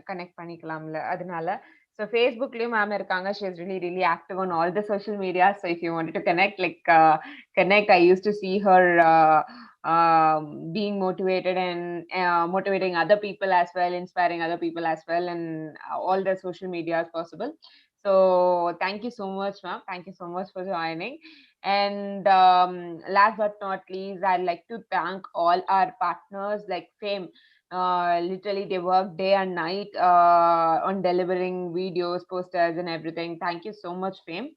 connect பண்ணிக்கலாம்ல அதனால. So Facebookலயும் ma'am இருக்காங்க. She is really active on all the social media. So if you wanted to connect, connect. I used to see her being motivated and motivating other people as well, inspiring other people as well, and all the social media is possible. So thank you so much, ma'am. Thank you so much for joining. And last but not least, I'd like to thank all our partners like Fame. Literally they work day and night on delivering videos, posters and everything. Thank you so much, Fame.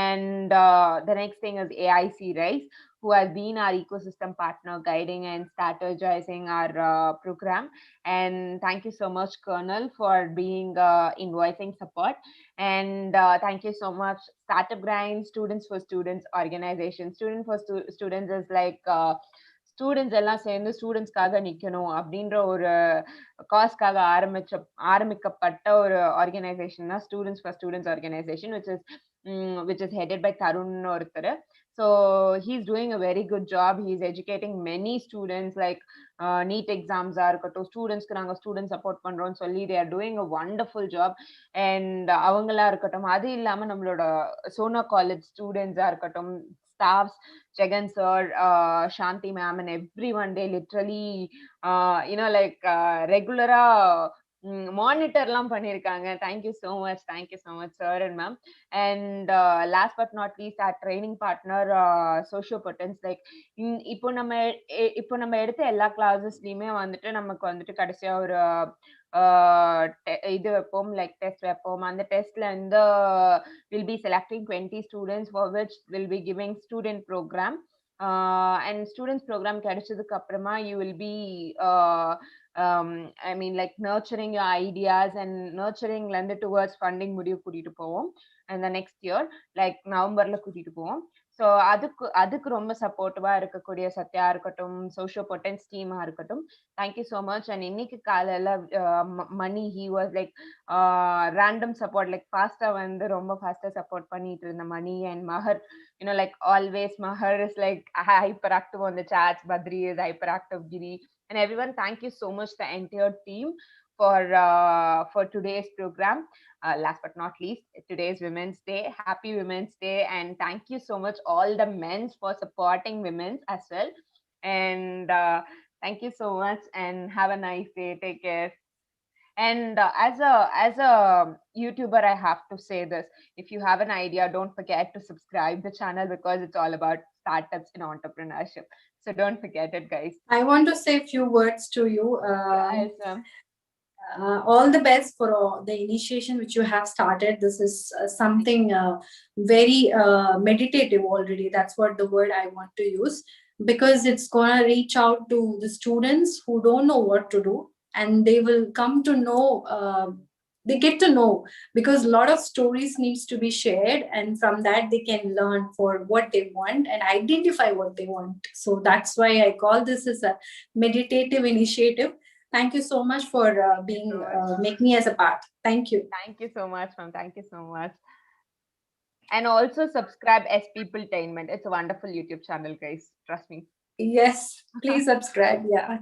And the next thing is AIC Rise, who has been our ecosystem partner, guiding and strategizing our program. And thank you so much, Colonel, for being invoicing support. And thank you so much, Startup Grind, Students for Students organization. Student for Students is like students எல்லாம் சேர்ந்து ஸ்டூடெண்ட்ஸ்க்காக நிக்கணும் அப்படின்ற ஒரு காஸ்க்காக ஆரம்பிக்கப்பட்ட ஒரு organisation தான் students for students organisation, which is headed by Tarun ஒருத்தர். So he's doing a very good job. He's educating many students, like NEET exams are இருக்கட்டும், ஸ்டூடெண்ட்ஸ்க்கு நாங்கள் ஸ்டூடெண்ட் சப்போர்ட் பண்றோம்னு சொல்லி they are doing a wonderful job. And அவங்களா இருக்கட்டும், அது இல்லாம நம்மளோட சோனா காலேஜ் ஸ்டூடெண்ட்ஸா இருக்கட்டும், staffs, Jagan sir, Shanti ma'am, and everyone, they literally regular மானிட்டர்லாம் பண்ணியிருக்காங்க. Thank you so much sir and ma'am. And last but not least our training partner Socio Potens. Like இப்போ நம்ம எடுத்த எல்லா கிளாஸஸ்லயுமே வந்துட்டு நமக்கு வந்துட்டு கடைசியா ஒரு இது வைப்போம், லைக் டெஸ்ட் வைப்போம். அந்த டெஸ்ட்ல இருந்து will be selecting 20 students for which will be giving student program. And students program கிடைச்சதுக்கு அப்புறமா you will be I mean like nurturing your ideas and nurturing lend towards funding முடிவு கூட்டிட்டு போவோம். and the next year like நவம்பர்ல கூட்டிட்டு போவோம். So அதுக்கு ரொம்ப சப்போர்ட்டிவா இருக்கக்கூடிய சத்யா இருக்கட்டும், சோஷியோ பொட்டன்ஸ் டீமா இருக்கட்டும், தேங்க்யூ ஸோ மச். அண்ட் இன்னைக்கு காலையில Mani he was like random support, like ஃபாஸ்டா வந்து ரொம்ப ஃபாஸ்டா சப்போர்ட் பண்ணிட்டு இருந்த Mani. And Mahar, like always Mahar is like hyperactive on the chats, Badri is hyperactive, Giri, and everyone, thank you so much, the entire team, for today's program. Last but not least, today's Women's Day. Happy Women's Day, and thank you so much all the men for supporting women as well. And thank you so much, and have a nice day. Take care. And as a YouTuber, I have to say this: if you have an idea, don't forget to subscribe the channel, because it's all about startups and entrepreneurship. So don't forget it, guys. I want to say a few words to you. Yes, ma'am. All the best for the initiation which you have started. This is something very meditative already. That's what the word I want to use, because it's going to reach out to the students who don't know what to do, and they will come to know, they get to know, because a lot of stories needs to be shared, and from that they can learn for what they want and identify what they want. So that's why I call this as a meditative initiative. Thank you so much for make me as a part. Thank you. Thank you so much, ma'am. Thank you so much. And also subscribe S Peopletainment. It's a wonderful YouTube channel, guys. Trust me. Yes, please subscribe. Yeah.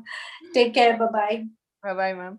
Take care. Bye-bye. Bye-bye, ma'am.